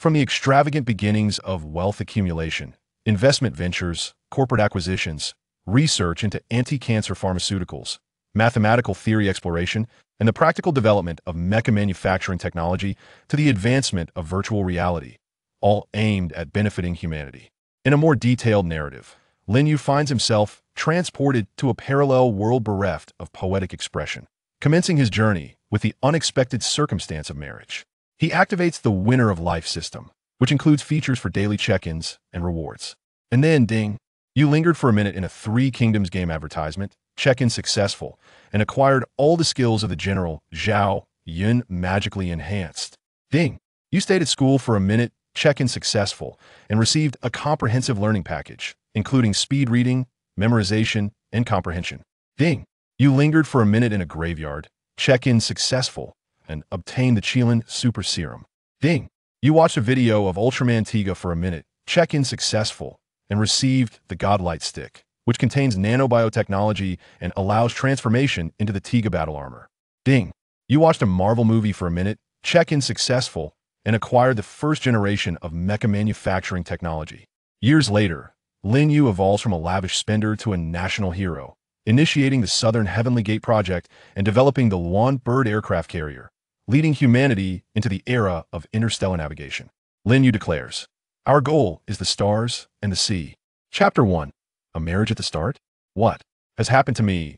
From the extravagant beginnings of wealth accumulation, investment ventures, corporate acquisitions, research into anti-cancer pharmaceuticals, mathematical theory exploration, and the practical development of mecha manufacturing technology to the advancement of virtual reality, all aimed at benefiting humanity. In a more detailed narrative, Lin Yu finds himself transported to a parallel world bereft of poetic expression, commencing his journey with the unexpected circumstance of marriage. He activates the winner of life system, which includes features for daily check-ins and rewards. And then, ding, you lingered for a minute in a Three Kingdoms game advertisement, check-in successful, and acquired all the skills of the general Zhao Yun magically enhanced. Ding, you stayed at school for a minute, check-in successful, and received a comprehensive learning package, including speed reading, memorization, and comprehension. Ding, you lingered for a minute in a graveyard, check-in successful, and obtained the Qilin Super Serum. Ding, you watched a video of Ultraman Tiga for a minute, check-in successful, and received the Godlight Stick, which contains nanobiotechnology and allows transformation into the Tiga battle armor. Ding, you watched a Marvel movie for a minute, check-in successful, and acquired the first generation of mecha manufacturing technology. Years later, Lin Yu evolves from a lavish spender to a national hero, initiating the Southern Heavenly Gate project and developing the Luan Bird aircraft carrier, leading humanity into the era of interstellar navigation. Lin Yu declares, "Our goal is the stars and the sea." Chapter 1. A marriage at the start? What has happened to me?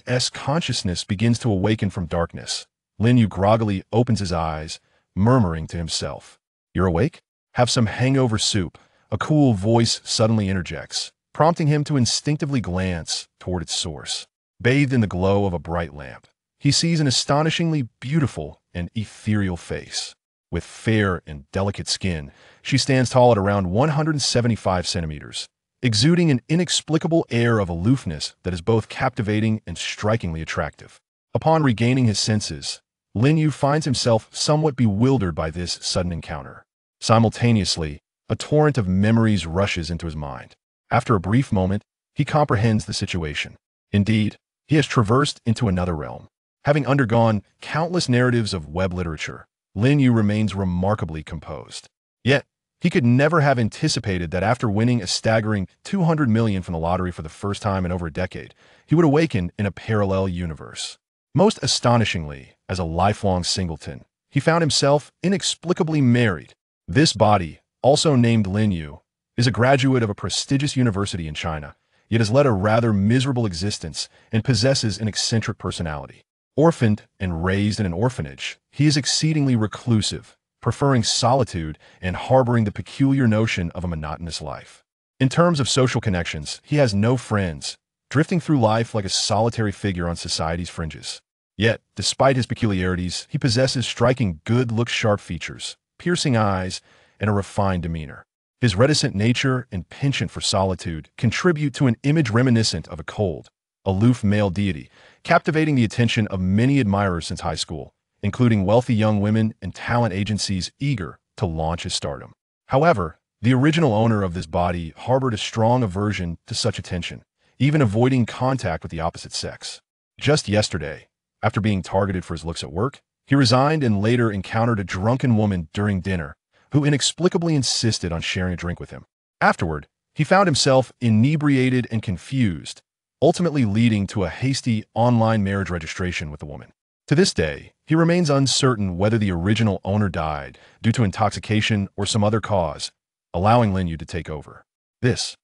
S consciousness begins to awaken from darkness. Lin Yu groggily opens his eyes, murmuring to himself, "You're awake? Have some hangover soup." A cool voice suddenly interjects, prompting him to instinctively glance toward its source. Bathed in the glow of a bright lamp, he sees an astonishingly beautiful and ethereal face. With fair and delicate skin, she stands tall at around 175 centimeters, exuding an inexplicable air of aloofness that is both captivating and strikingly attractive. Upon regaining his senses, Lin Yu finds himself somewhat bewildered by this sudden encounter. Simultaneously, a torrent of memories rushes into his mind. After a brief moment, he comprehends the situation. Indeed, he has traversed into another realm. Having undergone countless narratives of web literature, Lin Yu remains remarkably composed. Yet, he could never have anticipated that after winning a staggering 200 million from the lottery for the first time in over a decade, he would awaken in a parallel universe. Most astonishingly, as a lifelong singleton, he found himself inexplicably married. This body, also named Lin Yu, is a graduate of a prestigious university in China, yet has led a rather miserable existence and possesses an eccentric personality. Orphaned and raised in an orphanage, he is exceedingly reclusive, preferring solitude and harboring the peculiar notion of a monotonous life. In terms of social connections, he has no friends, drifting through life like a solitary figure on society's fringes. Yet, despite his peculiarities, he possesses striking good look-sharp features, piercing eyes, and a refined demeanor. His reticent nature and penchant for solitude contribute to an image reminiscent of a cold, aloof male deity, captivating the attention of many admirers since high school, including wealthy young women and talent agencies eager to launch his stardom. However, the original owner of this body harbored a strong aversion to such attention, even avoiding contact with the opposite sex. Just yesterday, after being targeted for his looks at work, he resigned and later encountered a drunken woman during dinner who inexplicably insisted on sharing a drink with him. Afterward, he found himself inebriated and confused, ultimately leading to a hasty online marriage registration with the woman. To this day, he remains uncertain whether the original owner died due to intoxication or some other cause, allowing Lin Yu to take over. This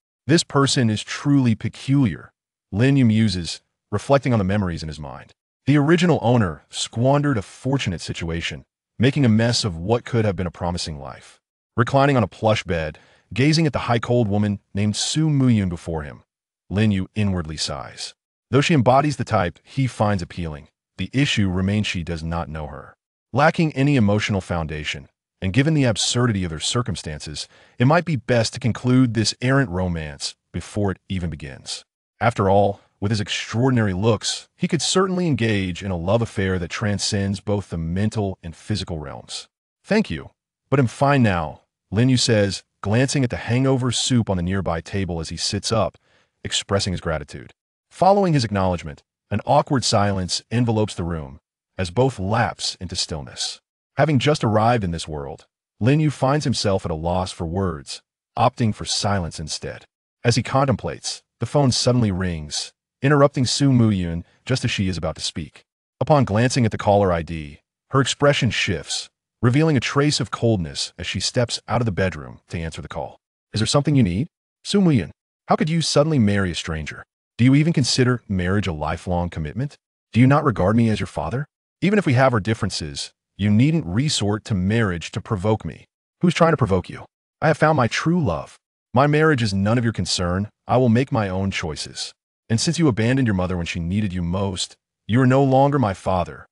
person is truly peculiar, Lin Yu muses, reflecting on the memories in his mind. The original owner squandered a fortunate situation, making a mess of what could have been a promising life. Reclining on a plush bed, gazing at the high-cold woman named Su Muyun before him, Lin Yu inwardly sighs. Though she embodies the type he finds appealing, the issue remains she does not know her. Lacking any emotional foundation, and given the absurdity of their circumstances, it might be best to conclude this errant romance before it even begins. After all, with his extraordinary looks, he could certainly engage in a love affair that transcends both the mental and physical realms. "Thank you, but I'm fine now," Lin Yu says, glancing at the hangover soup on the nearby table as he sits up, expressing his gratitude. Following his acknowledgement, an awkward silence envelopes the room, as both lapse into stillness. Having just arrived in this world, Lin Yu finds himself at a loss for words, opting for silence instead. As he contemplates, the phone suddenly rings, interrupting Su Muyun just as she is about to speak. Upon glancing at the caller ID, her expression shifts, revealing a trace of coldness as she steps out of the bedroom to answer the call. Is there something you need? Su Muyun, how could you suddenly marry a stranger? Do you even consider marriage a lifelong commitment? Do you not regard me as your father? Even if we have our differences, you needn't resort to marriage to provoke me. Who's trying to provoke you? I have found my true love. My marriage is none of your concern. I will make my own choices. And since you abandoned your mother when she needed you most, you are no longer my father.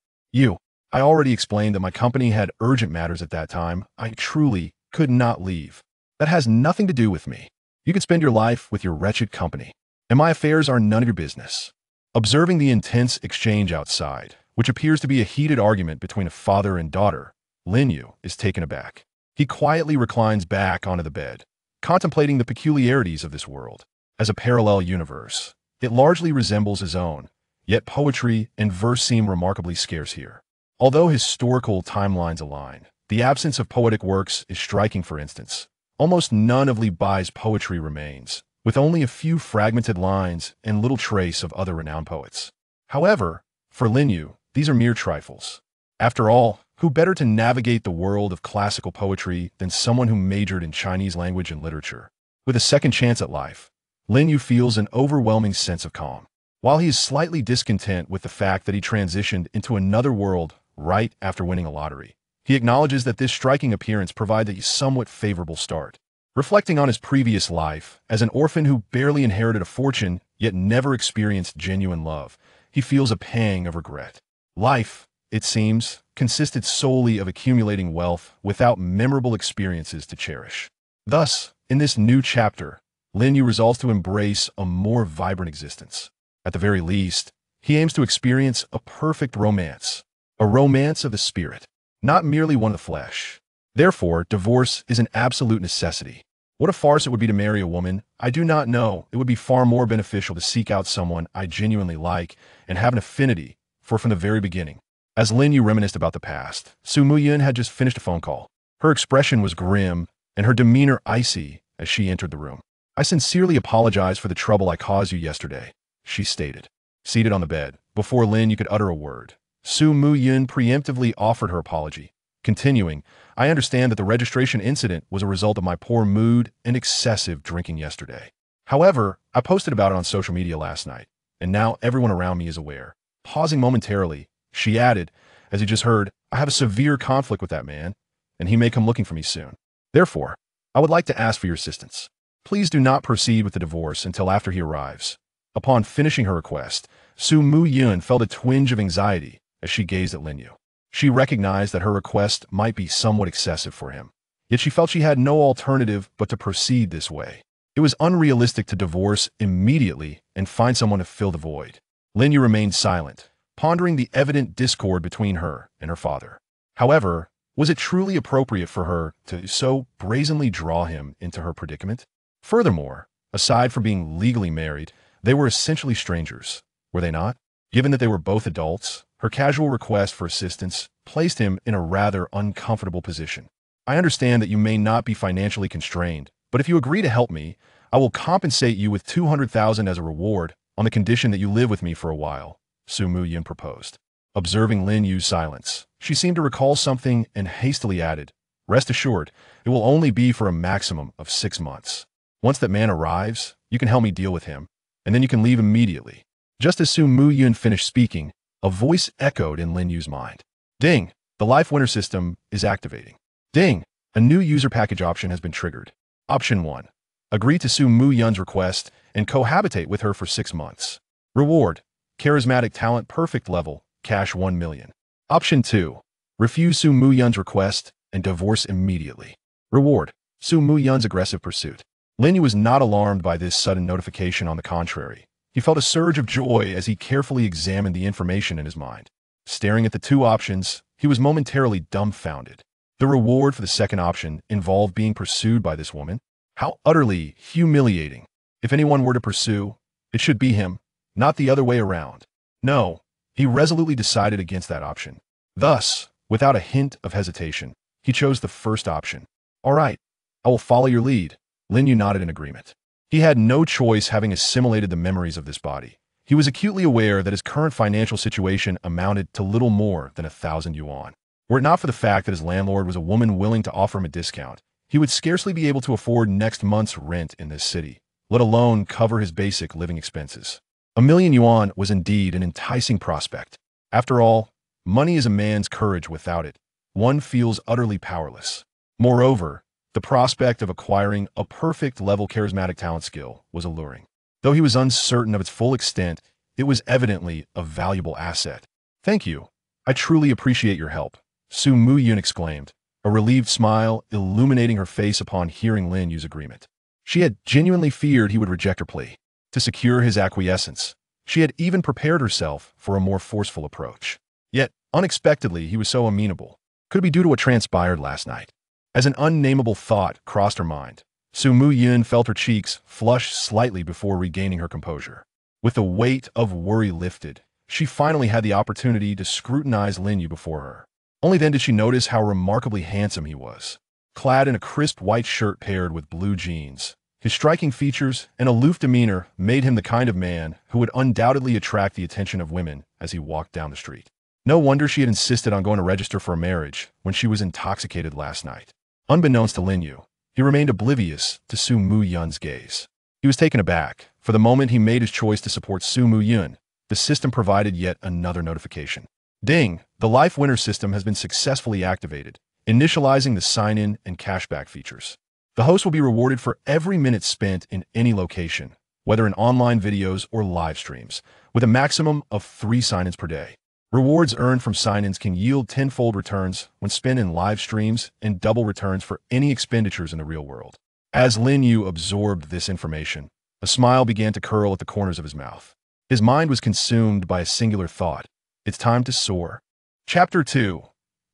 I already explained that my company had urgent matters at that time. I truly could not leave. That has nothing to do with me. You can spend your life with your wretched company, and my affairs are none of your business. Observing the intense exchange outside, which appears to be a heated argument between a father and daughter, Lin Yu is taken aback. He quietly reclines back onto the bed, contemplating the peculiarities of this world. As a parallel universe, it largely resembles his own, yet poetry and verse seem remarkably scarce here. Although historical timelines align, the absence of poetic works is striking. For instance, almost none of Li Bai's poetry remains, with only a few fragmented lines and little trace of other renowned poets. However, for Lin Yu, these are mere trifles. After all, who better to navigate the world of classical poetry than someone who majored in Chinese language and literature? With a second chance at life, Lin Yu feels an overwhelming sense of calm. While he is slightly discontent with the fact that he transitioned into another world right after winning a lottery, he acknowledges that this striking appearance provided a somewhat favorable start. Reflecting on his previous life, as an orphan who barely inherited a fortune yet never experienced genuine love, he feels a pang of regret. Life, it seems, consisted solely of accumulating wealth without memorable experiences to cherish. Thus, in this new chapter, Lin Yu resolves to embrace a more vibrant existence. At the very least, he aims to experience a perfect romance, a romance of the spirit, not merely one of the flesh. Therefore, divorce is an absolute necessity. What a farce it would be to marry a woman I do not know. It would be far more beneficial to seek out someone I genuinely like and have an affinity for from the very beginning. As Lin Yu reminisced about the past, Su Muyun had just finished a phone call. Her expression was grim and her demeanor icy as she entered the room. I sincerely apologize for the trouble I caused you yesterday, she stated. Seated on the bed, before Lin Yu could utter a word, Su Muyun preemptively offered her apology, continuing, I understand that the registration incident was a result of my poor mood and excessive drinking yesterday. However, I posted about it on social media last night, and now everyone around me is aware. Pausing momentarily, she added, as you just heard, I have a severe conflict with that man, and he may come looking for me soon. Therefore, I would like to ask for your assistance. Please do not proceed with the divorce until after he arrives. Upon finishing her request, Su Muyun felt a twinge of anxiety as she gazed at Lin Yu. She recognized that her request might be somewhat excessive for him, yet she felt she had no alternative but to proceed this way. It was unrealistic to divorce immediately and find someone to fill the void. Lin Yu remained silent, pondering the evident discord between her and her father. However, was it truly appropriate for her to so brazenly draw him into her predicament? Furthermore, aside from being legally married, they were essentially strangers, were they not? Given that they were both adults, her casual request for assistance placed him in a rather uncomfortable position. I understand that you may not be financially constrained, but if you agree to help me, I will compensate you with 200,000 as a reward on the condition that you live with me for a while, Su Muyun proposed. Observing Lin Yu's silence, she seemed to recall something and hastily added, rest assured, it will only be for a maximum of 6 months. Once that man arrives, you can help me deal with him, and then you can leave immediately. Just as Su Muyun finished speaking, a voice echoed in Lin Yu's mind. Ding! The Life Winner system is activating. Ding! A new user package option has been triggered. Option 1. Agree to Su Muyun's request and cohabitate with her for 6 months. Reward. Charismatic talent perfect level, cash 1 million. Option 2. Refuse Su Muyun's request and divorce immediately. Reward. Su Muyun's aggressive pursuit. Lin Yu was not alarmed by this sudden notification. On the contrary, he felt a surge of joy as he carefully examined the information in his mind. Staring at the two options, he was momentarily dumbfounded. The reward for the second option involved being pursued by this woman. How utterly humiliating. If anyone were to pursue, it should be him, not the other way around. No, he resolutely decided against that option. Thus, without a hint of hesitation, He chose the first option. All right, I will follow your lead. Lin Yu nodded in agreement. He had no choice, having assimilated the memories of this body. He was acutely aware that his current financial situation amounted to little more than 1,000 yuan. Were it not for the fact that his landlord was a woman willing to offer him a discount, he would scarcely be able to afford next month's rent in this city, let alone cover his basic living expenses. 1,000,000 yuan was indeed an enticing prospect. After all, money is a man's courage. Without it, one feels utterly powerless. Moreover, the prospect of acquiring a perfect-level charismatic talent skill was alluring. Though he was uncertain of its full extent, it was evidently a valuable asset. Thank you. I truly appreciate your help, Su Mu-yun exclaimed, a relieved smile illuminating her face upon hearing Lin Yu's agreement. She had genuinely feared he would reject her plea. To secure his acquiescence, she had even prepared herself for a more forceful approach. Yet, unexpectedly, he was so amenable. Could it be due to what transpired last night? As an unnameable thought crossed her mind, Su Mu-yun felt her cheeks flush slightly before regaining her composure. With the weight of worry lifted, she finally had the opportunity to scrutinize Lin Yu before her. Only then did she notice how remarkably handsome he was. Clad in a crisp white shirt paired with blue jeans, his striking features and aloof demeanor made him the kind of man who would undoubtedly attract the attention of women as he walked down the street. No wonder she had insisted on going to register for a marriage when she was intoxicated last night. Unbeknownst to Lin Yu, he remained oblivious to Su Mu-yun's gaze. He was taken aback. For the moment he made his choice to support Su Mu-yun, the system provided yet another notification. Ding! The Life Winner system has been successfully activated, initializing the sign-in and cashback features. The host will be rewarded for every minute spent in any location, whether in online videos or live streams, with a maximum of 3 sign-ins per day. Rewards earned from sign-ins can yield 10-fold returns when spent in live streams and double returns for any expenditures in the real world. As Lin Yu absorbed this information, a smile began to curl at the corners of his mouth. His mind was consumed by a singular thought. It's time to soar. Chapter 2.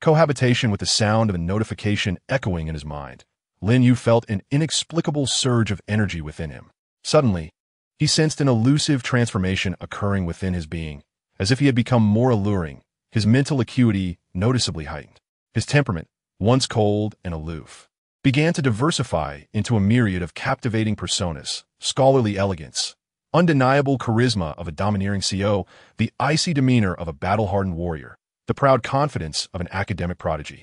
Cohabitation. With the sound of a notification echoing in his mind, Lin Yu felt an inexplicable surge of energy within him. Suddenly, he sensed an elusive transformation occurring within his being. As if he had become more alluring, his mental acuity noticeably heightened. His temperament, once cold and aloof, began to diversify into a myriad of captivating personas: scholarly elegance, undeniable charisma of a domineering CEO, the icy demeanor of a battle-hardened warrior, the proud confidence of an academic prodigy,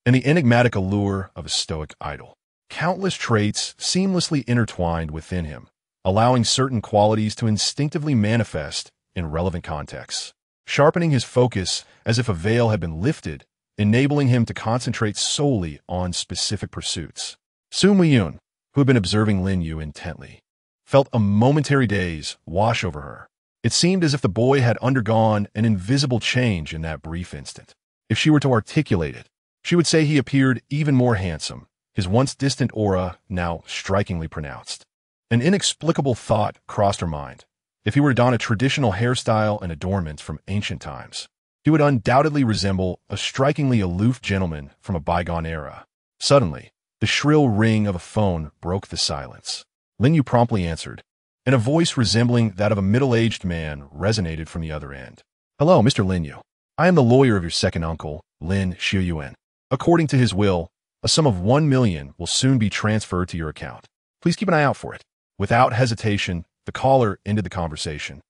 and the enigmatic allure of a stoic idol. Countless traits seamlessly intertwined within him, allowing certain qualities to instinctively manifest in relevant contexts, sharpening his focus as if a veil had been lifted, enabling him to concentrate solely on specific pursuits. Su Mu-yun, who had been observing Lin Yu intently, felt a momentary daze wash over her. It seemed as if the boy had undergone an invisible change in that brief instant. If she were to articulate it, she would say he appeared even more handsome, his once distant aura now strikingly pronounced. An inexplicable thought crossed her mind. If he were to don a traditional hairstyle and adornments from ancient times, he would undoubtedly resemble a strikingly aloof gentleman from a bygone era. Suddenly, the shrill ring of a phone broke the silence. Lin Yu promptly answered, and a voice resembling that of a middle-aged man resonated from the other end. Hello, Mr. Lin Yu. I am the lawyer of your second uncle, Lin Yu. According to his will, a sum of 1 million will soon be transferred to your account. Please keep an eye out for it. Without hesitation, the caller ended the conversation,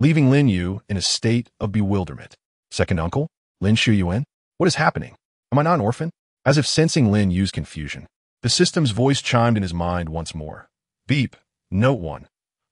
leaving Lin Yu in a state of bewilderment. Second uncle? Lin Yu? What is happening? Am I not an orphan? As if sensing Lin Yu's confusion, the system's voice chimed in his mind once more. Beep. Note 1.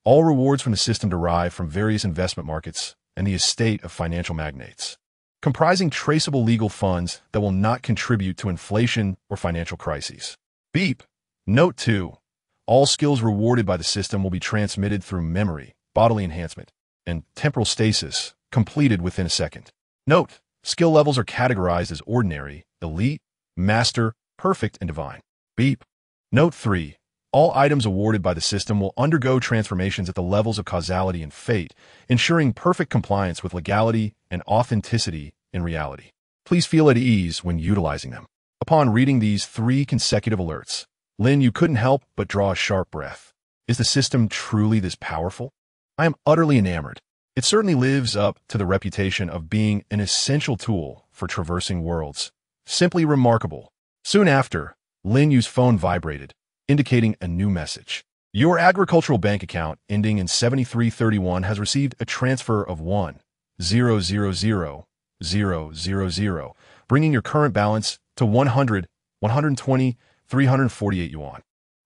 All rewards from the system derive from various investment markets and the estate of financial magnates, comprising traceable legal funds that will not contribute to inflation or financial crises. Beep. Note 2. All skills rewarded by the system will be transmitted through memory, bodily enhancement, and temporal stasis, completed within a second. Note: skill levels are categorized as ordinary, elite, master, perfect, and divine. Beep. Note 3. All items awarded by the system will undergo transformations at the levels of causality and fate, ensuring perfect compliance with legality and authenticity in reality. Please feel at ease when utilizing them. Upon reading these 3 consecutive alerts, Lin Yu couldn't help but draw a sharp breath. Is the system truly this powerful? I am utterly enamored. It certainly lives up to the reputation of being an essential tool for traversing worlds. Simply remarkable. Soon after, Lin Yu's phone vibrated, indicating a new message. Your agricultural bank account ending in 7331 has received a transfer of 1,000,000, bringing your current balance to 120, 348 yuan.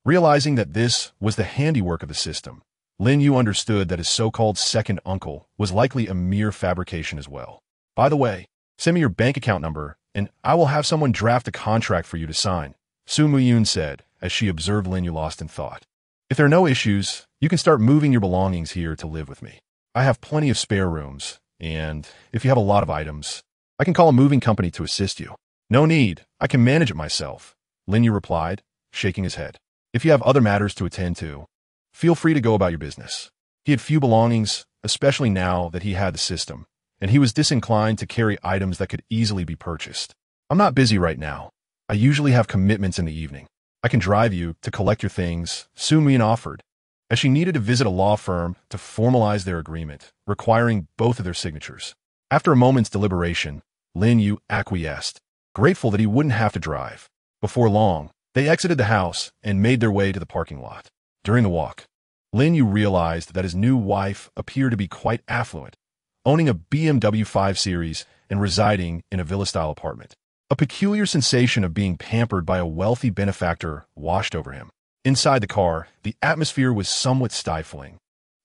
Realizing that this was the handiwork of the system, Lin Yu understood that his so-called second uncle was likely a mere fabrication as well. By the way, send me your bank account number, and I will have someone draft a contract for you to sign, Su Muyun said as she observed Lin Yu lost in thought. If there are no issues, you can start moving your belongings here to live with me. I have plenty of spare rooms, and if you have a lot of items, I can call a moving company to assist you. No need, I can manage it myself, Lin Yu replied, shaking his head. If you have other matters to attend to, feel free to go about your business. He had few belongings, especially now that he had the system, and he was disinclined to carry items that could easily be purchased. I'm not busy right now. I usually have commitments in the evening. I can drive you to collect your things, Su Muyun offered, as she needed to visit a law firm to formalize their agreement, requiring both of their signatures. After a moment's deliberation, Lin Yu acquiesced, grateful that he wouldn't have to drive. Before long, they exited the house and made their way to the parking lot. During the walk, Lin Yu realized that his new wife appeared to be quite affluent, owning a BMW 5 Series and residing in a villa-style apartment. A peculiar sensation of being pampered by a wealthy benefactor washed over him. Inside the car, the atmosphere was somewhat stifling,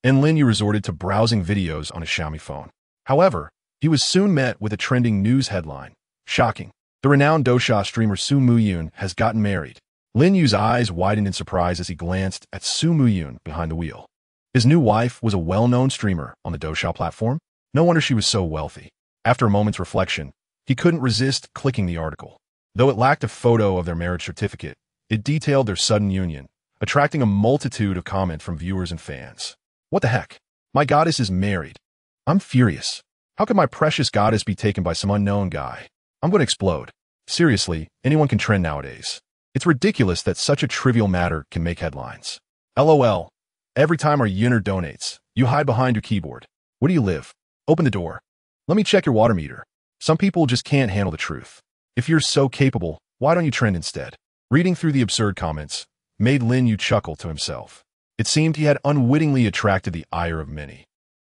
and Lin Yu resorted to browsing videos on his Xiaomi phone. However, he was soon met with a trending news headline. Shocking. The renowned Douxia streamer Su Muyun has gotten married. Lin Yu's eyes widened in surprise as he glanced at Su Muyun behind the wheel. His new wife was a well-known streamer on the Douxia platform. No wonder she was so wealthy. After a moment's reflection, he couldn't resist clicking the article. Though it lacked a photo of their marriage certificate, it detailed their sudden union, attracting a multitude of comments from viewers and fans. What the heck? My goddess is married. I'm furious. How could my precious goddess be taken by some unknown guy? I'm going to explode. Seriously, anyone can trend nowadays. It's ridiculous that such a trivial matter can make headlines. LOL. Every time our Yuner donates, you hide behind your keyboard. Where do you live? Open the door. Let me check your water meter. Some people just can't handle the truth. If you're so capable, why don't you trend instead? Reading through the absurd comments made Lin Yu chuckle to himself. It seemed he had unwittingly attracted the ire of many,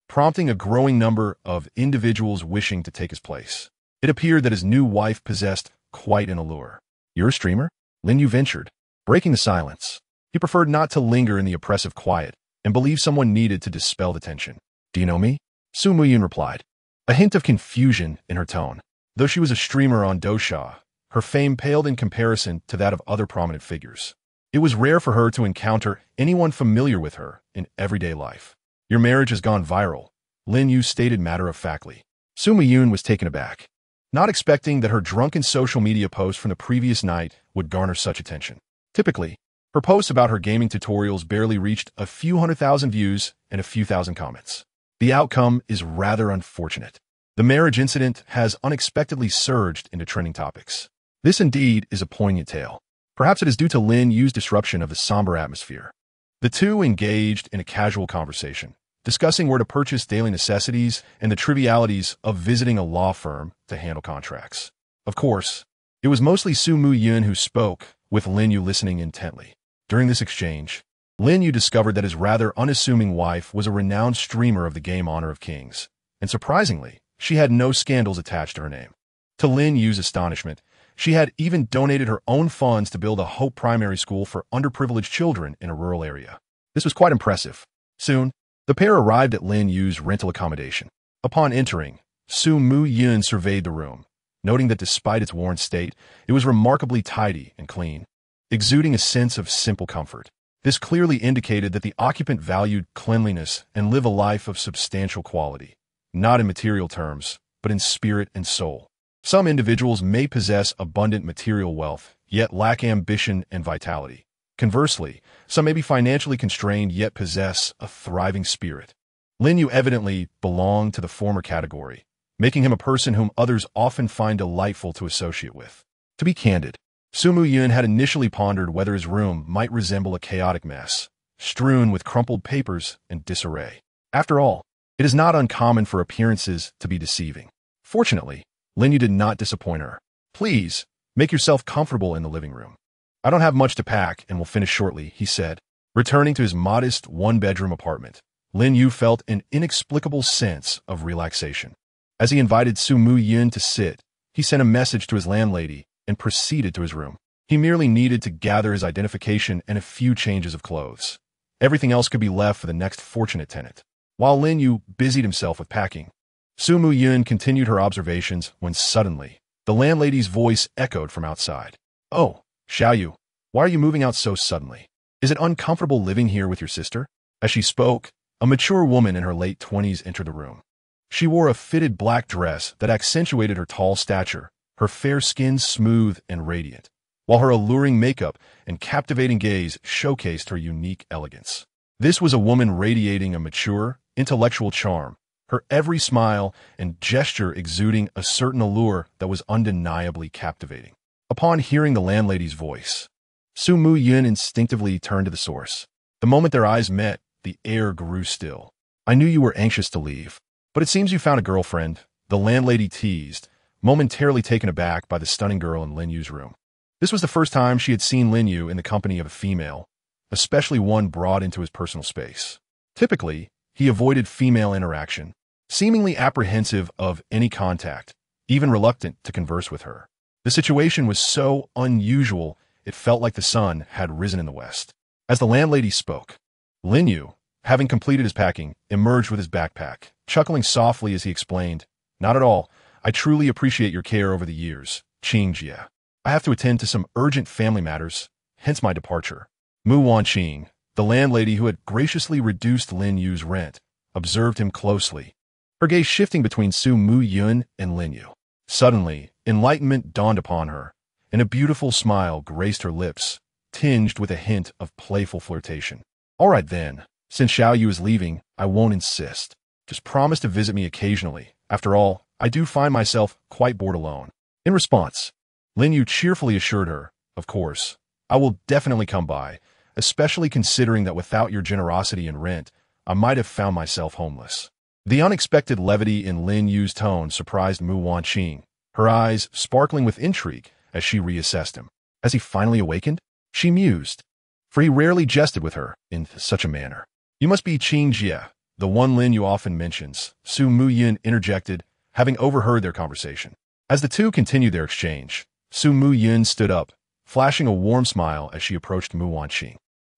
prompting a growing number of individuals wishing to take his place. It appeared that his new wife possessed quite an allure. You're a streamer? Lin Yu ventured, breaking the silence. He preferred not to linger in the oppressive quiet and believed someone needed to dispel the tension. Do you know me? Su Muyun replied, a hint of confusion in her tone. Though she was a streamer on Douxia, her fame paled in comparison to that of other prominent figures. It was rare for her to encounter anyone familiar with her in everyday life. Your marriage has gone viral, Lin Yu stated matter-of-factly. Su Muyun was taken aback, not expecting that her drunken social media post from the previous night would garner such attention. Typically, her posts about her gaming tutorials barely reached a few 100,000 views and a few thousand comments. The outcome is rather unfortunate. The marriage incident has unexpectedly surged into trending topics. This indeed is a poignant tale. Perhaps it is due to Lin Yu's disruption of the somber atmosphere. The two engaged in a casual conversation, discussing where to purchase daily necessities and the trivialities of visiting a law firm to handle contracts. Of course, it was mostly Su Muyun who spoke, with Lin Yu listening intently. During this exchange, Lin Yu discovered that his rather unassuming wife was a renowned streamer of the game Honor of Kings, and surprisingly, she had no scandals attached to her name. To Lin Yu's astonishment, she had even donated her own funds to build a Hope Primary School for underprivileged children in a rural area. This was quite impressive. Soon, the pair arrived at Lin Yu's rental accommodation. Upon entering, Su Muyun surveyed the room, noting that despite its worn state, it was remarkably tidy and clean, exuding a sense of simple comfort. This clearly indicated that the occupant valued cleanliness and lived a life of substantial quality, not in material terms, but in spirit and soul. Some individuals may possess abundant material wealth, yet lack ambition and vitality. Conversely, some may be financially constrained yet possess a thriving spirit. Lin Yu evidently belonged to the former category, making him a person whom others often find delightful to associate with. To be candid, Su Muyun had initially pondered whether his room might resemble a chaotic mess, strewn with crumpled papers and disarray. After all, it is not uncommon for appearances to be deceiving. Fortunately, Lin Yu did not disappoint her. Please, Make yourself comfortable in the living room. I don't have much to pack and will finish shortly, he said. Returning to his modest one-bedroom apartment, Lin Yu felt an inexplicable sense of relaxation. As he invited Su Mu Yun to sit, he sent a message to his landlady and proceeded to his room. He merely needed to gather his identification and a few changes of clothes. Everything else could be left for the next fortunate tenant. While Lin Yu busied himself with packing, Su Mu Yun continued her observations when suddenly, the landlady's voice echoed from outside. "Oh, Zhao Yu, why are you moving out so suddenly? Is it uncomfortable living here with your sister?" As she spoke, a mature woman in her late 20s entered the room. She wore a fitted black dress that accentuated her tall stature, her fair skin smooth and radiant, while her alluring makeup and captivating gaze showcased her unique elegance. This was a woman radiating a mature, intellectual charm, her every smile and gesture exuding a certain allure that was undeniably captivating. Upon hearing the landlady's voice, Su Mu Yun instinctively turned to the source. The moment their eyes met, the air grew still. "I knew you were anxious to leave, but it seems you found a girlfriend," the landlady teased, momentarily taken aback by the stunning girl in Lin Yu's room. This was the first time she had seen Lin Yu in the company of a female, especially one brought into his personal space. Typically, he avoided female interaction, seemingly apprehensive of any contact, even reluctant to converse with her. The situation was so unusual, it felt like the sun had risen in the west. As the landlady spoke, Lin Yu, having completed his packing, emerged with his backpack, chuckling softly as he explained, "Not at all. I truly appreciate your care over the years, Qingjie. I have to attend to some urgent family matters, hence my departure." Mu Wanqing, the landlady who had graciously reduced Lin Yu's rent, observed him closely, her gaze shifting between Su Mu Yun and Lin Yu. Suddenly, enlightenment dawned upon her, and a beautiful smile graced her lips, tinged with a hint of playful flirtation. "All right then, since Zhao Yu is leaving, I won't insist. Just promise to visit me occasionally. After all, I do find myself quite bored alone." In response, Lin Yu cheerfully assured her, "Of course, I will definitely come by, especially considering that without your generosity in rent, I might have found myself homeless." The unexpected levity in Lin Yu's tone surprised Mu Wanqing, her eyes sparkling with intrigue as she reassessed him. Has he finally awakened? She mused, for he rarely jested with her in such a manner. "You must be Qingjie, the one Lin Yu often mentions," Su Mu Yun interjected, having overheard their conversation. As the two continued their exchange, Su Mu Yun stood up, flashing a warm smile as she approached Mu Wanqing.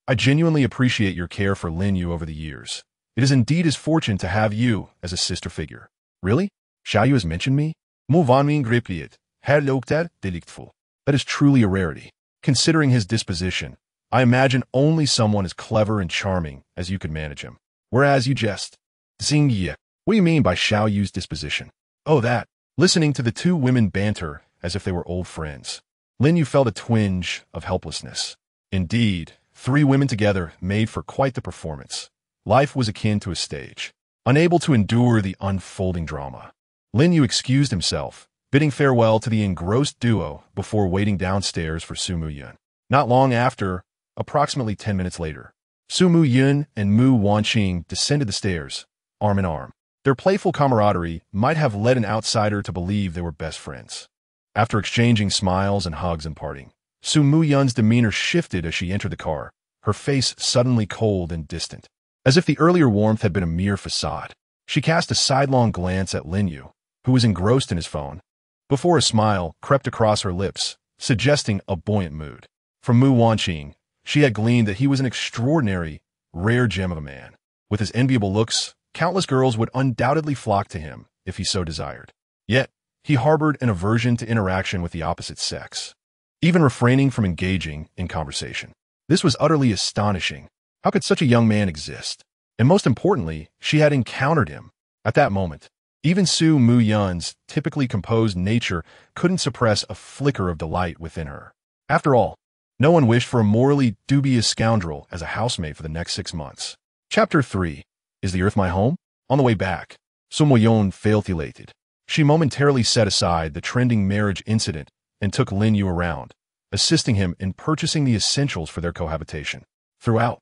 "I genuinely appreciate your care for Lin Yu over the years. It is indeed his fortune to have you as a sister figure." "Really? Zhao Yu has mentioned me?" Mu Wanqing replied, "Herr Lokter delightful." "That is truly a rarity. Considering his disposition, I imagine only someone as clever and charming as you could manage him. Whereas you jest." "Xingye, what do you mean by Zhao Yu's disposition?" "Oh, that." Listening to the two women banter as if they were old friends, Lin Yu felt a twinge of helplessness. Indeed, three women together made for quite the performance. Life was akin to a stage. Unable to endure the unfolding drama, Lin Yu excused himself, bidding farewell to the engrossed duo before waiting downstairs for Su Mu Yun. Not long after, approximately 10 minutes later, Su Mu Yun and Mu Wanqing descended the stairs, arm in arm. Their playful camaraderie might have led an outsider to believe they were best friends. After exchanging smiles and hugs and parting, Su Mu Yun's demeanor shifted as she entered the car, her face suddenly cold and distant. As if the earlier warmth had been a mere facade, she cast a sidelong glance at Lin Yu, who was engrossed in his phone, before a smile crept across her lips, suggesting a buoyant mood. From Mu Wanqing, she had gleaned that he was an extraordinary, rare gem of a man. With his enviable looks, countless girls would undoubtedly flock to him if he so desired. Yet, he harbored an aversion to interaction with the opposite sex, even refraining from engaging in conversation. This was utterly astonishing. How could such a young man exist? And most importantly, she had encountered him. At that moment, even Su Mu Yun's typically composed nature couldn't suppress a flicker of delight within her. After all, no one wished for a morally dubious scoundrel as a housemate for the next 6 months. Chapter 3. Is the earth my home? On the way back, Su Mu Yun felt elated. She momentarily set aside the trending marriage incident and took Lin Yu around, assisting him in purchasing the essentials for their cohabitation. Throughout,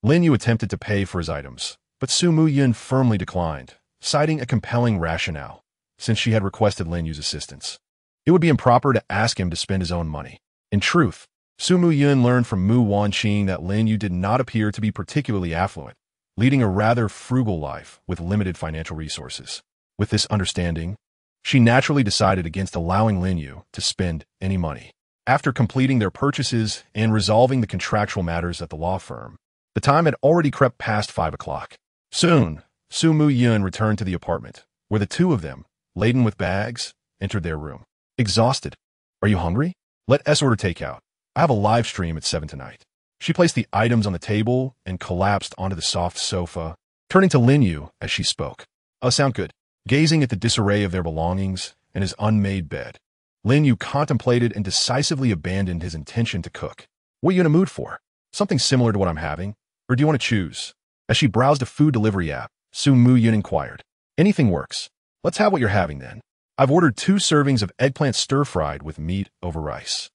Lin Yu attempted to pay for his items, but Su Mu Yun firmly declined, citing a compelling rationale, since she had requested Lin Yu's assistance. It would be improper to ask him to spend his own money. In truth, Su Yun learned from Mu Wanqing that Lin Yu did not appear to be particularly affluent, leading a rather frugal life with limited financial resources. With this understanding, she naturally decided against allowing Lin Yu to spend any money. After completing their purchases and resolving the contractual matters at the law firm, the time had already crept past 5 o'clock. Soon, Su Yun returned to the apartment, where the two of them, laden with bags, entered their room. Exhausted. Are you hungry? Let us order takeout. I have a live stream at 7 tonight. She placed the items on the table and collapsed onto the soft sofa, turning to Lin Yu as she spoke. Oh, sound good. Gazing at the disarray of their belongings and his unmade bed, Lin Yu contemplated and decisively abandoned his intention to cook. What are you in a mood for? Something similar to what I'm having? Or do you want to choose? As she browsed a food delivery app, Su Yun inquired. Anything works. Let's have what you're having then. I've ordered 2 servings of eggplant stir-fried with meat over rice.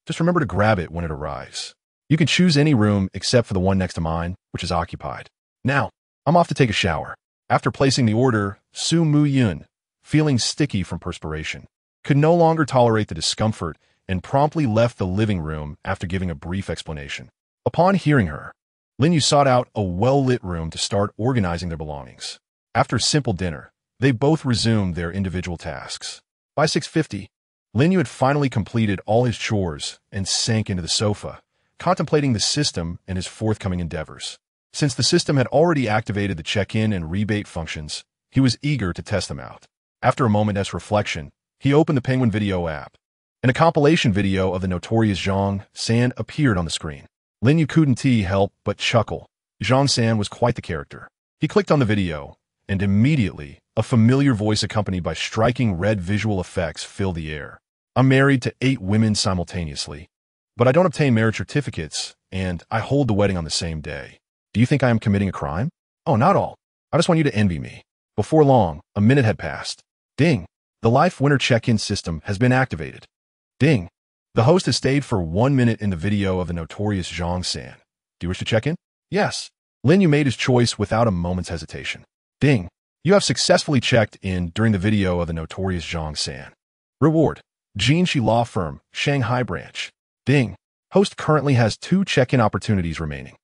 Just remember to grab it when it arrives. You can choose any room except for the one next to mine, which is occupied. Now, I'm off to take a shower. After placing the order, Su Yun, feeling sticky from perspiration, could no longer tolerate the discomfort and promptly left the living room after giving a brief explanation. Upon hearing her, Lin Yu sought out a well-lit room to start organizing their belongings. After a simple dinner, they both resumed their individual tasks. By 6:50, Lin Yu had finally completed all his chores and sank into the sofa, contemplating the system and his forthcoming endeavors. Since the system had already activated the check-in and rebate functions, he was eager to test them out. After a moment's reflection, he opened the Penguin Video app, and a compilation video of the notorious Zhang San appeared on the screen. Lin Yu couldn't help but chuckle. Zhang San was quite the character. He clicked on the video, and immediately, a familiar voice accompanied by striking red visual effects filled the air. I'm married to 8 women simultaneously, but I don't obtain marriage certificates, and I hold the wedding on the same day. Do you think I am committing a crime? Oh, not all. I just want you to envy me. Before long, a minute had passed. Ding. The life winner check-in system has been activated. Ding. The host has stayed for 1 minute in the video of the notorious Zhang San. Do you wish to check in? Yes. Lin Yu made his choice without a moment's hesitation. Ding. You have successfully checked in during the video of the notorious Zhang San. Reward. Jinshi Law Firm, Shanghai Branch. Ding. Host currently has 2 check-in opportunities remaining.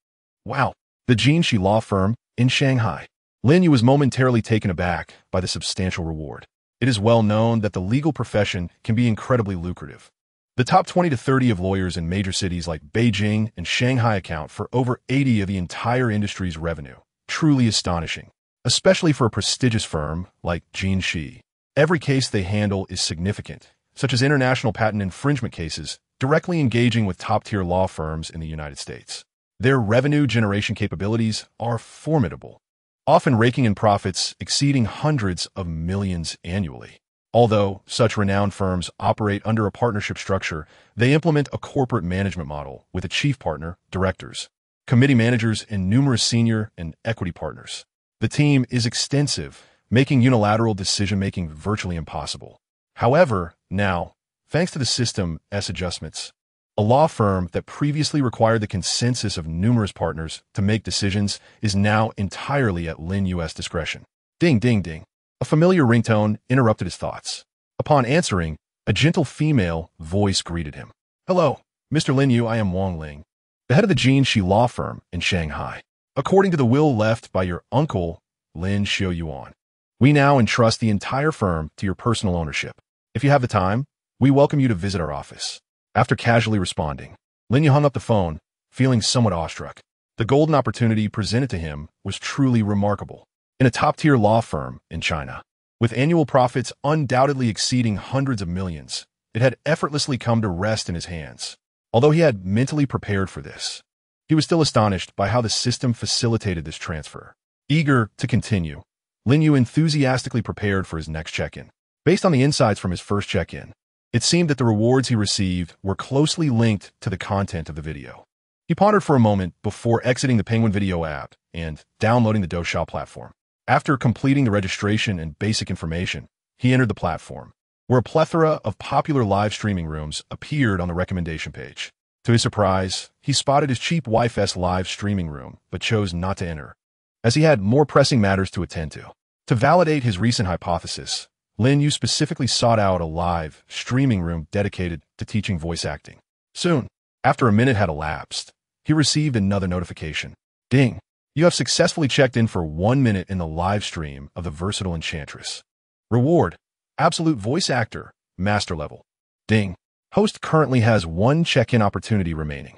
Wow. The Jinshi Law Firm in Shanghai. Lin Yu was momentarily taken aback by the substantial reward. It is well known that the legal profession can be incredibly lucrative. The top 20 to 30 of lawyers in major cities like Beijing and Shanghai account for over 80 of the entire industry's revenue. Truly astonishing, especially for a prestigious firm like Jinshi. Every case they handle is significant, such as international patent infringement cases, directly engaging with top-tier law firms in the United States. Their revenue generation capabilities are formidable, often raking in profits exceeding hundreds of millions annually. Although such renowned firms operate under a partnership structure, they implement a corporate management model with a chief partner, directors, committee managers, and numerous senior and equity partners. The team is extensive, making unilateral decision-making virtually impossible. However, now, thanks to the system's adjustments, a law firm that previously required the consensus of numerous partners to make decisions is now entirely at Lin Yu's discretion. Ding, ding, ding. A familiar ringtone interrupted his thoughts. Upon answering, a gentle female voice greeted him. Hello, Mr. Lin Yu, I am Wang Ling, the head of the Jinshi Law Firm in Shanghai. According to the will left by your uncle, Lin Xiaoyuan, we now entrust the entire firm to your personal ownership. If you have the time, we welcome you to visit our office. After casually responding, Lin Yu hung up the phone, feeling somewhat awestruck. The golden opportunity presented to him was truly remarkable. In a top-tier law firm in China, with annual profits undoubtedly exceeding hundreds of millions, it had effortlessly come to rest in his hands. Although he had mentally prepared for this, he was still astonished by how the system facilitated this transfer. Eager to continue, Lin Yu enthusiastically prepared for his next check-in. Based on the insights from his first check-in, it seemed that the rewards he received were closely linked to the content of the video. He pondered for a moment before exiting the Penguin Video app and downloading the Doushao platform. After completing the registration and basic information, he entered the platform, where a plethora of popular live streaming rooms appeared on the recommendation page. To his surprise, he spotted his cheap Wi-Fi's live streaming room, but chose not to enter, as he had more pressing matters to attend to. To validate his recent hypothesis, Lin Yu specifically sought out a live, streaming room dedicated to teaching voice acting. Soon, after a minute had elapsed, he received another notification. Ding! You have successfully checked in for 1 minute in the live stream of the Versatile Enchantress. Reward: Absolute Voice Actor, Master Level. Ding! Host currently has 1 check-in opportunity remaining.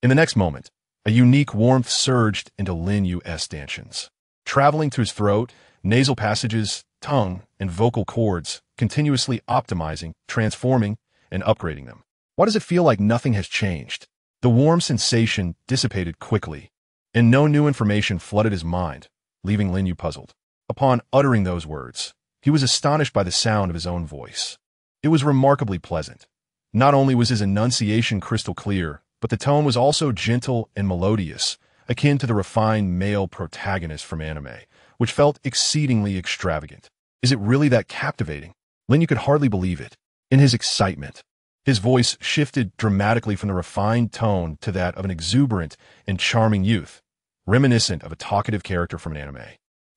In the next moment, a unique warmth surged into Lin Yu's stanchions. Traveling to his throat, nasal passages, tongue, and vocal cords, continuously optimizing, transforming, and upgrading them. Why does it feel like nothing has changed? The warm sensation dissipated quickly, and no new information flooded his mind, leaving Lin Yu puzzled. Upon uttering those words, he was astonished by the sound of his own voice. It was remarkably pleasant. Not only was his enunciation crystal clear, but the tone was also gentle and melodious, akin to the refined male protagonist from anime, which felt exceedingly extravagant. Is it really that captivating? Lin Yu could hardly believe it. In his excitement, his voice shifted dramatically from the refined tone to that of an exuberant and charming youth, reminiscent of a talkative character from an anime.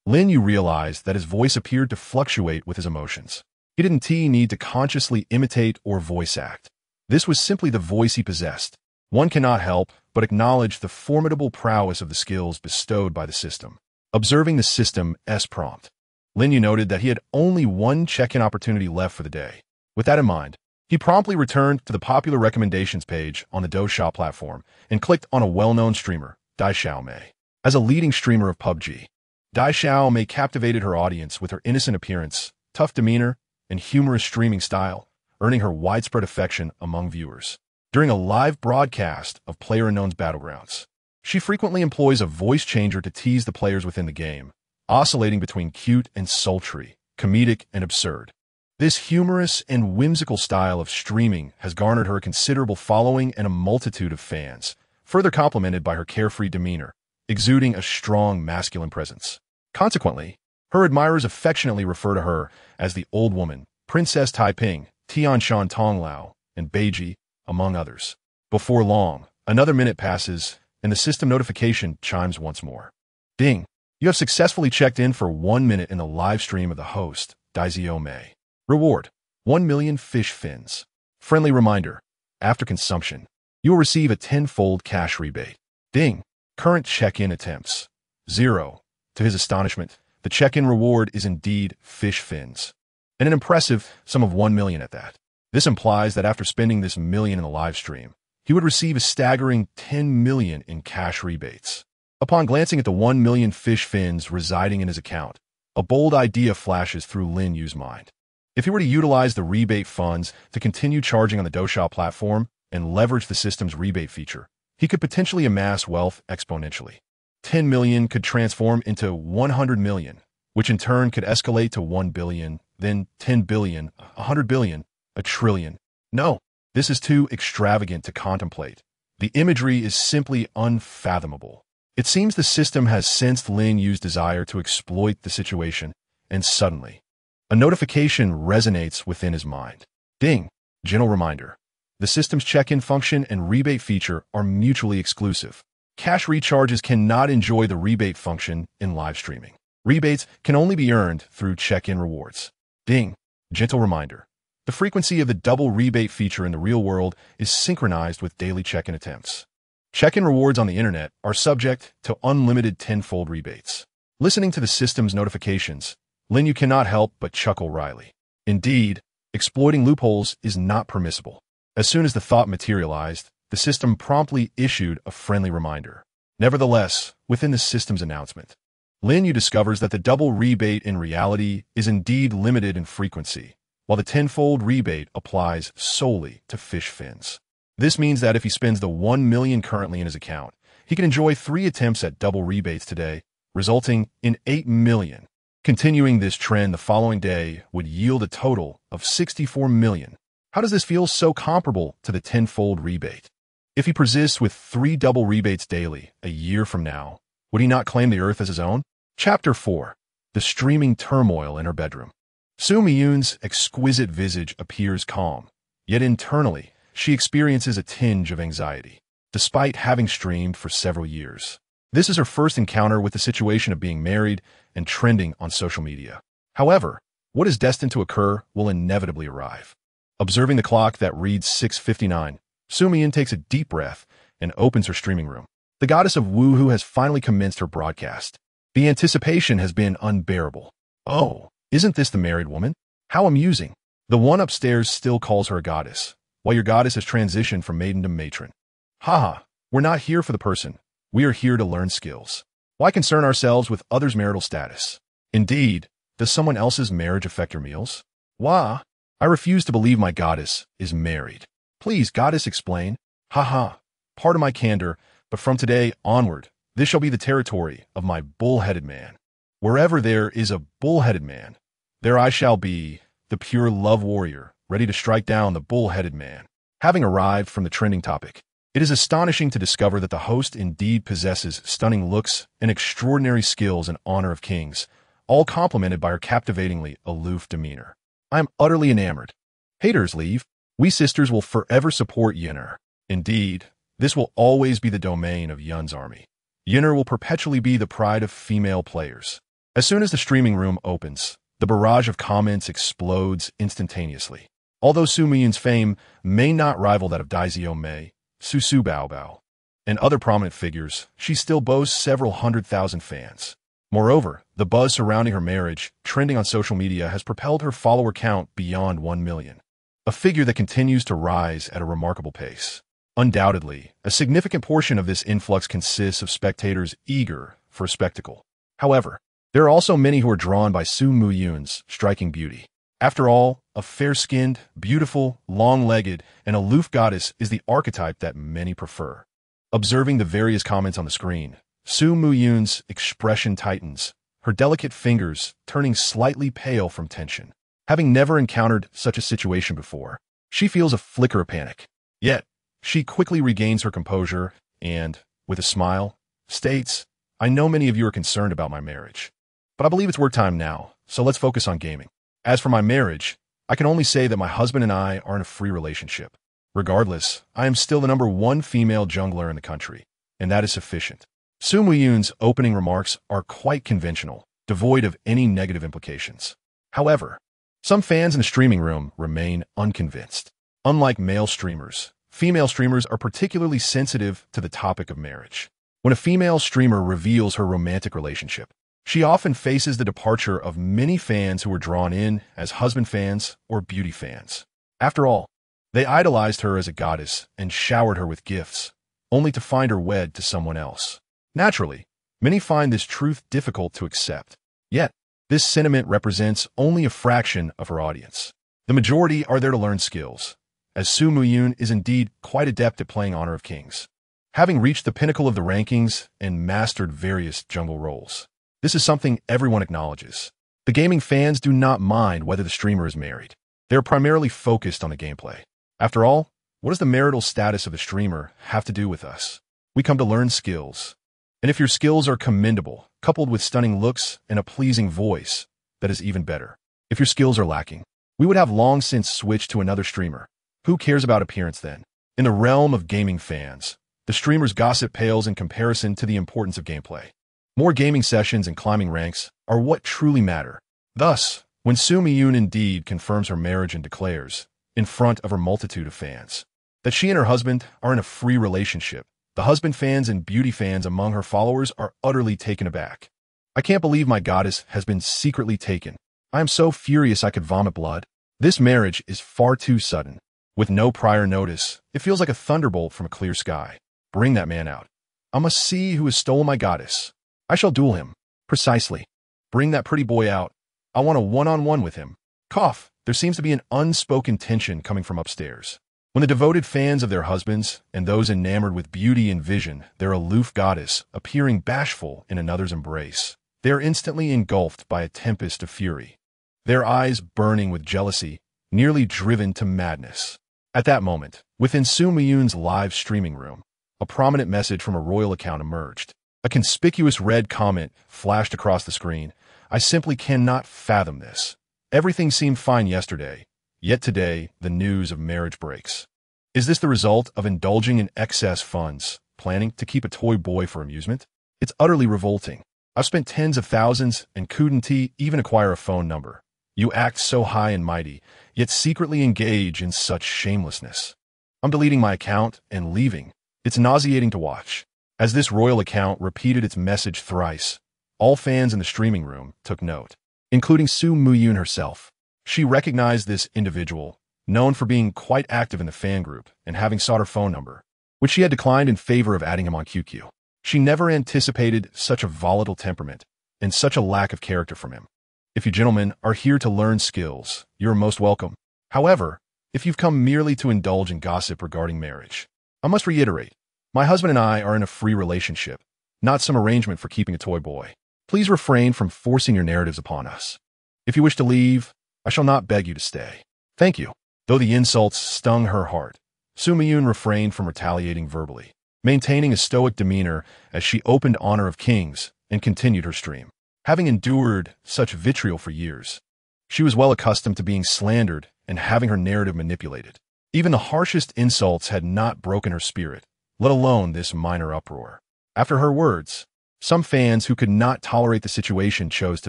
Lin Yu realized that his voice appeared to fluctuate with his emotions. He didn't need to consciously imitate or voice act. This was simply the voice he possessed. One cannot help but acknowledge the formidable prowess of the skills bestowed by the system. Observing the system's prompt, Lin Yu noted that he had only 1 check-in opportunity left for the day. With that in mind, he promptly returned to the popular recommendations page on the Douyin platform and clicked on a well-known streamer, Dai Xiaomei. As a leading streamer of PUBG, Dai Xiaomei captivated her audience with her innocent appearance, tough demeanor, and humorous streaming style, earning her widespread affection among viewers. During a live broadcast of PlayerUnknown's Battlegrounds, she frequently employs a voice changer to tease the players within the game, oscillating between cute and sultry, comedic and absurd. This humorous and whimsical style of streaming has garnered her a considerable following and a multitude of fans, further complemented by her carefree demeanor, exuding a strong masculine presence. Consequently, her admirers affectionately refer to her as the Old Woman, Princess Taiping, Tianshan Tonglao, and Beiji, among others. Before long, another minute passes, and the system notification chimes once more. Ding! You have successfully checked in for 1 minute in the live stream of the host, Daizio Mei. Reward: 1 million fish fins. Friendly reminder: after consumption, you will receive a 10-fold cash rebate. Ding! Current check-in attempts: 0. To his astonishment, the check-in reward is indeed fish fins, and an impressive sum of 1 million at that. This implies that after spending this million in the live stream, he would receive a staggering 10 million in cash rebates. Upon glancing at the 1 million fish fins residing in his account, a bold idea flashes through Lin Yu's mind. If he were to utilize the rebate funds to continue charging on the Douyin platform and leverage the system's rebate feature, he could potentially amass wealth exponentially. 10 million could transform into 100 million, which in turn could escalate to 1 billion, then 10 billion, 100 billion, a trillion. No, this is too extravagant to contemplate. The imagery is simply unfathomable. It seems the system has sensed Lin Yu's desire to exploit the situation, and suddenly, a notification resonates within his mind. Ding! Gentle reminder: the system's check-in function and rebate feature are mutually exclusive. Cash recharges cannot enjoy the rebate function in live streaming. Rebates can only be earned through check-in rewards. Ding! Gentle reminder: the frequency of the double rebate feature in the real world is synchronized with daily check-in attempts. Check-in rewards on the internet are subject to unlimited 10-fold rebates. Listening to the system's notifications, Lin Yu cannot help but chuckle wryly. Indeed, exploiting loopholes is not permissible. As soon as the thought materialized, the system promptly issued a friendly reminder. Nevertheless, within the system's announcement, Lin Yu discovers that the double rebate in reality is indeed limited in frequency, while the 10-fold rebate applies solely to fish fins. This means that if he spends the 1 million currently in his account, he can enjoy 3 attempts at double rebates today, resulting in 8 million. Continuing this trend the following day would yield a total of 64 million. How does this feel so comparable to the 10-fold rebate? If he persists with 3 double rebates daily a year from now, would he not claim the Earth as his own? Chapter 4. The streaming turmoil in her bedroom. Su Miyun's exquisite visage appears calm, yet internally, she experiences a tinge of anxiety, despite having streamed for several years. This is her first encounter with the situation of being married and trending on social media. However, What is destined to occur will inevitably arrive. Observing the clock that reads 6:59, Yun takes a deep breath and opens her streaming room. The goddess of woohoo has finally commenced her broadcast. The anticipation has been unbearable. Oh, isn't this the married woman? How amusing. The one upstairs still calls her a goddess, while your goddess has transitioned from maiden to matron. Haha, we're not here for the person. We are here to learn skills. Why concern ourselves with others' marital status? Indeed, does someone else's marriage affect your meals? Wah! I refuse to believe my goddess is married. Please, goddess, explain. Haha, pardon my candor, but from today onward, this shall be the territory of my bull-headed man. Wherever there is a bull-headed man, there I shall be, the pure love warrior, ready to strike down the bull-headed man. Having arrived from the trending topic, it is astonishing to discover that the host indeed possesses stunning looks and extraordinary skills in honor of kings, all complemented by her captivatingly aloof demeanor. I am utterly enamored. Haters leave. We sisters will forever support Yinner. Indeed, this will always be the domain of Yun's army. Yinner will perpetually be the pride of female players. As soon as the streaming room opens, the barrage of comments explodes instantaneously. Although Su Miyun's fame may not rival that of Daizio Mei, Su Su Baobao, and other prominent figures, she still boasts several 100,000 fans. Moreover, the buzz surrounding her marriage, trending on social media, has propelled her follower count beyond 1 million, a figure that continues to rise at a remarkable pace. Undoubtedly, a significant portion of this influx consists of spectators eager for a spectacle. However, there are also many who are drawn by Su Miyun's striking beauty. After all, a fair-skinned, beautiful, long-legged, and aloof goddess is the archetype that many prefer. Observing the various comments on the screen, Su Miyun's expression tightens, her delicate fingers turning slightly pale from tension. Having never encountered such a situation before, she feels a flicker of panic. Yet, she quickly regains her composure and, with a smile, states, I know many of you are concerned about my marriage, but I believe it's work time now, so let's focus on gaming. As for my marriage, I can only say that my husband and I are in a free relationship. Regardless, I am still the #1 female jungler in the country, and that is sufficient. Su Miyun's opening remarks are quite conventional, devoid of any negative implications. However, some fans in the streaming room remain unconvinced. Unlike male streamers, female streamers are particularly sensitive to the topic of marriage. When a female streamer reveals her romantic relationship, she often faces the departure of many fans who were drawn in as husband fans or beauty fans. After all, they idolized her as a goddess and showered her with gifts, only to find her wed to someone else. Naturally, many find this truth difficult to accept. Yet, this sentiment represents only a fraction of her audience. The majority are there to learn skills, as Su Miyun is indeed quite adept at playing Honor of Kings, having reached the pinnacle of the rankings and mastered various jungle roles. This is something everyone acknowledges. The gaming fans do not mind whether the streamer is married. They are primarily focused on the gameplay. After all, what does the marital status of the streamer have to do with us? We come to learn skills. And if your skills are commendable, coupled with stunning looks and a pleasing voice, that is even better. If your skills are lacking, we would have long since switched to another streamer. Who cares about appearance then? In the realm of gaming fans, the streamer's gossip pales in comparison to the importance of gameplay. More gaming sessions and climbing ranks are what truly matter. Thus, when Su Miyun indeed confirms her marriage and declares, in front of her multitude of fans, that she and her husband are in a free relationship, the husband fans and beauty fans among her followers are utterly taken aback. I can't believe my goddess has been secretly taken. I am so furious I could vomit blood. This marriage is far too sudden. With no prior notice, it feels like a thunderbolt from a clear sky. Bring that man out. I must see who has stolen my goddess. I shall duel him. Precisely. Bring that pretty boy out. I want a one-on-one with him. Cough. There seems to be an unspoken tension coming from upstairs. When the devoted fans of their husbands and those enamored with beauty envision their aloof goddess appearing bashful in another's embrace, they are instantly engulfed by a tempest of fury, their eyes burning with jealousy, nearly driven to madness. At that moment, within Su Miyun's live streaming room, a prominent message from a royal account emerged. A conspicuous red comment flashed across the screen. I simply cannot fathom this. Everything seemed fine yesterday, yet today the news of marriage breaks. Is this the result of indulging in excess funds, planning to keep a toy boy for amusement? It's utterly revolting. I've spent tens of thousands and couldn't even acquire a phone number. You act so high and mighty, yet secretly engage in such shamelessness. I'm deleting my account and leaving. It's nauseating to watch. As this royal account repeated its message thrice, all fans in the streaming room took note, including Su Muyun herself. She recognized this individual, known for being quite active in the fan group and having sought her phone number, which she had declined in favor of adding him on QQ. She never anticipated such a volatile temperament and such a lack of character from him. If you gentlemen are here to learn skills, you're most welcome. However, if you've come merely to indulge in gossip regarding marriage, I must reiterate, my husband and I are in a free relationship, not some arrangement for keeping a toy boy. Please refrain from forcing your narratives upon us. If you wish to leave, I shall not beg you to stay. Thank you. Though the insults stung her heart, Su Miyun refrained from retaliating verbally, maintaining a stoic demeanor as she opened Honor of Kings and continued her stream. Having endured such vitriol for years, she was well accustomed to being slandered and having her narrative manipulated. Even the harshest insults had not broken her spirit, let alone this minor uproar. After her words, some fans who could not tolerate the situation chose to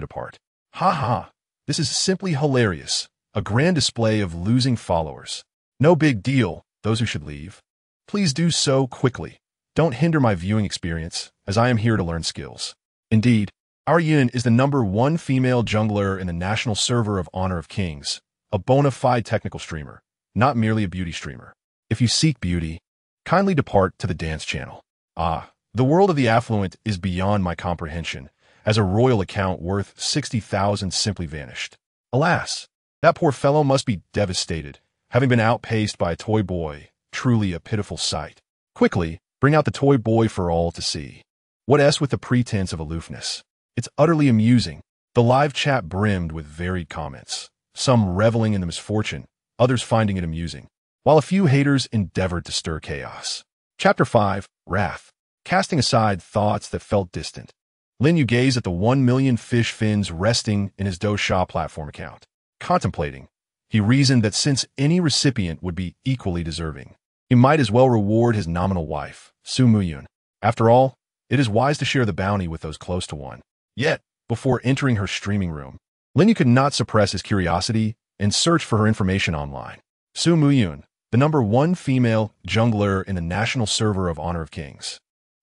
depart. Ha ha, this is simply hilarious. A grand display of losing followers. No big deal, those who should leave. Please do so quickly. Don't hinder my viewing experience, as I am here to learn skills. Indeed, our Yun is the #1 female jungler in the national server of Honor of Kings, a bona fide technical streamer, not merely a beauty streamer. If you seek beauty, kindly depart to the dance channel. Ah, the world of the affluent is beyond my comprehension, as a royal account worth 60,000 simply vanished. Alas, that poor fellow must be devastated, having been outpaced by a toy boy, truly a pitiful sight. Quickly, bring out the toy boy for all to see. What else with the pretense of aloofness? It's utterly amusing. The live chat brimmed with varied comments, some reveling in the misfortune, others finding it amusing, while a few haters endeavored to stir chaos. Chapter 5, Wrath. Casting aside thoughts that felt distant, Lin Yu gazed at the 1 million fish fins resting in his Dosha platform account. Contemplating, he reasoned that since any recipient would be equally deserving, he might as well reward his nominal wife, Su Muyun. After all, it is wise to share the bounty with those close to one. Yet, before entering her streaming room, Lin Yu could not suppress his curiosity and search for her information online. Su Muyun, the #1 female jungler in the national server of Honor of Kings,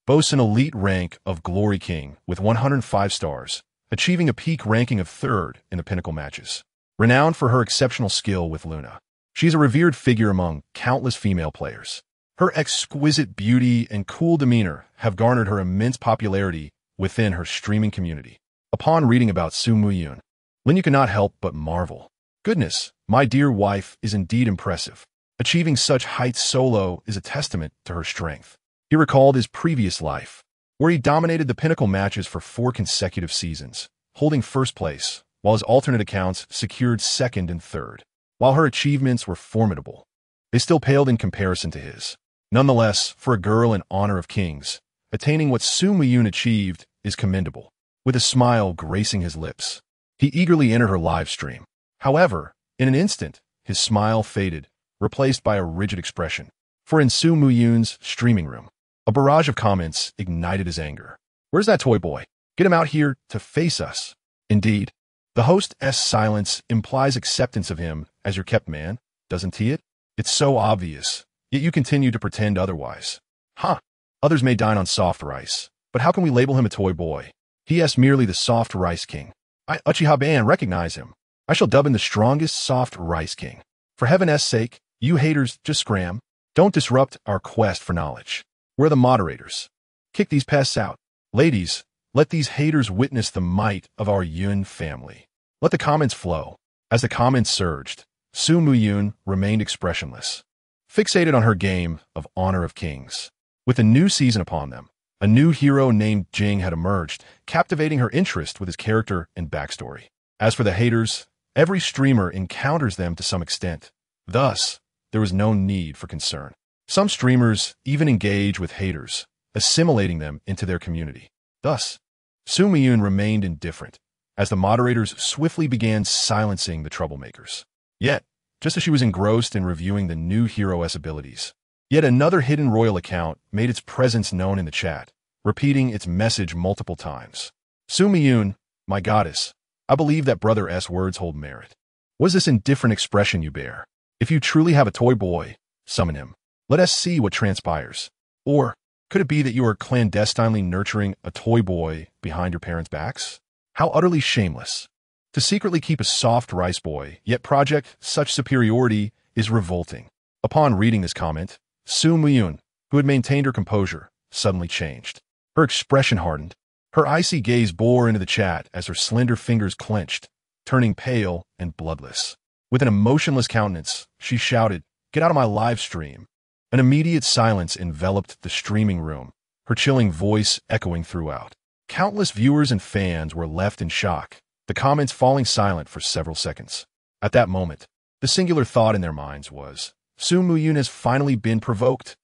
boasts an elite rank of Glory King with 105 stars, achieving a peak ranking of 3rd in the Pinnacle matches. Renowned for her exceptional skill with Luna, she's a revered figure among countless female players. Her exquisite beauty and cool demeanor have garnered her immense popularity within her streaming community. Upon reading about Su Muyun, Lin Yu cannot help but marvel. Goodness, my dear wife is indeed impressive. Achieving such heights solo is a testament to her strength. He recalled his previous life, where he dominated the Pinnacle matches for 4 consecutive seasons, holding first place, while his alternate accounts secured 2nd and 3rd. While her achievements were formidable, they still paled in comparison to his. Nonetheless, for a girl in Honor of Kings, attaining what Su Muyun achieved is commendable. With a smile gracing his lips, he eagerly entered her live stream. However, in an instant, his smile faded, replaced by a rigid expression. For in Su Muyun's streaming room, a barrage of comments ignited his anger. Where's that toy boy? Get him out here to face us. Indeed, the host's silence implies acceptance of him as your kept man, doesn't he? It's so obvious, yet you continue to pretend otherwise. Huh. Others may dine on soft rice, but how can we label him a toy boy? He is merely the soft rice king. I Uchiha-ban recognize him. I shall dub him the strongest soft rice king. For heaven's sake, you haters, just scram. Don't disrupt our quest for knowledge. We're the moderators. Kick these pests out. Ladies, let these haters witness the might of our Yun family. Let the comments flow. As the comments surged, Su Muyun remained expressionless, fixated on her game of Honor of Kings. With a new season upon them, a new hero named Jing had emerged, captivating her interest with his character and backstory. As for the haters, every streamer encounters them to some extent. Thus, there was no need for concern. Some streamers even engage with haters, assimilating them into their community. Thus, Su Muyun remained indifferent, as the moderators swiftly began silencing the troublemakers. Yet, just as she was engrossed in reviewing the new hero's abilities, yet another hidden royal account made its presence known in the chat, repeating its message multiple times. Su Muyun, my goddess, I believe that Brother S words hold merit. Was this indifferent expression you bear? If you truly have a toy boy, summon him. Let us see what transpires. Or could it be that you are clandestinely nurturing a toy boy behind your parents' backs? How utterly shameless. To secretly keep a soft rice boy, yet project such superiority is revolting. Upon reading this comment, Zhao Yun, who had maintained her composure, suddenly changed. Her expression hardened. Her icy gaze bore into the chat as her slender fingers clenched, turning pale and bloodless. With an emotionless countenance, she shouted, "Get out of my live stream." An immediate silence enveloped the streaming room, her chilling voice echoing throughout. Countless viewers and fans were left in shock, the comments falling silent for several seconds. At that moment, the singular thought in their minds was, Zhao Yun has finally been provoked.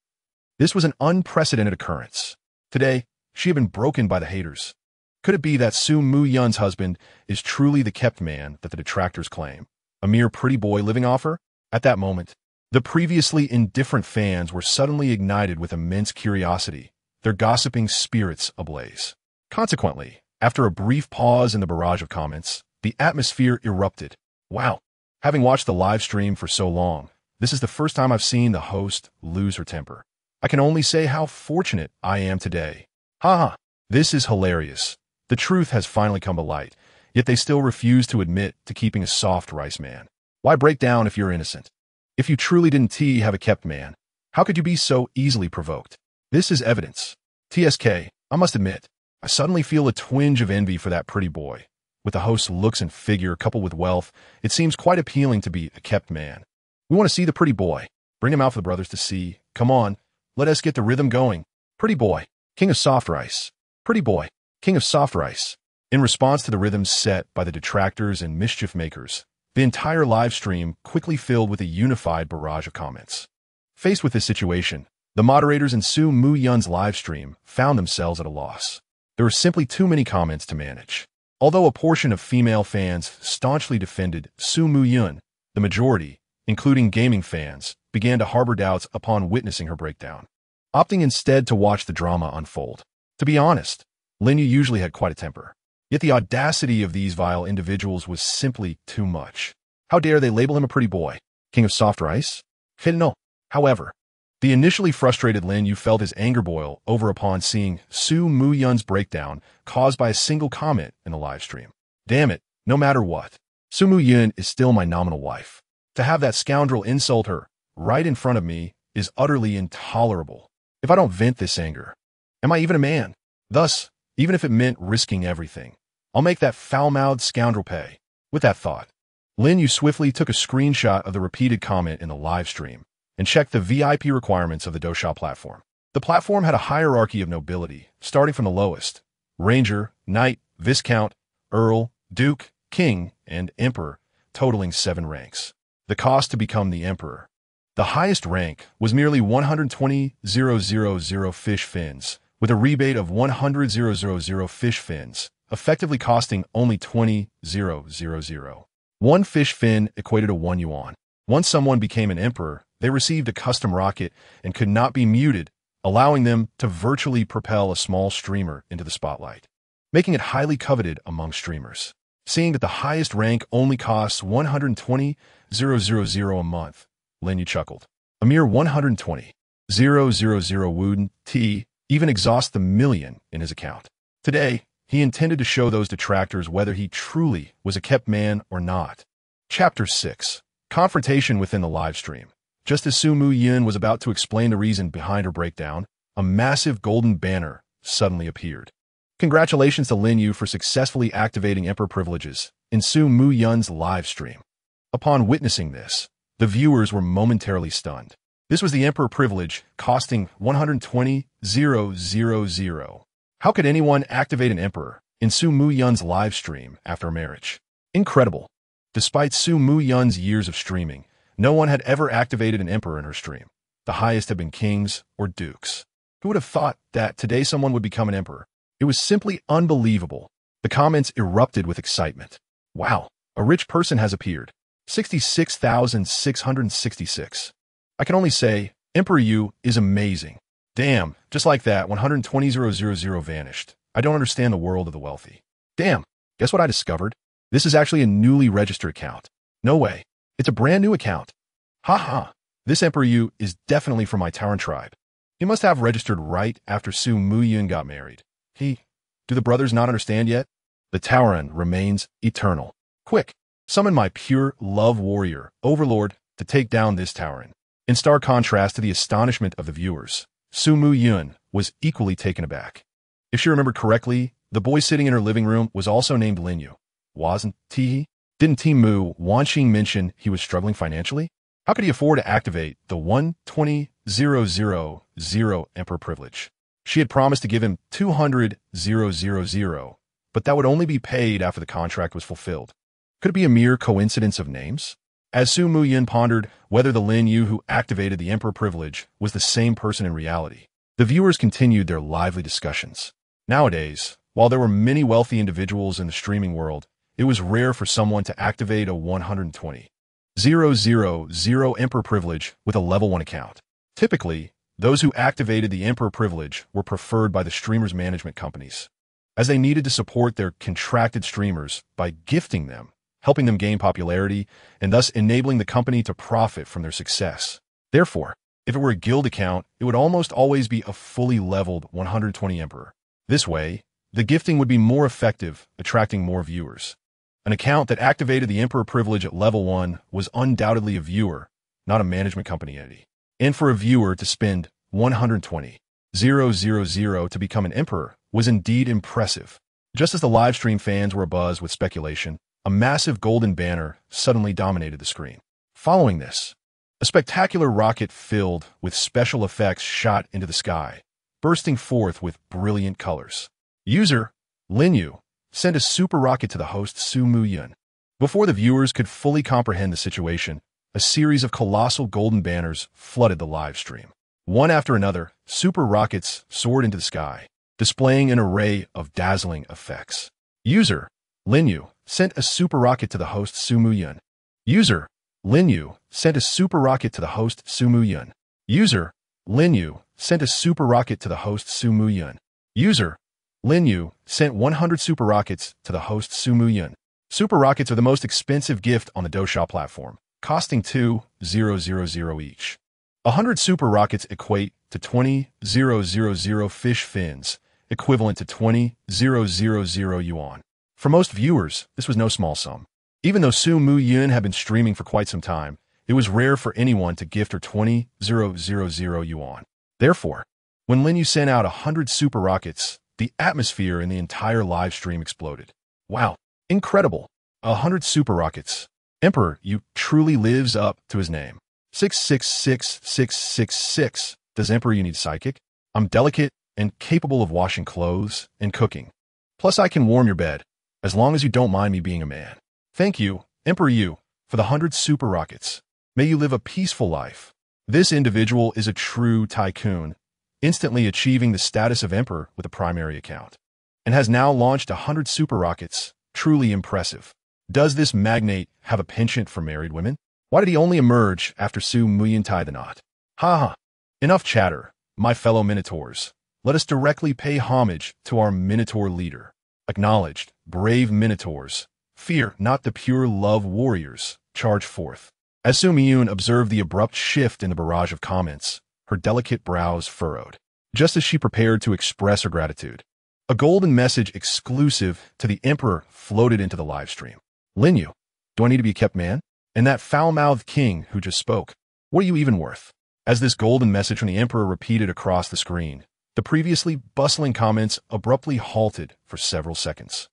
This was an unprecedented occurrence. Today, she had been broken by the haters. Could it be that Zhao Yun's husband is truly the kept man that the detractors claim? A mere pretty boy living off her? At that moment, the previously indifferent fans were suddenly ignited with immense curiosity, their gossiping spirits ablaze. Consequently, after a brief pause in the barrage of comments, the atmosphere erupted. Wow! Having watched the live stream for so long, this is the first time I've seen the host lose her temper. I can only say how fortunate I am today. Haha, this is hilarious. The truth has finally come to light, yet they still refuse to admit to keeping a soft rice man. Why break down if you're innocent? If you truly didn't have a kept man, how could you be so easily provoked? This is evidence. TSK, I must admit, I suddenly feel a twinge of envy for that pretty boy. With the host's looks and figure coupled with wealth, it seems quite appealing to be a kept man. We want to see the pretty boy. Bring him out for the brothers to see. Come on, let us get the rhythm going. Pretty boy, king of soft rice. Pretty boy, king of soft rice. In response to the rhythms set by the detractors and mischief makers, the entire live stream quickly filled with a unified barrage of comments. Faced with this situation, the moderators in Zhao Yun's live stream found themselves at a loss. There were simply too many comments to manage. Although a portion of female fans staunchly defended Zhao Yun, the majority, including gaming fans, began to harbor doubts upon witnessing her breakdown, opting instead to watch the drama unfold. To be honest, Lin Yu usually had quite a temper. Yet the audacity of these vile individuals was simply too much. How dare they label him a pretty boy? King of soft rice? No. However, the initially frustrated Lin Yu felt his anger boil over upon seeing Zhao Yun's breakdown caused by a single comment in the live stream. Damn it, no matter what, Zhao Yun is still my nominal wife. To have that scoundrel insult her right in front of me is utterly intolerable. If I don't vent this anger, am I even a man? Thus, even if it meant risking everything, I'll make that foul-mouthed scoundrel pay. With that thought, Lin Yu swiftly took a screenshot of the repeated comment in the live stream and checked the VIP requirements of the Douxia platform. The platform had a hierarchy of nobility, starting from the lowest: Ranger, Knight, Viscount, Earl, Duke, King, and Emperor, totaling 7 ranks. The cost to become the Emperor. The highest rank was merely 120,000 fish fins, with a rebate of 100,000 fish fins, effectively costing only 20,000. One fish fin equated to 1 yuan. Once someone became an emperor, they received a custom rocket and could not be muted, allowing them to virtually propel a small streamer into the spotlight, making it highly coveted among streamers. Seeing that the highest rank only costs 120,000 a month, Lin Yu chuckled. A mere 120,000 wooden T even exhaust the million in his account. Today, he intended to show those detractors whether he truly was a kept man or not. Chapter 6. Confrontation within the live stream. Just as Zhao Yun was about to explain the reason behind her breakdown, a massive golden banner suddenly appeared. Congratulations to Lin Yu for successfully activating Emperor privileges in Zhao Yun's live stream. Upon witnessing this, the viewers were momentarily stunned. This was the Emperor privilege, costing 120,000. How could anyone activate an Emperor in Zhao Yun's live stream after a marriage? Incredible. Despite Zhao Yun's years of streaming, no one had ever activated an Emperor in her stream. The highest had been kings or dukes. Who would have thought that today someone would become an Emperor? It was simply unbelievable. The comments erupted with excitement. Wow, a rich person has appeared. 66,666. I can only say, Emperor Yu is amazing. Damn, just like that, 120,000 vanished. I don't understand the world of the wealthy. Damn, guess what I discovered? This is actually a newly registered account. No way. It's a brand new account. Haha. This Emperor Yu is definitely from my Tauren tribe. He must have registered right after Su Muyun got married. Do the brothers not understand yet? The Tauren remains eternal. Quick, summon my pure love warrior, Overlord, to take down this Tauren. In stark contrast to the astonishment of the viewers, Su Muyun was equally taken aback. If she remembered correctly, the boy sitting in her living room was also named Lin Yu. Wasn't he? Didn't Team Mu Wanxing mention he was struggling financially? How could he afford to activate the 120,000 Emperor privilege? She had promised to give him 200,000, but that would only be paid after the contract was fulfilled. Could it be a mere coincidence of names? As Su Muyun pondered whether the Lin Yu who activated the Emperor privilege was the same person in reality, the viewers continued their lively discussions. Nowadays, while there were many wealthy individuals in the streaming world, it was rare for someone to activate a 120,000 Emperor privilege with a level 1 account. Typically, those who activated the Emperor privilege were preferred by the streamers' management companies, as they needed to support their contracted streamers by gifting them, helping them gain popularity, and thus enabling the company to profit from their success. Therefore, if it were a guild account, it would almost always be a fully leveled 120 Emperor. This way, the gifting would be more effective, attracting more viewers. An account that activated the Emperor privilege at level 1 was undoubtedly a viewer, not a management company entity. And for a viewer to spend 120,000 to become an Emperor was indeed impressive. Just as the livestream fans were abuzz with speculation, a massive golden banner suddenly dominated the screen. Following this, a spectacular rocket filled with special effects shot into the sky, bursting forth with brilliant colors. User, Lin Yu, sent a super rocket to the host Su Muyun. Before the viewers could fully comprehend the situation, a series of colossal golden banners flooded the live stream. One after another, super rockets soared into the sky, displaying an array of dazzling effects. User, Lin Yu, sent a super rocket to the host Su Muyun. User, Lin Yu, sent a super rocket to the host Su Muyun. User, Lin Yu, sent a super rocket to the host Su Muyun. User, Lin Yu, sent 100 super rockets to the host Su Muyun. Super rockets are the most expensive gift on the Douxia platform, costing 2,000 each. 100 super rockets equate to 20,000 fish fins, equivalent to 20,000 yuan. For most viewers, this was no small sum. Even though Su Muyun had been streaming for quite some time, it was rare for anyone to gift her 20,000 yuan. Therefore, when Lin Yu sent out 100 super rockets, the atmosphere in the entire live stream exploded. Wow, incredible. 100 super rockets. Emperor Yu truly lives up to his name. 666,666. Does Emperor Yu need psychic? I'm delicate and capable of washing clothes and cooking. Plus I can warm your bed, as long as you don't mind me being a man. Thank you, Emperor Yu, for the 100 super rockets. May you live a peaceful life. This individual is a true tycoon, instantly achieving the status of Emperor with a primary account, and has now launched 100 super rockets. Truly impressive. Does this magnate have a penchant for married women? Why did he only emerge after Su Muyun tied the knot? Haha. Enough chatter, my fellow Minotaurs. Let us directly pay homage to our Minotaur leader. Acknowledged, brave Minotaurs. Fear not the pure love warriors. Charge forth. As Su Muyun observed the abrupt shift in the barrage of comments, her delicate brows furrowed, just as she prepared to express her gratitude. A golden message exclusive to the Emperor floated into the live stream. Lin Yu, do I need to be a kept man? And that foul-mouthed king who just spoke, what are you even worth? As this golden message from the Emperor repeated across the screen, the previously bustling comments abruptly halted for several seconds.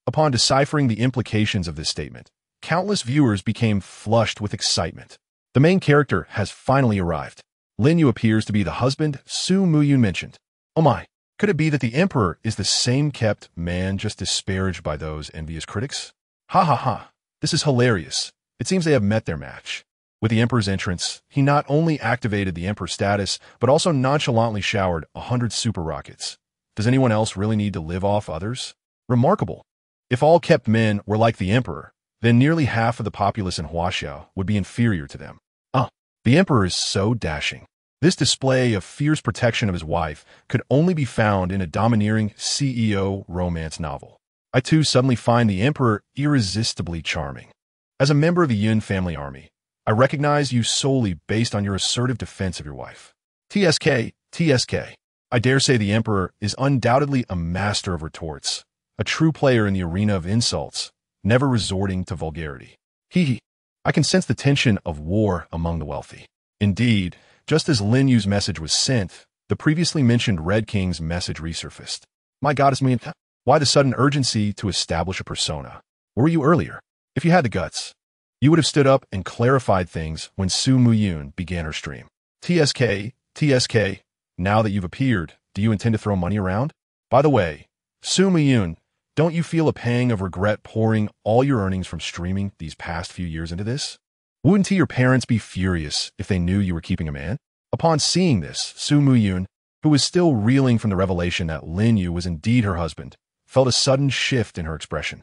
Upon deciphering the implications of this statement, countless viewers became flushed with excitement. The main character has finally arrived. Lin Yu appears to be the husband Su Muyun mentioned. Oh my, could it be that the Emperor is the same kept man just disparaged by those envious critics? Ha ha ha, this is hilarious. It seems they have met their match. With the Emperor's entrance, he not only activated the Emperor status, but also nonchalantly showered 100 super rockets. Does anyone else really need to live off others? Remarkable. If all kept men were like the Emperor, then nearly half of the populace in Huaxiao would be inferior to them. The Emperor is so dashing. This display of fierce protection of his wife could only be found in a domineering CEO romance novel. I too suddenly find the Emperor irresistibly charming. As a member of the Yun family army, I recognize you solely based on your assertive defense of your wife. TSK, TSK. I dare say the Emperor is undoubtedly a master of retorts, a true player in the arena of insults, never resorting to vulgarity. Hee. I can sense the tension of war among the wealthy. Indeed, just as Lin Yu's message was sent, the previously mentioned Red King's message resurfaced. My goddess me, why the sudden urgency to establish a persona? Where were you earlier? If you had the guts, you would have stood up and clarified things when Su Muyun began her stream. TSK, TSK, now that you've appeared, do you intend to throw money around? By the way, Su Muyun, don't you feel a pang of regret pouring all your earnings from streaming these past few years into this? Wouldn't your parents be furious if they knew you were keeping a man? Upon seeing this, Su Muyun, who was still reeling from the revelation that Lin Yu was indeed her husband, felt a sudden shift in her expression.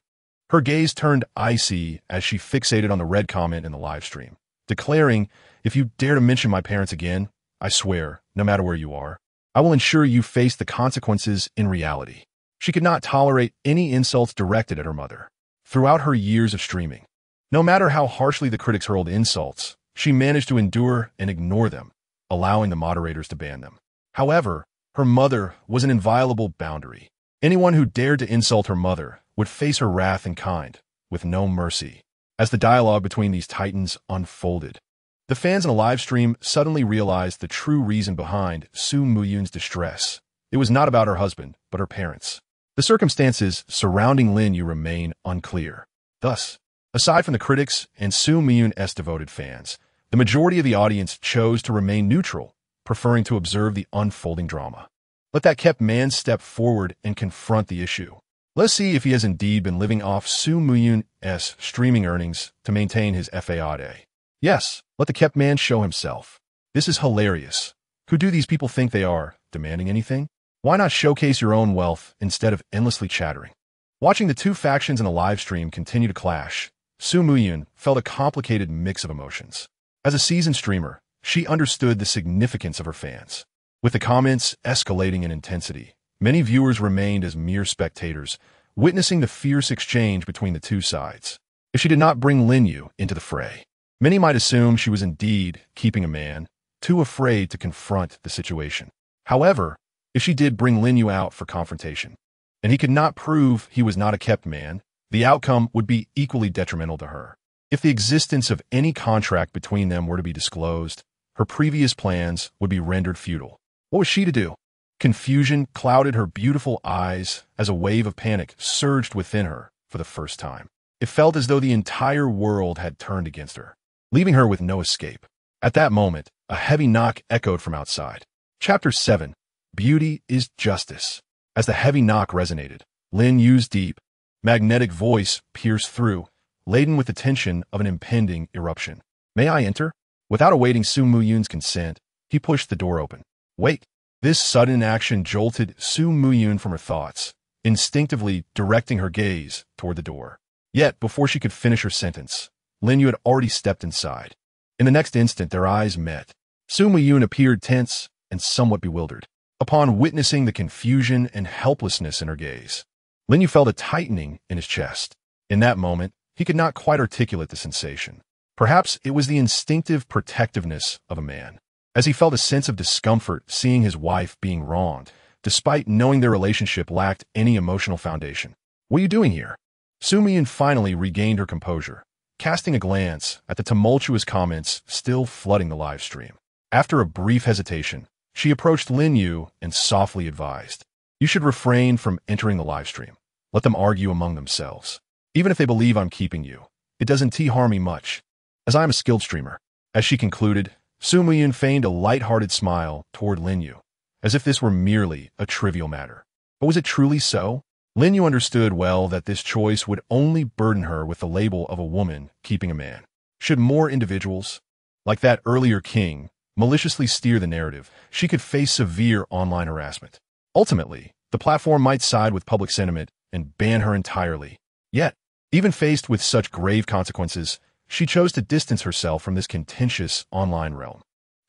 Her gaze turned icy as she fixated on the red comment in the live stream, declaring, "If you dare to mention my parents again, I swear, no matter where you are, I will ensure you face the consequences in reality." She could not tolerate any insults directed at her mother. Throughout her years of streaming, no matter how harshly the critics hurled insults, she managed to endure and ignore them, allowing the moderators to ban them. However, her mother was an inviolable boundary. Anyone who dared to insult her mother would face her wrath in kind, with no mercy. As the dialogue between these titans unfolded, the fans in a live stream suddenly realized the true reason behind Su Muyun's distress. It was not about her husband, but her parents. The circumstances surrounding Lin Yu remain unclear. Thus, aside from the critics and Su Muyun's devoted fans, the majority of the audience chose to remain neutral, preferring to observe the unfolding drama. Let that kept man step forward and confront the issue. Let's see if he has indeed been living off Su Muyun's streaming earnings to maintain his FAAD. Yes, let the kept man show himself. This is hilarious. Who do these people think they are, demanding anything? Why not showcase your own wealth instead of endlessly chattering? Watching the two factions in the live stream continue to clash, Su Muyun felt a complicated mix of emotions. As a seasoned streamer, she understood the significance of her fans. With the comments escalating in intensity, many viewers remained as mere spectators, witnessing the fierce exchange between the two sides. If she did not bring Lin Yu into the fray, many might assume she was indeed keeping a man, too afraid to confront the situation. However, if she did bring Lin Yu out for confrontation, and he could not prove he was not a kept man, the outcome would be equally detrimental to her. If the existence of any contract between them were to be disclosed, her previous plans would be rendered futile. What was she to do? Confusion clouded her beautiful eyes as a wave of panic surged within her for the first time. It felt as though the entire world had turned against her, leaving her with no escape. At that moment, a heavy knock echoed from outside. Chapter 7. Beauty is Justice. As the heavy knock resonated, Lin Yu's deep, magnetic voice pierced through, laden with the tension of an impending eruption. "May I enter?" Without awaiting Su Muyun's consent, he pushed the door open. Wait! This sudden action jolted Su Muyun from her thoughts, instinctively directing her gaze toward the door. Yet, before she could finish her sentence, Lin Yu had already stepped inside. In the next instant, their eyes met. Su Muyun appeared tense and somewhat bewildered. Upon witnessing the confusion and helplessness in her gaze, Lin Yu felt a tightening in his chest. In that moment, he could not quite articulate the sensation. Perhaps it was the instinctive protectiveness of a man, as he felt a sense of discomfort seeing his wife being wronged, despite knowing their relationship lacked any emotional foundation. "What are you doing here?" Su Muyun finally regained her composure, casting a glance at the tumultuous comments still flooding the live stream. After a brief hesitation, she approached Lin Yu and softly advised, "You should refrain from entering the live stream. Let them argue among themselves. Even if they believe I'm keeping you, it doesn't harm me much, as I am a skilled streamer." As she concluded, Su Muyun feigned a light-hearted smile toward Lin Yu, as if this were merely a trivial matter. But was it truly so? Lin Yu understood well that this choice would only burden her with the label of a woman keeping a man. Should more individuals, like that earlier king, maliciously steer the narrative, she could face severe online harassment. Ultimately, the platform might side with public sentiment and ban her entirely. Yet, even faced with such grave consequences, she chose to distance herself from this contentious online realm.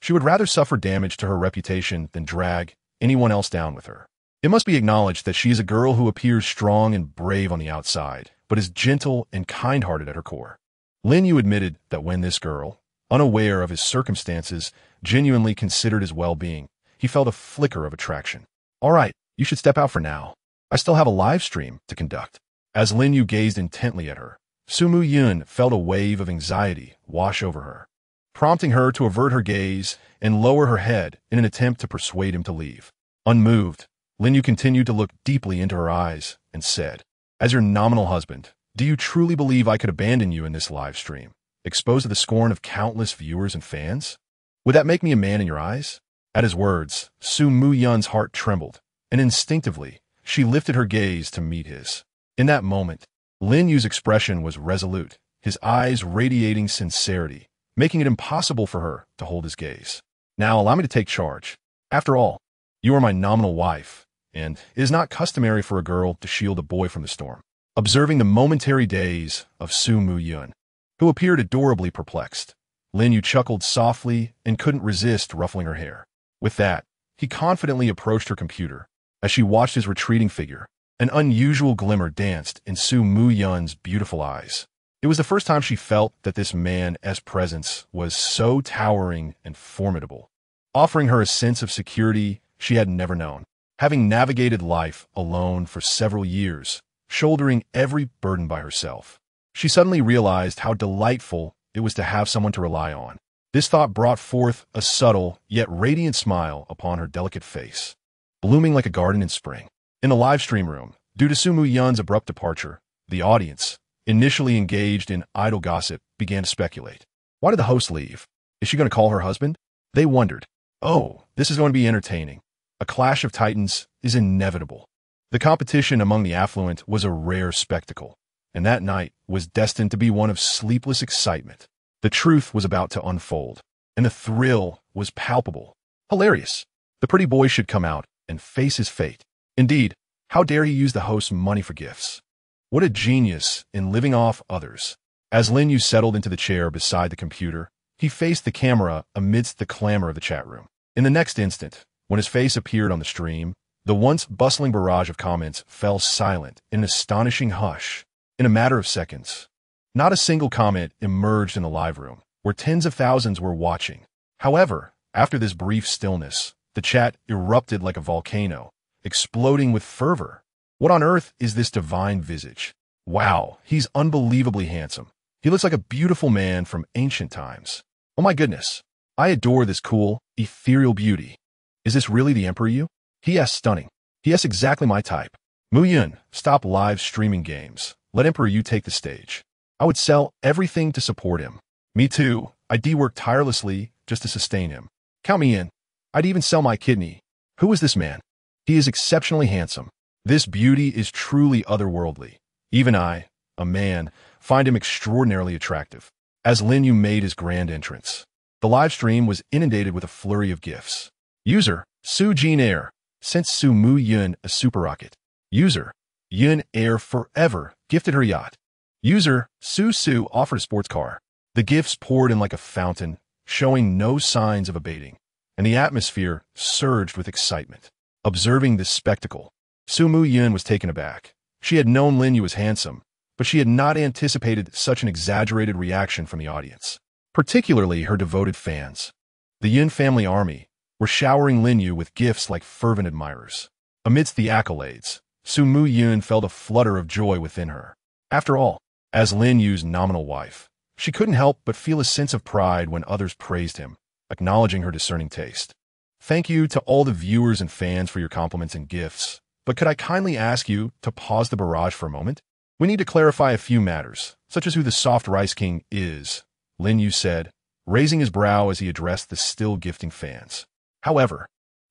She would rather suffer damage to her reputation than drag anyone else down with her. It must be acknowledged that she is a girl who appears strong and brave on the outside, but is gentle and kind-hearted at her core. Lin Yu admitted that when this girl, unaware of his circumstances, genuinely considered his well-being, he felt a flicker of attraction. All right, you should step out for now. I still have a live stream to conduct. As Lin Yu gazed intently at her, Zhao Yun felt a wave of anxiety wash over her, prompting her to avert her gaze and lower her head in an attempt to persuade him to leave. Unmoved, Lin Yu continued to look deeply into her eyes and said, "As your nominal husband, do you truly believe I could abandon you in this live stream, exposed to the scorn of countless viewers and fans? Would that make me a man in your eyes?" At his words, Zhao Yun's heart trembled, and instinctively, she lifted her gaze to meet his. In that moment, Lin Yu's expression was resolute, his eyes radiating sincerity, making it impossible for her to hold his gaze. "Now allow me to take charge. After all, you are my nominal wife, and it is not customary for a girl to shield a boy from the storm." Observing the momentary daze of Zhao Yun, who appeared adorably perplexed, Lin Yu chuckled softly and couldn't resist ruffling her hair. With that, he confidently approached her computer. As she watched his retreating figure, an unusual glimmer danced in Zhao Yun's beautiful eyes. It was the first time she felt that this man's presence was so towering and formidable, offering her a sense of security she had never known. Having navigated life alone for several years, shouldering every burden by herself, she suddenly realized how delightful it was to have someone to rely on. This thought brought forth a subtle yet radiant smile upon her delicate face, blooming like a garden in spring. In the live stream room, due to Zhao Yun's abrupt departure, the audience, initially engaged in idle gossip, began to speculate. Why did the host leave? Is she going to call her husband? They wondered. Oh, this is going to be entertaining. A clash of titans is inevitable. The competition among the affluent was a rare spectacle, and that night was destined to be one of sleepless excitement. The truth was about to unfold, and the thrill was palpable. Hilarious. The pretty boy should come out and face his fate. Indeed, how dare he use the host's money for gifts? What a genius in living off others. As Lin Yu settled into the chair beside the computer, he faced the camera amidst the clamor of the chat room. In the next instant, when his face appeared on the stream, the once bustling barrage of comments fell silent in an astonishing hush. In a matter of seconds, not a single comment emerged in the live room, where tens of thousands were watching. However, after this brief stillness, the chat erupted like a volcano, exploding with fervor. What on earth is this divine visage? Wow, he's unbelievably handsome. He looks like a beautiful man from ancient times. Oh my goodness, I adore this cool, ethereal beauty. Is this really the Emperor Yu? He.S. stunning. He.S. exactly my type. Yun, stop live streaming games. Let Emperor Yu take the stage. I would sell everything to support him. Me too. I'd work tirelessly just to sustain him. Count me in. I'd even sell my kidney. Who is this man? He is exceptionally handsome. This beauty is truly otherworldly. Even I, a man, find him extraordinarily attractive. As Lin Yu made his grand entrance, the live stream was inundated with a flurry of gifts. User, Su Jin Air, sent Zhao Yun a super rocket. User, Yun Air forever, gifted her yacht. User, Su offered a sports car. The gifts poured in like a fountain, showing no signs of abating, and the atmosphere surged with excitement. Observing this spectacle, Zhao Yun was taken aback. She had known Lin Yu was handsome, but she had not anticipated such an exaggerated reaction from the audience, particularly her devoted fans. The Yun family army were showering Lin Yu with gifts like fervent admirers. Amidst the accolades, Zhao Yun felt a flutter of joy within her. After all, as Lin Yu's nominal wife, she couldn't help but feel a sense of pride when others praised him, acknowledging her discerning taste. Thank you to all the viewers and fans for your compliments and gifts, but could I kindly ask you to pause the barrage for a moment? We need to clarify a few matters, such as who the Soft Rice King is, Lin Yu said, raising his brow as he addressed the still gifting fans. However,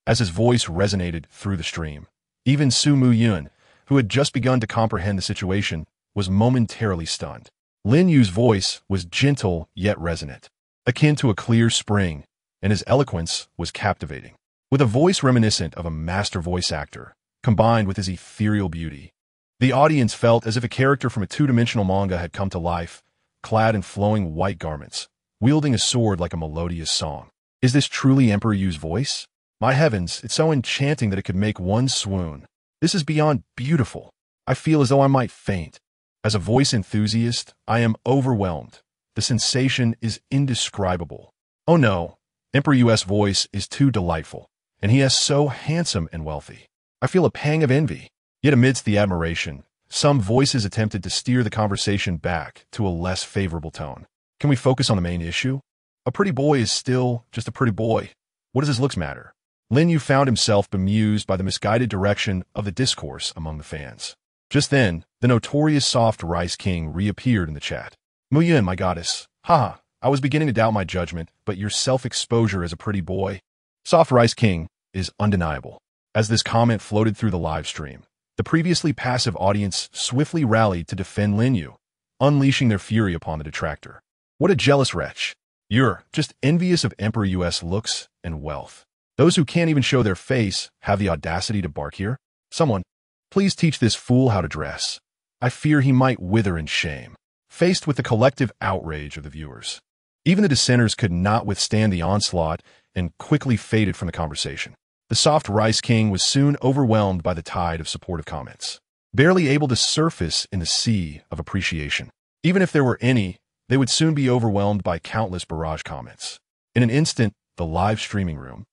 as his voice resonated through the stream, even Zhao Yun, who had just begun to comprehend the situation, was momentarily stunned. Lin Yu's voice was gentle yet resonant, akin to a clear spring, and his eloquence was captivating. With a voice reminiscent of a master voice actor, combined with his ethereal beauty, the audience felt as if a character from a two-dimensional manga had come to life, clad in flowing white garments, wielding a sword like a melodious song. Is this truly Emperor Yu's voice? My heavens, it's so enchanting that it could make one swoon. This is beyond beautiful. I feel as though I might faint. As a voice enthusiast, I am overwhelmed. The sensation is indescribable. Oh no, Emperor US voice is too delightful, and he is so handsome and wealthy. I feel a pang of envy. Yet amidst the admiration, some voices attempted to steer the conversation back to a less favorable tone. Can we focus on the main issue? A pretty boy is still just a pretty boy. What does his looks matter? Lin Yu found himself bemused by the misguided direction of the discourse among the fans. Just then, the notorious Soft Rice King reappeared in the chat. Muyun, my goddess. Haha, I was beginning to doubt my judgment, but your self-exposure as a pretty boy. Soft Rice King is undeniable. As this comment floated through the live stream, the previously passive audience swiftly rallied to defend Lin Yu, unleashing their fury upon the detractor. What a jealous wretch. You're just envious of Emperor US looks and wealth. Those who can't even show their face have the audacity to bark here. Someone, please teach this fool how to dress. I fear he might wither in shame, faced with the collective outrage of the viewers. Even the dissenters could not withstand the onslaught and quickly faded from the conversation. The Soft Rice King was soon overwhelmed by the tide of supportive comments, barely able to surface in the sea of appreciation. Even if there were any, they would soon be overwhelmed by countless barrage comments. In an instant, the live streaming room,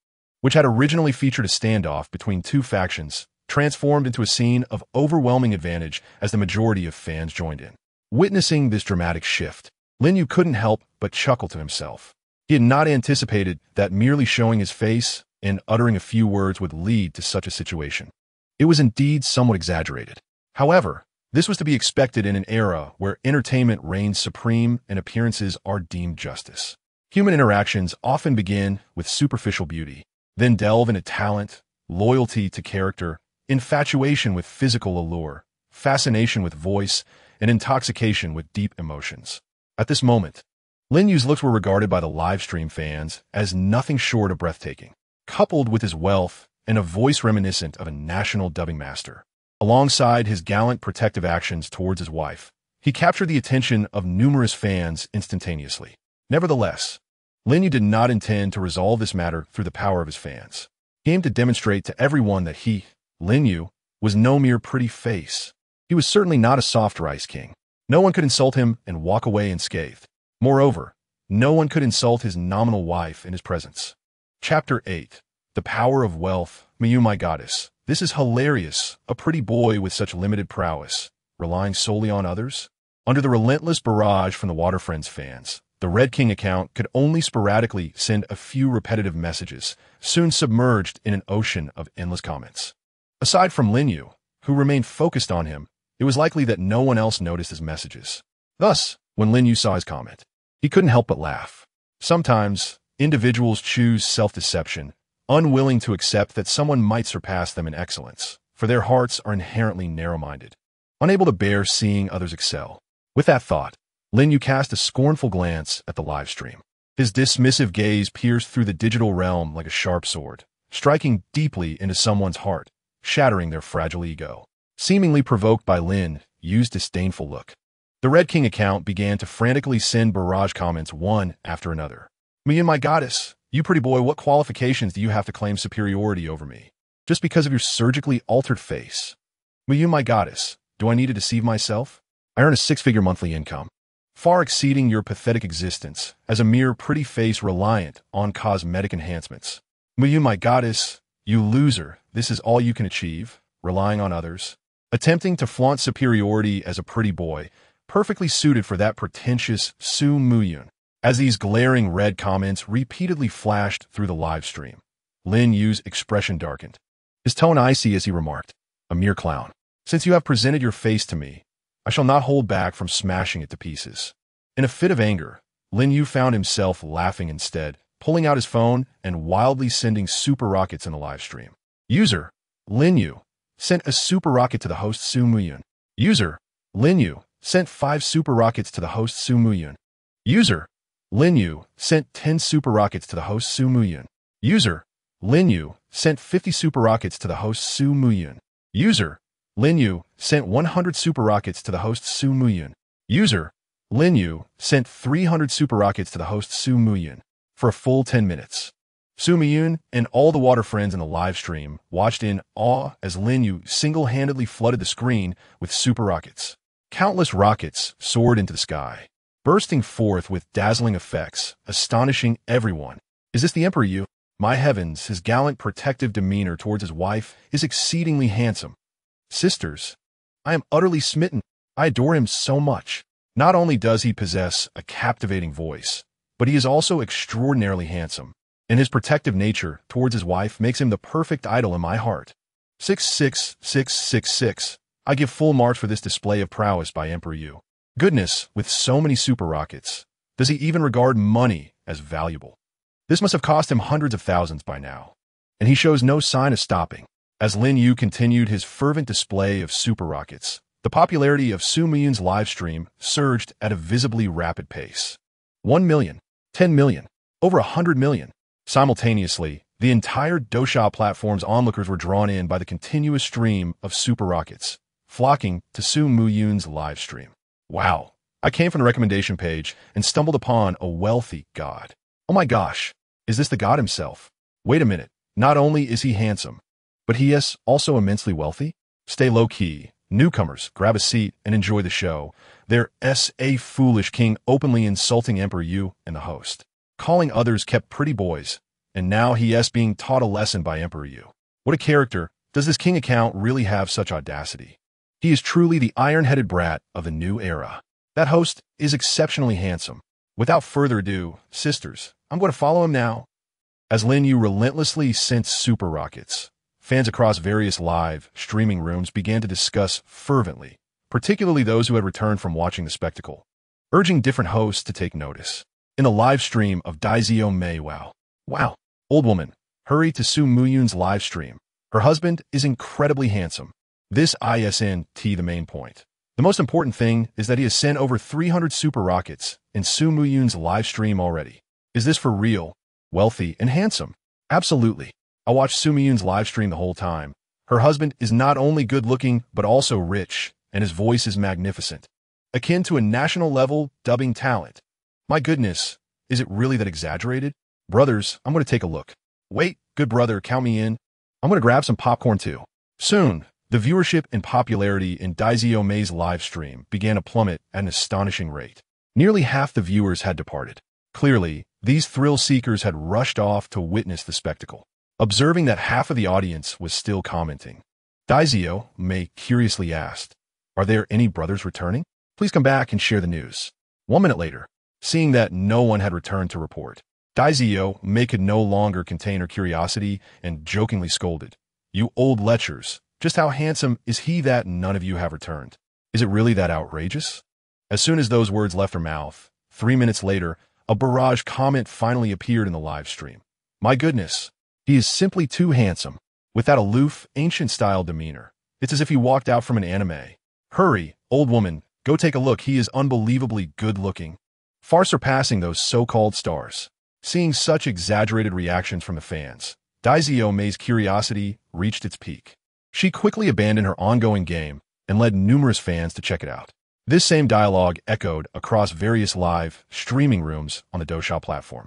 which had originally featured a standoff between two factions, transformed into a scene of overwhelming advantage as the majority of fans joined in. Witnessing this dramatic shift, Lin Yu couldn't help but chuckle to himself. He had not anticipated that merely showing his face and uttering a few words would lead to such a situation. It was indeed somewhat exaggerated. However, this was to be expected in an era where entertainment reigns supreme and appearances are deemed justice. Human interactions often begin with superficial beauty, then delve into talent, loyalty to character, infatuation with physical allure, fascination with voice, and intoxication with deep emotions. At this moment, Lin Yu's looks were regarded by the livestream fans as nothing short of breathtaking. Coupled with his wealth and a voice reminiscent of a national dubbing master, alongside his gallant protective actions towards his wife, he captured the attention of numerous fans instantaneously. Nevertheless, Lin Yu did not intend to resolve this matter through the power of his fans. He aimed to demonstrate to everyone that he, Lin Yu, was no mere pretty face. He was certainly not a Soft Rice King. No one could insult him and walk away unscathed. Moreover, no one could insult his nominal wife in his presence. Chapter 8. The Power of Wealth. Miyu, my goddess. This is hilarious. A pretty boy with such limited prowess, relying solely on others? Under the relentless barrage from the Waterfriends fans, the Red King account could only sporadically send a few repetitive messages, soon submerged in an ocean of endless comments. Aside from Lin Yu, who remained focused on him, it was likely that no one else noticed his messages. Thus, when Lin Yu saw his comment, he couldn't help but laugh. Sometimes, individuals choose self-deception, unwilling to accept that someone might surpass them in excellence, for their hearts are inherently narrow-minded, unable to bear seeing others excel. With that thought, Lin Yu cast a scornful glance at the live stream. His dismissive gaze pierced through the digital realm like a sharp sword, striking deeply into someone's heart, shattering their fragile ego. Seemingly provoked by Lin Yu's disdainful look, the Red King account began to frantically send barrage comments one after another. Me and my goddess, you pretty boy, what qualifications do you have to claim superiority over me? Just because of your surgically altered face? Me and my goddess, do I need to deceive myself? I earn a six-figure monthly income, far exceeding your pathetic existence as a mere pretty face reliant on cosmetic enhancements. Me and my goddess, you loser, this is all you can achieve, relying on others, attempting to flaunt superiority as a pretty boy, perfectly suited for that pretentious Su Muyun. As these glaring red comments repeatedly flashed through the live stream, Lin Yu's expression darkened, his tone icy as he remarked, "A mere clown. Since you have presented your face to me, I shall not hold back from smashing it to pieces." In a fit of anger, Lin Yu found himself laughing instead, pulling out his phone and wildly sending super rockets in the live stream. User, Lin Yu, sent a super rocket to the host Su Muyun. User, Lin Yu, sent 5 super rockets to the host Su Muyun. User, Lin Yu, sent 10 super rockets to the host Su Muyun. User, Lin Yu, sent 50 super rockets to the host Su Muyun. User, Lin Yu, sent 100 super rockets to the host Su Muyun. User, Lin Yu, sent 300 super rockets to the host Su Muyun. For a full 10 minutes. Yun and all the water friends in the live stream watched in awe as Lin Yu single-handedly flooded the screen with super rockets. Countless rockets soared into the sky, bursting forth with dazzling effects, astonishing everyone. Is this the Emperor Yu? My heavens, his gallant protective demeanor towards his wife is exceedingly handsome. Sisters, I am utterly smitten. I adore him so much. Not only does he possess a captivating voice, but he is also extraordinarily handsome, and his protective nature towards his wife makes him the perfect idol in my heart. 66666. I give full marks for this display of prowess by Emperor Yu. Goodness, with so many super rockets, does he even regard money as valuable? This must have cost him hundreds of thousands by now, and he shows no sign of stopping. As Lin Yu continued his fervent display of super rockets, the popularity of Yun's live stream surged at a visibly rapid pace. 1 million, 10 million, over 100 million. Simultaneously, the entire Douxia platform's onlookers were drawn in by the continuous stream of super rockets, flocking to Yun's live stream. Wow, I came from the recommendation page and stumbled upon a wealthy god. Oh my gosh, is this the god himself? Wait a minute, not only is he handsome, but he is also immensely wealthy? Stay low-key. Newcomers, grab a seat and enjoy the show. There's a foolish king openly insulting Emperor Yu and the host, calling others kept pretty boys, and now he is being taught a lesson by Emperor Yu. What a character. Does this king account really have such audacity? He is truly the iron-headed brat of the new era. That host is exceptionally handsome. Without further ado, sisters, I'm going to follow him now. As Lin Yu relentlessly sent super rockets, fans across various live streaming rooms began to discuss fervently, particularly those who had returned from watching the spectacle, urging different hosts to take notice. In the live stream of Daizio Mei, wow, old woman, hurry to Yun's live stream. Her husband is incredibly handsome. This isn't the main point. The most important thing is that he has sent over 300 super rockets in Yun's live stream already. Is this for real? Wealthy and handsome? Absolutely. I watched Yun's live stream the whole time. Her husband is not only good-looking, but also rich, and his voice is magnificent, akin to a national-level dubbing talent. My goodness, is it really that exaggerated? Brothers, I'm going to take a look. Wait, good brother, count me in. I'm going to grab some popcorn too. Soon, the viewership and popularity in Daizio Mei's live stream began to plummet at an astonishing rate. Nearly half the viewers had departed. Clearly, these thrill-seekers had rushed off to witness the spectacle. Observing that half of the audience was still commenting, Daizio Mei curiously asked, "Are there any brothers returning? Please come back and share the news." 1 minute later, seeing that no one had returned to report, Daizio Mei could no longer contain her curiosity and jokingly scolded, "You old lechers, just how handsome is he that none of you have returned? Is it really that outrageous?" As soon as those words left her mouth, 3 minutes later, a barrage comment finally appeared in the live stream. "My goodness, he is simply too handsome. With that aloof, ancient-style demeanor, it's as if he walked out from an anime. Hurry, old woman, go take a look. He is unbelievably good-looking, far surpassing those so-called stars." Seeing such exaggerated reactions from the fans, Daizio Mei's curiosity reached its peak. She quickly abandoned her ongoing game and led numerous fans to check it out. This same dialogue echoed across various live streaming rooms on the Douxia platform,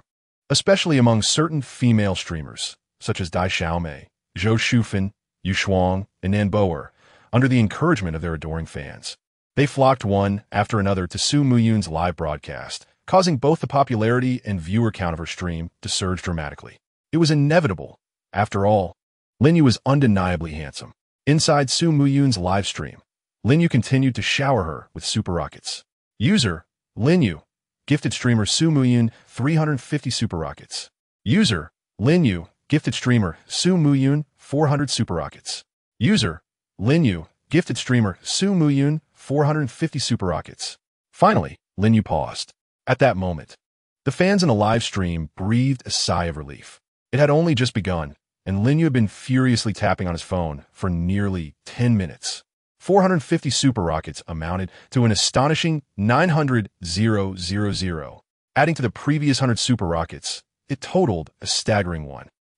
especially among certain female streamers, such as Dai Xiaomei, Zhou Shufan, Yu Shuang, and Nan Boer, under the encouragement of their adoring fans. They flocked one after another to Yun's live broadcast, causing both the popularity and viewer count of her stream to surge dramatically. It was inevitable. After all, Lin Yu was undeniably handsome. Inside Yun's live stream, Lin Yu continued to shower her with super rockets. User, Lin Yu, gifted streamer Yun 350 super rockets. User, Lin Yu, gifted streamer Yun 400 super rockets. User, Lin Yu, gifted streamer Yun 450 super rockets. Finally, Lin Yu paused. At that moment, the fans in the live stream breathed a sigh of relief. It had only just begun, and Lin Yu had been furiously tapping on his phone for nearly 10 minutes. 450 super rockets amounted to an astonishing 900,000. Adding to the previous 100 super rockets, it totaled a staggering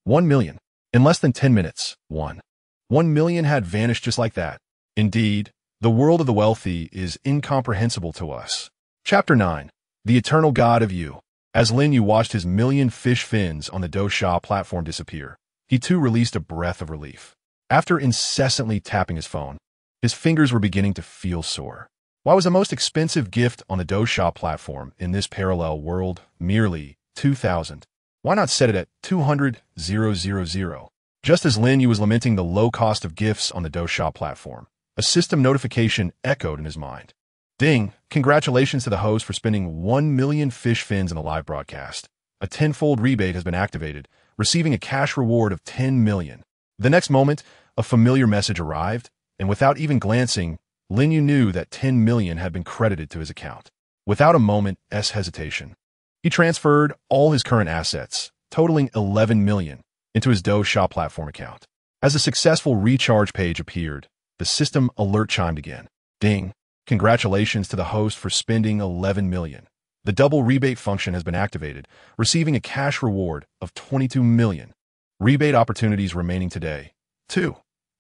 1 million. In less than 10 minutes, 1 million had vanished just like that. Indeed, the world of the wealthy is incomprehensible to us. Chapter 9. The Eternal God of Yu. As Lin Yu watched his million fish fins on the Douxia platform disappear, he too released a breath of relief. After incessantly tapping his phone, his fingers were beginning to feel sore. Why was the most expensive gift on the Douxia platform in this parallel world merely 2,000? Why not set it at 200,000? Just as Lin Yu was lamenting the low cost of gifts on the Douxia platform, a system notification echoed in his mind. Ding! Congratulations to the host for spending 1 million fish fins in the live broadcast. A tenfold rebate has been activated, receiving a cash reward of 10 million. The next moment, a familiar message arrived, and without even glancing, Lin Yu knew that 10 million had been credited to his account. Without a moment's hesitation, he transferred all his current assets, totaling 11 million, into his Douxia platform account. As a successful recharge page appeared, the system alert chimed again. Ding! Congratulations to the host for spending 11 million. The double rebate function has been activated, receiving a cash reward of 22 million. Rebate opportunities remaining today. 2.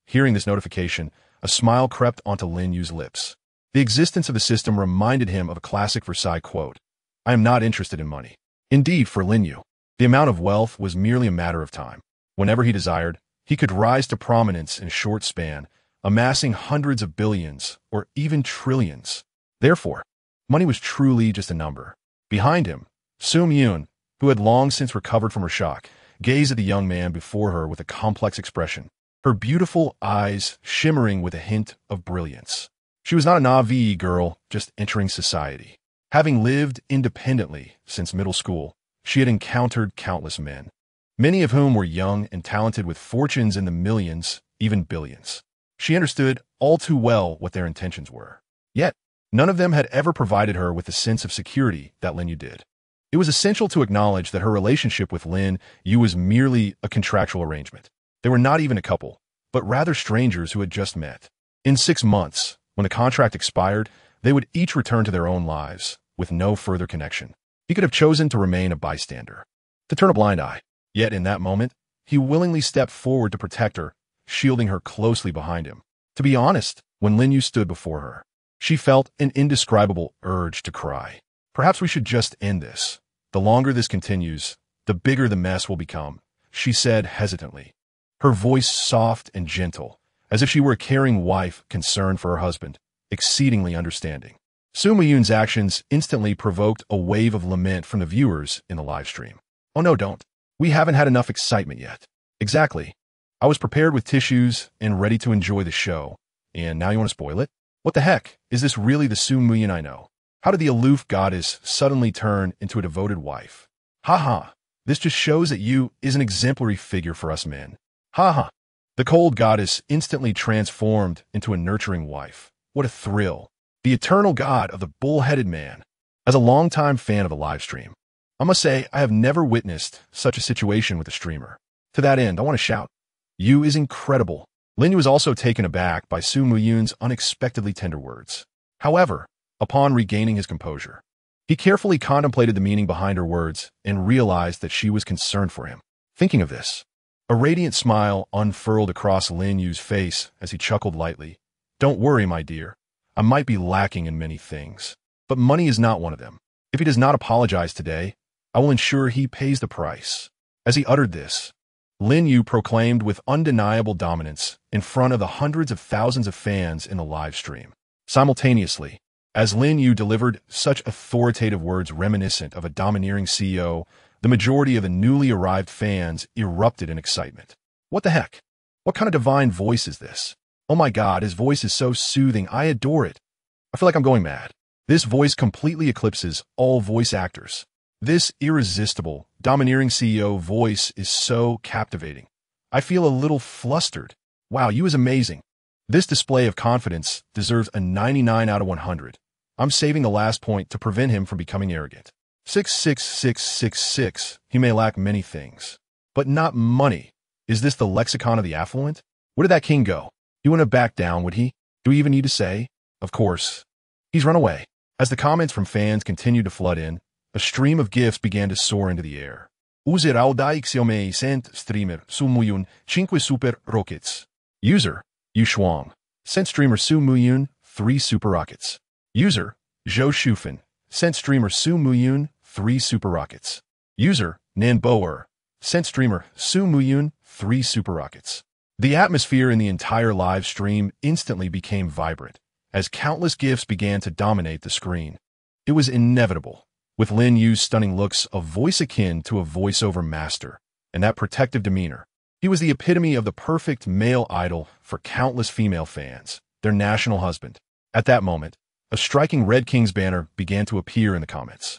Hearing this notification, a smile crept onto Lin Yu's lips. The existence of the system reminded him of a classic Versailles quote, "I am not interested in money." Indeed, for Lin Yu, the amount of wealth was merely a matter of time. Whenever he desired, he could rise to prominence in a short span, amassing hundreds of billions or even trillions. Therefore, money was truly just a number. Behind him, Zhao Yun, who had long since recovered from her shock, gazed at the young man before her with a complex expression, her beautiful eyes shimmering with a hint of brilliance. She was not a naive girl just entering society. Having lived independently since middle school, she had encountered countless men, many of whom were young and talented with fortunes in the millions, even billions. She understood all too well what their intentions were. Yet, none of them had ever provided her with the sense of security that Lin Yu did. It was essential to acknowledge that her relationship with Lin Yu was merely a contractual arrangement. They were not even a couple, but rather strangers who had just met. In 6 months, when the contract expired, they would each return to their own lives, with no further connection. He could have chosen to remain a bystander, to turn a blind eye. Yet in that moment, he willingly stepped forward to protect her, shielding her closely behind him. To be honest, when Lin Yu stood before her, she felt an indescribable urge to cry. Perhaps we should just end this. The longer this continues, the bigger the mess will become, she said hesitantly, her voice soft and gentle, as if she were a caring wife concerned for her husband, exceedingly understanding. Zhao Yun's actions instantly provoked a wave of lament from the viewers in the live stream. Oh no, don't. We haven't had enough excitement yet. Exactly. I was prepared with tissues and ready to enjoy the show. And now you want to spoil it? What the heck? Is this really the Zhao Yun I know? How did the aloof goddess suddenly turn into a devoted wife? Ha. This just shows that Yu is an exemplary figure for us men. Ha. The cold goddess instantly transformed into a nurturing wife. What a thrill. The eternal god of the bull-headed man. As a longtime fan of the live stream, I must say I have never witnessed such a situation with a streamer. To that end, I want to shout, Yu is incredible. Lin Yu was also taken aback by Zhao Yun's unexpectedly tender words. However, upon regaining his composure, he carefully contemplated the meaning behind her words and realized that she was concerned for him. Thinking of this, a radiant smile unfurled across Lin Yu's face as he chuckled lightly. Don't worry, my dear. I might be lacking in many things, but money is not one of them. If he does not apologize today, I will ensure he pays the price. As he uttered this, Lin Yu proclaimed with undeniable dominance in front of the hundreds of thousands of fans in the live stream. Simultaneously, as Lin Yu delivered such authoritative words reminiscent of a domineering CEO, the majority of the newly arrived fans erupted in excitement. What the heck? What kind of divine voice is this? Oh my God, his voice is so soothing. I adore it. I feel like I'm going mad. This voice completely eclipses all voice actors. This irresistible, domineering CEO voice is so captivating. I feel a little flustered. Wow, Yu is amazing. This display of confidence deserves a 99 out of 100. I'm saving the last point to prevent him from becoming arrogant. 66666. He may lack many things, but not money. Is this the lexicon of the affluent? Where did that king go? He wouldn't have backed down, would he? Do we even need to say? Of course. He's run away. As the comments from fans continued to flood in, a stream of gifts began to soar into the air. User Xiaomei sent streamer Zhao Yun 5 super rockets. User Yu Shuang sent streamer Zhao Yun 3 super rockets. User Zhou Shufan sent streamer Zhao Yun 3 super rockets. User, Nan Boer, sent streamer, Su Muyun, 3 super rockets. The atmosphere in the entire live stream instantly became vibrant, as countless gifts began to dominate the screen. It was inevitable, with Lin Yu's stunning looks, a voice akin to a voiceover master, and that protective demeanor. He was the epitome of the perfect male idol for countless female fans, their national husband. At that moment, a striking Red King's banner began to appear in the comments.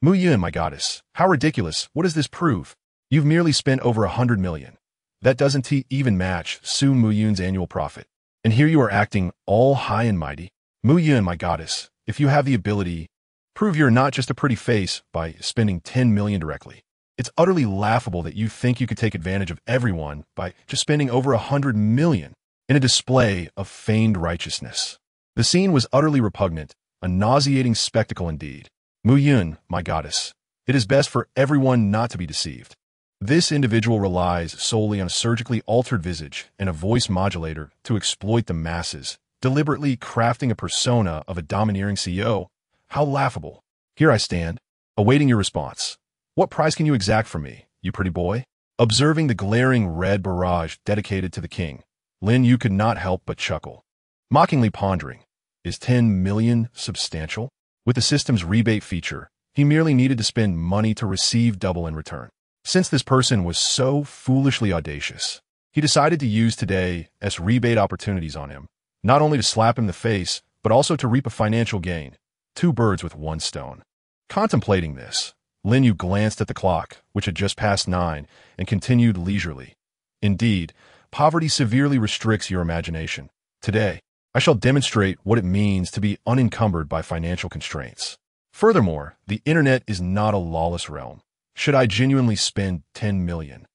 Mu Yun, my goddess, how ridiculous, what does this prove? You've merely spent over 100 million. That doesn't even match Su Muyun's annual profit. And here you are acting all high and mighty. Mu Yun, my goddess, if you have the ability, prove you're not just a pretty face by spending 10 million directly. It's utterly laughable that you think you could take advantage of everyone by just spending over 100 million in a display of feigned righteousness. The scene was utterly repugnant, a nauseating spectacle indeed. Mu Yun, my goddess, it is best for everyone not to be deceived. This individual relies solely on a surgically altered visage and a voice modulator to exploit the masses, deliberately crafting a persona of a domineering CEO. How laughable. Here I stand, awaiting your response. What price can you exact from me, you pretty boy? Observing the glaring red barrage dedicated to the king, Lin Yu could not help but chuckle, mockingly pondering, is 10 million substantial? With the system's rebate feature, he merely needed to spend money to receive double in return. Since this person was so foolishly audacious, he decided to use today's rebate opportunities on him, not only to slap him in the face, but also to reap a financial gain. 2 birds with 1 stone. Contemplating this, Lin Yu glanced at the clock, which had just passed 9, and continued leisurely. Indeed, poverty severely restricts your imagination. Today, I shall demonstrate what it means to be unencumbered by financial constraints. Furthermore, the internet is not a lawless realm. Should I genuinely spend 10 million,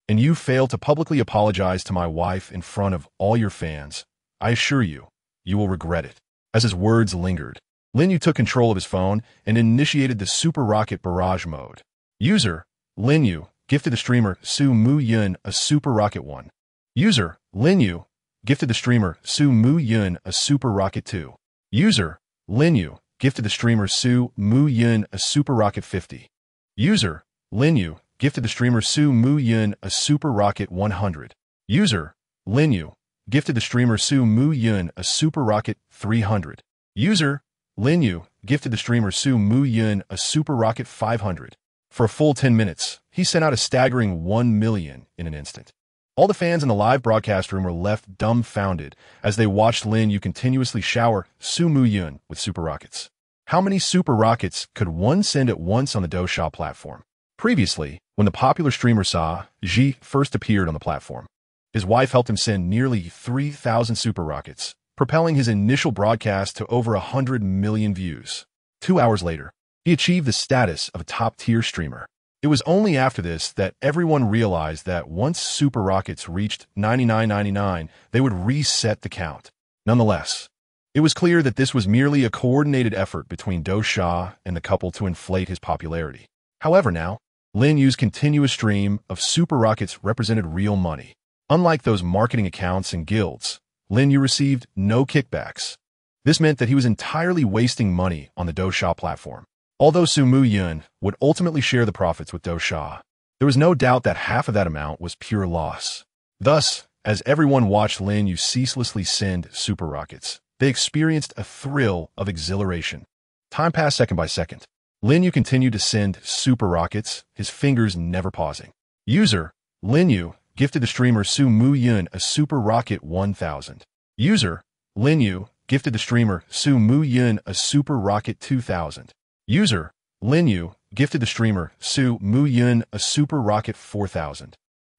and you fail to publicly apologize to my wife in front of all your fans, I assure you, you will regret it. As his words lingered, Lin Yu took control of his phone and initiated the Super Rocket Barrage mode. User, Lin Yu, gifted the streamer Su Mu Yun a Super Rocket 1. User, Lin Yu, gifted the streamer Su Mu Yun a Super Rocket 2. User, Lin Yu, gifted the streamer Su Mu Yun a Super Rocket 50. User, Lin Yu, gifted the streamer Su Mu Yun a Super Rocket 100. User, Lin Yu, gifted the streamer Su Mu Yun a Super Rocket 300. User, Lin Yu, gifted the streamer Su Mu Yun a Super Rocket 500. For a full 10 minutes, he sent out a staggering 1 million in an instant. All the fans in the live broadcast room were left dumbfounded as they watched Lin Yu continuously shower Su Mu Yun with super rockets. How many super rockets could one send at once on the Douxia platform? Previously, when the popular streamer Sa Ji first appeared on the platform, his wife helped him send nearly 3,000 super rockets, propelling his initial broadcast to over 100 million views. 2 hours later, he achieved the status of a top-tier streamer. It was only after this that everyone realized that once super rockets reached 99.99, they would reset the count. Nonetheless, it was clear that this was merely a coordinated effort between Douxia and the couple to inflate his popularity. However now, Lin Yu's continuous stream of super rockets represented real money. Unlike those marketing accounts and guilds, Lin Yu received no kickbacks. This meant that he was entirely wasting money on the Douxia platform. Although Su Mu Yun would ultimately share the profits with Douxia, there was no doubt that half of that amount was pure loss. Thus, as everyone watched Lin Yu ceaselessly send super rockets, they experienced a thrill of exhilaration. Time passed second by second. Lin Yu continued to send super rockets, his fingers never pausing. User, Lin Yu, gifted the streamer Su Mu Yun a Super Rocket 1000. User, Lin Yu, gifted the streamer Su Mu Yun a Super Rocket 2000. User, Lin Yu, gifted the streamer Su Mu Yun a Super Rocket 4000.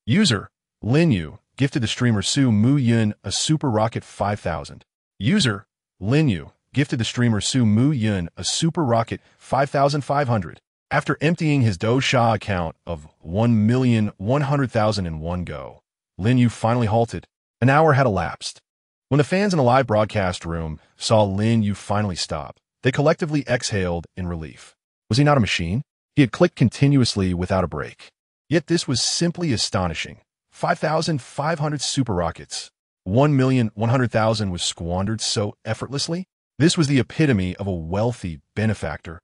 User, Lin Yu, gifted the streamer Su Mu Yun a Super Rocket 5000. User, Lin Yu, gifted the streamer Su Mu Yun a Super Rocket 5500. After emptying his Douxia account of 1,100,000 in one go, Lin Yu finally halted. An hour had elapsed. When the fans in the live broadcast room saw Lin Yu finally stop, they collectively exhaled in relief. Was he not a machine? He had clicked continuously without a break. Yet this was simply astonishing. 5,500 super rockets. 1,100,000 was squandered so effortlessly. This was the epitome of a wealthy benefactor.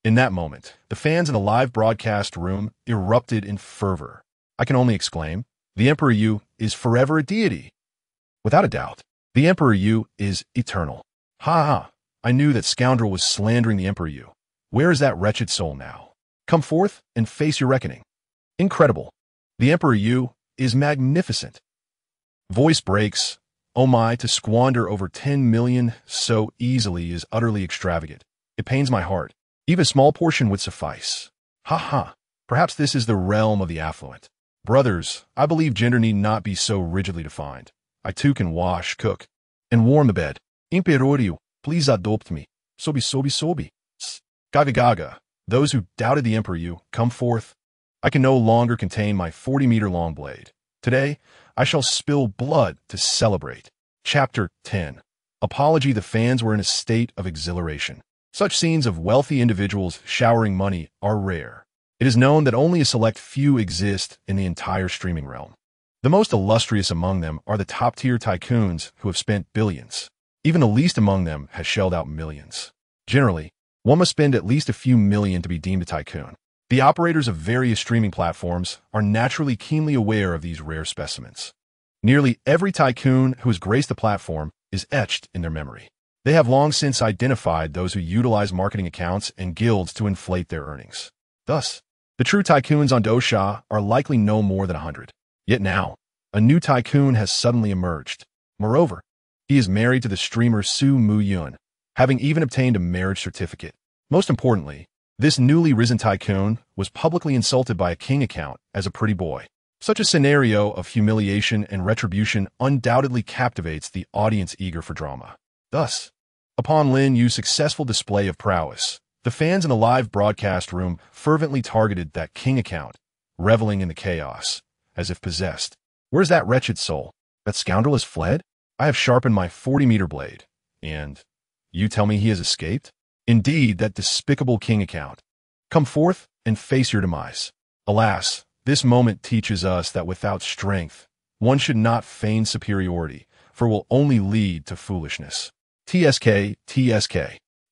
In that moment, the fans in the live broadcast room erupted in fervor. I can only exclaim, the Emperor Yu is forever a deity. Without a doubt, the Emperor Yu is eternal. Ha ha, I knew that scoundrel was slandering the Emperor Yu. Where is that wretched soul now? Come forth and face your reckoning. Incredible. The Emperor Yu is magnificent. Voice breaks. Oh my, to squander over 10 million so easily is utterly extravagant. It pains my heart. Even a small portion would suffice. Ha ha. Perhaps this is the realm of the affluent. Brothers, I believe gender need not be so rigidly defined. I too can wash, cook, and warm the bed. Imperorio, please adopt me. Sobi. Gaga gaga. Those who doubted the Emperor Yu, come forth. I can no longer contain my 40-meter-long blade. Today, I shall spill blood to celebrate. Chapter 10. Apology. The fans were in a state of exhilaration. Such scenes of wealthy individuals showering money are rare. It is known that only a select few exist in the entire streaming realm. The most illustrious among them are the top-tier tycoons who have spent billions. Even the least among them has shelled out millions. Generally, one must spend at least a few million to be deemed a tycoon. The operators of various streaming platforms are naturally keenly aware of these rare specimens. Nearly every tycoon who has graced the platform is etched in their memory. They have long since identified those who utilize marketing accounts and guilds to inflate their earnings. Thus, the true tycoons on Dosha are likely no more than 100. Yet now, a new tycoon has suddenly emerged. Moreover, he is married to the streamer Zhao Yun, having even obtained a marriage certificate. Most importantly, this newly risen tycoon was publicly insulted by a king account as a pretty boy. Such a scenario of humiliation and retribution undoubtedly captivates the audience eager for drama. Thus, upon Lin Yu's successful display of prowess, the fans in the live broadcast room fervently targeted that king account, reveling in the chaos, as if possessed. Where's that wretched soul? That scoundrel has fled? I have sharpened my 40-meter blade, and you tell me he has escaped? Indeed, that despicable king account. Come forth and face your demise. Alas, this moment teaches us that without strength, one should not feign superiority, for it will only lead to foolishness. TSK.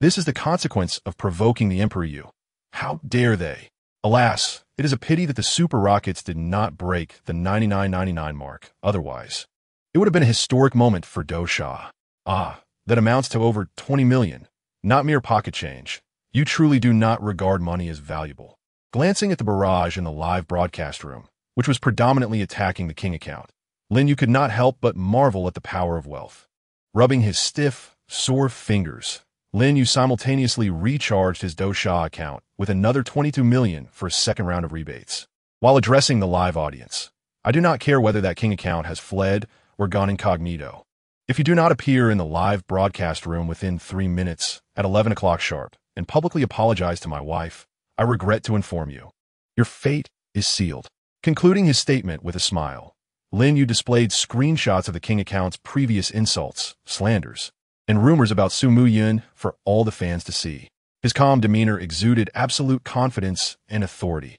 This is the consequence of provoking the Emperor Yu. How dare they? Alas, it is a pity that the super rockets did not break the 99.99 mark. Otherwise, it would have been a historic moment for Dosha. Ah, that amounts to over 20 million. Not mere pocket change. You truly do not regard money as valuable. Glancing at the barrage in the live broadcast room, which was predominantly attacking the king account, Lin Yu could not help but marvel at the power of wealth. Rubbing his stiff, sore fingers, Lin Yu simultaneously recharged his Dosha account with another 22 million for a second round of rebates. While addressing the live audience, I do not care whether that king account has fled or gone incognito. If you do not appear in the live broadcast room within 3 minutes at 11 o'clock sharp and publicly apologize to my wife, I regret to inform you. Your fate is sealed. Concluding his statement with a smile, Lin Yu displayed screenshots of the king account's previous insults, slanders, and rumors about Zhao Yun for all the fans to see. His calm demeanor exuded absolute confidence and authority.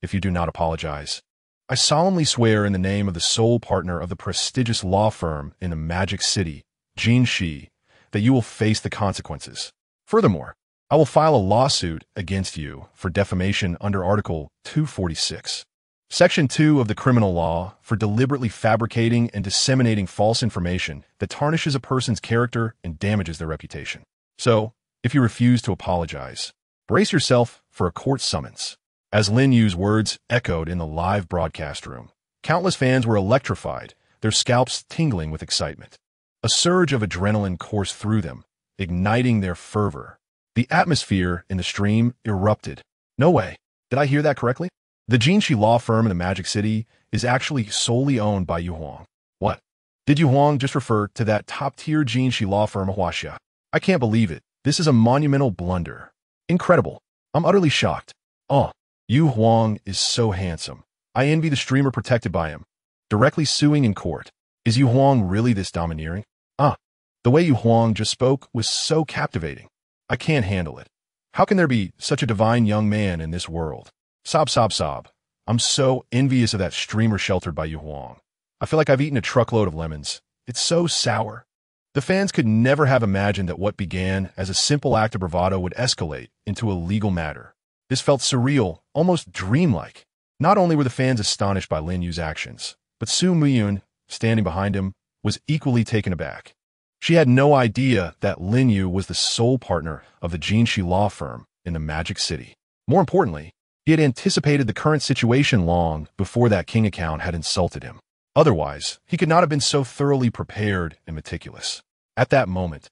If you do not apologize, I solemnly swear in the name of the sole partner of the prestigious law firm in the Magic City, Jin Shi, that you will face the consequences. Furthermore, I will file a lawsuit against you for defamation under Article 246, Section 2 of the criminal law for deliberately fabricating and disseminating false information that tarnishes a person's character and damages their reputation. So, if you refuse to apologize, brace yourself for a court summons. As Lin Yu's words echoed in the live broadcast room, countless fans were electrified, their scalps tingling with excitement. A surge of adrenaline coursed through them, igniting their fervor. The atmosphere in the stream erupted. No way. Did I hear that correctly? The Jinshi law firm in the Magic City is actually solely owned by Yu Huang. What? Did Yu Huang just refer to that top-tier Jinshi law firm Huaxia? I can't believe it. This is a monumental blunder. Incredible. I'm utterly shocked. Oh, Yu Huang is so handsome. I envy the streamer protected by him. Directly suing in court. Is Yu Huang really this domineering? The way Yu Huang just spoke was so captivating. I can't handle it. How can there be such a divine young man in this world? Sob. I'm so envious of that streamer sheltered by Yu Huang. I feel like I've eaten a truckload of lemons. It's so sour. The fans could never have imagined that what began as a simple act of bravado would escalate into a legal matter. This felt surreal, almost dreamlike. Not only were the fans astonished by Lin Yu's actions, but Su Muyun, standing behind him, was equally taken aback. She had no idea that Lin Yu was the sole partner of the Jinshi law firm in the Magic City. More importantly, he had anticipated the current situation long before that King account had insulted him. Otherwise, he could not have been so thoroughly prepared and meticulous. At that moment,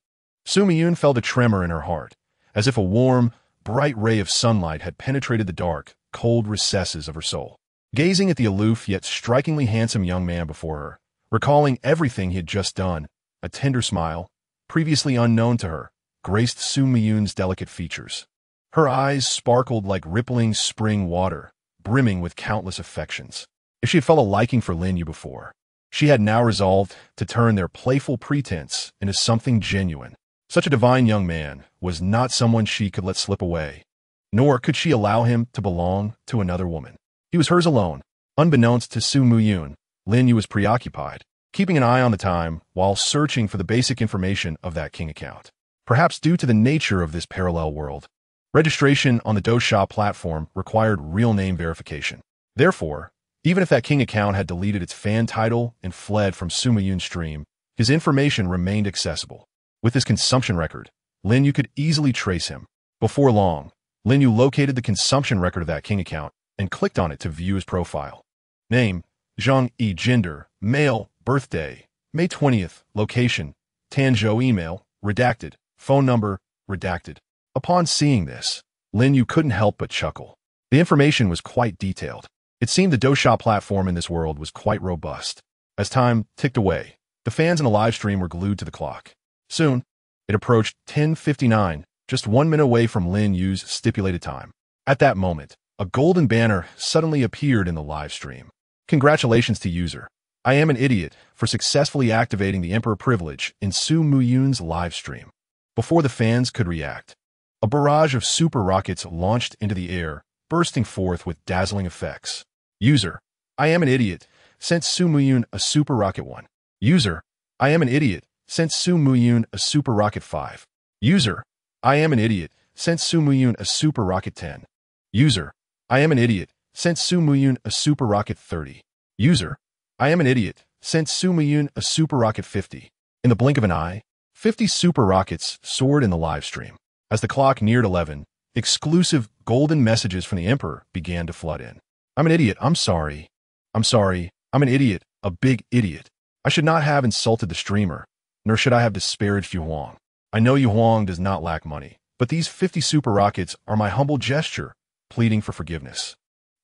Su Muyun felt a tremor in her heart, as if a warm, bright ray of sunlight had penetrated the dark, cold recesses of her soul. Gazing at the aloof yet strikingly handsome young man before her, recalling everything he had just done, a tender smile, previously unknown to her, graced Su Muyun's delicate features. Her eyes sparkled like rippling spring water, brimming with countless affections. If she had felt a liking for Lin Yu before, she had now resolved to turn their playful pretense into something genuine. Such a divine young man was not someone she could let slip away, nor could she allow him to belong to another woman. He was hers alone. Unbeknownst to Su Muyun, Lin Yu was preoccupied, keeping an eye on the time while searching for the basic information of that King account. Perhaps due to the nature of this parallel world, registration on the Dosha platform required real name verification. Therefore, even if that King account had deleted its fan title and fled from Su Muyun's stream, his information remained accessible. With his consumption record, Lin Yu could easily trace him. Before long, Lin Yu located the consumption record of that King account and clicked on it to view his profile. Name, Zhang Yi. Gender, male, birthday, May 20th, location, Tanzhou. Email, redacted, phone number, redacted. Upon seeing this, Lin Yu couldn't help but chuckle. The information was quite detailed. It seemed the Dosha platform in this world was quite robust. As time ticked away, the fans in the live stream were glued to the clock. Soon, it approached 10:59, just 1 minute away from Lin Yu's stipulated time. At that moment, a golden banner suddenly appeared in the live stream. Congratulations to user. I am an idiot for successfully activating the Emperor privilege in Su Muyun's live stream. Before the fans could react, a barrage of super rockets launched into the air, bursting forth with dazzling effects. User, I am an idiot, sent Su Muyun a super rocket 1. User, I am an idiot, sent Su Muyun a super rocket 5. User, I am an idiot, sent Su Muyun a super rocket 10. User, I am an idiot, sent Su Muyun a super rocket 30. User, I am an idiot, sent Su Muyun a super rocket 50. In the blink of an eye, 50 super rockets soared in the live stream. As the clock neared 11, exclusive golden messages from the Emperor began to flood in. I'm an idiot, I'm sorry. I'm sorry, I'm an idiot, a big idiot. I should not have insulted the streamer, nor should I have disparaged Yu Huang. I know Yu Huang does not lack money, but these 50 super rockets are my humble gesture, pleading for forgiveness.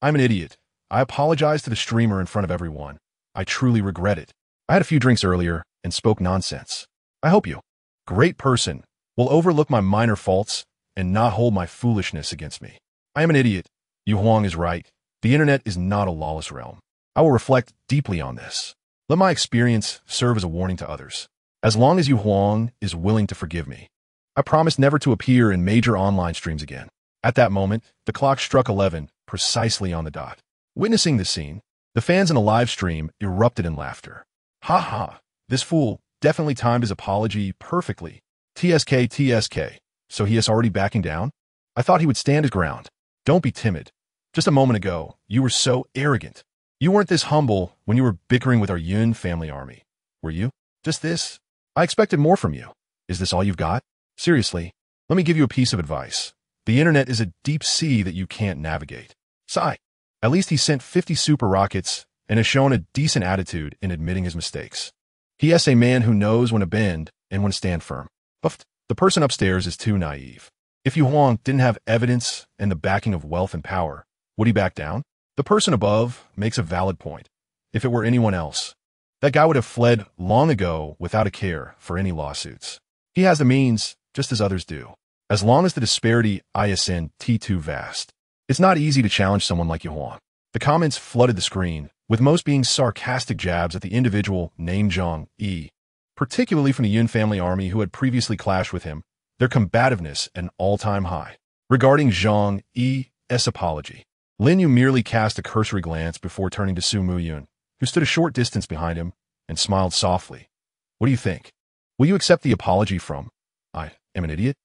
I'm an idiot. I apologize to the streamer in front of everyone. I truly regret it. I had a few drinks earlier and spoke nonsense. I hope you, great person, will overlook my minor faults and not hold my foolishness against me. I am an idiot. Yu Huang is right. The internet is not a lawless realm. I will reflect deeply on this. Let my experience serve as a warning to others. As long as Yu Huang is willing to forgive me, I promise never to appear in major online streams again. At that moment, the clock struck 11, precisely on the dot. Witnessing this scene, the fans in the live stream erupted in laughter. Ha ha, this fool definitely timed his apology perfectly. TSK. So he is already backing down? I thought he would stand his ground. Don't be timid. Just a moment ago, you were so arrogant. You weren't this humble when you were bickering with our Yun family army. Were you? Just this? I expected more from you. Is this all you've got? Seriously, let me give you a piece of advice. The internet is a deep sea that you can't navigate. Sigh. At least he sent 50 super rockets and has shown a decent attitude in admitting his mistakes. He is a man who knows when to bend and when to stand firm. But the person upstairs is too naive. If Yu Huang didn't have evidence and the backing of wealth and power, would he back down? The person above makes a valid point. If it were anyone else, that guy would have fled long ago without a care for any lawsuits. He has the means, just as others do. As long as the disparity isn't too vast, it's not easy to challenge someone like Yu Huang. The comments flooded the screen, with most being sarcastic jabs at the individual named Zhang Yi, particularly from the Yun family army who had previously clashed with him, their combativeness an all-time high. Regarding Zhang Yi's apology, Lin Yu merely cast a cursory glance before turning to Su Muyun, who stood a short distance behind him, and smiled softly. What do you think? Will you accept the apology from, I am an idiot?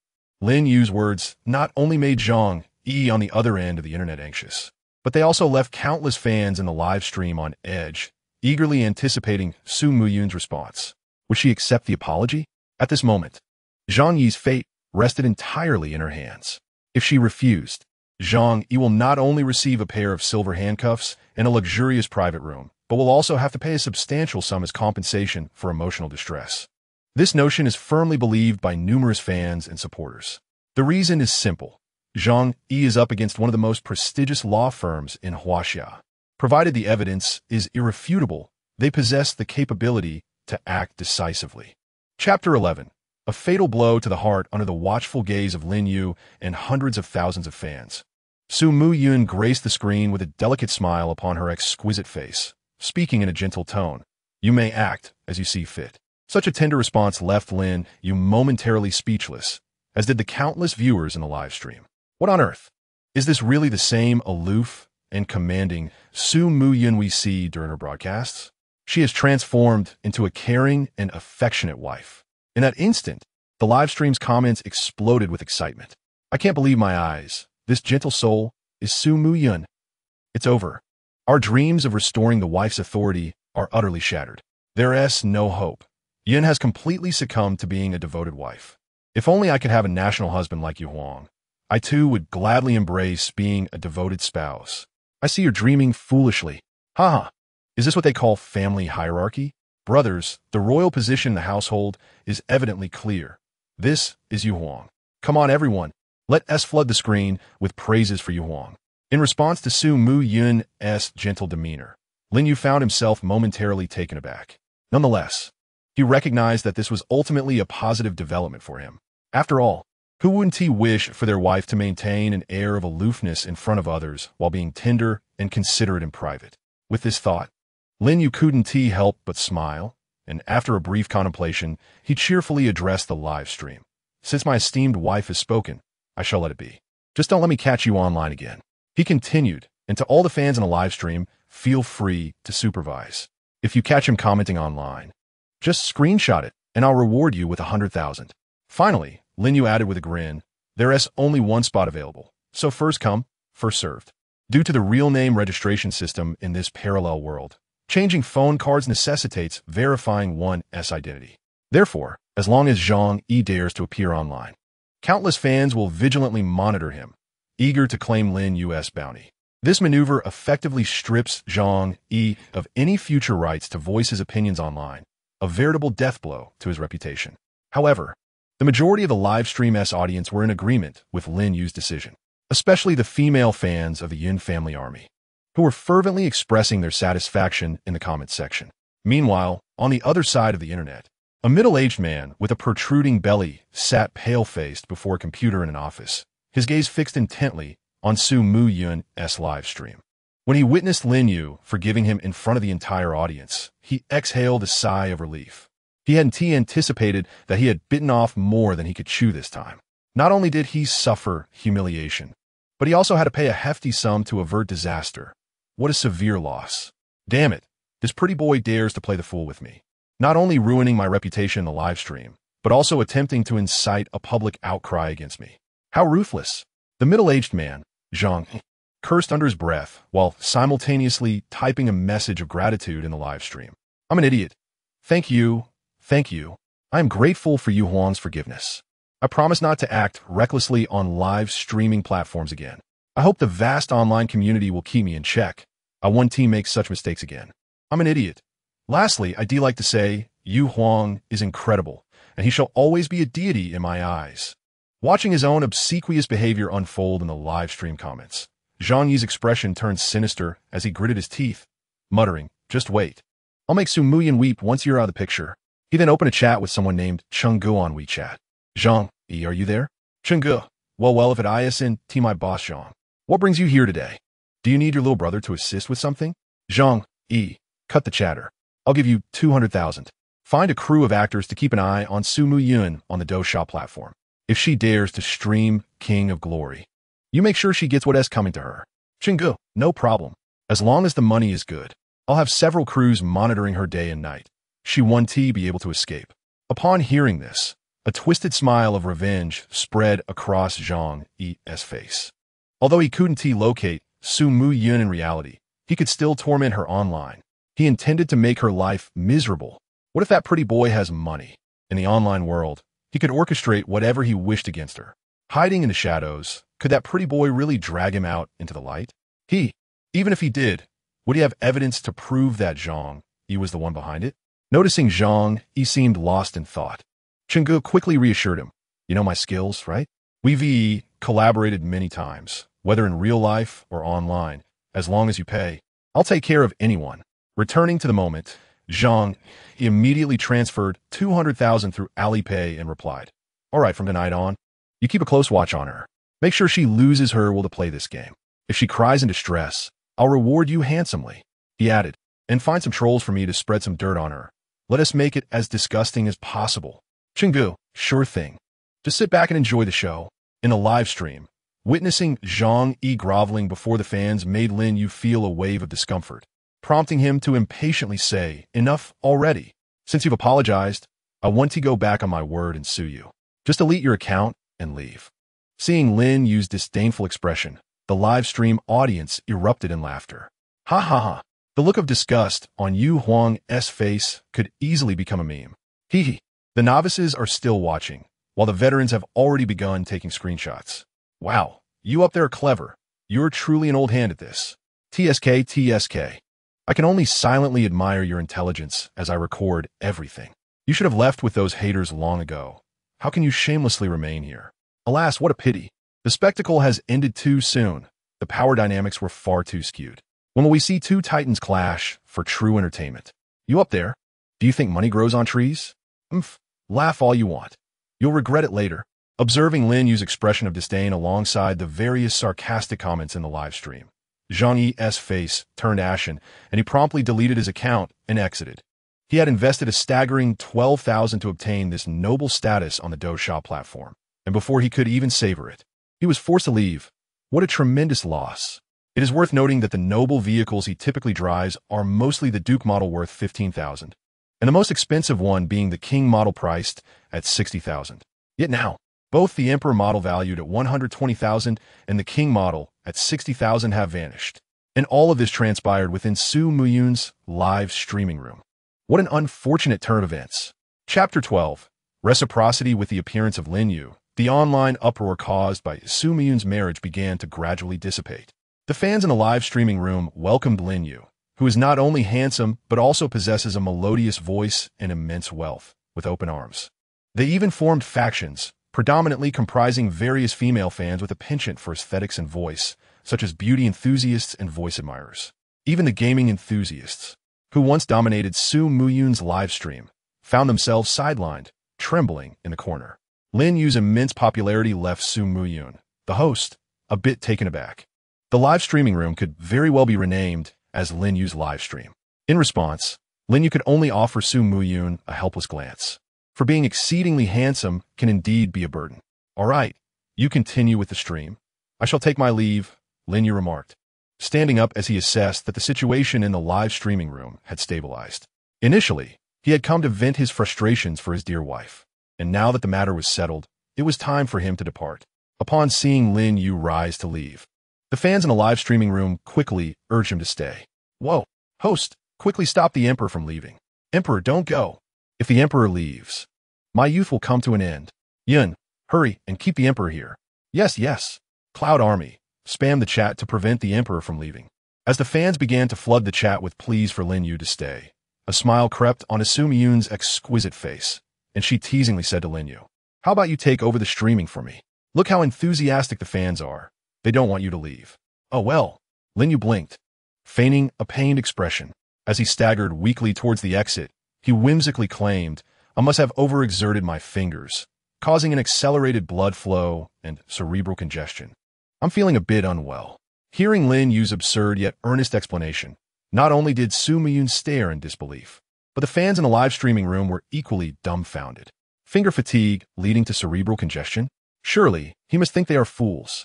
Lin Yu's words not only made Zhang Yi on the other end of the internet anxious, but they also left countless fans in the live stream on edge, eagerly anticipating Su Muyun's response. Would she accept the apology? At this moment, Zhang Yi's fate rested entirely in her hands. If she refused, Zhang Yi will not only receive a pair of silver handcuffs and a luxurious private room, but will also have to pay a substantial sum as compensation for emotional distress. This notion is firmly believed by numerous fans and supporters. The reason is simple. Zhang Yi is up against one of the most prestigious law firms in Huaxia. Provided the evidence is irrefutable, they possess the capability to act decisively. Chapter 11. A fatal blow to the heart under the watchful gaze of Lin Yu and hundreds of thousands of fans. Su Muyun graced the screen with a delicate smile upon her exquisite face, speaking in a gentle tone. You may act as you see fit. Such a tender response left Lin Yu momentarily speechless, as did the countless viewers in the live stream. What on earth? Is this really the same aloof and commanding Su Muyun we see during her broadcasts? She has transformed into a caring and affectionate wife. In that instant, the live stream's comments exploded with excitement. I can't believe my eyes. This gentle soul is Su Muyun. It's over. Our dreams of restoring the wife's authority are utterly shattered. There is no hope. Yun has completely succumbed to being a devoted wife. If only I could have a national husband like Yu Huang. I too would gladly embrace being a devoted spouse. I see you're dreaming foolishly. Haha. Is this what they call family hierarchy? Brothers, the royal position in the household is evidently clear. This is Yu Huang. Come on, everyone. Let us flood the screen with praises for Yu Huang. In response to Su Muyun's gentle demeanor, Lin Yu found himself momentarily taken aback. Nonetheless, he recognized that this was ultimately a positive development for him. After all, who wouldn't he wish for their wife to maintain an air of aloofness in front of others while being tender and considerate in private? With this thought, Lin Yu couldn't help but smile, and after a brief contemplation, he cheerfully addressed the live stream. Since my esteemed wife has spoken, I shall let it be. Just don't let me catch you online again. He continued, and to all the fans in the live stream, feel free to supervise. If you catch him commenting online, just screenshot it, and I'll reward you with 100,000. Finally, Lin Yu added with a grin, there is only one spot available, so first come, first served. Due to the real name registration system in this parallel world, changing phone cards necessitates verifying one's identity. Therefore, as long as Zhang Yi dares to appear online, countless fans will vigilantly monitor him, eager to claim Lin Yu's bounty. This maneuver effectively strips Zhang Yi of any future rights to voice his opinions online, a veritable death blow to his reputation. However, the majority of the live stream's audience were in agreement with Lin Yu's decision, especially the female fans of the Yun family army, who were fervently expressing their satisfaction in the comments section. Meanwhile, on the other side of the internet, a middle-aged man with a protruding belly sat pale-faced before a computer in an office, his gaze fixed intently on Su Muyun's live stream. When he witnessed Lin Yu forgiving him in front of the entire audience, he exhaled a sigh of relief. He hadn't anticipated that he had bitten off more than he could chew this time. Not only did he suffer humiliation, but he also had to pay a hefty sum to avert disaster. What a severe loss. Damn it, this pretty boy dares to play the fool with me. Not only ruining my reputation in the live stream, but also attempting to incite a public outcry against me. How ruthless. The middle-aged man, Zhang, cursed under his breath while simultaneously typing a message of gratitude in the live stream. I'm an idiot. Thank you. Thank you. I am grateful for Yu Huang's forgiveness. I promise not to act recklessly on live streaming platforms again. I hope the vast online community will keep me in check. I won't make such mistakes again. I'm an idiot. Lastly, I do like to say, Yu Huang is incredible, and he shall always be a deity in my eyes. Watching his own obsequious behavior unfold in the live stream comments, Zhang Yi's expression turned sinister as he gritted his teeth, muttering, just wait. I'll make Su Muyun weep once you're out of the picture. He then opened a chat with someone named Chenggu on WeChat. Zhang Yi, are you there? Chenggu. Well, if it isn't my boss Zhang. What brings you here today? Do you need your little brother to assist with something? Zhang Yi, cut the chatter. I'll give you 200,000. Find a crew of actors to keep an eye on Su Muyun on the Douxia platform. If she dares to stream King of Glory, you make sure she gets what's coming to her. Chenggu, no problem. As long as the money is good, I'll have several crews monitoring her day and night. She won't be able to escape. Upon hearing this, a twisted smile of revenge spread across Zhang Yi's face. Although he couldn't locate Su Mu-yun in reality, he could still torment her online. He intended to make her life miserable. What if that pretty boy has money? In the online world, he could orchestrate whatever he wished against her. Hiding in the shadows, could that pretty boy really drag him out into the light? Even if he did, would he have evidence to prove that Zhang Yi was the one behind it? Noticing Zhang Yi seemed lost in thought, Chengge quickly reassured him. You know my skills, right? We've collaborated many times, whether in real life or online. As long as you pay, I'll take care of anyone. Returning to the moment, Zhang Yi immediately transferred 200,000 through Alipay and replied, all right, from tonight on, you keep a close watch on her. Make sure she loses her will to play this game. If she cries in distress, I'll reward you handsomely. He added, and find some trolls for me to spread some dirt on her. Let us make it as disgusting as possible. Chengge, sure thing. Just sit back and enjoy the show. In a live stream, witnessing Zhang Yi groveling before the fans made Lin Yu feel a wave of discomfort, prompting him to impatiently say, enough already. Since you've apologized, I want to go back on my word and sue you. Just delete your account and leave. Seeing Lin Yu's disdainful expression, the live stream audience erupted in laughter. Ha ha ha. The look of disgust on Yu Huang's face could easily become a meme. Hee hee. The novices are still watching, while the veterans have already begun taking screenshots. Wow, you up there are clever. You're truly an old hand at this. TSK. I can only silently admire your intelligence as I record everything. You should have left with those haters long ago. How can you shamelessly remain here? Alas, what a pity. The spectacle has ended too soon. The power dynamics were far too skewed. When will we see two titans clash for true entertainment? You up there? Do you think money grows on trees? Laugh all you want. You'll regret it later. Observing Lin Yu's expression of disdain alongside the various sarcastic comments in the live stream, Zhang Yi's face turned ashen, and he promptly deleted his account and exited. He had invested a staggering 12,000 to obtain this noble status on the Douxia platform, and before he could even savor it, he was forced to leave. What a tremendous loss. It is worth noting that the noble vehicles he typically drives are mostly the Duke model worth 15,000, and the most expensive one being the King model priced at 60,000. Yet now, both the Emperor model valued at 120,000 and the King model at 60,000 have vanished. And all of this transpired within Su Mu-yun's live streaming room. What an unfortunate turn of events. Chapter 12. Reciprocity. With the appearance of Lin Yu, the online uproar caused by Su Mu-yun's marriage began to gradually dissipate. The fans in the live streaming room welcomed Lin Yu, who is not only handsome but also possesses a melodious voice and immense wealth, with open arms. They even formed factions, predominantly comprising various female fans with a penchant for aesthetics and voice, such as beauty enthusiasts and voice admirers. Even the gaming enthusiasts, who once dominated Su Mu-yun's live stream, found themselves sidelined, trembling in the corner. Lin Yu's immense popularity left Su Mu-yun, the host, a bit taken aback. The live streaming room could very well be renamed as Lin Yu's live stream. In response, Lin Yu could only offer Su Mu-yun a helpless glance. For being exceedingly handsome can indeed be a burden. All right, you continue with the stream. I shall take my leave, Lin Yu remarked, standing up as he assessed that the situation in the live streaming room had stabilized. Initially, he had come to vent his frustrations for his dear wife, and now that the matter was settled, it was time for him to depart. Upon seeing Lin Yu rise to leave, the fans in the live streaming room quickly urged him to stay. Whoa, host, quickly stop the Emperor from leaving. Emperor, don't go. If the Emperor leaves, my youth will come to an end. Yun, hurry and keep the Emperor here. Yes. Cloud Army, spam the chat to prevent the Emperor from leaving. As the fans began to flood the chat with pleas for Lin Yu to stay, a smile crept on Su Mu-yun's exquisite face, and she teasingly said to Lin Yu, how about you take over the streaming for me? Look how enthusiastic the fans are. They don't want you to leave. Oh well. Lin Yu blinked, feigning a pained expression. As he staggered weakly towards the exit, he whimsically claimed, I must have overexerted my fingers, causing an accelerated blood flow and cerebral congestion. I'm feeling a bit unwell. Hearing Lin Yu's absurd yet earnest explanation, not only did Su Mu-yun stare in disbelief, but the fans in the live streaming room were equally dumbfounded. Finger fatigue leading to cerebral congestion? Surely, he must think they are fools.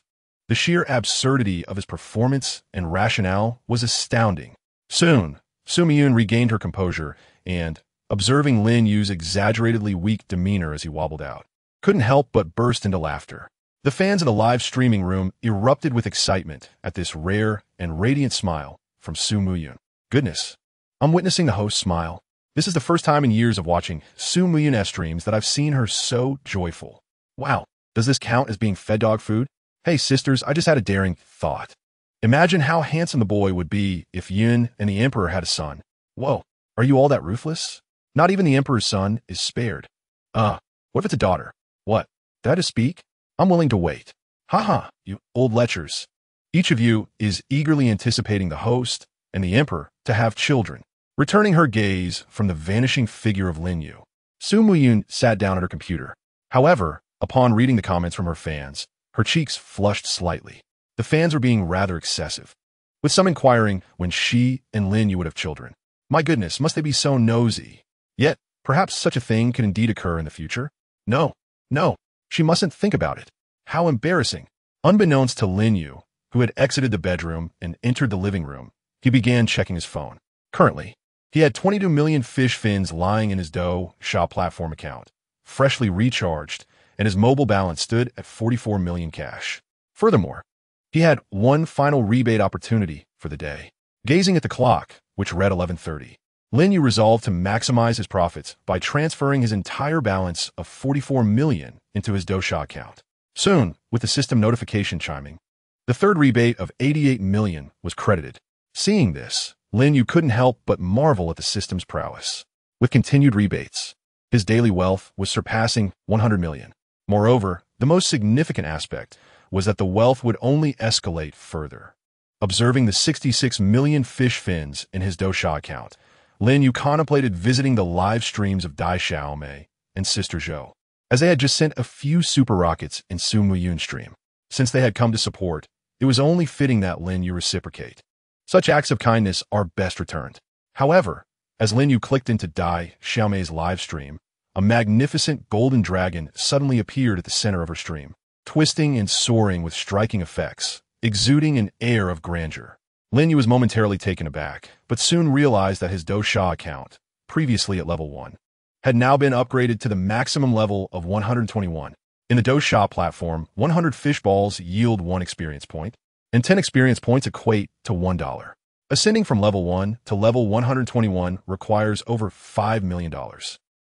The sheer absurdity of his performance and rationale was astounding. Soon, Su Mu-yun regained her composure and, observing Lin Yu's exaggeratedly weak demeanor as he wobbled out. Couldn't help but burst into laughter. The fans in the live streaming room erupted with excitement at this rare and radiant smile from Su Muyun. Goodness, I'm witnessing the host smile. This is the first time in years of watching Su Muyun's streams that I've seen her so joyful. Wow, does this count as being fed dog food? Hey sisters, I just had a daring thought. Imagine how handsome the boy would be if Yun and the Emperor had a son. Whoa, are you all that ruthless? Not even the Emperor's son is spared. What if it's a daughter? What? Did I just speak? I'm willing to wait. Haha, you old lechers. Each of you is eagerly anticipating the host and the Emperor to have children. Returning her gaze from the vanishing figure of Lin Yu, Su Muyun sat down at her computer. However, upon reading the comments from her fans, her cheeks flushed slightly. The fans were being rather excessive, with some inquiring when she and Lin Yu would have children. My goodness, must they be so nosy? Yet, perhaps such a thing could indeed occur in the future? No, she mustn't think about it. How embarrassing. Unbeknownst to Lin Yu, who had exited the bedroom and entered the living room, he began checking his phone. Currently, he had 22 million fish fins lying in his Dough Shop platform account, freshly recharged, and his mobile balance stood at 44 million cash. Furthermore, he had one final rebate opportunity for the day. Gazing at the clock, which read 11:30, Lin Yu resolved to maximize his profits by transferring his entire balance of 44 million into his Dough account. Soon, with the system notification chiming, the third rebate of 88 million was credited. Seeing this, Lin Yu couldn't help but marvel at the system's prowess. With continued rebates, his daily wealth was surpassing 100 million. Moreover, the most significant aspect was that the wealth would only escalate further. Observing the 66 million fish fins in his Dough account, Lin Yu contemplated visiting the live streams of Dai Xiaomei and Sister Zhou, as they had just sent a few super rockets in Su Muyun's stream. Since they had come to support, it was only fitting that Lin Yu reciprocate. Such acts of kindness are best returned. However, as Lin Yu clicked into Dai Xiaomei's live stream, a magnificent golden dragon suddenly appeared at the center of her stream, twisting and soaring with striking effects, exuding an air of grandeur. Lin Yu was momentarily taken aback, but soon realized that his Dough account, previously at level 1, had now been upgraded to the maximum level of 121. In the Dough platform, 100 fish balls yield 1 experience point, and 10 experience points equate to $1. Ascending from level 1 to level 121 requires over $5 million.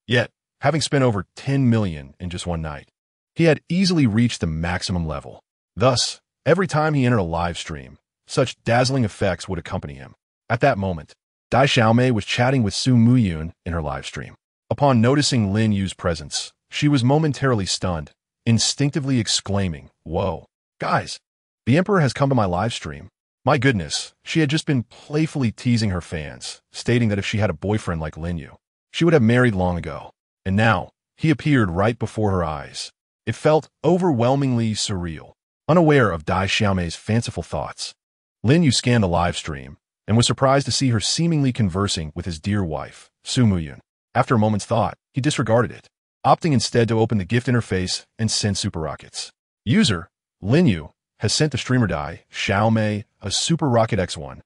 Yet, having spent over 10 million in just one night, he had easily reached the maximum level. Thus, every time he entered a live stream, such dazzling effects would accompany him. At that moment, Dai Xiaomei was chatting with Su Muyun in her live stream. Upon noticing Lin Yu's presence, she was momentarily stunned, instinctively exclaiming, "Whoa, guys, the Emperor has come to my live stream." My goodness, she had just been playfully teasing her fans, stating that if she had a boyfriend like Lin Yu, she would have married long ago. And now, he appeared right before her eyes. It felt overwhelmingly surreal. Unaware of Dai Xiaomei's fanciful thoughts, Lin Yu scanned the live stream and was surprised to see her seemingly conversing with his dear wife, Su Muyun. After a moment's thought, he disregarded it, opting instead to open the gift interface and send super rockets. User, Lin Yu, has sent the streamer Dai Xiaomei a Super Rocket X1.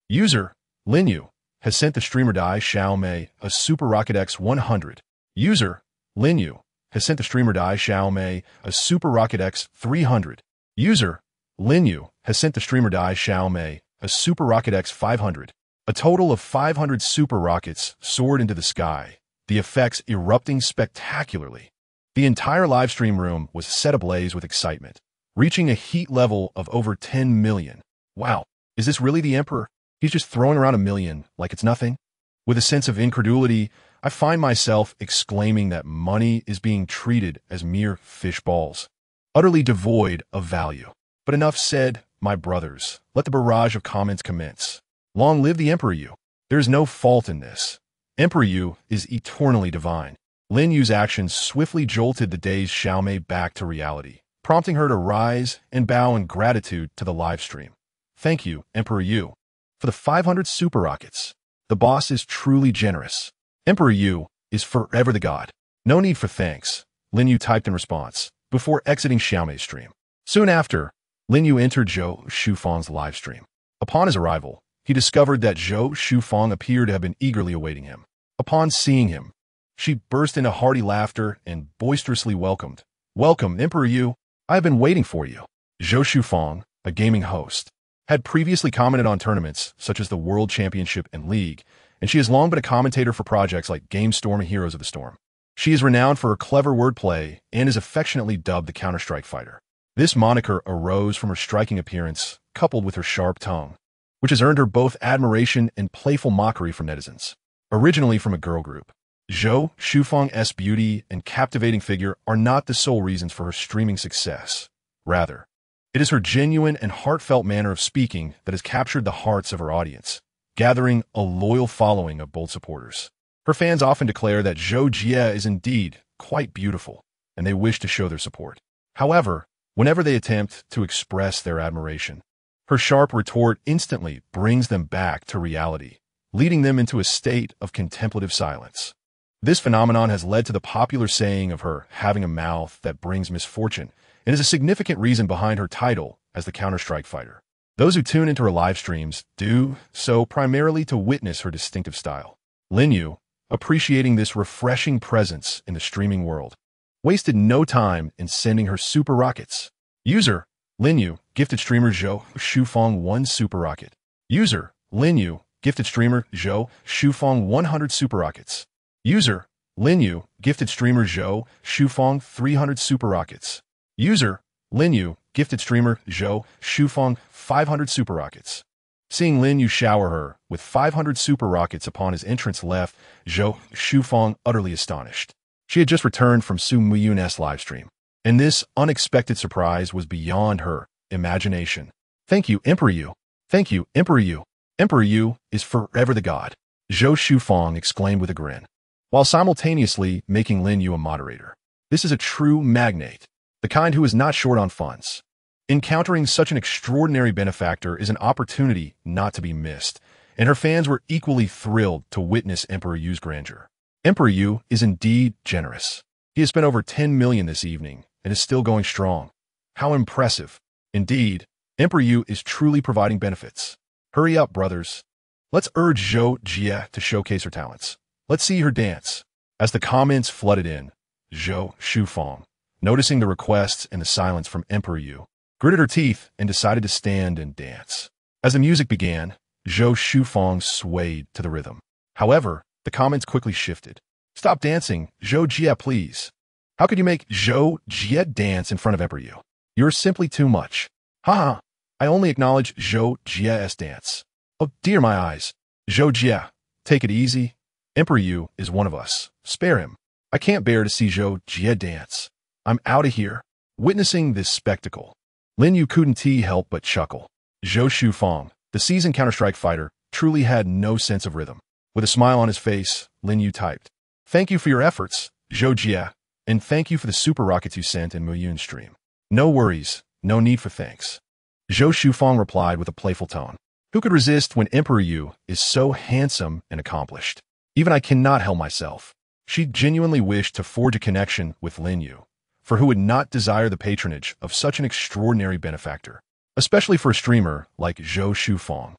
User, Lin Yu, has sent the streamer Dai Xiaomei a Super Rocket X100. User, Lin Yu, has sent the streamer Dai Xiaomei a Super Rocket X300. User, Lin Yu, has sent the streamer Dai Xiaomei a Super Rocket X500. A total of 500 super rockets soared into the sky, the effects erupting spectacularly. The entire live stream room was set ablaze with excitement, reaching a heat level of over 10 million. Wow, is this really the Emperor? He's just throwing around a million like it's nothing? With a sense of incredulity, I find myself exclaiming that money is being treated as mere fish balls, utterly devoid of value. But enough said, my brothers. Let the barrage of comments commence. Long live the Emperor Yu. There is no fault in this. Emperor Yu is eternally divine. Lin Yu's actions swiftly jolted the dazed Xiaomei back to reality, prompting her to rise and bow in gratitude to the live stream. Thank you, Emperor Yu, for the 500 super rockets. The boss is truly generous. Emperor Yu is forever the god. No need for thanks, Lin Yu typed in response, before exiting Xiaomei's stream. Soon after, Lin Yu entered Zhou Shufang's live stream. Upon his arrival, he discovered that Zhou Shufang appeared to have been eagerly awaiting him. Upon seeing him, she burst into hearty laughter and boisterously welcomed. "Welcome, Emperor Yu. I have been waiting for you." Zhou Shufang, a gaming host, had previously commented on tournaments such as the World Championship and League, and she has long been a commentator for projects like Game Storm and Heroes of the Storm. She is renowned for her clever wordplay and is affectionately dubbed the Counter-Strike Fighter. This moniker arose from her striking appearance, coupled with her sharp tongue, which has earned her both admiration and playful mockery from netizens. Originally from a girl group, Zhou Shufang's beauty and captivating figure are not the sole reasons for her streaming success. Rather, it is her genuine and heartfelt manner of speaking that has captured the hearts of her audience, gathering a loyal following of bold supporters. Her fans often declare that Zhou Jie is indeed quite beautiful, and they wish to show their support. However, whenever they attempt to express their admiration, her sharp retort instantly brings them back to reality, leading them into a state of contemplative silence. This phenomenon has led to the popular saying of her having a mouth that brings misfortune, and is a significant reason behind her title as the Counter-Strike Fighter. Those who tune into her live streams do so primarily to witness her distinctive style. Lin Yu, appreciating this refreshing presence in the streaming world, wasted no time in sending her super rockets. User, Lin Yu, gifted streamer Zhou Shufang 1 super rocket. User, Lin Yu, gifted streamer Zhou Shufang 100 super rockets. User, Lin Yu, gifted streamer Zhou Shufang 300 super rockets. User, Lin Yu, gifted streamer Zhou Shufang 500 super rockets. Seeing Lin Yu shower her with 500 super rockets upon his entrance left Zhou Shufang utterly astonished. She had just returned from Su Muyun's livestream, and this unexpected surprise was beyond her imagination. "Thank you, Emperor Yu. Thank you, Emperor Yu. Emperor Yu is forever the god," Zhou Shufang exclaimed with a grin, while simultaneously making Lin Yu a moderator. This is a true magnate, the kind who is not short on funds. Encountering such an extraordinary benefactor is an opportunity not to be missed, and her fans were equally thrilled to witness Emperor Yu's grandeur. Emperor Yu is indeed generous. He has spent over 10 million this evening and is still going strong. How impressive. Indeed, Emperor Yu is truly providing benefits. Hurry up, brothers. Let's urge Zhou Jie to showcase her talents. Let's see her dance. As the comments flooded in, Zhou Shufang, noticing the requests and the silence from Emperor Yu, gritted her teeth and decided to stand and dance. As the music began, Zhou Shufang swayed to the rhythm. However, the comments quickly shifted. "Stop dancing, Zhou Jie, please. How could you make Zhou Jie dance in front of Emperor Yu? You're simply too much. Haha, I only acknowledge Zhou Jie's dance. Oh dear my eyes. Zhou Jie, take it easy. Emperor Yu is one of us. Spare him. I can't bear to see Zhou Jie dance. I'm out of here." Witnessing this spectacle, Lin Yu couldn't help but chuckle. Zhou Shufang, the seasoned Counter-Strike fighter, truly had no sense of rhythm. With a smile on his face, Lin Yu typed, "Thank you for your efforts, Zhou Jie, and thank you for the super rockets you sent in Muyun's stream." "No worries, no need for thanks." Zhou Shufang replied with a playful tone. Who could resist when Emperor Yu is so handsome and accomplished? Even I cannot help myself. She genuinely wished to forge a connection with Lin Yu, for who would not desire the patronage of such an extraordinary benefactor, especially for a streamer like Zhou Shufang,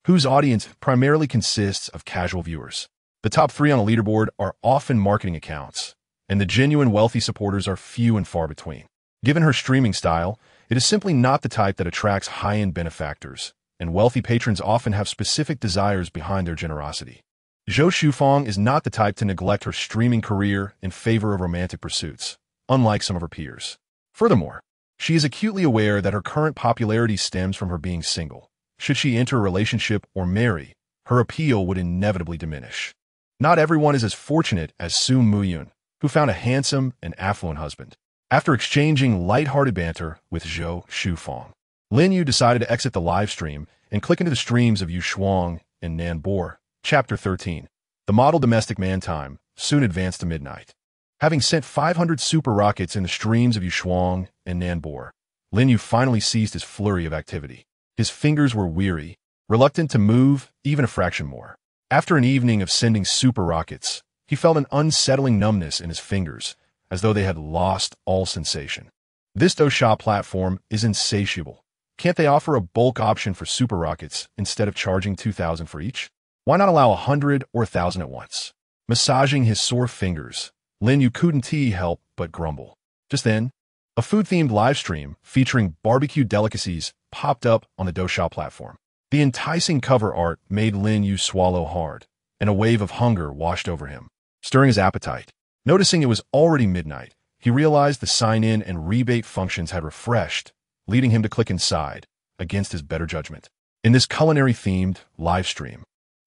whose audience primarily consists of casual viewers. The top 3 on a leaderboard are often marketing accounts, and the genuine wealthy supporters are few and far between. Given her streaming style, it is simply not the type that attracts high-end benefactors, and wealthy patrons often have specific desires behind their generosity. Zhou Shufang is not the type to neglect her streaming career in favor of romantic pursuits, unlike some of her peers. Furthermore, she is acutely aware that her current popularity stems from her being single. Should she enter a relationship or marry, her appeal would inevitably diminish. Not everyone is as fortunate as Su Muyun, who found a handsome and affluent husband. After exchanging light-hearted banter with Zhou Shufang, Lin Yu decided to exit the live stream and click into the streams of Yu Shuang and Nan Bo. Chapter 13. The model domestic man time soon advanced to midnight. Having sent 500 super rockets in the streams of Yu Shuang and Nan Bo, Lin Yu finally ceased his flurry of activity. His fingers were weary, reluctant to move even a fraction more. After an evening of sending super rockets, he felt an unsettling numbness in his fingers, as though they had lost all sensation. This Douxia platform is insatiable. Can't they offer a bulk option for super rockets instead of charging 2,000 for each? Why not allow 100 or 1,000 at once? massaging his sore fingers. Lin Yu couldn't help but grumble. Just then, a food-themed livestream featuring barbecue delicacies popped up on the Douxia platform. The enticing cover art made Lin Yu swallow hard, and a wave of hunger washed over him, stirring his appetite. Noticing it was already midnight, he realized the sign-in and rebate functions had refreshed, leading him to click inside, against his better judgment. In this culinary-themed live stream,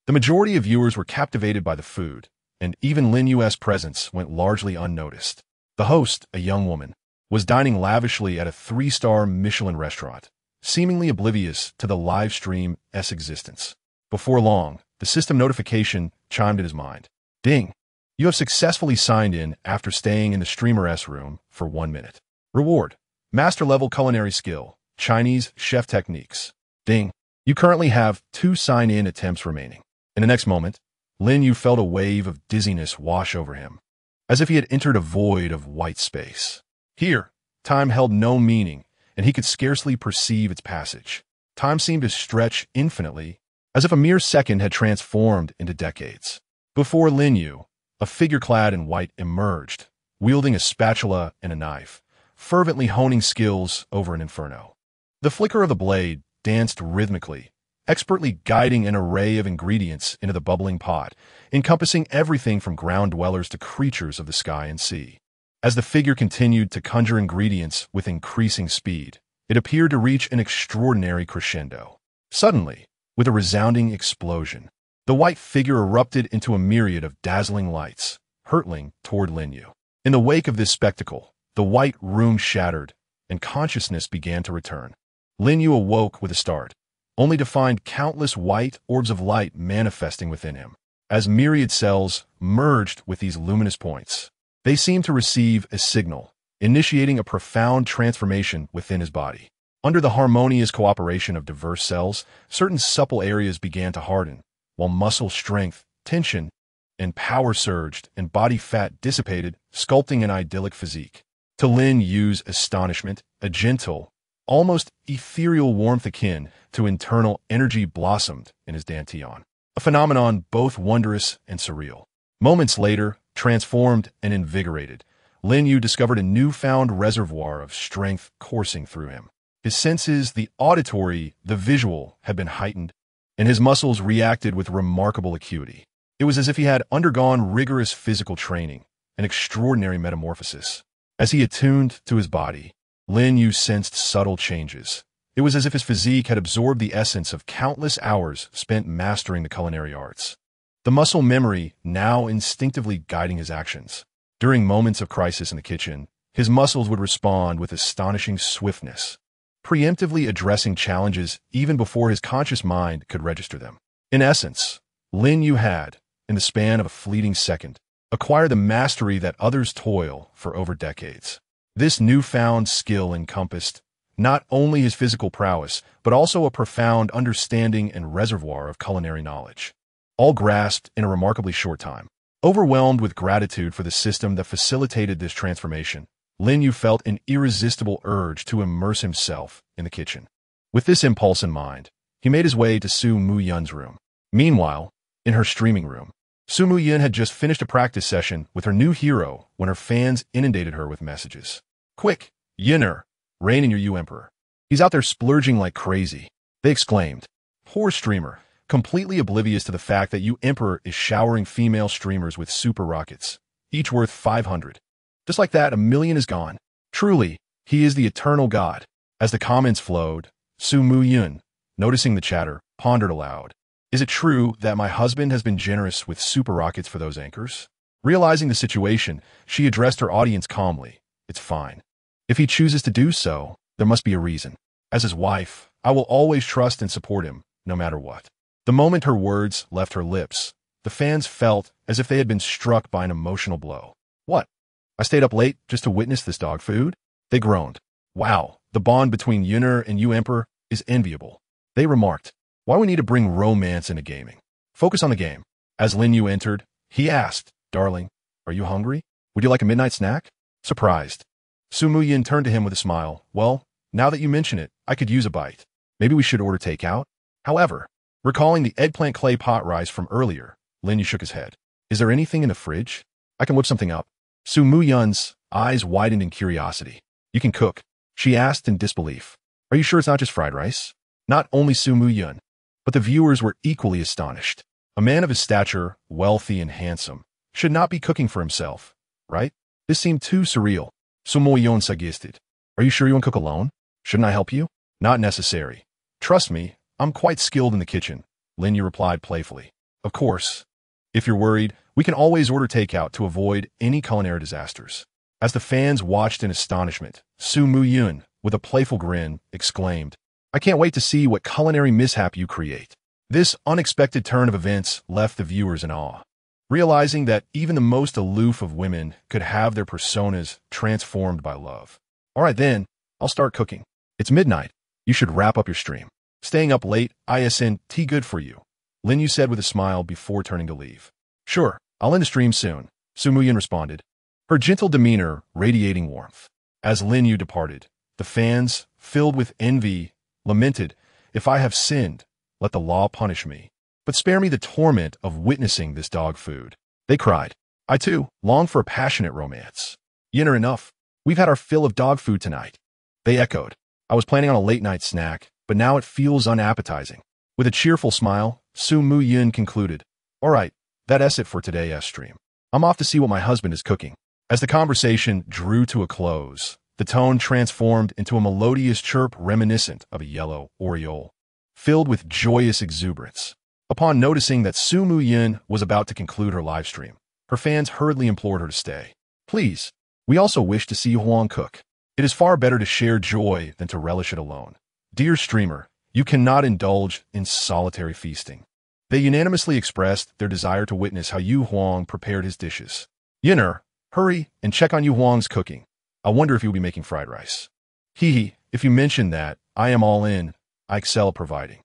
the majority of viewers were captivated by the food, and even Lin Yu's presence went largely unnoticed. The host, a young woman, was dining lavishly at a 3-star Michelin restaurant, seemingly oblivious to the live stream's existence. Before long, the system notification chimed in his mind. Ding! You have successfully signed in after staying in the streamer's room for 1 minute. Reward: Master-level culinary skill, Chinese chef techniques. Ding! You currently have 2 sign-in attempts remaining. In the next moment, Lin Yu felt a wave of dizziness wash over him, as if he had entered a void of white space. Here, time held no meaning, and he could scarcely perceive its passage. Time seemed to stretch infinitely, as if a mere second had transformed into decades. Before Lin Yu, a figure clad in white emerged, wielding a spatula and a knife, fervently honing skills over an inferno. The flicker of the blade danced rhythmically, expertly guiding an array of ingredients into the bubbling pot, encompassing everything from ground dwellers to creatures of the sky and sea. As the figure continued to conjure ingredients with increasing speed, it appeared to reach an extraordinary crescendo. Suddenly, with a resounding explosion, the white figure erupted into a myriad of dazzling lights, hurtling toward Lin Yu. In the wake of this spectacle, the white room shattered, and consciousness began to return. Lin Yu awoke with a start, only to find countless white orbs of light manifesting within him. As myriad cells merged with these luminous points, they seemed to receive a signal, initiating a profound transformation within his body. Under the harmonious cooperation of diverse cells, certain supple areas began to harden, while muscle strength, tension, and power surged and body fat dissipated, sculpting an idyllic physique. To Lin Yu's astonishment, a gentle, almost ethereal warmth akin to internal energy blossomed in his dantian, a phenomenon both wondrous and surreal. Moments later, transformed and invigorated, Lin Yu discovered a newfound reservoir of strength coursing through him. His senses, the auditory, the visual, had been heightened, and his muscles reacted with remarkable acuity. It was as if he had undergone rigorous physical training, an extraordinary metamorphosis. As he attuned to his body, Lin Yu sensed subtle changes. It was as if his physique had absorbed the essence of countless hours spent mastering the culinary arts. The muscle memory now instinctively guiding his actions. During moments of crisis in the kitchen, his muscles would respond with astonishing swiftness, preemptively addressing challenges even before his conscious mind could register them. In essence, Lin Yu had, in the span of a fleeting second, acquired the mastery that others toil for over decades. This newfound skill encompassed not only his physical prowess, but also a profound understanding and reservoir of culinary knowledge, all grasped in a remarkably short time. Overwhelmed with gratitude for the system that facilitated this transformation, Lin Yu felt an irresistible urge to immerse himself in the kitchen. With this impulse in mind, he made his way to Su Muyun's room. Meanwhile, in her streaming room, Su Muyun had just finished a practice session with her new hero when her fans inundated her with messages. "Quick, Yinner, reign in your Yu Emperor. He's out there splurging like crazy," they exclaimed. Poor streamer, completely oblivious to the fact that Yu Emperor is showering female streamers with super rockets, each worth 500. Just like that, 1,000,000 is gone. Truly, he is the eternal god. As the comments flowed, Su Muyun, noticing the chatter, pondered aloud. Is it true that my husband has been generous with super rockets for those anchors? Realizing the situation, she addressed her audience calmly. It's fine. If he chooses to do so, there must be a reason. As his wife, I will always trust and support him, no matter what. The moment her words left her lips, the fans felt as if they had been struck by an emotional blow. What? I stayed up late just to witness this dog food? They groaned. Wow, the bond between Yunner and Yu Emperor is enviable. They remarked. Why we need to bring romance into gaming? Focus on the game. As Lin Yu entered, he asked, "Darling, are you hungry? Would you like a midnight snack?" Surprised, Su Muyun turned to him with a smile. "Well, now that you mention it, I could use a bite. Maybe we should order takeout?" However, recalling the eggplant clay pot rice from earlier, Lin Yu shook his head. Is there anything in the fridge? I can whip something up. Su Muyun's eyes widened in curiosity. You can cook? She asked in disbelief. Are you sure it's not just fried rice? Not only Su Muyun, but the viewers were equally astonished. A man of his stature, wealthy and handsome, should not be cooking for himself, right? This seemed too surreal. Su Muyun suggested. Are you sure you want to cook alone? Shouldn't I help you? Not necessary. Trust me, I'm quite skilled in the kitchen, Lin Yu replied playfully. Of course. If you're worried, we can always order takeout to avoid any culinary disasters. As the fans watched in astonishment, Su Muyun, with a playful grin, exclaimed, I can't wait to see what culinary mishap you create. This unexpected turn of events left the viewers in awe, realizing that even the most aloof of women could have their personas transformed by love. All right then, I'll start cooking. It's midnight. You should wrap up your stream. Staying up late, isn't good for you, Lin Yu said with a smile before turning to leave. Sure, I'll end the stream soon, Su Muyun responded, her gentle demeanor radiating warmth. As Lin Yu departed, the fans, filled with envy, lamented, If I have sinned, let the law punish me, but spare me the torment of witnessing this dog food. They cried. I too long for a passionate romance. Yinner enough. We've had our fill of dog food tonight. They echoed. I was planning on a late-night snack, but now it feels unappetizing. With a cheerful smile, Su Muyun concluded, All right, that's it for today's stream. I'm off to see what my husband is cooking. As the conversation drew to a close, the tone transformed into a melodious chirp reminiscent of a yellow oriole, filled with joyous exuberance. Upon noticing that Su Muyun was about to conclude her live stream, her fans hurriedly implored her to stay. Please, we also wish to see Huang cook. It is far better to share joy than to relish it alone. Dear streamer, you cannot indulge in solitary feasting. They unanimously expressed their desire to witness how Yu Huang prepared his dishes. Yinner, hurry and check on Yu Huang's cooking. I wonder if he will be making fried rice. Hee, if you mention that, I am all in. I excel at providing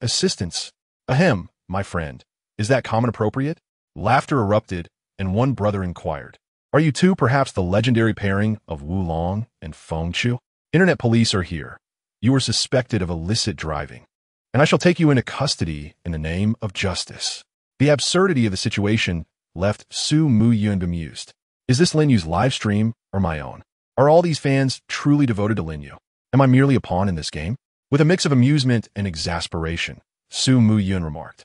assistance. Ahem, my friend. Is that common appropriate? Laughter erupted, and one brother inquired. Are you two perhaps the legendary pairing of Wu Long and Feng Chu? Internet police are here. You are suspected of illicit driving, and I shall take you into custody in the name of justice. The absurdity of the situation left Su Muyun bemused. Is this Lin Yu's live stream or my own? Are all these fans truly devoted to Lin Yu? Am I merely a pawn in this game? With a mix of amusement and exasperation, Su Muyun remarked,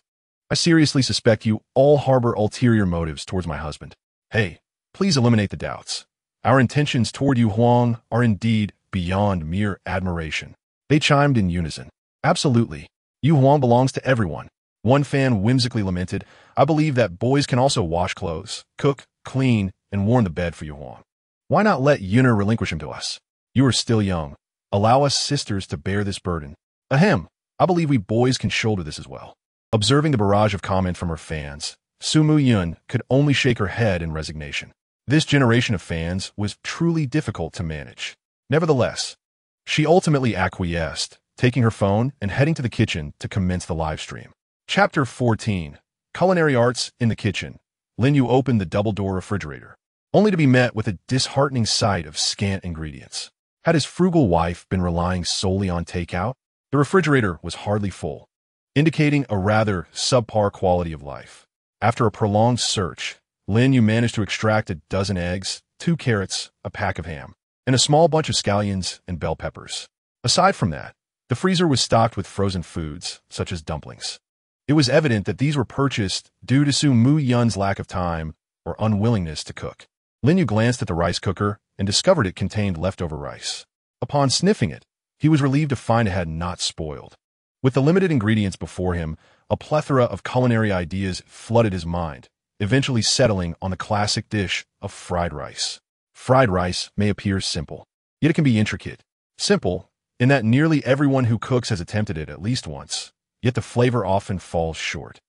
I seriously suspect you all harbor ulterior motives towards my husband. Hey, please eliminate the doubts. Our intentions toward Yu Huang are indeed beyond mere admiration. They chimed in unison. Absolutely. Yu Huang belongs to everyone. One fan whimsically lamented, I believe that boys can also wash clothes, cook, clean, and warm the bed for Yu Huang. Why not let Yunner relinquish him to us? You are still young. Allow us sisters to bear this burden. Ahem, I believe we boys can shoulder this as well. Observing the barrage of comment from her fans, Su Muyun could only shake her head in resignation. This generation of fans was truly difficult to manage. Nevertheless, she ultimately acquiesced, taking her phone and heading to the kitchen to commence the live stream. Chapter 14. Culinary Arts in the Kitchen. Lin Yu opened the double-door refrigerator, only to be met with a disheartening sight of scant ingredients. Had his frugal wife been relying solely on takeout? The refrigerator was hardly full, indicating a rather subpar quality of life. After a prolonged search, Lin Yu managed to extract a dozen eggs, 2 carrots, a pack of ham, and a small bunch of scallions and bell peppers. Aside from that, the freezer was stocked with frozen foods, such as dumplings. It was evident that these were purchased due to Su Muyun's lack of time or unwillingness to cook. Lin Yu glanced at the rice cooker and discovered it contained leftover rice. Upon sniffing it, he was relieved to find it had not spoiled. With the limited ingredients before him, a plethora of culinary ideas flooded his mind, eventually settling on the classic dish of fried rice. Fried rice may appear simple, yet it can be intricate. Simple, in that nearly everyone who cooks has attempted it at least once, yet the flavor often falls short.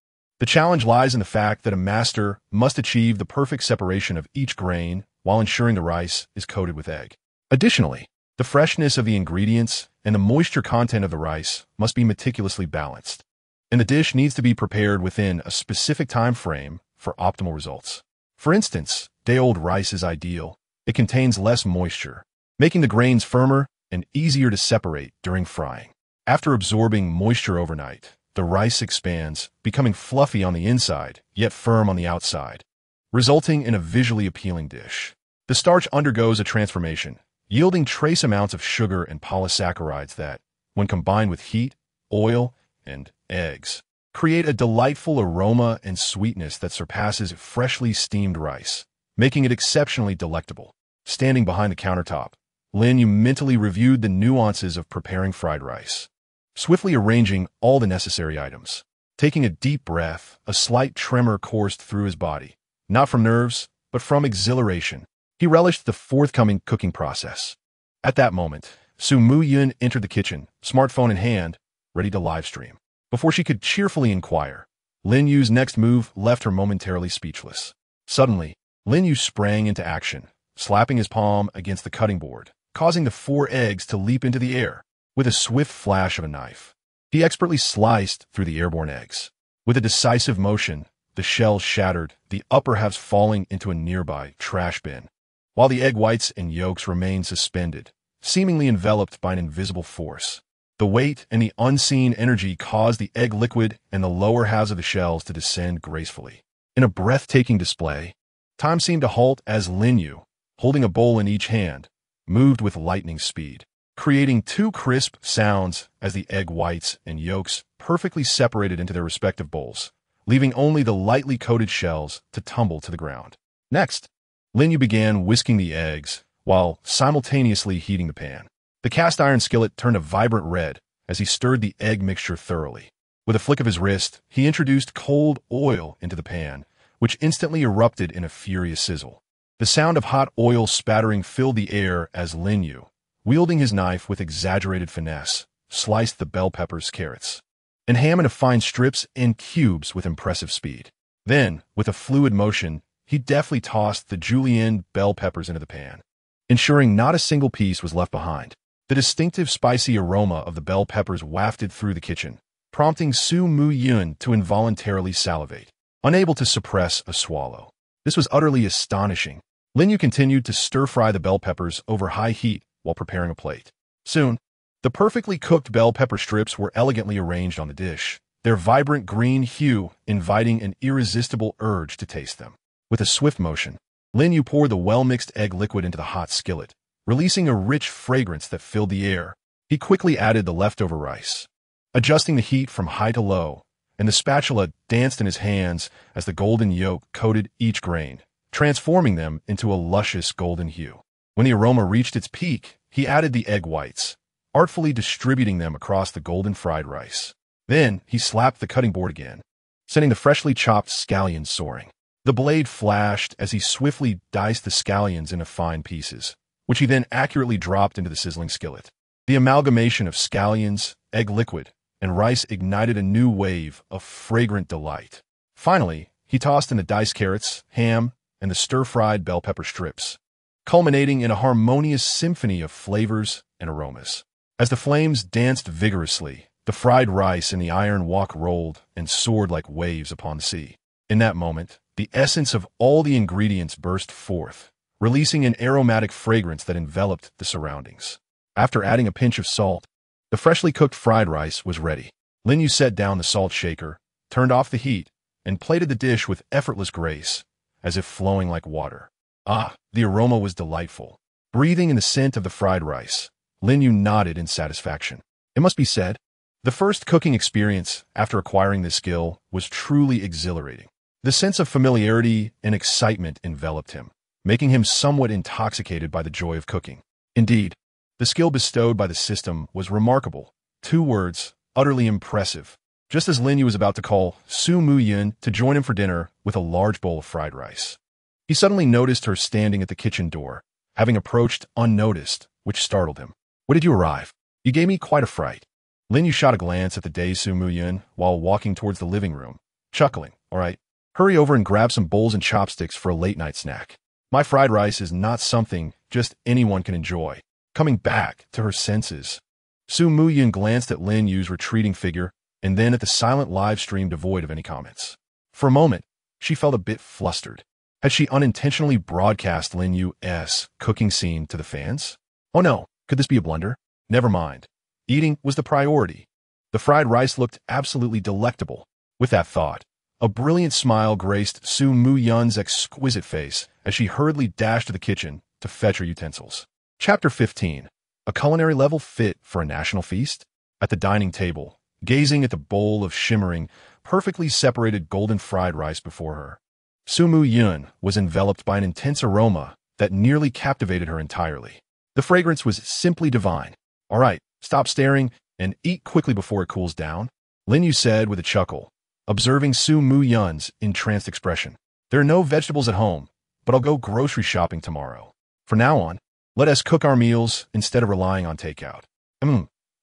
The challenge lies in the fact that a master must achieve the perfect separation of each grain while ensuring the rice is coated with egg. Additionally, the freshness of the ingredients and the moisture content of the rice must be meticulously balanced, and the dish needs to be prepared within a specific time frame for optimal results. For instance, day-old rice is ideal. It contains less moisture, making the grains firmer and easier to separate during frying. After absorbing moisture overnight, the rice expands, becoming fluffy on the inside, yet firm on the outside. resulting in a visually appealing dish. The starch undergoes a transformation, yielding trace amounts of sugar and polysaccharides that, when combined with heat, oil, and eggs, create a delightful aroma and sweetness that surpasses freshly steamed rice, making it exceptionally delectable. Standing behind the countertop, Lin Yu mentally reviewed the nuances of preparing fried rice, swiftly arranging all the necessary items. Taking a deep breath, a slight tremor coursed through his body, not from nerves, but from exhilaration. He relished the forthcoming cooking process. At that moment, Zhao Yun entered the kitchen, smartphone in hand, ready to livestream. Before she could cheerfully inquire, Lin Yu's next move left her momentarily speechless. Suddenly, Lin Yu sprang into action, slapping his palm against the cutting board, causing the 4 eggs to leap into the air. With a swift flash of a knife, he expertly sliced through the airborne eggs. With a decisive motion, the shells shattered, the upper halves falling into a nearby trash bin, while the egg whites and yolks remained suspended, seemingly enveloped by an invisible force. The weight and the unseen energy caused the egg liquid and the lower halves of the shells to descend gracefully. In a breathtaking display, time seemed to halt as Lin Yu, holding a bowl in each hand, moved with lightning speed, creating 2 crisp sounds as the egg whites and yolks perfectly separated into their respective bowls, leaving only the lightly coated shells to tumble to the ground. Next, Lin Yu began whisking the eggs while simultaneously heating the pan. The cast iron skillet turned a vibrant red as he stirred the egg mixture thoroughly. With a flick of his wrist, he introduced cold oil into the pan, which instantly erupted in a furious sizzle. The sound of hot oil spattering filled the air as Lin Yu, wielding his knife with exaggerated finesse, sliced the bell peppers, carrots, and ham into fine strips and cubes with impressive speed. Then, with a fluid motion, he deftly tossed the julienne bell peppers into the pan, ensuring not a single piece was left behind. The distinctive spicy aroma of the bell peppers wafted through the kitchen, prompting Zhao Yun to involuntarily salivate, unable to suppress a swallow. This was utterly astonishing. Lin Yu continued to stir-fry the bell peppers over high heat while preparing a plate. Soon, the perfectly cooked bell pepper strips were elegantly arranged on the dish, their vibrant green hue inviting an irresistible urge to taste them. With a swift motion, Lin Yu poured the well-mixed egg liquid into the hot skillet, releasing a rich fragrance that filled the air. He quickly added the leftover rice, adjusting the heat from high to low, and the spatula danced in his hands as the golden yolk coated each grain, transforming them into a luscious golden hue. When the aroma reached its peak, he added the egg whites, artfully distributing them across the golden fried rice. Then he slapped the cutting board again, sending the freshly chopped scallions soaring. The blade flashed as he swiftly diced the scallions into fine pieces, which he then accurately dropped into the sizzling skillet. The amalgamation of scallions, egg liquid, and rice ignited a new wave of fragrant delight. Finally, he tossed in the diced carrots, ham, and the stir-fried bell pepper strips, culminating in a harmonious symphony of flavors and aromas. As the flames danced vigorously, the fried rice and the iron wok rolled and soared like waves upon the sea. In that moment, the essence of all the ingredients burst forth, releasing an aromatic fragrance that enveloped the surroundings. After adding a pinch of salt, the freshly cooked fried rice was ready. Lin Yu set down the salt shaker, turned off the heat, and plated the dish with effortless grace, as if flowing like water. Ah, the aroma was delightful. Breathing in the scent of the fried rice, Lin Yu nodded in satisfaction. It must be said, the first cooking experience after acquiring this skill was truly exhilarating. The sense of familiarity and excitement enveloped him, making him somewhat intoxicated by the joy of cooking. Indeed, the skill bestowed by the system was remarkable. 2 words, utterly impressive. Just as Lin Yu was about to call Zhao Yun to join him for dinner with a large bowl of fried rice, he suddenly noticed her standing at the kitchen door, having approached unnoticed, which startled him. "When did you arrive? You gave me quite a fright." Lin Yu shot a glance at the dazed Zhao Yun while walking towards the living room, chuckling. "All right, hurry over and grab some bowls and chopsticks for a late-night snack. My fried rice is not something just anyone can enjoy." Coming back to her senses, Zhao Yun glanced at Lin Yu's retreating figure and then at the silent live stream devoid of any comments. For a moment, she felt a bit flustered. Had she unintentionally broadcast Lin Yu's cooking scene to the fans? Oh no, could this be a blunder? Never mind. Eating was the priority. The fried rice looked absolutely delectable. With that thought, A brilliant smile graced Su Mu Yun's exquisite face as she hurriedly dashed to the kitchen to fetch her utensils. Chapter 15. A culinary level fit for a national feast? At the dining table, gazing at the bowl of shimmering, perfectly separated golden fried rice before her, Su Mu Yun was enveloped by an intense aroma that nearly captivated her entirely. The fragrance was simply divine. "All right, stop staring and eat quickly before it cools down," Lin Yu said with a chuckle, observing Su Mu Yun's entranced expression. "There are no vegetables at home, but I'll go grocery shopping tomorrow. From now on, let us cook our meals instead of relying on takeout."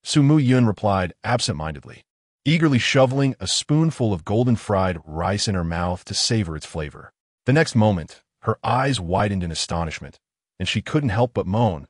Su Mu Yun replied absent-mindedly, eagerly shoveling a spoonful of golden fried rice in her mouth to savor its flavor. The next moment, her eyes widened in astonishment, and she couldn't help but moan,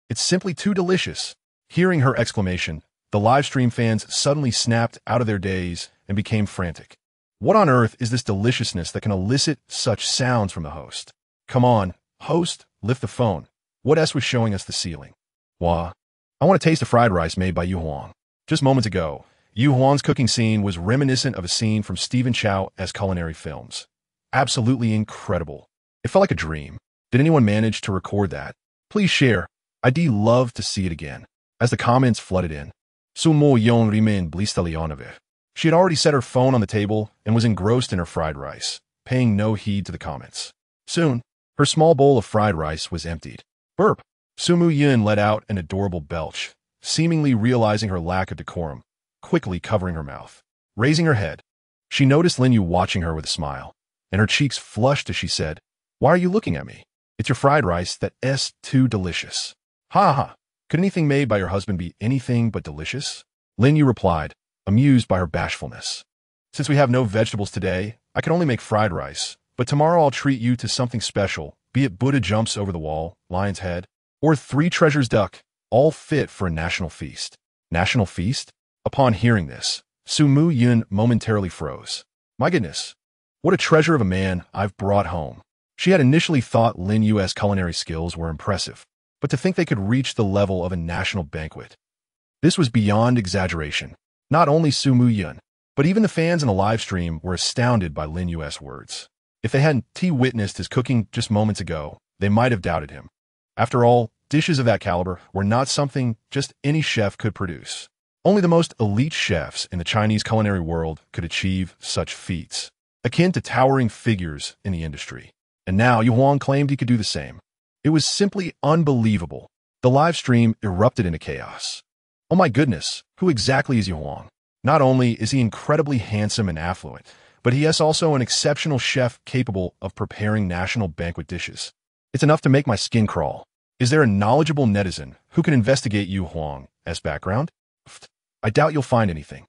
"It's simply too delicious." Hearing her exclamation, the livestream fans suddenly snapped out of their daze and became frantic. What on earth is this deliciousness that can elicit such sounds from the host? "Come on, host, lift the phone. What S was showing us the ceiling?" "Wah, I want to taste the fried rice made by Yu Huang." Just moments ago, Yu Huang's cooking scene was reminiscent of a scene from Stephen Chow's culinary films. Absolutely incredible. It felt like a dream. Did anyone manage to record that? Please share. I'd love to see it again. As the comments flooded in, Su Mu Yun remained blistalianovic. She had already set her phone on the table and was engrossed in her fried rice, paying no heed to the comments. Soon, her small bowl of fried rice was emptied. Burp! Su Mu Yun let out an adorable belch, seemingly realizing her lack of decorum, quickly covering her mouth. Raising her head, she noticed Lin Yu watching her with a smile, and her cheeks flushed as she said, "Why are you looking at me? It's your fried rice that's too delicious." "Ha ha! Could anything made by your husband be anything but delicious?" Lin Yu replied, amused by her bashfulness. "Since we have no vegetables today, I can only make fried rice, but tomorrow I'll treat you to something special, be it Buddha jumps over the wall, lion's head, or three treasures duck, all fit for a national feast." National feast? Upon hearing this, Su Mu Yun momentarily froze. My goodness, what a treasure of a man I've brought home. She had initially thought Lin Yu's culinary skills were impressive, but to think they could reach the level of a national banquet. This was beyond exaggeration. Not only Su Mu Yun, but even the fans in the live stream were astounded by Lin Yu's words. If they hadn't witnessed his cooking just moments ago, they might have doubted him. After all, dishes of that caliber were not something just any chef could produce. Only the most elite chefs in the Chinese culinary world could achieve such feats, akin to towering figures in the industry. And now Yu Huang claimed he could do the same. It was simply unbelievable. The live stream erupted into chaos. Oh my goodness, who exactly is Yu Huang? Not only is he incredibly handsome and affluent, but he is also an exceptional chef capable of preparing national banquet dishes. It's enough to make my skin crawl. Is there a knowledgeable netizen who can investigate Yu Huang's background? I doubt you'll find anything.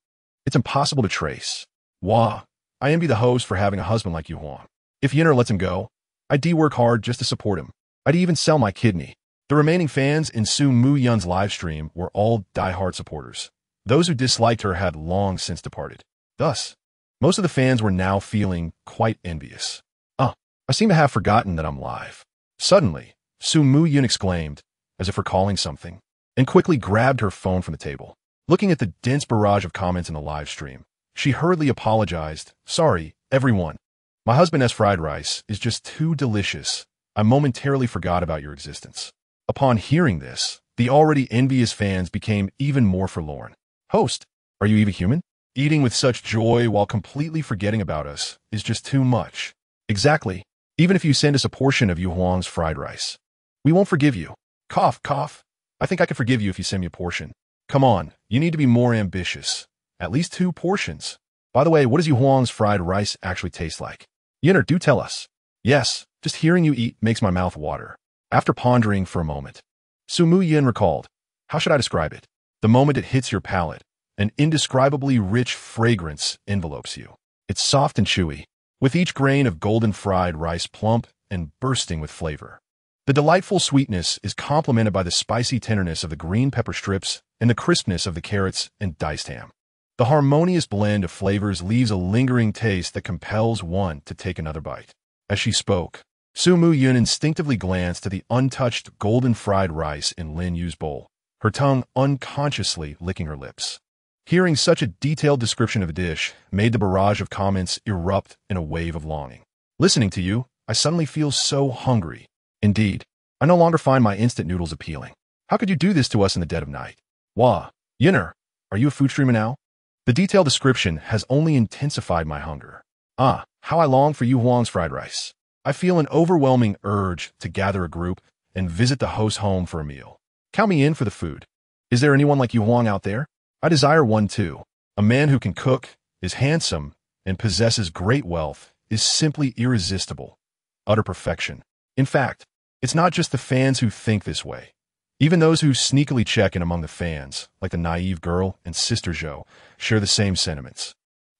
It's impossible to trace. Wah, I envy the host for having a husband like Yu Huang. If Yinner lets him go, I'd work hard just to support him. I'd even sell my kidney. The remaining fans in Su Mu Yun's live stream were all die-hard supporters. Those who disliked her had long since departed. Thus, most of the fans were now feeling quite envious. I seem to have forgotten that I'm live." Suddenly, Su Mu Yun exclaimed, as if recalling something, and quickly grabbed her phone from the table. Looking at the dense barrage of comments in the live stream, she hurriedly apologized. "Sorry, everyone. My husband's fried rice is just too delicious. I momentarily forgot about your existence." Upon hearing this, the already envious fans became even more forlorn. "Host, are you even human? Eating with such joy while completely forgetting about us is just too much." "Exactly. Even if you send us a portion of Yu Huang's fried rice, we won't forgive you." Cough, cough. "I think I could forgive you if you send me a portion." "Come on, you need to be more ambitious. At least 2 portions. By the way, what does Yu Huang's fried rice actually taste like? Yinner, do tell us." "Yes, just hearing you eat makes my mouth water." After pondering for a moment, Su Mu Yun recalled, "How should I describe it? The moment it hits your palate, an indescribably rich fragrance envelopes you. It's soft and chewy, with each grain of golden fried rice plump and bursting with flavor. The delightful sweetness is complemented by the spicy tenderness of the green pepper strips and the crispness of the carrots and diced ham. The harmonious blend of flavors leaves a lingering taste that compels one to take another bite." As she spoke, Su Mu Yun instinctively glanced to the untouched golden fried rice in Lin Yu's bowl, her tongue unconsciously licking her lips. Hearing such a detailed description of a dish made the barrage of comments erupt in a wave of longing. Listening to you, I suddenly feel so hungry. Indeed, I no longer find my instant noodles appealing. How could you do this to us in the dead of night? Wah, Yinner, are you a food streamer now? The detailed description has only intensified my hunger. Ah, how I long for Yu Huang's fried rice. I feel an overwhelming urge to gather a group and visit the host's home for a meal. Count me in for the food. Is there anyone like Yu Huang out there? I desire one too. A man who can cook, is handsome, and possesses great wealth is simply irresistible. Utter perfection. In fact, it's not just the fans who think this way. Even those who sneakily check in among the fans, like the naive girl and Sister Zhou, share the same sentiments.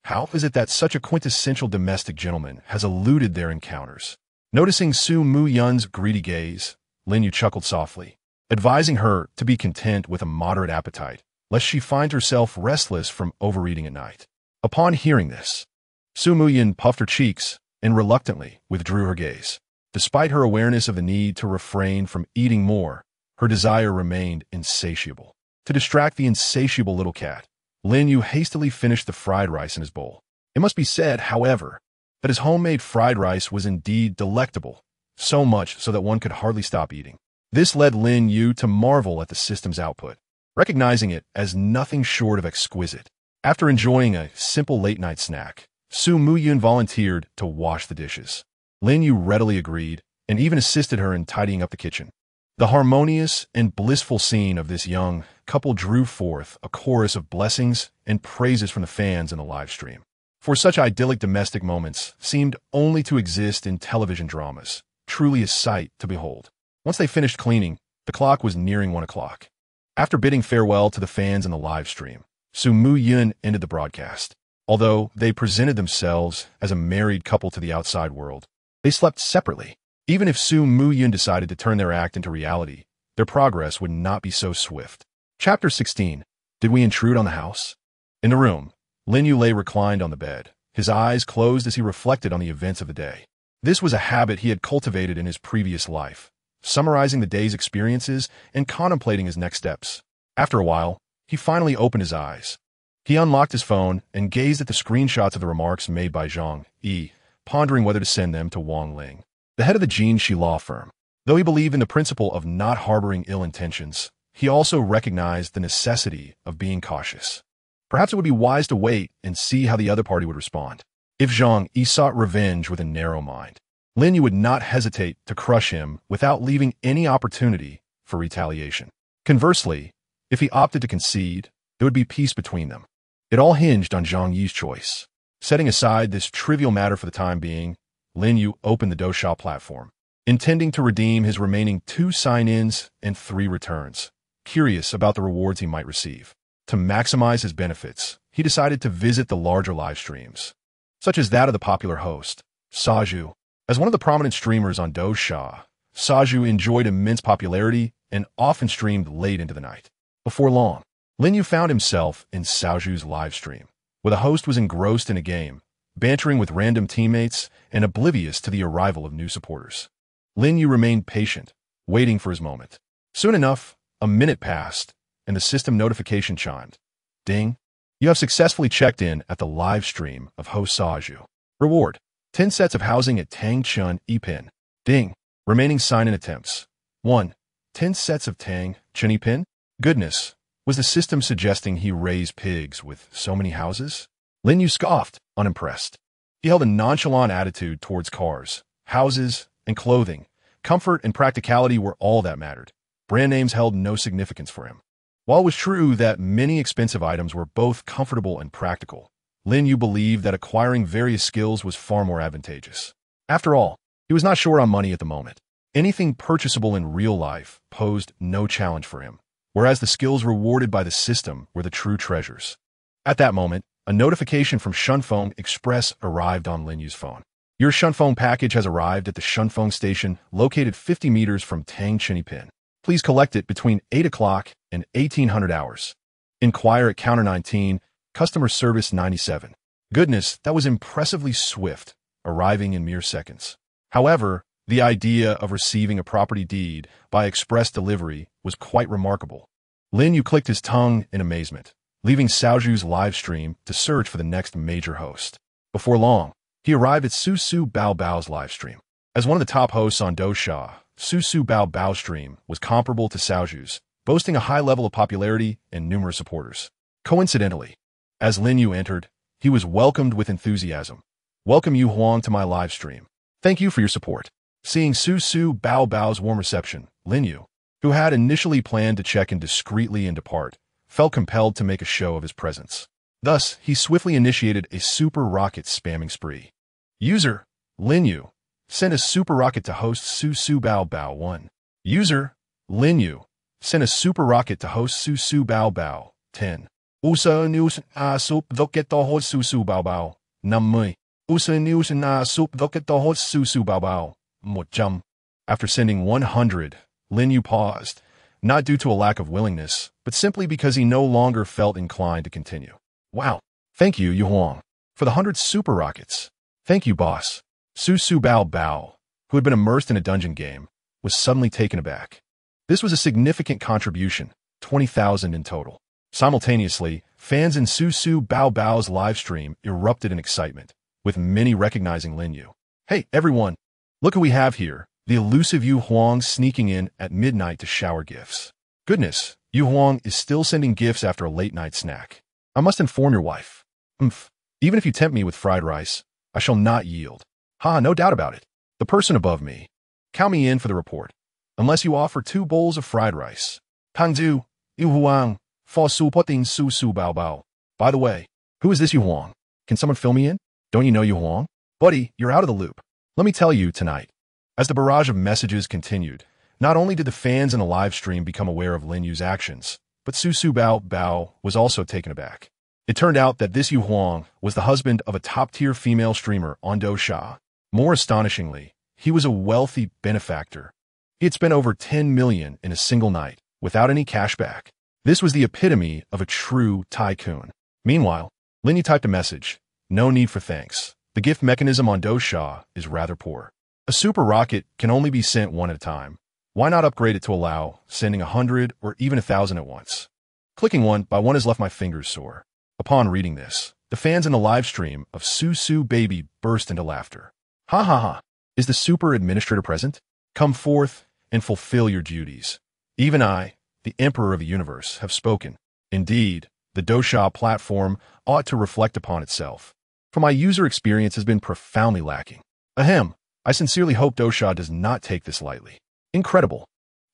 How is it that such a quintessential domestic gentleman has eluded their encounters? Noticing Su Mu Yun's greedy gaze, Lin Yu chuckled softly, advising her to be content with a moderate appetite, lest she find herself restless from overeating at night. Upon hearing this, Su Mu Yun puffed her cheeks and reluctantly withdrew her gaze. Despite her awareness of the need to refrain from eating more, her desire remained insatiable. To distract the insatiable little cat, Lin Yu hastily finished the fried rice in his bowl. It must be said, however, that his homemade fried rice was indeed delectable, so much so that one could hardly stop eating. This led Lin Yu to marvel at the system's output, recognizing it as nothing short of exquisite. After enjoying a simple late-night snack, Su Mu Yun volunteered to wash the dishes. Lin Yu readily agreed and even assisted her in tidying up the kitchen. The harmonious and blissful scene of this young couple drew forth a chorus of blessings and praises from the fans in the live stream. For such idyllic domestic moments seemed only to exist in television dramas, truly a sight to behold. Once they finished cleaning, the clock was nearing 1 o'clock. After bidding farewell to the fans in the live stream, Su Mu Yun ended the broadcast. Although they presented themselves as a married couple to the outside world, they slept separately. Even if Su Mu Yun decided to turn their act into reality, their progress would not be so swift. Chapter 16. Did we intrude on the house? In the room, Lin Yu lay reclined on the bed, his eyes closed as he reflected on the events of the day. This was a habit he had cultivated in his previous life, summarizing the day's experiences and contemplating his next steps. After a while, he finally opened his eyes. He unlocked his phone and gazed at the screenshots of the remarks made by Zhang Yi, pondering whether to send them to Wang Ling, the head of the Jinxi law firm. Though he believed in the principle of not harboring ill intentions, he also recognized the necessity of being cautious. Perhaps it would be wise to wait and see how the other party would respond. If Zhang Yi sought revenge with a narrow mind, Lin Yu would not hesitate to crush him without leaving any opportunity for retaliation. Conversely, if he opted to concede, there would be peace between them. It all hinged on Zhang Yi's choice. Setting aside this trivial matter for the time being, Lin Yu opened the Douxia platform, intending to redeem his remaining 2 sign-ins and 3 returns, curious about the rewards he might receive. To maximize his benefits, he decided to visit the larger live streams, such as that of the popular host, Saju. As one of the prominent streamers on Douxia, Saju enjoyed immense popularity and often streamed late into the night. Before long, Lin Yu found himself in Saju's live stream, where the host was engrossed in a game, bantering with random teammates and oblivious to the arrival of new supporters. Lin Yu remained patient, waiting for his moment. Soon enough, a minute passed, and the system notification chimed. Ding! You have successfully checked in at the live stream of host Saju. Reward: 10 sets of housing at Tangchun Epin. Ding! Remaining sign-in attempts. 1. 10 sets of Tang Chun Epin? Goodness! Was the system suggesting he raised pigs with so many houses? Lin Yu scoffed, unimpressed. He held a nonchalant attitude towards cars, houses, and clothing. Comfort and practicality were all that mattered. Brand names held no significance for him. While it was true that many expensive items were both comfortable and practical, Lin Yu believed that acquiring various skills was far more advantageous. After all, he was not short on money at the moment. Anything purchasable in real life posed no challenge for him, whereas the skills rewarded by the system were the true treasures. At that moment, a notification from Shunfeng Express arrived on Lin Yu's phone. Your Shunfeng package has arrived at the Shunfeng station located 50 meters from Tangchun Epin. Please collect it between 8 o'clock and 1800 hours. Inquire at counter 19, customer service 97. Goodness, that was impressively swift, arriving in mere seconds. However, the idea of receiving a property deed by express delivery was quite remarkable. Lin Yu clicked his tongue in amazement, leaving Xiaoju's live stream to search for the next major host. Before long, he arrived at Su Su Bao Bao's live stream. As one of the top hosts on Douxia, Su Su Bao Bao's stream was comparable to Xiaoju's, boasting a high level of popularity and numerous supporters. Coincidentally, as Lin Yu entered, he was welcomed with enthusiasm. "Welcome Yu Huang to my live stream. Thank you for your support." Seeing Su Su Bao Bao's warm reception, Lin Yu, who had initially planned to check in discreetly and depart, felt compelled to make a show of his presence. Thus, he swiftly initiated a super rocket spamming spree. User, Lin Yu, sent a super rocket to host Su Su Bao Bao 1. User, Lin Yu, sent a super rocket to host Su Su Bao Bao 10. Usa news a sup docket to host Su Su Bao Bao. Namui. Usa news a sup docket to host Su Su Bao Bao. Mocham. After sending 100, Lin Yu paused, not due to a lack of willingness, but simply because he no longer felt inclined to continue. Wow. Thank you, Yu Huang, for the 100 super rockets. Thank you, boss. Su Su Bao Bao, who had been immersed in a dungeon game, was suddenly taken aback. This was a significant contribution, 20,000 in total. Simultaneously, fans in Su Su Bao Bao's live stream erupted in excitement, with many recognizing Lin Yu. "Hey, everyone! Look who we have here, the elusive Yu Huang sneaking in at midnight to shower gifts. Goodness, Yu Huang is still sending gifts after a late-night snack. I must inform your wife. Even if you tempt me with fried rice, I shall not yield. Ha, no doubt about it. The person above me. Count me in for the report, unless you offer 2 bowls of fried rice. Tangzu, Yu Huang, for supporting Su Su Bao Bao. By the way, who is this Yu Huang? Can someone fill me in? Don't you know Yu Huang? Buddy, you're out of the loop. Let me tell you tonight." As the barrage of messages continued, not only did the fans in the live stream become aware of Lin Yu's actions, but Su Su Bao Bao was also taken aback. It turned out that this Yu Huang was the husband of a top-tier female streamer on Douxia. More astonishingly, he was a wealthy benefactor. He had spent over 10 million in a single night, without any cash back. This was the epitome of a true tycoon. Meanwhile, Lin Yu typed a message. "No need for thanks. The gift mechanism on Douxia is rather poor. A super rocket can only be sent one at a time. Why not upgrade it to allow sending 100 or even 1,000 at once? Clicking one by one has left my fingers sore." Upon reading this, the fans in the live stream of Su Su Baby burst into laughter. "Ha ha ha. Is the super administrator present? Come forth and fulfill your duties. Even I, the Emperor of the Universe, have spoken. Indeed, the Douxia platform ought to reflect upon itself. For my user experience has been profoundly lacking. Ahem, I sincerely hope Douxia does not take this lightly. Incredible.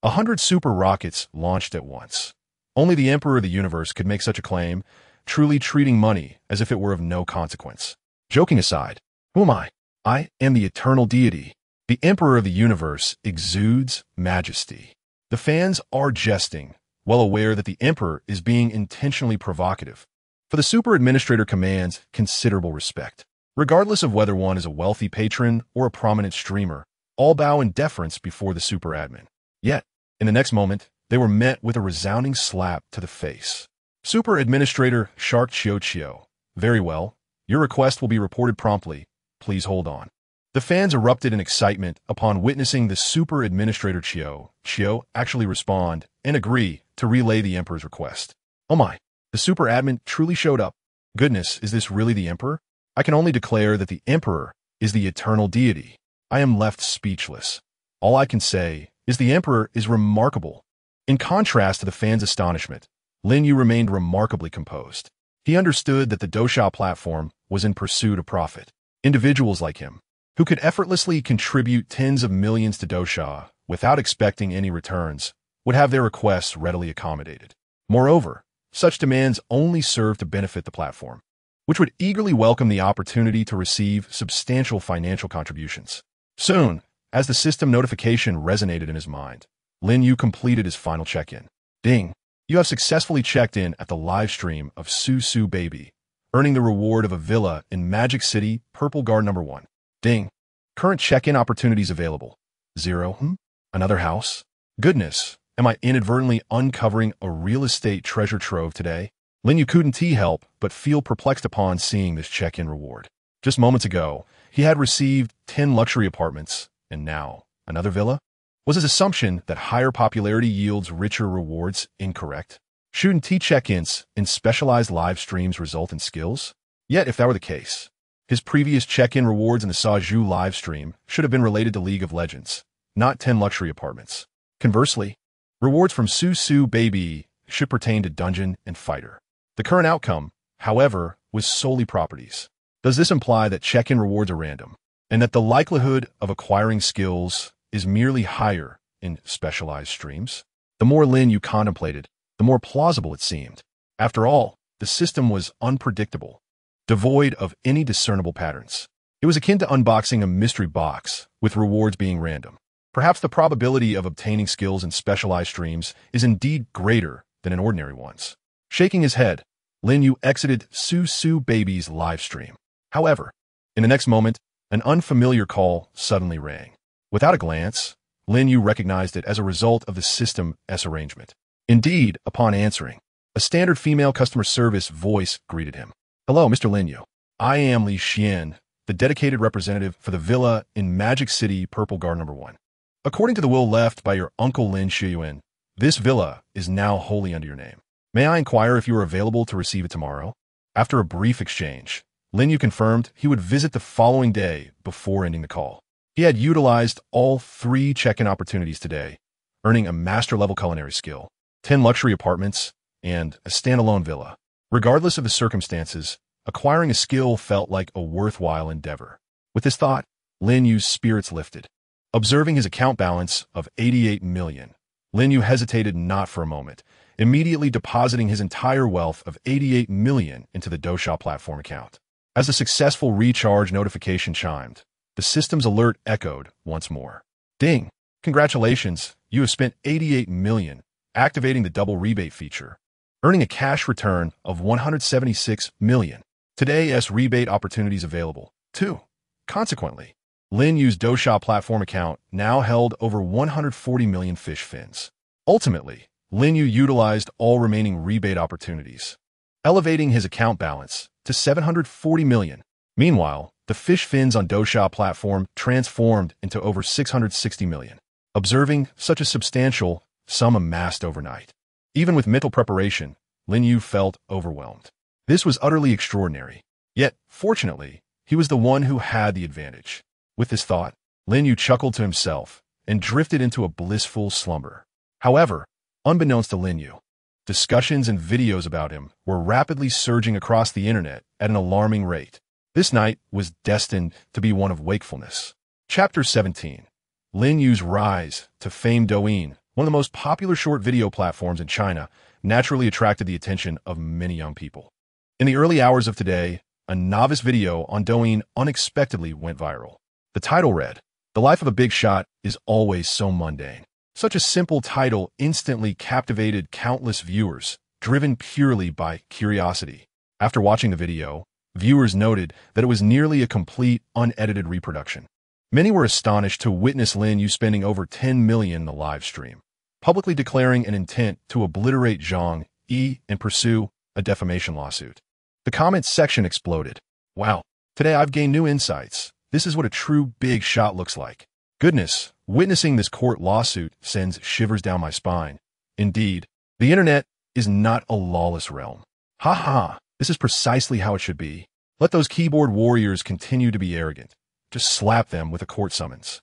100 super rockets launched at once. Only the Emperor of the Universe could make such a claim, truly treating money as if it were of no consequence. Joking aside, who am I? I am the eternal deity. The Emperor of the Universe exudes majesty. The fans are jesting, well aware that the Emperor is being intentionally provocative. For the super administrator commands considerable respect. Regardless of whether one is a wealthy patron or a prominent streamer, all bow in deference before the super admin. Yet, in the next moment, they were met with a resounding slap to the face. Super Administrator Shark Chio. "Very well. Your request will be reported promptly. Please hold on." The fans erupted in excitement upon witnessing the Super Administrator Chio actually respond and agree to relay the Emperor's request. Oh my, the Super Admin truly showed up. Goodness, is this really the Emperor? I can only declare that the Emperor is the eternal deity. I am left speechless. All I can say is the Emperor is remarkable. In contrast to the fans' astonishment, Lin Yu remained remarkably composed. He understood that the Douxia platform was in pursuit of profit. Individuals like him, who could effortlessly contribute tens of millions to Douxia without expecting any returns, would have their requests readily accommodated. Moreover, such demands only serve to benefit the platform, which would eagerly welcome the opportunity to receive substantial financial contributions. Soon, as the system notification resonated in his mind, Lin Yu completed his final check-in. Ding! You have successfully checked in at the live stream of Su Su Baby, earning the reward of a villa in Magic City, Purple Guard number 1. Ding! Current check-in opportunities available. 0. Another house? Goodness, am I inadvertently uncovering a real estate treasure trove today? Lin Yu couldn't help but feel perplexed upon seeing this check-in reward. Just moments ago, he had received 10 luxury apartments, and now, another villa? Was his assumption that higher popularity yields richer rewards incorrect? Shouldn't T check-ins in specialized live streams result in skills? Yet, if that were the case, his previous check-in rewards in the Zhao live stream should have been related to League of Legends, not 10 luxury apartments. Conversely, rewards from Su Baby should pertain to Dungeon and Fighter. The current outcome, however, was solely properties. Does this imply that check-in rewards are random, and that the likelihood of acquiring skills is merely higher in specialized streams? The more Lin Yu contemplated, the more plausible it seemed. After all, the system was unpredictable, devoid of any discernible patterns. It was akin to unboxing a mystery box, with rewards being random. Perhaps the probability of obtaining skills in specialized streams is indeed greater than in ordinary ones. Shaking his head, Lin Yu exited Su Baby's live stream. However, in the next moment, an unfamiliar call suddenly rang. Without a glance, Lin Yu recognized it as a result of the system's arrangement. Indeed, upon answering, a standard female customer service voice greeted him. "Hello, Mr. Lin Yu. I am Li Xian, the dedicated representative for the villa in Magic City, Purple Garden Number 1. According to the will left by your uncle Lin Yu, this villa is now wholly under your name. May I inquire if you are available to receive it tomorrow?" After a brief exchange, Lin Yu confirmed he would visit the following day before ending the call. He had utilized all 3 check-in opportunities today, earning a master-level culinary skill, 10 luxury apartments, and a standalone villa. Regardless of the circumstances, acquiring a skill felt like a worthwhile endeavor. With this thought, Lin Yu's spirits lifted. Observing his account balance of 88 million, Lin Yu hesitated not for a moment, immediately depositing his entire wealth of 88 million into the Douxia platform account. As the successful recharge notification chimed, the system's alert echoed once more. Ding! Congratulations, you have spent 88 million, activating the double rebate feature, earning a cash return of 176 million. Today's rebate opportunities available, too. Consequently, Lin Yu's Douxia platform account now held over 140 million fish fins. Ultimately, Lin Yu utilized all remaining rebate opportunities, elevating his account balance to 740 million. Meanwhile, the fish fins on Douxia platform transformed into over 660 million. Observing such a substantial sum amassed overnight, even with mental preparation, Lin Yu felt overwhelmed. This was utterly extraordinary. Yet, fortunately, he was the one who had the advantage. With this thought, Lin Yu chuckled to himself and drifted into a blissful slumber. However, unbeknownst to Lin Yu, discussions and videos about him were rapidly surging across the internet at an alarming rate. This night was destined to be one of wakefulness. Chapter 17. Lin Yu's rise to fame. Douyin, one of the most popular short video platforms in China, naturally attracted the attention of many young people. In the early hours of today, a novice video on Douyin unexpectedly went viral. The title read, "The life of a big shot is always so mundane." Such a simple title instantly captivated countless viewers, driven purely by curiosity. After watching the video, viewers noted that it was nearly a complete, unedited reproduction. Many were astonished to witness Lin Yu spending over 10 million in the live stream, publicly declaring an intent to obliterate Zhang Yi and pursue a defamation lawsuit. The comments section exploded. "Wow, today I've gained new insights. This is what a true big shot looks like. Goodness, witnessing this court lawsuit sends shivers down my spine. Indeed, the internet is not a lawless realm. Ha ha, this is precisely how it should be. Let those keyboard warriors continue to be arrogant. Just slap them with a court summons.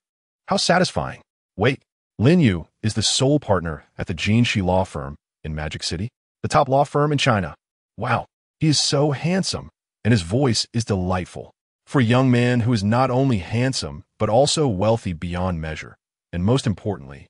How satisfying." Wait, Lin Yu is the sole partner at the Jinshi law firm in Magic City, the top law firm in China. Wow, he is so handsome, and his voice is delightful. For a young man who is not only handsome, but also wealthy beyond measure, and most importantly,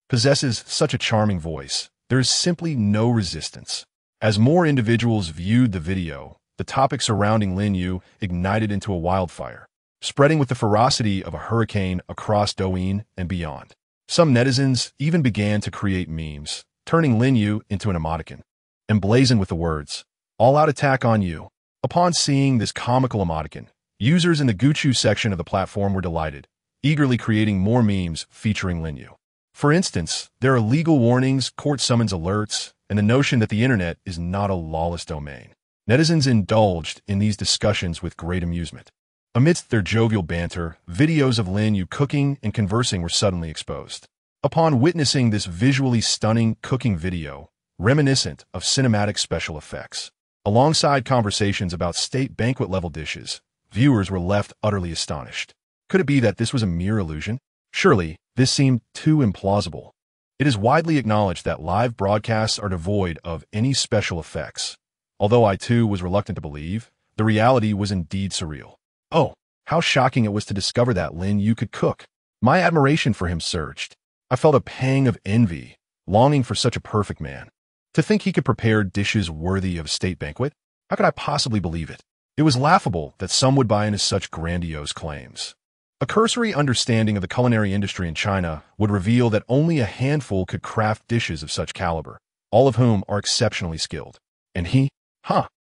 possesses such a charming voice, there is simply no resistance. As more individuals viewed the video, the topic surrounding Lin Yu ignited into a wildfire, spreading with the ferocity of a hurricane across Douyin and beyond. Some netizens even began to create memes, turning Lin Yu into an emoticon, emblazoned with the words, "All-out attack on you." Upon seeing this comical emoticon, users in the Guchu section of the platform were delighted, eagerly creating more memes featuring Lin Yu. For instance, there are legal warnings, court summons alerts, and the notion that the internet is not a lawless domain. Netizens indulged in these discussions with great amusement. Amidst their jovial banter, videos of Lin Yu cooking and conversing were suddenly exposed. Upon witnessing this visually stunning cooking video, reminiscent of cinematic special effects. Alongside conversations about state banquet-level dishes, viewers were left utterly astonished. Could it be that this was a mere illusion? Surely, this seemed too implausible. It is widely acknowledged that live broadcasts are devoid of any special effects. Although I too was reluctant to believe, the reality was indeed surreal. Oh, how shocking it was to discover that Lin Yu could cook. My admiration for him surged. I felt a pang of envy, longing for such a perfect man. To think he could prepare dishes worthy of a state banquet? How could I possibly believe it? It was laughable that some would buy into such grandiose claims. A cursory understanding of the culinary industry in China would reveal that only a handful could craft dishes of such caliber, all of whom are exceptionally skilled. And he?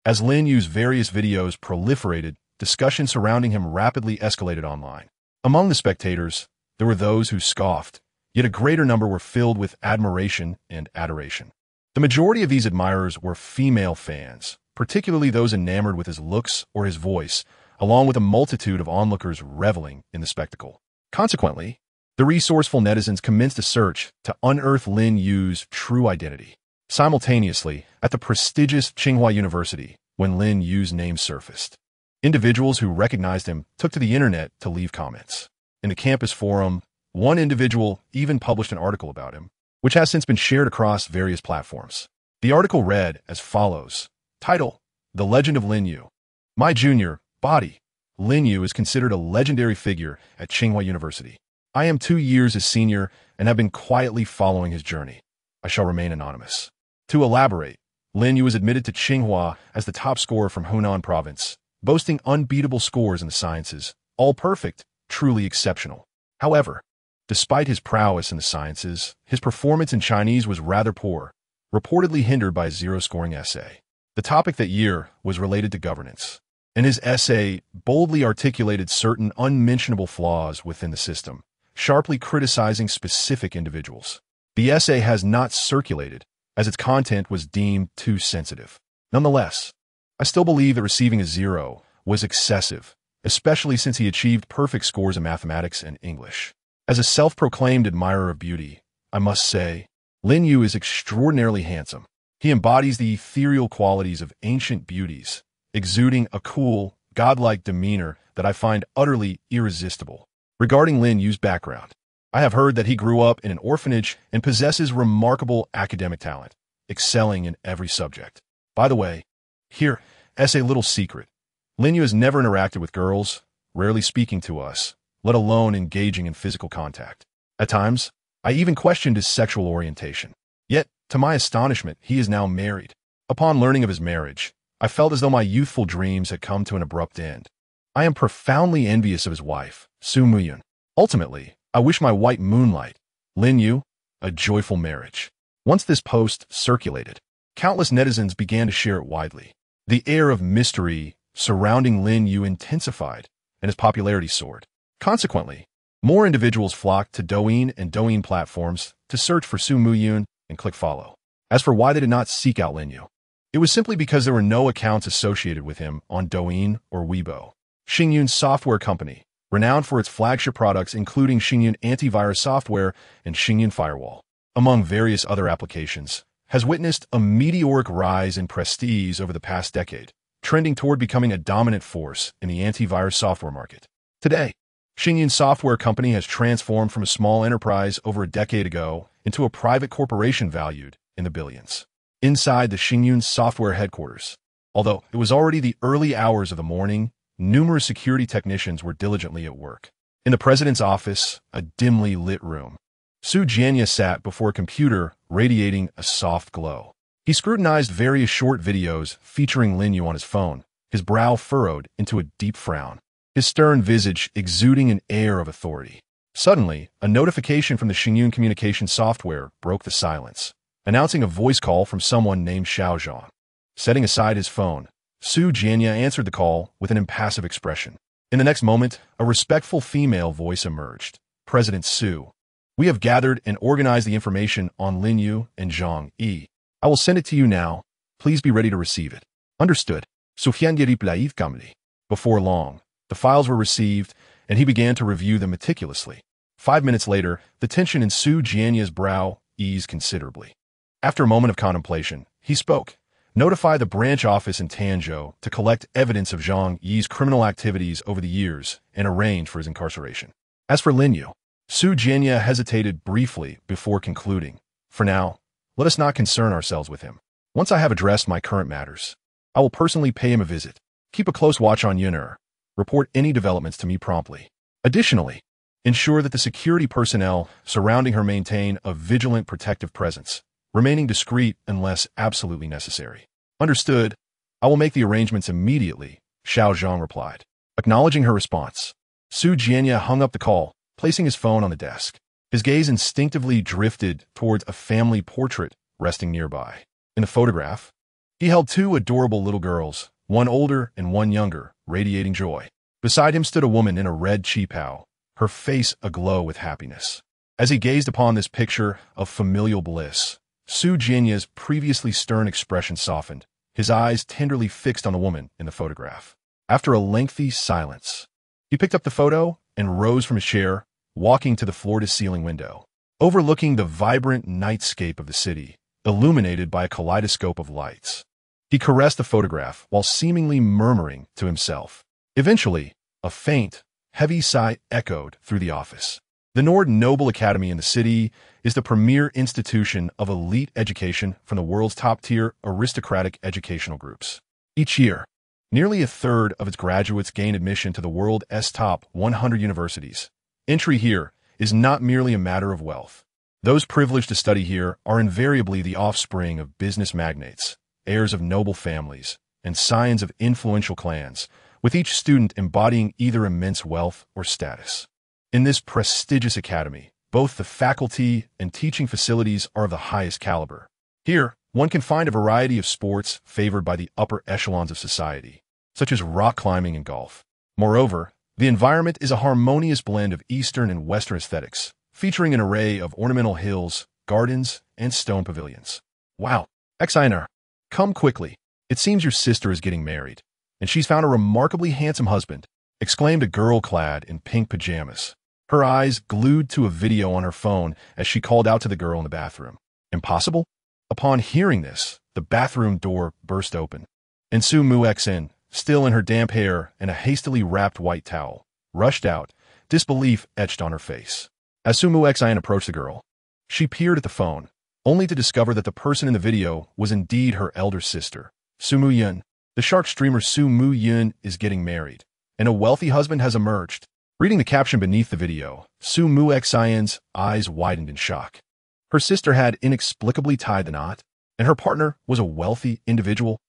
As Lin Yu's various videos proliferated, discussion surrounding him rapidly escalated online. Among the spectators, there were those who scoffed, yet a greater number were filled with admiration and adoration. The majority of these admirers were female fans, particularly those enamored with his looks or his voice, along with a multitude of onlookers reveling in the spectacle. Consequently, the resourceful netizens commenced a search to unearth Lin Yu's true identity. Simultaneously, at the prestigious Tsinghua University, when Lin Yu's name surfaced, individuals who recognized him took to the internet to leave comments. In the campus forum, one individual even published an article about him, which has since been shared across various platforms. The article read as follows. Title: The Legend of Lin Yu. My junior, Body. Lin Yu is considered a legendary figure at Tsinghua University. I am 2 years his senior and have been quietly following his journey. I shall remain anonymous. To elaborate, Lin Yu was admitted to Tsinghua as the top scorer from Hunan province, boasting unbeatable scores in the sciences, all perfect, truly exceptional. However, despite his prowess in the sciences, his performance in Chinese was rather poor, reportedly hindered by a zero-scoring essay. The topic that year was related to governance, and his essay boldly articulated certain unmentionable flaws within the system, sharply criticizing specific individuals. The essay has not circulated, as its content was deemed too sensitive. Nonetheless, I still believe that receiving a 0 was excessive, especially since he achieved perfect scores in mathematics and English. As a self-proclaimed admirer of beauty, I must say, Lin Yu is extraordinarily handsome. He embodies the ethereal qualities of ancient beauties, exuding a cool, godlike demeanor that I find utterly irresistible. Regarding Lin Yu's background, I have heard that he grew up in an orphanage and possesses remarkable academic talent, excelling in every subject. By the way, here, as a little secret, Lin Yu has never interacted with girls, rarely speaking to us, let alone engaging in physical contact. At times, I even questioned his sexual orientation. Yet, to my astonishment, he is now married. Upon learning of his marriage, I felt as though my youthful dreams had come to an abrupt end. I am profoundly envious of his wife, Su Muyun. Ultimately, I wish my white moonlight, Lin Yu, a joyful marriage. Once this post circulated, countless netizens began to share it widely. The air of mystery surrounding Lin Yu intensified, and his popularity soared. Consequently, more individuals flocked to Douyin and Douyin platforms to search for Su Muyun and click follow. As for why they did not seek out Lin Yu, it was simply because there were no accounts associated with him on Douyin or Weibo. Xingyun Software Company, renowned for its flagship products including Xingyun Antivirus Software and Xingyun Firewall, among various other applications, has witnessed a meteoric rise in prestige over the past decade, trending toward becoming a dominant force in the antivirus software market. Today, Xingyun Software Company has transformed from a small enterprise over a decade ago into a private corporation valued in the billions. Inside the Xingyun Software headquarters, although it was already the early hours of the morning, numerous security technicians were diligently at work. In the president's office, a dimly lit room, Su Jianya sat before a computer radiating a soft glow. He scrutinized various short videos featuring Lin Yu on his phone, his brow furrowed into a deep frown, his stern visage exuding an air of authority. Suddenly, a notification from the Xingyun communication software broke the silence, announcing a voice call from someone named Xiao Zhang. Setting aside his phone, Su Jianya answered the call with an impassive expression. In the next moment, a respectful female voice emerged. President Su, we have gathered and organized the information on Lin Yu and Zhang Yi. I will send it to you now. Please be ready to receive it. Understood. Before long, the files were received, and he began to review them meticulously. 5 minutes later, the tension in Su Jianya's brow eased considerably. After a moment of contemplation, he spoke. Notify the branch office in Tanzhou to collect evidence of Zhang Yi's criminal activities over the years and arrange for his incarceration. As for Lin Yu, Su Jianya hesitated briefly before concluding. For now, let us not concern ourselves with him. Once I have addressed my current matters, I will personally pay him a visit. Keep a close watch on Yun. Report any developments to me promptly. Additionally, ensure that the security personnel surrounding her maintain a vigilant protective presence, remaining discreet unless absolutely necessary. Understood. I will make the arrangements immediately, Xiao Zhang replied. Acknowledging her response, Su Jianya hung up the call, placing his phone on the desk. His gaze instinctively drifted towards a family portrait resting nearby. In the photograph, he held two adorable little girls, one older and one younger, radiating joy. Beside him stood a woman in a red qipao, her face aglow with happiness. As he gazed upon this picture of familial bliss, Su Jianya's previously stern expression softened, his eyes tenderly fixed on the woman in the photograph. After a lengthy silence, he picked up the photo and rose from his chair, walking to the floor-to-ceiling window, overlooking the vibrant nightscape of the city, illuminated by a kaleidoscope of lights. He caressed the photograph while seemingly murmuring to himself. Eventually, a faint, heavy sigh echoed through the office. The Nord Noble Academy in the city is the premier institution of elite education from the world's top-tier aristocratic educational groups. Each year, nearly a third of its graduates gain admission to the world's top 100 universities. Entry here is not merely a matter of wealth. Those privileged to study here are invariably the offspring of business magnates, heirs of noble families, and scions of influential clans, with each student embodying either immense wealth or status. In this prestigious academy, both the faculty and teaching facilities are of the highest caliber. Here, one can find a variety of sports favored by the upper echelons of society, such as rock climbing and golf. Moreover, the environment is a harmonious blend of Eastern and Western aesthetics, featuring an array of ornamental hills, gardens, and stone pavilions. Wow, Xiner, come quickly. It seems your sister is getting married, and she's found a remarkably handsome husband, exclaimed a girl clad in pink pajamas, her eyes glued to a video on her phone as she called out to the girl in the bathroom. Impossible? Upon hearing this, the bathroom door burst open, and Su Muxin, still in her damp hair and a hastily wrapped white towel, rushed out, disbelief etched on her face. As Su Muxin approached the girl, she peered at the phone, only to discover that the person in the video was indeed her elder sister, Su Muyun. The shark streamer Su Muyun is getting married, and a wealthy husband has emerged. Reading the caption beneath the video, Su Muxin's eyes widened in shock. Her sister had inexplicably tied the knot, and her partner was a wealthy individual.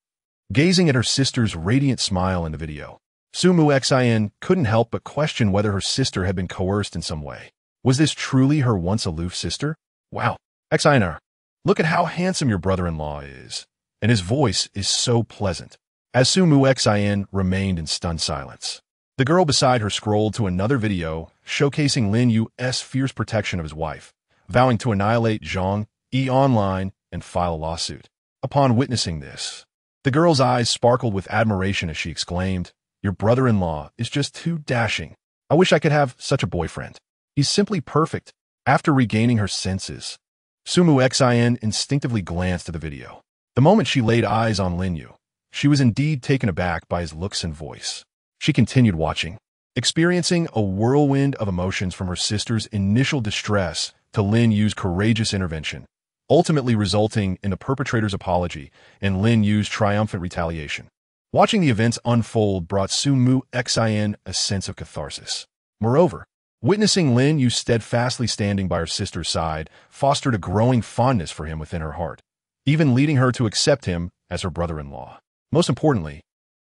Gazing at her sister's radiant smile in the video, Su Muxin couldn't help but question whether her sister had been coerced in some way. Was this truly her once aloof sister? Wow, Xiner, look at how handsome your brother-in-law is, and his voice is so pleasant. As Su Muxin remained in stunned silence, the girl beside her scrolled to another video showcasing Lin Yu's fierce protection of his wife, vowing to annihilate Zhang Yi online and file a lawsuit. Upon witnessing this, the girl's eyes sparkled with admiration as she exclaimed, "Your brother-in-law is just too dashing. I wish I could have such a boyfriend. He's simply perfect." After regaining her senses, Su Muxin instinctively glanced at the video. The moment she laid eyes on Lin Yu, she was indeed taken aback by his looks and voice. She continued watching, experiencing a whirlwind of emotions from her sister's initial distress to Lin Yu's courageous intervention, ultimately resulting in the perpetrator's apology and Lin Yu's triumphant retaliation. Watching the events unfold brought Su Muxin a sense of catharsis. Moreover, witnessing Lin Yu steadfastly standing by her sister's side fostered a growing fondness for him within her heart, even leading her to accept him as her brother-in-law. Most importantly,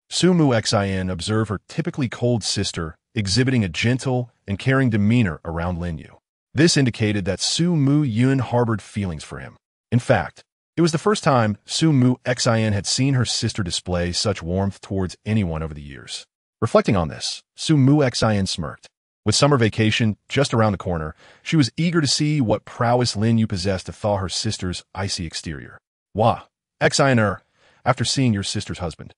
Su Muxin observed her typically cold sister exhibiting a gentle and caring demeanor around Lin Yu. This indicated that Su Muyun harbored feelings for him. In fact, it was the first time Su Muxin had seen her sister display such warmth towards anyone over the years. Reflecting on this, Su Muxin smirked. With summer vacation just around the corner, she was eager to see what prowess Lin Yu possessed to thaw her sister's icy exterior. Wah, Xiner, after seeing your sister's husband,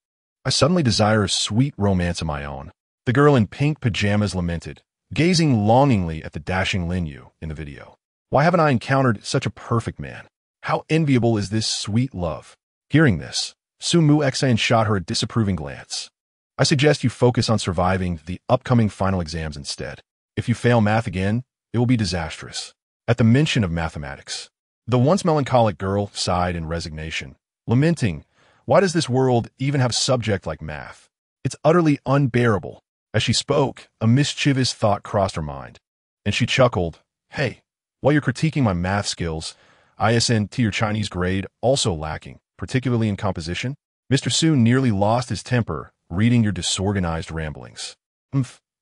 I suddenly desire a sweet romance of my own. The girl in pink pajamas lamented, gazing longingly at the dashing Lin Yu in the video. Why haven't I encountered such a perfect man? How enviable is this sweet love? Hearing this, Sumu Xan shot her a disapproving glance. I suggest you focus on surviving the upcoming final exams instead. If you fail math again, it will be disastrous. At the mention of mathematics, the once melancholic girl sighed in resignation, lamenting, why does this world even have a subject like math? It's utterly unbearable. As she spoke, a mischievous thought crossed her mind, and she chuckled, hey, while you're critiquing my math skills, ISN to your Chinese grade also lacking, particularly in composition? Mr. Su nearly lost his temper reading your disorganized ramblings.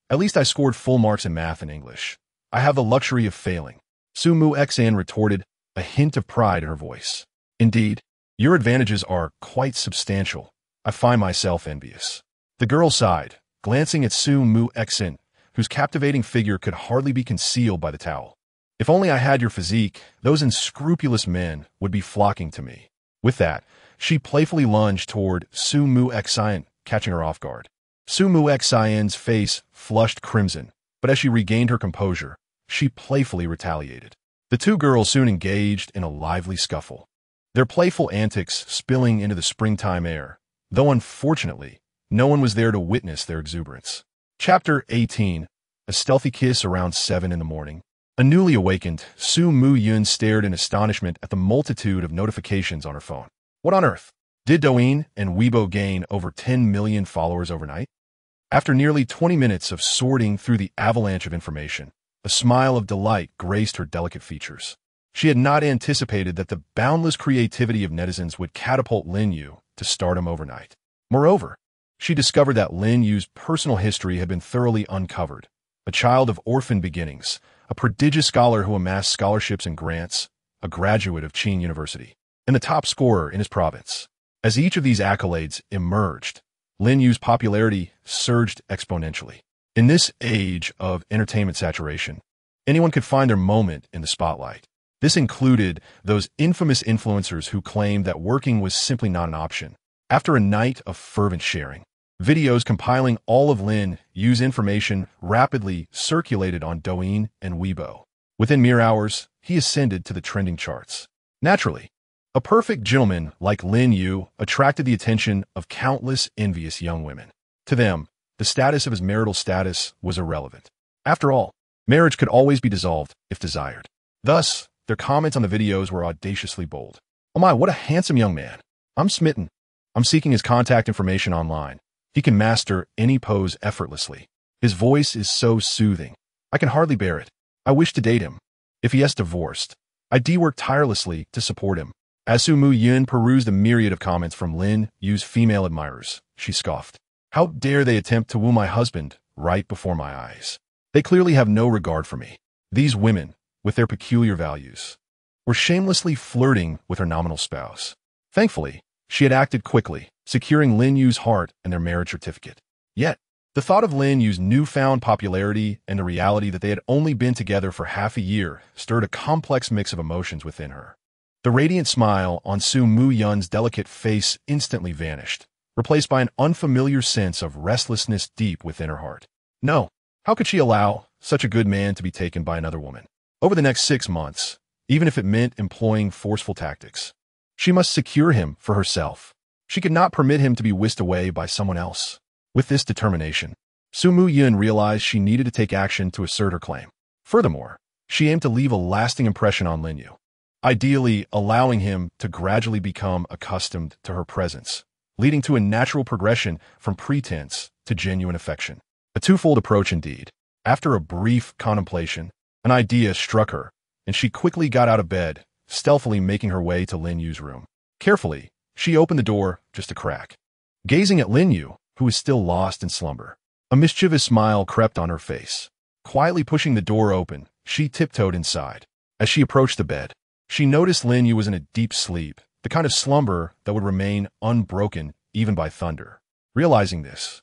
At least I scored full marks in math and English. I have the luxury of failing. Sumu Xan retorted, a hint of pride in her voice. Indeed, your advantages are quite substantial. I find myself envious. The girl sighed, glancing at Sumu Xan, whose captivating figure could hardly be concealed by the towel. If only I had your physique, those unscrupulous men would be flocking to me. With that, she playfully lunged toward Sumu Xan, catching her off guard. Sumu Xan's face flushed crimson, but as she regained her composure, she playfully retaliated. The two girls soon engaged in a lively scuffle, their playful antics spilling into the springtime air, though unfortunately, no one was there to witness their exuberance. Chapter 18. A stealthy kiss around 7 in the morning. A newly awakened Sumu Yun stared in astonishment at the multitude of notifications on her phone. What on earth? Did Douyin and Weibo gain over 10 million followers overnight? After nearly 20 minutes of sorting through the avalanche of information, a smile of delight graced her delicate features. She had not anticipated that the boundless creativity of netizens would catapult Lin Yu to stardom overnight. Moreover, she discovered that Lin Yu's personal history had been thoroughly uncovered. A child of orphan beginnings, a prodigious scholar who amassed scholarships and grants, a graduate of Qing University, and the top scorer in his province. As each of these accolades emerged, Lin Yu's popularity surged exponentially. In this age of entertainment saturation, anyone could find their moment in the spotlight. This included those infamous influencers who claimed that working was simply not an option. After a night of fervent sharing, videos compiling all of Lin Yu's information rapidly circulated on Douyin and Weibo. Within mere hours, he ascended to the trending charts. Naturally, a perfect gentleman like Lin Yu attracted the attention of countless envious young women. To them, the status of his marital status was irrelevant. After all, marriage could always be dissolved if desired. Thus, their comments on the videos were audaciously bold. Oh my, what a handsome young man. I'm smitten. I'm seeking his contact information online. He can master any pose effortlessly. His voice is so soothing. I can hardly bear it. I wish to date him. If he has divorced, I work tirelessly to support him. As Sumu Yun perused a myriad of comments from Lin Yu's female admirers, she scoffed. How dare they attempt to woo my husband right before my eyes? They clearly have no regard for me. These women, with their peculiar values, were shamelessly flirting with her nominal spouse. Thankfully, she had acted quickly, securing Lin Yu's heart and their marriage certificate. Yet, the thought of Lin Yu's newfound popularity and the reality that they had only been together for half a year stirred a complex mix of emotions within her. The radiant smile on Sumu Yun's delicate face instantly vanished, replaced by an unfamiliar sense of restlessness deep within her heart. No, how could she allow such a good man to be taken by another woman? Over the next 6 months, even if it meant employing forceful tactics, she must secure him for herself. She could not permit him to be whisked away by someone else. With this determination, Sumu Yun realized she needed to take action to assert her claim. Furthermore, she aimed to leave a lasting impression on Lin Yu, ideally allowing him to gradually become accustomed to her presence, leading to a natural progression from pretense to genuine affection. A twofold approach indeed. After a brief contemplation, an idea struck her, and she quickly got out of bed, stealthily making her way to Lin Yu's room. Carefully, she opened the door just a crack. Gazing at Lin Yu, who was still lost in slumber, a mischievous smile crept on her face. Quietly pushing the door open, she tiptoed inside. As she approached the bed, she noticed Lin Yu was in a deep sleep, the kind of slumber that would remain unbroken even by thunder. Realizing this,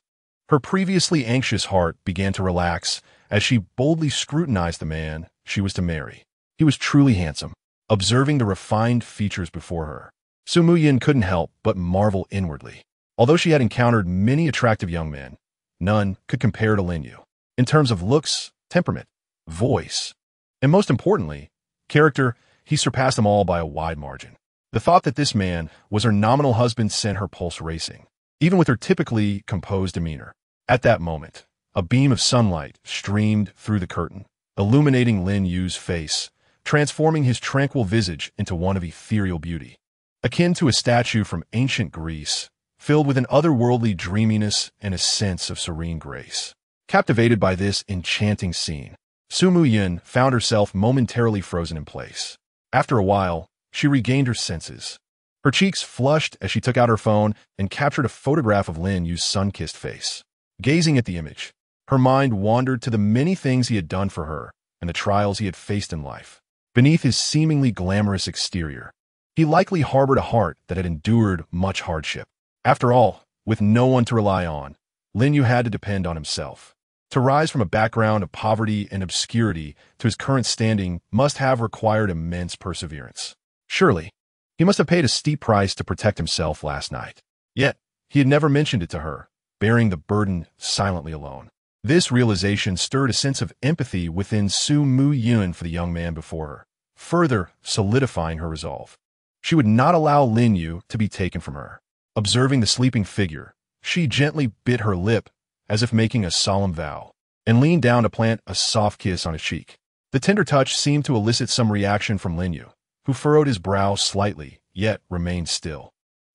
her previously anxious heart began to relax as she boldly scrutinized the man she was to marry. He was truly handsome. Observing the refined features before her, Sumu Yun couldn't help but marvel inwardly. Although she had encountered many attractive young men, none could compare to Lin Yu in terms of looks, temperament, voice, and most importantly, character. he surpassed them all by a wide margin. The thought that this man was her nominal husband sent her pulse racing, even with her typically composed demeanor. At that moment, a beam of sunlight streamed through the curtain, illuminating Lin Yu's face, transforming his tranquil visage into one of ethereal beauty. Akin to a statue from ancient Greece, filled with an otherworldly dreaminess and a sense of serene grace. Captivated by this enchanting scene, Su Mu-yin found herself momentarily frozen in place. After a while, she regained her senses. Her cheeks flushed as she took out her phone and captured a photograph of Lin Yu's sun-kissed face. Gazing at the image, her mind wandered to the many things he had done for her and the trials he had faced in life. Beneath his seemingly glamorous exterior, he likely harbored a heart that had endured much hardship. After all, with no one to rely on, Lin Yu had to depend on himself. To rise from a background of poverty and obscurity to his current standing must have required immense perseverance. Surely, he must have paid a steep price to protect himself last night. Yet, he had never mentioned it to her, bearing the burden silently alone. This realization stirred a sense of empathy within Su Mu-yin for the young man before her, further solidifying her resolve. She would not allow Lin Yu to be taken from her. Observing the sleeping figure, she gently bit her lip as if making a solemn vow, and leaned down to plant a soft kiss on his cheek. The tender touch seemed to elicit some reaction from Lin Yu, who furrowed his brow slightly, yet remained still.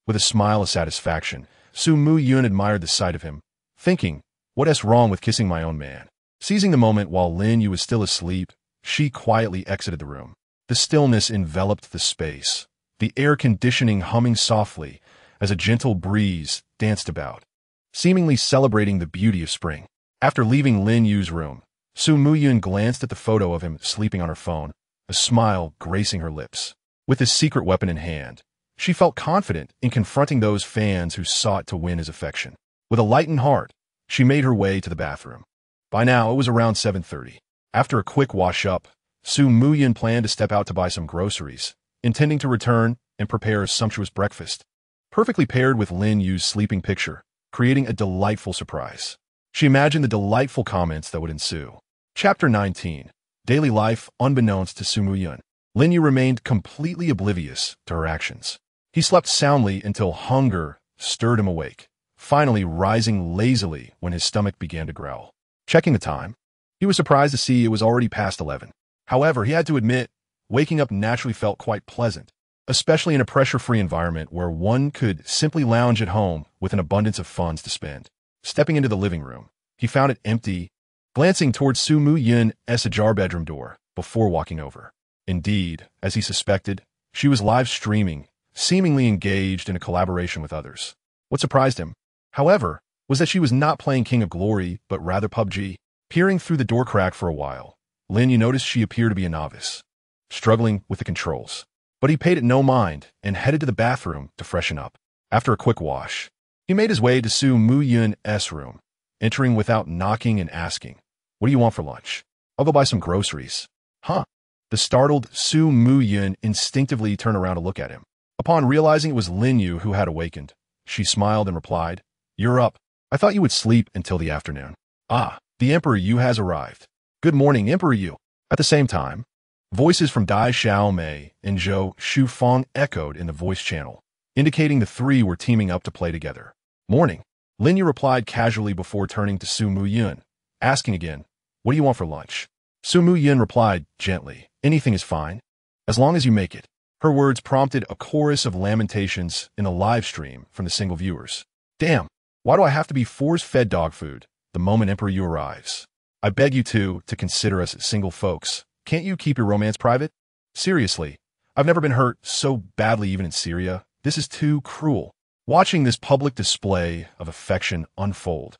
With a smile of satisfaction, Su Mu-yin admired the sight of him, thinking, "What's wrong with kissing my own man?" Seizing the moment while Lin Yu was still asleep, she quietly exited the room. The stillness enveloped the space, the air conditioning humming softly as a gentle breeze danced about, seemingly celebrating the beauty of spring. After leaving Lin Yu's room, Su Mu-yin glanced at the photo of him sleeping on her phone, a smile gracing her lips. With his secret weapon in hand, she felt confident in confronting those fans who sought to win his affection. With a lightened heart, she made her way to the bathroom. By now, it was around 7:30. After a quick wash-up, Su Mu-yin planned to step out to buy some groceries, intending to return and prepare a sumptuous breakfast, perfectly paired with Lin Yu's sleeping picture, creating a delightful surprise. She imagined the delightful comments that would ensue. Chapter 19. Daily Life Unbeknownst to Su Mu-yin. Lin Yu remained completely oblivious to her actions. He slept soundly until hunger stirred him awake, finally rising lazily when his stomach began to growl. Checking the time, he was surprised to see it was already past 11. However, he had to admit, waking up naturally felt quite pleasant, especially in a pressure-free environment where one could simply lounge at home with an abundance of funds to spend. Stepping into the living room, he found it empty, glancing towards Su Mu-yin's ajar bedroom door before walking over. Indeed, as he suspected, she was live streaming, seemingly engaged in a collaboration with others. What surprised him, however, was that she was not playing King of Glory, but rather PUBG. Peering through the door crack for a while, Lin Yu noticed she appeared to be a novice, struggling with the controls. But he paid it no mind and headed to the bathroom to freshen up. After a quick wash, he made his way to Su Mu-yin's room, entering without knocking and asking, "What do you want for lunch?" "I'll go buy some groceries." "Huh?" The startled Su Mu-yin instinctively turned around to look at him. Upon realizing it was Lin Yu who had awakened, she smiled and replied, "You're up. I thought you would sleep until the afternoon." "Ah, the Emperor Yu has arrived. Good morning, Emperor Yu." At the same time, voices from Dai Xiaomei and Zhou Shufang echoed in the voice channel, indicating the three were teaming up to play together. "Morning," Lin Yu replied casually before turning to Su Mu-yin, asking again, "What do you want for lunch?" Su Mu-yin replied gently, "Anything is fine, as long as you make it." Her words prompted a chorus of lamentations in the live stream from the single viewers. "Damn, why do I have to be force-fed dog food the moment Emperor Yu arrives? I beg you to consider us single folks. Can't you keep your romance private? Seriously, I've never been hurt so badly even in Syria. This is too cruel." Watching this public display of affection unfold,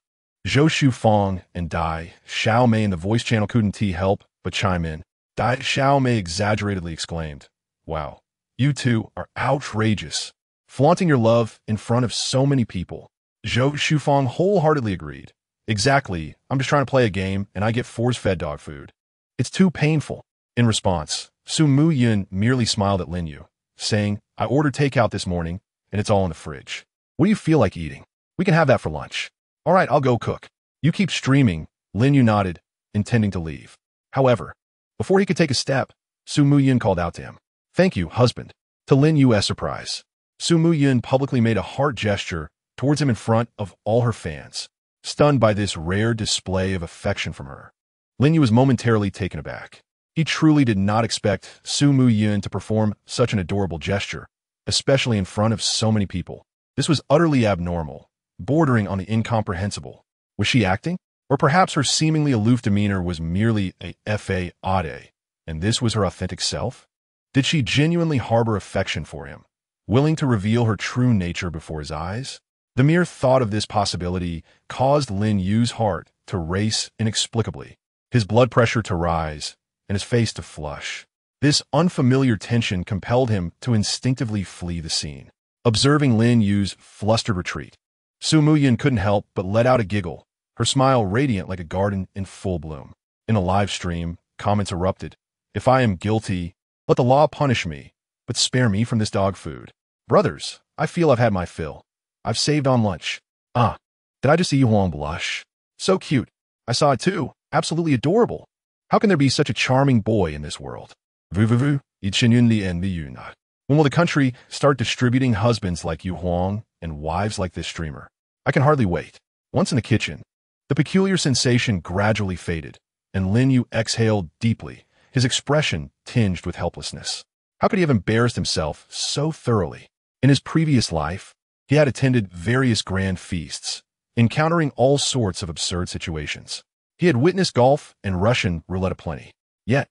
Zhou Shufang and Dai Xiaomei in the voice channel couldn't help but chime in. Dai Xiaomei exaggeratedly exclaimed, "Wow, you two are outrageous, flaunting your love in front of so many people." Zhou Shufang wholeheartedly agreed. "Exactly, I'm just trying to play a game and I get force-fed dog food. It's too painful." In response, Su Mu-yin merely smiled at Lin Yu, saying, "I ordered takeout this morning, and it's all in the fridge. What do you feel like eating? We can have that for lunch." "All right, I'll go cook. You keep streaming." Lin Yu nodded, intending to leave. However, before he could take a step, Su Mu-yin called out to him, Thank you, husband. To Lin Yu's surprise, Su Mu-yun publicly made a heart gesture towards him in front of all her fans, stunned by this rare display of affection from her. Lin Yu was momentarily taken aback. He truly did not expect Su Mu-yun to perform such an adorable gesture, especially in front of so many people. This was utterly abnormal, bordering on the incomprehensible. Was she acting? Or perhaps her seemingly aloof demeanor was merely a fade, and this was her authentic self? Did she genuinely harbor affection for him, willing to reveal her true nature before his eyes? The mere thought of this possibility caused Lin Yu's heart to race inexplicably, his blood pressure to rise, and his face to flush. This unfamiliar tension compelled him to instinctively flee the scene. Observing Lin Yu's flustered retreat, Su Mu-yun couldn't help but let out a giggle, her smile radiant like a garden in full bloom. In a live stream, comments erupted. If I am guilty, let the law punish me, but spare me from this dog food. Brothers, I feel I've had my fill. I've saved on lunch. Did I just see Yuan blush? So cute. I saw it too. Absolutely adorable. How can there be such a charming boy in this world? Vu, when will the country start distributing husbands like Yu Huang and wives like this streamer? I can hardly wait. Once in the kitchen, the peculiar sensation gradually faded, and Lin Yu exhaled deeply, his expression tinged with helplessness. How could he have embarrassed himself so thoroughly? In his previous life, he had attended various grand feasts, encountering all sorts of absurd situations. He had witnessed golf and Russian roulette aplenty. Yet,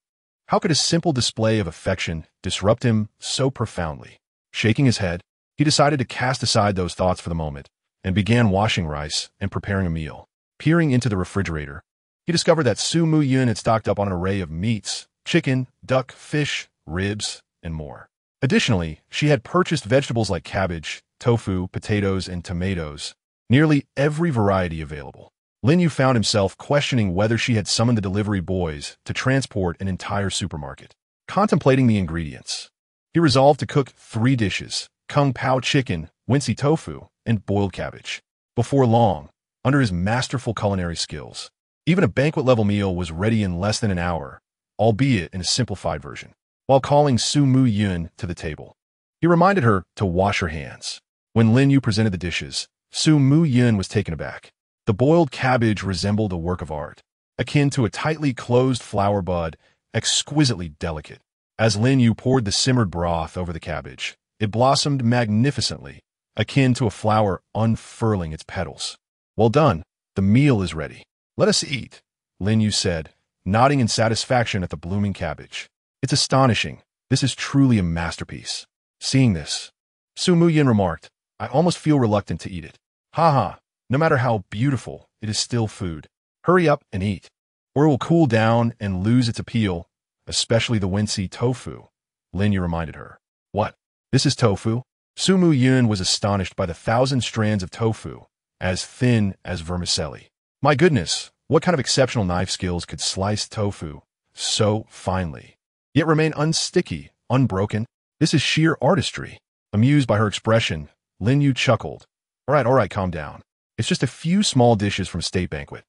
how could a simple display of affection disrupt him so profoundly? Shaking his head, he decided to cast aside those thoughts for the moment and began washing rice and preparing a meal. Peering into the refrigerator, he discovered that Su Mu-yun had stocked up on an array of meats, chicken, duck, fish, ribs, and more. Additionally, she had purchased vegetables like cabbage, tofu, potatoes, and tomatoes, nearly every variety available. Lin Yu found himself questioning whether she had summoned the delivery boys to transport an entire supermarket. Contemplating the ingredients, he resolved to cook 3 dishes: kung pao chicken, wincy tofu, and boiled cabbage. Before long, under his masterful culinary skills, even a banquet-level meal was ready in less than an hour, albeit in a simplified version. While calling Su Mu-yun to the table, he reminded her to wash her hands. When Lin Yu presented the dishes, Su Mu-yun was taken aback. The boiled cabbage resembled a work of art, akin to a tightly closed flower bud, exquisitely delicate. As Lin Yu poured the simmered broth over the cabbage, it blossomed magnificently, akin to a flower unfurling its petals. Well done, the meal is ready. Let us eat, Lin Yu said, nodding in satisfaction at the blooming cabbage. It's astonishing. This is truly a masterpiece. Seeing this, Su Mu-yun remarked, I almost feel reluctant to eat it. Ha. No matter how beautiful, it is still food. Hurry up and eat, or it will cool down and lose its appeal, especially the wincy tofu, Lin Yu reminded her. What? This is tofu? Su Mu-yun was astonished by the 1,000 strands of tofu, as thin as vermicelli. My goodness, what kind of exceptional knife skills could slice tofu so finely, yet remain unsticky, unbroken? This is sheer artistry. Amused by her expression, Lin Yu chuckled. All right, calm down. It's just a few small dishes from a state banquet.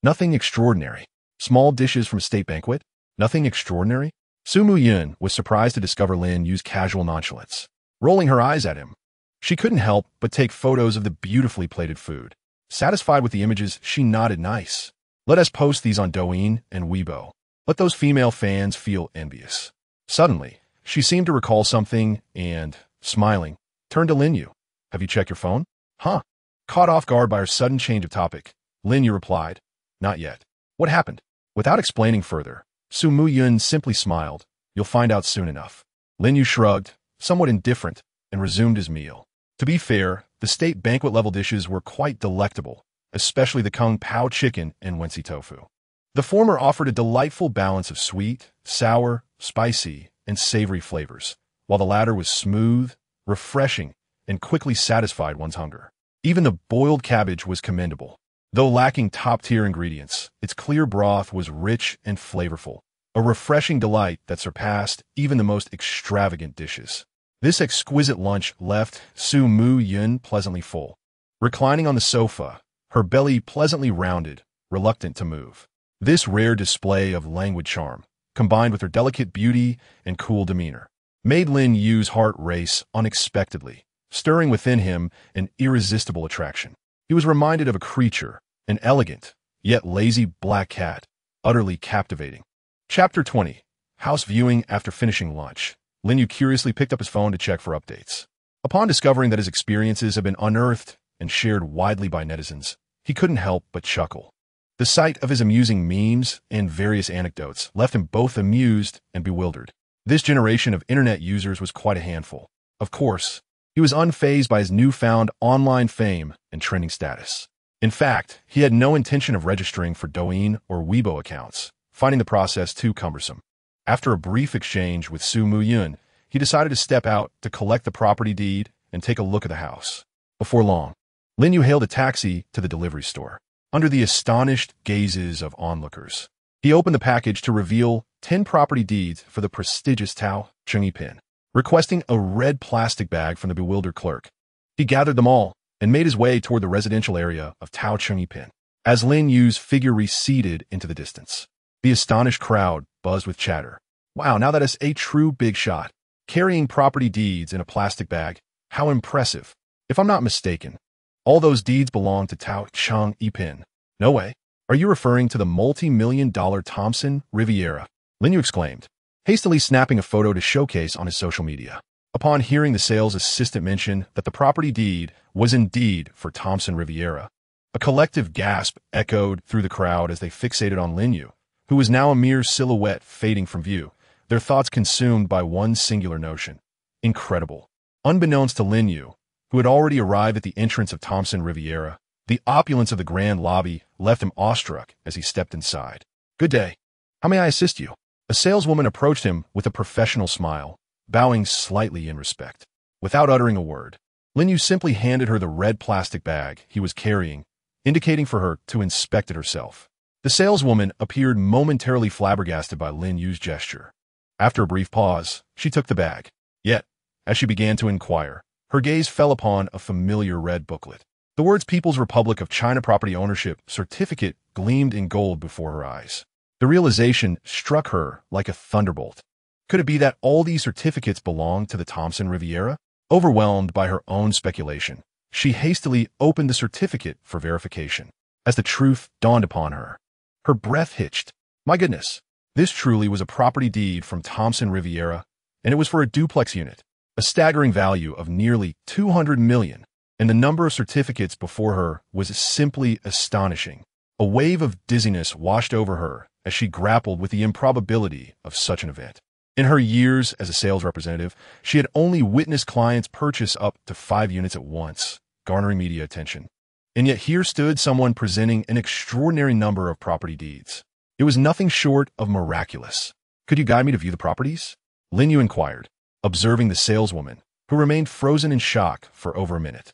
Nothing extraordinary. Small dishes from a state banquet? Nothing extraordinary? Su Mu-yun was surprised to discover Lin Yu's casual nonchalance. Rolling her eyes at him, she couldn't help but take photos of the beautifully plated food. Satisfied with the images, she nodded nice. Let us post these on Douyin and Weibo. Let those female fans feel envious. Suddenly, she seemed to recall something and, smiling, turned to Lin Yu. Have you checked your phone? Huh? Caught off guard by her sudden change of topic, Lin Yu replied, Not yet. What happened? Without explaining further, Su Mu-yun simply smiled. You'll find out soon enough. Lin Yu shrugged, somewhat indifferent, and resumed his meal. To be fair, the state banquet-level dishes were quite delectable, especially the kung pao chicken and wincy tofu. The former offered a delightful balance of sweet, sour, spicy, and savory flavors, while the latter was smooth, refreshing, and quickly satisfied one's hunger. Even the boiled cabbage was commendable. Though lacking top-tier ingredients, its clear broth was rich and flavorful, a refreshing delight that surpassed even the most extravagant dishes. This exquisite lunch left Su Mu-yun pleasantly full. Reclining on the sofa, her belly pleasantly rounded, reluctant to move. This rare display of languid charm, combined with her delicate beauty and cool demeanor, made Lin Yu's heart race unexpectedly, stirring within him an irresistible attraction. He was reminded of a creature, an elegant, yet lazy black cat, utterly captivating. Chapter 20. House viewing. After finishing lunch, Lin Yu curiously picked up his phone to check for updates. Upon discovering that his experiences had been unearthed and shared widely by netizens, he couldn't help but chuckle. The sight of his amusing memes and various anecdotes left him both amused and bewildered. This generation of internet users was quite a handful. Of course, he was unfazed by his newfound online fame and trending status. In fact, he had no intention of registering for Douyin or Weibo accounts, finding the process too cumbersome. After a brief exchange with Zhao Yun, he decided to step out to collect the property deed and take a look at the house. Before long, Lin Yu hailed a taxi to the delivery store. Under the astonished gazes of onlookers, he opened the package to reveal 10 property deeds for the prestigious Tao Chengyi Pin. Requesting a red plastic bag from the bewildered clerk, he gathered them all and made his way toward the residential area of Tao Chengyi Pin. As Lin Yu's figure receded into the distance, the astonished crowd buzzed with chatter. Wow, now that is a true big shot. Carrying property deeds in a plastic bag. How impressive. If I'm not mistaken, all those deeds belong to Tao Chengyi Pin. No way. Are you referring to the multi-million-dollar Thompson Riviera? Lin Yu exclaimed, hastily snapping a photo to showcase on his social media. Upon hearing the sales assistant mention that the property deed was indeed for Thompson Riviera, a collective gasp echoed through the crowd as they fixated on Lin Yu, who was now a mere silhouette fading from view, their thoughts consumed by one singular notion. Incredible. Unbeknownst to Lin Yu, who had already arrived at the entrance of Thompson Riviera, the opulence of the grand lobby left him awestruck as he stepped inside. Good day. How may I assist you? A saleswoman approached him with a professional smile, bowing slightly in respect. Without uttering a word, Lin Yu simply handed her the red plastic bag he was carrying, indicating for her to inspect it herself. The saleswoman appeared momentarily flabbergasted by Lin Yu's gesture. After a brief pause, she took the bag. Yet, as she began to inquire, her gaze fell upon a familiar red booklet. The words People's Republic of China Property Ownership Certificate gleamed in gold before her eyes. The realization struck her like a thunderbolt. Could it be that all these certificates belonged to the Thompson Riviera? Overwhelmed by her own speculation, she hastily opened the certificate for verification. As the truth dawned upon her, her breath hitched. My goodness, this truly was a property deed from Thompson Riviera, and it was for a duplex unit, a staggering value of nearly 200 million, and the number of certificates before her was simply astonishing. A wave of dizziness washed over her as she grappled with the improbability of such an event. In her years as a sales representative, she had only witnessed clients purchase up to 5 units at once, garnering media attention. And yet here stood someone presenting an extraordinary number of property deeds. It was nothing short of miraculous. Could you guide me to view the properties? Lin Yu inquired, observing the saleswoman, who remained frozen in shock for over a minute.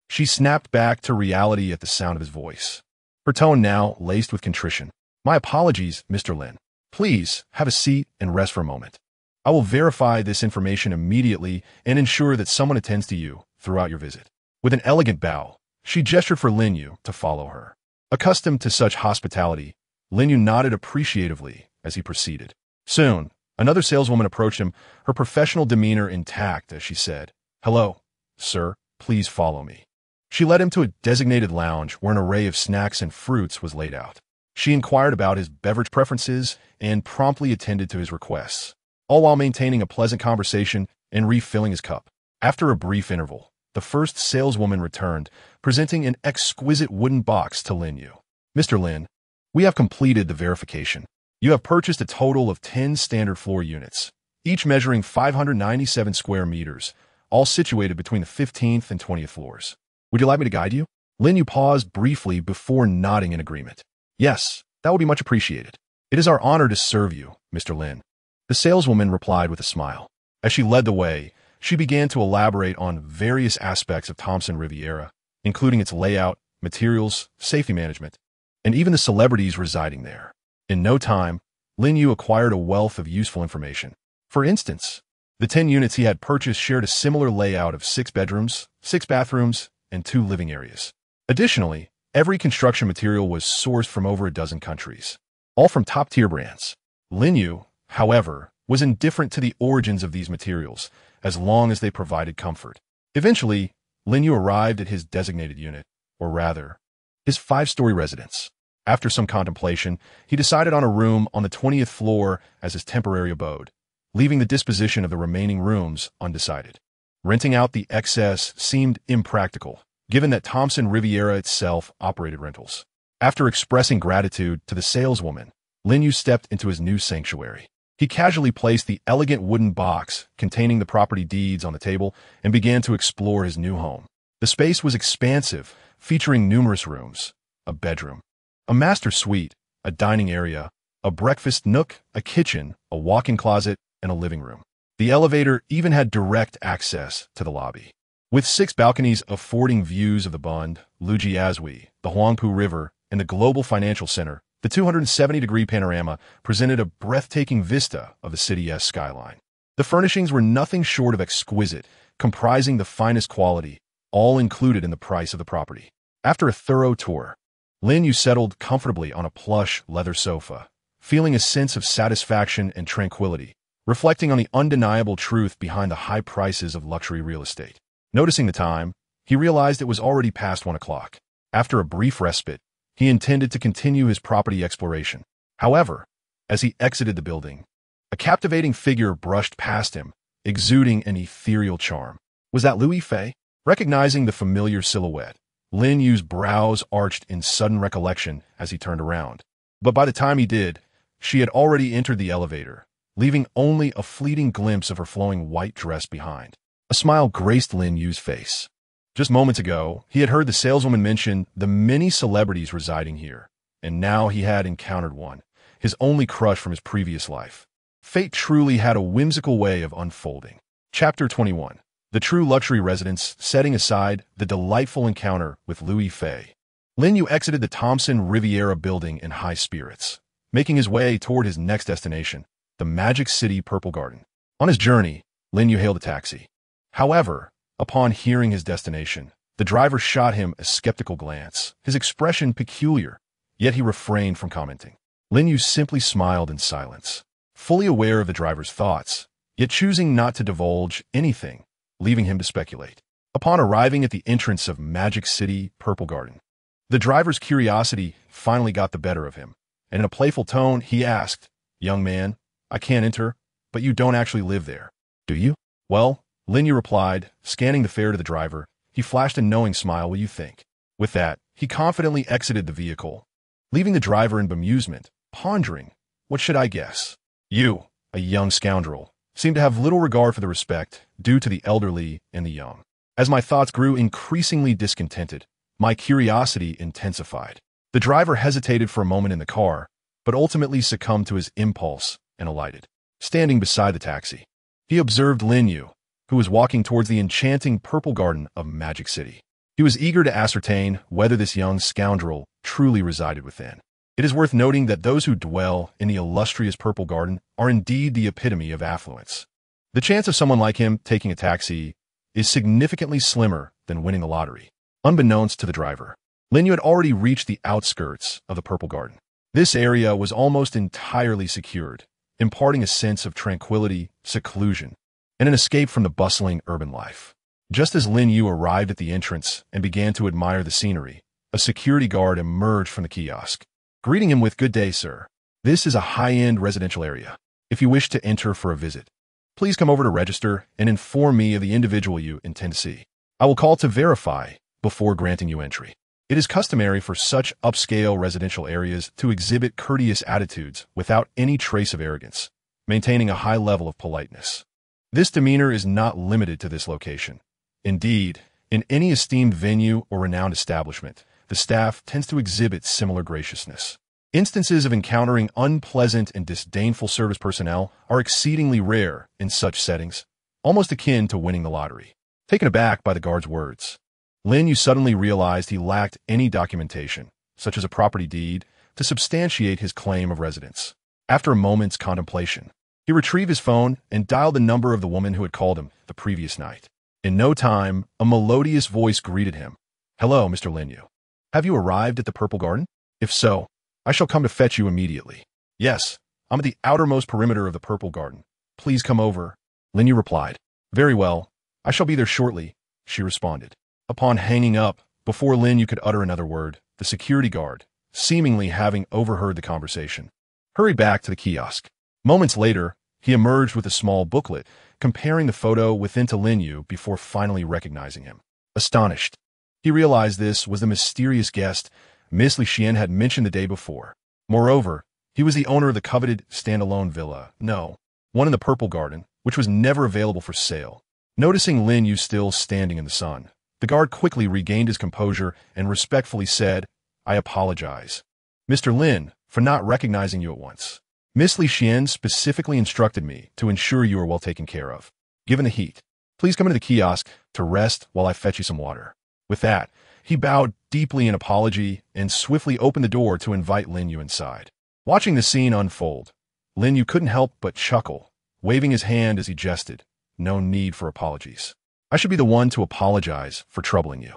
She snapped back to reality at the sound of his voice, her tone now laced with contrition. My apologies, Mr. Lin. Please have a seat and rest for a moment. I will verify this information immediately and ensure that someone attends to you throughout your visit. With an elegant bow, she gestured for Lin Yu to follow her. Accustomed to such hospitality, Lin Yu nodded appreciatively as he proceeded. Soon, another saleswoman approached him, her professional demeanor intact as she said, Hello, sir, please follow me. She led him to a designated lounge where an array of snacks and fruits was laid out. She inquired about his beverage preferences and promptly attended to his requests, all while maintaining a pleasant conversation and refilling his cup. After a brief interval, the first saleswoman returned, presenting an exquisite wooden box to Lin Yu. Mr. Lin, we have completed the verification. You have purchased a total of 10 standard floor units, each measuring 597 square meters, all situated between the 15th and 20th floors. Would you like me to guide you? Lin Yu paused briefly before nodding in agreement. Yes, that would be much appreciated. It is our honor to serve you, Mr. Lin. The saleswoman replied with a smile. As she led the way, she began to elaborate on various aspects of Thompson Riviera, including its layout, materials, safety management, and even the celebrities residing there. In no time, Lin Yu acquired a wealth of useful information. For instance, the 10 units he had purchased shared a similar layout of 6 bedrooms, 6 bathrooms, and 2 living areas. Additionally, every construction material was sourced from over a dozen countries, all from top-tier brands. Lin Yu, however, was indifferent to the origins of these materials, as long as they provided comfort. Eventually, Lin Yu arrived at his designated unit, or rather, his 5-story residence. After some contemplation, he decided on a room on the 20th floor as his temporary abode, leaving the disposition of the remaining rooms undecided. Renting out the excess seemed impractical, given that Thompson Riviera itself operated rentals. After expressing gratitude to the saleswoman, Lin Yu stepped into his new sanctuary. He casually placed the elegant wooden box containing the property deeds on the table and began to explore his new home. The space was expansive, featuring numerous rooms, a bedroom, a master suite, a dining area, a breakfast nook, a kitchen, a walk-in closet, and a living room. The elevator even had direct access to the lobby. With 6 balconies affording views of the Bund, Lujiazui, the Huangpu River, and the Global Financial Center, the 270-degree panorama presented a breathtaking vista of the city's skyline. The furnishings were nothing short of exquisite, comprising the finest quality, all included in the price of the property. After a thorough tour, Lin Yu settled comfortably on a plush leather sofa, feeling a sense of satisfaction and tranquility, reflecting on the undeniable truth behind the high prices of luxury real estate. Noticing the time, he realized it was already past 1 o'clock. After a brief respite, he intended to continue his property exploration. However, as he exited the building, a captivating figure brushed past him, exuding an ethereal charm. Was that Louis Fei? Recognizing the familiar silhouette, Lin Yu's brows arched in sudden recollection as he turned around. But by the time he did, she had already entered the elevator, leaving only a fleeting glimpse of her flowing white dress behind. A smile graced Lin Yu's face. Just moments ago, he had heard the saleswoman mention the many celebrities residing here, and now he had encountered one, his only crush from his previous life. Fate truly had a whimsical way of unfolding. Chapter 21. The True Luxury Residence, setting aside the delightful encounter with Louis Fei. Lin Yu exited the Thompson Riviera building in high spirits, making his way toward his next destination, the Magic City Purple Garden. On his journey, Lin Yu hailed a taxi. However, upon hearing his destination, the driver shot him a skeptical glance, his expression peculiar, yet he refrained from commenting. Lin Yu simply smiled in silence, fully aware of the driver's thoughts, yet choosing not to divulge anything, leaving him to speculate. Upon arriving at the entrance of Magic City Purple Garden, the driver's curiosity finally got the better of him, and in a playful tone, he asked, "Young man, I can't enter, but you don't actually live there, do you?" "Well," Lin Yu replied, scanning the fare to the driver. He flashed a knowing smile. "What do you think?" With that, he confidently exited the vehicle, leaving the driver in bemusement, pondering, "What should I guess?" You, a young scoundrel, seem to have little regard for the respect due to the elderly and the young. As my thoughts grew increasingly discontented, my curiosity intensified. The driver hesitated for a moment in the car, but ultimately succumbed to his impulse and alighted. Standing beside the taxi, he observed Lin Yu, who was walking towards the enchanting purple garden of Magic City. He was eager to ascertain whether this young scoundrel truly resided within. It is worth noting that those who dwell in the illustrious Purple Garden are indeed the epitome of affluence. The chance of someone like him taking a taxi is significantly slimmer than winning the lottery. Unbeknownst to the driver, Lin Yu had already reached the outskirts of the Purple Garden. This area was almost entirely secured, imparting a sense of tranquility, seclusion, and an escape from the bustling urban life. Just as Lin Yu arrived at the entrance and began to admire the scenery, a security guard emerged from the kiosk, greeting him with, "Good day, sir. This is a high-end residential area. If you wish to enter for a visit, please come over to register and inform me of the individual you intend to see. I will call to verify before granting you entry." It is customary for such upscale residential areas to exhibit courteous attitudes without any trace of arrogance, maintaining a high level of politeness. This demeanor is not limited to this location. Indeed, in any esteemed venue or renowned establishment, the staff tends to exhibit similar graciousness. Instances of encountering unpleasant and disdainful service personnel are exceedingly rare in such settings, almost akin to winning the lottery. Taken aback by the guard's words, Lin Yu suddenly realized he lacked any documentation, such as a property deed, to substantiate his claim of residence. After a moment's contemplation, he retrieved his phone and dialed the number of the woman who had called him the previous night. In no time, a melodious voice greeted him. "Hello, Mr. Lin Yu. Have you arrived at the Purple Garden? If so, I shall come to fetch you immediately." "Yes, I'm at the outermost perimeter of the Purple Garden. Please come over. Lin Yu replied. Very well. I shall be there shortly, she responded. Upon hanging up, before Lin Yu could utter another word, the security guard, seemingly having overheard the conversation, hurried back to the kiosk. Moments later, he emerged with a small booklet, comparing the photo within to Lin Yu before finally recognizing him. Astonished, he realized this was the mysterious guest Miss Li Xian had mentioned the day before. Moreover, he was the owner of the coveted standalone villa, one in the Purple Garden, which was never available for sale. Noticing Lin Yu still standing in the sun, the guard quickly regained his composure and respectfully said, I apologize, Mr. Lin, for not recognizing you at once. Miss Li Xian specifically instructed me to ensure you are well taken care of. Given the heat, please come into the kiosk to rest while I fetch you some water. With that, he bowed deeply in apology and swiftly opened the door to invite Lin Yu inside. Watching the scene unfold, Lin Yu couldn't help but chuckle, waving his hand as he jested. No need for apologies. I should be the one to apologize for troubling you.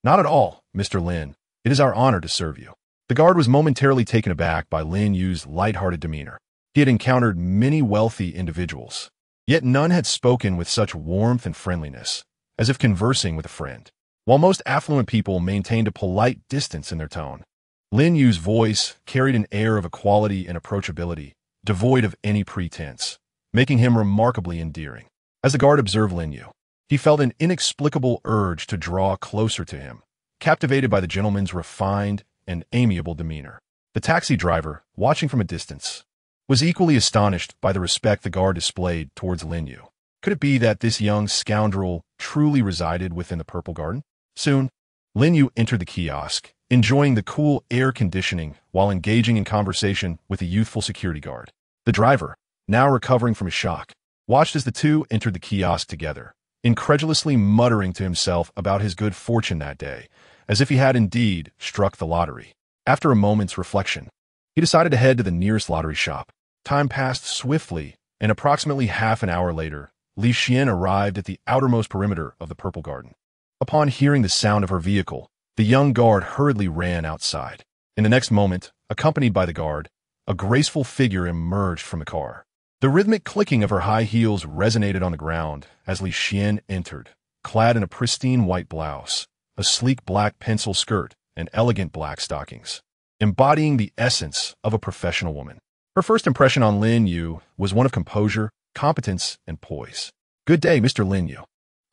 Not at all, Mr. Lin. It is our honor to serve you. The guard was momentarily taken aback by Lin Yu's light-hearted demeanor. He had encountered many wealthy individuals, yet none had spoken with such warmth and friendliness, as if conversing with a friend. While most affluent people maintained a polite distance in their tone, Lin Yu's voice carried an air of equality and approachability, devoid of any pretense, making him remarkably endearing. As the guard observed Lin Yu, he felt an inexplicable urge to draw closer to him, captivated by the gentleman's refined and amiable demeanor. The taxi driver, watching from a distance, was equally astonished by the respect the guard displayed towards Lin Yu. Could it be that this young scoundrel truly resided within the Purple Garden? Soon, Lin Yu entered the kiosk, enjoying the cool air conditioning while engaging in conversation with the youthful security guard. The driver, now recovering from his shock, watched as the two entered the kiosk together, incredulously muttering to himself about his good fortune that day, as if he had indeed struck the lottery. After a moment's reflection, he decided to head to the nearest lottery shop. Time passed swiftly, and approximately half an hour later, Li Xian arrived at the outermost perimeter of the Purple Garden. Upon hearing the sound of her vehicle, the young guard hurriedly ran outside. In the next moment, accompanied by the guard, a graceful figure emerged from the car. The rhythmic clicking of her high heels resonated on the ground as Li Xian entered, clad in a pristine white blouse, a sleek black pencil skirt, and elegant black stockings, embodying the essence of a professional woman. Her first impression on Lin Yu was one of composure, competence, and poise. Good day, Mr. Lin Yu.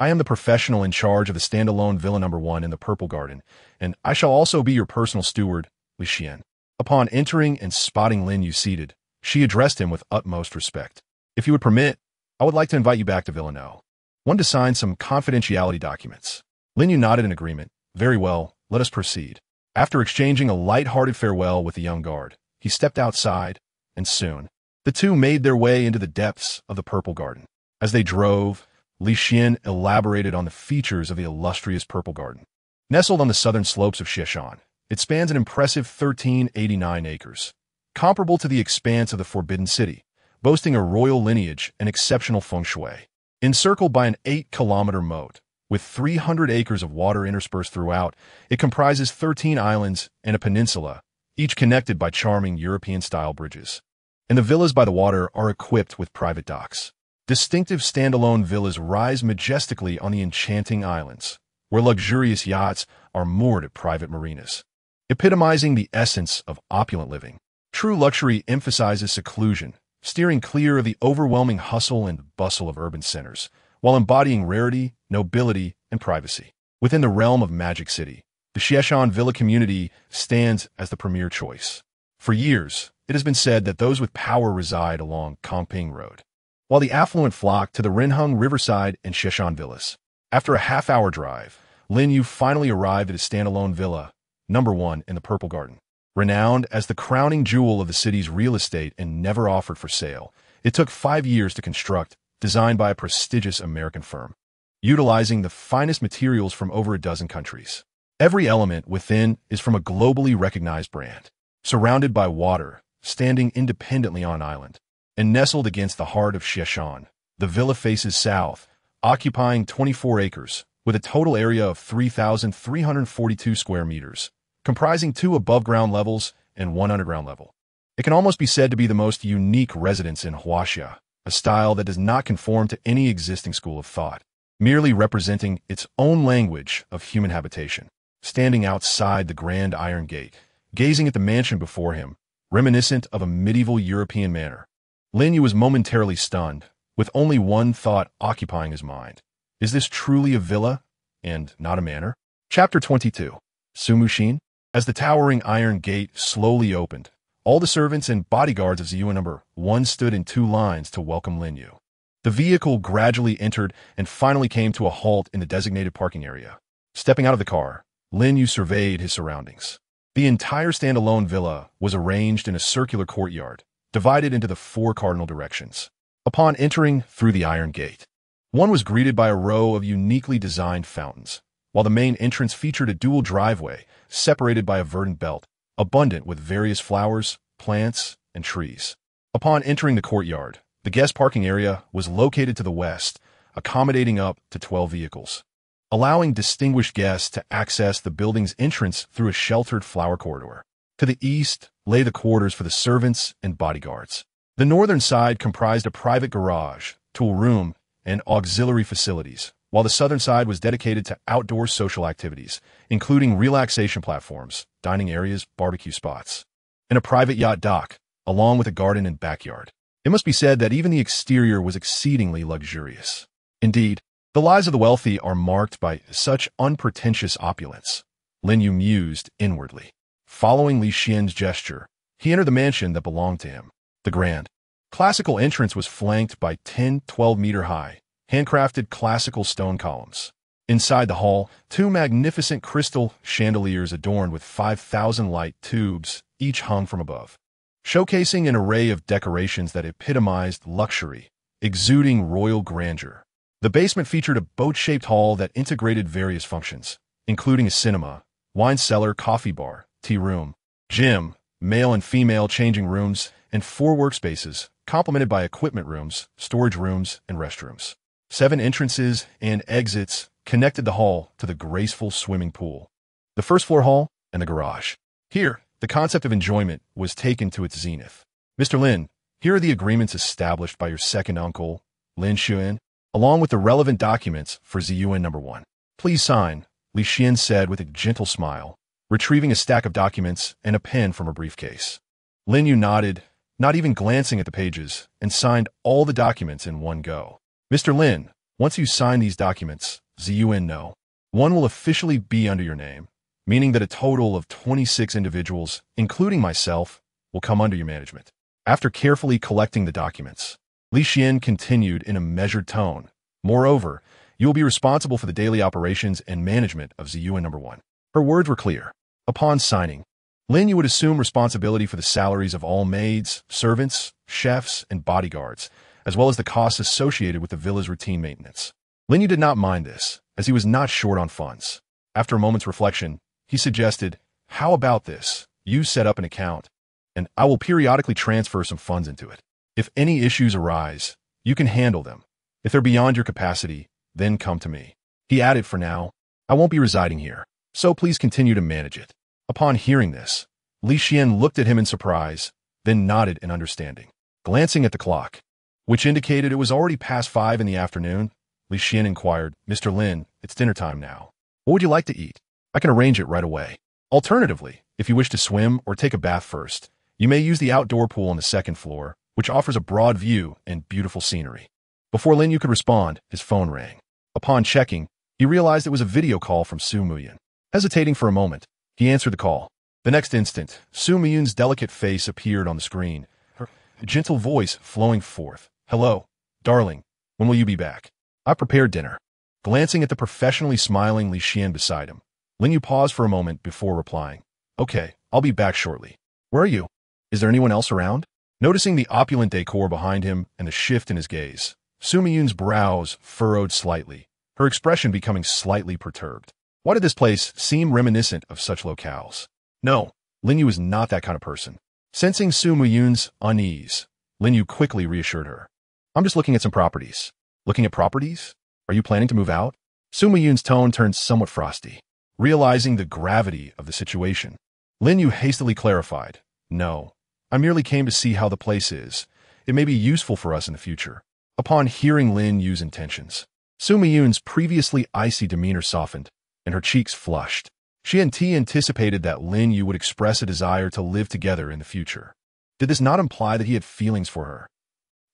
I am the professional in charge of the standalone Villa No. 1 in the Purple Garden, and I shall also be your personal steward, Li Xian. Upon entering and spotting Lin Yu seated, she addressed him with utmost respect. If you would permit, I would like to invite you back to Villa No. 1 to sign some confidentiality documents. Lin Yu nodded in agreement. Very well, let us proceed. After exchanging a light-hearted farewell with the young guard, he stepped outside, and soon, the two made their way into the depths of the Purple Garden. As they drove, Li Xian elaborated on the features of the illustrious Purple Garden. Nestled on the southern slopes of Xishan, it spans an impressive 1,389 acres, comparable to the expanse of the Forbidden City, boasting a royal lineage and exceptional feng shui. Encircled by an 8-kilometer moat, with 300 acres of water interspersed throughout, it comprises 13 islands and a peninsula, each connected by charming European-style bridges. And the villas by the water are equipped with private docks. Distinctive standalone villas rise majestically on the enchanting islands, where luxurious yachts are moored at private marinas, epitomizing the essence of opulent living. True luxury emphasizes seclusion, steering clear of the overwhelming hustle and bustle of urban centers, while embodying rarity, nobility, and privacy. Within the realm of Magic City, the Xishan Villa community stands as the premier choice. For years, it has been said that those with power reside along Kongping Road, while the affluent flock to the Rinheng Riverside and Xishan Villas. After a half-hour drive, Lin Yu finally arrived at his standalone villa, No. 1 in the Purple Garden. Renowned as the crowning jewel of the city's real estate and never offered for sale, it took 5 years to construct, designed by a prestigious American firm, utilizing the finest materials from over a dozen countries. Every element within is from a globally recognized brand. Surrounded by water, standing independently on an island, and nestled against the heart of Xishan, the villa faces south, occupying 24 acres, with a total area of 3,342 square meters, comprising 2 above-ground levels and 1 underground level. It can almost be said to be the most unique residence in Huaxia, a style that does not conform to any existing school of thought, merely representing its own language of human habitation. Standing outside the grand iron gate, gazing at the mansion before him, reminiscent of a medieval European manor, Lin Yu was momentarily stunned, with only one thought occupying his mind. Is this truly a villa, and not a manor? Chapter 22. Sumushin. As the towering iron gate slowly opened, all the servants and bodyguards of Ziyuan number 1 stood in 2 lines to welcome Lin Yu. The vehicle gradually entered and finally came to a halt in the designated parking area. Stepping out of the car, Lin Yu surveyed his surroundings. The entire standalone villa was arranged in a circular courtyard, divided into the 4 cardinal directions. Upon entering through the iron gate, one was greeted by a row of uniquely designed fountains, while the main entrance featured a dual driveway separated by a verdant belt, abundant with various flowers, plants, and trees. Upon entering the courtyard, the guest parking area was located to the west, accommodating up to 12 vehicles, allowing distinguished guests to access the building's entrance through a sheltered flower corridor. To the east lay the quarters for the servants and bodyguards. The northern side comprised a private garage, tool room, and auxiliary facilities, while the southern side was dedicated to outdoor social activities, including relaxation platforms, dining areas, barbecue spots, and a private yacht dock, along with a garden and backyard. It must be said that even the exterior was exceedingly luxurious. Indeed, the lives of the wealthy are marked by such unpretentious opulence. Lin Yu mused inwardly. Following Li Xian's gesture, he entered the mansion that belonged to him. The grand, classical entrance was flanked by 10 12-meter-high, handcrafted classical stone columns. Inside the hall, 2 magnificent crystal chandeliers adorned with 5,000 light tubes, each hung from above, showcasing an array of decorations that epitomized luxury, exuding royal grandeur. The basement featured a boat-shaped hall that integrated various functions, including a cinema, wine cellar, coffee bar, tea room, gym, male and female changing rooms, and 4 workspaces, complemented by equipment rooms, storage rooms, and restrooms. 7 entrances and exits connected the hall to the graceful swimming pool, the first-floor hall, and the garage. Here, the concept of enjoyment was taken to its zenith. Mr. Lin, here are the agreements established by your second uncle, Lin Xuan, along with the relevant documents for Ziyuan number 1. Please sign, Li Xian said with a gentle smile, retrieving a stack of documents and a pen from a briefcase. Lin Yu nodded, not even glancing at the pages, and signed all the documents in one go. Mr. Lin, once you sign these documents, Ziyuan no. 1 will officially be under your name, meaning that a total of 26 individuals, including myself, will come under your management. After carefully collecting the documents, Li Xian continued in a measured tone. Moreover, you will be responsible for the daily operations and management of Ziyuan number 1. Her words were clear. Upon signing, Lin Yu would assume responsibility for the salaries of all maids, servants, chefs, and bodyguards, as well as the costs associated with the villa's routine maintenance. Lin Yu did not mind this, as he was not short on funds. After a moment's reflection, he suggested, how about this? You set up an account, and I will periodically transfer some funds into it. If any issues arise, you can handle them. If they're beyond your capacity, then come to me. He added, for now, I won't be residing here, so please continue to manage it. Upon hearing this, Li Xian looked at him in surprise, then nodded in understanding. Glancing at the clock, which indicated it was already past 5 in the afternoon, Li Xian inquired, Mr. Lin, it's dinner time now. What would you like to eat? I can arrange it right away. Alternatively, if you wish to swim or take a bath first, you may use the outdoor pool on the 2nd floor, which offers a broad view and beautiful scenery. Before Lin Yu could respond, his phone rang. Upon checking, he realized it was a video call from Su Muyun. Hesitating for a moment, he answered the call. The next instant, Su Muyun's delicate face appeared on the screen, her gentle voice flowing forth. Hello, darling, when will you be back? I've prepared dinner. Glancing at the professionally smiling Li Xian beside him, Lin Yu paused for a moment before replying. Okay, I'll be back shortly. Where are you? Is there anyone else around? Noticing the opulent decor behind him and the shift in his gaze, Su Miyun's brows furrowed slightly, her expression becoming slightly perturbed. Why did this place seem reminiscent of such locales? No, Lin Yu is not that kind of person. Sensing Su Miyun's unease, Lin Yu quickly reassured her. I'm just looking at some properties. Looking at properties? Are you planning to move out? Su Miyun's tone turned somewhat frosty. Realizing the gravity of the situation, Lin Yu hastily clarified. No, I merely came to see how the place is. It may be useful for us in the future. Upon hearing Lin Yu's intentions, Su Miyun's previously icy demeanor softened, and her cheeks flushed. She anticipated that Lin Yu would express a desire to live together in the future. Did this not imply that he had feelings for her?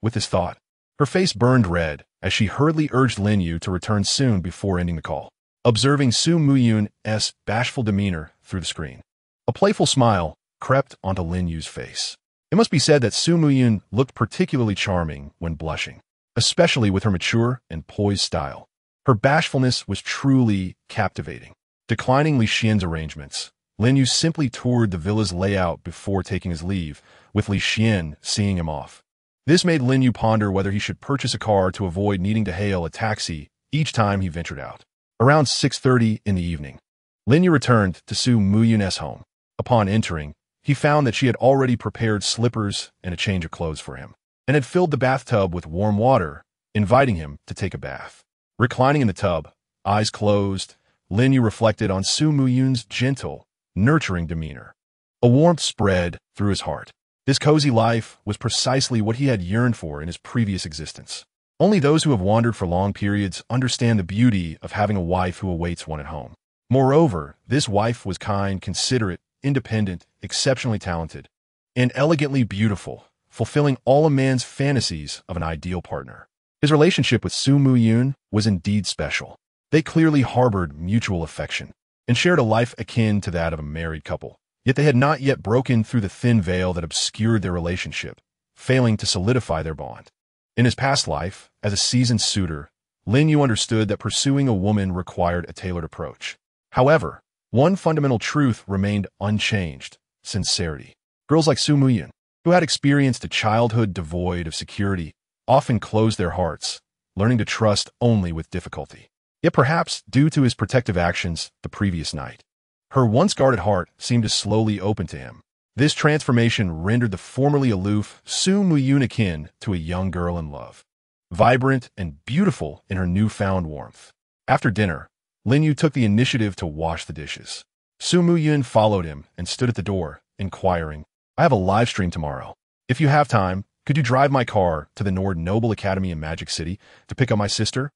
With this thought, her face burned red as she hurriedly urged Lin Yu to return soon before ending the call. Observing Su Miyun's bashful demeanor through the screen, a playful smile crept onto Lin Yu's face. It must be said that Su Miyun looked particularly charming when blushing, especially with her mature and poised style. Her bashfulness was truly captivating. Declining Li Xian's arrangements, Lin Yu simply toured the villa's layout before taking his leave, with Li Xian seeing him off. This made Lin Yu ponder whether he should purchase a car to avoid needing to hail a taxi each time he ventured out. Around 6:30 in the evening, Lin Yu returned to Su Miyun's home. Upon entering, he found that she had already prepared slippers and a change of clothes for him, and had filled the bathtub with warm water, inviting him to take a bath. Reclining in the tub, eyes closed, Lin Yu reflected on Su Miyun's gentle, nurturing demeanor. A warmth spread through his heart. This cozy life was precisely what he had yearned for in his previous existence. Only those who have wandered for long periods understand the beauty of having a wife who awaits one at home. Moreover, this wife was kind, considerate, independent, exceptionally talented, and elegantly beautiful, fulfilling all a man's fantasies of an ideal partner. His relationship with Su Miyun was indeed special. They clearly harbored mutual affection and shared a life akin to that of a married couple. Yet they had not yet broken through the thin veil that obscured their relationship, failing to solidify their bond. In his past life, as a seasoned suitor, Lin Yu understood that pursuing a woman required a tailored approach. However, one fundamental truth remained unchanged: sincerity. Girls like Su Miyun, who had experienced a childhood devoid of security, often closed their hearts, learning to trust only with difficulty. Yet perhaps due to his protective actions the previous night, her once guarded heart seemed to slowly open to him. This transformation rendered the formerly aloof Su Miyun akin to a young girl in love, vibrant and beautiful in her newfound warmth. After dinner, Lin Yu took the initiative to wash the dishes. Su Miyun followed him and stood at the door, inquiring, "I have a live stream tomorrow. If you have time, could you drive my car to the Nord Noble Academy in Magic City to pick up my sister?"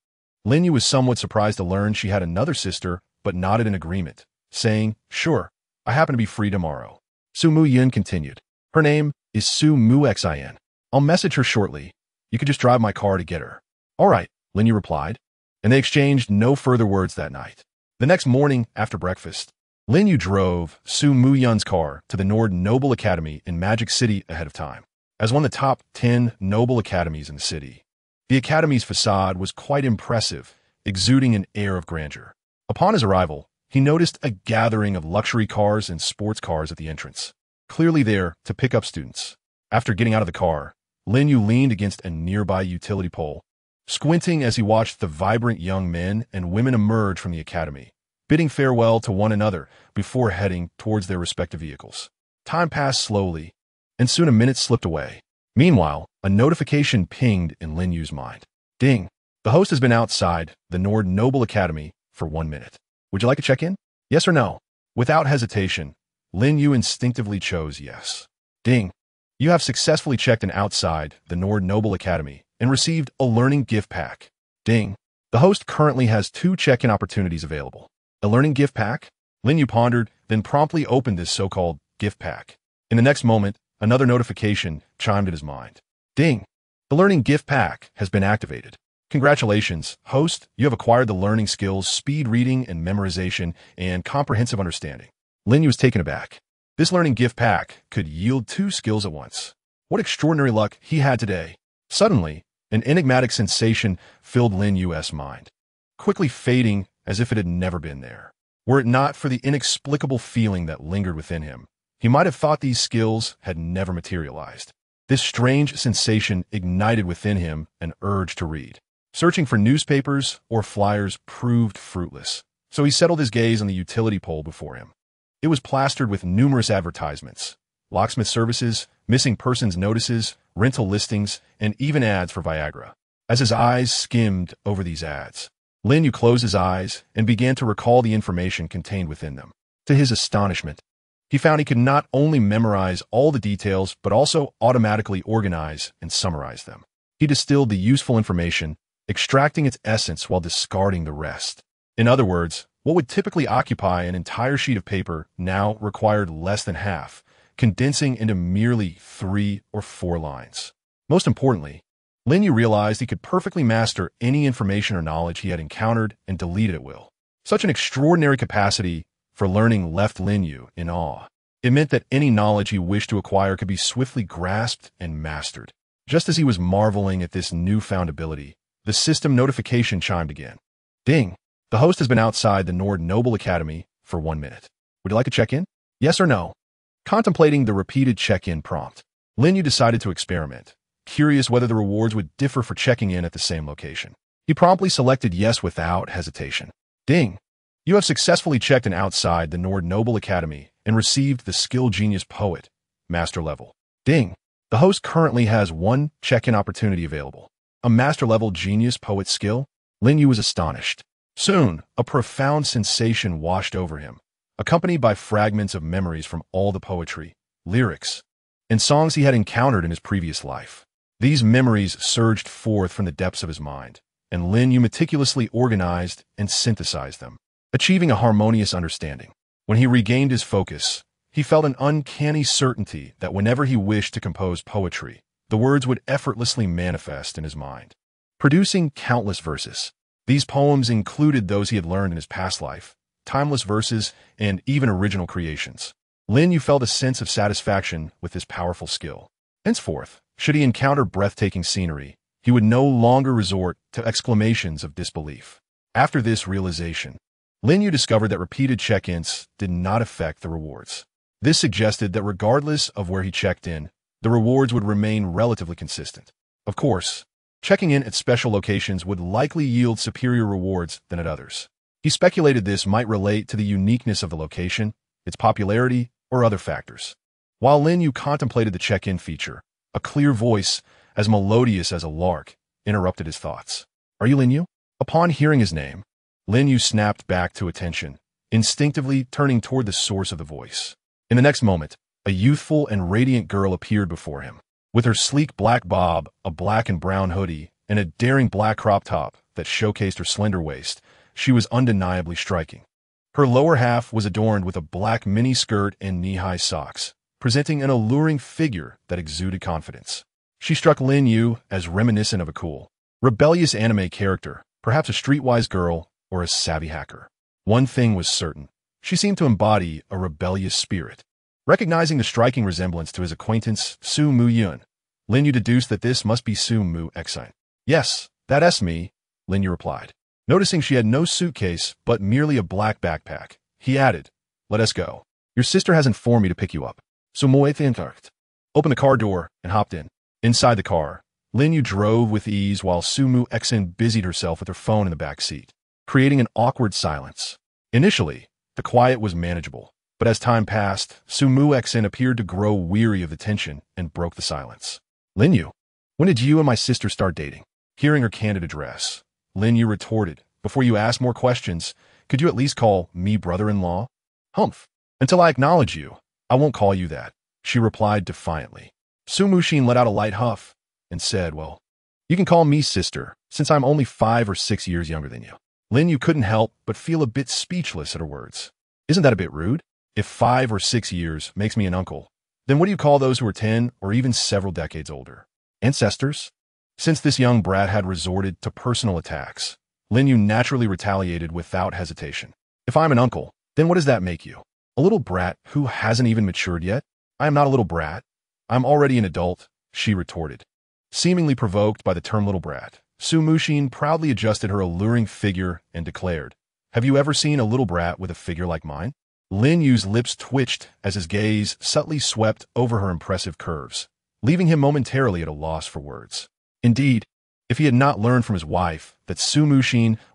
Lin Yu was somewhat surprised to learn she had another sister, but nodded in agreement, saying, "Sure, I happen to be free tomorrow." Su Miyun continued, "Her name is Su Muxin. I'll message her shortly. You could just drive my car to get her." "All right," Lin Yu replied, and they exchanged no further words that night. The next morning, after breakfast, Lin Yu drove Su Miyun's car to the Nord Noble Academy in Magic City ahead of time. As one of the top 10 noble academies in the city, the academy's facade was quite impressive, exuding an air of grandeur. Upon his arrival, he noticed a gathering of luxury cars and sports cars at the entrance, clearly there to pick up students. After getting out of the car, Lin Yu leaned against a nearby utility pole, squinting as he watched the vibrant young men and women emerge from the academy, bidding farewell to one another before heading towards their respective vehicles. Time passed slowly, and soon a minute slipped away. Meanwhile, a notification pinged in Lin Yu's mind. Ding! The host has been outside the Nord Noble Academy for 1 minute. Would you like to check in? Yes or no? Without hesitation, Lin Yu instinctively chose yes. Ding! You have successfully checked in outside the Nord Noble Academy and received a learning gift pack. Ding! The host currently has 2 check-in opportunities available. A learning gift pack? Lin Yu pondered, then promptly opened this so-called gift pack. In the next moment, another notification chimed in his mind. Ding! The learning gift pack has been activated. Congratulations, host, you have acquired the learning skills speed reading and memorization and comprehensive understanding. Lin Yu was taken aback. This learning gift pack could yield 2 skills at once. What extraordinary luck he had today. Suddenly, an enigmatic sensation filled Lin Yu's mind, quickly fading as if it had never been there. Were it not for the inexplicable feeling that lingered within him, he might have thought these skills had never materialized. This strange sensation ignited within him an urge to read. Searching for newspapers or flyers proved fruitless, so he settled his gaze on the utility pole before him. It was plastered with numerous advertisements: locksmith services, missing persons notices, rental listings, and even ads for Viagra. As his eyes skimmed over these ads, Lin Yu closed his eyes and began to recall the information contained within them. To his astonishment, He found he could not only memorize all the details, but also automatically organize and summarize them. He distilled the useful information, extracting its essence while discarding the rest. In other words, what would typically occupy an entire sheet of paper now required less than half, condensing into merely 3 or 4 lines. Most importantly, Lin Yu realized he could perfectly master any information or knowledge he had encountered and delete it at will. Such an extraordinary capacity for learning left Lin Yu in awe. It meant that any knowledge he wished to acquire could be swiftly grasped and mastered. Just as he was marveling at this newfound ability, the system notification chimed again. Ding! The host has been outside the Nord Noble Academy for 1 minute. Would you like to check in? Yes or no? Contemplating the repeated check-in prompt, Lin Yu decided to experiment, curious whether the rewards would differ for checking in at the same location. He promptly selected yes without hesitation. Ding! You have successfully checked in outside the Nord Noble Academy and received the Skill Genius Poet, Master Level. Ding! The host currently has 1 check-in opportunity available. A Master Level Genius Poet skill? Lin Yu was astonished. Soon, a profound sensation washed over him, accompanied by fragments of memories from all the poetry, lyrics, and songs he had encountered in his previous life. These memories surged forth from the depths of his mind, and Lin Yu meticulously organized and synthesized them, achieving a harmonious understanding. When he regained his focus, he felt an uncanny certainty that whenever he wished to compose poetry, the words would effortlessly manifest in his mind, producing countless verses. These poems included those he had learned in his past life, timeless verses, and even original creations. Lin Yu felt a sense of satisfaction with this powerful skill. Henceforth, should he encounter breathtaking scenery, he would no longer resort to exclamations of disbelief. After this realization, Lin Yu discovered that repeated check-ins did not affect the rewards. This suggested that regardless of where he checked in, the rewards would remain relatively consistent. Of course, checking in at special locations would likely yield superior rewards than at others. He speculated this might relate to the uniqueness of the location, its popularity, or other factors. While Lin Yu contemplated the check-in feature, a clear voice, as melodious as a lark, interrupted his thoughts. Are you Lin Yu? Upon hearing his name, Lin Yu snapped back to attention, instinctively turning toward the source of the voice. In the next moment, a youthful and radiant girl appeared before him. With her sleek black bob, a black and brown hoodie, and a daring black crop top that showcased her slender waist, she was undeniably striking. Her lower half was adorned with a black mini skirt and knee-high socks, presenting an alluring figure that exuded confidence. She struck Lin Yu as reminiscent of a cool, rebellious anime character, perhaps a streetwise girl or a savvy hacker. One thing was certain. She seemed to embody a rebellious spirit. Recognizing the striking resemblance to his acquaintance Su Mu Yun, Lin Yu deduced that this must be Su Mu Exine. Yes, that's me, Lin Yu replied. Noticing she had no suitcase but merely a black backpack, he added, let us go. Your sister has informed me to pick you up. So opened the car door and hopped in. Inside the car, Lin Yu drove with ease while Su Mu Exine busied herself with her phone in the back seat, creating an awkward silence. Initially, the quiet was manageable. But as time passed, Su Mu Exine appeared to grow weary of the tension and broke the silence. Lin Yu, when did you and my sister start dating? Hearing her candid address, Lin Yu retorted, before you ask more questions, could you at least call me brother-in-law? Humph. Until I acknowledge you, I won't call you that, she replied defiantly. Su Mu let out a light huff and said, well, you can call me sister, since I'm only 5 or 6 years younger than you. Lin Yu couldn't help but feel a bit speechless at her words. Isn't that a bit rude? If 5 or 6 years makes me an uncle, then what do you call those who are 10 or even several decades older? Ancestors? Since this young brat had resorted to personal attacks, Lin Yu naturally retaliated without hesitation. If I'm an uncle, then what does that make you? A little brat who hasn't even matured yet? I am not a little brat. I'm already an adult, she retorted. Seemingly provoked by the term little brat, Su Mu proudly adjusted her alluring figure and declared, have you ever seen a little brat with a figure like mine? Lin Yu's lips twitched as his gaze subtly swept over her impressive curves, leaving him momentarily at a loss for words. Indeed, if he had not learned from his wife that Su Mu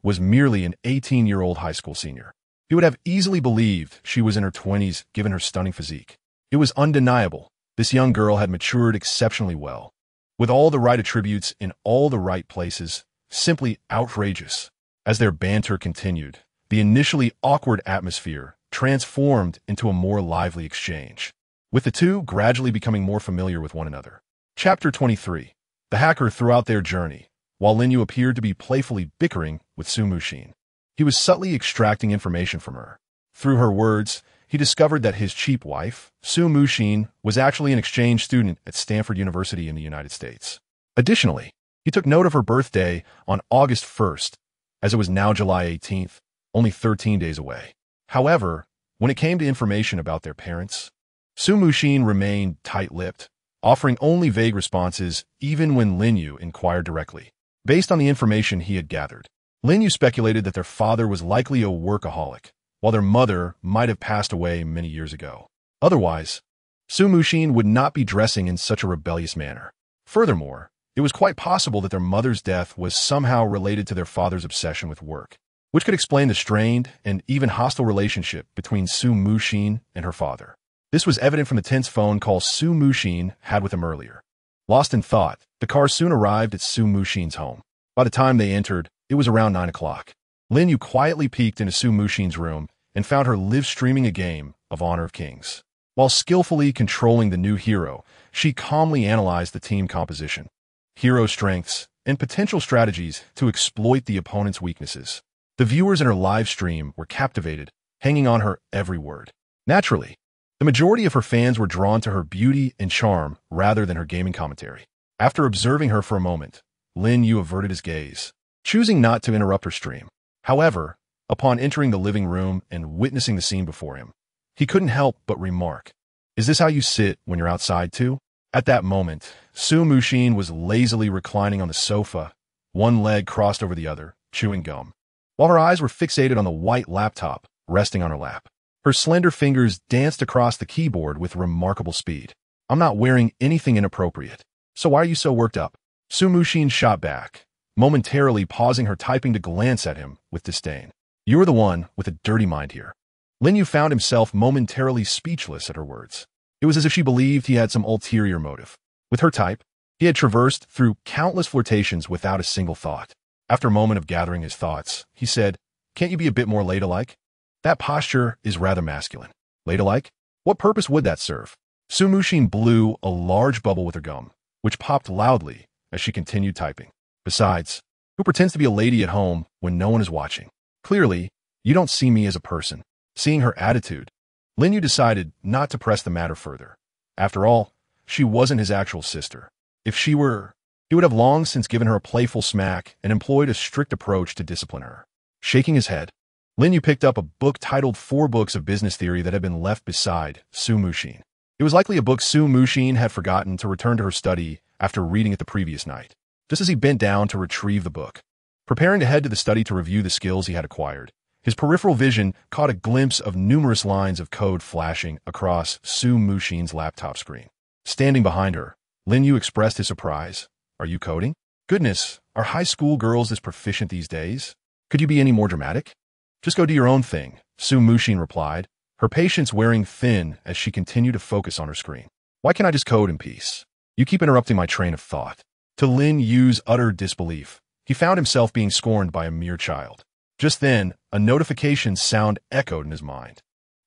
was merely an 18-year-old high school senior, he would have easily believed she was in her 20s given her stunning physique. It was undeniable. This young girl had matured exceptionally well, with all the right attributes in all the right places, simply outrageous. As their banter continued, the initially awkward atmosphere transformed into a more lively exchange, with the two gradually becoming more familiar with one another. Chapter 23. The hacker throughout their journey. While Lin Yu appeared to be playfully bickering with Su Muxin, he was subtly extracting information from her. Through her words, he discovered that his cheap wife, Su Muxin, was actually an exchange student at Stanford University in the United States. Additionally, he took note of her birthday on August 1st, as it was now July 18th, only 13 days away. However, when it came to information about their parents, Su Muxin remained tight-lipped, offering only vague responses even when Lin Yu inquired directly. Based on the information he had gathered, Lin Yu speculated that their father was likely a workaholic, while their mother might have passed away many years ago. Otherwise, Su Muxin would not be dressing in such a rebellious manner. Furthermore, it was quite possible that their mother's death was somehow related to their father's obsession with work, which could explain the strained and even hostile relationship between Su Muxin and her father. This was evident from the tense phone call Su Muxin had with him earlier. Lost in thought, the car soon arrived at Su Muxin's home. By the time they entered, it was around 9 o'clock. Lin Yu quietly peeked into Su Muxin's room and found her live streaming a game of Honor of Kings. While skillfully controlling the new hero, she calmly analyzed the team composition, hero strengths, and potential strategies to exploit the opponent's weaknesses. The viewers in her live stream were captivated, hanging on her every word. Naturally, the majority of her fans were drawn to her beauty and charm rather than her gaming commentary. After observing her for a moment, Lin Yu averted his gaze, choosing not to interrupt her stream. However, upon entering the living room and witnessing the scene before him, he couldn't help but remark, "Is this how you sit when you're outside too?" At that moment, Su Muxin was lazily reclining on the sofa, one leg crossed over the other, chewing gum, while her eyes were fixated on the white laptop resting on her lap. Her slender fingers danced across the keyboard with remarkable speed. "I'm not wearing anything inappropriate, so why are you so worked up?" Su Muxin shot back, momentarily pausing her typing to glance at him with disdain. "You're the one with a dirty mind here." Lin Yu found himself momentarily speechless at her words. It was as if she believed he had some ulterior motive. With her type, he had traversed through countless flirtations without a single thought. After a moment of gathering his thoughts, he said, "Can't you be a bit more ladylike? That posture is rather masculine." "Ladylike? What purpose would that serve?" Su Muxin blew a large bubble with her gum, which popped loudly as she continued typing. "Besides, who pretends to be a lady at home when no one is watching? Clearly, you don't see me as a person." Seeing her attitude, Lin Yu decided not to press the matter further. After all, she wasn't his actual sister. If she were, he would have long since given her a playful smack and employed a strict approach to discipline her. Shaking his head, Lin Yu picked up a book titled 4 Books of Business Theory that had been left beside Su Muxin. It was likely a book Su Muxin had forgotten to return to her study after reading it the previous night. Just as he bent down to retrieve the book, preparing to head to the study to review the skills he had acquired, his peripheral vision caught a glimpse of numerous lines of code flashing across Su Muxin's laptop screen. Standing behind her, Lin Yu expressed his surprise. "Are you coding? Goodness, are high school girls this proficient these days? Could you be any more dramatic?" "Just go do your own thing," Su Muxin replied, her patience wearing thin as she continued to focus on her screen. "Why can't I just code in peace? You keep interrupting my train of thought." To Lin Yu's utter disbelief, he found himself being scorned by a mere child. Just then, a notification sound echoed in his mind.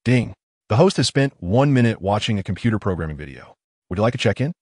Ding. The host has spent 1 minute watching a computer programming video. Would you like a check-in?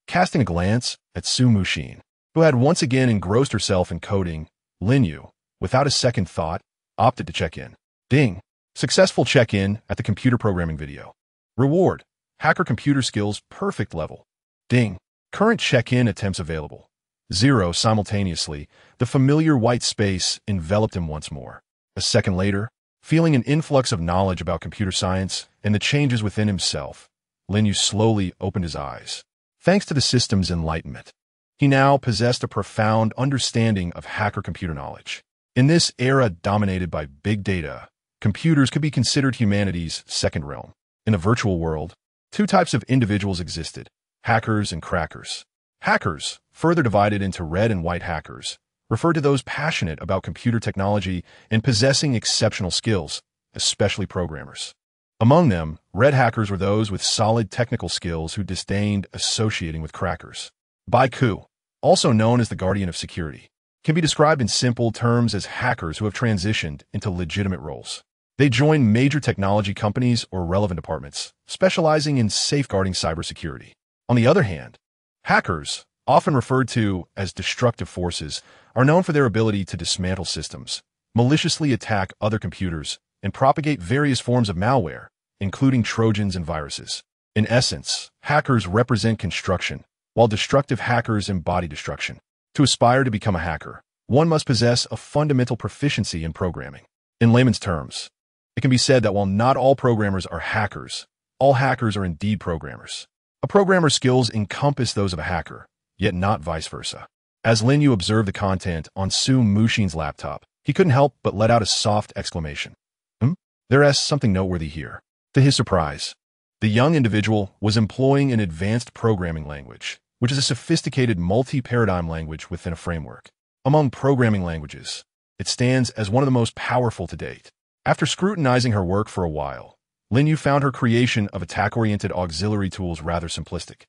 Casting a glance at Su Muxin, who had once again engrossed herself in coding, Lin Yu, without a second thought, opted to check in. Ding. Successful check-in at the computer programming video. Reward. Hacker computer skills perfect level. Ding. Current check-in attempts available. 0 simultaneously. The familiar white space enveloped him once more. A second later, feeling an influx of knowledge about computer science and the changes within himself, Lin Yu slowly opened his eyes. Thanks to the system's enlightenment, he now possessed a profound understanding of hacker computer knowledge. In this era dominated by big data, computers could be considered humanity's second realm. In a virtual world, 2 types of individuals existed: hackers and crackers. Hackers, further divided into red and white hackers, referred to those passionate about computer technology and possessing exceptional skills, especially programmers. Among them, red hackers were those with solid technical skills who disdained associating with crackers. Baiku, also known as the guardian of security, can be described in simple terms as hackers who have transitioned into legitimate roles. They join major technology companies or relevant departments, specializing in safeguarding cybersecurity. On the other hand, hackers, often referred to as destructive forces, are known for their ability to dismantle systems, maliciously attack other computers, and propagate various forms of malware, including Trojans and viruses. In essence, hackers represent construction, while destructive hackers embody destruction. To aspire to become a hacker, one must possess a fundamental proficiency in programming. In layman's terms, it can be said that while not all programmers are hackers, all hackers are indeed programmers. A programmer's skills encompass those of a hacker, yet not vice versa. As Lin Yu observed the content on Su Muxin's laptop, he couldn't help but let out a soft exclamation. There's something noteworthy here. To his surprise, the young individual was employing an advanced programming language, which is a sophisticated multi-paradigm language within a framework. Among programming languages, it stands as one of the most powerful to date. After scrutinizing her work for a while, Lin Yu found her creation of attack-oriented auxiliary tools rather simplistic,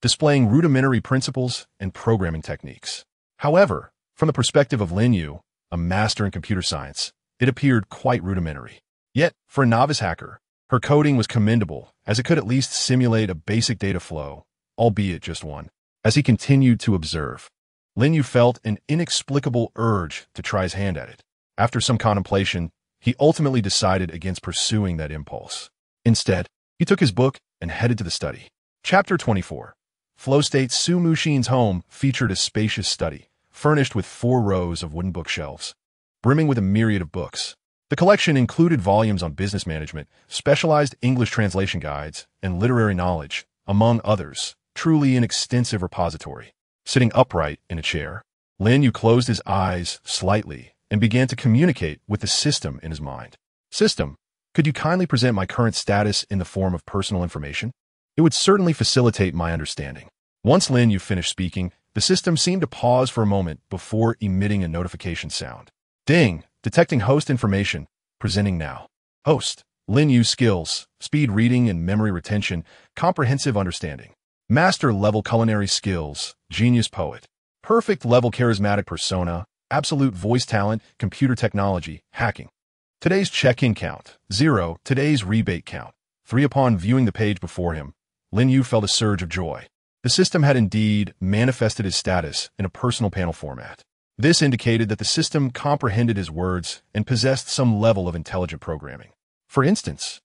displaying rudimentary principles and programming techniques. However, from the perspective of Lin Yu, a master in computer science, it appeared quite rudimentary. Yet, for a novice hacker, her coding was commendable, as it could at least simulate a basic data flow, albeit just one. As he continued to observe, Lin Yu felt an inexplicable urge to try his hand at it. After some contemplation, he ultimately decided against pursuing that impulse. Instead, he took his book and headed to the study. Chapter 24. Flow State. Su Muxin's home featured a spacious study, furnished with 4 rows of wooden bookshelves, brimming with a myriad of books. The collection included volumes on business management, specialized English translation guides, and literary knowledge, among others. Truly an extensive repository. Sitting upright in a chair, Lin Yu closed his eyes slightly and began to communicate with the system in his mind. System, could you kindly present my current status in the form of personal information? It would certainly facilitate my understanding. Once Lin Yu finished speaking, the system seemed to pause for a moment before emitting a notification sound. Ding! Detecting host information. Presenting now. Host. Lin Yu skills, speed reading and memory retention, comprehensive understanding. Master level culinary skills, genius poet. Perfect level charismatic persona, absolute voice talent, computer technology, hacking. Today's check-in count, 0. Today's rebate count, 3. Upon viewing the page before him, Lin Yu felt a surge of joy. The system had indeed manifested his status in a personal panel format. This indicated that the system comprehended his words and possessed some level of intelligent programming. For instance,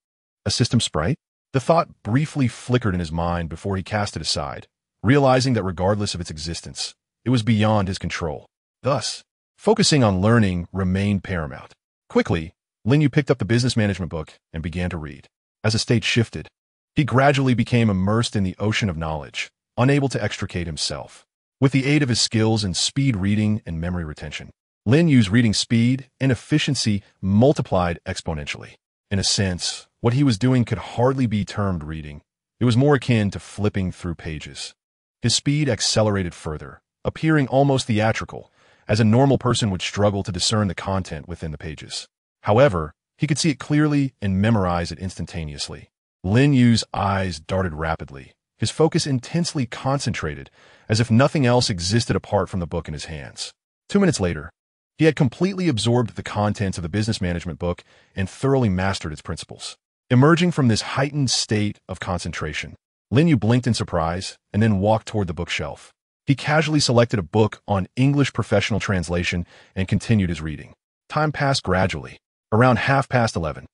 a system sprite? The thought briefly flickered in his mind before he cast it aside, realizing that regardless of its existence, it was beyond his control. Thus, focusing on learning remained paramount. Quickly, Lin Yu picked up the business management book and began to read. As the state shifted, he gradually became immersed in the ocean of knowledge, unable to extricate himself. With the aid of his skills in speed reading and memory retention, Lin Yu's reading speed and efficiency multiplied exponentially. In a sense, what he was doing could hardly be termed reading. It was more akin to flipping through pages. His speed accelerated further, appearing almost theatrical, as a normal person would struggle to discern the content within the pages. However, he could see it clearly and memorize it instantaneously. Lin Yu's eyes darted rapidly, his focus intensely concentrated, as if nothing else existed apart from the book in his hands. 2 minutes later, he had completely absorbed the contents of the business management book and thoroughly mastered its principles. Emerging from this heightened state of concentration, Lin Yu blinked in surprise and then walked toward the bookshelf. He casually selected a book on English professional translation and continued his reading. Time passed gradually. Around 11:30,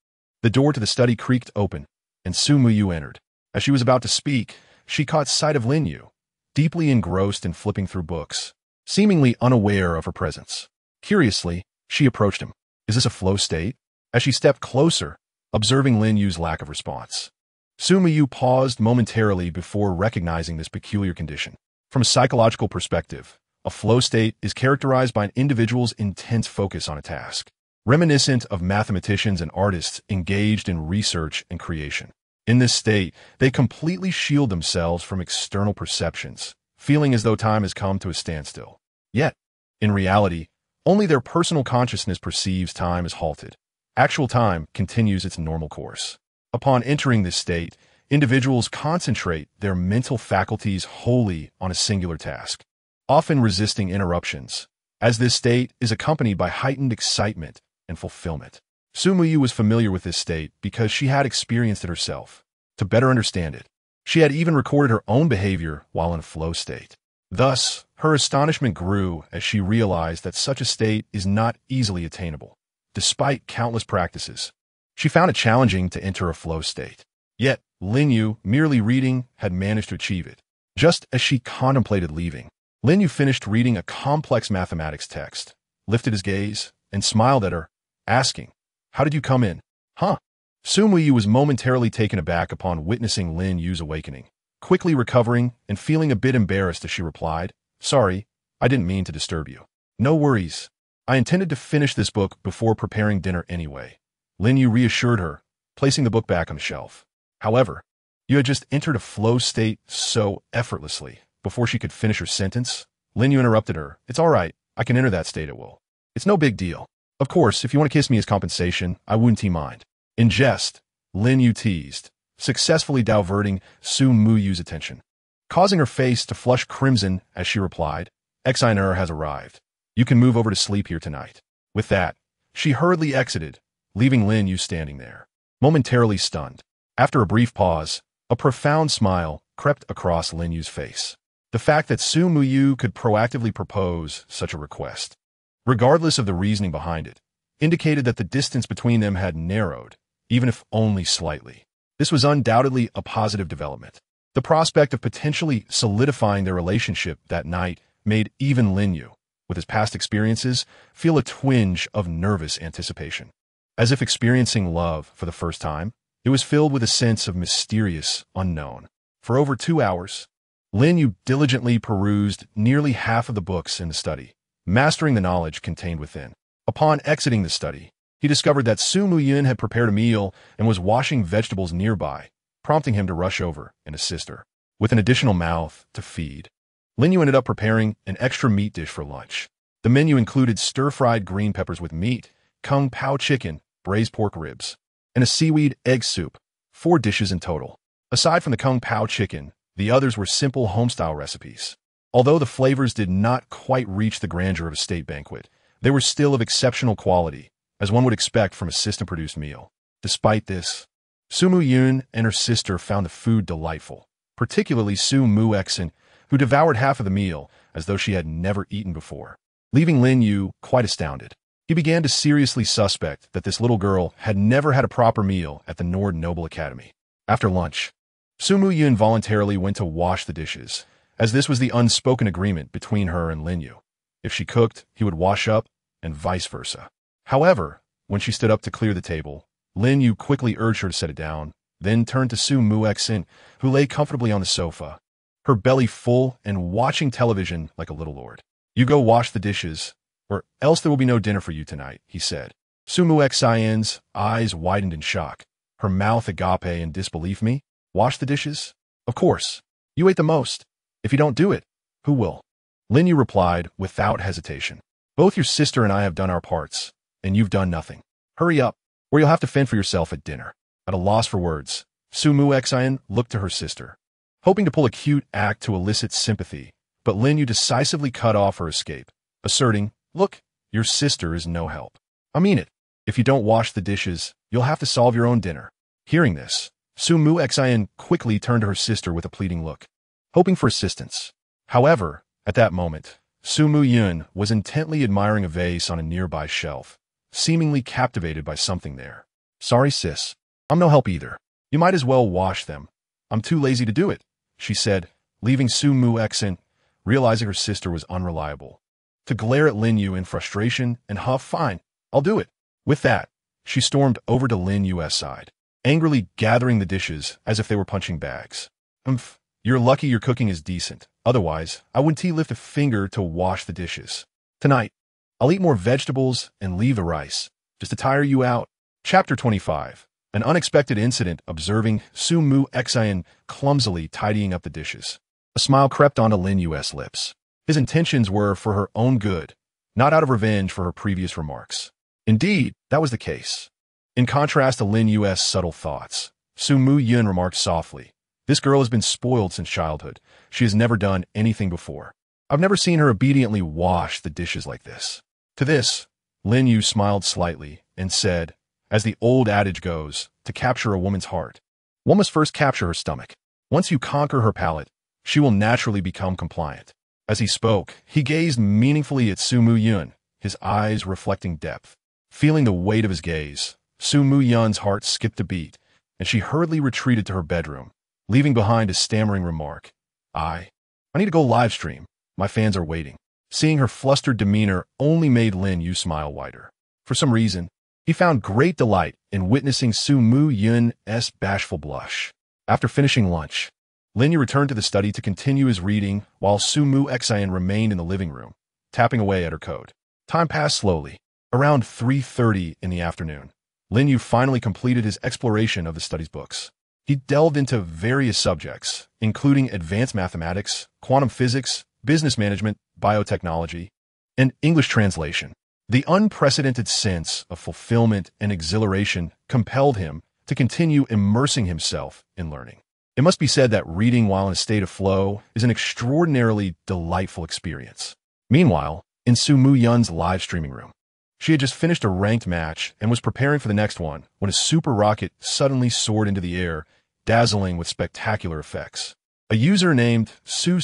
the door to the study creaked open, and Su Muyu entered. As she was about to speak, she caught sight of Lin Yu, deeply engrossed in flipping through books, seemingly unaware of her presence. Curiously, she approached him. Is this a flow state? As she stepped closer, observing Lin Yu's lack of response, Su Muyu paused momentarily before recognizing this peculiar condition. From a psychological perspective, a flow state is characterized by an individual's intense focus on a task, reminiscent of mathematicians and artists engaged in research and creation. In this state, they completely shield themselves from external perceptions, feeling as though time has come to a standstill. Yet, in reality, only their personal consciousness perceives time as halted. Actual time continues its normal course. Upon entering this state, individuals concentrate their mental faculties wholly on a singular task, often resisting interruptions, as this state is accompanied by heightened excitement and fulfillment. Su Yu was familiar with this state because she had experienced it herself. To better understand it, she had even recorded her own behavior while in a flow state. Thus, her astonishment grew as she realized that such a state is not easily attainable. Despite countless practices, she found it challenging to enter a flow state. Yet, Lin Yu, merely reading, had managed to achieve it. Just as she contemplated leaving, Lin Yu finished reading a complex mathematics text, lifted his gaze, and smiled at her, asking, "How did you come in?" "Huh?" Su Yu was momentarily taken aback upon witnessing Lin Yu's awakening. Quickly recovering and feeling a bit embarrassed as she replied, "Sorry, I didn't mean to disturb you." "No worries. I intended to finish this book before preparing dinner anyway," Lin Yu reassured her, placing the book back on the shelf. However, you had just entered a flow state so effortlessly. Before she could finish her sentence, Lin Yu interrupted her. "It's all right. I can enter that state at will. It's no big deal. Of course, if you want to kiss me as compensation, I wouldn't mind." In jest, Lin Yu teased, successfully diverting Su Yu's attention, causing her face to flush crimson as she replied, "Exiner has arrived. You can move over to sleep here tonight." With that, she hurriedly exited, leaving Lin Yu standing there, momentarily stunned. After a brief pause, a profound smile crept across Lin Yu's face. The fact that Su Yu could proactively propose such a request, regardless of the reasoning behind it, indicated that the distance between them had narrowed, even if only slightly. This was undoubtedly a positive development. The prospect of potentially solidifying their relationship that night made even Lin Yu, with his past experiences, feel a twinge of nervous anticipation. As if experiencing love for the first time, it was filled with a sense of mysterious unknown. For over 2 hours, Lin Yu diligently perused nearly half of the books in the study, mastering the knowledge contained within. Upon exiting the study, he discovered that Su Yun had prepared a meal and was washing vegetables nearby, prompting him to rush over and assist her. With an additional mouth to feed, Lin Yu ended up preparing an extra meat dish for lunch. The menu included stir-fried green peppers with meat, kung pao chicken, braised pork ribs, and a seaweed egg soup, 4 dishes in total. Aside from the kung pao chicken, the others were simple home-style recipes. Although the flavors did not quite reach the grandeur of a state banquet, they were still of exceptional quality, as one would expect from a system-produced meal. Despite this, Su Yun and her sister found the food delightful, particularly Su Exen, who devoured half of the meal as though she had never eaten before, leaving Lin Yu quite astounded. He began to seriously suspect that this little girl had never had a proper meal at the Nord Noble Academy. After lunch, Su Yun voluntarily went to wash the dishes, as this was the unspoken agreement between her and Lin Yu. If she cooked, he would wash up, and vice versa. However, when she stood up to clear the table, Lin Yu quickly urged her to set it down, then turned to Su Exen, who lay comfortably on the sofa, her belly full and watching television like a little lord. "You go wash the dishes, or else there will be no dinner for you tonight," he said. Su Exen's eyes widened in shock, her mouth agape in disbelief. "Me? Wash the dishes? Of course. You ate the most. If you don't do it, who will?" Lin Yu replied without hesitation. "Both your sister and I have done our parts, and you've done nothing. Hurry up, or you'll have to fend for yourself at dinner." At a loss for words, Su Exen looked to her sister, hoping to pull a cute act to elicit sympathy, but Lin Yu decisively cut off her escape, asserting, "Look, your sister is no help. I mean it. If you don't wash the dishes, you'll have to solve your own dinner." Hearing this, Su Exen quickly turned to her sister with a pleading look, hoping for assistance. However, at that moment, Su Yun was intently admiring a vase on a nearby shelf, seemingly captivated by something there. "Sorry, sis. I'm no help either. You might as well wash them. I'm too lazy to do it," she said, leaving Su Exen, realizing her sister was unreliable, to glare at Lin Yu in frustration and huff, "Fine, I'll do it." With that, she stormed over to Lin Yu's side, angrily gathering the dishes as if they were punching bags. You're lucky your cooking is decent. Otherwise, I wouldn't lift a finger to wash the dishes. Tonight, I'll eat more vegetables and leave the rice, just to tire you out." Chapter 25. An unexpected incident observing Su Exen clumsily tidying up the dishes. A smile crept onto Lin Yu's lips. His intentions were for her own good, not out of revenge for her previous remarks. Indeed, that was the case. In contrast to Lin Yu's subtle thoughts, Su Yun remarked softly, "This girl has been spoiled since childhood. She has never done anything before. I've never seen her obediently wash the dishes like this." To this, Lin Yu smiled slightly and said, As the old adage goes, to capture a woman's heart, one must first capture her stomach. Once you conquer her palate, she will naturally become compliant. As he spoke, he gazed meaningfully at Su Mu-yun, his eyes reflecting depth. Feeling the weight of his gaze, Su Mu-yun's heart skipped a beat, and she hurriedly retreated to her bedroom, leaving behind a stammering remark. I need to go live stream. My fans are waiting. Seeing her flustered demeanor only made Lin Yu smile wider. For some reason, he found great delight in witnessing Su Mu-yun's bashful blush. After finishing lunch, Lin Yu returned to the study to continue his reading while Su Mu-xian remained in the living room, tapping away at her code. Time passed slowly. Around 3:30 in the afternoon, Lin Yu finally completed his exploration of the study's books. He delved into various subjects, including advanced mathematics, quantum physics, business management, biotechnology, and English translation. The unprecedented sense of fulfillment and exhilaration compelled him to continue immersing himself in learning. It must be said that reading while in a state of flow is an extraordinarily delightful experience. Meanwhile, in Su Mu-yun's live streaming room, she had just finished a ranked match and was preparing for the next one when a super rocket suddenly soared into the air, dazzling with spectacular effects. A user named Su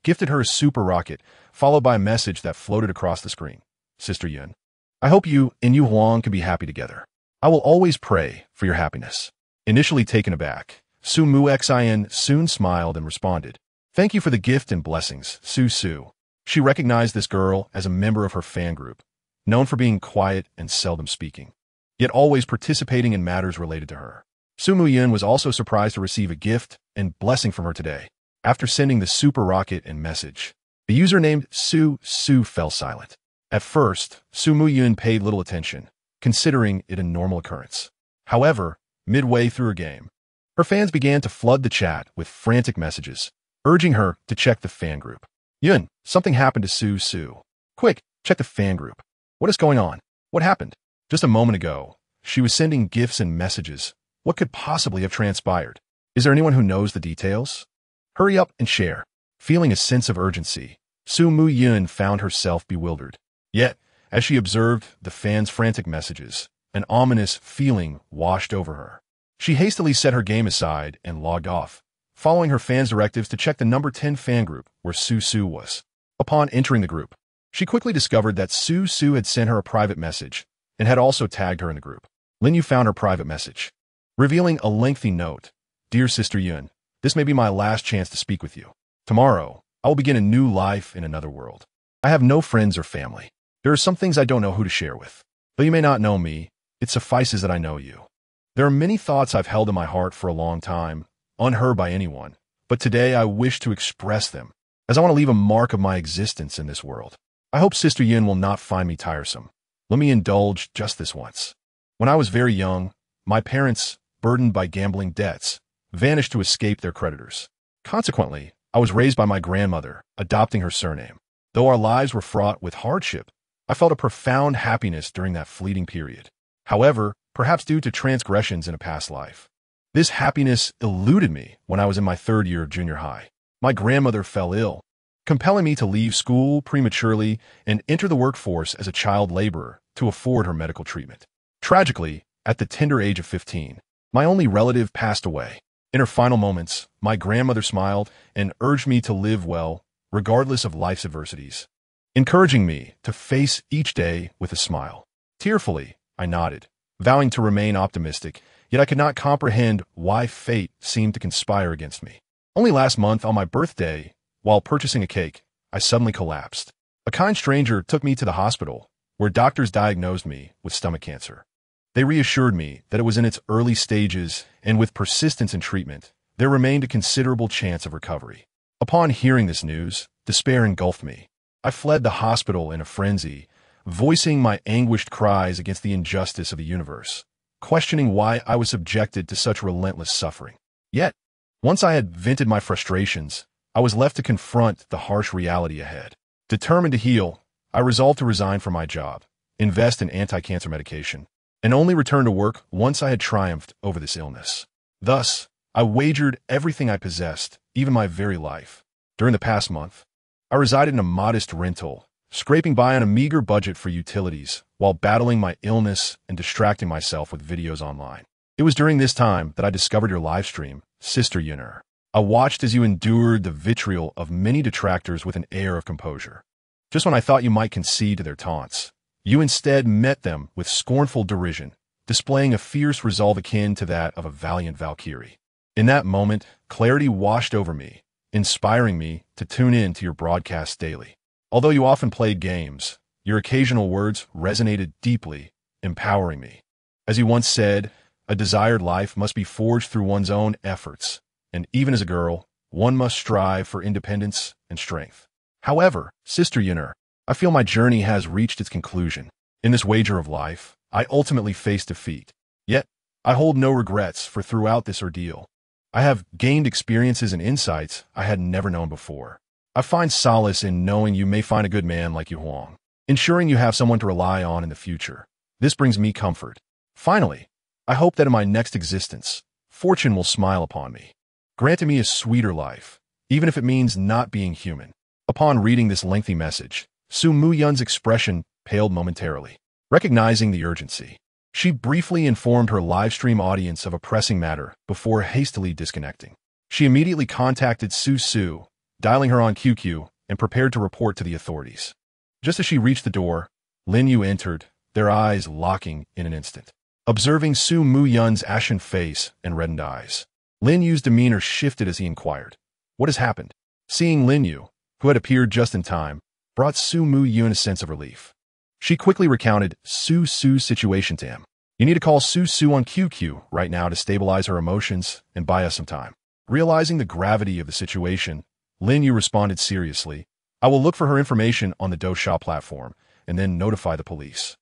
gifted her a super rocket, followed by a message that floated across the screen. Sister Yun, I hope you and Yu Huang can be happy together. I will always pray for your happiness. Initially taken aback, Su Mu-xian soon smiled and responded. Thank you for the gift and blessings, Su. She recognized this girl as a member of her fan group, known for being quiet and seldom speaking, yet always participating in matters related to her. Su Mu-yun was also surprised to receive a gift and blessing from her today. After sending the super rocket and message, the user named Su fell silent. At first, Su Mu-yun paid little attention, considering it a normal occurrence. However, midway through her game, her fans began to flood the chat with frantic messages, urging her to check the fan group. Yun, something happened to Su. Quick, check the fan group. What is going on? What happened? Just a moment ago, she was sending gifts and messages. What could possibly have transpired? Is there anyone who knows the details? Hurry up and share. Feeling a sense of urgency, Su Mu-yun found herself bewildered. Yet, as she observed the fans' frantic messages, an ominous feeling washed over her. She hastily set her game aside and logged off, following her fans' directives to check the number 10 fan group where Su was. Upon entering the group, she quickly discovered that Su had sent her a private message and had also tagged her in the group. Lin Yu found her private message, revealing a lengthy note. Dear Sister Yun, this may be my last chance to speak with you. Tomorrow, I will begin a new life in another world. I have no friends or family. There are some things I don't know who to share with. Though you may not know me, it suffices that I know you. There are many thoughts I've held in my heart for a long time, unheard by anyone, but today I wish to express them, as I want to leave a mark of my existence in this world. I hope Sister Yun will not find me tiresome. Let me indulge just this once. When I was very young, my parents, burdened by gambling debts, vanished to escape their creditors. Consequently, I was raised by my grandmother, adopting her surname. Though our lives were fraught with hardship, I felt a profound happiness during that fleeting period. However, perhaps due to transgressions in a past life, this happiness eluded me when I was in my 3rd year of junior high. My grandmother fell ill, compelling me to leave school prematurely and enter the workforce as a child laborer to afford her medical treatment. Tragically, at the tender age of 15, my only relative passed away. In her final moments, my grandmother smiled and urged me to live well, regardless of life's adversities, encouraging me to face each day with a smile. Tearfully, I nodded, vowing to remain optimistic, yet I could not comprehend why fate seemed to conspire against me. Only last month, on my birthday, while purchasing a cake, I suddenly collapsed. A kind stranger took me to the hospital, where doctors diagnosed me with stomach cancer. They reassured me that it was in its early stages, and with persistence in treatment, there remained a considerable chance of recovery. Upon hearing this news, despair engulfed me. I fled the hospital in a frenzy, voicing my anguished cries against the injustice of the universe, questioning why I was subjected to such relentless suffering. Yet, once I had vented my frustrations, I was left to confront the harsh reality ahead. Determined to heal, I resolved to resign from my job, invest in anti-cancer medication, and only return to work once I had triumphed over this illness. Thus, I wagered everything I possessed, even my very life. During the past month, I resided in a modest rental, scraping by on a meager budget for utilities, while while battling my illness and distracting myself with videos online. It was during this time that I discovered your live stream, Sister Yun. I watched as you endured the vitriol of many detractors with an air of composure. Just when I thought you might concede to their taunts, you instead met them with scornful derision, displaying a fierce resolve akin to that of a valiant Valkyrie. In that moment, clarity washed over me, inspiring me to tune in to your broadcasts daily. Although you often played games, your occasional words resonated deeply, empowering me. As you once said, a desired life must be forged through one's own efforts, and even as a girl, one must strive for independence and strength. However, Sister Yun, I feel my journey has reached its conclusion. In this wager of life, I ultimately faced defeat. Yet, I hold no regrets, for throughout this ordeal, I have gained experiences and insights I had never known before. I find solace in knowing you may find a good man like Yu Huang, ensuring you have someone to rely on in the future. This brings me comfort. Finally, I hope that in my next existence, fortune will smile upon me, granting me a sweeter life, even if it means not being human. Upon reading this lengthy message, Su Muyun's expression paled momentarily. Recognizing the urgency, she briefly informed her livestream audience of a pressing matter before hastily disconnecting. She immediately contacted Su, dialing her on QQ, and prepared to report to the authorities. Just as she reached the door, Lin Yu entered, their eyes locking in an instant. Observing Su Muyun's ashen face and reddened eyes, Lin Yu's demeanor shifted as he inquired, "What has happened?" Seeing Lin Yu, who had appeared just in time, brought Su Muyun a sense of relief. She quickly recounted Su's situation to him. "You need to call Su on QQ right now to stabilize her emotions and buy us some time." Realizing the gravity of the situation, Lin Yu responded seriously, "I will look for her information on the Douxia platform and then notify the police."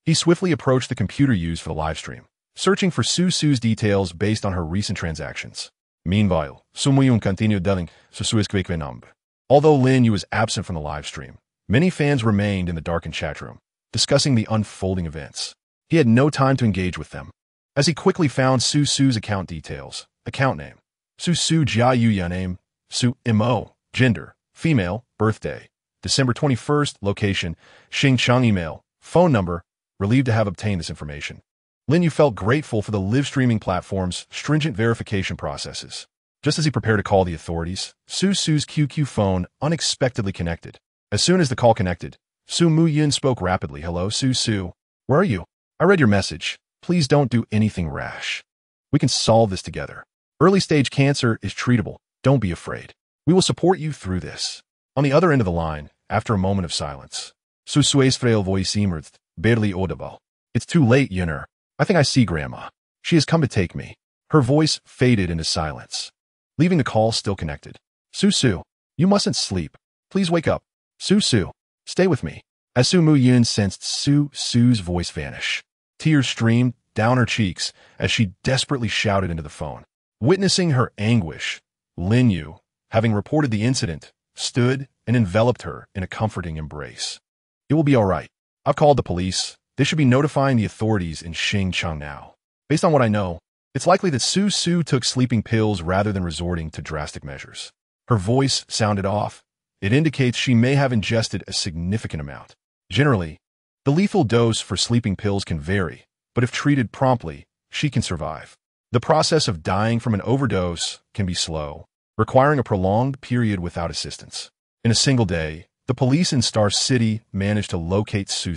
He swiftly approached the computer used for the livestream, searching for Su's details based on her recent transactions. Meanwhile, Su Muyun continued telling Su's quick number. Although Lin Yu was absent from the livestream, many fans remained in the darkened chat room, discussing the unfolding events. He had no time to engage with them, as he quickly found Su's account details, account name, Su Zhao Yun name, Su Mo, gender, female, birthday, December 21st, location, Xinjiang email, phone number. Relieved to have obtained this information, Lin Yu felt grateful for the live streaming platform's stringent verification processes. Just as he prepared to call the authorities, Su's QQ phone unexpectedly connected. As soon as the call connected, Su Muyun spoke rapidly. "Hello, Su. Where are you? I read your message. Please don't do anything rash. We can solve this together. Early-stage cancer is treatable. Don't be afraid. We will support you through this." On the other end of the line, after a moment of silence, Su's frail voice emerged, barely audible. "It's too late, Yun. I think I see Grandma. She has come to take me." Her voice faded into silence, leaving the call still connected. Su, you mustn't sleep. Please wake up. Su, stay with me." As Su Muyun sensed Su's voice vanish, tears streamed down her cheeks as she desperately shouted into the phone. Witnessing her anguish, Lin Yu, having reported the incident, stood and enveloped her in a comforting embrace. "It will be all right. I've called the police. They should be notifying the authorities in Xinjiang now. Based on what I know, it's likely that Su took sleeping pills rather than resorting to drastic measures." Her voice sounded off. It indicates she may have ingested a significant amount. Generally, the lethal dose for sleeping pills can vary, but if treated promptly, she can survive. The process of dying from an overdose can be slow, requiring a prolonged period without assistance. In a single day, the police in Sparse City managed to locate Su.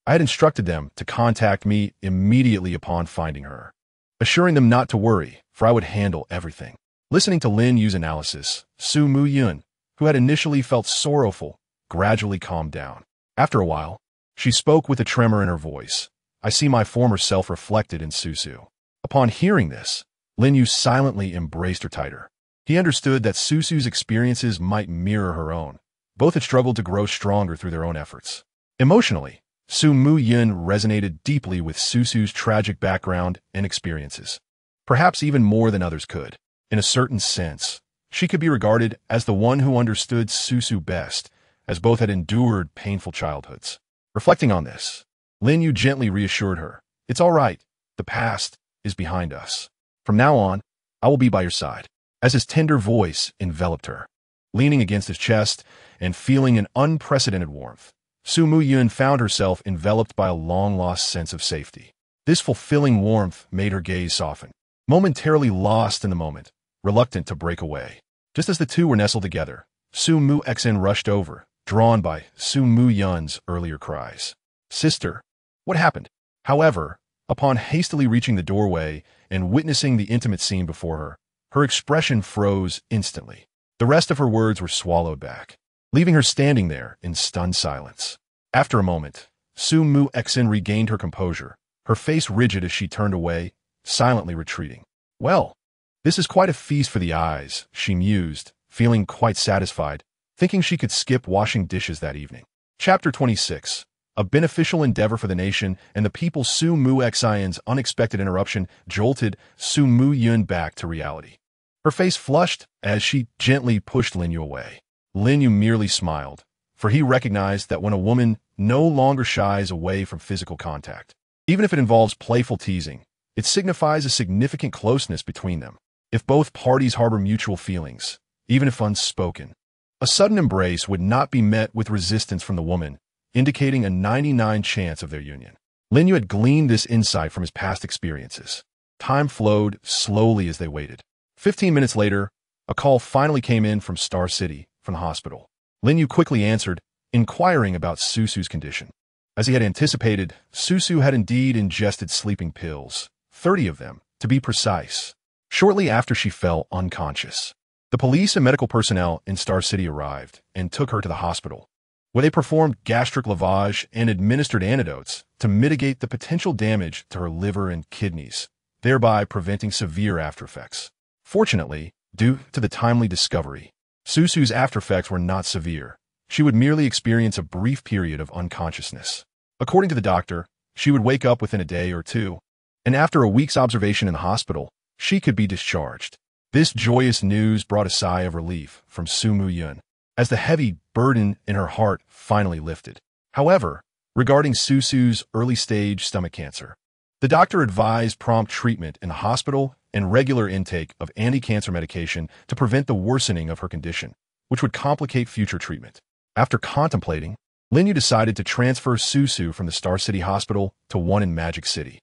I had instructed them to contact me immediately upon finding her, assuring them not to worry, for I would handle everything. Listening to Lin Yu's analysis, Su Muyun, who had initially felt sorrowful, gradually calmed down. After a while, she spoke with a tremor in her voice. "I see my former self reflected in Su." Upon hearing this, Lin Yu silently embraced her tighter. He understood that Su's experiences might mirror her own. Both had struggled to grow stronger through their own efforts. Emotionally, Su Muyun resonated deeply with Su's tragic background and experiences, perhaps even more than others could. In a certain sense, she could be regarded as the one who understood Su best, as both had endured painful childhoods. Reflecting on this, Lin Yu gently reassured her, "It's all right. The past is behind us. From now on, I will be by your side." As his tender voice enveloped her, leaning against his chest and feeling an unprecedented warmth, Su Mu Yun found herself enveloped by a long-lost sense of safety. This fulfilling warmth made her gaze soften, momentarily lost in the moment, reluctant to break away. Just as the two were nestled together, Su Mu Xen rushed over, drawn by Su Mu Yun's earlier cries. "Sister, what happened?" However, upon hastily reaching the doorway and witnessing the intimate scene before her, her expression froze instantly. The rest of her words were swallowed back, leaving her standing there in stunned silence. After a moment, Su Mu Xen regained her composure, her face rigid as she turned away, silently retreating. "Well, this is quite a feast for the eyes," she mused, feeling quite satisfied, thinking she could skip washing dishes that evening. Chapter 26. A beneficial endeavor for the nation and the people. Su Mu Xian's unexpected interruption jolted Su Mu Yun back to reality. Her face flushed as she gently pushed Lin Yu away. Lin Yu merely smiled, for he recognized that when a woman no longer shies away from physical contact, even if it involves playful teasing, it signifies a significant closeness between them. If both parties harbor mutual feelings, even if unspoken, a sudden embrace would not be met with resistance from the woman, indicating a 99% chance of their union. Lin Yu had gleaned this insight from his past experiences. Time flowed slowly as they waited. 15 minutes later, a call finally came in from Star City, from the hospital. Lin Yu quickly answered, inquiring about Susu's condition. As he had anticipated, Susu had indeed ingested sleeping pills, 30 of them, to be precise, shortly after she fell unconscious. The police and medical personnel in Star City arrived and took her to the hospital, where they performed gastric lavage and administered antidotes to mitigate the potential damage to her liver and kidneys, thereby preventing severe aftereffects. Fortunately, due to the timely discovery, Susu's aftereffects were not severe. She would merely experience a brief period of unconsciousness. According to the doctor, she would wake up within a day or two, and after a week's observation in the hospital, she could be discharged. This joyous news brought a sigh of relief from Su Mu Yun, as the heavy burden in her heart finally lifted. However, regarding Susu's early-stage stomach cancer, the doctor advised prompt treatment in the hospital and regular intake of anti-cancer medication to prevent the worsening of her condition, which would complicate future treatment. After contemplating, Lin Yu decided to transfer Susu from the Star City Hospital to one in Magic City,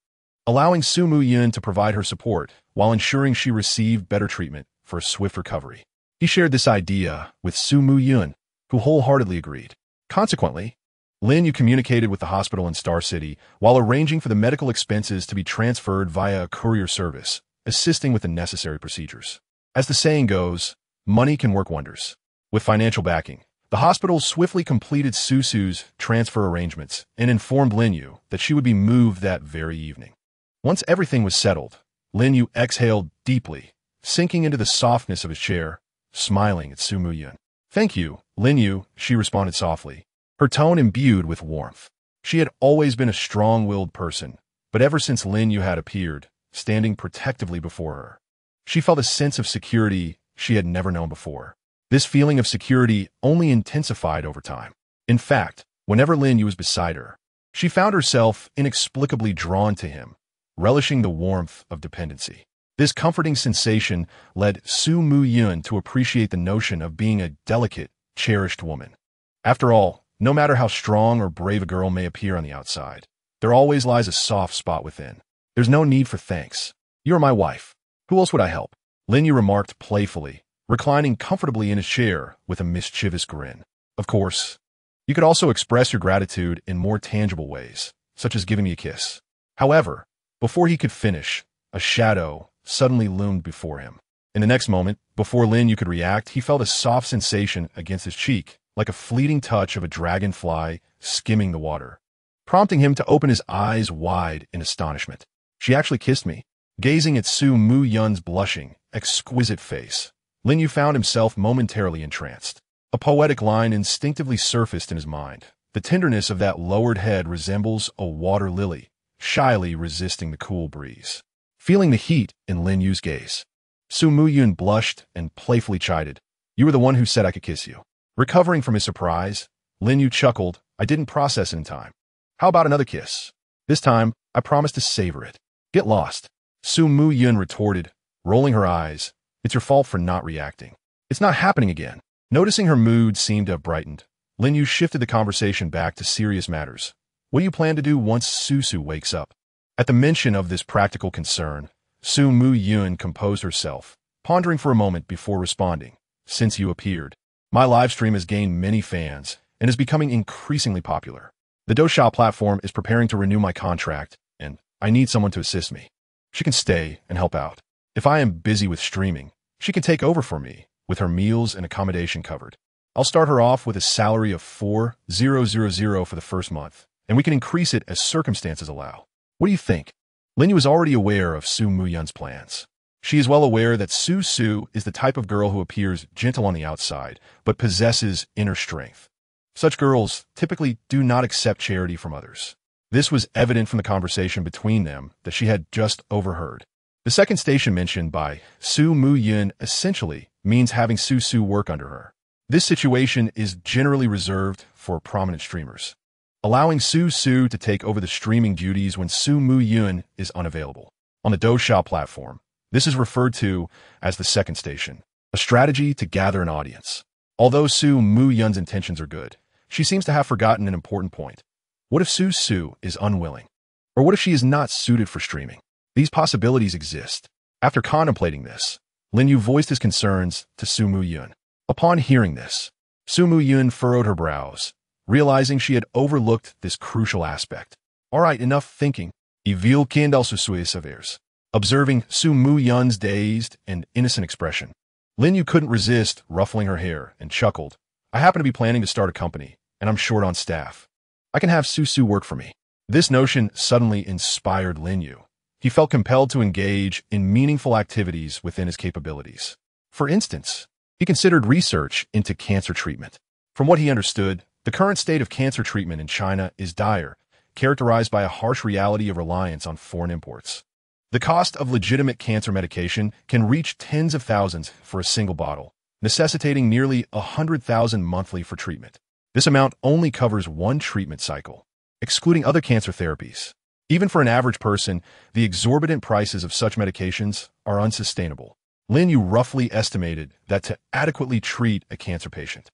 allowing Su Mu Yun to provide her support while ensuring she received better treatment for a swift recovery. He shared this idea with Su Mu Yun, who wholeheartedly agreed. Consequently, Lin Yu communicated with the hospital in Star City while arranging for the medical expenses to be transferred via a courier service, assisting with the necessary procedures. As the saying goes, money can work wonders. With financial backing, the hospital swiftly completed Susu's transfer arrangements and informed Lin Yu that she would be moved that very evening. Once everything was settled, Lin Yu exhaled deeply, sinking into the softness of his chair, smiling at Su Mu Yun. "Thank you, Lin Yu," she responded softly, her tone imbued with warmth. She had always been a strong-willed person, but ever since Lin Yu had appeared, standing protectively before her, she felt a sense of security she had never known before. This feeling of security only intensified over time. In fact, whenever Lin Yu was beside her, she found herself inexplicably drawn to him, relishing the warmth of dependency. This comforting sensation led Su Mu Yun to appreciate the notion of being a delicate, cherished woman. After all, no matter how strong or brave a girl may appear on the outside, there always lies a soft spot within. "There's no need for thanks. You are my wife. Who else would I help?" Lin Yu remarked playfully, reclining comfortably in his chair with a mischievous grin. "Of course, you could also express your gratitude in more tangible ways, such as giving me a kiss." However, before he could finish, a shadow suddenly loomed before him. In the next moment, before Lin Yu could react, he felt a soft sensation against his cheek, like a fleeting touch of a dragonfly skimming the water, prompting him to open his eyes wide in astonishment. She actually kissed me. Gazing at Su Mu Yun's blushing, exquisite face, Lin Yu found himself momentarily entranced. A poetic line instinctively surfaced in his mind. The tenderness of that lowered head resembles a water lily, shyly resisting the cool breeze. Feeling the heat in Lin Yu's gaze, Su Mu Yun blushed and playfully chided, "You were the one who said I could kiss you." Recovering from his surprise, Lin Yu chuckled, "I didn't process it in time. How about another kiss? This time, I promise to savor it." "Get lost," Su Mu Yun retorted, rolling her eyes. "It's your fault for not reacting." "It's not happening again." Noticing her mood seemed to have brightened, Lin Yu shifted the conversation back to serious matters. What do you plan to do once Su wakes up? At the mention of this practical concern, Su Mu Yun composed herself, pondering for a moment before responding. Since you appeared, my live stream has gained many fans and is becoming increasingly popular. The Douxia platform is preparing to renew my contract, and I need someone to assist me. She can stay and help out. If I am busy with streaming, she can take over for me, with her meals and accommodation covered. I'll start her off with a salary of 4,000 for the first month, and we can increase it as circumstances allow. What do you think? Lin Yu is already aware of Su Muyun's plans. She is well aware that Su is the type of girl who appears gentle on the outside, but possesses inner strength. Such girls typically do not accept charity from others. This was evident from the conversation between them that she had just overheard. The second station mentioned by Su Muyun essentially means having Su work under her. This situation is generally reserved for prominent streamers, allowing Su to take over the streaming duties when Su Muyun is unavailable. On the Douxia platform, this is referred to as the second station, a strategy to gather an audience. Although Su Muyun's intentions are good, she seems to have forgotten an important point. What if Su is unwilling? Or what if she is not suited for streaming? These possibilities exist. After contemplating this, Lin Yu voiced his concerns to Su Muyun. Upon hearing this, Su Muyun furrowed her brows, realizing she had overlooked this crucial aspect. All right, enough thinking. Evil kindal susui severs. Observing Su Muyun's dazed and innocent expression, Lin Yu couldn't resist ruffling her hair and chuckled. I happen to be planning to start a company, and I'm short on staff. I can have Su work for me. This notion suddenly inspired Lin Yu. He felt compelled to engage in meaningful activities within his capabilities. For instance, he considered research into cancer treatment. From what he understood, the current state of cancer treatment in China is dire, characterized by a harsh reality of reliance on foreign imports. The cost of legitimate cancer medication can reach tens of thousands for a single bottle, necessitating nearly 100,000 monthly for treatment. This amount only covers one treatment cycle, excluding other cancer therapies. Even for an average person, the exorbitant prices of such medications are unsustainable. Lin Yu roughly estimated that to adequately treat a cancer patient,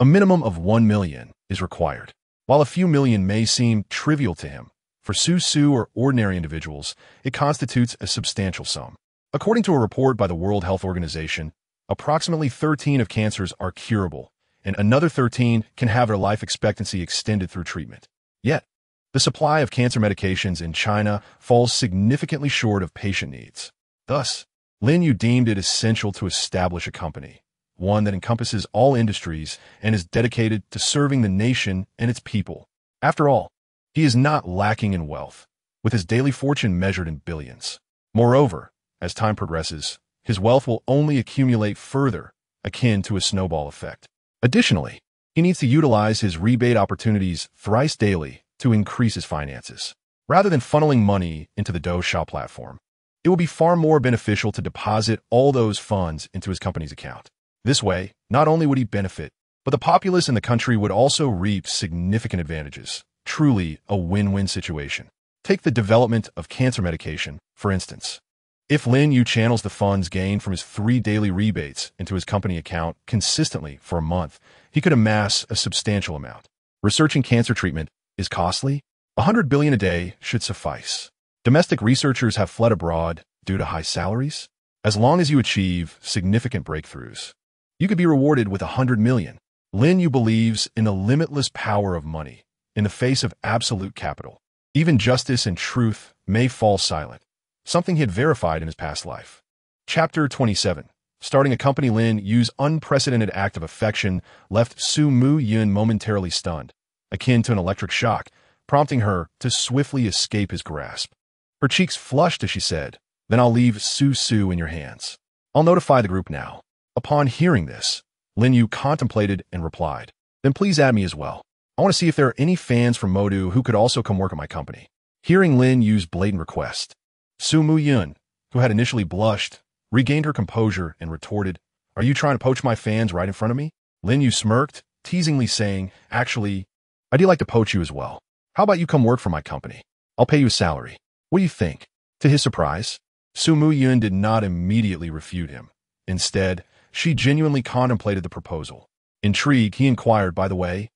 a minimum of 1 million is required. While a few million may seem trivial to him, for Su or ordinary individuals, it constitutes a substantial sum. According to a report by the World Health Organization, approximately 13 of cancers are curable, and another 13 can have their life expectancy extended through treatment. Yet, the supply of cancer medications in China falls significantly short of patient needs. Thus, Lin Yu deemed it essential to establish a company, one that encompasses all industries and is dedicated to serving the nation and its people. After all, he is not lacking in wealth, with his daily fortune measured in billions. Moreover, as time progresses, his wealth will only accumulate further, akin to a snowball effect. Additionally, he needs to utilize his rebate opportunities thrice daily to increase his finances. Rather than funneling money into the Douxia platform, it will be far more beneficial to deposit all those funds into his company's account. This way, not only would he benefit, but the populace in the country would also reap significant advantages. Truly a win-win situation. Take the development of cancer medication, for instance. If Lin Yu channels the funds gained from his 3 daily rebates into his company account consistently for a month, he could amass a substantial amount. Researching cancer treatment is costly. 100 billion a day should suffice. Domestic researchers have fled abroad due to high salaries. As long as you achieve significant breakthroughs, you could be rewarded with 100 million. Lin Yu believes in the limitless power of money. In the face of absolute capital, even justice and truth may fall silent, something he had verified in his past life. Chapter 27. Starting a company. Lin Yu's unprecedented act of affection left Su Muyun momentarily stunned, akin to an electric shock, prompting her to swiftly escape his grasp. Her cheeks flushed as she said, "Then I'll leave Su in your hands. I'll notify the group now." Upon hearing this, Lin Yu contemplated and replied, "Then please add me as well. I want to see if there are any fans from Modu who could also come work at my company." Hearing Lin Yu's blatant request, Su Muyun, who had initially blushed, regained her composure and retorted, "Are you trying to poach my fans right in front of me?" Lin Yu smirked, teasingly saying, "Actually, I do like to poach you as well. How about you come work for my company? I'll pay you a salary. What do you think?" To his surprise, Su Muyun did not immediately refute him. Instead, she genuinely contemplated the proposal. Intrigued, he inquired, "By the way,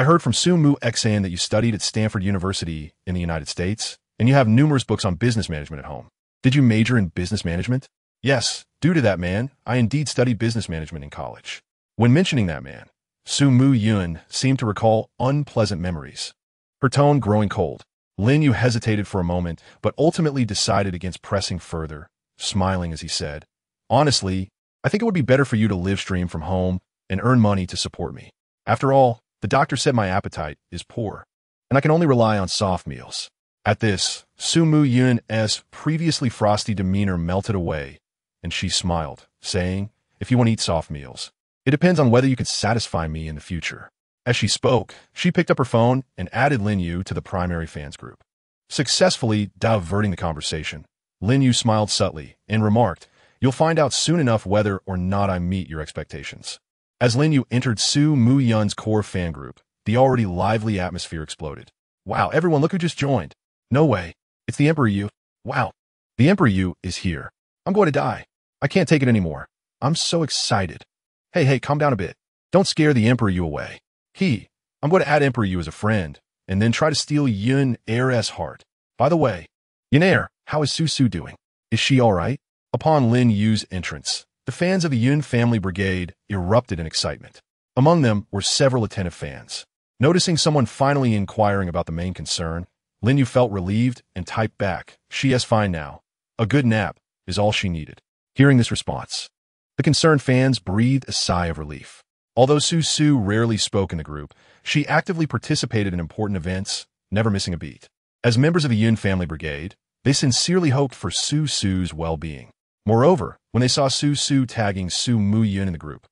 I heard from Su Mu Xan that you studied at Stanford University in the United States, and you have numerous books on business management at home. Did you major in business management? Yes, due to that man, I indeed studied business management in college. When mentioning that man, Su Mu Yun seemed to recall unpleasant memories. Her tone growing cold. Lin Yu hesitated for a moment, but ultimately decided against pressing further, smiling as he said, "Honestly, I think it would be better for you to live stream from home and earn money to support me. After all, the doctor said my appetite is poor, and I can only rely on soft meals." At this, Su Mu Yun's previously frosty demeanor melted away, and she smiled, saying, "If you want to eat soft meals, it depends on whether you can satisfy me in the future." As she spoke, she picked up her phone and added Lin Yu to the primary fans group. Successfully diverting the conversation, Lin Yu smiled subtly and remarked, "You'll find out soon enough whether or not I meet your expectations." As Lin Yu entered Su Mu Yun's core fan group, the already lively atmosphere exploded. "Wow, everyone, look who just joined. No way. It's the Emperor Yu. Wow. The Emperor Yu is here. I'm going to die. I can't take it anymore. I'm so excited. Hey, calm down a bit. Don't scare the Emperor Yu away. I'm going to add Emperor Yu as a friend, and then try to steal Yun Air's heart. By the way, Yun Air, how is Su doing? Is she all right?" Upon Lin Yu's entrance, the fans of the Yun family brigade erupted in excitement. Among them were several attentive fans. Noticing someone finally inquiring about the main concern, Lin Yu felt relieved and typed back, "She is fine now. A good nap is all she needed." Hearing this response, the concerned fans breathed a sigh of relief. Although Su rarely spoke in the group, she actively participated in important events, never missing a beat. As members of the Yun family brigade, they sincerely hoped for Su's well-being. Moreover, when they saw Su tagging Su Mu Yun in the group,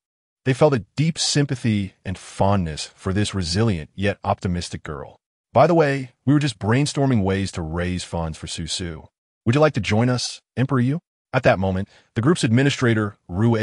they felt a deep sympathy and fondness for this resilient yet optimistic girl. "By the way, we were just brainstorming ways to raise funds for Su. Would you like to join us, Emperor Yu?" At that moment, the group's administrator, Rue,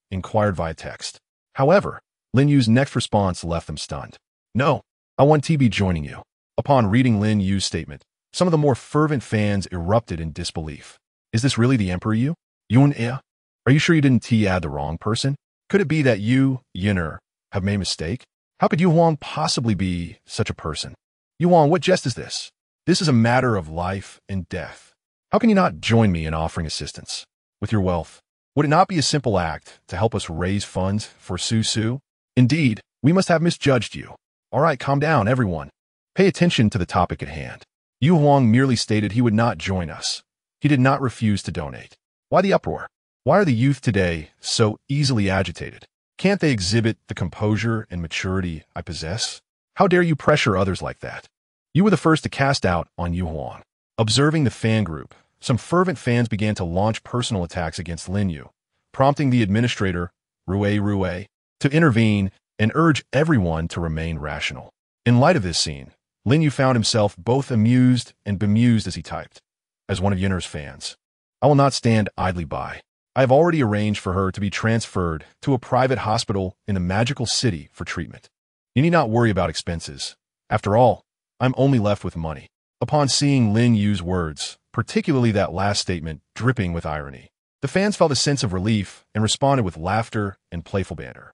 inquired via text. However, Lin Yu's next response left them stunned. "No, I want TB joining you." Upon reading Lin Yu's statement, some of the more fervent fans erupted in disbelief. "Is this really the Emperor Yu? Yun Air? Are you sure you didn't add the wrong person? Could it be that you, Yun'er, have made a mistake? How could Yu Huang possibly be such a person? Yu Huang, what jest is this? This is a matter of life and death. How can you not join me in offering assistance? With your wealth, would it not be a simple act to help us raise funds for Su? Indeed, we must have misjudged you. All right, calm down, everyone. Pay attention to the topic at hand. Yu Huang merely stated he would not join us. He did not refuse to donate. Why the uproar? Why are the youth today so easily agitated? Can't they exhibit the composure and maturity I possess? How dare you pressure others like that? You were the first to cast out on Yu Huang." Observing the fan group, some fervent fans began to launch personal attacks against Lin Yu, prompting the administrator, Rue, to intervene and urge everyone to remain rational. In light of this scene, Lin Yu found himself both amused and bemused as he typed. As one of Yun'er's fans, "I will not stand idly by. I have already arranged for her to be transferred to a private hospital in the magical city for treatment. You need not worry about expenses. After all, I'm only left with money." Upon seeing Lin Yu's words, particularly that last statement dripping with irony, the fans felt a sense of relief and responded with laughter and playful banter.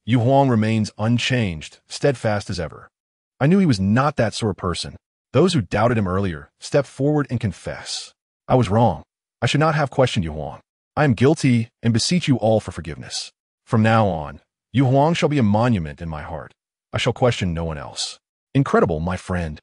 Yu Huang remains unchanged, steadfast as ever. I knew he was not that sort of person. Those who doubted him earlier step forward and confess. I was wrong. I should not have questioned Yu Huang. I am guilty and beseech you all for forgiveness. From now on, Yu Huang shall be a monument in my heart. I shall question no one else. Incredible, my friend.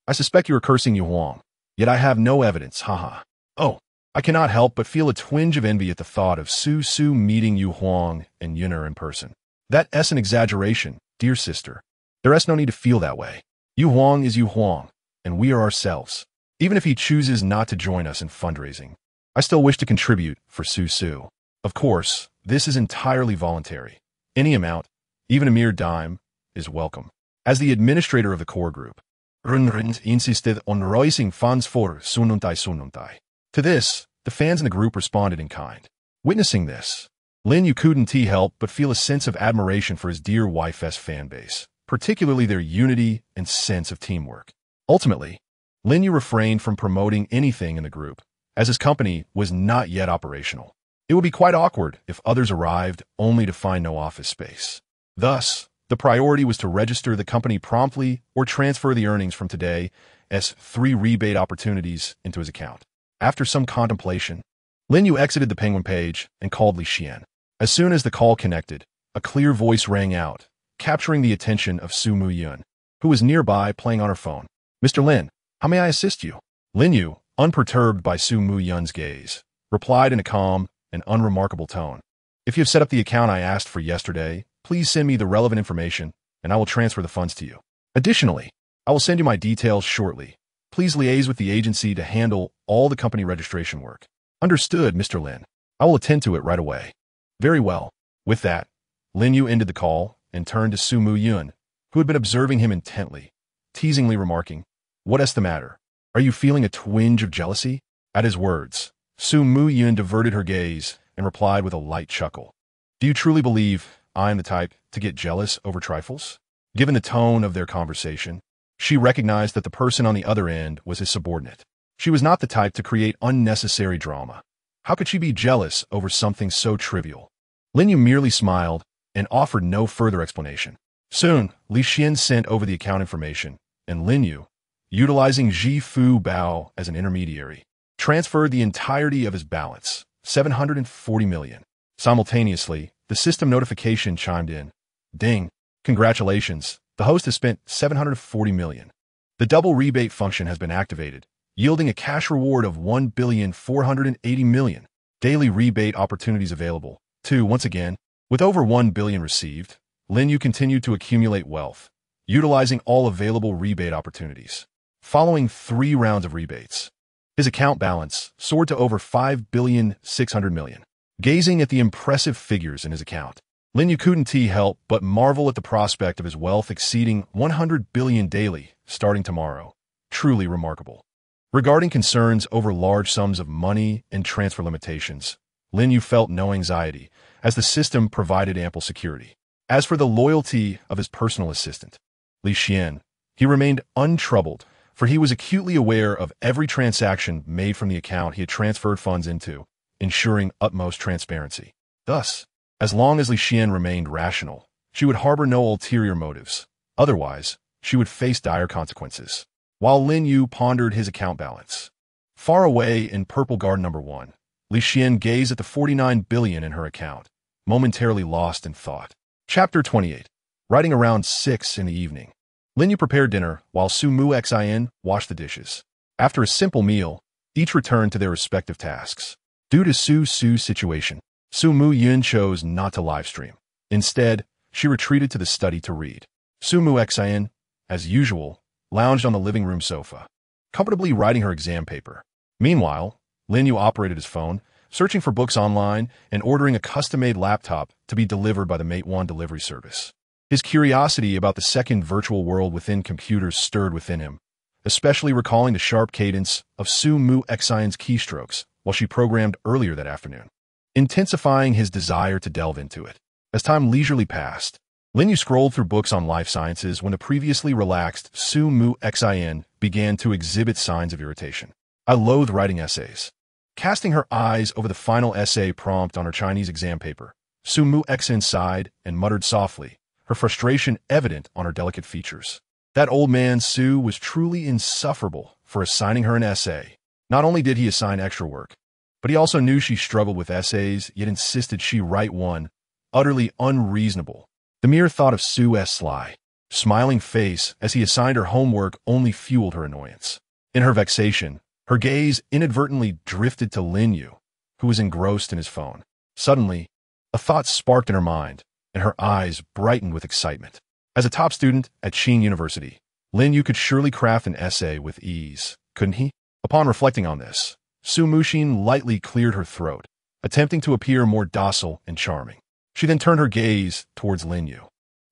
I suspect you are cursing Yu Huang, yet I have no evidence, haha. Oh, I cannot help but feel a twinge of envy at the thought of Su meeting Yu Huang and Yun'er in person. That is an exaggeration, dear sister. There is no need to feel that way. Yu Huang is Yu Huang, and we are ourselves. Even if he chooses not to join us in fundraising, I still wish to contribute for Su. Of course, this is entirely voluntary. Any amount, even a mere dime, is welcome. As the administrator of the core group, Runrund insisted on raising funds for Sununtai. To this, the fans in the group responded in kind. Witnessing this, Lin Yu couldn't help but feel a sense of admiration for his dear wife's fan base, particularly their unity and sense of teamwork. Ultimately, Lin Yu refrained from promoting anything in the group, as his company was not yet operational. It would be quite awkward if others arrived only to find no office space. Thus, The priority was to register the company promptly or transfer the earnings from today's 3 rebate opportunities into his account. After some contemplation, Lin Yu exited the Penguin page and called Li Xian. As soon as the call connected, a clear voice rang out, capturing the attention of Su Mu Yun, who was nearby playing on her phone. "Mr. Lin, how may I assist you?" Lin Yu, unperturbed by Su Mu Yun's gaze, replied in a calm and unremarkable tone. "If you have set up the account I asked for yesterday, please send me the relevant information, and I will transfer the funds to you. Additionally, I will send you my details shortly. Please liaise with the agency to handle all the company registration work." "Understood, Mr. Lin. I will attend to it right away." "Very well." With that, Lin Yu ended the call and turned to Su Mu Yun, who had been observing him intently, teasingly remarking, "What's the matter? Are you feeling a twinge of jealousy?" At his words, Su Mu Yun diverted her gaze and replied with a light chuckle. "Do you truly believe I am the type to get jealous over trifles?" Given the tone of their conversation, she recognized that the person on the other end was his subordinate. She was not the type to create unnecessary drama. How could she be jealous over something so trivial? Lin Yu merely smiled and offered no further explanation. Soon, Li Xian sent over the account information, and Lin Yu, utilizing Ji Fu Bao as an intermediary, transferred the entirety of his balance, 740 million. Simultaneously, the system notification chimed in. "Ding! Congratulations, the host has spent 740 million. The double rebate function has been activated, yielding a cash reward of 1,480 million. Daily rebate opportunities available, too." Once again, with over 1 billion received, Lin Yu continued to accumulate wealth, utilizing all available rebate opportunities. Following 3 rounds of rebates, his account balance soared to over 5,600 million. Gazing at the impressive figures in his account, Lin Yu couldn't help but marvel at the prospect of his wealth exceeding 100 billion daily starting tomorrow. Truly remarkable. Regarding concerns over large sums of money and transfer limitations, Lin Yu felt no anxiety, as the system provided ample security. As for the loyalty of his personal assistant, Li Xian, he remained untroubled, for he was acutely aware of every transaction made from the account he had transferred funds into, ensuring utmost transparency. Thus, as long as Li Xian remained rational, she would harbor no ulterior motives. Otherwise, she would face dire consequences. While Lin Yu pondered his account balance, far away in Purple Garden Number 1, Li Xian gazed at the 49 billion in her account, momentarily lost in thought. Chapter 28. Writing around 6 in the evening, Lin Yu prepared dinner while Su Mu Xin washed the dishes. After a simple meal, each returned to their respective tasks. Due to Su's situation, Su Mu Yun chose not to livestream. Instead, she retreated to the study to read. Su Mu Xin, as usual, lounged on the living room sofa, comfortably writing her exam paper. Meanwhile, Lin Yu operated his phone, searching for books online and ordering a custom-made laptop to be delivered by the Meituan delivery service. His curiosity about the second virtual world within computers stirred within him, especially recalling the sharp cadence of Su Mu Xion's keystrokes while she programmed earlier that afternoon, intensifying his desire to delve into it. As time leisurely passed, Lin Yu scrolled through books on life sciences when the previously relaxed Su Mu Xian began to exhibit signs of irritation. "I loathe writing essays." Casting her eyes over the final essay prompt on her Chinese exam paper, Su Mu Xian sighed and muttered softly, her frustration evident on her delicate features. That old man Su was truly insufferable for assigning her an essay. Not only did he assign extra work, but he also knew she struggled with essays, yet insisted she write one. Utterly unreasonable. The mere thought of Su's sly, smiling face as he assigned her homework only fueled her annoyance. In her vexation, her gaze inadvertently drifted to Lin Yu, who was engrossed in his phone. Suddenly, a thought sparked in her mind, and her eyes brightened with excitement. As a top student at Qing University, Lin Yu could surely craft an essay with ease, couldn't he? Upon reflecting on this, Su Muxin lightly cleared her throat, attempting to appear more docile and charming. She then turned her gaze towards Lin Yu,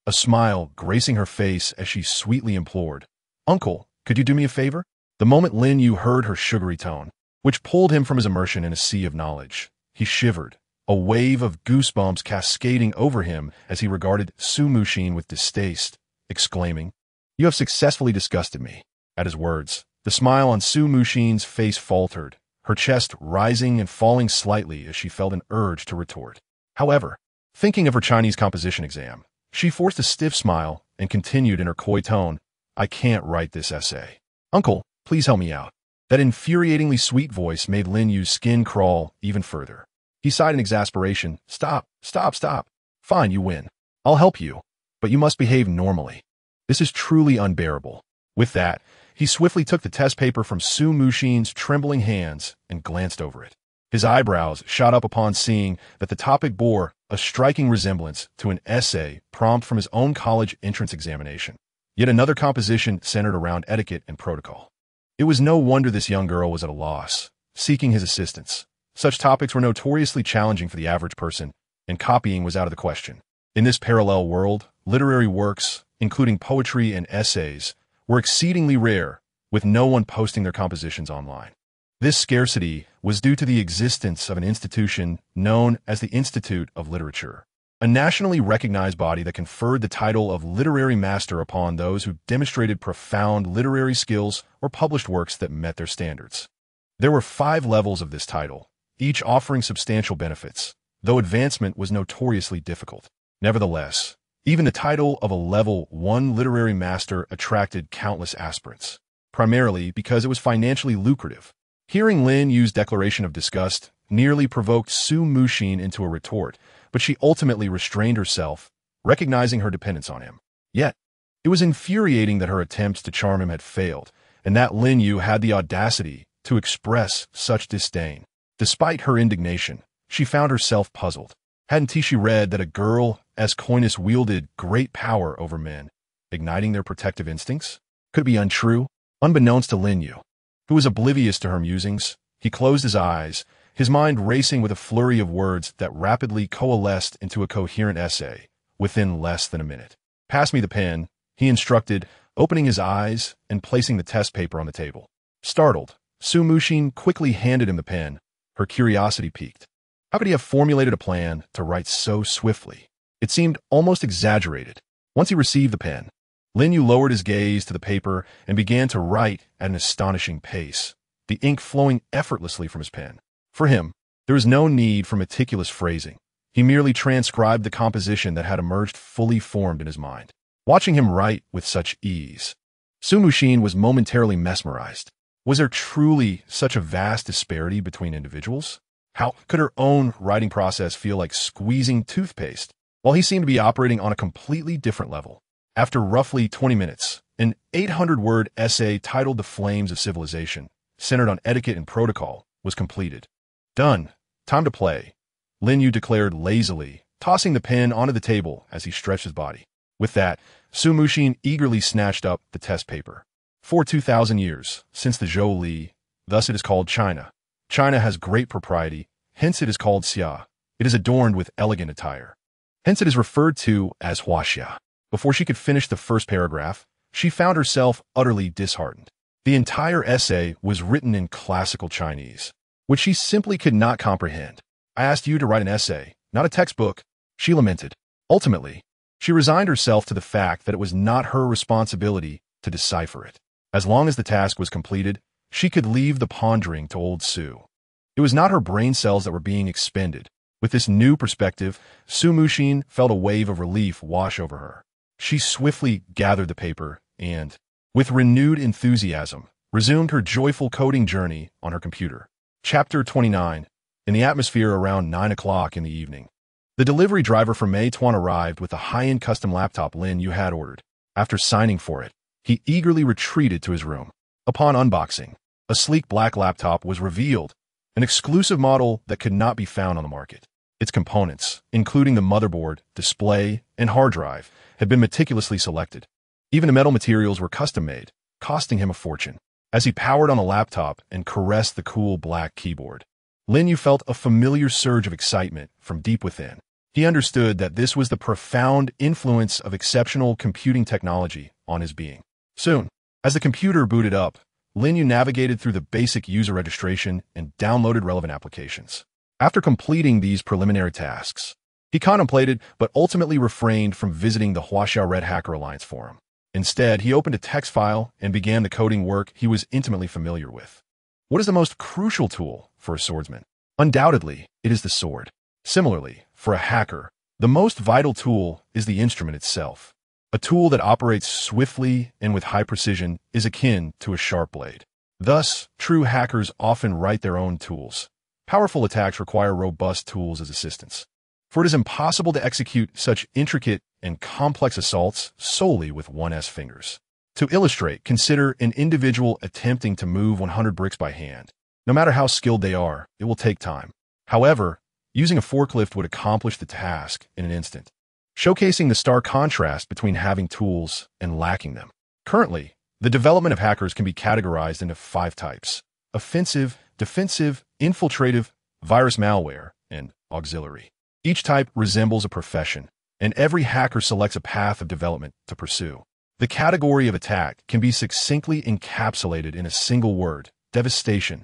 a smile gracing her face as she sweetly implored, "Uncle, could you do me a favor?" The moment Lin Yu heard her sugary tone, which pulled him from his immersion in a sea of knowledge, he shivered, a wave of goosebumps cascading over him as he regarded Su Muxin with distaste, exclaiming, "You have successfully disgusted me." At his words, the smile on Su Muxin's face faltered, her chest rising and falling slightly as she felt an urge to retort. However, thinking of her Chinese composition exam, She forced a stiff smile and continued in her coy tone, "I can't write this essay. Uncle, please help me out." That infuriatingly sweet voice made Lin Yu's skin crawl even further. He sighed in exasperation. "Stop, stop, stop. Fine, you win. I'll help you, but you must behave normally. This is truly unbearable." With that, he swiftly took the test paper from Su Muxin's trembling hands and glanced over it. His eyebrows shot up upon seeing that the topic bore a striking resemblance to an essay prompt from his own college entrance examination. Yet another composition centered around etiquette and protocol. It was no wonder this young girl was at a loss, seeking his assistance. Such topics were notoriously challenging for the average person, and copying was out of the question. In this parallel world, literary works, including poetry and essays, were exceedingly rare, with no one posting their compositions online. This scarcity was due to the existence of an institution known as the Institute of Literature, a nationally recognized body that conferred the title of literary master upon those who demonstrated profound literary skills or published works that met their standards. There were 5 levels of this title, each offering substantial benefits, though advancement was notoriously difficult. Nevertheless, even the title of a Level 1 literary master attracted countless aspirants, primarily because it was financially lucrative. Hearing Lin Yu's declaration of disgust nearly provoked Su Muxin into a retort, but she ultimately restrained herself, recognizing her dependence on him. Yet, it was infuriating that her attempts to charm him had failed, and that Lin Yu had the audacity to express such disdain. Despite her indignation, she found herself puzzled. Hadn't she read that a girl as coyness wielded great power over men, igniting their protective instincts? Could it be untrue? Unbeknownst to Lin Yu, who was oblivious to her musings, he closed his eyes, his mind racing with a flurry of words that rapidly coalesced into a coherent essay within less than a minute. "Pass me the pen," he instructed, opening his eyes and placing the test paper on the table. Startled, Su Muxin quickly handed him the pen, her curiosity piqued. How could he have formulated a plan to write so swiftly? It seemed almost exaggerated. Once he received the pen, Lin Yu lowered his gaze to the paper and began to write at an astonishing pace, the ink flowing effortlessly from his pen. For him, there was no need for meticulous phrasing. He merely transcribed the composition that had emerged fully formed in his mind. Watching him write with such ease, Su Muxin was momentarily mesmerized. Was there truly such a vast disparity between individuals? How could her own writing process feel like squeezing toothpaste, while he seemed to be operating on a completely different level? After roughly 20 minutes, an 800-word essay titled The Flames of Civilization, centered on etiquette and protocol, was completed. "Done. Time to play," Lin Yu declared lazily, tossing the pen onto the table as he stretched his body. With that, Su Muxin eagerly snatched up the test paper. For 2,000 years, since the Zhou Li, thus it is called China. China has great propriety, hence it is called Xia. It is adorned with elegant attire. Hence it is referred to as Huaxia. Before she could finish the first paragraph, she found herself utterly disheartened. The entire essay was written in classical Chinese, which she simply could not comprehend. "I asked you to write an essay, not a textbook," she lamented. Ultimately, she resigned herself to the fact that it was not her responsibility to decipher it. As long as the task was completed, she could leave the pondering to old Su. It was not her brain cells that were being expended. With this new perspective, Su Muxin felt a wave of relief wash over her. She swiftly gathered the paper and, with renewed enthusiasm, resumed her joyful coding journey on her computer. Chapter 29. In the atmosphere around 9 o'clock in the evening, the delivery driver for Meituan arrived with the high-end custom laptop Lin Yu had ordered. After signing for it, he eagerly retreated to his room. Upon unboxing, a sleek black laptop was revealed, an exclusive model that could not be found on the market. Its components, including the motherboard, display, and hard drive, had been meticulously selected. Even the metal materials were custom-made, costing him a fortune. As he powered on the laptop and caressed the cool black keyboard, Lin Yu felt a familiar surge of excitement from deep within. He understood that this was the profound influence of exceptional computing technology on his being. Soon, as the computer booted up, Lin Yu navigated through the basic user registration and downloaded relevant applications. After completing these preliminary tasks, he contemplated but ultimately refrained from visiting the Huaxia Red Hacker Alliance forum. Instead, he opened a text file and began the coding work he was intimately familiar with. What is the most crucial tool for a swordsman? Undoubtedly, it is the sword. Similarly, for a hacker, The most vital tool is the instrument itself. A tool that operates swiftly and with high precision is akin to a sharp blade. Thus, true hackers often write their own tools. Powerful attacks require robust tools as assistants, for it is impossible to execute such intricate and complex assaults solely with one's fingers. To illustrate, consider an individual attempting to move 100 bricks by hand. No matter how skilled they are, it will take time. However, using a forklift would accomplish the task in an instant, showcasing the stark contrast between having tools and lacking them. Currently, the development of hackers can be categorized into 5 types: offensive, defensive, infiltrative, virus malware, and auxiliary. Each type resembles a profession, and every hacker selects a path of development to pursue. The category of attack can be succinctly encapsulated in a single word: devastation.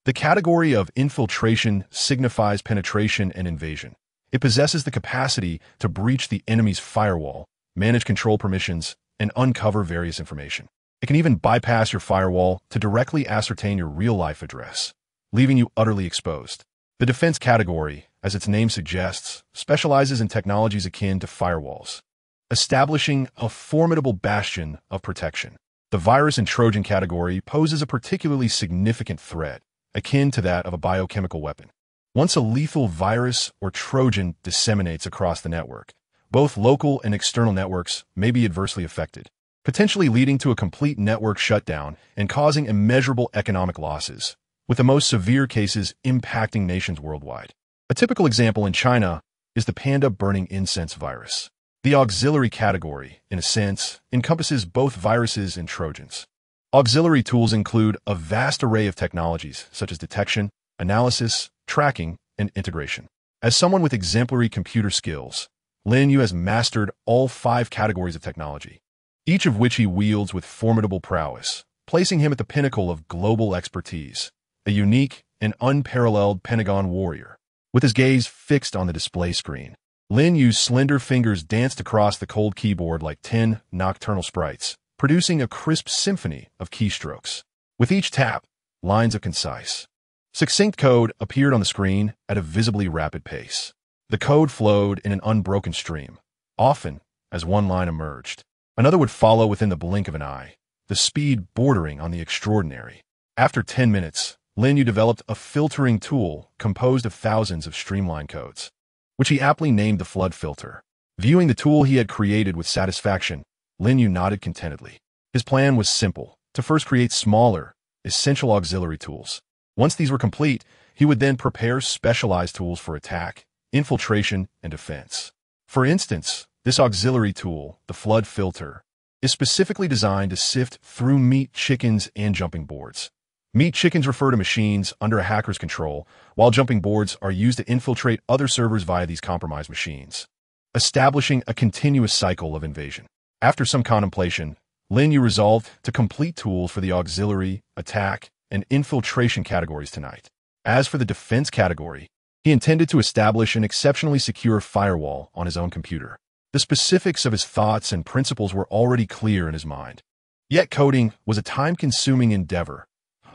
The category of infiltration signifies penetration and invasion. It possesses the capacity to breach the enemy's firewall, manage control permissions, and uncover various information. It can even bypass your firewall to directly ascertain your real-life address, leaving you utterly exposed. The defense category, as its name suggests, specializes in technologies akin to firewalls, establishing a formidable bastion of protection. The virus and Trojan category poses a particularly significant threat, akin to that of a biochemical weapon. Once a lethal virus or Trojan disseminates across the network, both local and external networks may be adversely affected, potentially leading to a complete network shutdown and causing immeasurable economic losses, with the most severe cases impacting nations worldwide. A typical example in China is the panda burning incense virus. The auxiliary category, in a sense, encompasses both viruses and Trojans. Auxiliary tools include a vast array of technologies such as detection, analysis, tracking, and integration. As someone with exemplary computer skills, Lin Yu has mastered all 5 categories of technology, each of which he wields with formidable prowess, placing him at the pinnacle of global expertise, a unique and unparalleled Pentagon warrior. With his gaze fixed on the display screen, Lin Yu's slender fingers danced across the cold keyboard like 10 nocturnal sprites, producing a crisp symphony of keystrokes. With each tap, lines of concise, succinct code appeared on the screen at a visibly rapid pace. The code flowed in an unbroken stream. Often, as one line emerged, another would follow within the blink of an eye, the speed bordering on the extraordinary. After 10 minutes, Lin Yu developed a filtering tool composed of thousands of streamlined codes, which he aptly named the flood filter. Viewing the tool he had created with satisfaction, Lin Yu nodded contentedly. His plan was simple: to first create smaller, essential auxiliary tools. Once these were complete, he would then prepare specialized tools for attack, infiltration, and defense. For instance, this auxiliary tool, the flood filter, is specifically designed to sift through meat chickens and jumping boards. Meat chickens refer to machines under a hacker's control, while jumping boards are used to infiltrate other servers via these compromised machines, establishing a continuous cycle of invasion. After some contemplation, Lin Yu resolved to complete tools for the auxiliary, attack, and infiltration categories tonight. As for the defense category, he intended to establish an exceptionally secure firewall on his own computer. The specifics of his thoughts and principles were already clear in his mind. Yet coding was a time-consuming endeavor,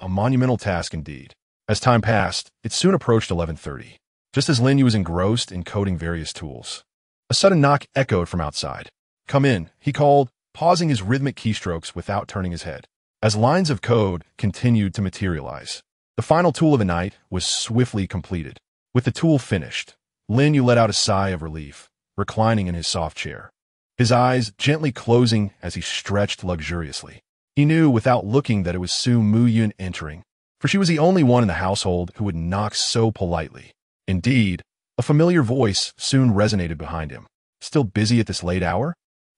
a monumental task indeed. As time passed, it soon approached 11:30. Just as Lin Yu was engrossed in coding various tools, a sudden knock echoed from outside. "Come in," he called, pausing his rhythmic keystrokes without turning his head. As lines of code continued to materialize, the final tool of the night was swiftly completed. With the tool finished, Lin Yu let out a sigh of relief, reclining in his soft chair, his eyes gently closing as he stretched luxuriously. He knew without looking that it was Su Mu-yun entering, for she was the only one in the household who would knock so politely. Indeed, a familiar voice soon resonated behind him. "Still busy at this late hour?"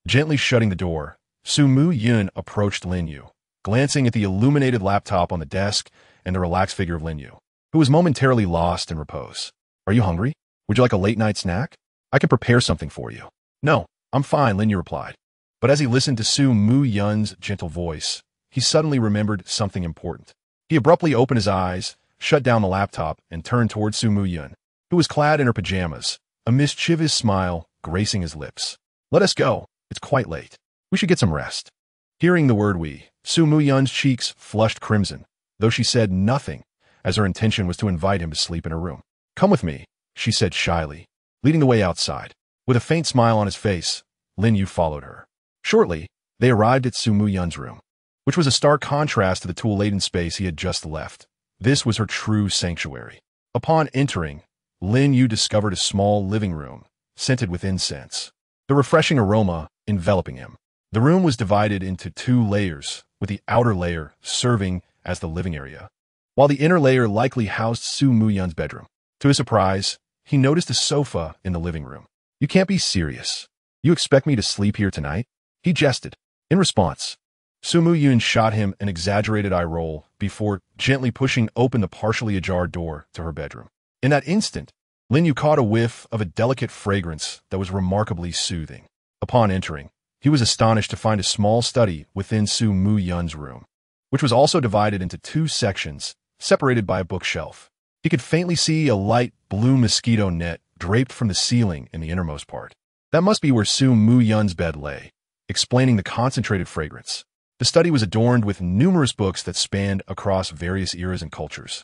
Gently shutting the door, Su Mu-yun approached Lin Yu, glancing at the illuminated laptop on the desk and the relaxed figure of Lin Yu, who was momentarily lost in repose. "Are you hungry? Would you like a late-night snack? I can prepare something for you." "No, I'm fine," Lin Yu replied. But as he listened to Su Mu-yun's gentle voice, he suddenly remembered something important. He abruptly opened his eyes, shut down the laptop, and turned toward Su Mu-yun, who was clad in her pajamas, a mischievous smile gracing his lips. "Let us go. It's quite late. We should get some rest." Hearing the word "we," Su Mu-yun's cheeks flushed crimson, though she said nothing, as her intention was to invite him to sleep in her room. "Come with me," she said shyly, leading the way outside. With a faint smile on his face, Lin Yu followed her. Shortly, they arrived at Su Muyun's room, which was a stark contrast to the tool-laden space he had just left. This was her true sanctuary. Upon entering, Lin Yu discovered a small living room, scented with incense, the refreshing aroma enveloping him. The room was divided into 2 layers, with the outer layer serving as the living area, while the inner layer likely housed Su Muyun's bedroom. To his surprise, he noticed a sofa in the living room. "You can't be serious. You expect me to sleep here tonight?" He jested. In response, Su Muyun shot him an exaggerated eye roll before gently pushing open the partially ajar door to her bedroom. In that instant, Lin Yu caught a whiff of a delicate fragrance that was remarkably soothing. Upon entering, he was astonished to find a small study within Su Muyun's room, which was also divided into 2 sections, separated by a bookshelf. He could faintly see a light blue mosquito net draped from the ceiling in the innermost part. That must be where Su Muyun's bed lay, explaining the concentrated fragrance. The study was adorned with numerous books that spanned across various eras and cultures.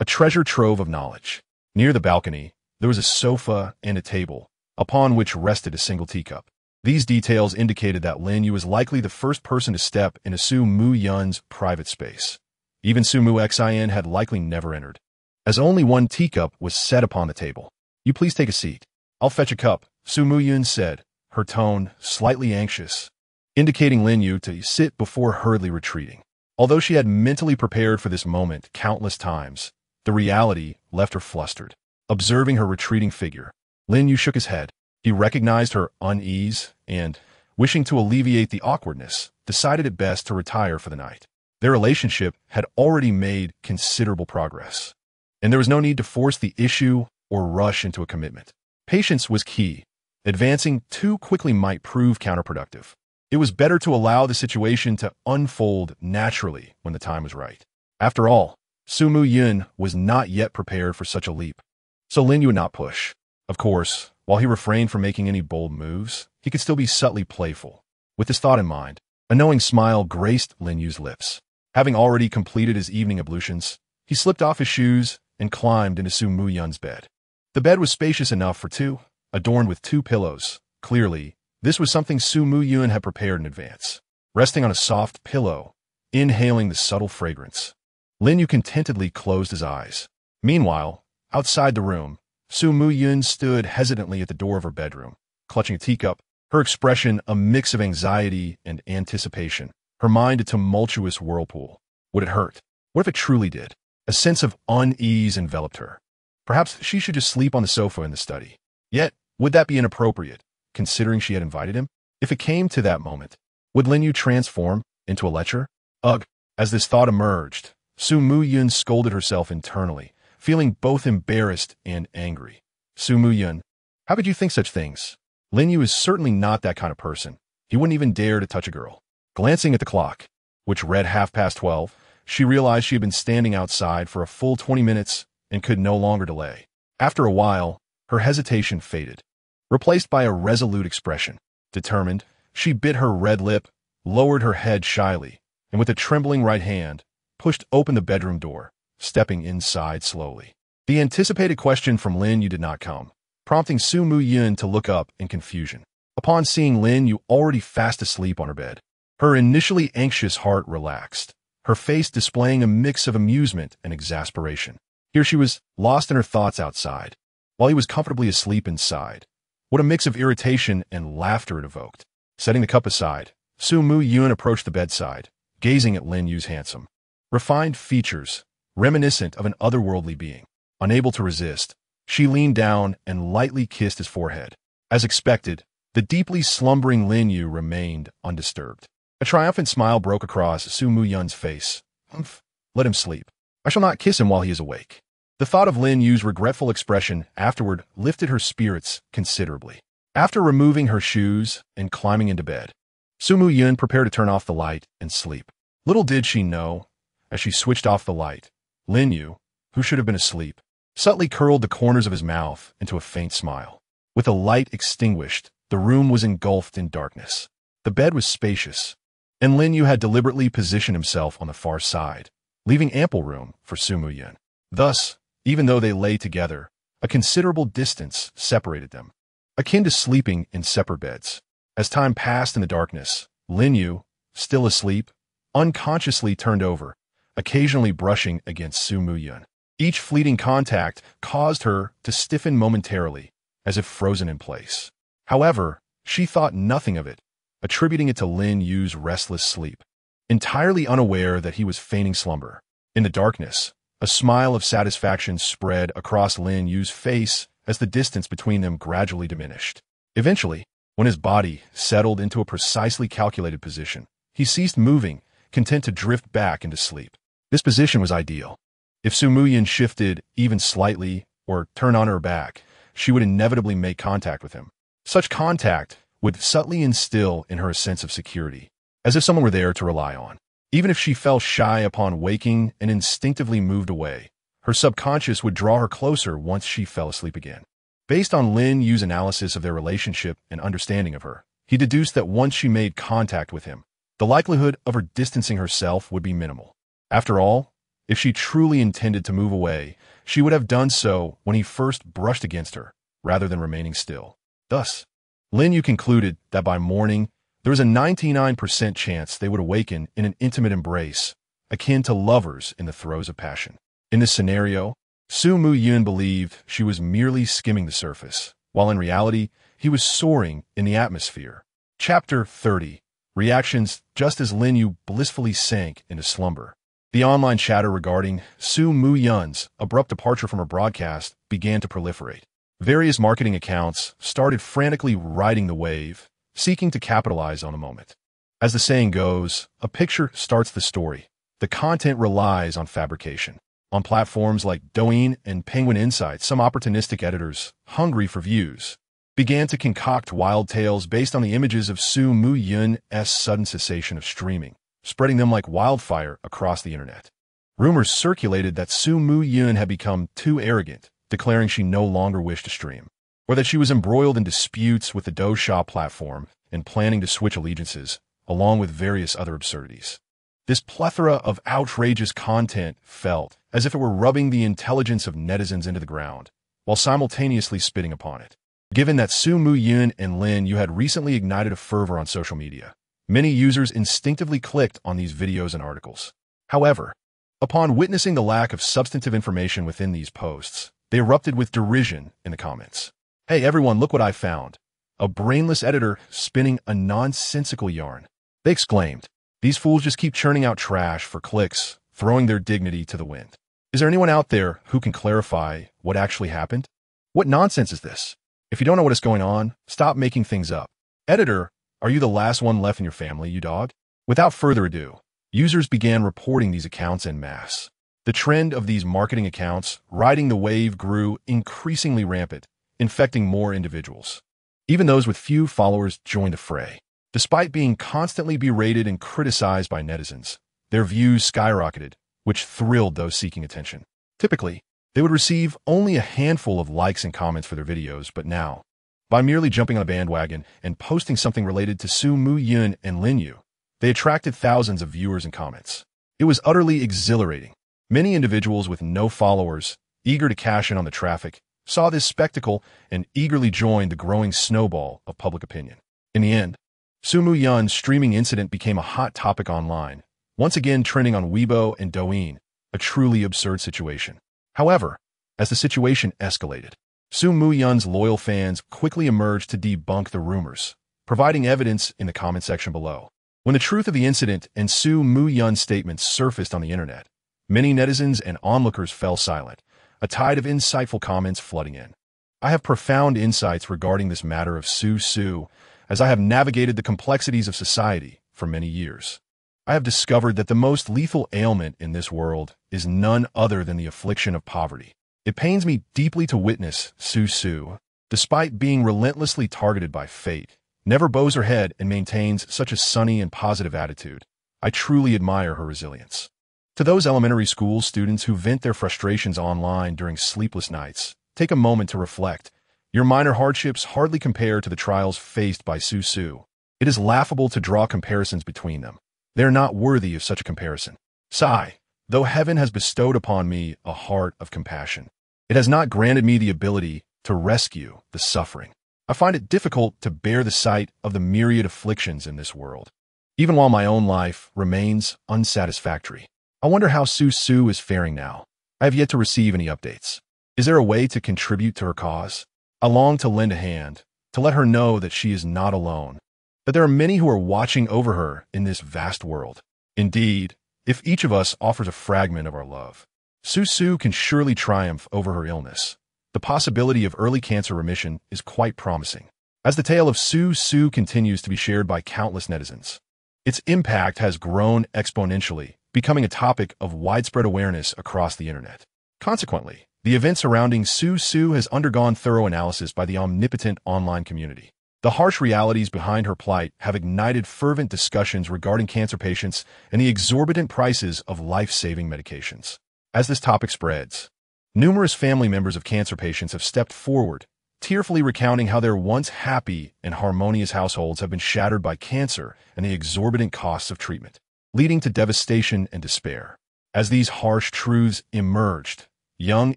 A treasure trove of knowledge. Near the balcony, there was a sofa and a table, upon which rested a single teacup. These details indicated that Lin Yu was likely the first person to step into Su Muyun's private space. Even Su Muxian had likely never entered, as only 1 teacup was set upon the table. "You please take a seat. I'll fetch a cup," Su Muyun said, her tone slightly anxious, indicating Lin Yu to sit before hurriedly retreating. Although she had mentally prepared for this moment countless times, the reality left her flustered. Observing her retreating figure, Lin Yu shook his head. He recognized her unease and, wishing to alleviate the awkwardness, decided it best to retire for the night. Their relationship had already made considerable progress, and there was no need to force the issue or rush into a commitment. Patience was key. Advancing too quickly might prove counterproductive. It was better to allow the situation to unfold naturally when the time was right. After all, Su Muyun was not yet prepared for such a leap, so Lin Yu would not push. Of course, while he refrained from making any bold moves, he could still be subtly playful. With this thought in mind, a knowing smile graced Lin Yu's lips. Having already completed his evening ablutions, he slipped off his shoes and climbed into Su Muyun's bed. The bed was spacious enough for 2, adorned with 2 pillows. Clearly, this was something Su Muyun had prepared in advance. Resting on a soft pillow, inhaling the subtle fragrance, Lin Yu contentedly closed his eyes. Meanwhile, outside the room, Su Muyun stood hesitantly at the door of her bedroom, clutching a teacup, her expression a mix of anxiety and anticipation, her mind a tumultuous whirlpool. Would it hurt? What if it truly did? A sense of unease enveloped her. Perhaps she should just sleep on the sofa in the study. Yet, would that be inappropriate, considering she had invited him? If it came to that moment, would Lin Yu transform into a lecher? Ugh! As this thought emerged, Su Muyun scolded herself internally, feeling both embarrassed and angry. Su Muyun, how could you think such things? Lin Yu is certainly not that kind of person. He wouldn't even dare to touch a girl. Glancing at the clock, which read 12:30, she realized she had been standing outside for a full 20 minutes and could no longer delay. After a while, her hesitation faded, replaced by a resolute expression. Determined, she bit her red lip, lowered her head shyly, and with a trembling right hand, pushed open the bedroom door, stepping inside slowly. The anticipated question from Lin Yu did not come, prompting Su Muyun to look up in confusion. Upon seeing Lin Yu already fast asleep on her bed, her initially anxious heart relaxed, her face displaying a mix of amusement and exasperation. Here she was, lost in her thoughts outside, while he was comfortably asleep inside. What a mix of irritation and laughter it evoked. Setting the cup aside, Su Muyun approached the bedside, gazing at Lin Yu's handsome, refined features, reminiscent of an otherworldly being. Unable to resist, she leaned down and lightly kissed his forehead. As expected, the deeply slumbering Lin Yu remained undisturbed. A triumphant smile broke across Su Muyun's face. "Humph, let him sleep. I shall not kiss him while he is awake." The thought of Lin Yu's regretful expression afterward lifted her spirits considerably. After removing her shoes and climbing into bed, Su Muyun prepared to turn off the light and sleep. Little did she know, as she switched off the light, Lin Yu, who should have been asleep, subtly curled the corners of his mouth into a faint smile. With the light extinguished, the room was engulfed in darkness. The bed was spacious, and Lin Yu had deliberately positioned himself on the far side, leaving ample room for Su Muyun. Thus, even though they lay together, a considerable distance separated them. akin to sleeping in separate beds. As time passed in the darkness, Lin Yu, still asleep, unconsciously turned over, occasionally brushing against Su Muyun. Each fleeting contact caused her to stiffen momentarily, as if frozen in place. However, she thought nothing of it, attributing it to Lin Yu's restless sleep, entirely unaware that he was feigning slumber. In the darkness, a smile of satisfaction spread across Lin Yu's face as the distance between them gradually diminished. Eventually, when his body settled into a precisely calculated position, he ceased moving, content to drift back into sleep. This position was ideal. If Su Muyun shifted even slightly or turned on her back, she would inevitably make contact with him. Such contact would subtly instill in her a sense of security, as if someone were there to rely on. Even if she felt shy upon waking and instinctively moved away, her subconscious would draw her closer once she fell asleep again. Based on Lin Yu's analysis of their relationship and understanding of her, he deduced that once she made contact with him, the likelihood of her distancing herself would be minimal. After all, if she truly intended to move away, she would have done so when he first brushed against her, rather than remaining still. Thus, Lin Yu concluded that by morning, there was a 99% chance they would awaken in an intimate embrace, akin to lovers in the throes of passion. In this scenario, Su Muyun believed she was merely skimming the surface, while in reality, he was soaring in the atmosphere. Chapter 30. Reactions just as Lin Yu blissfully sank into slumber. The online chatter regarding Su Muyun's abrupt departure from her broadcast began to proliferate. Various marketing accounts started frantically riding the wave, seeking to capitalize on the moment. As the saying goes, a picture starts the story. The content relies on fabrication. On platforms like Douyin and Penguin Insights, some opportunistic editors, hungry for views, began to concoct wild tales based on the images of Su Muyun's sudden cessation of streaming, spreading them like wildfire across the internet. Rumors circulated that Su Muyun had become too arrogant, declaring she no longer wished to stream, or that she was embroiled in disputes with the Douyin platform and planning to switch allegiances, along with various other absurdities. This plethora of outrageous content felt as if it were rubbing the intelligence of netizens into the ground, while simultaneously spitting upon it. Given that Su Muyun and Lin Yu had recently ignited a fervor on social media, many users instinctively clicked on these videos and articles. However, upon witnessing the lack of substantive information within these posts, they erupted with derision in the comments. "Hey everyone, look what I found. A brainless editor spinning a nonsensical yarn," they exclaimed. "These fools just keep churning out trash for clicks, throwing their dignity to the wind. Is there anyone out there who can clarify what actually happened? What nonsense is this? If you don't know what is going on, stop making things up. Editor, are you the last one left in your family, you dog?" Without further ado, users began reporting these accounts en masse. The trend of these marketing accounts riding the wave grew increasingly rampant, infecting more individuals. Even those with few followers joined the fray. Despite being constantly berated and criticized by netizens, their views skyrocketed, which thrilled those seeking attention. Typically, they would receive only a handful of likes and comments for their videos, but now, by merely jumping on a bandwagon and posting something related to Su Muyun and Lin Yu, they attracted thousands of viewers and comments. It was utterly exhilarating. Many individuals with no followers, eager to cash in on the traffic, saw this spectacle and eagerly joined the growing snowball of public opinion. In the end, Su Muyun's streaming incident became a hot topic online, once again trending on Weibo and Douyin, a truly absurd situation. However, as the situation escalated, Su Muyun's loyal fans quickly emerged to debunk the rumors, providing evidence in the comment section below. When the truth of the incident and Su Muyun's statements surfaced on the internet, many netizens and onlookers fell silent, a tide of insightful comments flooding in. I have profound insights regarding this matter of Su, as I have navigated the complexities of society for many years. I have discovered that the most lethal ailment in this world is none other than the affliction of poverty. It pains me deeply to witness Su, despite being relentlessly targeted by fate, never bows her head and maintains such a sunny and positive attitude. I truly admire her resilience. To those elementary school students who vent their frustrations online during sleepless nights, take a moment to reflect. Your minor hardships hardly compare to the trials faced by Su. It is laughable to draw comparisons between them. They are not worthy of such a comparison. Sigh, though heaven has bestowed upon me a heart of compassion, it has not granted me the ability to rescue the suffering. I find it difficult to bear the sight of the myriad afflictions in this world, even while my own life remains unsatisfactory. I wonder how Su is faring now. I have yet to receive any updates. Is there a way to contribute to her cause? I long to lend a hand, to let her know that she is not alone, that there are many who are watching over her in this vast world. Indeed, if each of us offers a fragment of our love, Su can surely triumph over her illness. The possibility of early cancer remission is quite promising. As the tale of Su continues to be shared by countless netizens, its impact has grown exponentially, becoming a topic of widespread awareness across the internet. Consequently, the event surrounding Su has undergone thorough analysis by the omnipotent online community. The harsh realities behind her plight have ignited fervent discussions regarding cancer patients and the exorbitant prices of life-saving medications. As this topic spreads, numerous family members of cancer patients have stepped forward, tearfully recounting how their once happy and harmonious households have been shattered by cancer and the exorbitant costs of treatment, leading to devastation and despair. As these harsh truths emerged, young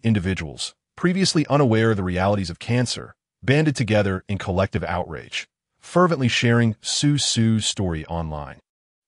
individuals, previously unaware of the realities of cancer, banded together in collective outrage, fervently sharing Su's story online,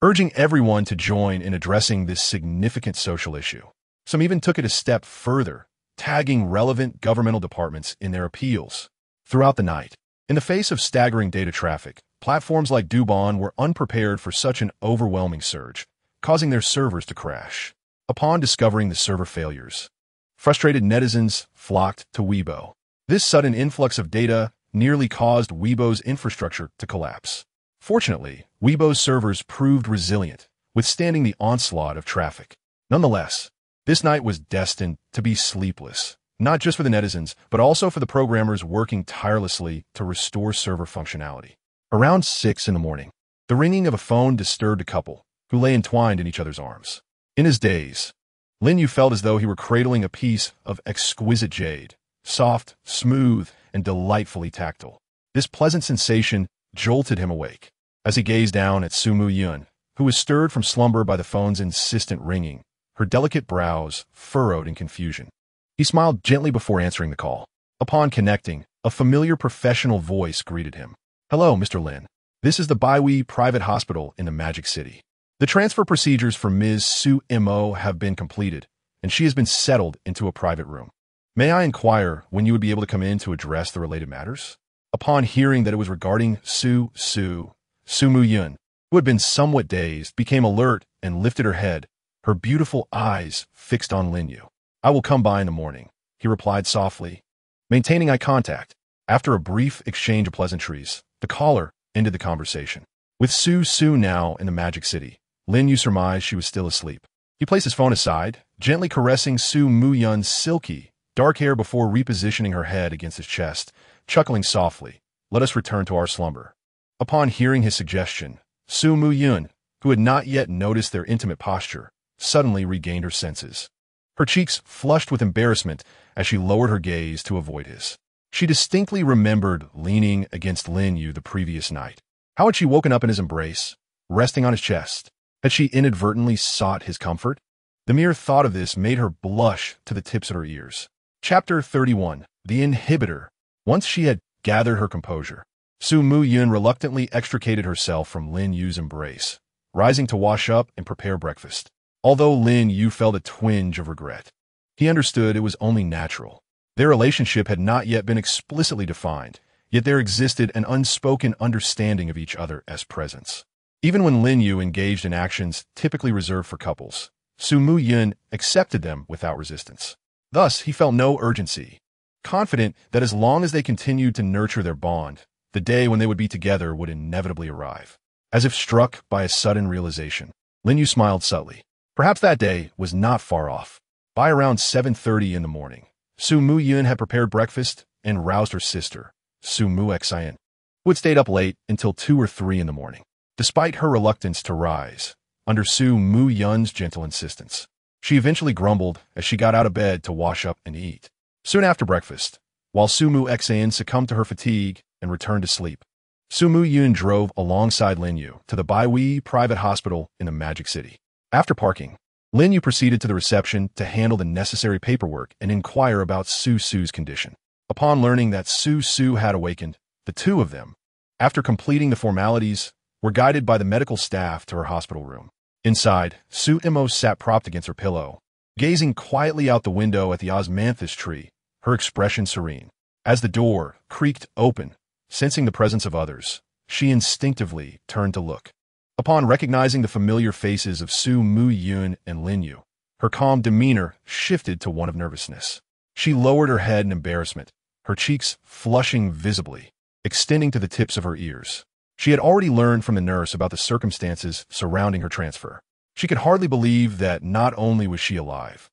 urging everyone to join in addressing this significant social issue. Some even took it a step further, tagging relevant governmental departments in their appeals. Throughout the night, in the face of staggering data traffic, platforms like Dubon were unprepared for such an overwhelming surge, causing their servers to crash. Upon discovering the server failures, frustrated netizens flocked to Weibo. This sudden influx of data nearly caused Weibo's infrastructure to collapse. Fortunately, Weibo's servers proved resilient, withstanding the onslaught of traffic. Nonetheless, this night was destined to be sleepless, not just for the netizens, but also for the programmers working tirelessly to restore server functionality. Around 6 in the morning, the ringing of a phone disturbed a couple who lay entwined in each other's arms. In his daze, Lin Yu felt as though he were cradling a piece of exquisite jade, soft, smooth, and delightfully tactile. This pleasant sensation jolted him awake. As he gazed down at Su Yun, who was stirred from slumber by the phone's insistent ringing, her delicate brows furrowed in confusion. He smiled gently before answering the call. Upon connecting, a familiar professional voice greeted him. "Hello, Mr. Lin. This is the Baihui Private Hospital in the Magic City. The transfer procedures for Ms. Su Mo have been completed, and she has been settled into a private room. May I inquire when you would be able to come in to address the related matters?" Upon hearing that it was regarding Su Yun, who had been somewhat dazed, became alert and lifted her head, her beautiful eyes fixed on Lin Yu. "I will come by in the morning," he replied softly, maintaining eye contact. After a brief exchange of pleasantries, the caller ended the conversation. With Su now in the Magic City, Lin Yu surmised she was still asleep. He placed his phone aside, gently caressing Su Yun's silky, dark hair before repositioning her head against his chest, chuckling softly, "Let us return to our slumber." Upon hearing his suggestion, Su Yun, who had not yet noticed their intimate posture, suddenly regained her senses. Her cheeks flushed with embarrassment as she lowered her gaze to avoid his. She distinctly remembered leaning against Lin Yu the previous night. How had she woken up in his embrace, resting on his chest? Had she inadvertently sought his comfort? The mere thought of this made her blush to the tips of her ears. Chapter 31. The Inhibitor. Once she had gathered her composure, Su Yun reluctantly extricated herself from Lin Yu's embrace, rising to wash up and prepare breakfast. Although Lin Yu felt a twinge of regret, he understood it was only natural. Their relationship had not yet been explicitly defined, yet there existed an unspoken understanding of each other as presence. Even when Lin Yu engaged in actions typically reserved for couples, Su Yun accepted them without resistance. Thus, he felt no urgency, confident that as long as they continued to nurture their bond, the day when they would be together would inevitably arrive. As if struck by a sudden realization, Lin Yu smiled subtly. Perhaps that day was not far off. By around 7:30 in the morning, Su Yun had prepared breakfast and roused her sister, Su Xian, who had stayed up late until 2 or 3 in the morning. Despite her reluctance to rise, under Su Yun's gentle insistence, she eventually grumbled as she got out of bed to wash up and eat. Soon after breakfast, while Su Xian succumbed to her fatigue and returned to sleep, Su Yun drove alongside Lin Yu to the Baihui Private Hospital in the Magic City. After parking, Lin Yu proceeded to the reception to handle the necessary paperwork and inquire about Su's condition. Upon learning that Su had awakened, The two of them, after completing the formalities, were guided by the medical staff to her hospital room. Inside, Su Imo sat propped against her pillow, gazing quietly out the window at the osmanthus tree, her expression serene. As the door creaked open, sensing the presence of others, she instinctively turned to look. Upon recognizing the familiar faces of Su Mu Yun and Lin Yu, her calm demeanor shifted to one of nervousness. She lowered her head in embarrassment, her cheeks flushing visibly, extending to the tips of her ears. She had already learned from the nurse about the circumstances surrounding her transfer. She could hardly believe that not only was she alive,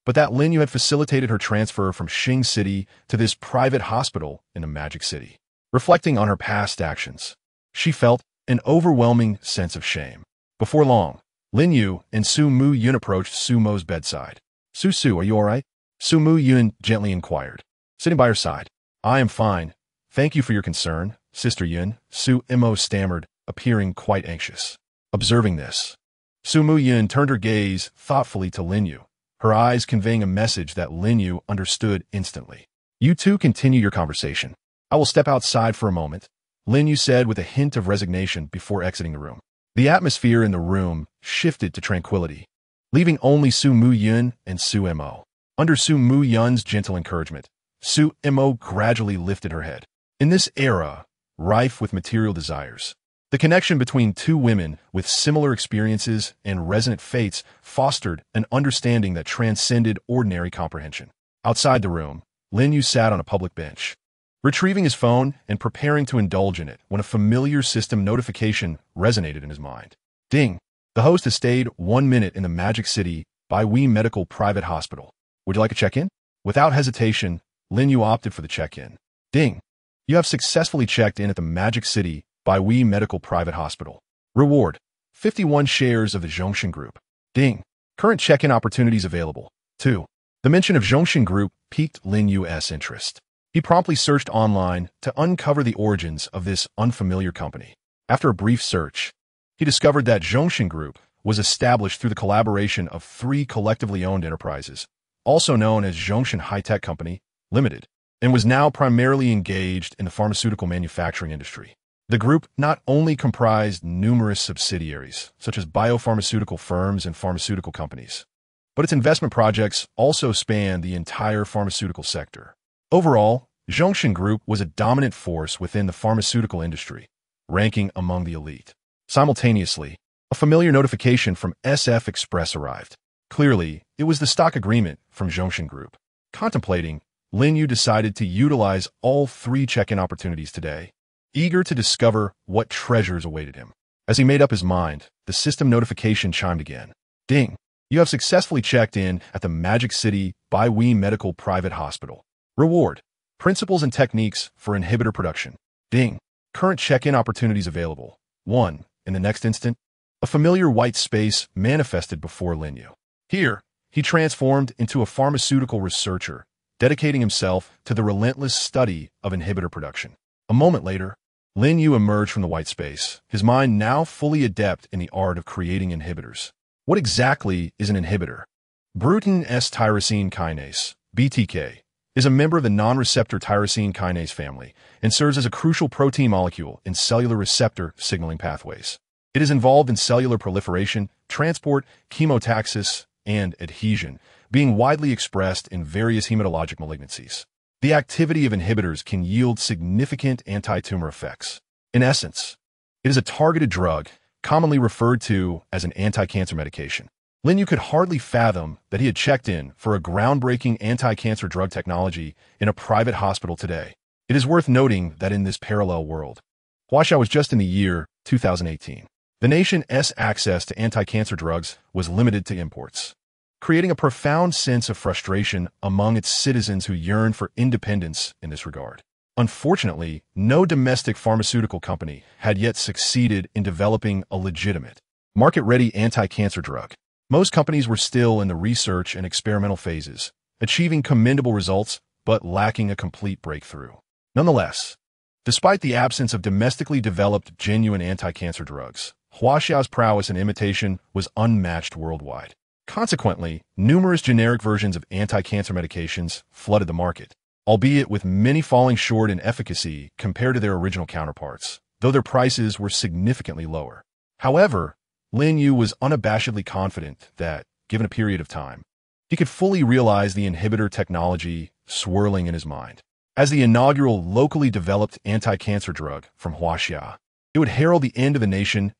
but that Lin Yu had facilitated her transfer from Xing City to this private hospital in the Magic City. Reflecting on her past actions, she felt an overwhelming sense of shame. Before long, Lin Yu and Su Mu Yun approached Su Mo's bedside. Su, are you all right? Su Mu Yun gently inquired, sitting by her side. I am fine. Thank you for your concern, Sister Yun, Su Imo stammered, appearing quite anxious. Observing this, Su Mu Yun turned her gaze thoughtfully to Lin Yu, her eyes conveying a message that Lin Yu understood instantly. You two continue your conversation. I will step outside for a moment, Lin Yu said with a hint of resignation before exiting the room. The atmosphere in the room shifted to tranquility, leaving only Su Mu Yun and Su Imo. Under Su Mu Yun's gentle encouragement, Su Imo gradually lifted her head. In this era, rife with material desires, the connection between two women with similar experiences and resonant fates fostered an understanding that transcended ordinary comprehension. Outside the room, Lin Yu sat on a public bench, retrieving his phone and preparing to indulge in it when a familiar system notification resonated in his mind. Ding! The host has stayed 1 minute in the Magic City by Wee Medical Private Hospital. Would you like a check-in? Without hesitation, Lin Yu opted for the check-in. Ding! You have successfully checked in at the Magic City by Wee Medical Private Hospital. Reward: 51 shares of the Zhongshan Group. Ding! Current check-in opportunities available. 2. The mention of Zhongshan Group piqued Lin Yu's interest. He promptly searched online to uncover the origins of this unfamiliar company. After a brief search, he discovered that Zhongshan Group was established through the collaboration of 3 collectively owned enterprises, also known as Zhongshan High-Tech Company, Limited, and was now primarily engaged in the pharmaceutical manufacturing industry. The group not only comprised numerous subsidiaries, such as biopharmaceutical firms and pharmaceutical companies, but its investment projects also spanned the entire pharmaceutical sector. Overall, Zhongshan Group was a dominant force within the pharmaceutical industry, ranking among the elite. Simultaneously, a familiar notification from SF Express arrived. Clearly, it was the stock agreement from Zhongshan Group. Contemplating, Lin Yu decided to utilize all 3 check-in opportunities today, eager to discover what treasures awaited him. As he made up his mind, the system notification chimed again. Ding! You have successfully checked in at the Magic City by Wee Medical Private Hospital. Reward: Principles and Techniques for Inhibitor Production. Ding! Current check-in opportunities available. 1. In the next instant, a familiar white space manifested before Lin Yu. Here, he transformed into a pharmaceutical researcher, dedicating himself to the relentless study of inhibitor production. A moment later, Lin Yu emerged from the white space, his mind now fully adept in the art of creating inhibitors. What exactly is an inhibitor? Bruton S-tyrosine kinase, BTK, is a member of the non-receptor tyrosine kinase family and serves as a crucial protein molecule in cellular receptor signaling pathways. It is involved in cellular proliferation, transport, chemotaxis, and adhesion, being widely expressed in various hematologic malignancies. The activity of inhibitors can yield significant anti-tumor effects. In essence, it is a targeted drug, commonly referred to as an anti-cancer medication. Lin Yu could hardly fathom that he had checked in for a groundbreaking anti-cancer drug technology in a private hospital today. It is worth noting that in this parallel world, Huaxia was just in the year 2018. The nation's access to anti-cancer drugs was limited to imports, creating a profound sense of frustration among its citizens who yearned for independence in this regard. Unfortunately, no domestic pharmaceutical company had yet succeeded in developing a legitimate, market-ready anti-cancer drug. Most companies were still in the research and experimental phases, achieving commendable results but lacking a complete breakthrough. Nonetheless, despite the absence of domestically developed genuine anti-cancer drugs, Huaxiao's prowess in imitation was unmatched worldwide. Consequently, numerous generic versions of anti-cancer medications flooded the market. albeit with many falling short in efficacy compared to their original counterparts, though their prices were significantly lower. However, Lin Yu was unabashedly confident that, given a period of time, he could fully realize the inhibitor technology swirling in his mind. As the inaugural locally developed anti-cancer drug from Huaxia, it would herald the end of the nation's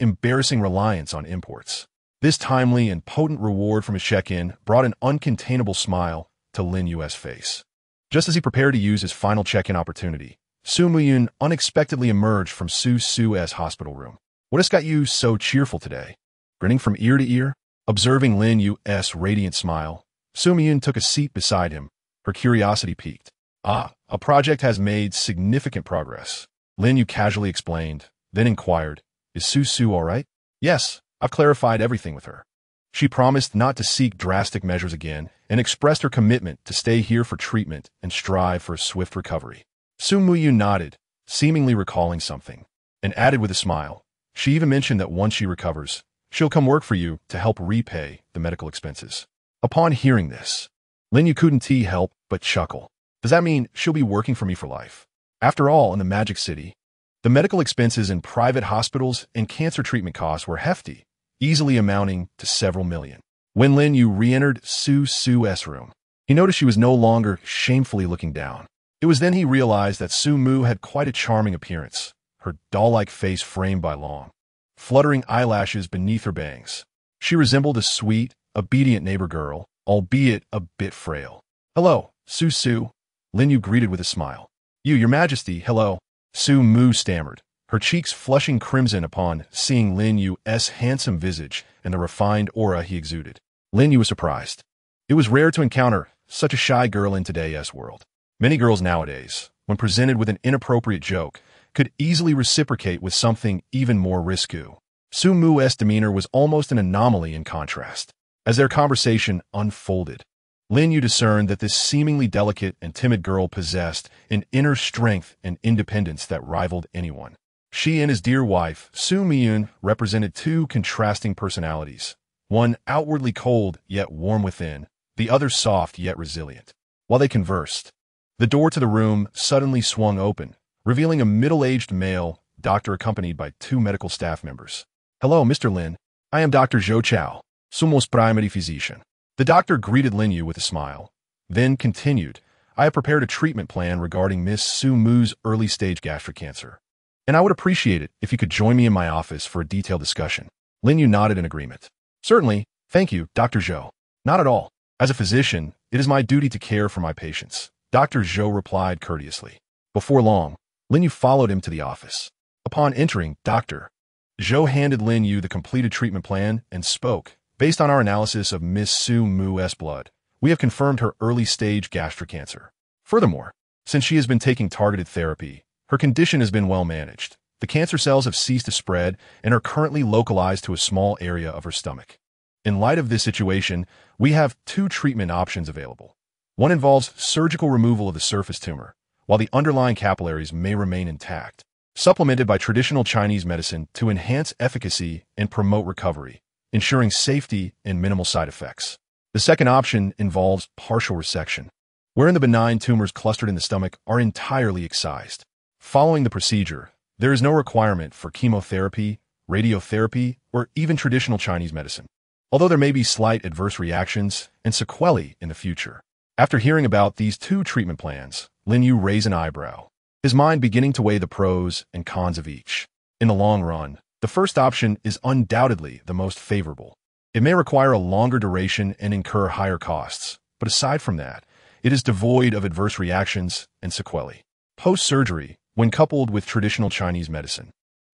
embarrassing reliance on imports. This timely and potent reward from his check-in brought an uncontainable smile to Lin Yu's face. Just as he prepared to use his final check-in opportunity, Zhao Yun unexpectedly emerged from Su's hospital room. "What has got you so cheerful today?" Grinning from ear to ear, observing Lin Yu's radiant smile, Zhao Yun took a seat beside him, her curiosity piqued. A project has made significant progress," Lin Yu casually explained, then inquired, "Is Su all right?" "Yes, I've clarified everything with her. She promised not to seek drastic measures again and expressed her commitment to stay here for treatment and strive for a swift recovery." Zhao Yun nodded, seemingly recalling something, and added with a smile, "She even mentioned that once she recovers, she'll come work for you to help repay the medical expenses." Upon hearing this, Lin Yu couldn't help but chuckle. "Does that mean she'll be working for me for life?" After all, in the Magic City, the medical expenses in private hospitals and cancer treatment costs were hefty, easily amounting to several million. When Lin Yu re-entered Su's room, he noticed she was no longer shamefully looking down. It was then he realized that Su had quite a charming appearance, her doll-like face framed by long, fluttering eyelashes beneath her bangs. She resembled a sweet, obedient neighbor girl, albeit a bit frail. "Hello, Su," Lin Yu greeted with a smile. Your Majesty, hello," Su stammered, her cheeks flushing crimson upon seeing Lin Yu's handsome visage and the refined aura he exuded. Lin Yu was surprised. It was rare to encounter such a shy girl in today's world. Many girls nowadays, when presented with an inappropriate joke, could easily reciprocate with something even more risque. Su's demeanor was almost an anomaly in contrast. As their conversation unfolded, Lin Yu discerned that this seemingly delicate and timid girl possessed an inner strength and independence that rivaled anyone. She and his dear wife, Zhao Yun, represented two contrasting personalities, one outwardly cold yet warm within, the other soft yet resilient. While they conversed, the door to the room suddenly swung open, revealing a middle-aged male doctor accompanied by two medical staff members. "Hello, Mr. Lin. I am Dr. Zhou Chao, Sumo's primary physician." The doctor greeted Lin Yu with a smile, then continued, "I have prepared a treatment plan regarding Miss Su's early-stage gastric cancer, and I would appreciate it if you could join me in my office for a detailed discussion." Lin Yu nodded in agreement. "Certainly, thank you, Dr. Zhou." "Not at all. As a physician, it is my duty to care for my patients," Dr. Zhou replied courteously. Before long, Lin Yu followed him to the office. Upon entering, Dr. Zhou handed Lin Yu the completed treatment plan and spoke. "Based on our analysis of Miss Su's blood, we have confirmed her early-stage gastric cancer. Furthermore, since she has been taking targeted therapy, her condition has been well managed. The cancer cells have ceased to spread and are currently localized to a small area of her stomach. In light of this situation, we have two treatment options available. One involves surgical removal of the surface tumor, while the underlying capillaries may remain intact, supplemented by traditional Chinese medicine to enhance efficacy and promote recovery, ensuring safety and minimal side effects. The second option involves partial resection, wherein the benign tumors clustered in the stomach are entirely excised. Following the procedure, there is no requirement for chemotherapy, radiotherapy, or even traditional Chinese medicine, although there may be slight adverse reactions and sequelae in the future." After hearing about these two treatment plans, Lin Yu raised an eyebrow, his mind beginning to weigh the pros and cons of each. In the long run, the first option is undoubtedly the most favorable. It may require a longer duration and incur higher costs, but aside from that, it is devoid of adverse reactions and sequelae. Post-surgery, when coupled with traditional Chinese medicine,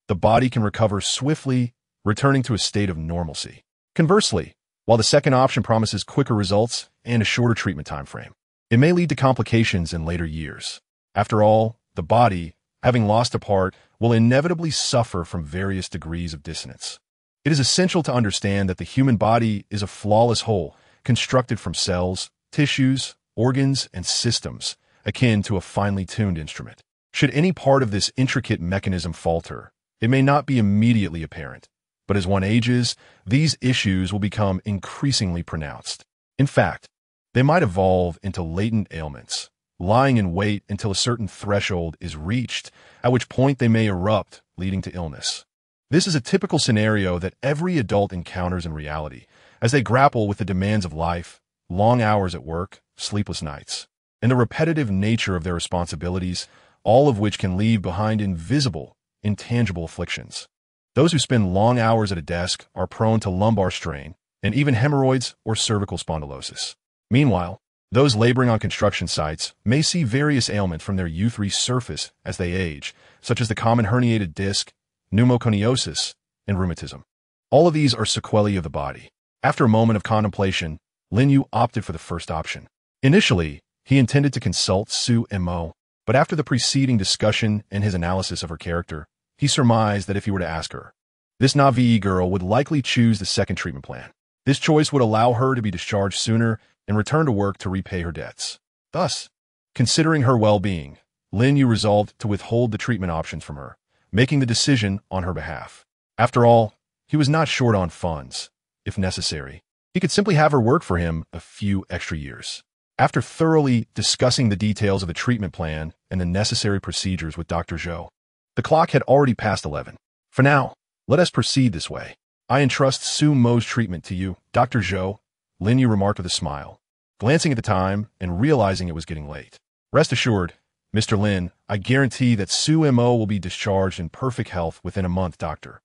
the body can recover swiftly, returning to a state of normalcy. Conversely, while the second option promises quicker results and a shorter treatment time frame, it may lead to complications in later years. After all, the body, having lost a part, will inevitably suffer from various degrees of dissonance. It is essential to understand that the human body is a flawless whole, constructed from cells, tissues, organs, and systems, akin to a finely tuned instrument. Should any part of this intricate mechanism falter, it may not be immediately apparent, but as one ages, these issues will become increasingly pronounced. In fact, they might evolve into latent ailments, lying in wait until a certain threshold is reached, at which point they may erupt, leading to illness. This is a typical scenario that every adult encounters in reality, as they grapple with the demands of life, long hours at work, sleepless nights, and the repetitive nature of their responsibilities, all of which can leave behind invisible, intangible afflictions. Those who spend long hours at a desk are prone to lumbar strain and even hemorrhoids or cervical spondylosis. Meanwhile, those laboring on construction sites may see various ailments from their youth resurface as they age, such as the common herniated disc, pneumoconiosis, and rheumatism. All of these are sequelae of the body. After a moment of contemplation, Lin Yu opted for the first option. Initially, he intended to consult Su Mo, but after the preceding discussion and his analysis of her character, he surmised that if he were to ask her, this Na'vi girl would likely choose the second treatment plan. This choice would allow her to be discharged sooner and return to work to repay her debts. Thus, considering her well-being, Lin Yu resolved to withhold the treatment options from her, making the decision on her behalf. After all, he was not short on funds. If necessary, he could simply have her work for him a few extra years. After thoroughly discussing the details of the treatment plan and the necessary procedures with Dr. Zhao, the clock had already passed 11. For now, let us proceed this way. I entrust Su Mo's treatment to you, Dr. Zhao, Lin Yu remarked with a smile, glancing at the time and realizing it was getting late. Rest assured, Mr. Lin, I guarantee that Su Mo will be discharged in perfect health within a month, Doctor.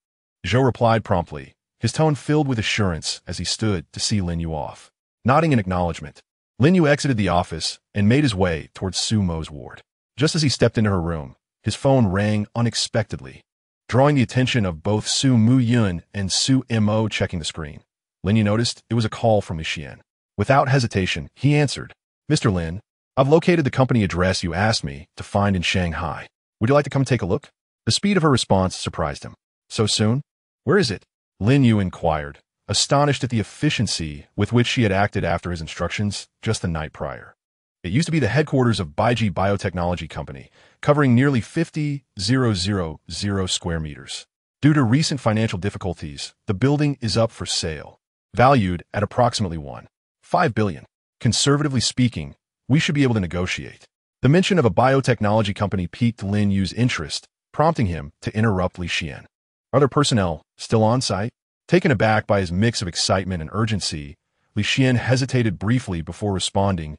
Zhao replied promptly, his tone filled with assurance as he stood to see Lin Yu off. Nodding in acknowledgement, Lin Yu exited the office and made his way towards Su Mo's ward. Just as he stepped into her room, his phone rang unexpectedly, drawing the attention of both Su Yun and Su Mo checking the screen. Lin Yu noticed it was a call from Li Xian. Without hesitation, he answered, Mr. Lin, I've located the company address you asked me to find in Shanghai. Would you like to come take a look? The speed of her response surprised him. So soon? Where is it? Lin Yu inquired, astonished at the efficiency with which she had acted after his instructions just the night prior. It used to be the headquarters of Baiji Biotechnology Company, covering nearly 50,000 square meters. Due to recent financial difficulties, the building is up for sale, valued at approximately $1.5 billion. Conservatively speaking, we should be able to negotiate. The mention of a biotechnology company piqued Lin Yu's interest, prompting him to interrupt Li Xian. Are there personnel still on site? Taken aback by his mix of excitement and urgency, Li Xian hesitated briefly before responding,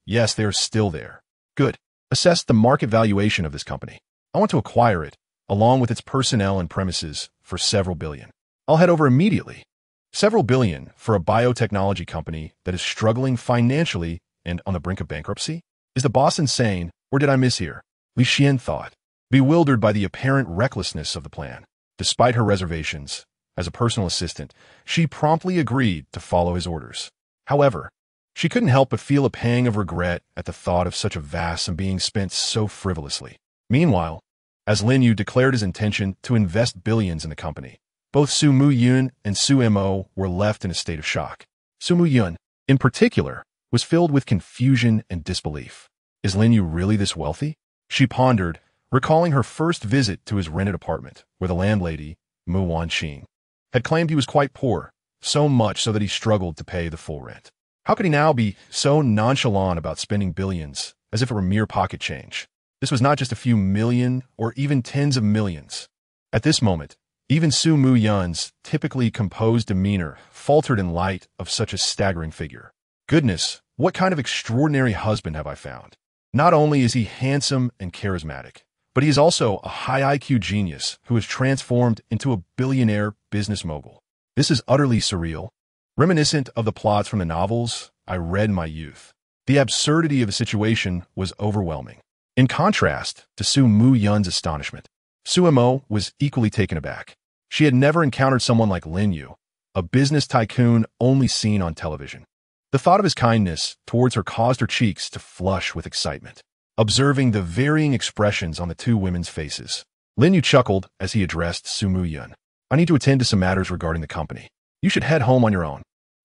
yes, they are still there. Good. Assess the market valuation of this company. I want to acquire it, along with its personnel and premises, for several billion. I'll head over immediately. Several billion for a biotechnology company that is struggling financially and on the brink of bankruptcy? Is the boss insane, or did I mishear? Li Xian thought, bewildered by the apparent recklessness of the plan. Despite her reservations, as a personal assistant, she promptly agreed to follow his orders. However, she couldn't help but feel a pang of regret at the thought of such a vast sum being spent so frivolously. Meanwhile, as Lin Yu declared his intention to invest billions in the company, both Su Yun and Su Mo were left in a state of shock. Su Yun, in particular, was filled with confusion and disbelief. Is Lin Yu really this wealthy? She pondered, recalling her first visit to his rented apartment, where the landlady, Mu Wanqing, had claimed he was quite poor, so much so that he struggled to pay the full rent. How could he now be so nonchalant about spending billions, as if it were mere pocket change? This was not just a few million or even tens of millions. At this moment, even Su Yun's typically composed demeanor faltered in light of such a staggering figure. Goodness, what kind of extraordinary husband have I found? Not only is he handsome and charismatic, but he is also a high IQ genius who is transformed into a billionaire business mogul. This is utterly surreal, reminiscent of the plots from the novels I read in my youth. The absurdity of the situation was overwhelming. In contrast to Su Yun's astonishment, Su Mo was equally taken aback. She had never encountered someone like Lin Yu, a business tycoon only seen on television. The thought of his kindness towards her caused her cheeks to flush with excitement. Observing the varying expressions on the two women's faces, Lin Yu chuckled as he addressed Su Yun. I need to attend to some matters regarding the company. You should head home on your own.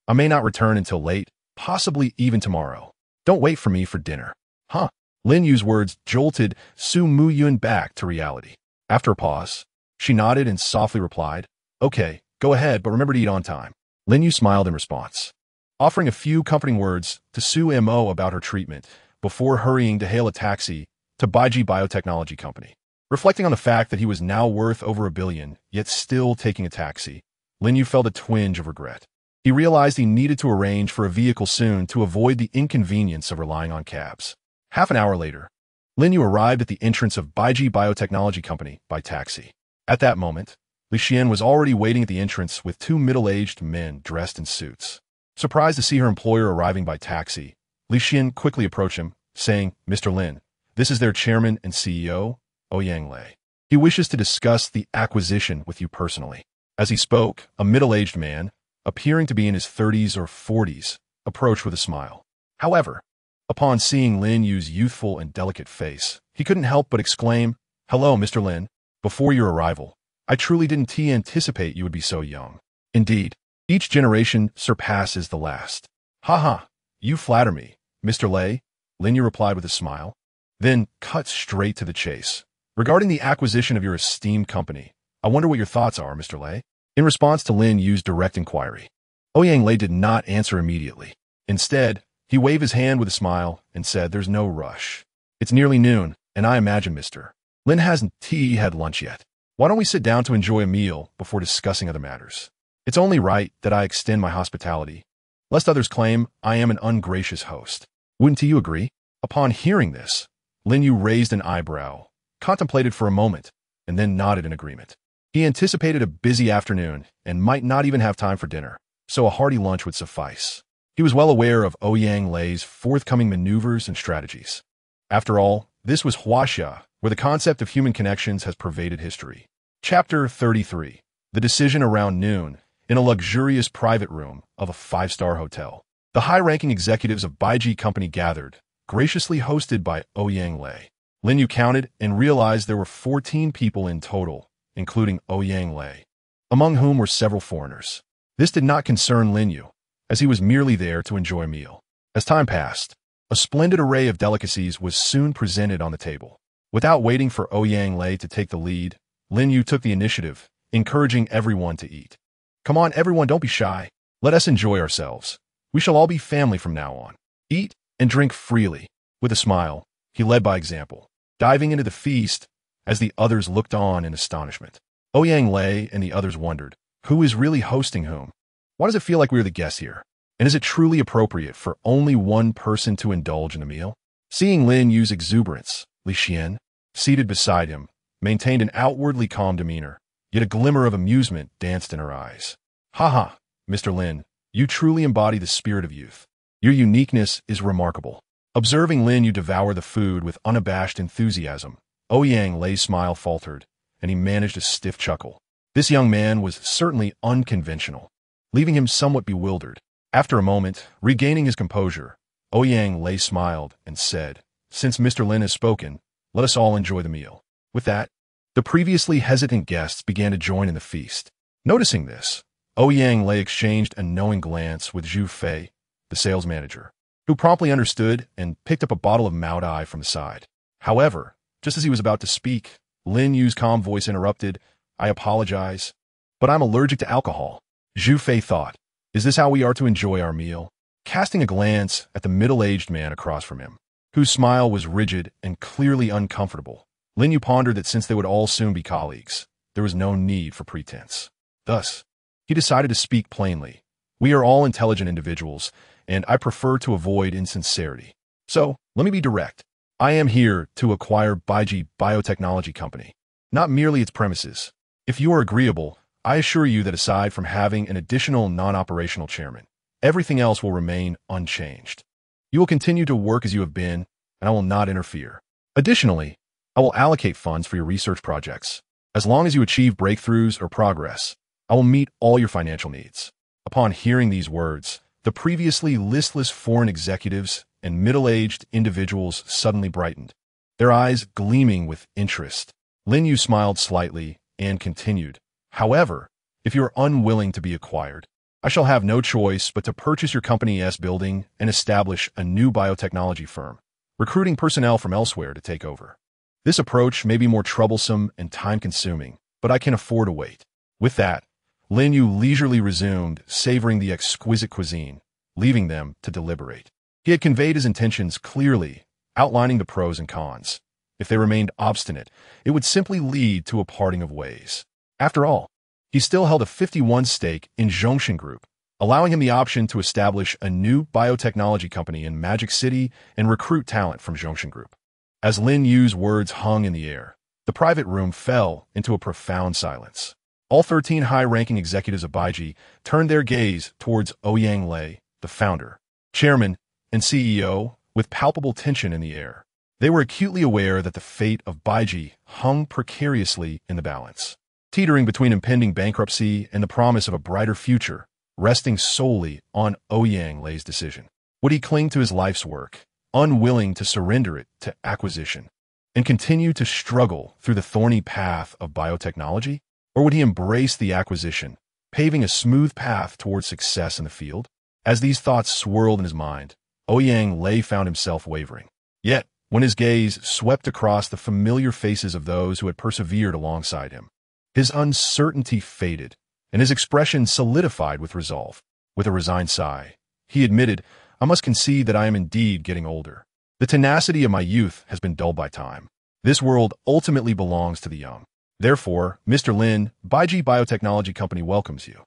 I may not return until late, possibly even tomorrow. Don't wait for me for dinner. Huh? Lin Yu's words jolted Su Yun back to reality. After a pause, she nodded and softly replied, Okay, go ahead, but remember to eat on time. Lin Yu smiled in response, offering a few comforting words to Su Mo about her treatment before hurrying to hail a taxi to Baiji Biotechnology Company. Reflecting on the fact that he was now worth over $1 billion, yet still taking a taxi, Lin Yu felt a twinge of regret. He realized he needed to arrange for a vehicle soon to avoid the inconvenience of relying on cabs. Half an hour later, Lin Yu arrived at the entrance of Baiji Biotechnology Company by taxi. At that moment, Li Xian was already waiting at the entrance with two middle-aged men dressed in suits. Surprised to see her employer arriving by taxi, Li Xian quickly approached him, saying, "Mr. Lin, this is their chairman and CEO, Ouyang Lei. He wishes to discuss the acquisition with you personally." As he spoke, a middle-aged man, appearing to be in his 30s or 40s, approached with a smile. However, upon seeing Lin Yu's youthful and delicate face, he couldn't help but exclaim, "Hello, Mr. Lin. Before your arrival, I truly didn't anticipate you would be so young. Indeed, each generation surpasses the last." "Haha, you flatter me, Mr. Lei," Lin Yu replied with a smile, then cut straight to the chase. "Regarding the acquisition of your esteemed company, I wonder what your thoughts are, Mr. Lei." In response to Lin Yu's direct inquiry, Ouyang Lei did not answer immediately. Instead, he waved his hand with a smile and said, "There's no rush. It's nearly noon, and I imagine Mr. Lin hasn't had lunch yet. Why don't we sit down to enjoy a meal before discussing other matters? It's only right that I extend my hospitality, lest others claim I am an ungracious host. Wouldn't you agree?" Upon hearing this, Lin Yu raised an eyebrow, contemplated for a moment, and then nodded in agreement. He anticipated a busy afternoon and might not even have time for dinner, so a hearty lunch would suffice. He was well aware of Ouyang Lei's forthcoming maneuvers and strategies. After all, this was Huaxia, where the concept of human connections has pervaded history. Chapter 33. The decision around noon, in a luxurious private room of a five-star hotel. The high-ranking executives of Baiji Company gathered, graciously hosted by Ouyang Lei. Lin Yu counted and realized there were 14 people in total, including Ouyang Lei, among whom were several foreigners. This did not concern Lin Yu, as he was merely there to enjoy a meal. As time passed, a splendid array of delicacies was soon presented on the table. Without waiting for Ouyang Lei to take the lead, Lin Yu took the initiative, encouraging everyone to eat. "Come on, everyone, don't be shy. Let us enjoy ourselves. We shall all be family from now on. Eat and drink freely." With a smile, he led by example, diving into the feast as the others looked on in astonishment. Ouyang Lei and the others wondered, who is really hosting whom? Why does it feel like we're the guests here? And is it truly appropriate for only one person to indulge in the meal? Seeing Lin Yu's exuberance, Li Xian, seated beside him, maintained an outwardly calm demeanor, yet a glimmer of amusement danced in her eyes. "Haha, Mr. Lin, you truly embody the spirit of youth. Your uniqueness is remarkable." Observing Lin Yu devour the food with unabashed enthusiasm, Ouyang Lei's smile faltered, and he managed a stiff chuckle. This young man was certainly unconventional, leaving him somewhat bewildered. After a moment, regaining his composure, Ouyang Lei smiled and said, "Since Mr. Lin has spoken, let us all enjoy the meal." With that, the previously hesitant guests began to join in the feast. Noticing this, Ouyang Lei exchanged a knowing glance with Zhu Fei, the sales manager, who promptly understood and picked up a bottle of Maodai from the side. However, just as he was about to speak, Lin Yu's calm voice interrupted, "I apologize, but I'm allergic to alcohol." Zhu Fei thought, "Is this how we are to enjoy our meal?" Casting a glance at the middle-aged man across from him, whose smile was rigid and clearly uncomfortable, Lin Yu pondered that since they would all soon be colleagues, there was no need for pretense. Thus, he decided to speak plainly. "We are all intelligent individuals, and I prefer to avoid insincerity. So, let me be direct. I am here to acquire Baiji Biotechnology Company, not merely its premises. If you are agreeable, I assure you that aside from having an additional non-operational chairman, everything else will remain unchanged. You will continue to work as you have been, and I will not interfere. Additionally, I will allocate funds for your research projects. As long as you achieve breakthroughs or progress, I will meet all your financial needs." Upon hearing these words, the previously listless foreign executives and middle-aged individuals suddenly brightened, their eyes gleaming with interest. Lin Yu smiled slightly and continued, "However, if you are unwilling to be acquired, I shall have no choice but to purchase your company's building and establish a new biotechnology firm, recruiting personnel from elsewhere to take over. This approach may be more troublesome and time-consuming, but I can afford to wait." With that, Lin Yu leisurely resumed, savoring the exquisite cuisine, leaving them to deliberate. He had conveyed his intentions clearly, outlining the pros and cons. If they remained obstinate, it would simply lead to a parting of ways. After all, he still held a 51% stake in Zhongxin Group, allowing him the option to establish a new biotechnology company in Magic City and recruit talent from Zhongxin Group. As Lin Yu's words hung in the air, the private room fell into a profound silence. All 13 high-ranking executives of Baiji turned their gaze towards Ouyang Lei, the founder, chairman, and CEO, with palpable tension in the air. They were acutely aware that the fate of Baiji hung precariously in the balance, teetering between impending bankruptcy and the promise of a brighter future, resting solely on Ouyang Lei's decision. Would he cling to his life's work, unwilling to surrender it to acquisition, and continue to struggle through the thorny path of biotechnology? Or would he embrace the acquisition, paving a smooth path towards success in the field? As these thoughts swirled in his mind, Ouyang Lei found himself wavering. Yet, when his gaze swept across the familiar faces of those who had persevered alongside him, his uncertainty faded, and his expression solidified with resolve. With a resigned sigh, he admitted, "I must concede that I am indeed getting older. The tenacity of my youth has been dulled by time. This world ultimately belongs to the young. Therefore, Mr. Lin, Baiji Biotechnology Company welcomes you.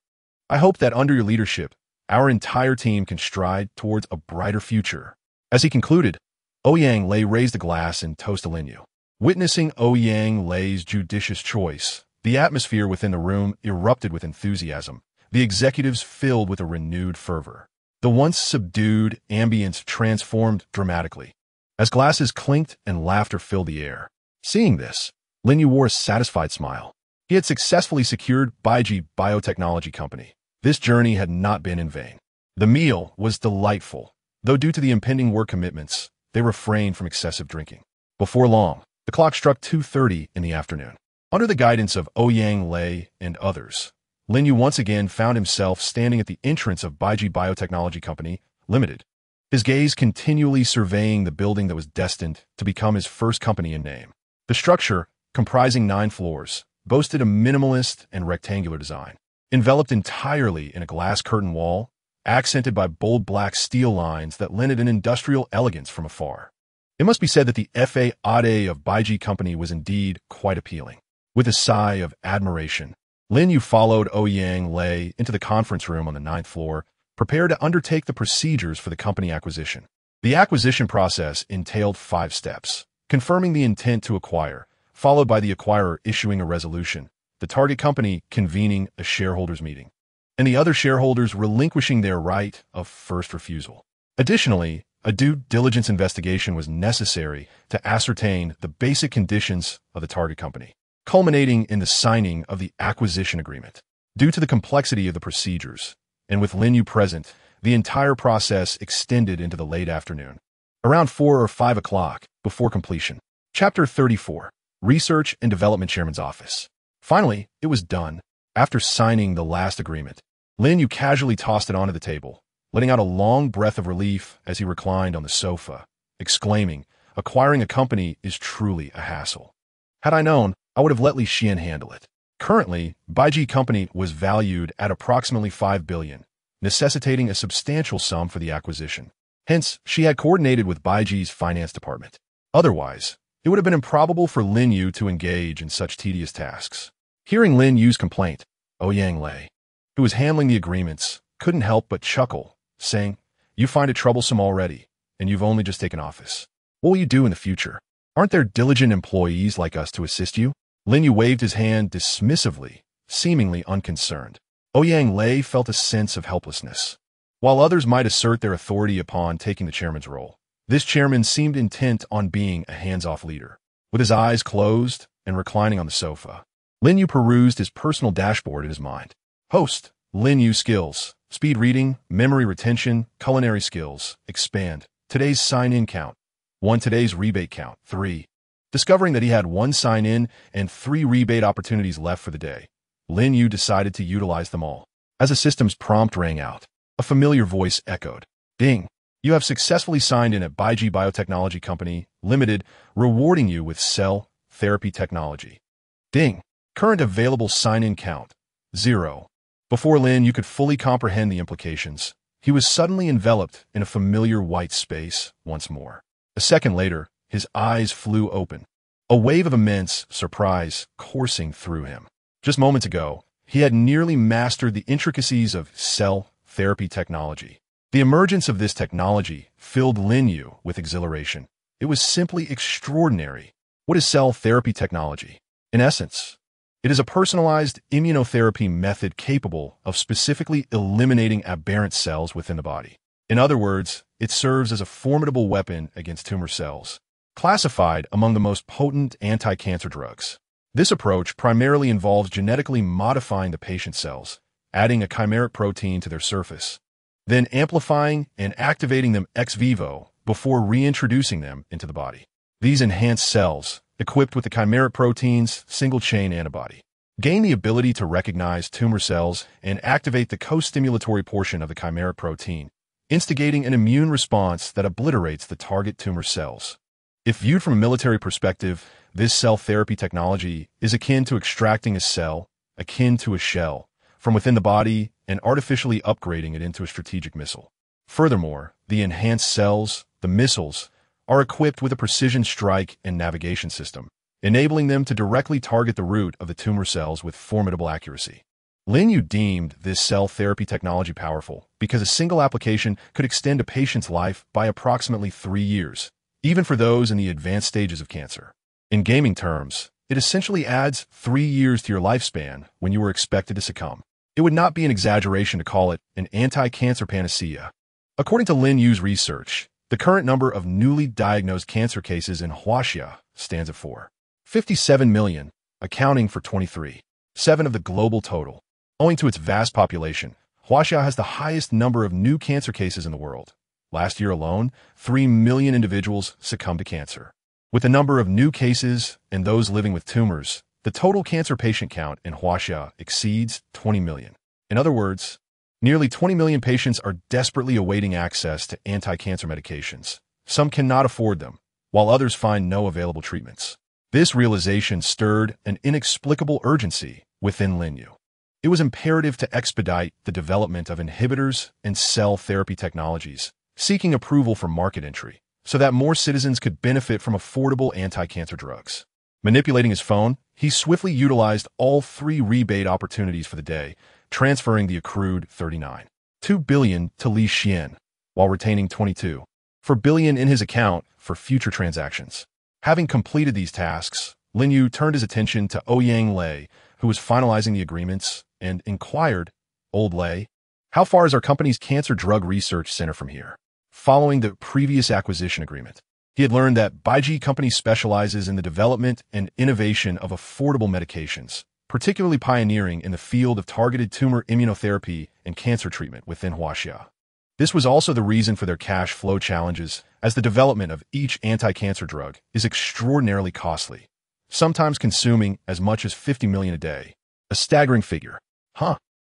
I hope that under your leadership, our entire team can stride towards a brighter future." As he concluded, Ouyang Lei raised a glass and toasted Lin Yu. Witnessing Ouyang Lei's judicious choice, the atmosphere within the room erupted with enthusiasm, the executives filled with a renewed fervor. The once subdued ambience transformed dramatically, as glasses clinked and laughter filled the air. Seeing this, Lin Yu wore a satisfied smile. He had successfully secured Baiji Biotechnology Company. This journey had not been in vain. The meal was delightful, though due to the impending work commitments, they refrained from excessive drinking. Before long, the clock struck 2:30 in the afternoon. Under the guidance of Ouyang Lei and others, Lin Yu once again found himself standing at the entrance of Baiji Biotechnology Company, Limited, his gaze continually surveying the building that was destined to become his first company in name. The structure, comprising 9 floors, boasted a minimalist and rectangular design, enveloped entirely in a glass curtain wall, accented by bold black steel lines that lended an industrial elegance from afar. It must be said that the façade of Baiji Company was indeed quite appealing. With a sigh of admiration, Lin Yu followed Ouyang Lei into the conference room on the 9th floor, prepared to undertake the procedures for the company acquisition. The acquisition process entailed 5 steps: confirming the intent to acquire, followed by the acquirer issuing a resolution, the target company convening a shareholders meeting, and the other shareholders relinquishing their right of first refusal. Additionally, a due diligence investigation was necessary to ascertain the basic conditions of the target company, culminating in the signing of the acquisition agreement. Due to the complexity of the procedures, and with Lin Yu present, the entire process extended into the late afternoon, around 4 or 5 o'clock before completion. Chapter 34. Research and Development Chairman's Office. Finally, it was done. After signing the last agreement, Lin Yu casually tossed it onto the table, letting out a long breath of relief as he reclined on the sofa, exclaiming, "Acquiring a company is truly a hassle. Had I known, I would have let Li Xian handle it." Currently, Baiji Company was valued at approximately 5 billion, necessitating a substantial sum for the acquisition. Hence, she had coordinated with Baiji's finance department. Otherwise, it would have been improbable for Lin Yu to engage in such tedious tasks. Hearing Lin Yu's complaint, Ouyang Lei, who was handling the agreements, couldn't help but chuckle, saying, "You find it troublesome already, and you've only just taken office. What will you do in the future? Aren't there diligent employees like us to assist you?" Lin Yu waved his hand dismissively, seemingly unconcerned. Ouyang Lei felt a sense of helplessness. While others might assert their authority upon taking the chairman's role, this chairman seemed intent on being a hands-off leader. With his eyes closed and reclining on the sofa, Lin Yu perused his personal dashboard in his mind. Host, Lin Yu skills, speed reading, memory retention, culinary skills, expand. Today's sign-in count. 1 today's rebate count. 3. Discovering that he had 1 sign-in and 3 rebate opportunities left for the day, Lin Yu decided to utilize them all. As a system's prompt rang out, a familiar voice echoed. "Ding. You have successfully signed in at Baiji Biotechnology Company, Limited, rewarding you with cell therapy technology. Ding. Current available sign-in count, 0. Before Lin Yu could fully comprehend the implications, he was suddenly enveloped in a familiar white space once more. A second later, his eyes flew open, a wave of immense surprise coursing through him. Just moments ago, he had nearly mastered the intricacies of cell therapy technology. The emergence of this technology filled Lin Yu with exhilaration. It was simply extraordinary. What is cell therapy technology? In essence, it is a personalized immunotherapy method capable of specifically eliminating aberrant cells within the body. In other words, it serves as a formidable weapon against tumor cells, classified among the most potent anti-cancer drugs. This approach primarily involves genetically modifying the patient's cells, adding a chimeric protein to their surface, then amplifying and activating them ex vivo before reintroducing them into the body. These enhanced cells, equipped with the chimeric protein's single-chain antibody, gain the ability to recognize tumor cells and activate the co-stimulatory portion of the chimeric protein, instigating an immune response that obliterates the target tumor cells. If viewed from a military perspective, this cell therapy technology is akin to extracting a cell, akin to a shell, from within the body and artificially upgrading it into a strategic missile. Furthermore, the enhanced cells, the missiles, are equipped with a precision strike and navigation system, enabling them to directly target the root of the tumor cells with formidable accuracy. Lin Yu deemed this cell therapy technology powerful because a single application could extend a patient's life by approximately 3 years, even for those in the advanced stages of cancer. In gaming terms, it essentially adds 3 years to your lifespan when you were expected to succumb. It would not be an exaggeration to call it an anti-cancer panacea. According to Lin Yu's research, the current number of newly diagnosed cancer cases in Huaxia stands at 457 million, accounting for 23.7% of the global total. Owing to its vast population, Huaxia has the highest number of new cancer cases in the world. Last year alone, 3 million individuals succumbed to cancer. With the number of new cases and those living with tumors, the total cancer patient count in Huaxia exceeds 20 million. In other words, nearly 20 million patients are desperately awaiting access to anti-cancer medications. Some cannot afford them, while others find no available treatments. This realization stirred an inexplicable urgency within Lin Yu. It was imperative to expedite the development of inhibitors and cell therapy technologies, seeking approval for market entry, so that more citizens could benefit from affordable anti-cancer drugs. Manipulating his phone, he swiftly utilized all 3 rebate opportunities for the day, transferring the accrued 39.2 billion to Li Xian, while retaining 22.4 billion in his account for future transactions. Having completed these tasks, Lin Yu turned his attention to Ouyang Lei, who was finalizing the agreements, and inquired, "Old Lei, how far is our company's cancer drug research center from here?" Following the previous acquisition agreement, he had learned that Baiji Company specializes in the development and innovation of affordable medications, particularly pioneering in the field of targeted tumor immunotherapy and cancer treatment within Huaxia. This was also the reason for their cash flow challenges, as the development of each anti-cancer drug is extraordinarily costly, sometimes consuming as much as 50 million a day. A staggering figure.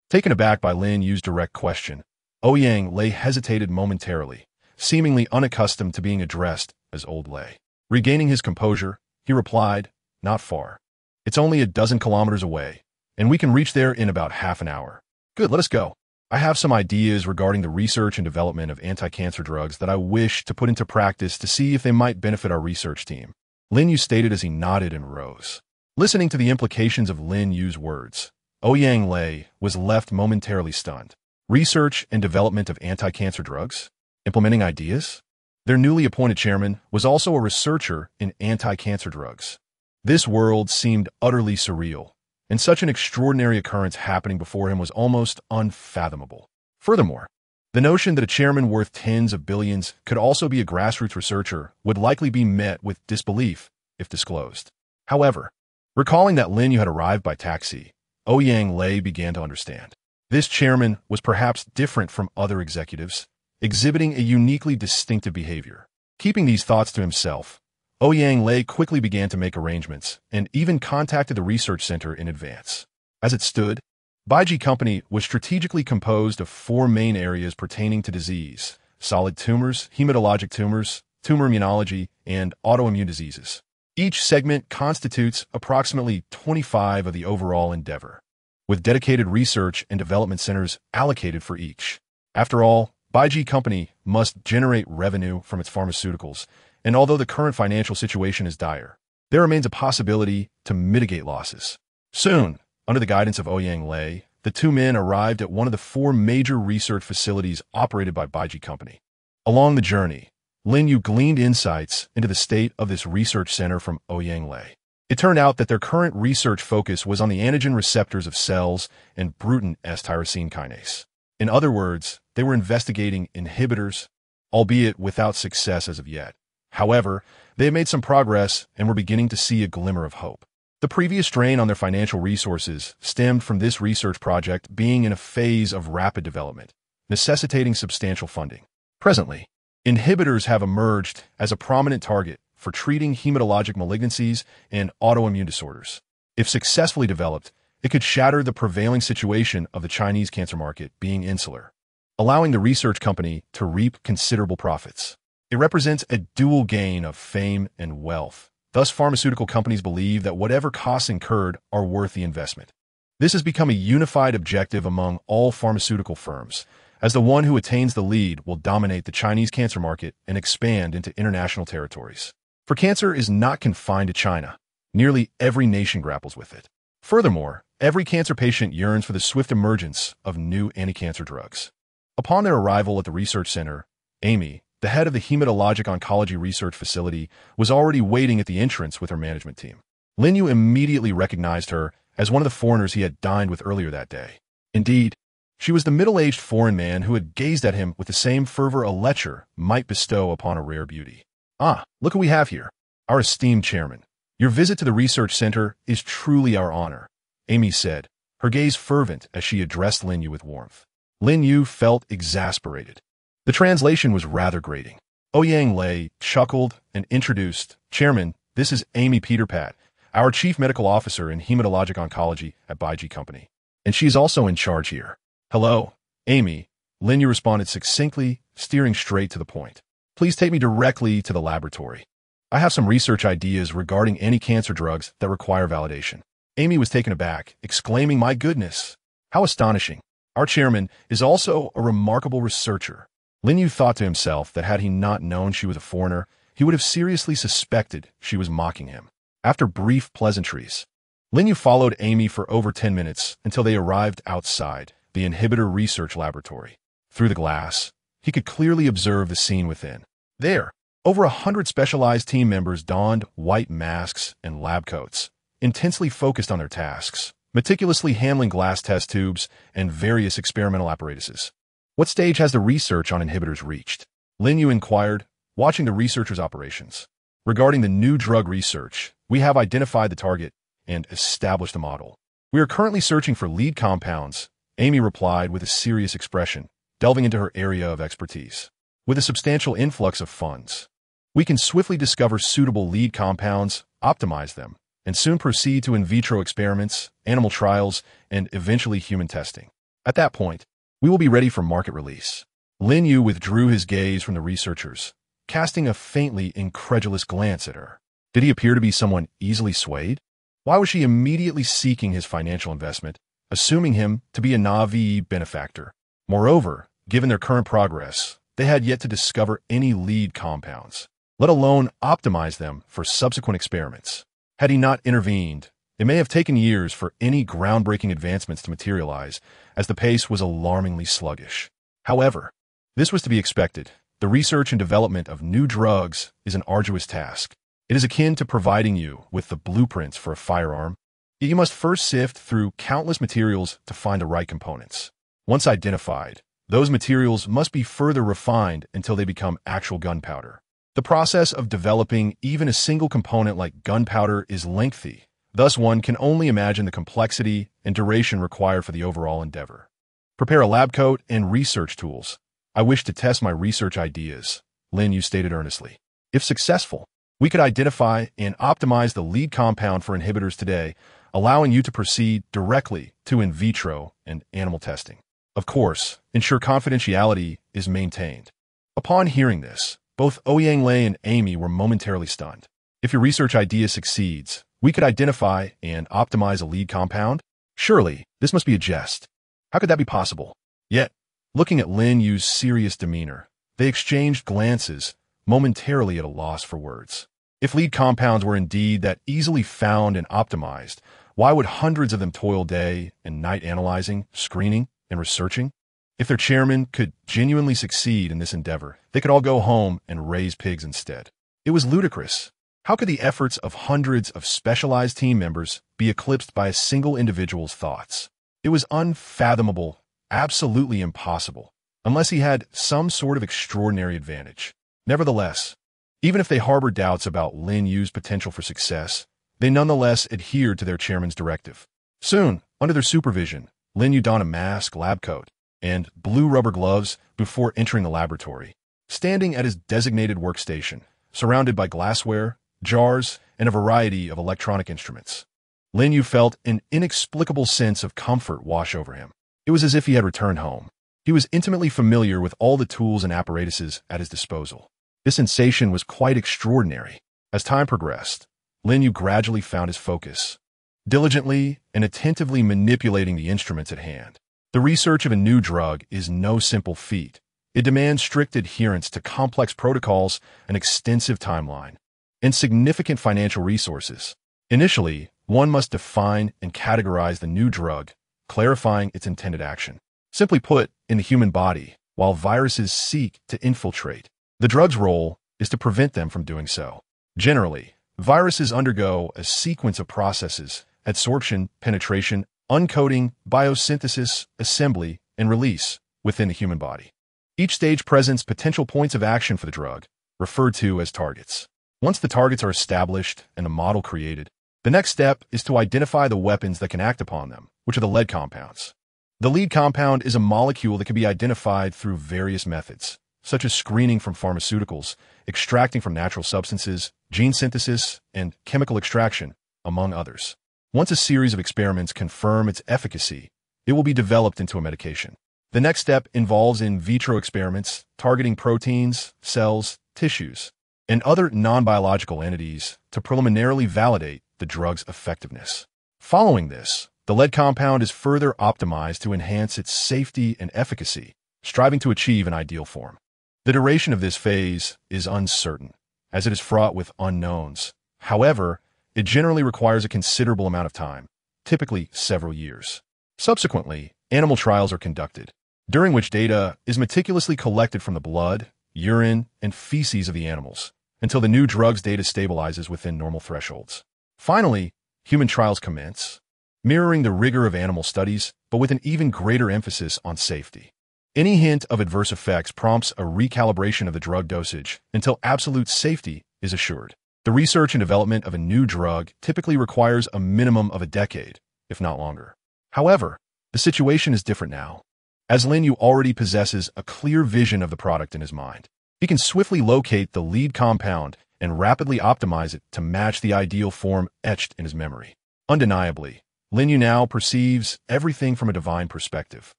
Taken aback by Lin Yu's direct question, Ouyang Lei hesitated momentarily, seemingly unaccustomed to being addressed as Old Lei. Regaining his composure, he replied, "Not far. It's only a dozen kilometers away, and we can reach there in about half an hour." "Good, let us go. I have some ideas regarding the research and development of anti-cancer drugs that I wish to put into practice to see if they might benefit our research team," Lin Yu stated as he nodded and rose. Listening to the implications of Lin Yu's words, Ouyang Lei was left momentarily stunned. Research and development of anti-cancer drugs? Implementing ideas? Their newly appointed chairman was also a researcher in anti-cancer drugs. This world seemed utterly surreal, and such an extraordinary occurrence happening before him was almost unfathomable. Furthermore, the notion that a chairman worth tens of billions could also be a grassroots researcher would likely be met with disbelief if disclosed. However, recalling that Lin Yu had arrived by taxi, Ouyang Lei began to understand. This chairman was perhaps different from other executives, exhibiting a uniquely distinctive behavior. Keeping these thoughts to himself, Ouyang Lei quickly began to make arrangements and even contacted the research center in advance. As it stood, Baiji Company was strategically composed of 4 main areas pertaining to disease: solid tumors, hematologic tumors, tumor immunology, and autoimmune diseases. Each segment constitutes approximately 25% of the overall endeavor, with dedicated research and development centers allocated for each. After all, Baiji Company must generate revenue from its pharmaceuticals, and although the current financial situation is dire, there remains a possibility to mitigate losses. Soon, under the guidance of Ouyang Lei, the two men arrived at one of the four major research facilities operated by Baiji Company. Along the journey, Lin Yu gleaned insights into the state of this research center from Ouyang Lei. It turned out that their current research focus was on the antigen receptors of cells and Bruton S-tyrosine kinase. In other words, they were investigating inhibitors, albeit without success as of yet. However, they had made some progress and were beginning to see a glimmer of hope. The previous strain on their financial resources stemmed from this research project being in a phase of rapid development, necessitating substantial funding. Presently, inhibitors have emerged as a prominent target for treating hematologic malignancies and autoimmune disorders. If successfully developed, it could shatter the prevailing situation of the Chinese cancer market being insular, allowing the research company to reap considerable profits. It represents a dual gain of fame and wealth. Thus, pharmaceutical companies believe that whatever costs incurred are worth the investment. This has become a unified objective among all pharmaceutical firms, as the one who attains the lead will dominate the Chinese cancer market and expand into international territories. For cancer is not confined to China. Nearly every nation grapples with it. Furthermore, every cancer patient yearns for the swift emergence of new anti-cancer drugs. Upon their arrival at the research center, Amy, the head of the Hematologic Oncology Research Facility, was already waiting at the entrance with her management team. Lin Yu immediately recognized her as one of the foreigners he had dined with earlier that day. Indeed, she was the middle-aged foreign man who had gazed at him with the same fervor a lecher might bestow upon a rare beauty. "Ah, look who we have here, our esteemed chairman. Your visit to the research center is truly our honor," Amy said, her gaze fervent as she addressed Lin Yu with warmth. Lin Yu felt exasperated. The translation was rather grating. Ouyang Lei chuckled and introduced, "Chairman, this is Amy Peterpat, our Chief Medical Officer in Hematologic Oncology at Baiji Company. And she is also in charge here." "Hello, Amy," Lin Yu responded succinctly, steering straight to the point. "Please take me directly to the laboratory. I have some research ideas regarding anti-cancer drugs that require validation." Amy was taken aback, exclaiming, "My goodness, how astonishing. Our chairman is also a remarkable researcher." Lin Yu thought to himself that had he not known she was a foreigner, he would have seriously suspected she was mocking him. After brief pleasantries, Lin Yu followed Amy for over 10 minutes until they arrived outside the inhibitor research laboratory. Through the glass, he could clearly observe the scene within. There, over 100 specialized team members donned white masks and lab coats, intensely focused on their tasks, meticulously handling glass test tubes and various experimental apparatuses. "What stage has the research on inhibitors reached?" Lin Yu inquired, watching the researchers' operations. "Regarding the new drug research, we have identified the target and established a model. We are currently searching for lead compounds," Amy replied with a serious expression, delving into her area of expertise. "With a substantial influx of funds, we can swiftly discover suitable lead compounds, optimize them, and soon proceed to in vitro experiments, animal trials, and eventually human testing. At that point, we will be ready for market release." Lin Yu withdrew his gaze from the researchers, casting a faintly incredulous glance at her. Did he appear to be someone easily swayed? Why was she immediately seeking his financial investment, assuming him to be a naive benefactor? Moreover, given their current progress, they had yet to discover any lead compounds, let alone optimize them for subsequent experiments. Had he not intervened, it may have taken years for any groundbreaking advancements to materialize, as the pace was alarmingly sluggish. However, this was to be expected. The research and development of new drugs is an arduous task. It is akin to providing you with the blueprints for a firearm. Yet you must first sift through countless materials to find the right components. Once identified, those materials must be further refined until they become actual gunpowder. The process of developing even a single component like gunpowder is lengthy. Thus, one can only imagine the complexity and duration required for the overall endeavor. "Prepare a lab coat and research tools. I wish to test my research ideas," Lin Yu stated earnestly. "If successful, we could identify and optimize the lead compound for inhibitors today, allowing you to proceed directly to in vitro and animal testing. Of course, ensure confidentiality is maintained." Upon hearing this, both Ouyang Lei and Amy were momentarily stunned. "If your research idea succeeds, we could identify and optimize a lead compound? Surely, this must be a jest. How could that be possible?" Yet, looking at Lin Yu's serious demeanor, they exchanged glances, momentarily at a loss for words. If lead compounds were indeed that easily found and optimized, why would hundreds of them toil day and night analyzing, screening, and researching? If their chairman could genuinely succeed in this endeavor, they could all go home and raise pigs instead. It was ludicrous. How could the efforts of hundreds of specialized team members be eclipsed by a single individual's thoughts? It was unfathomable, absolutely impossible, unless he had some sort of extraordinary advantage. Nevertheless, even if they harbored doubts about Lin Yu's potential for success, they nonetheless adhered to their chairman's directive. Soon, under their supervision, Lin Yu donned a mask, lab coat, and blue rubber gloves before entering the laboratory. Standing at his designated workstation, surrounded by glassware, jars, and a variety of electronic instruments, Lin Yu felt an inexplicable sense of comfort wash over him. It was as if he had returned home. He was intimately familiar with all the tools and apparatuses at his disposal. This sensation was quite extraordinary. As time progressed, Lin Yu gradually found his focus, diligently and attentively manipulating the instruments at hand. The research of a new drug is no simple feat. It demands strict adherence to complex protocols, an extensive timeline, and significant financial resources. Initially, one must define and categorize the new drug, clarifying its intended action. Simply put, in the human body, while viruses seek to infiltrate, the drug's role is to prevent them from doing so. Generally, viruses undergo a sequence of processes: adsorption, penetration, uncoating, biosynthesis, assembly, and release within the human body. Each stage presents potential points of action for the drug, referred to as targets. Once the targets are established and a model created, the next step is to identify the weapons that can act upon them, which are the lead compounds. The lead compound is a molecule that can be identified through various methods, such as screening from pharmaceuticals, extracting from natural substances, gene synthesis, and chemical extraction, among others. Once a series of experiments confirm its efficacy, it will be developed into a medication. The next step involves in vitro experiments targeting proteins, cells, tissues, and other non-biological entities to preliminarily validate the drug's effectiveness. Following this, the lead compound is further optimized to enhance its safety and efficacy, striving to achieve an ideal form. The duration of this phase is uncertain, as it is fraught with unknowns. However, it generally requires a considerable amount of time, typically several years. Subsequently, animal trials are conducted, during which data is meticulously collected from the blood, urine, and feces of the animals, until the new drug's data stabilizes within normal thresholds. Finally, human trials commence, mirroring the rigor of animal studies, but with an even greater emphasis on safety. Any hint of adverse effects prompts a recalibration of the drug dosage until absolute safety is assured. The research and development of a new drug typically requires a minimum of a decade, if not longer. However, the situation is different now, as Lin Yu already possesses a clear vision of the product in his mind. He can swiftly locate the lead compound and rapidly optimize it to match the ideal form etched in his memory. Undeniably, Lin Yu now perceives everything from a divine perspective.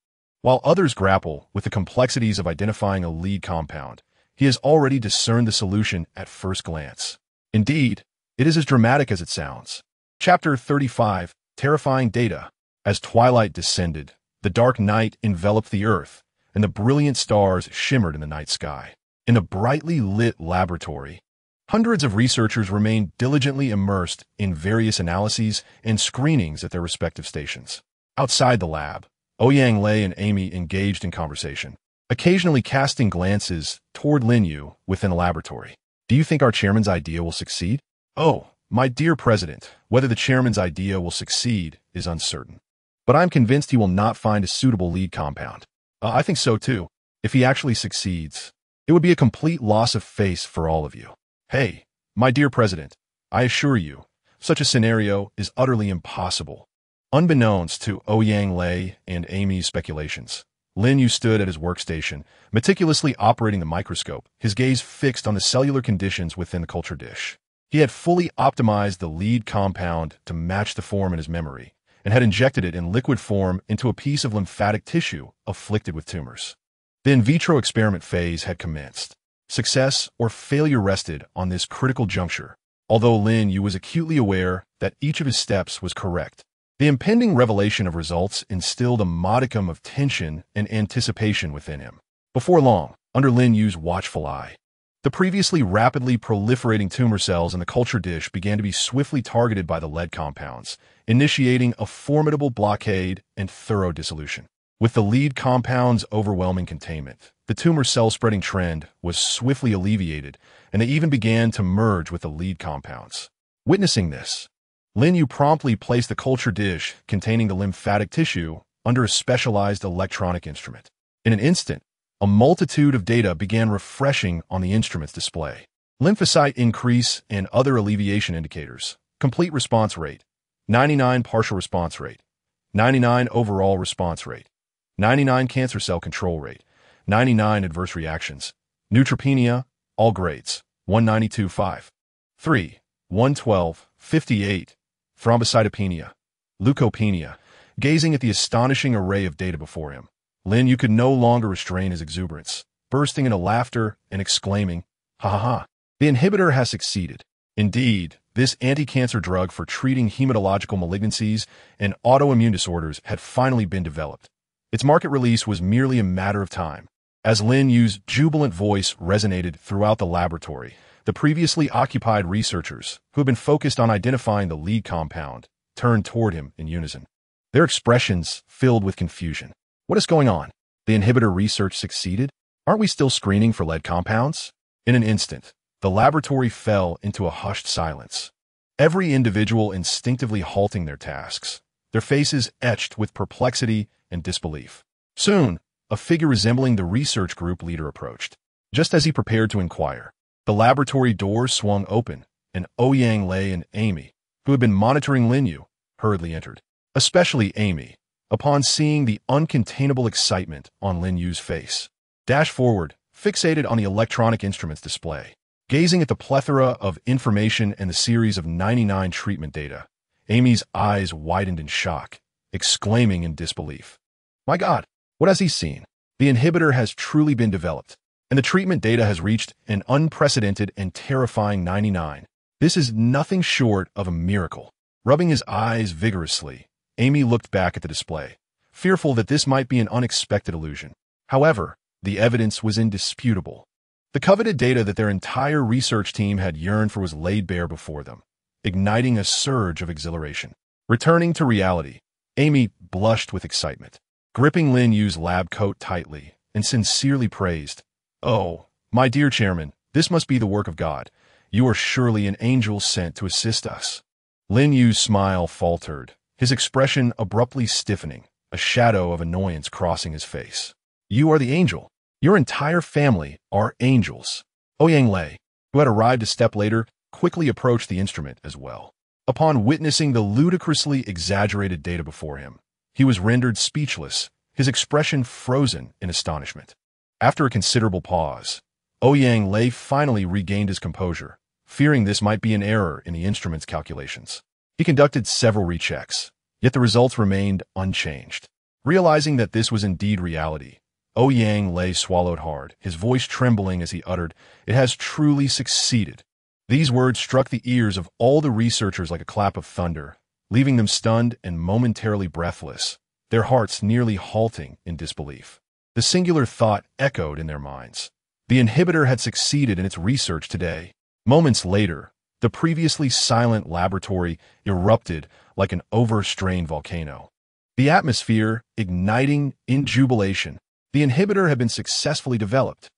While others grapple with the complexities of identifying a lead compound, he has already discerned the solution at first glance. Indeed, it is as dramatic as it sounds. Chapter 35, Terrifying Data. As twilight descended, the dark night enveloped the earth, and the brilliant stars shimmered in the night sky. In a brightly lit laboratory, hundreds of researchers remained diligently immersed in various analyses and screenings at their respective stations. Outside the lab, Ouyang Lei and Amy engaged in conversation, occasionally casting glances toward Lin Yu within the laboratory. Do you think our chairman's idea will succeed? Oh, my dear president, whether the chairman's idea will succeed is uncertain. But I'm convinced he will not find a suitable lead compound. I think so too. If he actually succeeds, it would be a complete loss of face for all of you. Hey, my dear president, I assure you, such a scenario is utterly impossible. Unbeknownst to Ouyang Lei and Amy's speculations, Lin Yu stood at his workstation, meticulously operating the microscope, his gaze fixed on the cellular conditions within the culture dish. He had fully optimized the lead compound to match the form in his memory, and had injected it in liquid form into a piece of lymphatic tissue afflicted with tumors. The in vitro experiment phase had commenced. Success or failure rested on this critical juncture, although Lin Yu was acutely aware that each of his steps was correct. The impending revelation of results instilled a modicum of tension and anticipation within him. Before long, under Lin Yu's watchful eye, The previously rapidly proliferating tumor cells in the culture dish began to be swiftly targeted by the lead compounds, initiating a formidable blockade and thorough dissolution. With the lead compound's overwhelming containment, the tumor cell-spreading trend was swiftly alleviated, and they even began to merge with the lead compounds. Witnessing this, Lin Yu promptly placed the culture dish containing the lymphatic tissue under a specialized electronic instrument. In an instant, a multitude of data began refreshing on the instrument's display. Lymphocyte increase and other alleviation indicators, complete response rate, 99 partial response rate, 99 overall response rate, 99 cancer cell control rate, 99 adverse reactions, neutropenia, all grades, 192.5. 3. 112, 58, thrombocytopenia, leukopenia. Gazing at the astonishing array of data before him, Lin Yu could no longer restrain his exuberance, bursting into laughter and exclaiming, "Ha ha ha! The inhibitor has succeeded. Indeed, this anti-cancer drug for treating hematological malignancies and autoimmune disorders had finally been developed." Its market release was merely a matter of time. As Lin Yu's jubilant voice resonated throughout the laboratory, the previously occupied researchers, who had been focused on identifying the lead compound, turned toward him in unison. Their expressions filled with confusion. What is going on? The inhibitor research succeeded? Aren't we still screening for lead compounds? In an instant, the laboratory fell into a hushed silence. Every individual instinctively halting their tasks, their faces etched with perplexity and disbelief. Soon, a figure resembling the research group leader approached. Just as he prepared to inquire, the laboratory doors swung open, and Ouyang Lei and Amy, who had been monitoring Lin Yu, hurriedly entered. Especially Amy, upon seeing the uncontainable excitement on Lin Yu's face, dashed forward, fixated on the electronic instrument's display. Gazing at the plethora of information and the series of 99 treatment data, Amy's eyes widened in shock, exclaiming in disbelief, "My God, what has he seen? The inhibitor has truly been developed, and the treatment data has reached an unprecedented and terrifying 99. This is nothing short of a miracle." Rubbing his eyes vigorously, Amy looked back at the display, fearful that this might be an unexpected illusion. However, the evidence was indisputable. The coveted data that their entire research team had yearned for was laid bare before them, igniting a surge of exhilaration. Returning to reality, Amy blushed with excitement, gripping Lin Yu's lab coat tightly, and sincerely praised, "Oh, my dear chairman, this must be the work of God. You are surely an angel sent to assist us." Lin Yu's smile faltered, his expression abruptly stiffening, a shadow of annoyance crossing his face. "You are the angel. Your entire family are angels." Ouyang Lei, who had arrived a step later, quickly approached the instrument as well. Upon witnessing the ludicrously exaggerated data before him, he was rendered speechless, his expression frozen in astonishment. After a considerable pause, Ouyang Lei finally regained his composure, fearing this might be an error in the instrument's calculations. He conducted several rechecks, yet the results remained unchanged. Realizing that this was indeed reality, Ouyang Lei swallowed hard, his voice trembling as he uttered, "It has truly succeeded." These words struck the ears of all the researchers like a clap of thunder, leaving them stunned and momentarily breathless, their hearts nearly halting in disbelief. The singular thought echoed in their minds. The inhibitor had succeeded in its research today. Moments later, the previously silent laboratory erupted like an overstrained volcano. The atmosphere igniting in jubilation. The inhibitor had been successfully developed.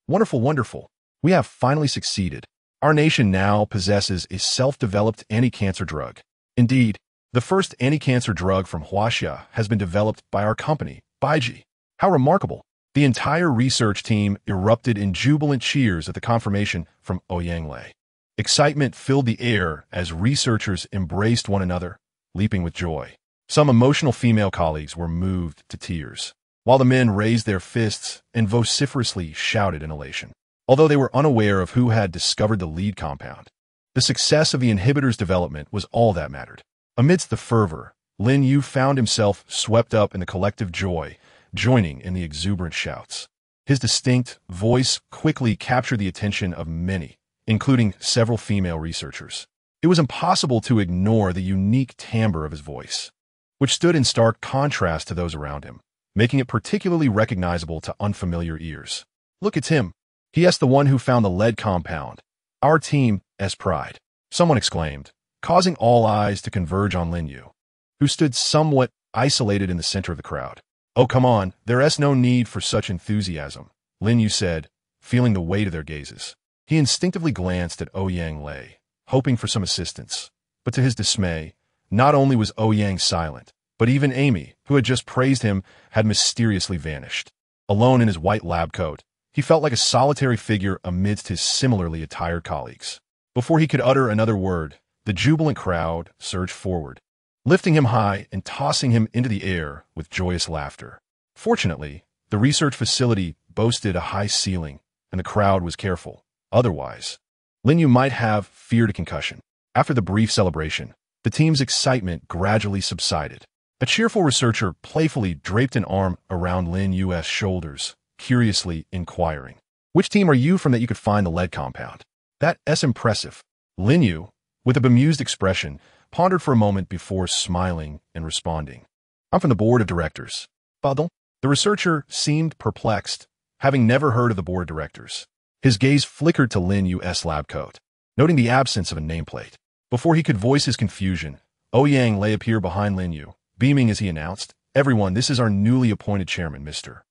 Wonderful, wonderful. We have finally succeeded. Our nation now possesses a self-developed anti-cancer drug. Indeed, the first anti-cancer drug from Huaxia has been developed by our company, Baiji. How remarkable. The entire research team erupted in jubilant cheers at the confirmation from Ouyang Lei. Excitement filled the air as researchers embraced one another, leaping with joy. Some emotional female colleagues were moved to tears, while the men raised their fists and vociferously shouted in elation. Although they were unaware of who had discovered the lead compound, the success of the inhibitor's development was all that mattered. Amidst the fervor, Lin Yu found himself swept up in the collective joy, joining in the exuberant shouts. His distinct voice quickly captured the attention of many, including several female researchers. It was impossible to ignore the unique timbre of his voice, which stood in stark contrast to those around him, making it particularly recognizable to unfamiliar ears. "Look at him. He asked the one who found the lead compound. Our team, S. Pride. Someone exclaimed, causing all eyes to converge on Lin Yu, who stood somewhat isolated in the center of the crowd. Oh, come on, there's no need for such enthusiasm, Lin Yu said, feeling the weight of their gazes. He instinctively glanced at Ouyang Lei, hoping for some assistance. But to his dismay, not only was Ouyang silent, but even Amy, who had just praised him, had mysteriously vanished. Alone in his white lab coat, he felt like a solitary figure amidst his similarly attired colleagues. Before he could utter another word, the jubilant crowd surged forward, lifting him high and tossing him into the air with joyous laughter. Fortunately, the research facility boasted a high ceiling, and the crowd was careful. Otherwise, Lin Yu might have feared a concussion. After the brief celebration, the team's excitement gradually subsided. A cheerful researcher playfully draped an arm around Lin Yu's shoulders, curiously inquiring, "Which team are you from that you could find the lead compound?" That's impressive. Lin Yu, with a bemused expression, pondered for a moment before smiling and responding. "I'm from the board of directors." Pardon? The researcher seemed perplexed, having never heard of the board of directors. His gaze flickered to Lin Yu's lab coat, noting the absence of a nameplate. Before he could voice his confusion, Ouyang Lei appeared behind Lin Yu, beaming as he announced, "Everyone, this is our newly appointed chairman, Mr.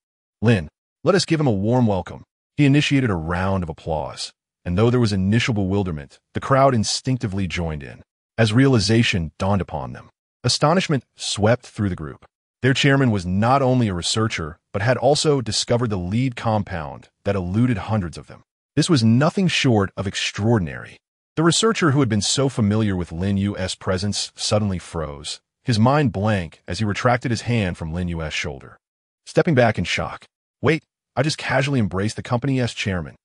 Lin. Let us give him a warm welcome." He initiated a round of applause, and though there was initial bewilderment, the crowd instinctively joined in. As realization dawned upon them, astonishment swept through the group. Their chairman was not only a researcher, but had also discovered the lead compound that eluded hundreds of them. This was nothing short of extraordinary. The researcher who had been so familiar with Lin Yu's presence suddenly froze, his mind blank as he retracted his hand from Lin Yu's shoulder. Stepping back in shock. "Wait, I just casually embraced the company's chairman.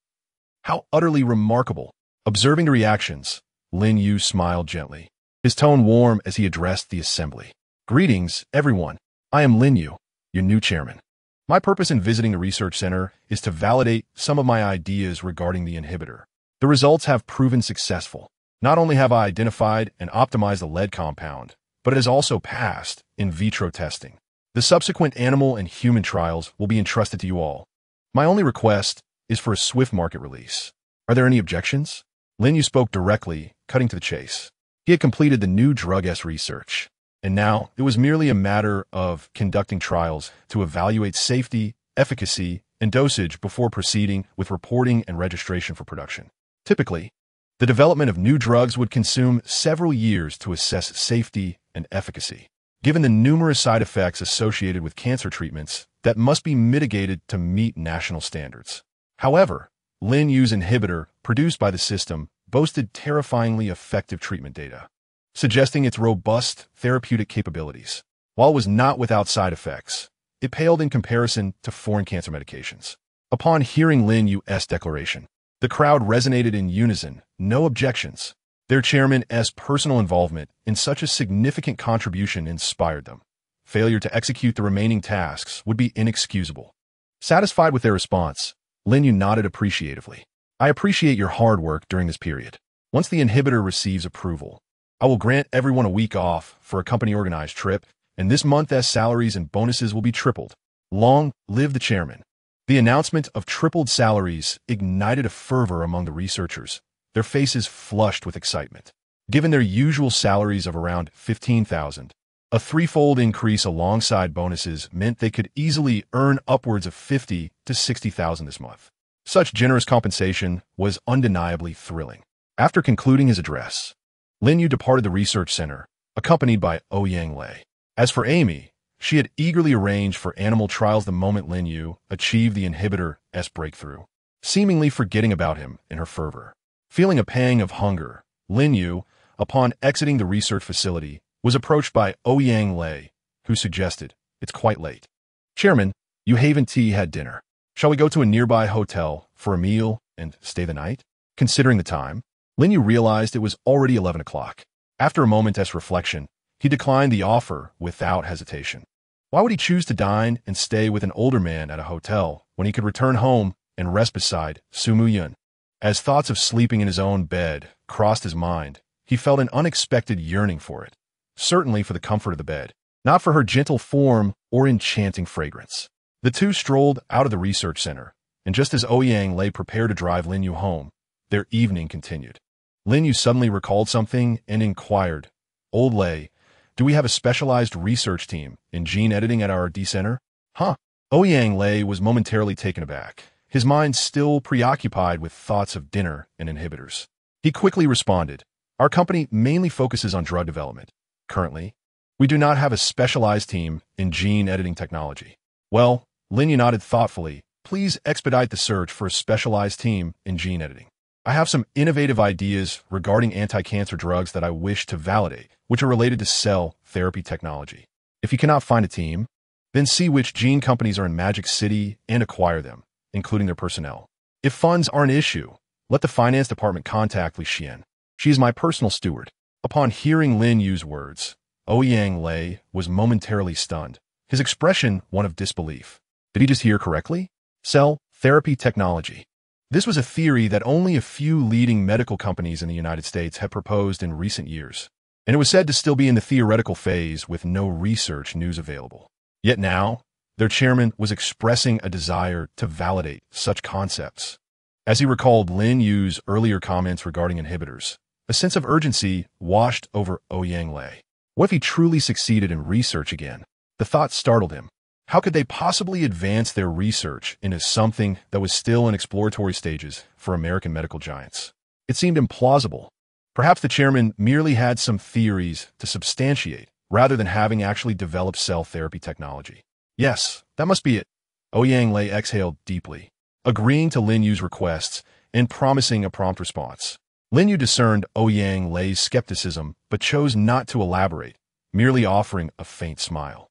How utterly remarkable." Observing the reactions, Lin Yu smiled gently, his tone warm as he addressed the assembly. "Greetings, everyone. I am Lin Yu, your new chairman. My purpose in visiting the research center is to validate some of my ideas regarding the inhibitor. The results have proven successful. Not only have I identified and optimized the lead compound, but it has also passed in vitro testing. The subsequent animal and human trials will be entrusted to you all. My only request is for a swift market release. Are there any objections?" Lin Yu spoke directly, cutting to the chase. He had completed the new drug-S research, and now it was merely a matter of conducting trials to evaluate safety, efficacy, and dosage before proceeding with reporting and registration for production. Typically, the development of new drugs would consume several years to assess safety and efficacy, given the numerous side effects associated with cancer treatments that must be mitigated to meet national standards. However, Lin Yu's inhibitor, produced by the system, boasted terrifyingly effective treatment data, suggesting its robust therapeutic capabilities. While it was not without side effects, it paled in comparison to foreign cancer medications. Upon hearing Lin Yu's declaration, the crowd resonated in unison, no objections. Their chairman's personal involvement in such a significant contribution inspired them. Failure to execute the remaining tasks would be inexcusable. Satisfied with their response, Lin Yu nodded appreciatively. "I appreciate your hard work during this period. Once the inhibitor receives approval, I will grant everyone a week off for a company-organized trip, and this month's salaries and bonuses will be tripled. Long live the chairman." The announcement of tripled salaries ignited a fervor among the researchers, their faces flushed with excitement. Given their usual salaries of around 15,000, a threefold increase alongside bonuses meant they could easily earn upwards of 50 to 60,000 this month. Such generous compensation was undeniably thrilling. After concluding his address, Lin Yu departed the research center, accompanied by Ouyang Lei. As for Amy, she had eagerly arranged for animal trials the moment Lin Yu achieved the inhibitor's breakthrough, seemingly forgetting about him in her fervor. Feeling a pang of hunger, Lin Yu, upon exiting the research facility, was approached by Ouyang Lei, who suggested, "It's quite late. Chairman, you haven't had dinner. Shall we go to a nearby hotel for a meal and stay the night?" Considering the time, Lin Yu realized it was already 11 o'clock. After a moment's reflection, he declined the offer without hesitation. Why would he choose to dine and stay with an older man at a hotel when he could return home and rest beside Zhao Yun? As thoughts of sleeping in his own bed crossed his mind, he felt an unexpected yearning for it. Certainly for the comfort of the bed, not for her gentle form or enchanting fragrance. The two strolled out of the research center, And just as Ouyang lay prepared to drive Lin Yu home, their evening continued. Lin Yu suddenly recalled something and inquired, "Old Lei, do we have a specialized research team in gene editing at our D-Center?" Huh? Ouyang Lei was momentarily taken aback, his mind still preoccupied with thoughts of dinner and inhibitors. He quickly responded, "Our company mainly focuses on drug development. Currently, we do not have a specialized team in gene editing technology." "Well," Lin Yu nodded thoughtfully, "please expedite the search for a specialized team in gene editing. I have some innovative ideas regarding anti-cancer drugs that I wish to validate, which are related to cell therapy technology. If you cannot find a team, then see which gene companies are in Magic City and acquire them, including their personnel. If funds are an issue, let the finance department contact Li Xian. She is my personal steward." Upon hearing Lin Yu's words, Ouyang Lei was momentarily stunned, his expression one of disbelief. Did he just hear correctly? Cell therapy technology. This was a theory that only a few leading medical companies in the United States had proposed in recent years, and it was said to still be in the theoretical phase with no research news available. Yet now, their chairman was expressing a desire to validate such concepts. As he recalled Lin Yu's earlier comments regarding inhibitors, a sense of urgency washed over Ouyang Lei. What if he truly succeeded in research again? The thought startled him. How could they possibly advance their research into something that was still in exploratory stages for American medical giants? It seemed implausible. Perhaps the chairman merely had some theories to substantiate, rather than having actually developed cell therapy technology. Yes, that must be it. Ouyang Lei exhaled deeply, agreeing to Lin Yu's requests and promising a prompt response. Lin Yu discerned Ouyang Lei's skepticism, but chose not to elaborate, merely offering a faint smile.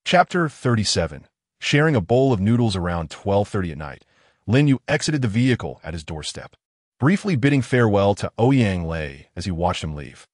Chapter 37. Sharing a bowl of noodles around 12:30 at night, Lin Yu exited the vehicle at his doorstep, briefly bidding farewell to Ouyang Lei as he watched him leave.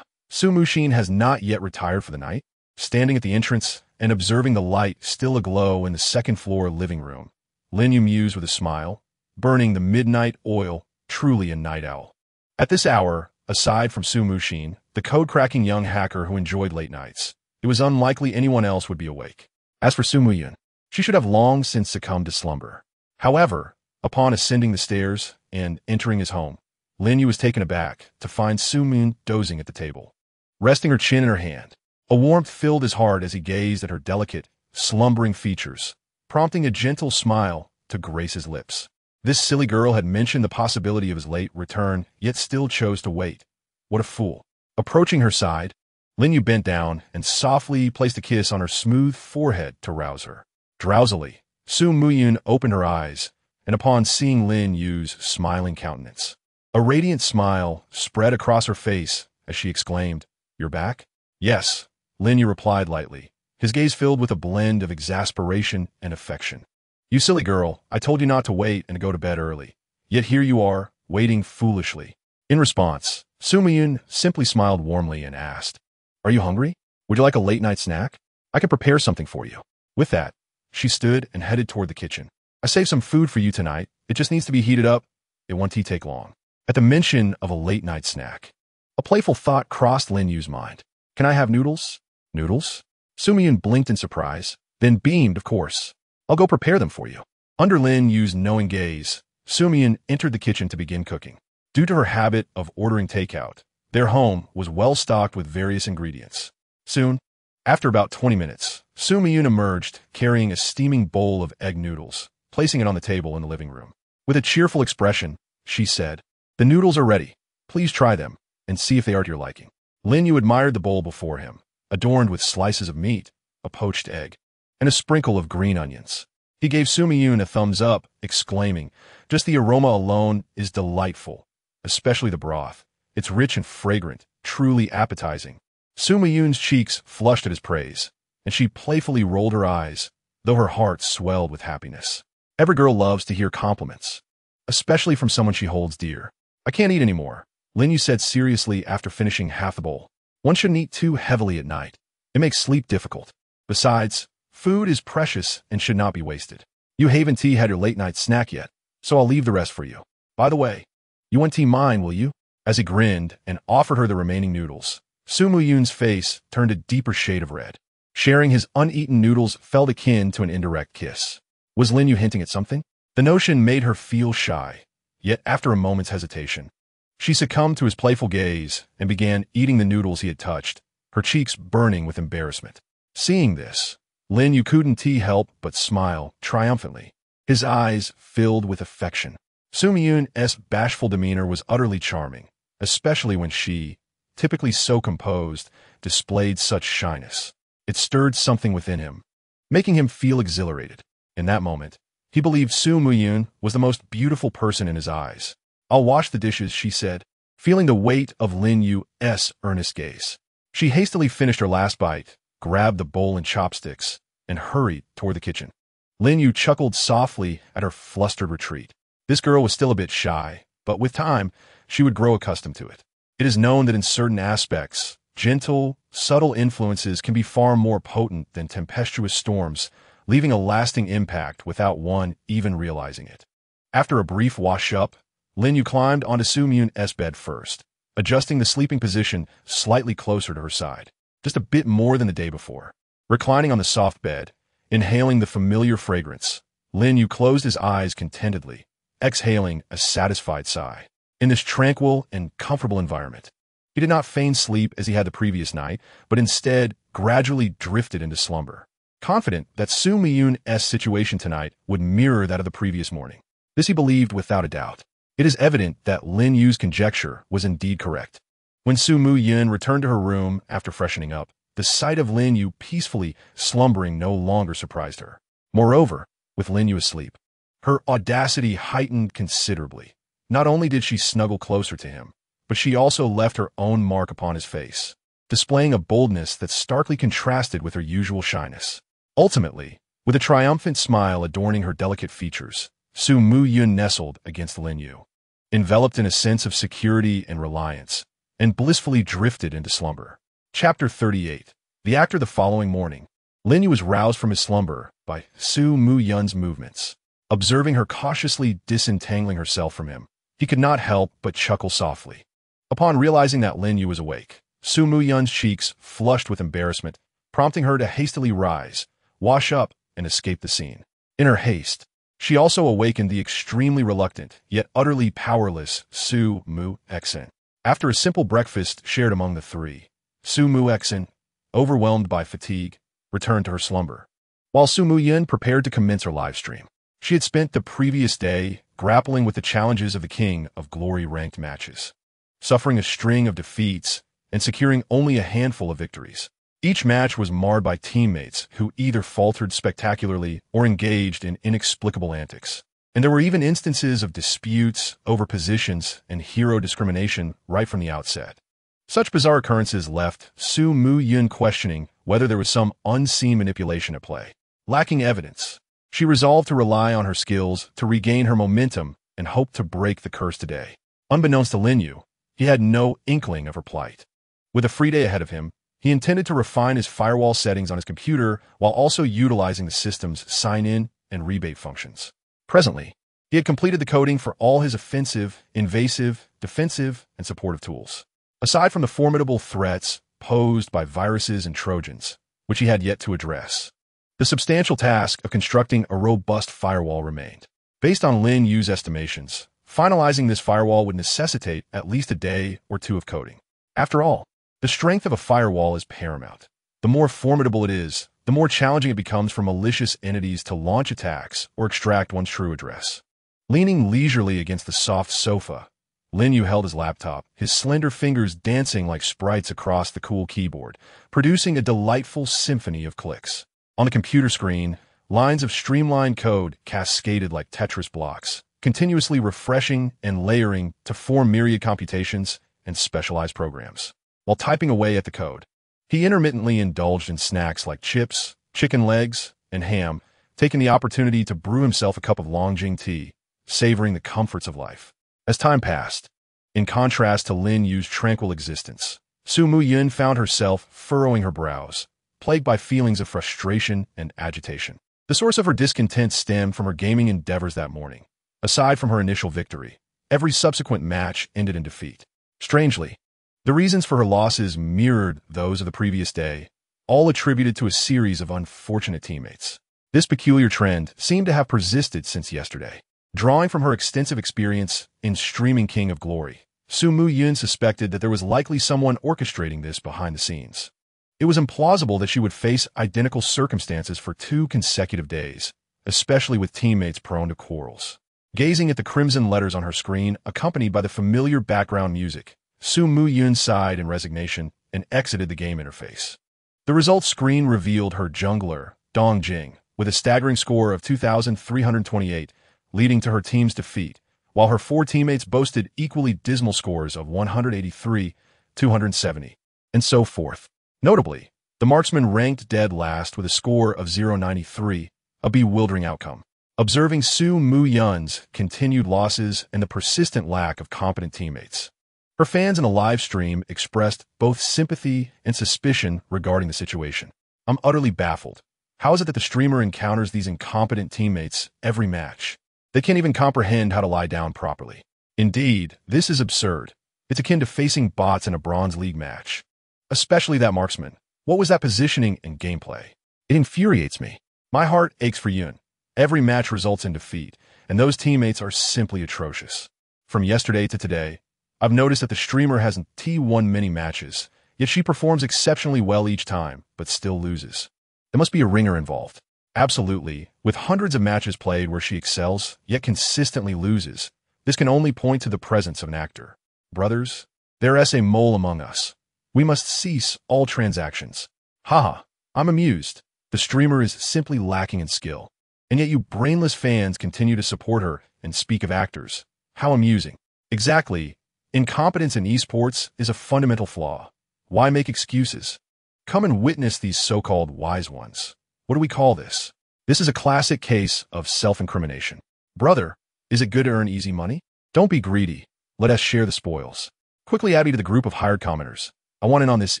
Su Muxin has not yet retired for the night. Standing at the entrance and observing the light still aglow in the second-floor living room, Lin Yu mused with a smile, burning the midnight oil, truly a night owl. At this hour, aside from Su Muxin, the code-cracking young hacker who enjoyed late nights, it was unlikely anyone else would be awake. As for Su Muyun, she should have long since succumbed to slumber. However, upon ascending the stairs and entering his home, Lin Yu was taken aback to find Su Muyun dozing at the table, resting her chin in her hand. A warmth filled his heart as he gazed at her delicate, slumbering features, prompting a gentle smile to grace his lips. This silly girl had mentioned the possibility of his late return, yet still chose to wait. What a fool. Approaching her side, Lin Yu bent down and softly placed a kiss on her smooth forehead to rouse her. Drowsily, Su Muyun opened her eyes, and upon seeing Lin Yu's smiling countenance, a radiant smile spread across her face as she exclaimed, "You're back?" "Yes," Lin Yu replied lightly, his gaze filled with a blend of exasperation and affection. "You silly girl, I told you not to wait and to go to bed early. Yet here you are, waiting foolishly." In response, Su Muyun simply smiled warmly and asked, "Are you hungry? Would you like a late-night snack? I can prepare something for you." With that, she stood and headed toward the kitchen. "I saved some food for you tonight. It just needs to be heated up. It won't take long." At the mention of a late-night snack, a playful thought crossed Lin Yu's mind. "Can I have noodles?" "Noodles?" Su Muyun blinked in surprise, then beamed, "Of course. I'll go prepare them for you." Under Lin Yu's knowing gaze, Su Muyun entered the kitchen to begin cooking. Due to her habit of ordering takeout, their home was well stocked with various ingredients. Soon, after about 20 minutes, Su Muyun emerged carrying a steaming bowl of egg noodles, placing it on the table in the living room. With a cheerful expression, she said, "The noodles are ready. Please try them and see if they are to your liking." Lin Yu admired the bowl before him, adorned with slices of meat, a poached egg, and a sprinkle of green onions. He gave Su Muyun a thumbs up, exclaiming, "Just the aroma alone is delightful, especially the broth. It's rich and fragrant, truly appetizing." Su Muyun's cheeks flushed at his praise, and she playfully rolled her eyes, though her heart swelled with happiness. Every girl loves to hear compliments, especially from someone she holds dear. "I can't eat anymore," Lin Yu said seriously after finishing half the bowl. "One shouldn't eat too heavily at night. It makes sleep difficult. Besides, food is precious and should not be wasted. You haven't had your late-night snack yet, so I'll leave the rest for you. By the way, you won't mine, will you?" As he grinned and offered her the remaining noodles, Su Muyun's face turned a deeper shade of red. Sharing his uneaten noodles felt akin to an indirect kiss. Was Lin Yu hinting at something? The notion made her feel shy, yet after a moment's hesitation, she succumbed to his playful gaze and began eating the noodles he had touched, her cheeks burning with embarrassment. Seeing this, Lin Yu couldn't help but smile triumphantly. His eyes filled with affection. Yun's bashful demeanor was utterly charming, especially when she, typically so composed, displayed such shyness. It stirred something within him, making him feel exhilarated. In that moment, he believed Yun was the most beautiful person in his eyes. "I'll wash the dishes," she said, feeling the weight of Lin Yu's earnest gaze. She hastily finished her last bite, grabbed the bowl and chopsticks, and hurried toward the kitchen. Lin Yu chuckled softly at her flustered retreat. This girl was still a bit shy, but with time, she would grow accustomed to it. It is known that in certain aspects, gentle, subtle influences can be far more potent than tempestuous storms, leaving a lasting impact without one even realizing it. After a brief wash-up, Lin Yu climbed onto Yun's bed first, adjusting the sleeping position slightly closer to her side, just a bit more than the day before. Reclining on the soft bed, inhaling the familiar fragrance, Lin Yu closed his eyes contentedly, exhaling a satisfied sigh. In this tranquil and comfortable environment, he did not feign sleep as he had the previous night, but instead gradually drifted into slumber, confident that Yun's situation tonight would mirror that of the previous morning. This he believed without a doubt. It is evident that Lin Yu's conjecture was indeed correct. When Yun returned to her room after freshening up, the sight of Lin Yu peacefully slumbering no longer surprised her. Moreover, with Lin Yu asleep, her audacity heightened considerably. Not only did she snuggle closer to him, but she also left her own mark upon his face, displaying a boldness that starkly contrasted with her usual shyness. Ultimately, with a triumphant smile adorning her delicate features, Yun nestled against Lin Yu, enveloped in a sense of security and reliance, and blissfully drifted into slumber. Chapter 38. The actor. The following morning, Lin Yu was roused from his slumber by Yun's movements. Observing her cautiously disentangling herself from him, he could not help but chuckle softly. Upon realizing that Lin Yu was awake, Yun's cheeks flushed with embarrassment, prompting her to hastily rise, wash up, and escape the scene. In her haste, she also awakened the extremely reluctant, yet utterly powerless Exen. After a simple breakfast shared among the three, Exen, overwhelmed by fatigue, returned to her slumber. While Yun prepared to commence her live stream, she had spent the previous day grappling with the challenges of the King of Glory ranked matches, suffering a string of defeats and securing only a handful of victories. Each match was marred by teammates who either faltered spectacularly or engaged in inexplicable antics. And there were even instances of disputes over positions and hero discrimination right from the outset. Such bizarre occurrences left Yun questioning whether there was some unseen manipulation at play. Lacking evidence, she resolved to rely on her skills to regain her momentum and hoped to break the curse today. Unbeknownst to Lin Yu, he had no inkling of her plight. With a free day ahead of him, he intended to refine his firewall settings on his computer while also utilizing the system's sign-in and rebate functions. Presently, he had completed the coding for all his offensive, invasive, defensive, and supportive tools. Aside from the formidable threats posed by viruses and Trojans, which he had yet to address, the substantial task of constructing a robust firewall remained. Based on Lin Yu's estimations, finalizing this firewall would necessitate at least a day or two of coding. After all, the strength of a firewall is paramount. The more formidable it is, the more challenging it becomes for malicious entities to launch attacks or extract one's true address. Leaning leisurely against the soft sofa, Lin Yu held his laptop, his slender fingers dancing like sprites across the cool keyboard, producing a delightful symphony of clicks. On the computer screen, lines of streamlined code cascaded like Tetris blocks, continuously refreshing and layering to form myriad computations and specialized programs. While typing away at the code, he intermittently indulged in snacks like chips, chicken legs, and ham, taking the opportunity to brew himself a cup of Longjing tea, savoring the comforts of life. As time passed, in contrast to Lin Yu's tranquil existence, Yun found herself furrowing her brows, plagued by feelings of frustration and agitation. The source of her discontent stemmed from her gaming endeavors that morning. Aside from her initial victory, every subsequent match ended in defeat. Strangely, the reasons for her losses mirrored those of the previous day, all attributed to a series of unfortunate teammates. This peculiar trend seemed to have persisted since yesterday. Drawing from her extensive experience in streaming King of Glory, Su Mu-yun suspected that there was likely someone orchestrating this behind the scenes. It was implausible that she would face identical circumstances for 2 consecutive days, especially with teammates prone to quarrels. Gazing at the crimson letters on her screen, accompanied by the familiar background music, Su Mu-yun sighed in resignation and exited the game interface. The results screen revealed her jungler, Dong Jing, with a staggering score of 2,328, leading to her team's defeat, while her 4 teammates boasted equally dismal scores of 183, 270, and so forth. Notably, the marksman ranked dead last with a score of 093, a bewildering outcome. Observing Su Mu-yun's continued losses and the persistent lack of competent teammates, her fans in a live stream expressed both sympathy and suspicion regarding the situation. "I'm utterly baffled. How is it that the streamer encounters these incompetent teammates every match? They can't even comprehend how to lie down properly. Indeed, this is absurd. It's akin to facing bots in a Bronze League match. Especially that marksman. What was that positioning and gameplay? It infuriates me. My heart aches for Yun. Every match results in defeat, and those teammates are simply atrocious. From yesterday to today, I've noticed that the streamer hasn't T1 many matches, yet she performs exceptionally well each time, but still loses. There must be a ringer involved. Absolutely, with hundreds of matches played where she excels, yet consistently loses, this can only point to the presence of an actor. Brothers, there is a mole among us. We must cease all transactions. Haha, I'm amused. The streamer is simply lacking in skill. And yet you brainless fans continue to support her and speak of actors. How amusing. Exactly. Incompetence in esports is a fundamental flaw. Why make excuses? Come and witness these so-called wise ones. What do we call this? This is a classic case of self-incrimination. Brother, is it good to earn easy money? Don't be greedy. Let us share the spoils. Quickly add me to the group of hired commenters. I want in on this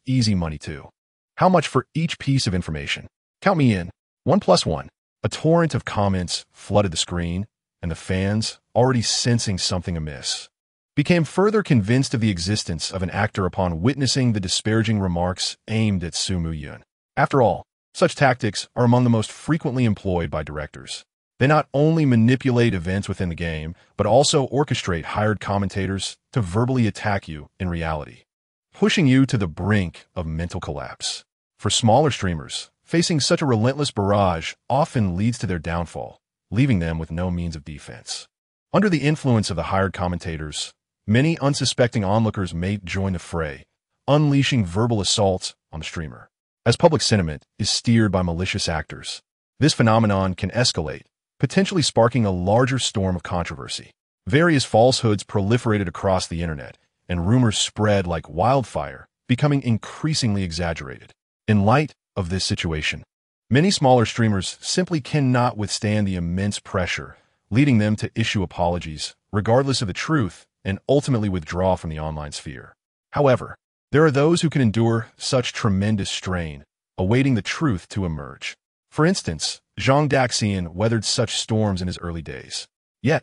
easy money too. How much for each piece of information? Count me in. 1+1. A torrent of comments flooded the screen, and the fans, already sensing something amiss, became further convinced of the existence of an actor upon witnessing the disparaging remarks aimed at Su Mu-yun. After all, such tactics are among the most frequently employed by directors. They not only manipulate events within the game, but also orchestrate hired commentators to verbally attack you in reality, pushing you to the brink of mental collapse. For smaller streamers, facing such a relentless barrage often leads to their downfall, leaving them with no means of defense. Under the influence of the hired commentators, many unsuspecting onlookers may join the fray, unleashing verbal assaults on the streamer. As public sentiment is steered by malicious actors, this phenomenon can escalate, potentially sparking a larger storm of controversy. Various falsehoods proliferated across the internet, and rumors spread like wildfire, becoming increasingly exaggerated. In light of this situation, many smaller streamers simply cannot withstand the immense pressure, leading them to issue apologies, regardless of the truth, and ultimately withdraw from the online sphere. However, there are those who can endure such tremendous strain, awaiting the truth to emerge. For instance, Zhang Daxian weathered such storms in his early days. Yet,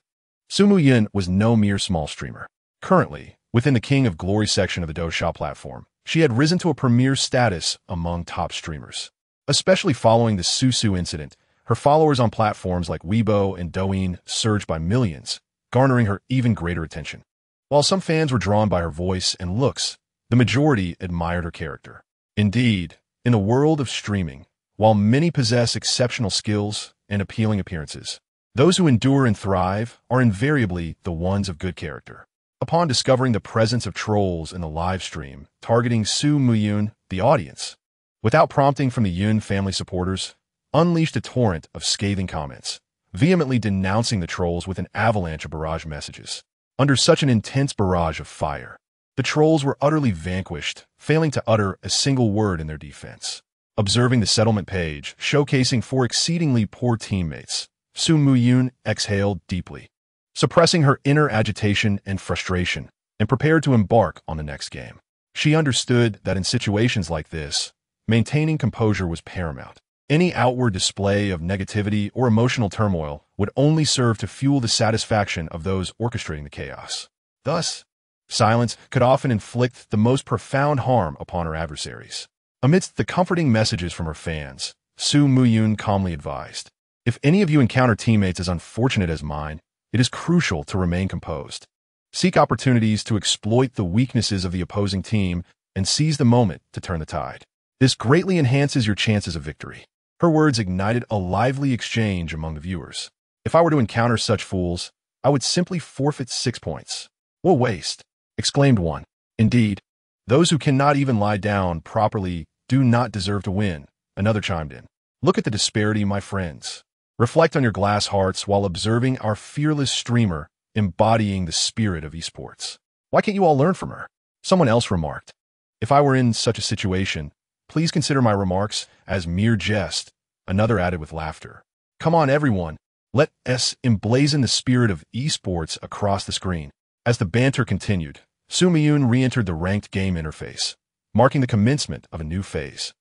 Su Mu-yun was no mere small streamer. Currently, within the King of Glory section of the Douyin platform, she had risen to a premier status among top streamers. Especially following the Susu incident, her followers on platforms like Weibo and Douyin surged by millions, garnering her even greater attention. While some fans were drawn by her voice and looks, the majority admired her character. Indeed, in the world of streaming, while many possess exceptional skills and appealing appearances, those who endure and thrive are invariably the ones of good character. Upon discovering the presence of trolls in the live stream targeting Su Mu-yun, the audience, without prompting from the Yun family supporters, unleashed a torrent of scathing comments, vehemently denouncing the trolls with an avalanche of barrage messages. Under such an intense barrage of fire, the trolls were utterly vanquished, failing to utter a single word in their defense. Observing the settlement page, showcasing 4 exceedingly poor teammates, Su Mu-yun exhaled deeply, suppressing her inner agitation and frustration, and prepared to embark on the next game. She understood that in situations like this, maintaining composure was paramount. Any outward display of negativity or emotional turmoil would only serve to fuel the satisfaction of those orchestrating the chaos. Thus, silence could often inflict the most profound harm upon her adversaries. Amidst the comforting messages from her fans, Su Muyun calmly advised. If any of you encounter teammates as unfortunate as mine, it is crucial to remain composed. Seek opportunities to exploit the weaknesses of the opposing team and seize the moment to turn the tide. This greatly enhances your chances of victory. Her words ignited a lively exchange among the viewers. If I were to encounter such fools, I would simply forfeit 6 points. What waste! Exclaimed one. Indeed, those who cannot even lie down properly do not deserve to win, another chimed in. Look at the disparity, my friends. Reflect on your glass hearts while observing our fearless streamer embodying the spirit of esports. Why can't you all learn from her? Someone else remarked. If I were in such a situation, please consider my remarks as mere jest, another added with laughter. Come on, everyone. Let us emblazon the spirit of esports across the screen. As the banter continued, Su Miyun re-entered the ranked game interface, marking the commencement of a new phase.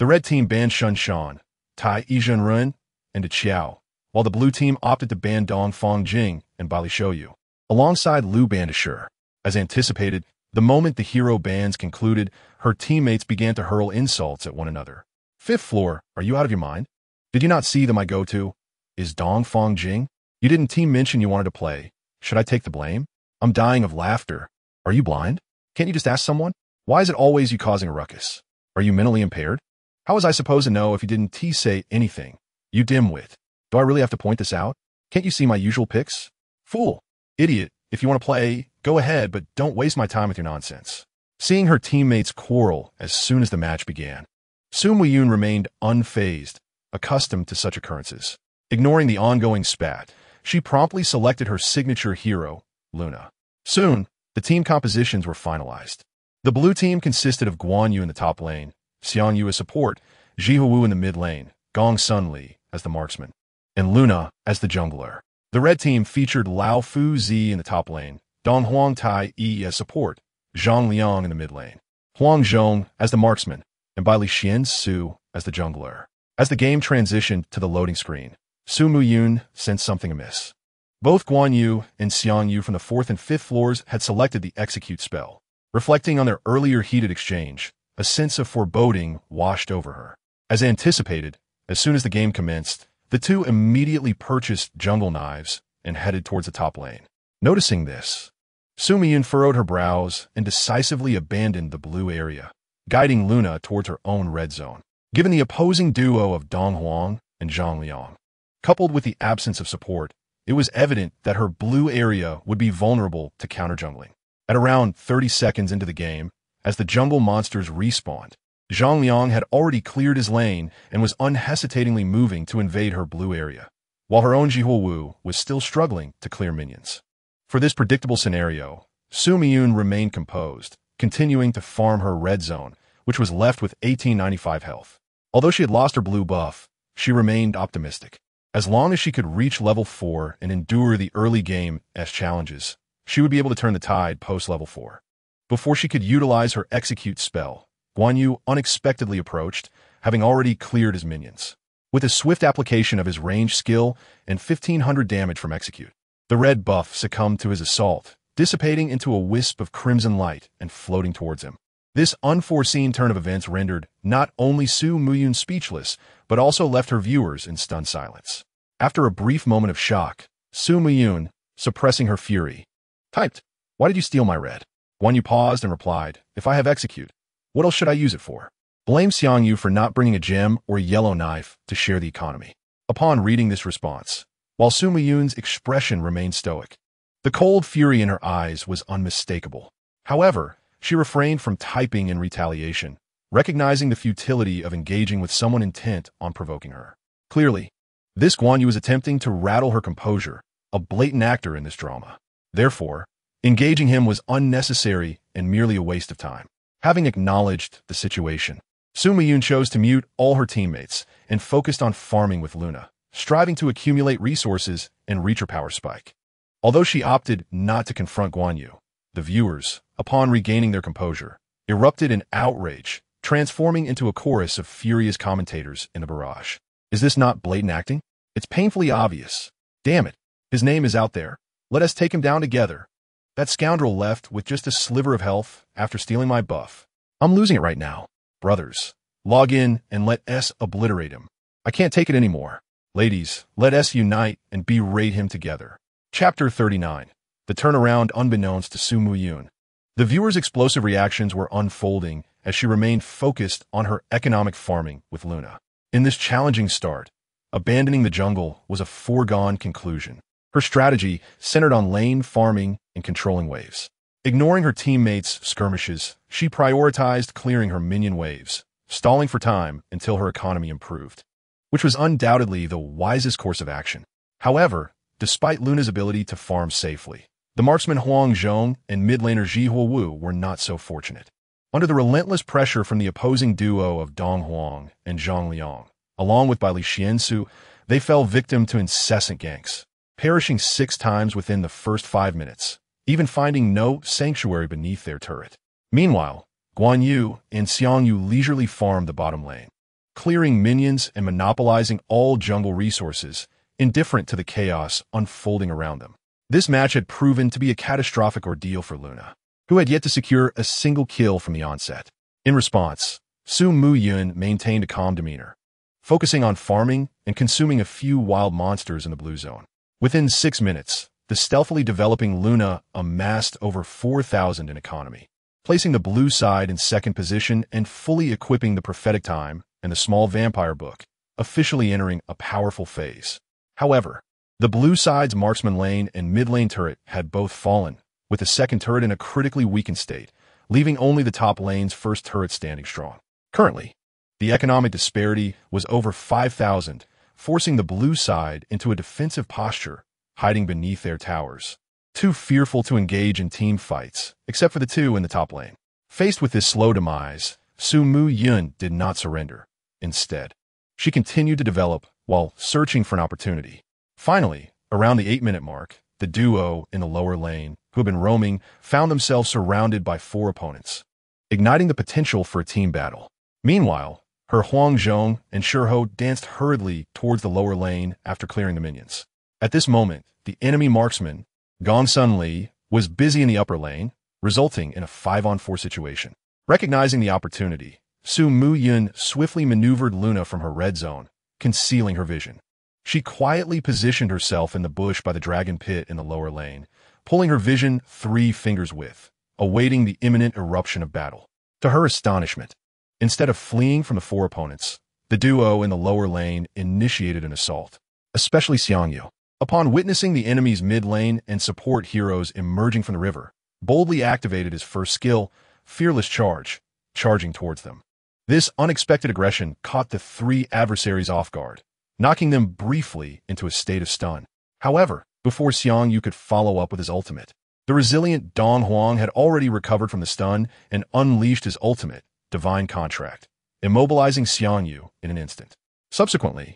The red team banned Shun Shan, Tai Yizhenrun, and Qiao, while the blue team opted to ban Dong Fong Jing and Bali Shouyu, alongside Liu Bandashur. As anticipated, the moment the hero bans concluded, her teammates began to hurl insults at one another. Fifth floor, are you out of your mind? Did you not see that my go-to is Dong Fong Jing? You didn't team mention you wanted to play. Should I take the blame? I'm dying of laughter. Are you blind? Can't you just ask someone? Why is it always you causing a ruckus? Are you mentally impaired? How was I supposed to know if you didn't say anything? You dimwit. Do I really have to point this out? Can't you see my usual picks? Fool. Idiot. If you want to play, go ahead, but don't waste my time with your nonsense. Seeing her teammates quarrel as soon as the match began, Su Muyun remained unfazed, accustomed to such occurrences. Ignoring the ongoing spat, she promptly selected her signature hero, Luna. Soon, the team compositions were finalized. The blue team consisted of Guan Yu in the top lane, Xiang Yu as support, Jihu in the mid lane, Gong Sun Li as the marksman, and Luna as the jungler. The red team featured Lao Fu Zi in the top lane, Dong Huang Tai Yi as support, Zhang Liang in the mid lane, Huang Zhong as the marksman, and Bai Xian Su as the jungler. As the game transitioned to the loading screen, Su Muyun sensed something amiss. Both Guan Yu and Xiang Yu from the 4th and 5th floors had selected the execute spell. Reflecting on their earlier heated exchange, a sense of foreboding washed over her. As anticipated, as soon as the game commenced, the two immediately purchased jungle knives and headed towards the top lane. Noticing this, Su Miyun furrowed her brows and decisively abandoned the blue area, guiding Luna towards her own red zone. Given the opposing duo of Dong Huang and Zhang Liang, coupled with the absence of support, it was evident that her blue area would be vulnerable to counter-jungling. At around 30 seconds into the game, as the jungle monsters respawned, Zhang Liang had already cleared his lane and was unhesitatingly moving to invade her blue area, while her own Jihu was still struggling to clear minions. For this predictable scenario, Su Miyun remained composed, continuing to farm her red zone, which was left with 1895 health. Although she had lost her blue buff, she remained optimistic. As long as she could reach level 4 and endure the early game as challenges, she would be able to turn the tide post-level 4. Before she could utilize her execute spell, Guan Yu unexpectedly approached, having already cleared his minions. With a swift application of his range skill and 1500 damage from execute, the red buff succumbed to his assault, dissipating into a wisp of crimson light and floating towards him. This unforeseen turn of events rendered not only Su Muyun speechless, but also left her viewers in stunned silence. After a brief moment of shock, Su Muyun, suppressing her fury, typed, "Why did you steal my red?" Guan Yu paused and replied, "If I have execute, what else should I use it for? Blame Xiang Yu for not bringing a gem or a yellow knife to share the economy." Upon reading this response, while Su Miyun's expression remained stoic, the cold fury in her eyes was unmistakable. However, she refrained from typing in retaliation, recognizing the futility of engaging with someone intent on provoking her. Clearly, this Guan Yu was attempting to rattle her composure, a blatant actor in this drama. Therefore, engaging him was unnecessary and merely a waste of time. Having acknowledged the situation, Su Miyun chose to mute all her teammates and focused on farming with Luna, striving to accumulate resources and reach her power spike. Although she opted not to confront Guan Yu, the viewers, upon regaining their composure, erupted in outrage, transforming into a chorus of furious commentators in the barrage. Is this not blatant acting? It's painfully obvious. Damn it, his name is out there. Let us take him down together. That scoundrel left with just a sliver of health after stealing my buff. I'm losing it right now. Brothers, log in and let us obliterate him. I can't take it anymore. Ladies, let us unite and berate him together. Chapter 39. The turnaround unbeknownst to Zhao Yun. The viewer's explosive reactions were unfolding as she remained focused on her economic farming with Luna. In this challenging start, abandoning the jungle was a foregone conclusion. Her strategy centered on lane farming and controlling waves. Ignoring her teammates' skirmishes, she prioritized clearing her minion waves, stalling for time until her economy improved, which was undoubtedly the wisest course of action. However, despite Luna's ability to farm safely, the marksman Huang Zhong and mid-laner Ji Wu were not so fortunate. Under the relentless pressure from the opposing duo of Dong Huang and Zhang Liang, along with Li Xiansu, they fell victim to incessant ganks, perishing 6 times within the first 5 minutes, even finding no sanctuary beneath their turret. Meanwhile, Guan Yu and Xiang Yu leisurely farmed the bottom lane, clearing minions and monopolizing all jungle resources, indifferent to the chaos unfolding around them. This match had proven to be a catastrophic ordeal for Luna, who had yet to secure a single kill from the onset. In response, Zhao Yun maintained a calm demeanor, focusing on farming and consuming a few wild monsters in the blue zone. Within 6 minutes, the stealthily developing Luna amassed over 4,000 in economy, placing the blue side in second position and fully equipping the prophetic time and the small vampire book, officially entering a powerful phase. However, the blue side's marksman lane and mid-lane turret had both fallen, with the second turret in a critically weakened state, leaving only the top lane's first turret standing strong. Currently, the economic disparity was over 5,000, forcing the blue side into a defensive posture, hiding beneath their towers, too fearful to engage in team fights, except for the two in the top lane. Faced with this slow demise, Zhao Yun did not surrender. Instead, she continued to develop while searching for an opportunity. Finally, around the 8-minute mark, the duo in the lower lane, who had been roaming, found themselves surrounded by 4 opponents, igniting the potential for a team battle. Meanwhile, her Huang Zhong and Shurho danced hurriedly towards the lower lane after clearing the minions. At this moment, the enemy marksman, Gongsun Li, was busy in the upper lane, resulting in a 5-on-4 situation. Recognizing the opportunity, Zhao Yun swiftly maneuvered Luna from her red zone, concealing her vision. She quietly positioned herself in the bush by the dragon pit in the lower lane, pulling her vision 3 fingers width, awaiting the imminent eruption of battle. To her astonishment, instead of fleeing from the 4 opponents, the duo in the lower lane initiated an assault, especially Xiang Yu. Upon witnessing the enemy's mid lane and support heroes emerging from the river, boldly activated his first skill, Fearless Charge, charging towards them. This unexpected aggression caught the 3 adversaries off guard, knocking them briefly into a state of stun. However, before Xiang Yu could follow up with his ultimate, the resilient Dong Huang had already recovered from the stun and unleashed his ultimate, Divine Contract, immobilizing Xiang Yu in an instant. Subsequently,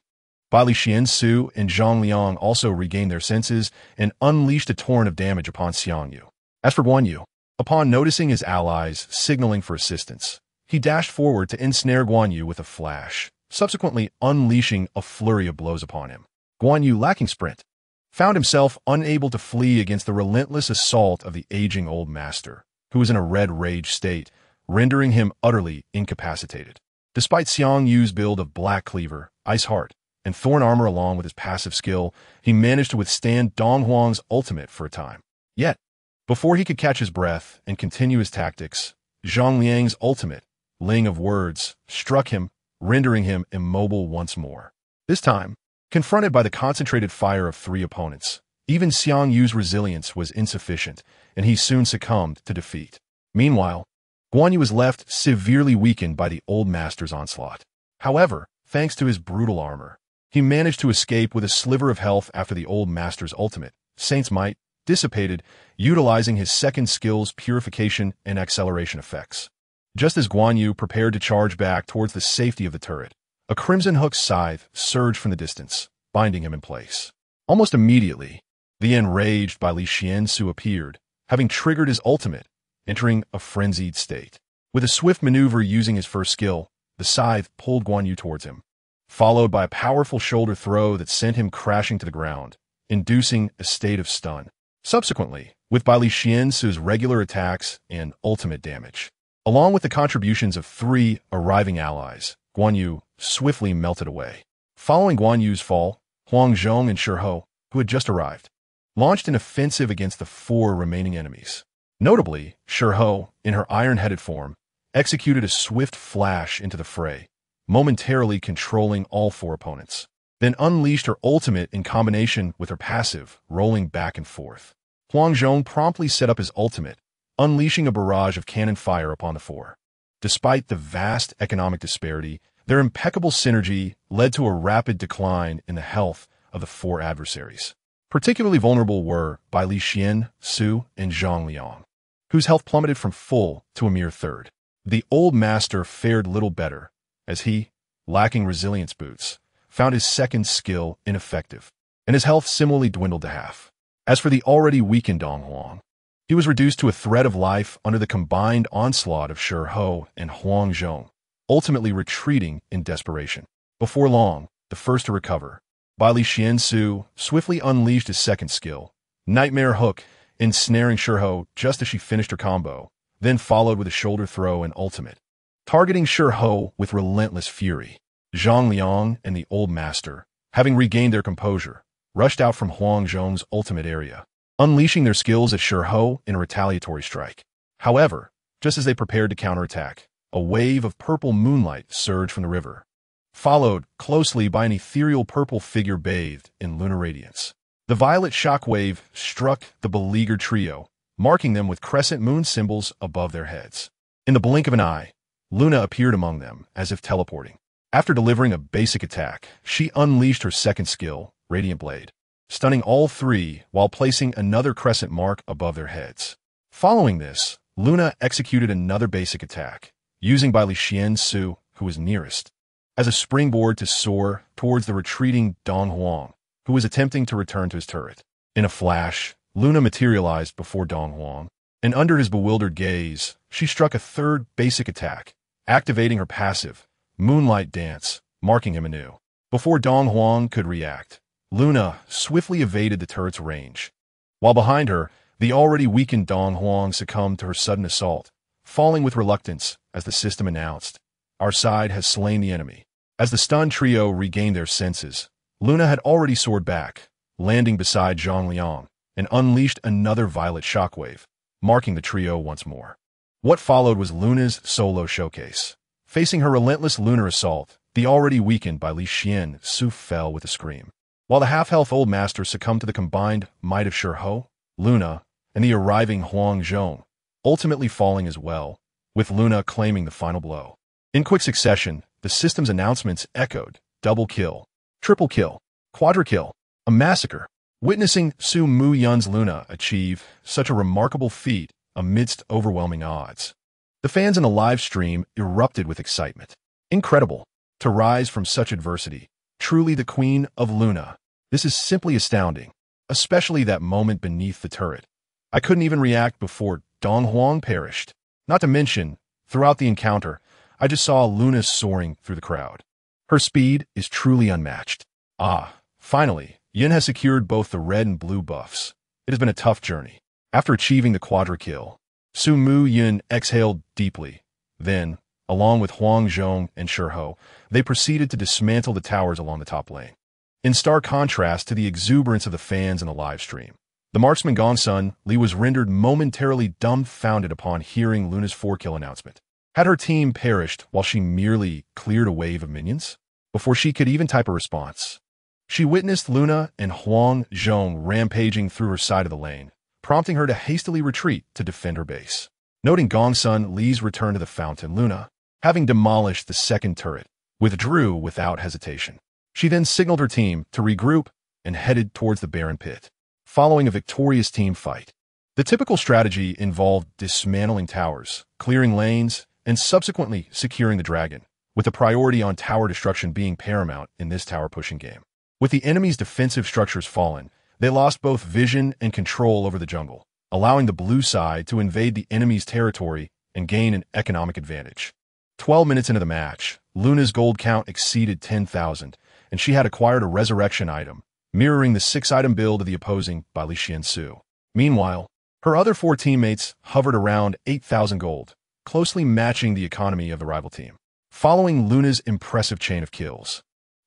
Li Xiansu and Zhang Liang also regained their senses and unleashed a torrent of damage upon Xiang Yu. As for Guan Yu, upon noticing his allies signaling for assistance, he dashed forward to ensnare Guan Yu with a flash, subsequently unleashing a flurry of blows upon him. Guan Yu, lacking sprint, found himself unable to flee against the relentless assault of the aging old master, who was in a red rage state, rendering him utterly incapacitated. Despite Xiang Yu's build of Black Cleaver, Ice Heart, and Thorn Armor along with his passive skill, he managed to withstand Dong Huang's ultimate for a time. Yet, before he could catch his breath and continue his tactics, Zhang Liang's ultimate, Ling of Words, struck him, rendering him immobile once more. This time, confronted by the concentrated fire of 3 opponents, even Xiang Yu's resilience was insufficient, and he soon succumbed to defeat. Meanwhile, Guan Yu was left severely weakened by the old master's onslaught. However, thanks to his brutal armor, he managed to escape with a sliver of health after the old master's ultimate, Saint's Might, dissipated, utilizing his second skill's purification and acceleration effects. Just as Guan Yu prepared to charge back towards the safety of the turret, a Crimson Hook scythe surged from the distance, binding him in place. Almost immediately, the enraged Li Xiansu appeared, having triggered his ultimate, entering a frenzied state. With a swift maneuver using his first skill, the scythe pulled Guan Yu towards him, followed by a powerful shoulder throw that sent him crashing to the ground, inducing a state of stun. Subsequently, with Li Xiansu's regular attacks and ultimate damage, along with the contributions of 3 arriving allies, Guan Yu swiftly melted away. Following Guan Yu's fall, Huang Zhong and Shi, who had just arrived, launched an offensive against the 4 remaining enemies. Notably, Shi, in her iron-headed form, executed a swift flash into the fray, momentarily controlling all 4 opponents, then unleashed her ultimate in combination with her passive, rolling back and forth. Huang Zhong promptly set up his ultimate, unleashing a barrage of cannon fire upon the 4. Despite the vast economic disparity, their impeccable synergy led to a rapid decline in the health of the 4 adversaries. Particularly vulnerable were Bai Li Xian, Su, and Zhang Liang, whose health plummeted from full to a mere third. The old master fared little better, as he, lacking resilience boots, found his second skill ineffective, and his health similarly dwindled to half. As for the already weakened Dong Huang, he was reduced to a thread of life under the combined onslaught of Shi and Huang Zhong, ultimately retreating in desperation. Before long, the first to recover, Bai Li Xian Su swiftly unleashed his second skill, Nightmare Hook, ensnaring Shi just as she finished her combo, then followed with a shoulder throw and ultimate. Targeting Shi with relentless fury, Zhang Liang and the Old Master, having regained their composure, rushed out from Huang Zhong's ultimate area, unleashing their skills at Shi in a retaliatory strike. However, just as they prepared to counterattack, a wave of purple moonlight surged from the river, followed closely by an ethereal purple figure bathed in lunar radiance. The violet shockwave struck the beleaguered trio, marking them with crescent moon symbols above their heads. In the blink of an eye, Luna appeared among them, as if teleporting. After delivering a basic attack, she unleashed her second skill, Radiant Blade, stunning all 3 while placing another crescent mark above their heads. Following this, Luna executed another basic attack, using Bai Li Xian Su, who was nearest, as a springboard to soar towards the retreating Dong Huang, who was attempting to return to his turret. In a flash, Luna materialized before Dong Huang, and under his bewildered gaze, she struck a third basic attack, activating her passive, Moonlight Dance, marking him anew. Before Dong Huang could react, Luna swiftly evaded the turret's range, while behind her, the already weakened Dong Huang succumbed to her sudden assault, falling with reluctance as the system announced, "Our side has slain the enemy." As the stunned trio regained their senses, Luna had already soared back, landing beside Zhang Liang, and unleashed another violet shockwave, marking the trio once more. What followed was Luna's solo showcase. Facing her relentless lunar assault, the already weakened Bai Li Xian Su fell with a scream, while the half-health Old Master succumbed to the combined might of Shi, Luna, and the arriving Huang Zhong, ultimately falling as well, with Luna claiming the final blow. In quick succession, the system's announcements echoed: double kill, triple kill, quadra kill, a massacre. Witnessing Su Mu Yun's Luna achieve such a remarkable feat amidst overwhelming odds, the fans in the live stream erupted with excitement. Incredible. To rise from such adversity, truly the Queen of Luna. This is simply astounding, especially that moment beneath the turret. I couldn't even react before Dong Huang perished. Not to mention, throughout the encounter, I just saw Luna soaring through the crowd. Her speed is truly unmatched. Finally, Yun has secured both the red and blue buffs. It has been a tough journey. After achieving the quadra kill, Su Mu Yun exhaled deeply. Then, along with Huang Zhong and Shi, they proceeded to dismantle the towers along the top lane. In stark contrast to the exuberance of the fans in the live stream, the marksman Gongsun Li was rendered momentarily dumbfounded upon hearing Luna's 4-kill announcement. Had her team perished while she merely cleared a wave of minions? Before she could even type a response, she witnessed Luna and Huang Zhong rampaging through her side of the lane, prompting her to hastily retreat to defend her base. Noting Gongsun Li's return to the fountain, Luna, having demolished the second turret, withdrew without hesitation. She then signaled her team to regroup and headed towards the barren pit. Following a victorious team fight, the typical strategy involved dismantling towers, clearing lanes, and subsequently securing the dragon, with the priority on tower destruction being paramount in this tower-pushing game. With the enemy's defensive structures fallen, they lost both vision and control over the jungle, allowing the blue side to invade the enemy's territory and gain an economic advantage. 12 minutes into the match, Luna's gold count exceeded 10,000, and she had acquired a resurrection item, mirroring the 6-item build of the opposing Bai Li Xian Su. Meanwhile, her other 4 teammates hovered around 8,000 gold, closely matching the economy of the rival team. Following Luna's impressive chain of kills,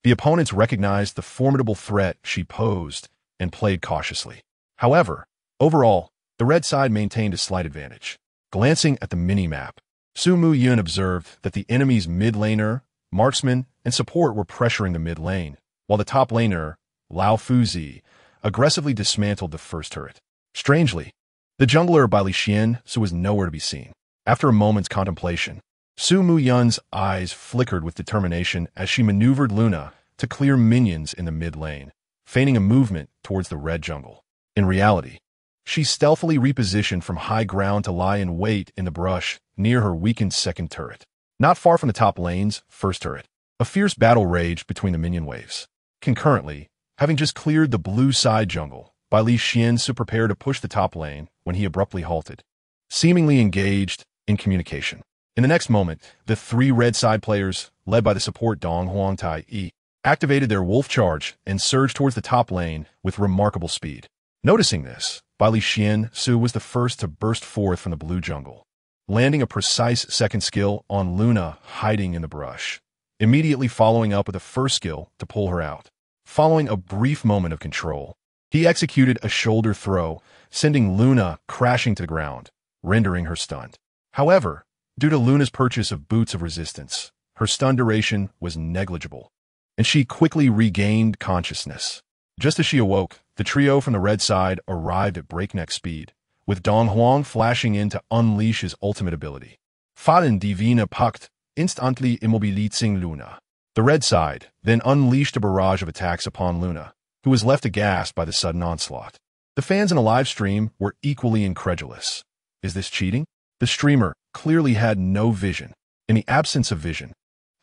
The opponents recognized the formidable threat she posed and played cautiously. However, overall, the red side maintained a slight advantage. Glancing at the mini-map, Su Mu-yun observed that the enemy's mid-laner, marksman, and support were pressuring the mid-lane, while the top laner, Lao Fuzi, aggressively dismantled the first turret. Strangely, the jungler Bai Lixian Su was nowhere to be seen. After a moment's contemplation, Su Mu-yun's eyes flickered with determination as she maneuvered Luna to clear minions in the mid-lane, feigning a movement towards the red jungle. In reality, she stealthily repositioned from high ground to lie in wait in the brush near her weakened second turret. Not far from the top lane's first turret, a fierce battle raged between the minion waves. Concurrently, having just cleared the blue side jungle, Bai Lixian Su prepared to push the top lane when he abruptly halted, seemingly engaged in communication. In the next moment, the three red side players, led by the support Dong Huang Tai Yi, activated their wolf charge and surged towards the top lane with remarkable speed. Noticing this, Bai Lixian Su was the first to burst forth from the blue jungle, landing a precise second skill on Luna hiding in the brush, immediately following up with a first skill to pull her out. Following a brief moment of control, he executed a shoulder throw, sending Luna crashing to the ground, rendering her stunned. However, due to Luna's purchase of Boots of Resistance, her stun duration was negligible, and she quickly regained consciousness. Just as she awoke, the trio from the red side arrived at breakneck speed, with Dong Huang flashing in to unleash his ultimate ability. Fallen Divina Pact, instantly immobilizing Luna. The red side then unleashed a barrage of attacks upon Luna, who was left aghast by the sudden onslaught. The fans in a live stream were equally incredulous. Is this cheating? The streamer clearly had no vision. In the absence of vision,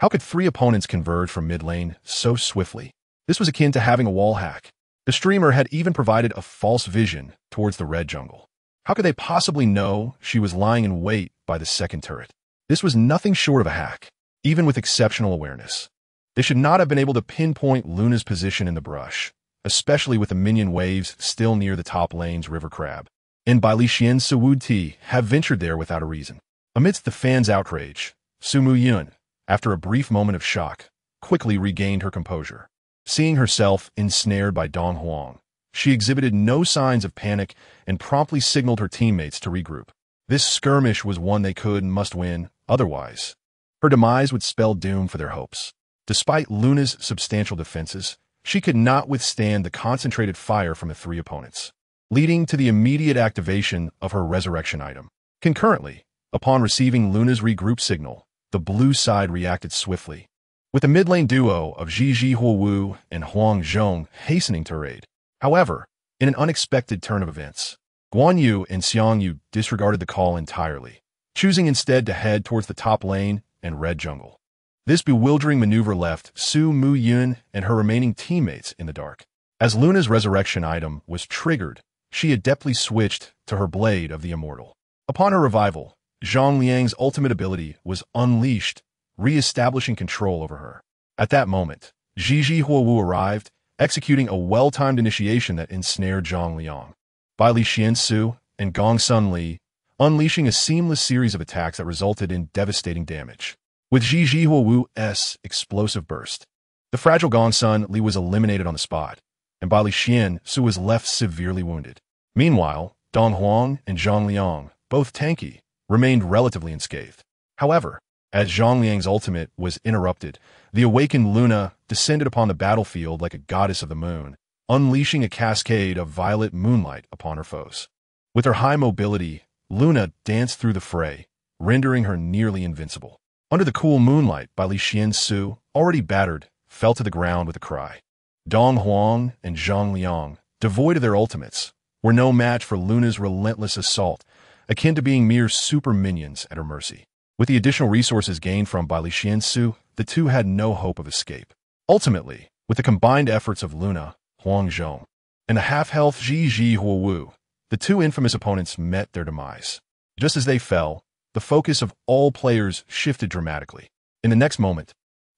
how could three opponents converge from mid lane so swiftly? This was akin to having a wall hack. The streamer had even provided a false vision towards the red jungle. How could they possibly know she was lying in wait by the second turret? This was nothing short of a hack, even with exceptional awareness. They should not have been able to pinpoint Luna's position in the brush, especially with the minion waves still near the top lane's river crab. And Bai Lixian Su would have ventured there without a reason. Amidst the fans' outrage, Su Mu-yun, after a brief moment of shock, quickly regained her composure. Seeing herself ensnared by Dong Huang, she exhibited no signs of panic and promptly signaled her teammates to regroup. This skirmish was one they could and must win, otherwise, her demise would spell doom for their hopes. Despite Luna's substantial defenses, she could not withstand the concentrated fire from the three opponents, leading to the immediate activation of her resurrection item. Concurrently, upon receiving Luna's regroup signal, the blue side reacted swiftly, with the mid-lane duo of Zhiji Huowu and Huang Zhong hastening to her aid. However, in an unexpected turn of events, Guan Yu and Xiang Yu disregarded the call entirely, choosing instead to head towards the top lane and red jungle. This bewildering maneuver left Su Mu-yun and her remaining teammates in the dark. As Luna's resurrection item was triggered, she adeptly switched to her Blade of the Immortal. Upon her revival, Zhang Liang's ultimate ability was unleashed, re-establishing control over her. At that moment, Zhiji Huowu arrived, executing a well-timed initiation that ensnared Zhang Liang. Bai Lixian Su and Gong Sun Li, unleashing a seamless series of attacks that resulted in devastating damage. With Zhiji Huowu's explosive burst, the fragile Gong Sun Li was eliminated on the spot, and Bai Lixian Su was left severely wounded. Meanwhile, Dong Huang and Zhang Liang, both tanky, remained relatively unscathed. However, as Zhang Liang's ultimate was interrupted, the awakened Luna descended upon the battlefield like a goddess of the moon, unleashing a cascade of violet moonlight upon her foes. With her high mobility, Luna danced through the fray, rendering her nearly invincible. Under the cool moonlight, Bai Lixian Su, already battered, fell to the ground with a cry. Dong Huang and Zhang Liang, devoid of their ultimates, were no match for Luna's relentless assault, akin to being mere super minions at her mercy. With the additional resources gained from Bai Lixian Su, the two had no hope of escape. Ultimately, with the combined efforts of Luna, Huang Zhong, and the half-health Zhiji Huowu, the two infamous opponents met their demise. Just as they fell, the focus of all players shifted dramatically. In the next moment,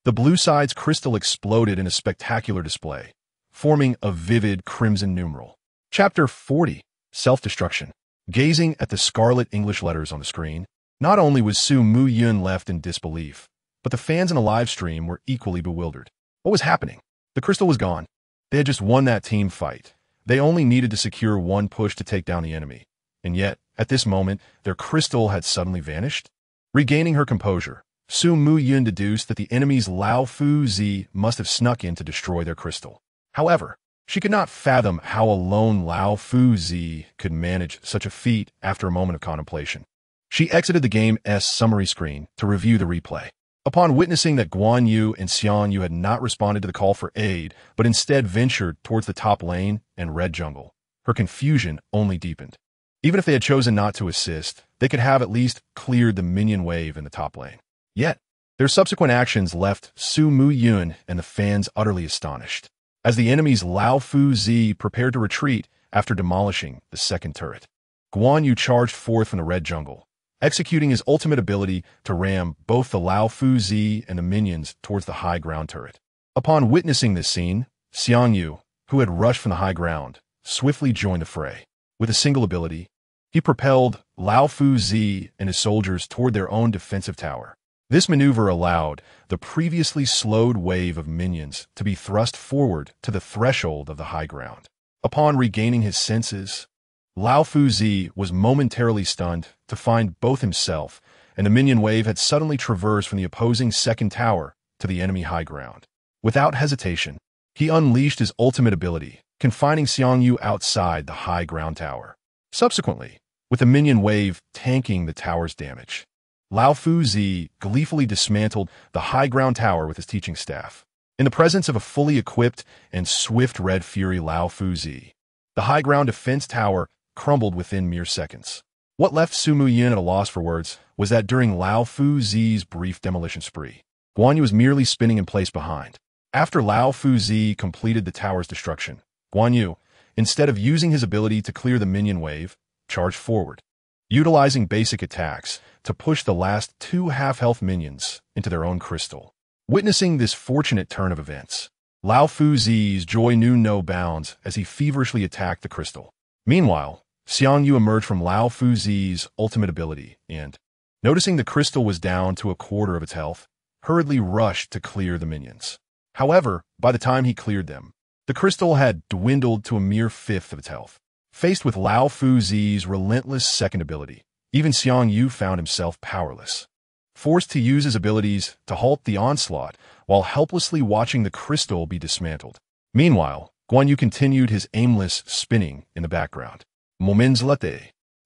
the blue side's crystal exploded in a spectacular display, forming a vivid crimson numeral. Chapter 40, Self-Destruction. Gazing at the scarlet English letters on the screen, not only was Su Mu-yun left in disbelief, but the fans in the live stream were equally bewildered. What was happening? The crystal was gone. They had just won that team fight. They only needed to secure one push to take down the enemy. And yet, at this moment, their crystal had suddenly vanished. Regaining her composure, Su Mu-yun deduced that the enemy's Lao Fu Zi must have snuck in to destroy their crystal. However, she could not fathom how a lone Lao Fu Zi could manage such a feat after a moment of contemplation. She exited the game's summary screen to review the replay. Upon witnessing that Guan Yu and Xiang Yu had not responded to the call for aid, but instead ventured towards the top lane and red jungle, her confusion only deepened. Even if they had chosen not to assist, they could have at least cleared the minion wave in the top lane. Yet, their subsequent actions left Su Mu-yun and the fans utterly astonished, as the enemy's Lao Fu Zi prepared to retreat after demolishing the second turret. Guan Yu charged forth from the red jungle, executing his ultimate ability to ram both the Lao Fu Zi and the minions towards the high ground turret. Upon witnessing this scene, Xiang Yu, who had rushed from the high ground, swiftly joined the fray. With a single ability, he propelled Lao Fu Zi and his soldiers toward their own defensive tower. This maneuver allowed the previously slowed wave of minions to be thrust forward to the threshold of the high ground. Upon regaining his senses, Lao Fu Zi was momentarily stunned to find both himself and the minion wave had suddenly traversed from the opposing second tower to the enemy high ground. Without hesitation, he unleashed his ultimate ability, confining Xiang Yu outside the high ground tower. Subsequently, with the minion wave tanking the tower's damage, Lao Fu Zi gleefully dismantled the high ground tower with his teaching staff. In the presence of a fully equipped and swift Red Fury Lao Fu Zi, the high ground defense tower crumbled within mere seconds. What left Su Mu-yun at a loss for words was that during Lao Fu Zi's brief demolition spree, Guan Yu was merely spinning in place behind. After Lao Fu Zi completed the tower's destruction, Guan Yu, instead of using his ability to clear the minion wave, charged forward, utilizing basic attacks to push the last two half-health minions into their own crystal. Witnessing this fortunate turn of events, Lao Fu Zi's joy knew no bounds as he feverishly attacked the crystal. Meanwhile, Xiang Yu emerged from Lao Fu Zi's ultimate ability and, noticing the crystal was down to a quarter of its health, hurriedly rushed to clear the minions. However, by the time he cleared them, the crystal had dwindled to a mere fifth of its health. Faced with Lao Fu Zi's relentless second ability, even Xiang Yu found himself powerless. Forced to use his abilities to halt the onslaught while helplessly watching the crystal be dismantled. Meanwhile, Guan Yu continued his aimless spinning in the background. Moments later,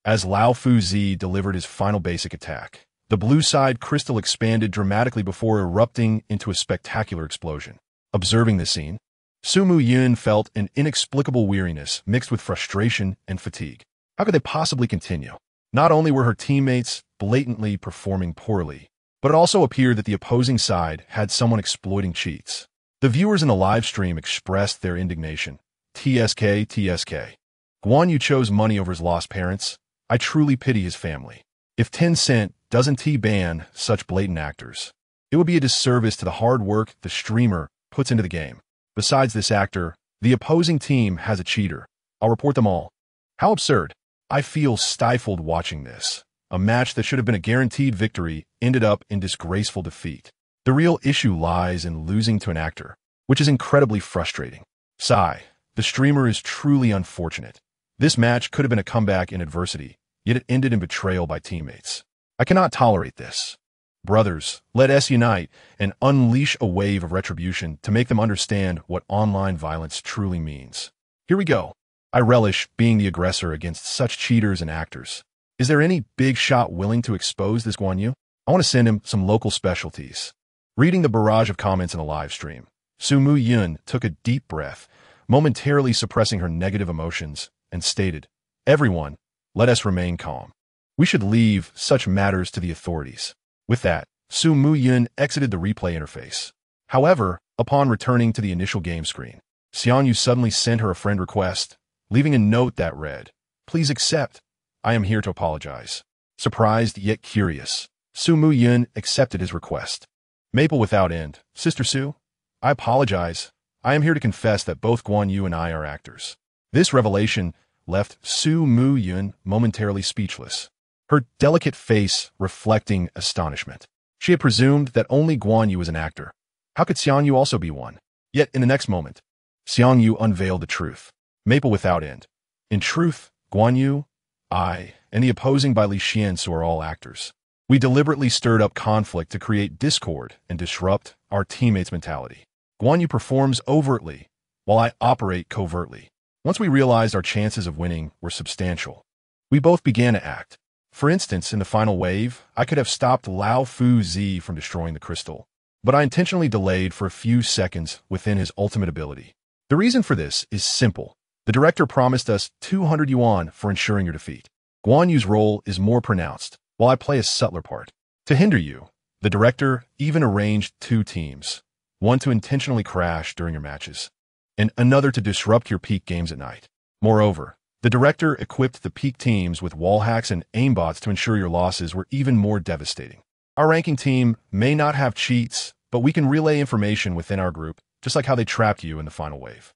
as Lao Fu Zi delivered his final basic attack, the blue side crystal expanded dramatically before erupting into a spectacular explosion. Observing this scene, Su Mu-yun felt an inexplicable weariness mixed with frustration and fatigue. How could they possibly continue? Not only were her teammates blatantly performing poorly, but it also appeared that the opposing side had someone exploiting cheats. The viewers in the live stream expressed their indignation. TSK, TSK. Guan Yu chose money over his lost parents. I truly pity his family. If Tencent doesn't T-ban such blatant actors, it would be a disservice to the hard work the streamer puts into the game. Besides this actor, the opposing team has a cheater. I'll report them all. How absurd. I feel stifled watching this. A match that should have been a guaranteed victory ended up in disgraceful defeat. The real issue lies in losing to an actor, which is incredibly frustrating. Sigh. The streamer is truly unfortunate. This match could have been a comeback in adversity, yet it ended in betrayal by teammates. I cannot tolerate this. Brothers, let us unite and unleash a wave of retribution to make them understand what online violence truly means. Here we go. I relish being the aggressor against such cheaters and actors. Is there any big shot willing to expose this Guan Yu? I want to send him some local specialties. Reading the barrage of comments in the live stream, Su Mu-yun took a deep breath, momentarily suppressing her negative emotions, and stated, "Everyone, let us remain calm. We should leave such matters to the authorities." With that, Su Mu-yun exited the replay interface. However, upon returning to the initial game screen, Xiang Yu suddenly sent her a friend request, leaving a note that read, "Please accept. I am here to apologize." Surprised yet curious, Su Mu-yun accepted his request. Maple without end, Sister Su, I apologize. I am here to confess that both Guan Yu and I are actors. This revelation left Su Mu-yun momentarily speechless, her delicate face reflecting astonishment. She had presumed that only Guan Yu was an actor. How could Xiang Yu also be one? Yet in the next moment, Zhao Yun unveiled the truth. Maple without end. In truth, Guan Yu, I, and the opposing by Li Xiansu are all actors. We deliberately stirred up conflict to create discord and disrupt our teammates' mentality. Guan Yu performs overtly, while I operate covertly. Once we realized our chances of winning were substantial, we both began to act. For instance, in the final wave, I could have stopped Lao Fu Zi from destroying the crystal, but I intentionally delayed for a few seconds within his ultimate ability. The reason for this is simple. The director promised us 200 yuan for ensuring your defeat. Guan Yu's role is more pronounced, while I play a subtler part. To hinder you, the director even arranged 2 teams, one to intentionally crash during your matches, and another to disrupt your peak games at night. Moreover, the director equipped the peak teams with wall hacks and aimbots to ensure your losses were even more devastating. Our ranking team may not have cheats, but we can relay information within our group, just like how they trapped you in the final wave.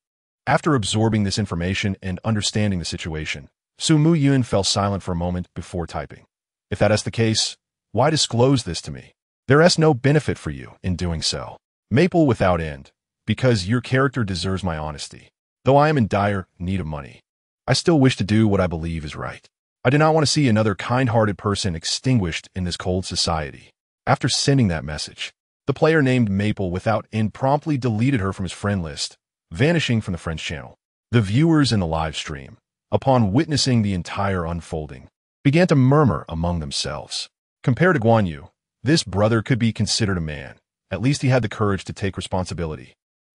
After absorbing this information and understanding the situation, Mu Yun fell silent for a moment before typing. If that is the case, why disclose this to me? There is no benefit for you in doing so. Maple without end, because your character deserves my honesty. Though I am in dire need of money, I still wish to do what I believe is right. I do not want to see another kind-hearted person extinguished in this cold society. After sending that message, the player named Maple without end promptly deleted her from his friend list, vanishing from the French channel. The viewers in the live stream, upon witnessing the entire unfolding, began to murmur among themselves. Compared to Guan Yu, this brother could be considered a man. At least he had the courage to take responsibility.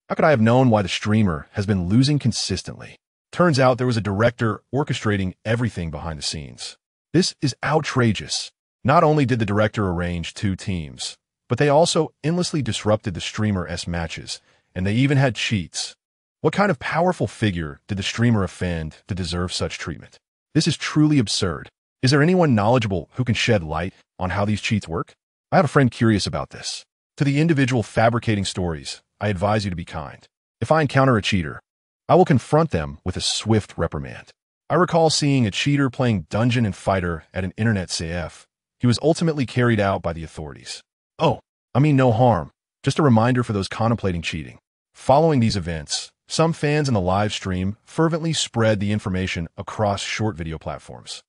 How could I have known why the streamer has been losing consistently? Turns out there was a director orchestrating everything behind the scenes. This is outrageous. Not only did the director arrange 2 teams, but they also endlessly disrupted the streamer's matches, and they even had cheats. What kind of powerful figure did the streamer offend to deserve such treatment? This is truly absurd. Is there anyone knowledgeable who can shed light on how these cheats work? I have a friend curious about this. To the individual fabricating stories, I advise you to be kind. If I encounter a cheater, I will confront them with a swift reprimand. I recall seeing a cheater playing Dungeon and Fighter at an internet CF. He was ultimately carried out by the authorities. Oh, I mean no harm. Just a reminder for those contemplating cheating. Following these events, some fans in the live stream fervently spread the information across short video platforms.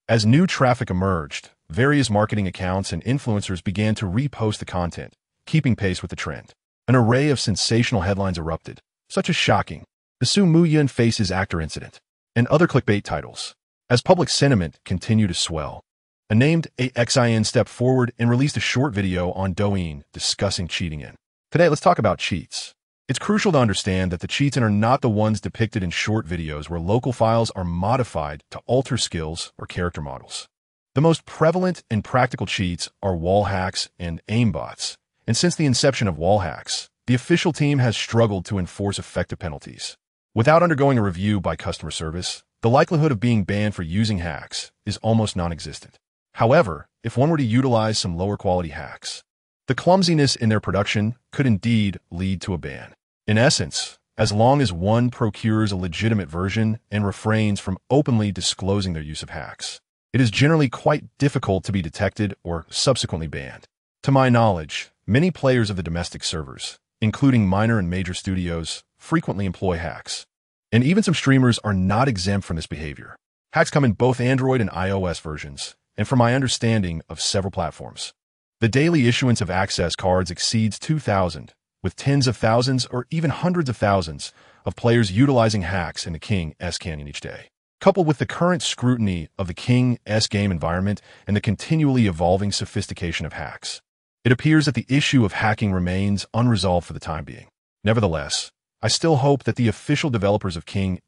As new traffic emerged, various marketing accounts and influencers began to repost the content, keeping pace with the trend. An array of sensational headlines erupted, such as shocking, the Mu Yun faces actor incident, and other clickbait titles. As public sentiment continued to swell, a named AXIN stepped forward and released a short video on Douyin discussing cheating in. Today, let's talk about cheats. It's crucial to understand that the cheats are not the ones depicted in short videos where local files are modified to alter skills or character models. The most prevalent and practical cheats are wall hacks and aimbots, and since the inception of wall hacks, the official team has struggled to enforce effective penalties. Without undergoing a review by customer service, the likelihood of being banned for using hacks is almost non-existent. However, if one were to utilize some lower-quality hacks, the clumsiness in their production could indeed lead to a ban. In essence, as long as one procures a legitimate version and refrains from openly disclosing their use of hacks, it is generally quite difficult to be detected or subsequently banned. To my knowledge, many players of the domestic servers, including minor and major studios, frequently employ hacks. And even some streamers are not exempt from this behavior. Hacks come in both Android and iOS versions, and from my understanding of several platforms. The daily issuance of access cards exceeds 2,000, with tens of thousands or even hundreds of thousands of players utilizing hacks in the King's Canyon each day. Coupled with the current scrutiny of the King's game environment and the continually evolving sophistication of hacks, it appears that the issue of hacking remains unresolved for the time being. Nevertheless, I still hope that the official developers of King's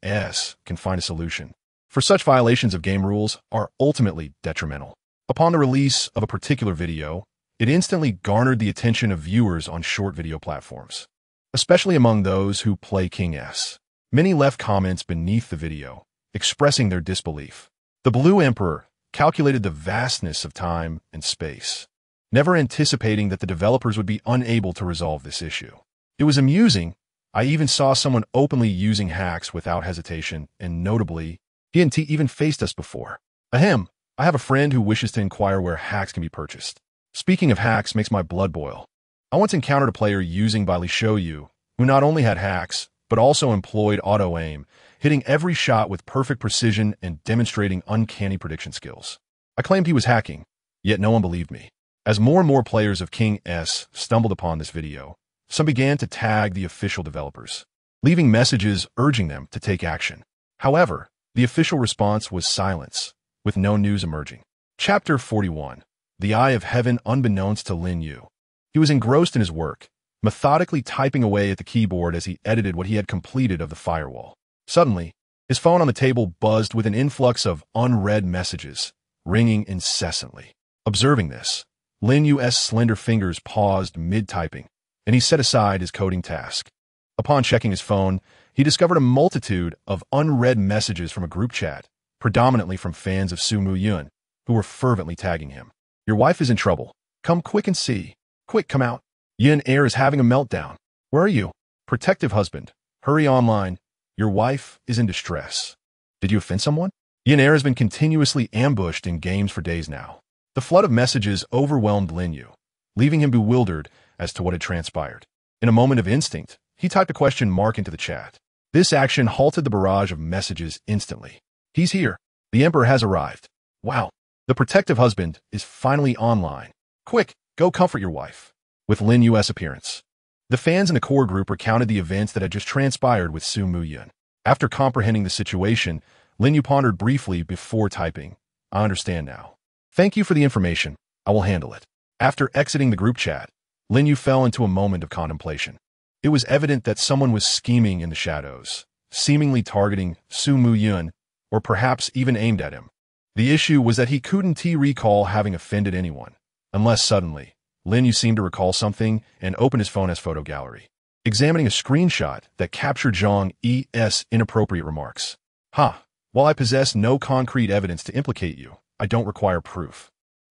can find a solution, for such violations of game rules are ultimately detrimental. Upon the release of a particular video, it instantly garnered the attention of viewers on short video platforms, especially among those who play King's. Many left comments beneath the video, expressing their disbelief. The Blue Emperor calculated the vastness of time and space, never anticipating that the developers would be unable to resolve this issue. It was amusing. I even saw someone openly using hacks without hesitation, and notably, he hadn't even faced us before. Ahem, I have a friend who wishes to inquire where hacks can be purchased. Speaking of hacks makes my blood boil. I once encountered a player using Li Xiansu who not only had hacks, but also employed auto-aim, hitting every shot with perfect precision and demonstrating uncanny prediction skills. I claimed he was hacking, yet no one believed me. As more and more players of King S stumbled upon this video, some began to tag the official developers, leaving messages urging them to take action. However, the official response was silence, with no news emerging. Chapter 41. The Eye of Heaven. Unbeknownst to Lin Yu, he was engrossed in his work, methodically typing away at the keyboard as he edited what he had completed of the firewall. Suddenly, his phone on the table buzzed with an influx of unread messages, ringing incessantly. Observing this, Lin Yu's slender fingers paused mid-typing, and he set aside his coding task. Upon checking his phone, he discovered a multitude of unread messages from a group chat, predominantly from fans of Zhao Yun, who were fervently tagging him. "Your wife is in trouble. Come quick and see. Quick, come out. Yin Air is having a meltdown. Where are you? Protective husband. Hurry online. Your wife is in distress. Did you offend someone?" Yin Air has been continuously ambushed in games for days now. The flood of messages overwhelmed Lin Yu, leaving him bewildered as to what had transpired. In a moment of instinct, he typed a question mark into the chat. This action halted the barrage of messages instantly. "He's here. The Emperor has arrived. Wow. The protective husband is finally online. Quick, go comfort your wife." With Lin Yu's appearance, the fans in the core group recounted the events that had just transpired with Zhao Yun. After comprehending the situation, Lin Yu pondered briefly before typing, "I understand now. Thank you for the information. I will handle it." After exiting the group chat, Lin Yu fell into a moment of contemplation. It was evident that someone was scheming in the shadows, seemingly targeting Zhao Yun, or perhaps even aimed at him. The issue was that he couldn't recall having offended anyone, unless suddenly, Lin Yu seemed to recall something and opened his phone as photo gallery, examining a screenshot that captured Zhang Yi's inappropriate remarks. While I possess no concrete evidence to implicate you, I don't require proof.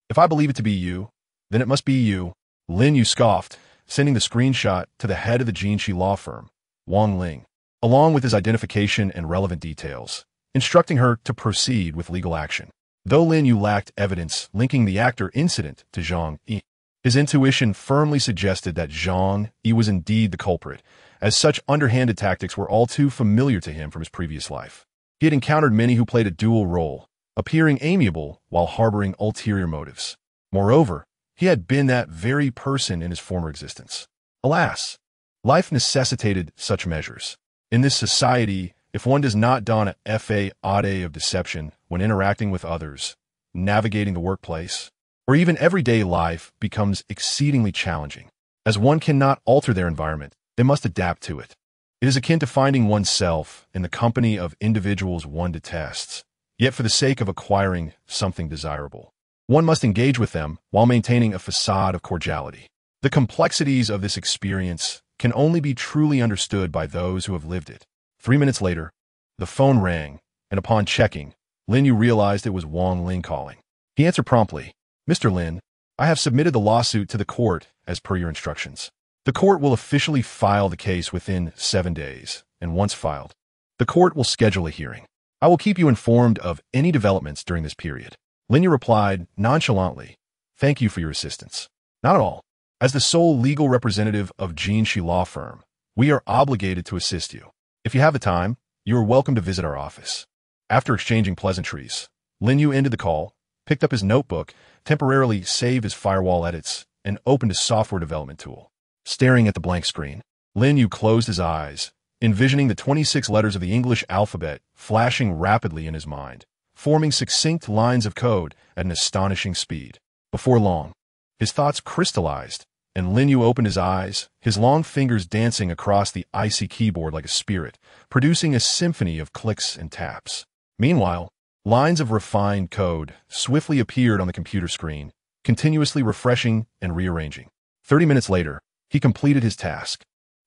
If I believe it to be you, then it must be you." Lin Yu scoffed, sending the screenshot to the head of the Jinshi law firm, Wang Ling, along with his identification and relevant details, instructing her to proceed with legal action. Though Lin Yu lacked evidence linking the actor incident to Zhang Yi, his intuition firmly suggested that Zhang Yi was indeed the culprit, as such underhanded tactics were all too familiar to him from his previous life. He had encountered many who played a dual role, appearing amiable while harboring ulterior motives. Moreover, he had been that very person in his former existence. Alas, life necessitated such measures. In this society, if one does not don a facade of deception when interacting with others, navigating the workplace, or even everyday life becomes exceedingly challenging. As one cannot alter their environment, they must adapt to it. It is akin to finding oneself in the company of individuals one detests, yet for the sake of acquiring something desirable, one must engage with them while maintaining a facade of cordiality. The complexities of this experience can only be truly understood by those who have lived it. 3 minutes later, the phone rang, and upon checking, Lin Yu realized it was Wang Ling calling. He answered promptly. "Mr. Lin, I have submitted the lawsuit to the court as per your instructions. The court will officially file the case within 7 days, and once filed, the court will schedule a hearing. I will keep you informed of any developments during this period." Lin Yu replied nonchalantly, "Thank you for your assistance." "Not at all. As the sole legal representative of Jinshi law firm, we are obligated to assist you. If you have the time, you are welcome to visit our office." After exchanging pleasantries, Lin Yu ended the call, picked up his notebook, temporarily saved his firewall edits, and opened his software development tool. Staring at the blank screen, Lin Yu closed his eyes, envisioning the 26 letters of the English alphabet flashing rapidly in his mind, forming succinct lines of code at an astonishing speed. Before long, his thoughts crystallized, and Lin Yu opened his eyes, his long fingers dancing across the icy keyboard like a spirit, producing a symphony of clicks and taps. Meanwhile, lines of refined code swiftly appeared on the computer screen, continuously refreshing and rearranging. 30 minutes later, he completed his task.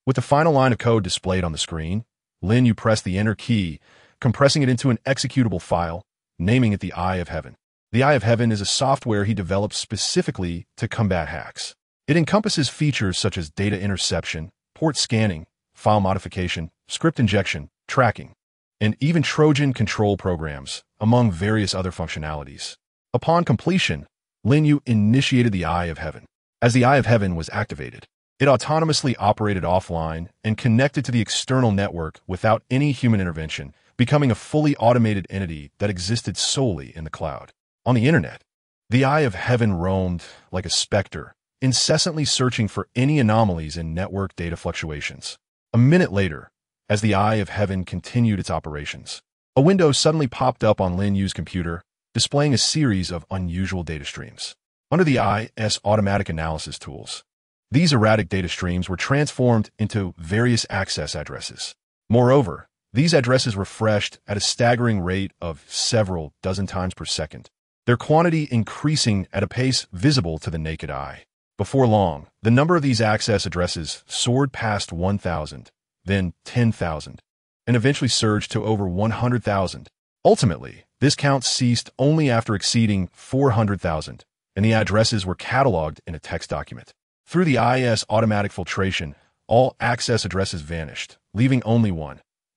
With the final line of code displayed on the screen, Lin Yu pressed the Enter key, compressing it into an executable file, naming it the Eye of Heaven. The Eye of Heaven is a software he developed specifically to combat hacks. It encompasses features such as data interception, port scanning, file modification, script injection, tracking, and even Trojan control programs, among various other functionalities. Upon completion, Lin Yu initiated the Eye of Heaven. As the Eye of Heaven was activated, It autonomously operated offline and connected to the external network without any human intervention, becoming a fully automated entity that existed solely in the cloud. On the internet, the Eye of Heaven roamed like a specter, incessantly searching for any anomalies in network data fluctuations. A minute later, as the Eye of Heaven continued its operations, a window suddenly popped up on Lin Yu's computer, displaying a series of unusual data streams. Under the Eye's automatic analysis tools, these erratic data streams were transformed into various access addresses. Moreover, these addresses refreshed at a staggering rate of several dozen times per second, their quantity increasing at a pace visible to the naked eye. Before long, the number of these access addresses soared past 1,000, then 10,000, and eventually surged to over 100,000. Ultimately, this count ceased only after exceeding 400,000, and the addresses were cataloged in a text document. Through the IS automatic filtration, all access addresses vanished, leaving only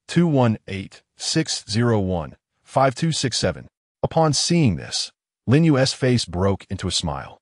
1-218-601-5267. Upon seeing this, Lin Yu's face broke into a smile.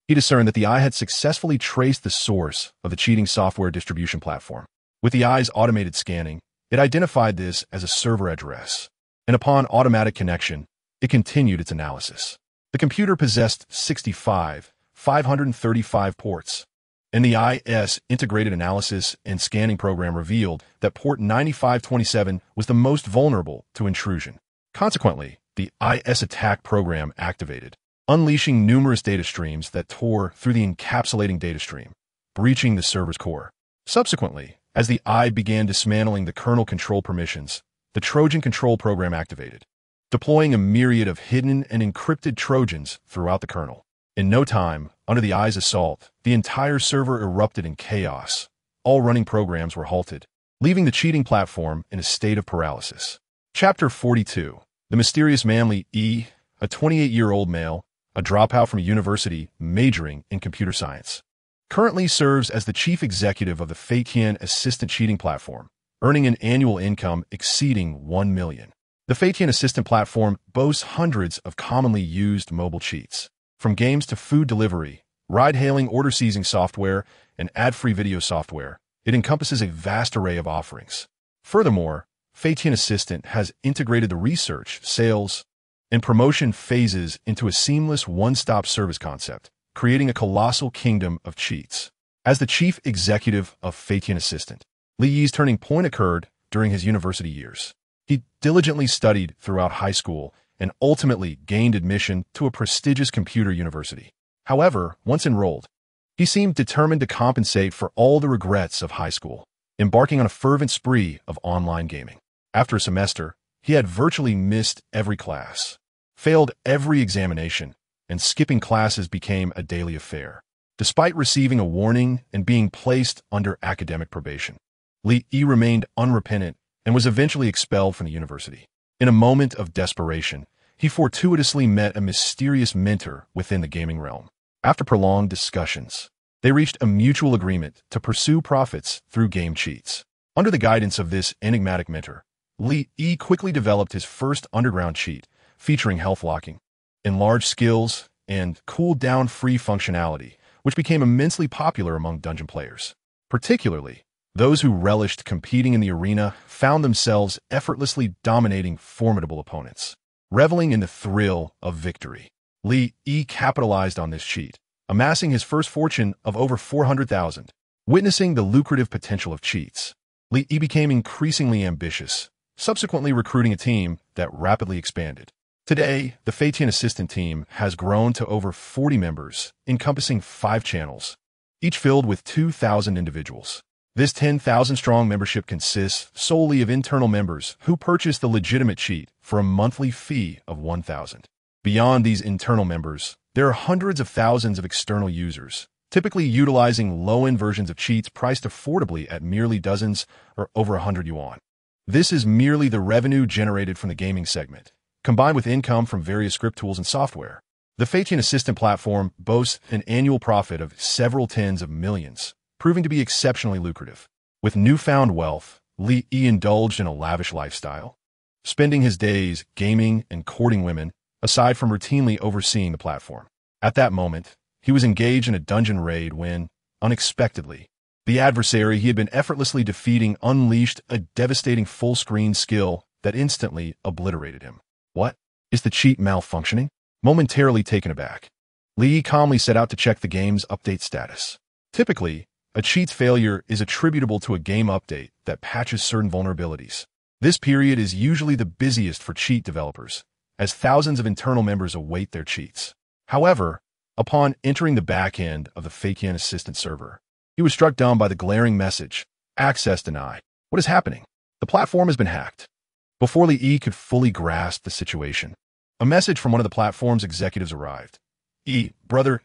He discerned that the Eye had successfully traced the source of the cheating software distribution platform. With the Eye's automated scanning, it identified this as a server address, and upon automatic connection, it continued its analysis. The computer possessed 535 ports, and the IS integrated analysis and scanning program revealed that port 9527 was the most vulnerable to intrusion. Consequently, the IS attack program activated, unleashing numerous data streams that tore through the encapsulating data stream, breaching the server's core. Subsequently, as the Eye began dismantling the kernel control permissions, the Trojan control program activated, deploying a myriad of hidden and encrypted Trojans throughout the kernel. In no time, under the Eye's assault, the entire server erupted in chaos. All running programs were halted, leaving the cheating platform in a state of paralysis. Chapter 42. The mysterious man Li Yu, a 28-year-old male, a dropout from a university majoring in computer science, currently serves as the chief executive of the Tycoon assistant cheating platform, earning an annual income exceeding 1 million. The Tycoon assistant platform boasts hundreds of commonly used mobile cheats. From games to food delivery, ride-hailing order-seizing software, and ad-free video software, it encompasses a vast array of offerings. Furthermore, Tycoon Assistant has integrated the research, sales, and promotion phases into a seamless one-stop service concept, creating a colossal kingdom of cheats. As the chief executive of Tycoon Assistant, Li Yu's turning point occurred during his university years. He diligently studied throughout high school and ultimately gained admission to a prestigious computer university. However, once enrolled, he seemed determined to compensate for all the regrets of high school, embarking on a fervent spree of online gaming. After a semester, he had virtually missed every class, failed every examination, and skipping classes became a daily affair. Despite receiving a warning and being placed under academic probation, Li Yu remained unrepentant and was eventually expelled from the university. In a moment of desperation, he fortuitously met a mysterious mentor within the gaming realm. After prolonged discussions, they reached a mutual agreement to pursue profits through game cheats. Under the guidance of this enigmatic mentor, Li Yu quickly developed his first underground cheat, featuring health locking, enlarged skills, and cooldown free functionality, which became immensely popular among dungeon players. Particularly, those who relished competing in the arena found themselves effortlessly dominating formidable opponents. Reveling in the thrill of victory, Li Yu capitalized on this cheat, amassing his first fortune of over 400,000. Witnessing the lucrative potential of cheats, Li Yu became increasingly ambitious, subsequently recruiting a team that rapidly expanded. Today, the Tycoon Assistant team has grown to over 40 members, encompassing 5 channels, each filled with 2,000 individuals. This 10,000-strong membership consists solely of internal members who purchase the legitimate cheat for a monthly fee of 1,000. Beyond these internal members, there are hundreds of thousands of external users, typically utilizing low-end versions of cheats priced affordably at merely dozens or over 100 yuan. This is merely the revenue generated from the gaming segment, combined with income from various script tools and software. The Tycoon Assistant platform boasts an annual profit of several tens of millions, proving to be exceptionally lucrative. With newfound wealth, Li Yu indulged in a lavish lifestyle, spending his days gaming and courting women, aside from routinely overseeing the platform. At that moment, he was engaged in a dungeon raid when, unexpectedly, The adversary he had been effortlessly defeating unleashed a devastating full-screen skill that instantly obliterated him. What? Is the cheat malfunctioning? Momentarily taken aback, Li calmly set out to check the game's update status. Typically, a cheat's failure is attributable to a game update that patches certain vulnerabilities. This period is usually the busiest for cheat developers, as thousands of internal members await their cheats. However, upon entering the back end of the Fakian Assistant server, he was struck dumb by the glaring message, "Access denied." What is happening? The platform has been hacked. Before Li Yi could fully grasp the situation, a message from one of the platform's executives arrived. Brother,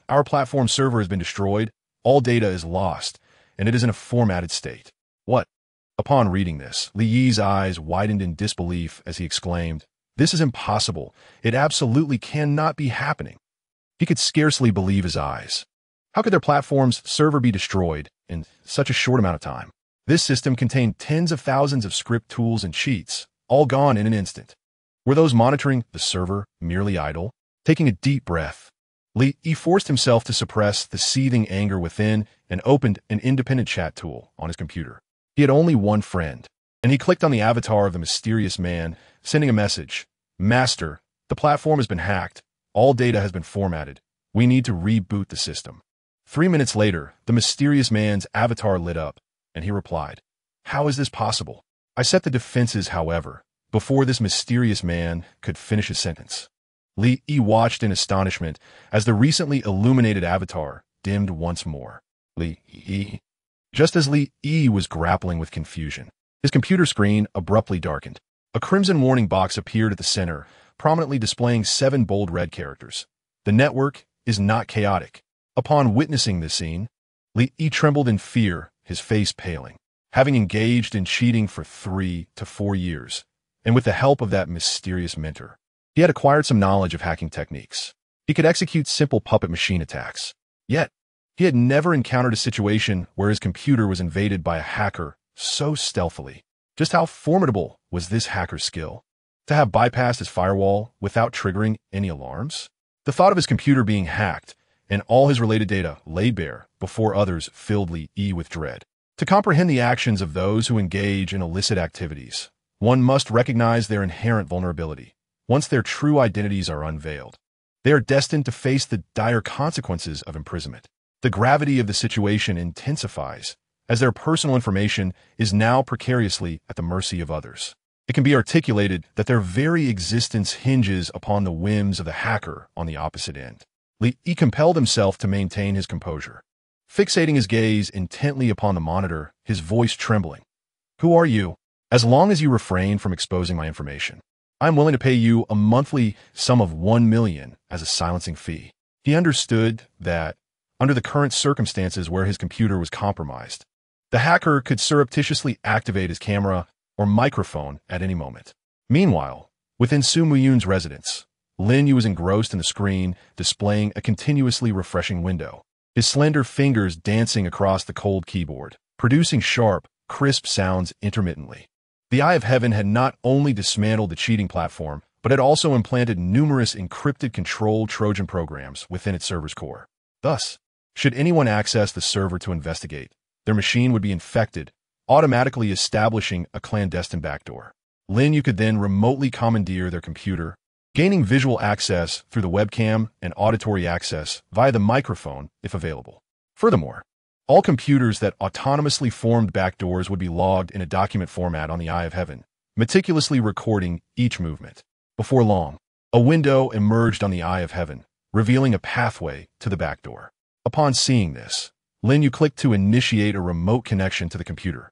our platform server has been destroyed, all data is lost, and it is in a formatted state. What? Upon reading this, Li Yi's eyes widened in disbelief as he exclaimed, "This is impossible. It absolutely cannot be happening." He could scarcely believe his eyes. How could their platform's server be destroyed in such a short amount of time? This system contained tens of thousands of script tools and cheats, all gone in an instant. Were those monitoring the server merely idle? Taking a deep breath, Li Yi forced himself to suppress the seething anger within and opened an independent chat tool on his computer. He had only one friend, and he clicked on the avatar of the mysterious man, sending a message. "Master, the platform has been hacked. All data has been formatted. We need to reboot the system." 3 minutes later, the mysterious man's avatar lit up, and he replied, "How is this possible? I set the defenses, however." Before this mysterious man could finish his sentence, Li Yi watched in astonishment as the recently illuminated avatar dimmed once more. Li Yi. Just as Li Yi was grappling with confusion, his computer screen abruptly darkened. A crimson warning box appeared at the center, prominently displaying 7 bold red characters. The network is not chaotic. Upon witnessing this scene, Li Yi trembled in fear, his face paling. Having engaged in cheating for 3 to 4 years, and with the help of that mysterious mentor, he had acquired some knowledge of hacking techniques. He could execute simple puppet machine attacks. Yet, he had never encountered a situation where his computer was invaded by a hacker so stealthily. Just how formidable was this hacker's skill? To have bypassed his firewall without triggering any alarms? The thought of his computer being hacked and all his related data laid bare before others filled Li Yi with dread. To comprehend the actions of those who engage in illicit activities, one must recognize their inherent vulnerability. Once their true identities are unveiled, they are destined to face the dire consequences of imprisonment. The gravity of the situation intensifies, as their personal information is now precariously at the mercy of others. It can be articulated that their very existence hinges upon the whims of the hacker on the opposite end. Li Yi compelled himself to maintain his composure, fixating his gaze intently upon the monitor, his voice trembling. "Who are you? As long as you refrain from exposing my information, I'm willing to pay you a monthly sum of 1 million as a silencing fee." He understood that, under the current circumstances where his computer was compromised, the hacker could surreptitiously activate his camera or microphone at any moment. Meanwhile, within Zhao Yun's residence, Lin Yu was engrossed in the screen, displaying a continuously refreshing window, his slender fingers dancing across the cold keyboard, producing sharp, crisp sounds intermittently. The Eye of Heaven had not only dismantled the cheating platform, but had also implanted numerous encrypted control Trojan programs within its server's core. Thus, should anyone access the server to investigate, their machine would be infected, automatically establishing a clandestine backdoor. Lin Yu could then remotely commandeer their computer, gaining visual access through the webcam and auditory access via the microphone if available. Furthermore, all computers that autonomously formed backdoors would be logged in a document format on the Eye of Heaven, meticulously recording each movement. Before long, a window emerged on the Eye of Heaven, revealing a pathway to the backdoor. Upon seeing this, Lin Yu clicked to initiate a remote connection to the computer,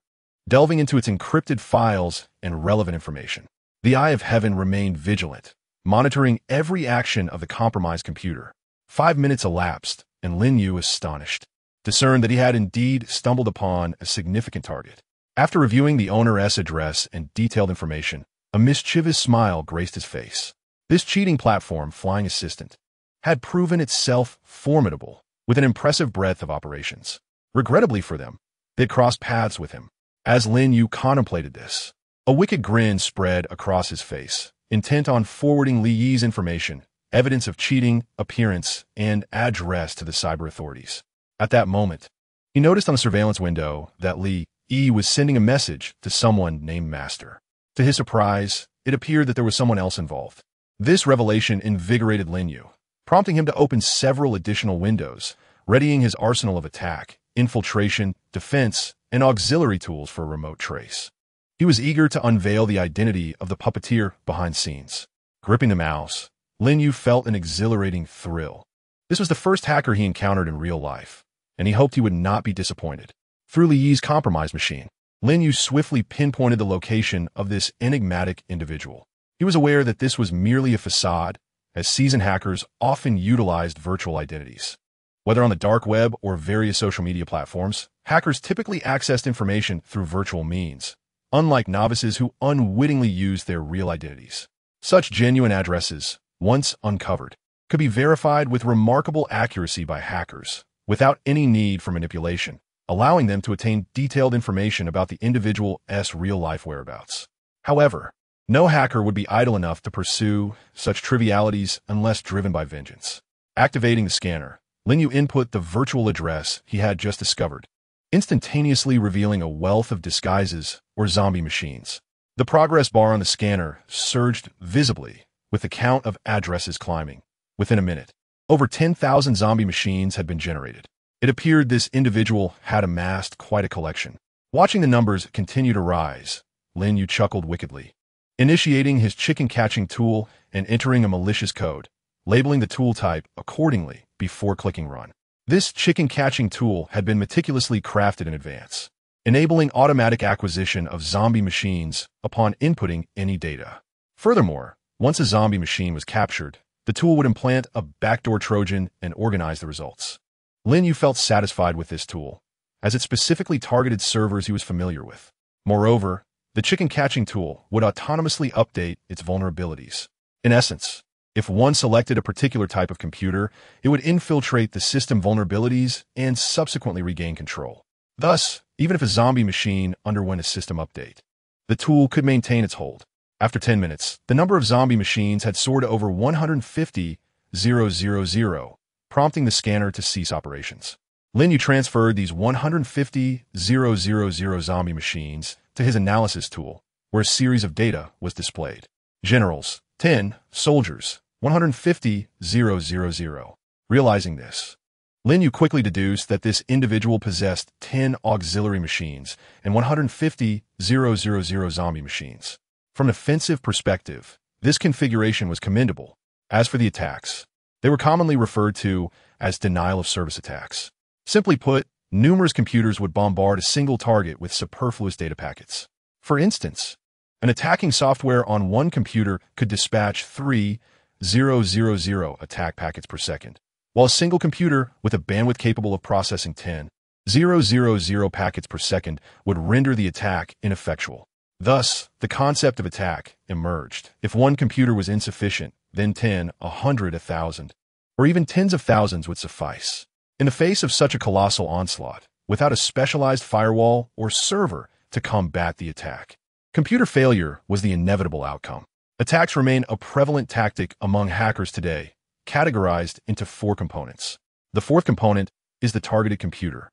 delving into its encrypted files and relevant information. The Eye of Heaven remained vigilant, monitoring every action of the compromised computer. 5 minutes elapsed, and Lin Yu, astonished, discerned that he had indeed stumbled upon a significant target. After reviewing the owner's address and detailed information, a mischievous smile graced his face. This cheating platform, Flying Assistant, had proven itself formidable, with an impressive breadth of operations. Regrettably for them, they had crossed paths with him. As Lin Yu contemplated this, a wicked grin spread across his face, intent on forwarding Li Yi's information, evidence of cheating, appearance, and address to the cyber authorities. At that moment, He noticed on a surveillance window that Lin Yu was sending a message to someone named Master. To his surprise, it appeared that there was someone else involved. This revelation invigorated Lin Yu, prompting him to open several additional windows, readying his arsenal of attack, infiltration, defense, and auxiliary tools for a remote trace. He was eager to unveil the identity of the puppeteer behind scenes. Gripping the mouse, Lin Yu felt an exhilarating thrill. This was the first hacker he encountered in real life, and he hoped he would not be disappointed. Through Lin Yu's compromise machine, Lin Yu swiftly pinpointed the location of this enigmatic individual. He was aware that this was merely a facade, as seasoned hackers often utilized virtual identities. Whether on the dark web or various social media platforms, hackers typically accessed information through virtual means, unlike novices who unwittingly used their real identities. Such genuine addresses, once uncovered, could be verified with remarkable accuracy by hackers, without any need for manipulation, allowing them to attain detailed information about the individual's real-life whereabouts. However, no hacker would be idle enough to pursue such trivialities unless driven by vengeance. Activating the scanner, Lin Yu input the virtual address he had just discovered, instantaneously revealing a wealth of disguises or zombie machines. The progress bar on the scanner surged visibly, with the count of addresses climbing. Within a minute, over 10,000 zombie machines had been generated. It appeared this individual had amassed quite a collection. Watching the numbers continue to rise, Lin Yu chuckled wickedly. Initiating his chicken-catching tool and entering a malicious code, labeling the tool type accordingly before clicking run. This chicken-catching tool had been meticulously crafted in advance, enabling automatic acquisition of zombie machines upon inputting any data. Furthermore, once a zombie machine was captured, the tool would implant a backdoor Trojan and organize the results. Lin Yu felt satisfied with this tool, as it specifically targeted servers he was familiar with. Moreover, the chicken-catching tool would autonomously update its vulnerabilities. In essence, if one selected a particular type of computer, it would infiltrate the system vulnerabilities and subsequently regain control. Thus, even if a zombie machine underwent a system update, the tool could maintain its hold. After 10 minutes, the number of zombie machines had soared to over 150,000, prompting the scanner to cease operations. Lin Yu transferred these 150,000 zombie machines to his analysis tool, where a series of data was displayed. Generals, 10, soldiers, 150,000. Realizing this, Lin Yu quickly deduced that this individual possessed 10 auxiliary machines and 150,000 zombie machines. From an offensive perspective, this configuration was commendable. As for the attacks, they were commonly referred to as denial-of-service attacks. Simply put, numerous computers would bombard a single target with superfluous data packets. For instance, an attacking software on one computer could dispatch 3,000 attack packets per second, while a single computer with a bandwidth capable of processing 10,000 packets per second would render the attack ineffectual. Thus, the concept of attack emerged. If one computer was insufficient, then 10, 100, 1,000, or even tens of thousands would suffice. In the face of such a colossal onslaught, without a specialized firewall or server to combat the attack, computer failure was the inevitable outcome. Attacks remain a prevalent tactic among hackers today, categorized into 4 components. The fourth component is the targeted computer.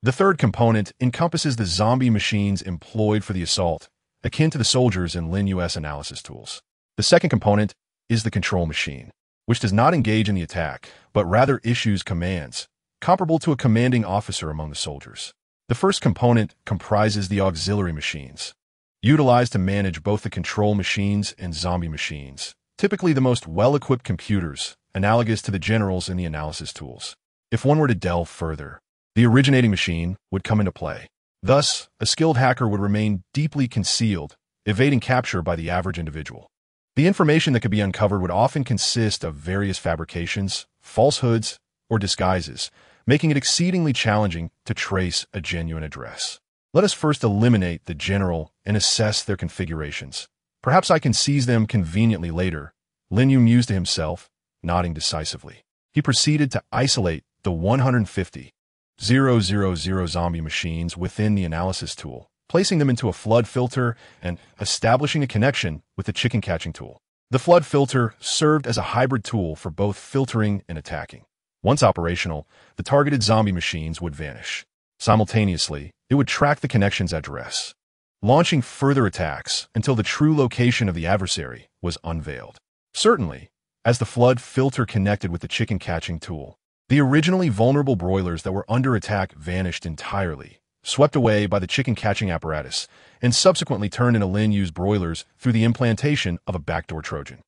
The third component encompasses the zombie machines employed for the assault, akin to the soldiers in Lin Yu's analysis tools. The second component is the control machine, which does not engage in the attack, but rather issues commands, comparable to a commanding officer among the soldiers. The first component comprises the auxiliary machines, utilized to manage both the control machines and zombie machines, typically the most well-equipped computers, analogous to the generals in the analysis tools. If one were to delve further, the originating machine would come into play. Thus, a skilled hacker would remain deeply concealed, evading capture by the average individual. The information that could be uncovered would often consist of various fabrications, falsehoods, or disguises, making it exceedingly challenging to trace a genuine address. Let us first eliminate the general and assess their configurations. Perhaps I can seize them conveniently later, Lin Yu mused to himself, nodding decisively. He proceeded to isolate the 150,000 zombie machines within the analysis tool, placing them into a flood filter and establishing a connection with the chicken-catching tool. The flood filter served as a hybrid tool for both filtering and attacking. Once operational, the targeted zombie machines would vanish. Simultaneously, it would track the connection's address, launching further attacks until the true location of the adversary was unveiled. Certainly, as the flood filter connected with the chicken catching tool, the originally vulnerable broilers that were under attack vanished entirely, swept away by the chicken catching apparatus, and subsequently turned into Lin Yu's broilers through the implantation of a backdoor Trojan.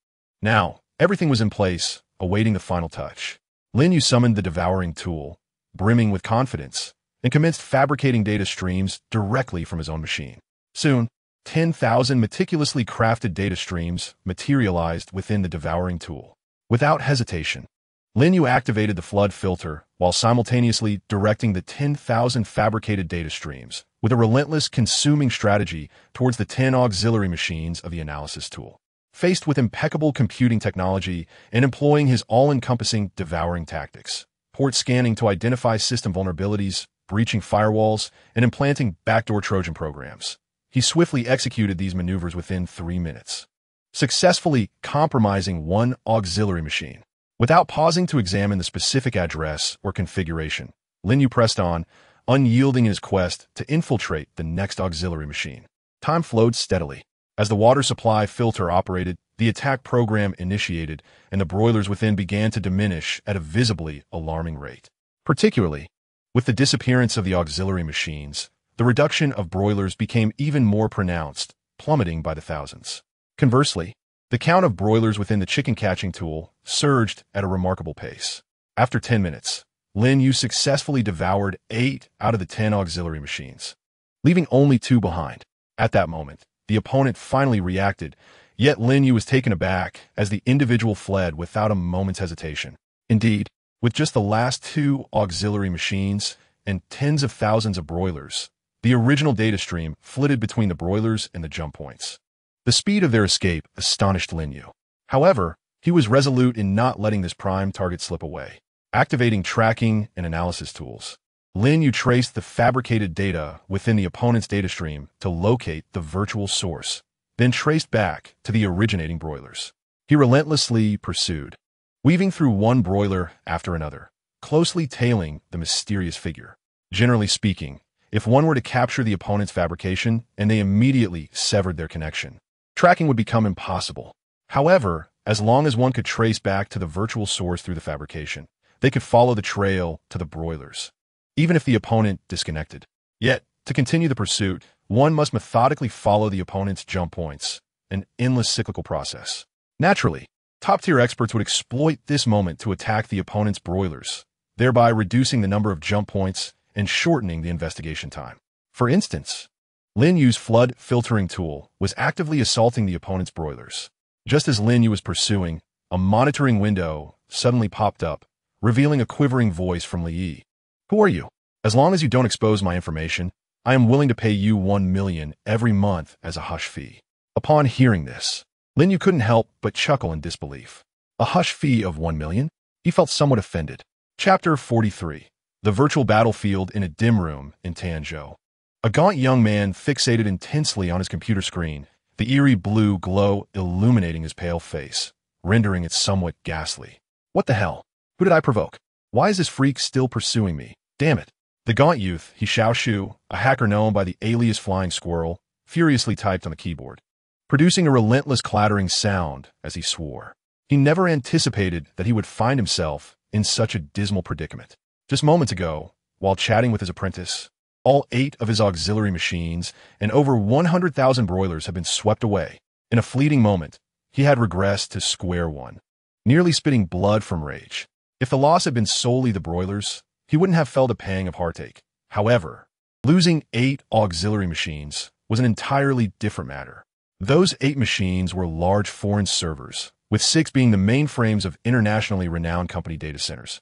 Now, everything was in place, awaiting the final touch. Lin Yu summoned the devouring tool, brimming with confidence, and commenced fabricating data streams directly from his own machine. Soon, 10,000 meticulously crafted data streams materialized within the devouring tool. Without hesitation, Lin Yu activated the flood filter while simultaneously directing the 10,000 fabricated data streams with a relentless consuming strategy towards the 10 auxiliary machines of the analysis tool. Faced with impeccable computing technology and employing his all-encompassing devouring tactics, port scanning to identify system vulnerabilities, breaching firewalls, and implanting backdoor Trojan programs, he swiftly executed these maneuvers within 3 minutes, successfully compromising one auxiliary machine. Without pausing to examine the specific address or configuration, Lin Yu pressed on, unyielding in his quest to infiltrate the next auxiliary machine. Time flowed steadily. As the water supply filter operated, the attack program initiated, and the broilers within began to diminish at a visibly alarming rate. Particularly, with the disappearance of the auxiliary machines, the reduction of broilers became even more pronounced, plummeting by the thousands. Conversely, the count of broilers within the chicken catching tool surged at a remarkable pace. After 10 minutes, Lin Yu successfully devoured 8 out of the 10 auxiliary machines, leaving only 2 behind. At that moment, the opponent finally reacted, yet Lin Yu was taken aback as the individual fled without a moment's hesitation. Indeed, with just the last 2 auxiliary machines and tens of thousands of broilers, the original data stream flitted between the broilers and the jump points. The speed of their escape astonished Lin Yu. However, he was resolute in not letting this prime target slip away. Activating tracking and analysis tools, Lin Yu traced the fabricated data within the opponent's data stream to locate the virtual source, then traced back to the originating broilers. He relentlessly pursued, weaving through one broiler after another, closely tailing the mysterious figure. Generally speaking, if one were to capture the opponent's fabrication and they immediately severed their connection, tracking would become impossible. However, as long as one could trace back to the virtual source through the fabrication, they could follow the trail to the broilers, even if the opponent disconnected. Yet, to continue the pursuit, one must methodically follow the opponent's jump points, an endless cyclical process. Naturally, top-tier experts would exploit this moment to attack the opponent's broilers, thereby reducing the number of jump points and shortening the investigation time. For instance, Lin Yu's flood filtering tool was actively assaulting the opponent's broilers. Just as Lin Yu was pursuing, a monitoring window suddenly popped up, revealing a quivering voice from Li Yi. "Who are you? As long as you don't expose my information, I am willing to pay you 1 million every month as a hush fee." Upon hearing this, Lin Yu couldn't help but chuckle in disbelief. A hush fee of 1 million? He felt somewhat offended. Chapter 43. The virtual battlefield in a dim room in Tianzhou. A gaunt young man fixated intensely on his computer screen, the eerie blue glow illuminating his pale face, rendering it somewhat ghastly. What the hell? Who did I provoke? Why is this freak still pursuing me? Damn it. The gaunt youth, He Xiaoshu, a hacker known by the alias Flying Squirrel, furiously typed on the keyboard, producing a relentless clattering sound as he swore. He never anticipated that he would find himself in such a dismal predicament. Just moments ago, while chatting with his apprentice, all 8 of his auxiliary machines and over 100,000 broilers had been swept away. In a fleeting moment, he had regressed to square one, nearly spitting blood from rage. If the loss had been solely the broilers, he wouldn't have felt a pang of heartache. However, losing 8 auxiliary machines was an entirely different matter. Those 8 machines were large foreign servers, with 6 being the mainframes of internationally renowned company data centers,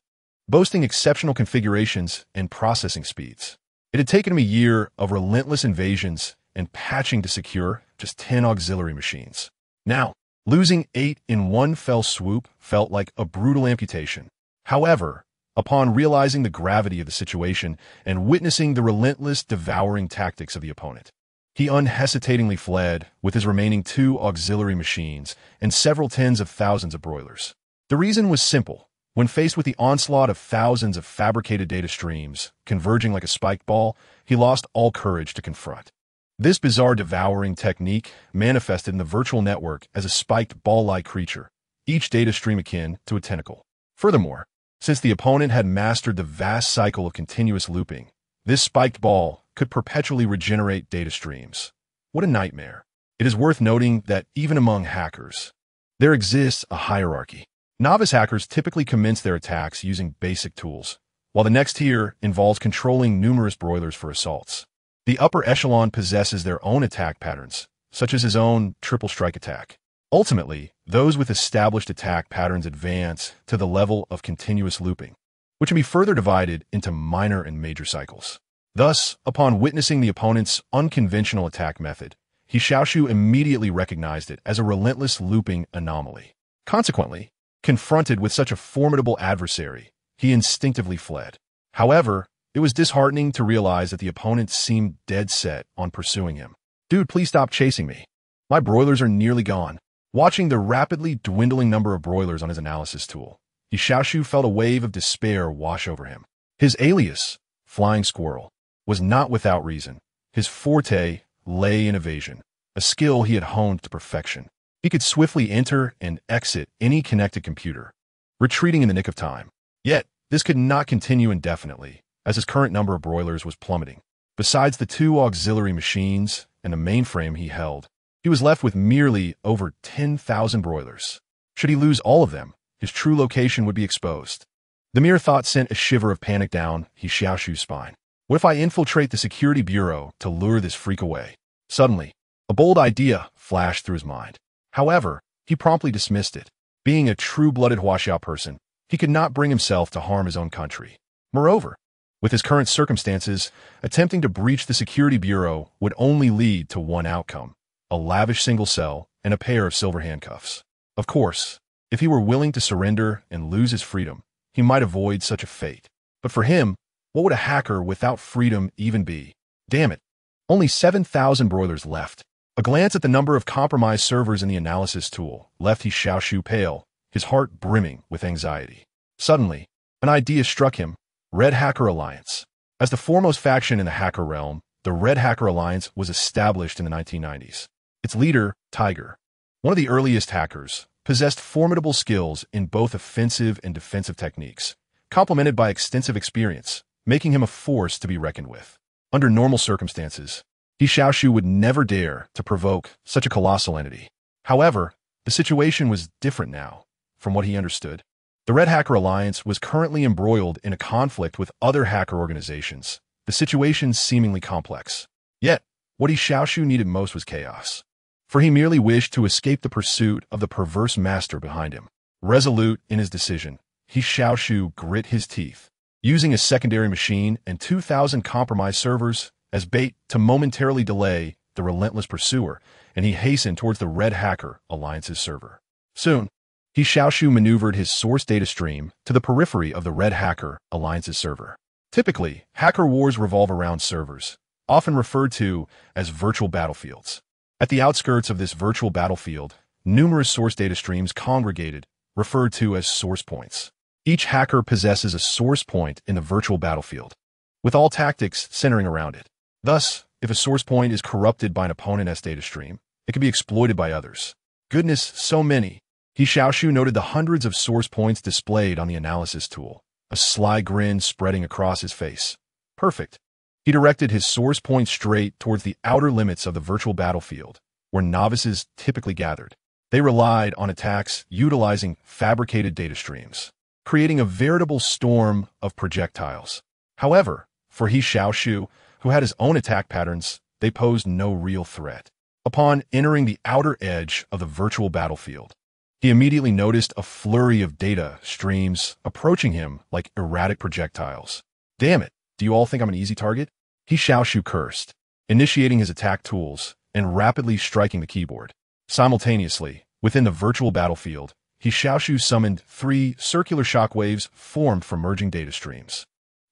boasting exceptional configurations and processing speeds. It had taken him a year of relentless invasions and patching to secure just 10 auxiliary machines. Now, losing 8 in one fell swoop felt like a brutal amputation. However, upon realizing the gravity of the situation and witnessing the relentless devouring tactics of the opponent, he unhesitatingly fled with his remaining 2 auxiliary machines and several tens of thousands of broilers. The reason was simple. When faced with the onslaught of thousands of fabricated data streams, converging like a spiked ball, he lost all courage to confront. This bizarre devouring technique manifested in the virtual network as a spiked ball-like creature, each data stream akin to a tentacle. Furthermore, since the opponent had mastered the vast cycle of continuous looping, this spiked ball could perpetually regenerate data streams. What a nightmare. It is worth noting that even among hackers, there exists a hierarchy. Novice hackers typically commence their attacks using basic tools, while the next tier involves controlling numerous broilers for assaults. The upper echelon possesses their own attack patterns, such as his own triple strike attack. Ultimately, those with established attack patterns advance to the level of continuous looping, which can be further divided into minor and major cycles. Thus, upon witnessing the opponent's unconventional attack method, Xiaoshu immediately recognized it as a relentless looping anomaly. Consequently, confronted with such a formidable adversary, he instinctively fled. However, it was disheartening to realize that the opponent seemed dead set on pursuing him. "Dude, please stop chasing me. My broilers are nearly gone." Watching the rapidly dwindling number of broilers on his analysis tool, Xiaoshu felt a wave of despair wash over him. His alias, Flying Squirrel, was not without reason. His forte lay in evasion, a skill he had honed to perfection. He could swiftly enter and exit any connected computer, retreating in the nick of time. Yet, this could not continue indefinitely, as his current number of broilers was plummeting. Besides the 2 auxiliary machines and the mainframe he held, he was left with merely over 10,000 broilers. Should he lose all of them, his true location would be exposed. The mere thought sent a shiver of panic down Xiaoshu's spine. What if I infiltrate the security bureau to lure this freak away? Suddenly, a bold idea flashed through his mind. However, he promptly dismissed it. Being a true-blooded Huaxiao person, he could not bring himself to harm his own country. Moreover, with his current circumstances, attempting to breach the security bureau would only lead to one outcome: a lavish single cell and a pair of silver handcuffs. Of course, if he were willing to surrender and lose his freedom, he might avoid such a fate. But for him, what would a hacker without freedom even be? Damn it, only 7,000 broilers left. A glance at the number of compromised servers in the analysis tool left Xiaoshu pale, his heart brimming with anxiety. Suddenly, an idea struck him: Red Hacker Alliance. As the foremost faction in the hacker realm, the Red Hacker Alliance was established in the 1990s. Its leader, Tiger, one of the earliest hackers, possessed formidable skills in both offensive and defensive techniques, complemented by extensive experience, making him a force to be reckoned with. Under normal circumstances, Xiaoshu would never dare to provoke such a colossal entity. However, the situation was different now, from what he understood. The Red Hacker Alliance was currently embroiled in a conflict with other hacker organizations, the situation seemingly complex. Yet, what Xiaoshu needed most was chaos. For he merely wished to escape the pursuit of the perverse master behind him. Resolute in his decision, Xiaoshu grit his teeth, using a secondary machine and 2,000 compromised servers as bait to momentarily delay the relentless pursuer, and he hastened towards the Red Hacker Alliance's server. Soon, Xiaoshu maneuvered his source data stream to the periphery of the Red Hacker Alliance's server. Typically, hacker wars revolve around servers, often referred to as virtual battlefields. At the outskirts of this virtual battlefield, numerous source data streams congregated, referred to as source points. Each hacker possesses a source point in the virtual battlefield, with all tactics centering around it. Thus, if a source point is corrupted by an opponent's data stream, it can be exploited by others. Goodness, so many. Xiaoshu noted the hundreds of source points displayed on the analysis tool, a sly grin spreading across his face. Perfect. He directed his source point straight towards the outer limits of the virtual battlefield, where novices typically gathered. They relied on attacks utilizing fabricated data streams, creating a veritable storm of projectiles. However, for Xiaoshu, who had his own attack patterns, they posed no real threat. Upon entering the outer edge of the virtual battlefield, he immediately noticed a flurry of data streams approaching him like erratic projectiles. Damn it, do you all think I'm an easy target? Xiaoshu cursed, initiating his attack tools and rapidly striking the keyboard. Simultaneously, within the virtual battlefield, Xiaoshu summoned 3 circular shockwaves formed from merging data streams.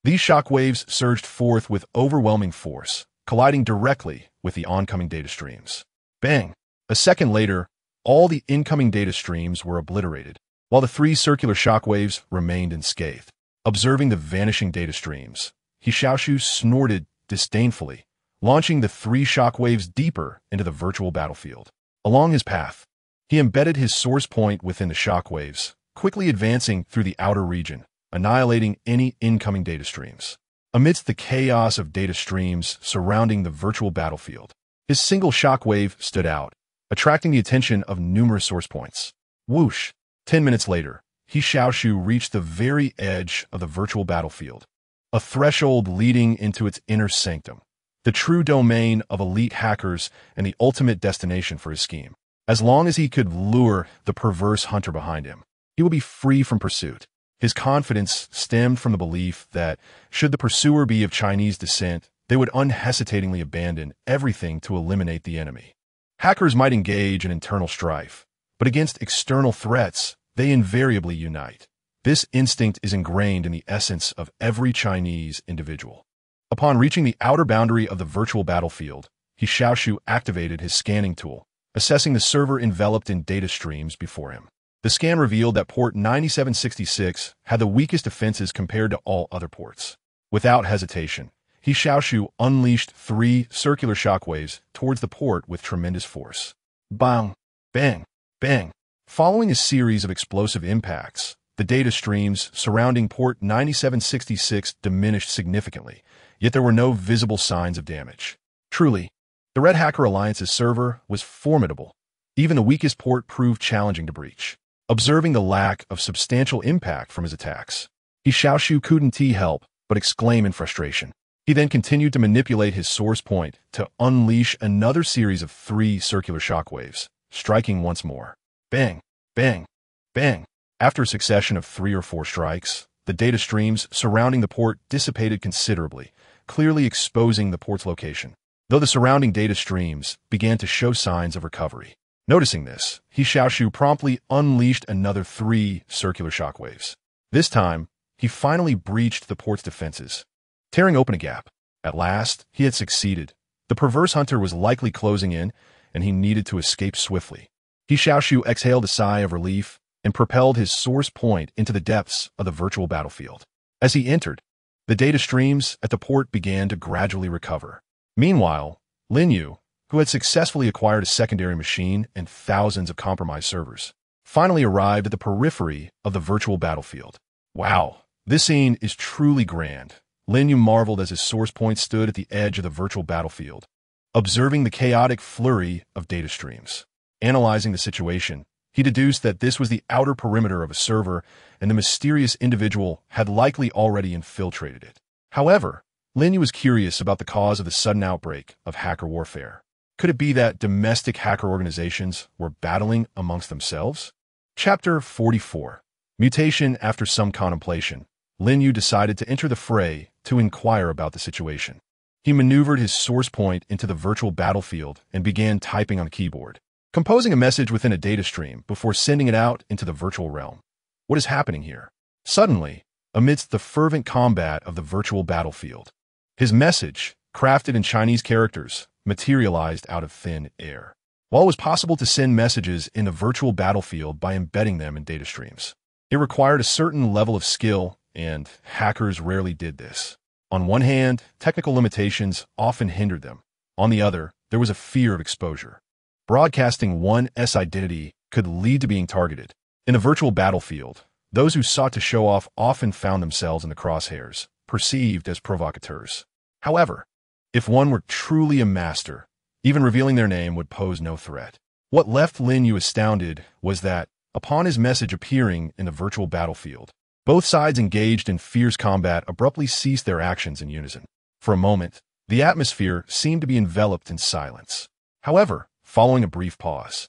These shockwaves surged forth with overwhelming force, colliding directly with the oncoming data streams. Bang! A second later, all the incoming data streams were obliterated. while the three circular shockwaves remained unscathed. Observing the vanishing data streams, Xiaoshu snorted disdainfully, launching the three shockwaves deeper into the virtual battlefield. Along his path, he embedded his source point within the shockwaves, quickly advancing through the outer region, annihilating any incoming data streams. Amidst the chaos of data streams surrounding the virtual battlefield, his single shockwave stood out, attracting the attention of numerous source points. Whoosh! 10 minutes later, Xiaoshu reached the very edge of the virtual battlefield, a threshold leading into its inner sanctum, the true domain of elite hackers and the ultimate destination for his scheme. As long as he could lure the perverse hunter behind him, he would be free from pursuit. His confidence stemmed from the belief that, should the pursuer be of Chinese descent, they would unhesitatingly abandon everything to eliminate the enemy. Hackers might engage in internal strife, but against external threats, they invariably unite. This instinct is ingrained in the essence of every Chinese individual. Upon reaching the outer boundary of the virtual battlefield, Xiaoshu activated his scanning tool, assessing the server enveloped in data streams before him. The scan revealed that port 9766 had the weakest defenses compared to all other ports. Without hesitation, Xiaoshu unleashed three circular shockwaves towards the port with tremendous force. Bang! Bang! Bang! Following a series of explosive impacts, the data streams surrounding port 9766 diminished significantly, yet there were no visible signs of damage. Truly, the Red Hacker Alliance's server was formidable. Even the weakest port proved challenging to breach. Observing the lack of substantial impact from his attacks, Xiaoshu couldn't help but exclaim in frustration. He then continued to manipulate his source point to unleash another series of three circular shockwaves, striking once more. Bang! Bang! Bang! After a succession of 3 or 4 strikes, the data streams surrounding the port dissipated considerably, clearly exposing the port's location, though the surrounding data streams began to show signs of recovery. Noticing this, Xiaoshu promptly unleashed another 3 circular shockwaves. This time, he finally breached the port's defenses, tearing open a gap. At last, he had succeeded. The perverse hunter was likely closing in, and he needed to escape swiftly. Xiaoshu exhaled a sigh of relief and propelled his source point into the depths of the virtual battlefield. As he entered, the data streams at the port began to gradually recover. Meanwhile, Lin Yu, who had successfully acquired a secondary machine and thousands of compromised servers, finally arrived at the periphery of the virtual battlefield. Wow, this scene is truly grand. Lin Yu marveled as his source point stood at the edge of the virtual battlefield, observing the chaotic flurry of data streams. Analyzing the situation, he deduced that this was the outer perimeter of a server and the mysterious individual had likely already infiltrated it. However, Lin Yu was curious about the cause of the sudden outbreak of hacker warfare. Could it be that domestic hacker organizations were battling amongst themselves? Chapter 44. Mutation. After some contemplation, Lin Yu decided to enter the fray to inquire about the situation. He maneuvered his source point into the virtual battlefield and began typing on the keyboard, composing a message within a data stream before sending it out into the virtual realm. What is happening here? Suddenly, amidst the fervent combat of the virtual battlefield, his message, crafted in Chinese characters, materialized out of thin air. While it was possible to send messages in the virtual battlefield by embedding them in data streams, it required a certain level of skill, and hackers rarely did this. On one hand, technical limitations often hindered them. On the other, there was a fear of exposure. Broadcasting one's identity could lead to being targeted. In a virtual battlefield, those who sought to show off often found themselves in the crosshairs, perceived as provocateurs. However, if one were truly a master, even revealing their name would pose no threat. What left Lin Yu astounded was that, upon his message appearing in the virtual battlefield, both sides engaged in fierce combat abruptly ceased their actions in unison. For a moment, the atmosphere seemed to be enveloped in silence. However, following a brief pause,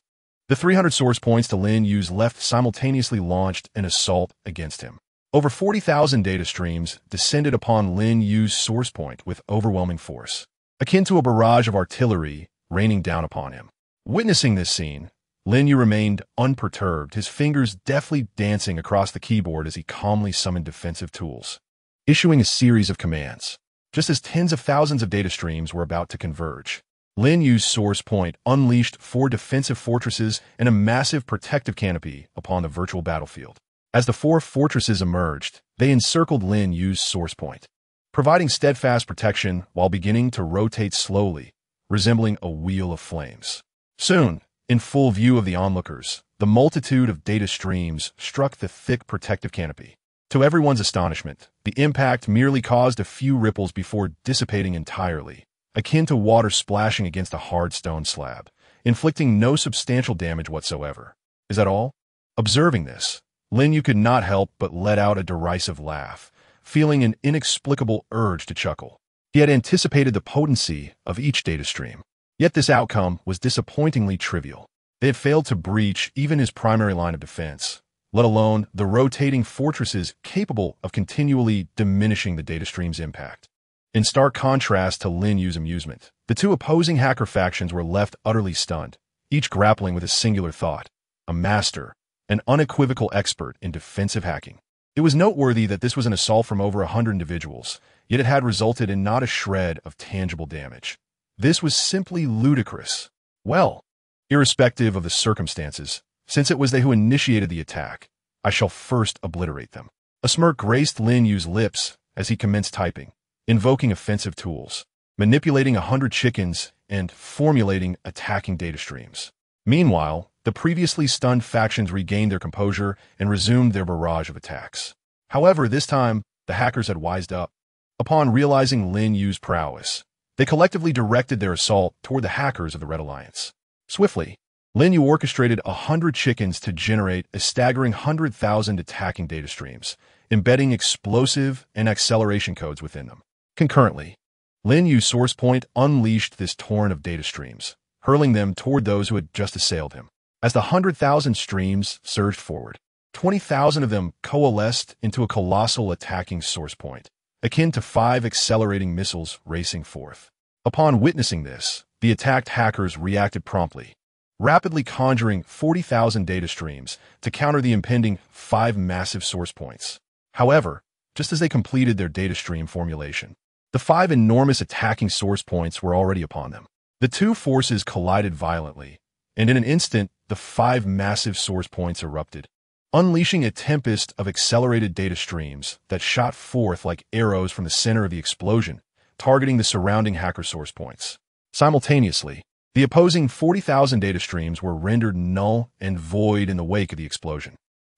the 300 source points to Lin Yu's left simultaneously launched an assault against him. Over 40,000 data streams descended upon Lin Yu's source point with overwhelming force, akin to a barrage of artillery raining down upon him. Witnessing this scene, Lin Yu remained unperturbed, his fingers deftly dancing across the keyboard as he calmly summoned defensive tools, issuing a series of commands. Just as tens of thousands of data streams were about to converge, Lin Yu's source point unleashed 4 defensive fortresses and a massive protective canopy upon the virtual battlefield. As the 4 fortresses emerged, they encircled Lin Yu's source point, providing steadfast protection while beginning to rotate slowly, resembling a wheel of flames. Soon, in full view of the onlookers, the multitude of data streams struck the thick protective canopy. To everyone's astonishment, the impact merely caused a few ripples before dissipating entirely, akin to water splashing against a hard stone slab, inflicting no substantial damage whatsoever. Is that all? Observing this, Lin Yu could not help but let out a derisive laugh, feeling an inexplicable urge to chuckle. He had anticipated the potency of each data stream, yet this outcome was disappointingly trivial. They had failed to breach even his primary line of defense, let alone the rotating fortresses capable of continually diminishing the data stream's impact. In stark contrast to Lin Yu's amusement, the 2 opposing hacker factions were left utterly stunned, each grappling with a singular thought: a master, an unequivocal expert in defensive hacking. It was noteworthy that this was an assault from over 100 individuals, yet it had resulted in not a shred of tangible damage. This was simply ludicrous. Well, irrespective of the circumstances, since it was they who initiated the attack, I shall first obliterate them. A smirk graced Lin Yu's lips as he commenced typing, invoking offensive tools, manipulating 100 chickens, and formulating attacking data streams. Meanwhile, the previously stunned factions regained their composure and resumed their barrage of attacks. However, this time, the hackers had wised up. Upon realizing Lin Yu's prowess, they collectively directed their assault toward the hackers of the Red Alliance. Swiftly, Lin Yu orchestrated 100 chickens to generate a staggering 100,000 attacking data streams, embedding explosive and acceleration codes within them. Concurrently, Lin Yu's source point unleashed this torrent of data streams, hurling them toward those who had just assailed him. As the 100,000 streams surged forward, 20,000 of them coalesced into a colossal attacking source point, akin to 5 accelerating missiles racing forth. Upon witnessing this, the attacked hackers reacted promptly, rapidly conjuring 40,000 data streams to counter the impending 5 massive source points. However, just as they completed their data stream formulation, the 5 enormous attacking source points were already upon them. The 2 forces collided violently, and in an instant, the 5 massive source points erupted, unleashing a tempest of accelerated data streams that shot forth like arrows from the center of the explosion, targeting the surrounding hacker source points. Simultaneously, the opposing 40,000 data streams were rendered null and void in the wake of the explosion.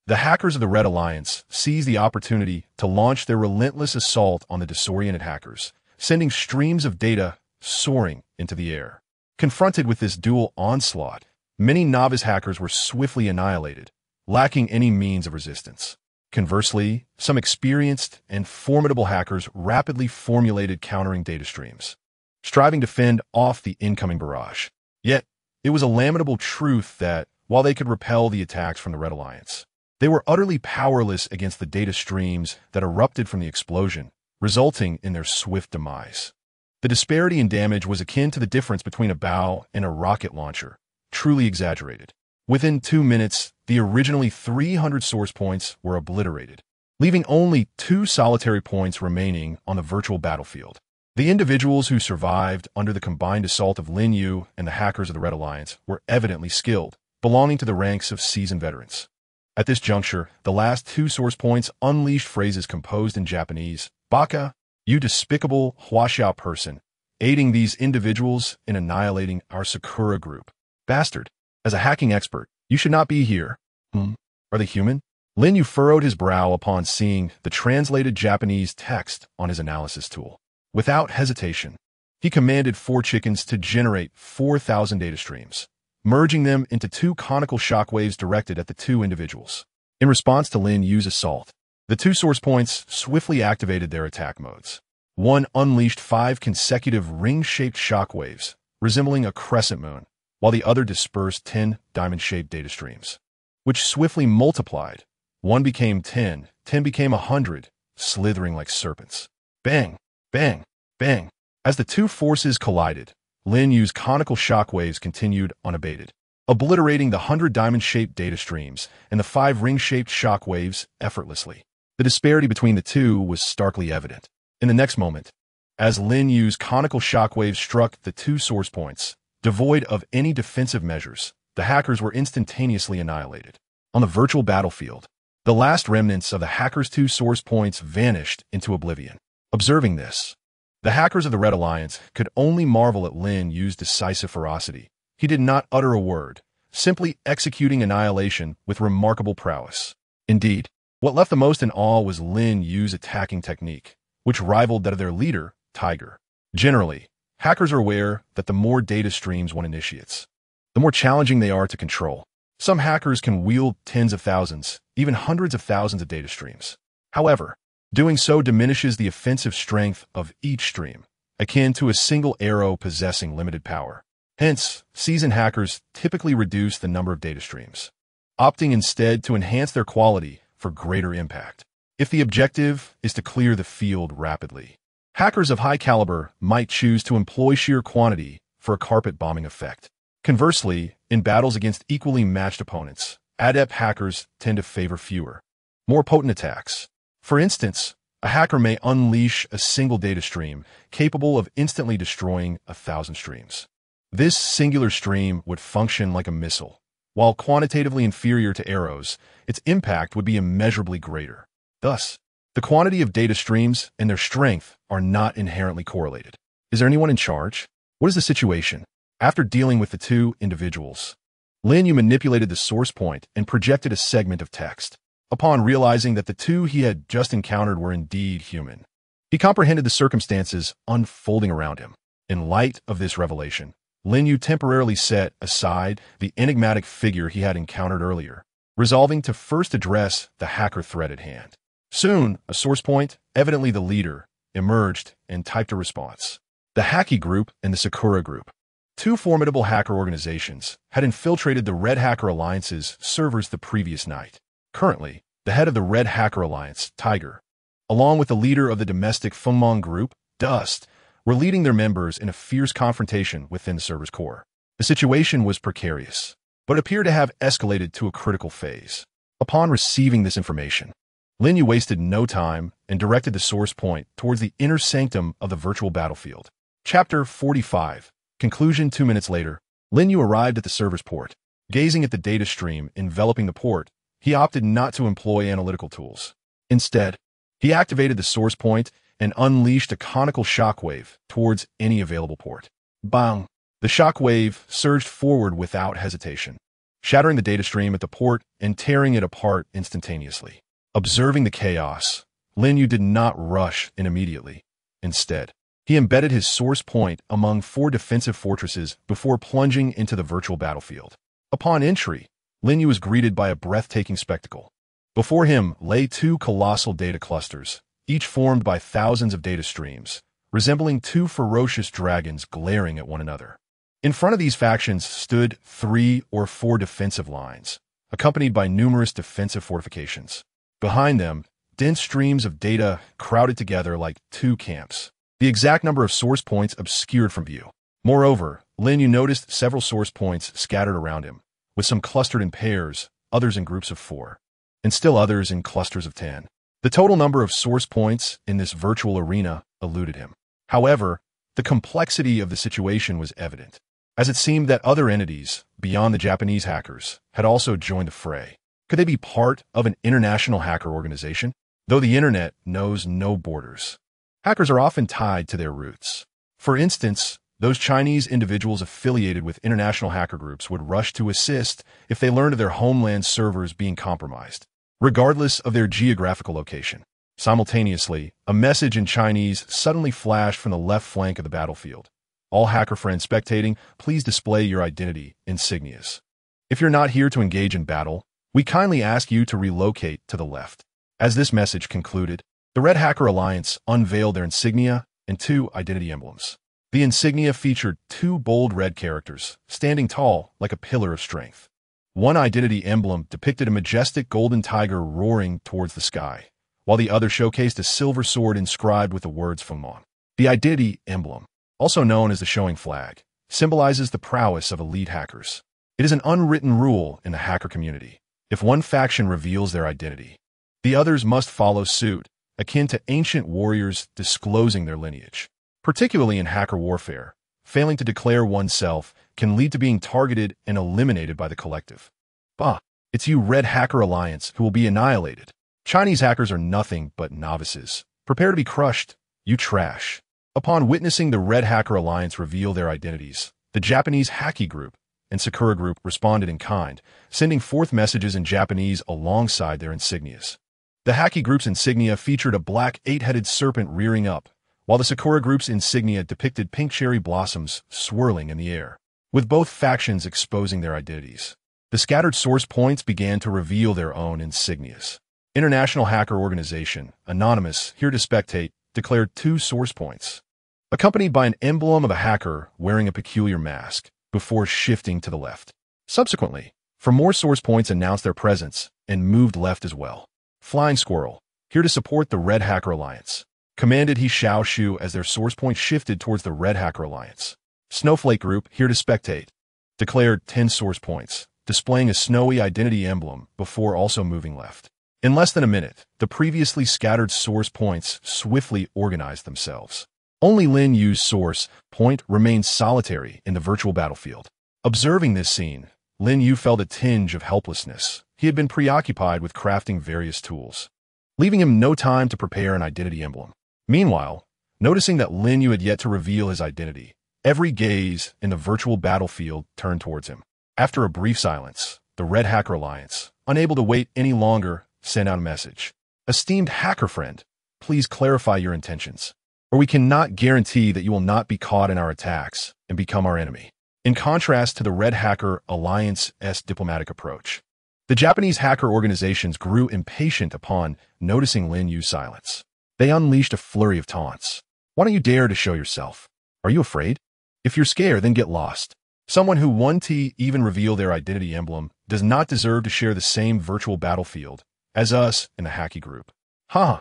The hackers of the Red Alliance seized the opportunity to launch their relentless assault on the disoriented hackers, sending streams of data soaring into the air. Confronted with this dual onslaught, many novice hackers were swiftly annihilated, lacking any means of resistance. Conversely, some experienced and formidable hackers rapidly formulated countering data streams, striving to fend off the incoming barrage. Yet, it was a lamentable truth that, while they could repel the attacks from the Red Alliance, they were utterly powerless against the data streams that erupted from the explosion, resulting in their swift demise. The disparity in damage was akin to the difference between a bow and a rocket launcher, truly exaggerated. Within 2 minutes, the originally 300 source points were obliterated, leaving only 2 solitary points remaining on the virtual battlefield. The individuals who survived under the combined assault of Lin Yu and the hackers of the Red Alliance were evidently skilled, belonging to the ranks of seasoned veterans. At this juncture, the last 2 source points unleashed phrases composed in Japanese, "Baka, you despicable Huaxiao person, aiding these individuals in annihilating our Sakura group. Bastard, as a hacking expert, you should not be here. Are they human?" Lin Yu furrowed his brow upon seeing the translated Japanese text on his analysis tool. Without hesitation, he commanded 4 chickens to generate 4,000 data streams, merging them into 2 conical shockwaves directed at the 2 individuals. In response to Lin Yu's assault, the 2 source points swiftly activated their attack modes. One unleashed 5 consecutive ring-shaped shockwaves, resembling a crescent moon, while the other dispersed 10 diamond-shaped data streams, which swiftly multiplied. 1 became 10, 10 became 100, slithering like serpents. Bang! Bang! Bang! As the 2 forces collided, Lin Yu's conical shockwaves continued unabated, obliterating the 100 diamond-shaped data streams and the 5 ring-shaped shockwaves effortlessly. The disparity between the 2 was starkly evident. In the next moment, As Lin Yu's conical shockwaves struck the two source points, devoid of any defensive measures, the hackers were instantaneously annihilated. On the virtual battlefield, the last remnants of the hackers' two source points vanished into oblivion. Observing this, the hackers of the Red Alliance could only marvel at Lin Yu's decisive ferocity. He did not utter a word, simply executing annihilation with remarkable prowess. Indeed, what left the most in awe was Lin Yu's attacking technique, which rivaled that of their leader, Tiger. Generally, hackers are aware that the more data streams one initiates, the more challenging they are to control. Some hackers can wield tens of thousands, even hundreds of thousands of data streams. However, doing so diminishes the offensive strength of each stream, akin to a single arrow possessing limited power. Hence, seasoned hackers typically reduce the number of data streams, opting instead to enhance their quality for greater impact. If the objective is to clear the field rapidly, hackers of high caliber might choose to employ sheer quantity for a carpet bombing effect. Conversely, in battles against equally matched opponents, adept hackers tend to favor fewer, more potent attacks. For instance, a hacker may unleash a single data stream capable of instantly destroying 1,000 streams. This singular stream would function like a missile. While quantitatively inferior to arrows, its impact would be immeasurably greater. Thus, the quantity of data streams and their strength are not inherently correlated. Is there anyone in charge? What is the situation? After dealing with the two individuals, Lin Yu manipulated the source point and projected a segment of text. Upon realizing that the two he had just encountered were indeed human, he comprehended the circumstances unfolding around him. In light of this revelation, Lin Yu temporarily set aside the enigmatic figure he had encountered earlier, resolving to first address the hacker threat at hand. Soon, a source point, evidently the leader, emerged and typed a response. The Haki Group and the Sakura Group, two formidable hacker organizations, had infiltrated the Red Hacker Alliance's servers the previous night. Currently, the head of the Red Hacker Alliance, Tiger, along with the leader of the domestic Fengmong Group, Dust, were leading their members in a fierce confrontation within the server's core. The situation was precarious, but appeared to have escalated to a critical phase. Upon receiving this information, Lin Yu wasted no time and directed the source point towards the inner sanctum of the virtual battlefield. Chapter 45. Conclusion. 2 minutes later, Lin Yu arrived at the server's port. Gazing at the data stream enveloping the port, he opted not to employ analytical tools. Instead, he activated the source point and unleashed a conical shockwave towards any available port. Bang! The shockwave surged forward without hesitation, shattering the data stream at the port and tearing it apart instantaneously. Observing the chaos, Lin Yu did not rush in immediately. Instead, he embedded his source point among 4 defensive fortresses before plunging into the virtual battlefield. Upon entry, Lin Yu was greeted by a breathtaking spectacle. Before him lay 2 colossal data clusters, each formed by thousands of data streams, resembling 2 ferocious dragons glaring at one another. In front of these factions stood 3 or 4 defensive lines, accompanied by numerous defensive fortifications. Behind them, dense streams of data crowded together like 2 camps. The exact number of source points obscured from view. Moreover, Lin Yu noticed several source points scattered around him, with some clustered in pairs, others in groups of 4, and still others in clusters of 10. The total number of source points in this virtual arena eluded him. However, the complexity of the situation was evident, as it seemed that other entities, beyond the Japanese hackers, had also joined the fray. Could they be part of an international hacker organization? Though the internet knows no borders, hackers are often tied to their roots. For instance, those Chinese individuals affiliated with international hacker groups would rush to assist if they learned of their homeland servers being compromised, regardless of their geographical location. Simultaneously, a message in Chinese suddenly flashed from the left flank of the battlefield. All hacker friends spectating, please display your identity insignias. If you're not here to engage in battle, we kindly ask you to relocate to the left. As this message concluded, the Red Hacker Alliance unveiled their insignia and 2 identity emblems. The insignia featured 2 bold red characters, standing tall like a pillar of strength. One identity emblem depicted a majestic golden tiger roaring towards the sky, while the other showcased a silver sword inscribed with the words Fengmong. The identity emblem, also known as the showing flag, symbolizes the prowess of elite hackers. It is an unwritten rule in the hacker community. If one faction reveals their identity, the others must follow suit, akin to ancient warriors disclosing their lineage. particularly in hacker warfare. Failing to declare oneself can lead to being targeted and eliminated by the collective. Bah, it's you Red Hacker Alliance who will be annihilated. Chinese hackers are nothing but novices. Prepare to be crushed, you trash. Upon witnessing the Red Hacker Alliance reveal their identities, the Japanese Haki Group and Sakura Group responded in kind, sending forth messages in Japanese alongside their insignias. The Haki Group's insignia featured a black eight-headed serpent rearing up, while the Sakura Group's insignia depicted pink cherry blossoms swirling in the air, with both factions exposing their identities. The scattered source points began to reveal their own insignias. International Hacker Organization, Anonymous, here to spectate, declared 2 source points, accompanied by an emblem of a hacker wearing a peculiar mask, before shifting to the left. Subsequently, for more source points announced their presence and moved left as well. Flying Squirrel, here to support the Red Hacker Alliance, commanded he Xiao Shu as their source point shifted towards the Red Hacker Alliance. Snowflake Group, here to spectate, declared 10 source points, displaying a snowy identity emblem before also moving left. In less than a minute, the previously scattered source points swiftly organized themselves. Only Lin Yu's source point remained solitary in the virtual battlefield. Observing this scene, Lin Yu felt a tinge of helplessness. He had been preoccupied with crafting various tools, leaving him no time to prepare an identity emblem. Meanwhile, noticing that Lin Yu had yet to reveal his identity, every gaze in the virtual battlefield turned towards him. After a brief silence, the Red Hacker Alliance, unable to wait any longer, sent out a message. Esteemed hacker friend, please clarify your intentions, or we cannot guarantee that you will not be caught in our attacks and become our enemy. In contrast to the Red Hacker Alliance's diplomatic approach, the Japanese hacker organizations grew impatient upon noticing Lin Yu's silence. They unleashed a flurry of taunts. Why don't you dare to show yourself? Are you afraid? If you're scared, then get lost. Someone who won't even reveal their identity emblem does not deserve to share the same virtual battlefield as us in the Haki Group. A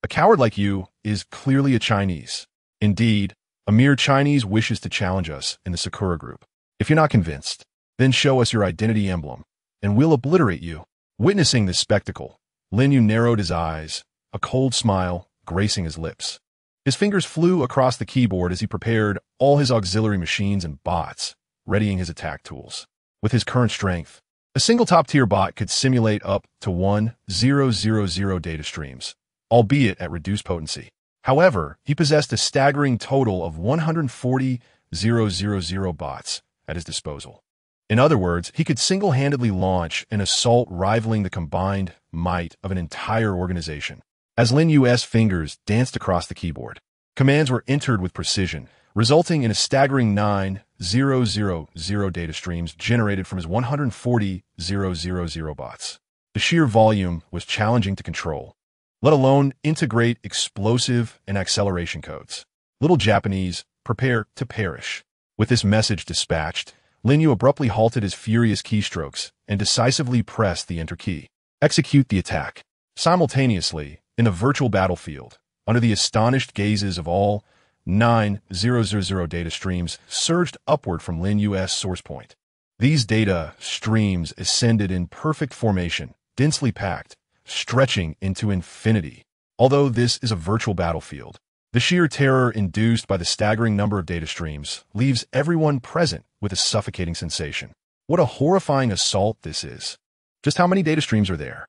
coward like you is clearly a Chinese. Indeed, a mere Chinese wishes to challenge us in the Sakura Group. If you're not convinced, then show us your identity emblem, and we'll obliterate you. Witnessing this spectacle, Lin Yu narrowed his eyes, a cold smile gracing his lips. His fingers flew across the keyboard as he prepared all his auxiliary machines and bots, readying his attack tools. With his current strength, a single top-tier bot could simulate up to 1,000 data streams, albeit at reduced potency. However, he possessed a staggering total of 140,000 bots at his disposal. In other words, he could single-handedly launch an assault rivaling the combined might of an entire organization. As Lin Yu's fingers danced across the keyboard, commands were entered with precision, resulting in a staggering 9,000 data streams generated from his 140,000 bots. The sheer volume was challenging to control, let alone integrate explosive and acceleration codes. Little Japanese, prepare to perish. With this message dispatched, Lin Yu abruptly halted his furious keystrokes and decisively pressed the Enter key. Execute the attack. Simultaneously, in the virtual battlefield, under the astonished gazes of all, 9,000 data streams surged upward from Lin Yu's source point. These data streams ascended in perfect formation, densely packed, stretching into infinity. Although this is a virtual battlefield, the sheer terror induced by the staggering number of data streams leaves everyone present with a suffocating sensation. What a horrifying assault this is. Just how many data streams are there?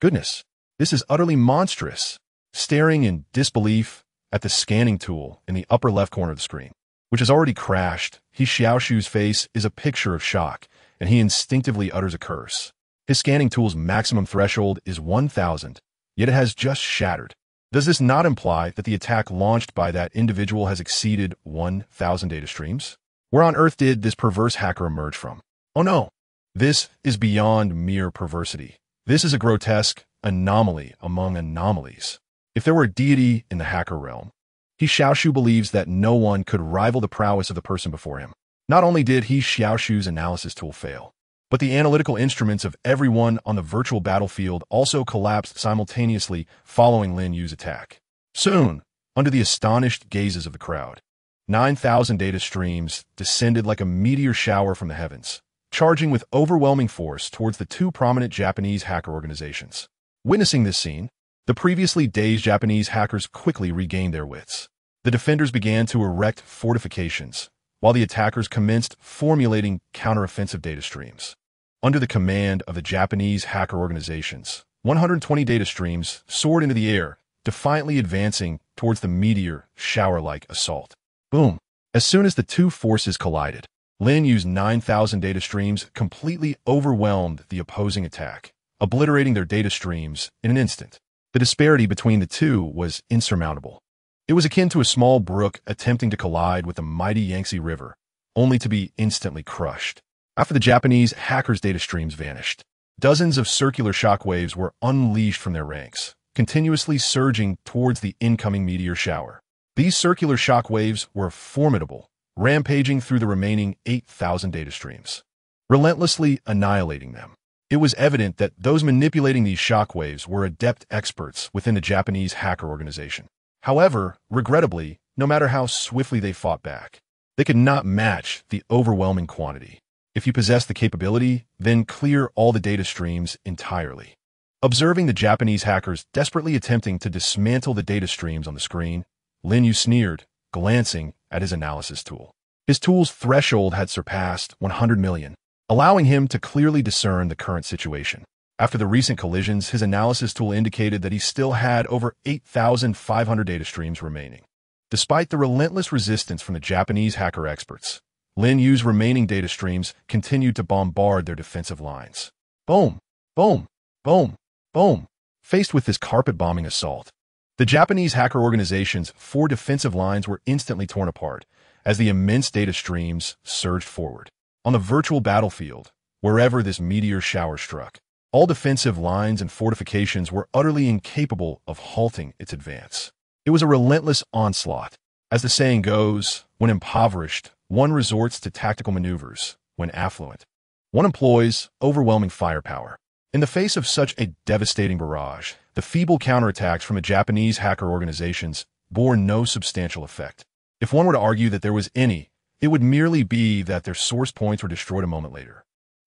Goodness, this is utterly monstrous. Staring in disbelief at the scanning tool in the upper left corner of the screen, which has already crashed, he Xiao Shu's face is a picture of shock, and he instinctively utters a curse. His scanning tool's maximum threshold is 1,000, yet it has just shattered. Does this not imply that the attack launched by that individual has exceeded 1,000 data streams? Where on earth did this perverse hacker emerge from? Oh no, this is beyond mere perversity. This is a grotesque anomaly among anomalies. If there were a deity in the hacker realm, he Xiao Shu believes that no one could rival the prowess of the person before him. Not only did he Xiao Shu's analysis tool fail, but the analytical instruments of everyone on the virtual battlefield also collapsed simultaneously following Lin Yu's attack. Soon, under the astonished gazes of the crowd, 9,000 data streams descended like a meteor shower from the heavens, charging with overwhelming force towards the 2 prominent Japanese hacker organizations. Witnessing this scene, the previously dazed Japanese hackers quickly regained their wits. The defenders began to erect fortifications, while the attackers commenced formulating counteroffensive data streams. Under the command of the Japanese hacker organizations, 120 data streams soared into the air, defiantly advancing towards the meteor shower-like assault. Boom! As soon as the two forces collided, Lin Yu's 9,000 data streams completely overwhelmed the opposing attack, obliterating their data streams in an instant. The disparity between the two was insurmountable. It was akin to a small brook attempting to collide with the mighty Yangtze River, only to be instantly crushed. After the Japanese hackers' data streams vanished, dozens of circular shockwaves were unleashed from their ranks, continuously surging towards the incoming meteor shower. These circular shockwaves were formidable, rampaging through the remaining 8,000 data streams, relentlessly annihilating them. It was evident that those manipulating these shockwaves were adept experts within the Japanese hacker organization. However, regrettably, no matter how swiftly they fought back, they could not match the overwhelming quantity. If you possess the capability, then clear all the data streams entirely. Observing the Japanese hackers desperately attempting to dismantle the data streams on the screen, Lin Yu sneered, glancing at his analysis tool. His tool's threshold had surpassed 100 million, allowing him to clearly discern the current situation. After the recent collisions, his analysis tool indicated that he still had over 8,500 data streams remaining. Despite the relentless resistance from the Japanese hacker experts, Lin Yu's remaining data streams continued to bombard their defensive lines. Boom! Boom! Boom! Boom! Faced with this carpet-bombing assault, the Japanese hacker organization's 4 defensive lines were instantly torn apart as the immense data streams surged forward. On the virtual battlefield, wherever this meteor shower struck, all defensive lines and fortifications were utterly incapable of halting its advance. It was a relentless onslaught. As the saying goes, when impoverished, one resorts to tactical maneuvers. When affluent, one employs overwhelming firepower. In the face of such a devastating barrage, the feeble counterattacks from the Japanese hacker organizations bore no substantial effect. If one were to argue that there was any, it would merely be that their source points were destroyed a moment later.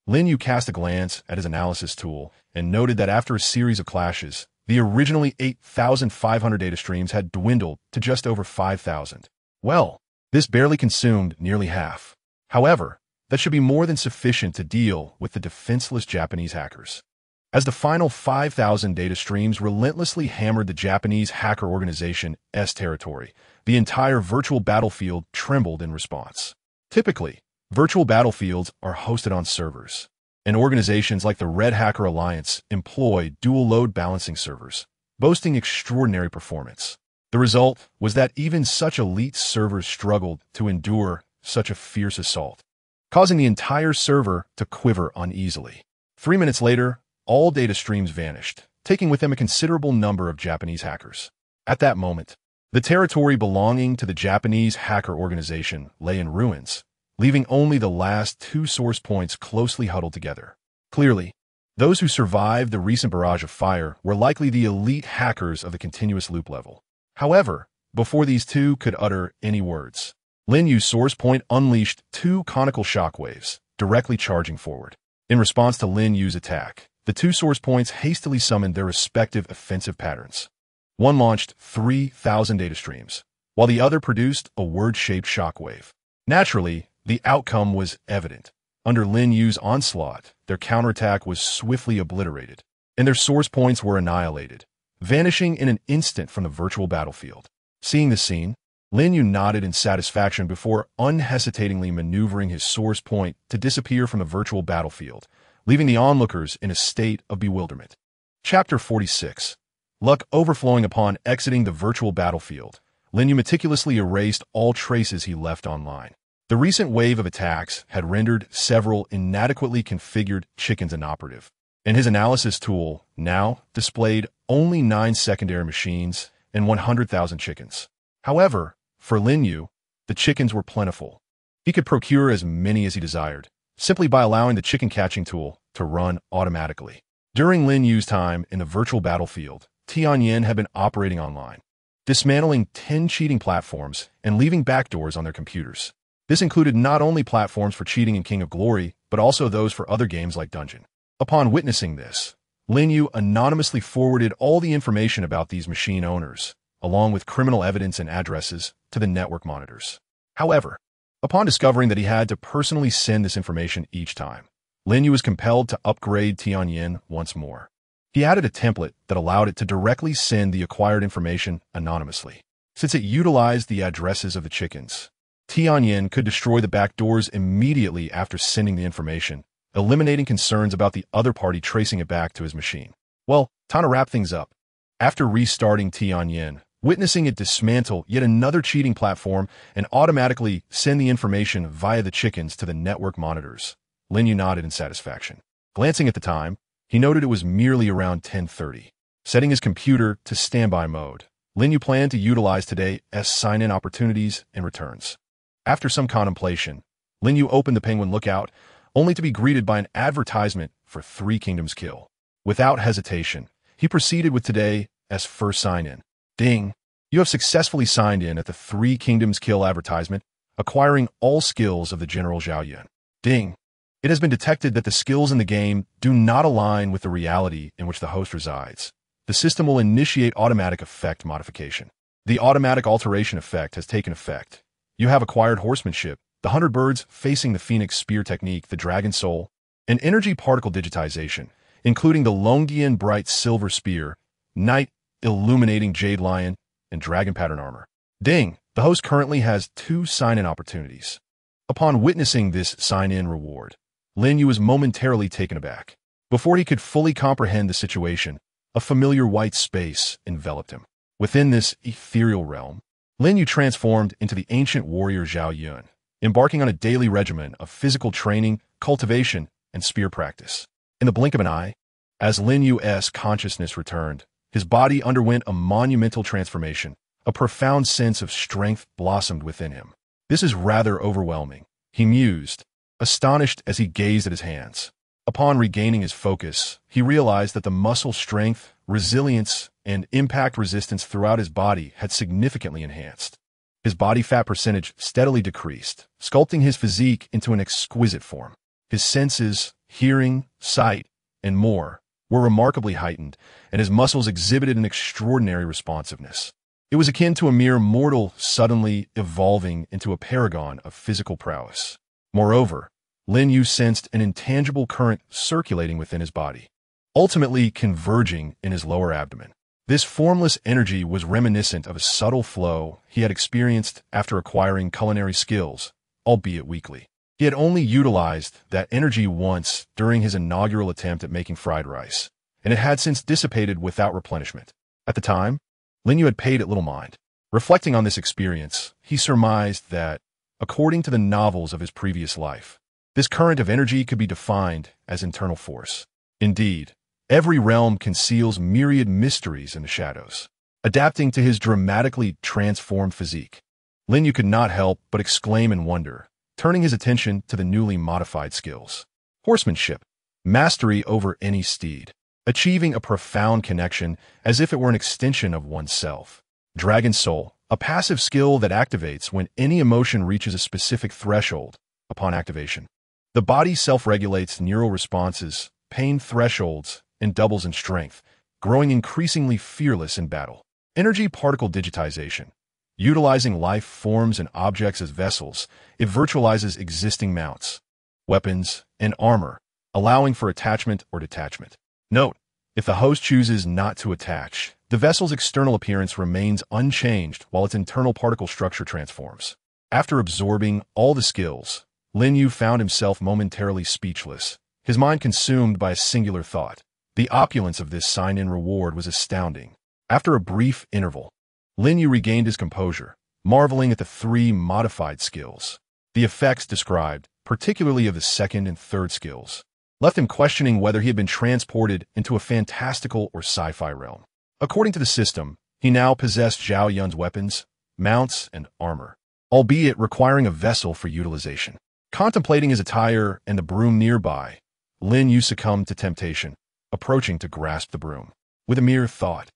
Lin Yu cast a glance at his analysis tool and noted that after a series of clashes, the originally 8,500 data streams had dwindled to just over 5,000. Well, this barely consumed nearly half. However, that should be more than sufficient to deal with the defenseless Japanese hackers. As the final 5,000 data streams relentlessly hammered the Japanese hacker organization's territory, the entire virtual battlefield trembled in response. Typically, virtual battlefields are hosted on servers, and organizations like the Red Hacker Alliance employ dual load balancing servers, boasting extraordinary performance. The result was that even such elite servers struggled to endure such a fierce assault, causing the entire server to quiver uneasily. 3 minutes later, all data streams vanished, taking with them a considerable number of Japanese hackers. At that moment, the territory belonging to the Japanese hacker organization lay in ruins, leaving only the last 2 source points closely huddled together. Clearly, those who survived the recent barrage of fire were likely the elite hackers of the continuous loop level. However, before these two could utter any words, Lin Yu's source point unleashed 2 conical shockwaves, directly charging forward. In response to Lin Yu's attack, the 2 source points hastily summoned their respective offensive patterns. One launched 3,000 data streams, while the other produced a word-shaped shockwave. Naturally, the outcome was evident. Under Lin Yu's onslaught, their counterattack was swiftly obliterated, and their source points were annihilated, vanishing in an instant from the virtual battlefield. Seeing the scene, Lin Yu nodded in satisfaction before unhesitatingly maneuvering his source point to disappear from the virtual battlefield, leaving the onlookers in a state of bewilderment. Chapter 46. Luck overflowing upon exiting the virtual battlefield, Lin Yu meticulously erased all traces he left online. The recent wave of attacks had rendered several inadequately configured chickens inoperative, and his analysis tool now displayed only 9 secondary machines and 100,000 chickens. However, for Lin Yu, the chickens were plentiful. He could procure as many as he desired, simply by allowing the chicken catching tool to run automatically. During Lin Yu's time in the virtual battlefield, Tianyan had been operating online, dismantling 10 cheating platforms and leaving backdoors on their computers. This included not only platforms for cheating in King of Glory, but also those for other games like Dungeon. Upon witnessing this, Lin Yu anonymously forwarded all the information about these machine owners, along with criminal evidence and addresses, to the network monitors. However, upon discovering that he had to personally send this information each time, Lin Yu was compelled to upgrade Tianyin once more. He added a template that allowed it to directly send the acquired information anonymously. Since it utilized the addresses of the chickens, Tianyin could destroy the backdoors immediately after sending the information, eliminating concerns about the other party tracing it back to his machine. Well, time to wrap things up. After restarting Tianyin, witnessing it dismantle yet another cheating platform and automatically send the information via the chickens to the network monitors, Lin Yu nodded in satisfaction. Glancing at the time, he noted it was merely around 10:30. Setting his computer to standby mode, Lin Yu planned to utilize today's sign-in opportunities and returns. After some contemplation, Lin Yu opened the Penguin Lookout, only to be greeted by an advertisement for Three Kingdoms Kill. Without hesitation, he proceeded with today's first sign-in. Ding! You have successfully signed in at the Three Kingdoms Kill advertisement, acquiring all skills of the General Zhao Yun. Ding! It has been detected that the skills in the game do not align with the reality in which the host resides. The system will initiate automatic effect modification. The automatic alteration effect has taken effect. You have acquired horsemanship, the 100 birds facing the phoenix spear technique, the dragon soul, and energy particle digitization, including the Longdian bright silver spear, knight illuminating jade lion, and dragon pattern armor. Ding! The host currently has 2 sign-in opportunities. Upon witnessing this sign-in reward, Lin Yu was momentarily taken aback. Before he could fully comprehend the situation, a familiar white space enveloped him. Within this ethereal realm, Lin Yu transformed into the ancient warrior Zhao Yun, embarking on a daily regimen of physical training, cultivation, and spear practice. In the blink of an eye, as Lin Yu's consciousness returned, his body underwent a monumental transformation. A profound sense of strength blossomed within him. This is rather overwhelming, he mused, astonished as he gazed at his hands. Upon regaining his focus, he realized that the muscle strength, resilience, and impact resistance throughout his body had significantly enhanced. His body fat percentage steadily decreased, sculpting his physique into an exquisite form. His senses, hearing, sight, and more, were remarkably heightened, and his muscles exhibited an extraordinary responsiveness. It was akin to a mere mortal suddenly evolving into a paragon of physical prowess. Moreover, Lin Yu sensed an intangible current circulating within his body, ultimately converging in his lower abdomen. This formless energy was reminiscent of a subtle flow he had experienced after acquiring culinary skills, albeit weakly. He had only utilized that energy once during his inaugural attempt at making fried rice, and it had since dissipated without replenishment. At the time, Lin Yu had paid it little mind. Reflecting on this experience, he surmised that, according to the novels of his previous life, this current of energy could be defined as internal force. Indeed, every realm conceals myriad mysteries in the shadows. Adapting to his dramatically transformed physique, Lin Yu could not help but exclaim in wonder, turning his attention to the newly modified skills. Horsemanship, mastery over any steed, achieving a profound connection as if it were an extension of oneself. Dragon Soul, a passive skill that activates when any emotion reaches a specific threshold upon activation. The body self-regulates neural responses, pain thresholds, and doubles in strength, growing increasingly fearless in battle. Energy particle digitization. Utilizing life forms and objects as vessels, it virtualizes existing mounts, weapons, and armor, allowing for attachment or detachment. Note, if the host chooses not to attach, the vessel's external appearance remains unchanged while its internal particle structure transforms. After absorbing all the skills, Lin Yu found himself momentarily speechless, his mind consumed by a singular thought. The opulence of this sign-in reward was astounding. After a brief interval, Lin Yu regained his composure, marveling at the 3 modified skills. The effects described, particularly of the second and third skills, left him questioning whether he had been transported into a fantastical or sci-fi realm. According to the system, he now possessed Zhao Yun's weapons, mounts, and armor, albeit requiring a vessel for utilization. Contemplating his attire and the broom nearby, Lin Yu succumbed to temptation, approaching to grasp the broom. With a mere thought,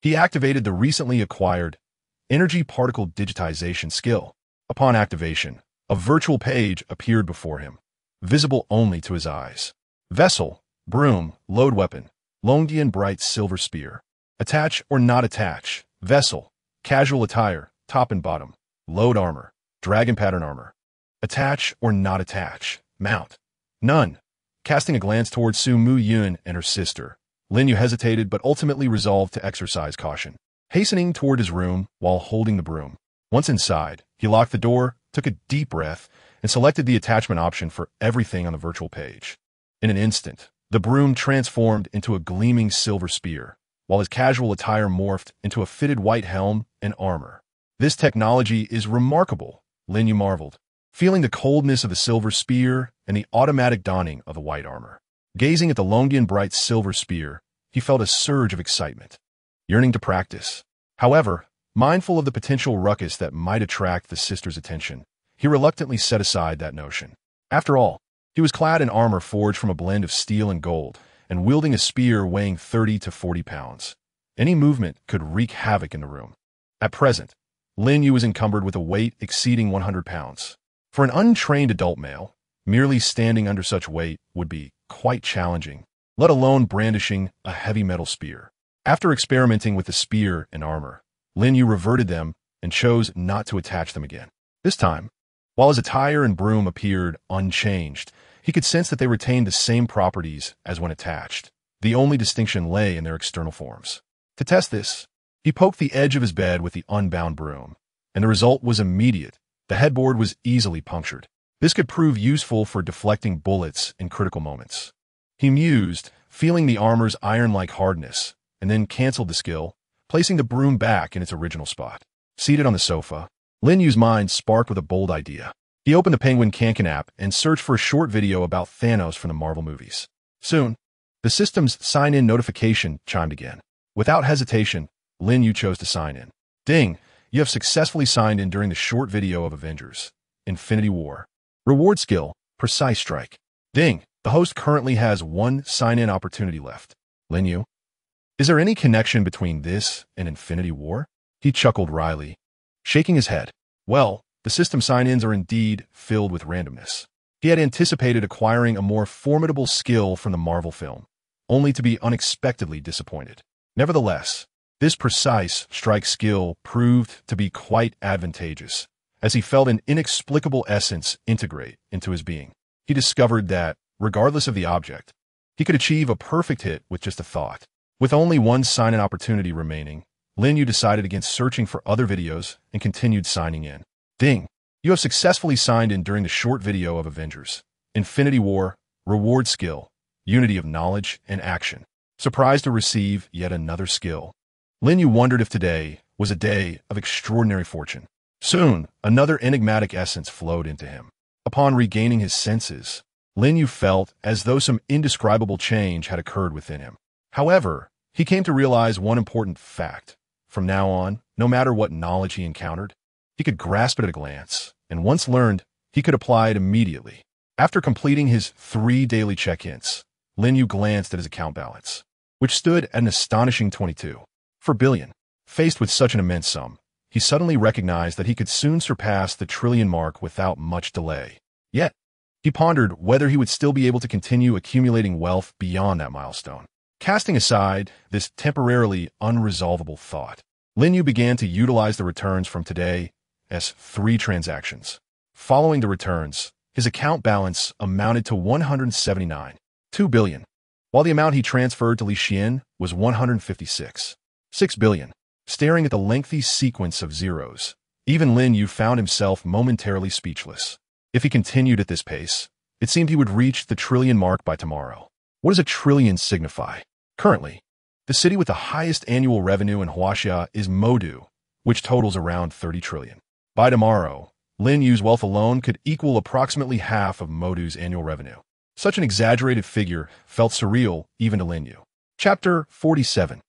he activated the recently acquired energy particle digitization skill. Upon activation, a virtual page appeared before him, visible only to his eyes. Vessel, broom, load weapon, Longdian bright silver spear. Attach or not attach, vessel, Casual attire, top and bottom. Load armor, dragon pattern armor. Attach or not attach. Mount. None. Casting a glance towards Zhao Yun and her sister, Lin Yu hesitated but ultimately resolved to exercise caution. Hastening toward his room while holding the broom. Once inside, he locked the door, took a deep breath, and selected the attachment option for everything on the virtual page. In an instant, the broom transformed into a gleaming silver spear, while his casual attire morphed into a fitted white helm and armor. This technology is remarkable, Lin Yu marveled, feeling the coldness of the silver spear and the automatic donning of the white armor. Gazing at the Longian bright silver spear, he felt a surge of excitement, yearning to practice. However, mindful of the potential ruckus that might attract the sister's attention, he reluctantly set aside that notion. After all, he was clad in armor forged from a blend of steel and gold, and wielding a spear weighing 30 to 40 pounds. Any movement could wreak havoc in the room. At present, Lin Yu was encumbered with a weight exceeding 100 pounds. For an untrained adult male, merely standing under such weight would be quite challenging, let alone brandishing a heavy metal spear. After experimenting with the spear and armor, Lin Yu reverted them and chose not to attach them again. This time, while his attire and broom appeared unchanged, he could sense that they retained the same properties as when attached. The only distinction lay in their external forms. To test this, he poked the edge of his bed with the unbound broom, and the result was immediate. The headboard was easily punctured. This could prove useful for deflecting bullets in critical moments. He mused, feeling the armor's iron-like hardness, and then canceled the skill, placing the broom back in its original spot. Seated on the sofa, Lin Yu's mind sparked with a bold idea. He opened the Penguin Kanken app and searched for a short video about Thanos from the Marvel movies. Soon, the system's sign-in notification chimed again. Without hesitation, Lin Yu chose to sign in. Ding! You have successfully signed in during the short video of Avengers: Infinity War. Reward skill, Precise Strike. Ding! The host currently has one sign-in opportunity left. Lin Yu? Is there any connection between this and Infinity War? He chuckled wryly, shaking his head. Well, the system sign-ins are indeed filled with randomness. He had anticipated acquiring a more formidable skill from the Marvel film, only to be unexpectedly disappointed. Nevertheless, this precise strike skill proved to be quite advantageous, as he felt an inexplicable essence integrate into his being. He discovered that, regardless of the object, he could achieve a perfect hit with just a thought. With only one sign-in opportunity remaining, Lin Yu decided against searching for other videos and continued signing in. Ding! You have successfully signed in during the short video of Avengers: Infinity War. Reward skill, Unity of Knowledge and Action. Surprised to receive yet another skill, Lin Yu wondered if today was a day of extraordinary fortune. Soon, another enigmatic essence flowed into him. Upon regaining his senses, Lin Yu felt as though some indescribable change had occurred within him. However, he came to realize one important fact. From now on, no matter what knowledge he encountered, he could grasp it at a glance, and once learned, he could apply it immediately. After completing his 3 daily check-ins, Lin Yu glanced at his account balance, which stood at an astonishing 22 billion. Faced with such an immense sum, he suddenly recognized that he could soon surpass the trillion mark without much delay. Yet, he pondered whether he would still be able to continue accumulating wealth beyond that milestone. Casting aside this temporarily unresolvable thought, Lin Yu began to utilize the returns from today as 3 transactions. Following the returns, his account balance amounted to 179.2 billion, while the amount he transferred to Li Xian was 156.6 billion. Staring at the lengthy sequence of zeros, even Lin Yu found himself momentarily speechless. If he continued at this pace, it seemed he would reach the trillion mark by tomorrow. What does a trillion signify? Currently, the city with the highest annual revenue in Huaxia is Modu, which totals around 30 trillion. By tomorrow, Lin Yu's wealth alone could equal approximately half of Modu's annual revenue. Such an exaggerated figure felt surreal even to Lin Yu. Chapter 47.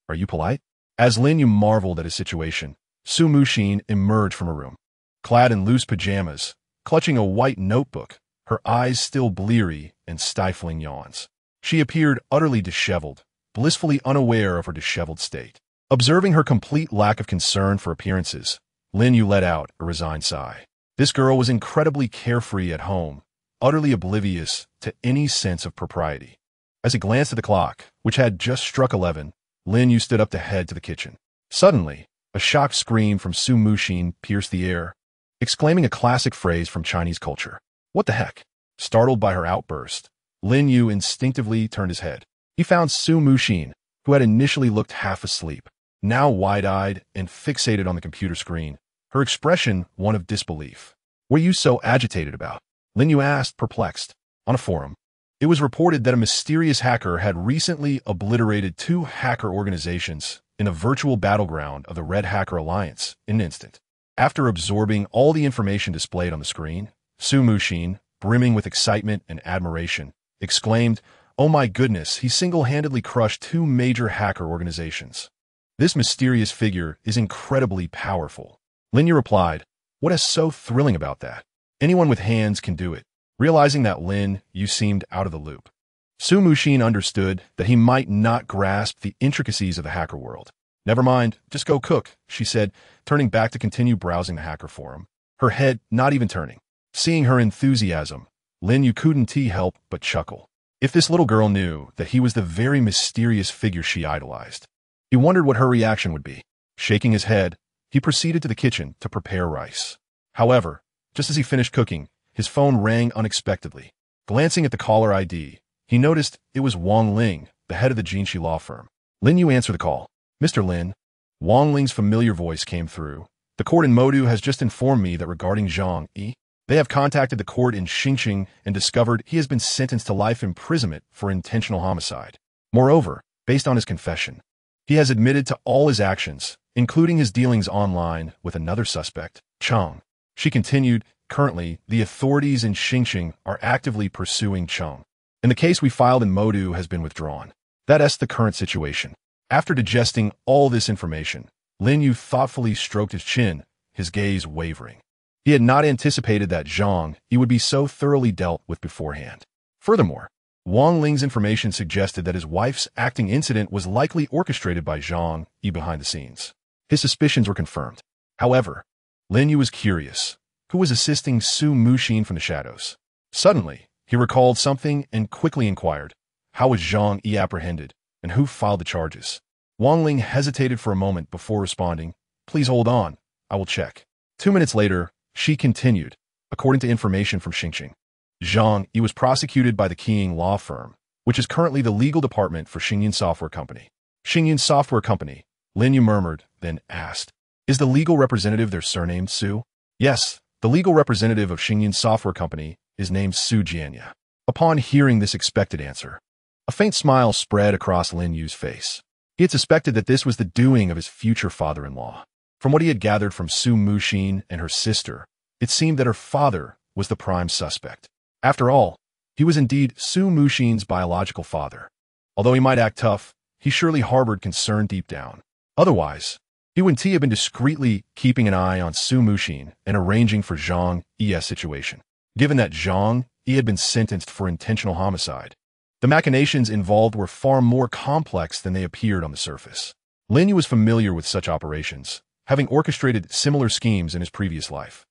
Are you polite? As Lin Yu marveled at his situation, Su Muxin emerged from her room. Clad in loose pajamas, clutching a white notebook, her eyes still bleary and stifling yawns. She appeared utterly disheveled, blissfully unaware of her disheveled state. Observing her complete lack of concern for appearances, Lin Yu let out a resigned sigh. This girl was incredibly carefree at home, utterly oblivious to any sense of propriety. As he glanced at the clock, which had just struck 11, Lin Yu stood up to head to the kitchen. Suddenly, a A shocked scream from Su Muxin pierced the air, exclaiming a classic phrase from Chinese culture. What the heck? Startled by her outburst, Lin Yu instinctively turned his head. He found Su Muxin, who had initially looked half asleep, now wide-eyed and fixated on the computer screen, her expression one of disbelief. What are you so agitated about? Lin Yu asked, perplexed. On a forum, it was reported that a mysterious hacker had recently obliterated 2 hacker organizations in a virtual battleground of the Red Hacker Alliance in an instant. After absorbing all the information displayed on the screen, Su Muxin, brimming with excitement and admiration, exclaimed, "Oh my goodness, he single-handedly crushed 2 major hacker organizations. This mysterious figure is incredibly powerful." Lin Yu replied, "What is so thrilling about that? Anyone with hands can do it." Realizing that Lin Yu seemed out of the loop, Su Muxin understood that he might not grasp the intricacies of the hacker world. "Never mind, just go cook," she said, turning back to continue browsing the hacker forum, her head not even turning. Seeing her enthusiasm, Lin Yu couldn't help but chuckle. If this little girl knew that he was the very mysterious figure she idolized, he wondered what her reaction would be. Shaking his head, he proceeded to the kitchen to prepare rice. However, just as he finished cooking, his phone rang unexpectedly. Glancing at the caller ID, he noticed it was Wang Ling, the head of the Jinshi law firm. Lin Yu answered the call. "Mr. Lin." Wang Ling's familiar voice came through. "The court in Modu has just informed me that regarding Zhang Yi, they have contacted the court in Xinjiang and discovered he has been sentenced to life imprisonment for intentional homicide. Moreover, based on his confession, he has admitted to all his actions, including his dealings online with another suspect, Cheng." She continued, "Currently, the authorities in Xinjiang are actively pursuing Cheng, and the case we filed in Modu has been withdrawn. That's the current situation." After digesting all this information, Lin Yu thoughtfully stroked his chin, his gaze wavering. He had not anticipated that Zhang Yi would be so thoroughly dealt with beforehand. Furthermore, Wang Ling's information suggested that his wife's acting incident was likely orchestrated by Zhang Yi behind the scenes. His suspicions were confirmed. However, Lin Yu was curious. Who was assisting Su Muxin from the shadows? Suddenly, he recalled something and quickly inquired, how was Zhang Yi apprehended, and who filed the charges? Wang Ling hesitated for a moment before responding, "Please hold on, I will check." 2 minutes later, she continued, "According to information from Xinjiang, Zhang Yi was prosecuted by the Qing law firm, which is currently the legal department for Xingyun Software Company." "Xingyun Software Company," Lin Yu murmured, then asked, "Is the legal representative there surnamed Su?" "Yes, the legal representative of Xingyun Software Company is named Su Jianya." Upon hearing this expected answer, a faint smile spread across Lin Yu's face. He had suspected that this was the doing of his future father-in-law. From what he had gathered from Su Muxin and her sister, it seemed that her father was the prime suspect. After all, he was indeed Su Muxin's biological father. Although he might act tough, he surely harbored concern deep down. Otherwise, he wouldn't have been discreetly keeping an eye on Su Muxin and arranging for Zhang Yi's situation. Given that Zhang Yi had been sentenced for intentional homicide, the machinations involved were far more complex than they appeared on the surface. Lin Yu was familiar with such operations, having orchestrated similar schemes in his previous life.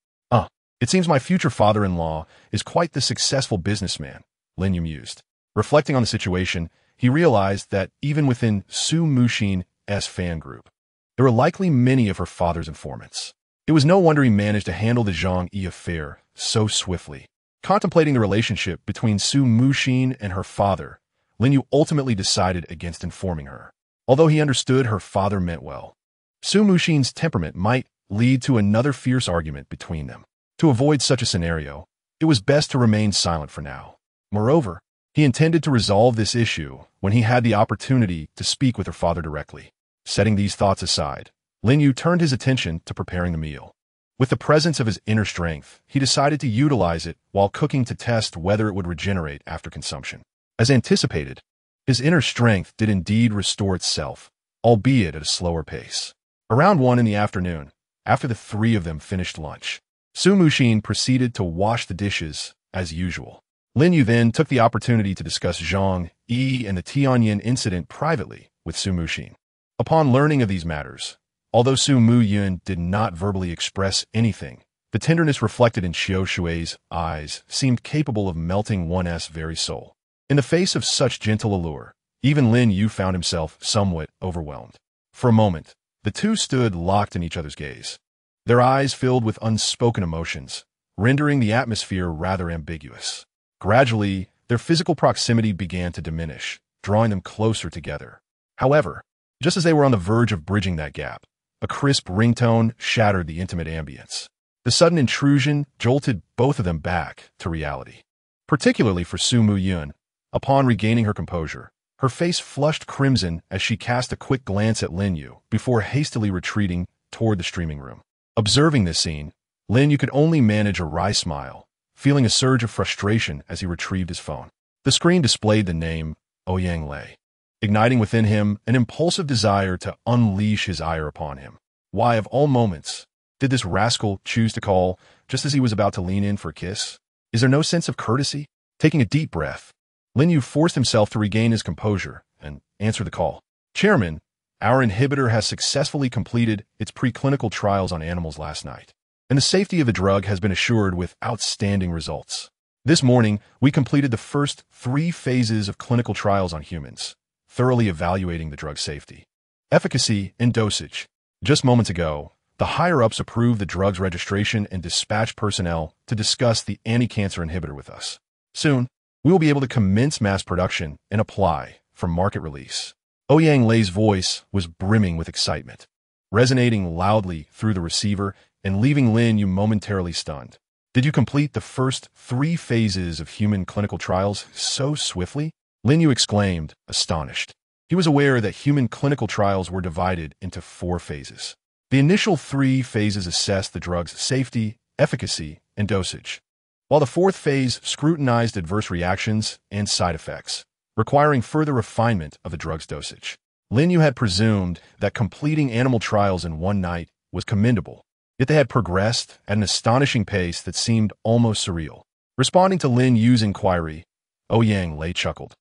It seems my future father-in-law is quite the successful businessman," Lin Yu mused. Reflecting on the situation, he realized that even within Su Muxin's fan group, there were likely many of her father's informants. It was no wonder he managed to handle the Zhang Yi affair so swiftly. Contemplating the relationship between Su Muxin and her father, Lin Yu ultimately decided against informing her. Although he understood her father meant well, Su Muxin's temperament might lead to another fierce argument between them. To avoid such a scenario, it was best to remain silent for now. Moreover, he intended to resolve this issue when he had the opportunity to speak with her father directly. Setting these thoughts aside, Lin Yu turned his attention to preparing the meal. With the presence of his inner strength, he decided to utilize it while cooking to test whether it would regenerate after consumption. As anticipated, his inner strength did indeed restore itself, albeit at a slower pace. Around 1 in the afternoon, after the 3 of them finished lunch, Su Muxin proceeded to wash the dishes as usual. Lin Yu then took the opportunity to discuss Zhang Yi and the Tianyin incident privately with Su Muxin. Upon learning of these matters, although Su Muxin did not verbally express anything, the tenderness reflected in Xiao Shui's eyes seemed capable of melting one's very soul. In the face of such gentle allure, even Lin Yu found himself somewhat overwhelmed. For a moment, The two stood locked in each other's gaze, their eyes filled with unspoken emotions, rendering the atmosphere rather ambiguous. Gradually, their physical proximity began to diminish, drawing them closer together. However, just as they were on the verge of bridging that gap, a crisp ringtone shattered the intimate ambience. The sudden intrusion jolted both of them back to reality. Particularly for Zhao Yun, upon regaining her composure, her face flushed crimson as she cast a quick glance at Lin Yu before hastily retreating toward the streaming room. Observing this scene, Lin Yu could only manage a wry smile, feeling a surge of frustration as he retrieved his phone. The screen displayed the name Ouyang Lei, igniting within him an impulsive desire to unleash his ire upon him. Why, of all moments, did this rascal choose to call just as he was about to lean in for a kiss? Is there no sense of courtesy? Taking a deep breath, Lin Yu forced himself to regain his composure and answer the call. Chairman, our inhibitor has successfully completed its preclinical trials on animals last night, and the safety of the drug has been assured with outstanding results. This morning, we completed the first 3 phases of clinical trials on humans, thoroughly evaluating the drug's safety, efficacy, and dosage. Just moments ago, the higher-ups approved the drug's registration and dispatched personnel to discuss the anti-cancer inhibitor with us. Soon, we will be able to commence mass production and apply for market release. Ouyang Lei's voice was brimming with excitement, resonating loudly through the receiver and leaving Lin Yu momentarily stunned. Did you complete the first 3 phases of human clinical trials so swiftly? Lin Yu exclaimed, astonished. He was aware that human clinical trials were divided into 4 phases. The initial 3 phases assessed the drug's safety, efficacy, and dosage, while the 4th phase scrutinized adverse reactions and side effects, requiring further refinement of the drug's dosage. Lin Yu had presumed that completing animal trials in one night was commendable, yet they had progressed at an astonishing pace that seemed almost surreal. Responding to Lin Yu's inquiry, Ouyang Lei chuckled,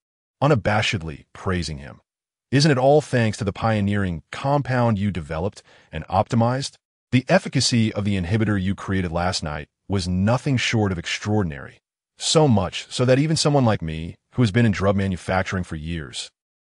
unabashedly praising him. Isn't it all thanks to the pioneering compound you developed and optimized? The efficacy of the inhibitor you created last night was nothing short of extraordinary, so much so that even someone like me, who has been in drug manufacturing for years,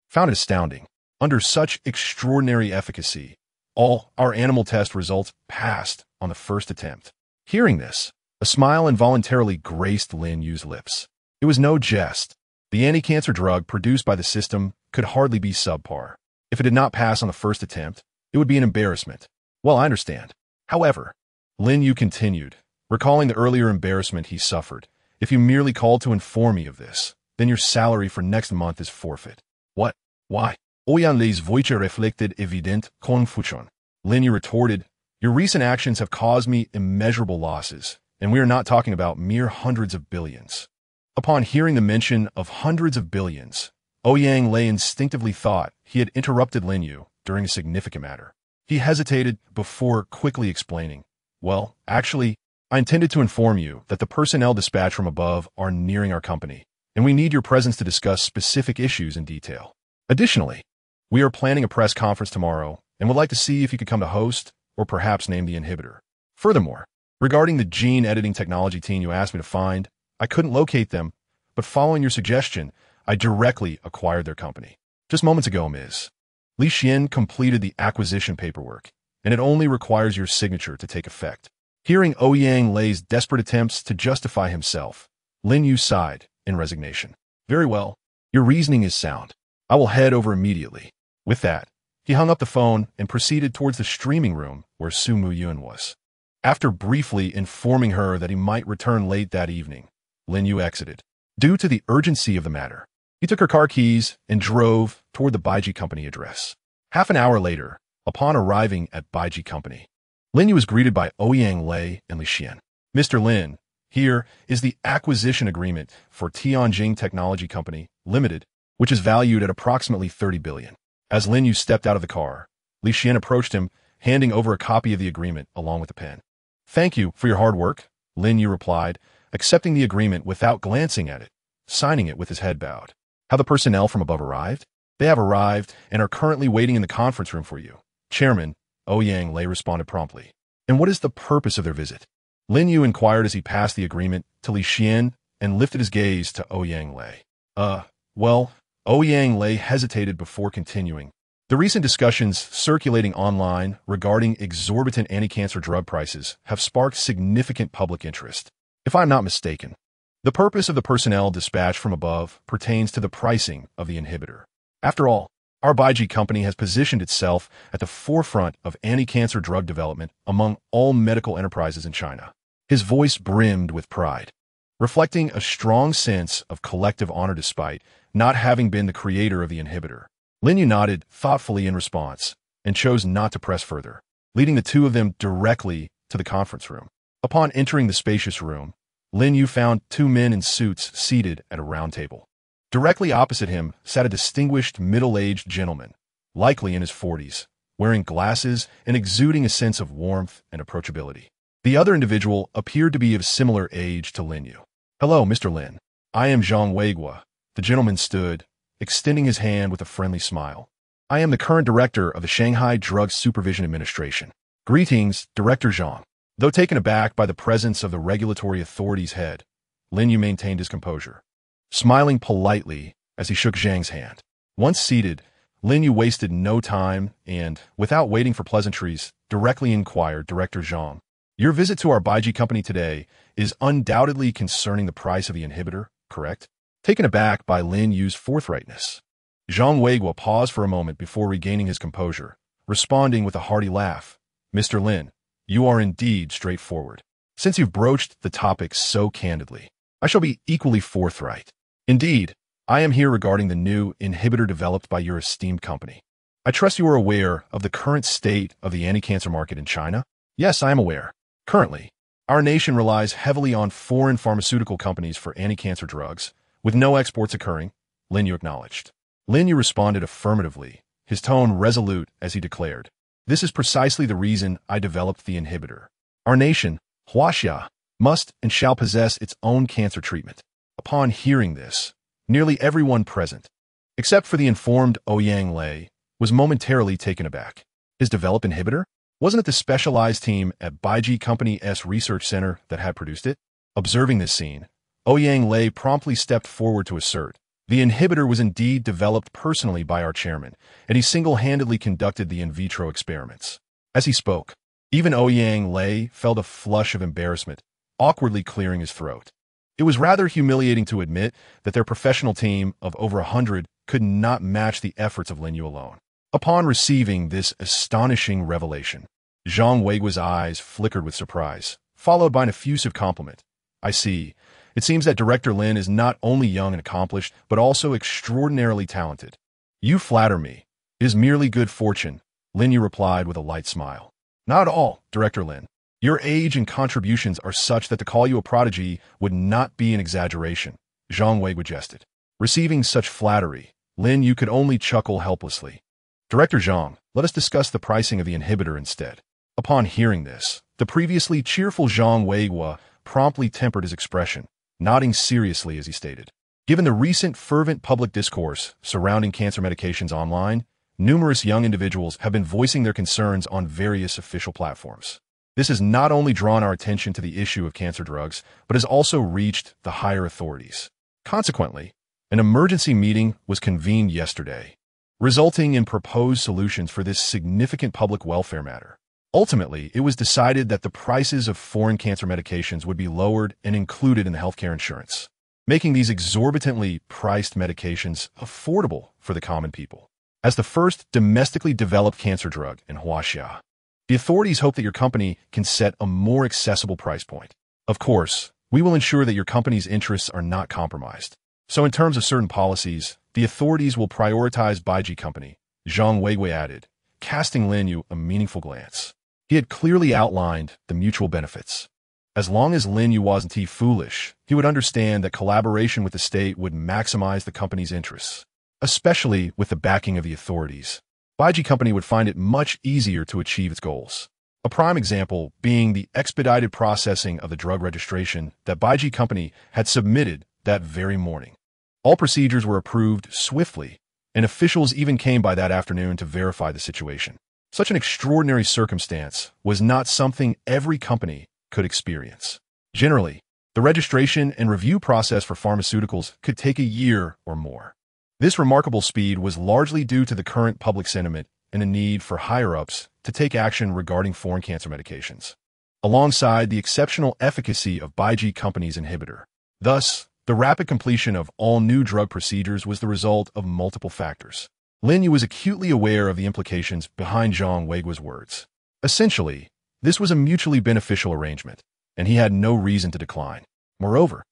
found it astounding. Under such extraordinary efficacy, all our animal test results passed on the first attempt. Hearing this, a smile involuntarily graced Lin Yu's lips. It was no jest. The anti-cancer drug produced by the system could hardly be subpar. If it did not pass on the first attempt, it would be an embarrassment. Well, I understand. However, Lin Yu continued, recalling the earlier embarrassment he suffered. If you merely called to inform me of this, then your salary for next month is forfeit. What? Why? Ouyang Lei's voice reflected evident confusion. Lin Yu retorted, your recent actions have caused me immeasurable losses, and we are not talking about mere hundreds of billions. Upon hearing the mention of hundreds of billions, Ouyang Lei instinctively thought he had interrupted Lin Yu during a significant matter. He hesitated before quickly explaining, well, actually, I intended to inform you that the personnel dispatched from above are nearing our company, and we need your presence to discuss specific issues in detail. Additionally, we are planning a press conference tomorrow and would like to see if you could come to host or perhaps name the inhibitor. Furthermore, regarding the gene editing technology team you asked me to find, I couldn't locate them, but following your suggestion, I directly acquired their company. Just moments ago, Ms. Li Xian completed the acquisition paperwork, and it only requires your signature to take effect. Hearing Ouyang Lei's desperate attempts to justify himself, Lin Yu sighed in resignation. Very well, your reasoning is sound. I will head over immediately. With that, he hung up the phone and proceeded towards the streaming room where Zhao Yun was. After briefly informing her that he might return late that evening, Lin Yu exited. Due to the urgency of the matter, he took her car keys and drove toward the Baiji Company address. Half an hour later, upon arriving at Baiji Company, Lin Yu was greeted by Ouyang Lei and Li Xian. Mr. Lin, here is the acquisition agreement for Tianjin Technology Company, Limited, which is valued at approximately 30 billion. As Lin Yu stepped out of the car, Li Xian approached him, handing over a copy of the agreement along with the pen. Thank you for your hard work, Lin Yu replied, accepting the agreement without glancing at it, signing it with his head bowed. Have the personnel from above arrived? They have arrived and are currently waiting in the conference room for you. Chairman, Ouyang Lei responded promptly. And what is the purpose of their visit? Lin Yu inquired as he passed the agreement to Li Xian and lifted his gaze to Ouyang Lei. Well, Ouyang Lei hesitated before continuing. The recent discussions circulating online regarding exorbitant anti-cancer drug prices have sparked significant public interest. If I'm not mistaken, the purpose of the personnel dispatched from above pertains to the pricing of the inhibitor. After all, our Baiji company has positioned itself at the forefront of anti-cancer drug development among all medical enterprises in China. His voice brimmed with pride, reflecting a strong sense of collective honor despite not having been the creator of the inhibitor. Lin Yu nodded thoughtfully in response and chose not to press further, leading the two of them directly to the conference room. Upon entering the spacious room, Lin Yu found two men in suits seated at a round table. Directly opposite him sat a distinguished middle-aged gentleman, likely in his 40s, wearing glasses and exuding a sense of warmth and approachability. The other individual appeared to be of similar age to Lin Yu. "Hello, Mr. Lin. I am Zhang Weigua." The gentleman stood, extending his hand with a friendly smile. "I am the current director of the Shanghai Drug Supervision Administration." "Greetings, Director Zhang." Though taken aback by the presence of the regulatory authority's head, Lin Yu maintained his composure, smiling politely as he shook Zhang's hand. Once seated, Lin Yu wasted no time and, without waiting for pleasantries, directly inquired, "Director Zhang, your visit to our Baiji company today is undoubtedly concerning the price of the inhibitor, correct?" Taken aback by Lin Yu's forthrightness, Zhang Weigua paused for a moment before regaining his composure, responding with a hearty laugh. "Mr. Lin, you are indeed straightforward. Since you've broached the topic so candidly, I shall be equally forthright. Indeed, I am here regarding the new inhibitor developed by your esteemed company. I trust you are aware of the current state of the anti-cancer market in China?" "Yes, I am aware. Currently, our nation relies heavily on foreign pharmaceutical companies for anti-cancer drugs, with no exports occurring," Lin Yu acknowledged. Lin Yu responded affirmatively, his tone resolute as he declared, "This is precisely the reason I developed the inhibitor. Our nation, Huaxia, must and shall possess its own cancer treatment." Upon hearing this, nearly everyone present, except for the informed Ouyang Lei, was momentarily taken aback. His developed inhibitor? Wasn't it the specialized team at Baiji Company's research center that had produced it? Observing this scene, Ouyang Lei promptly stepped forward to assert, "The inhibitor was indeed developed personally by our chairman, and he single-handedly conducted the in vitro experiments." As he spoke, even Ouyang Lei felt a flush of embarrassment, awkwardly clearing his throat. It was rather humiliating to admit that their professional team of over 100 could not match the efforts of Lin Yu alone. Upon receiving this astonishing revelation, Zhang Weigua's eyes flickered with surprise, followed by an effusive compliment. "I see. It seems that Director Lin is not only young and accomplished, but also extraordinarily talented." "You flatter me. It is merely good fortune," Lin Yu replied with a light smile. "Not at all, Director Lin. Your age and contributions are such that to call you a prodigy would not be an exaggeration," Zhang Weigua jested. Receiving such flattery, Lin Yu could only chuckle helplessly. "Director Zhang, let us discuss the pricing of the inhibitor instead." Upon hearing this, the previously cheerful Zhang Weigua promptly tempered his expression, nodding seriously as he stated, "Given the recent fervent public discourse surrounding cancer medications online, numerous young individuals have been voicing their concerns on various official platforms. This has not only drawn our attention to the issue of cancer drugs, but has also reached the higher authorities. Consequently, an emergency meeting was convened yesterday, resulting in proposed solutions for this significant public welfare matter. Ultimately, it was decided that the prices of foreign cancer medications would be lowered and included in the healthcare insurance, making these exorbitantly priced medications affordable for the common people. As the first domestically developed cancer drug in Huaxia, the authorities hope that your company can set a more accessible price point. Of course, we will ensure that your company's interests are not compromised. So in terms of certain policies, the authorities will prioritize Baiji Company," Zhang Weigui added, casting Lin Yu a meaningful glance. He had clearly outlined the mutual benefits. As long as Lin Yu wasn't foolish, he would understand that collaboration with the state would maximize the company's interests, especially with the backing of the authorities. Baiji Company would find it much easier to achieve its goals. A prime example being the expedited processing of the drug registration that Baiji Company had submitted that very morning. All procedures were approved swiftly, and officials even came by that afternoon to verify the situation. Such an extraordinary circumstance was not something every company could experience. Generally, the registration and review process for pharmaceuticals could take a year or more. This remarkable speed was largely due to the current public sentiment and a need for higher-ups to take action regarding foreign cancer medications, alongside the exceptional efficacy of Baiji Company's inhibitor. Thus, the rapid completion of all new drug procedures was the result of multiple factors. Lin Yu was acutely aware of the implications behind Zhang Weiguo's words. Essentially, this was a mutually beneficial arrangement, and he had no reason to decline. Moreover,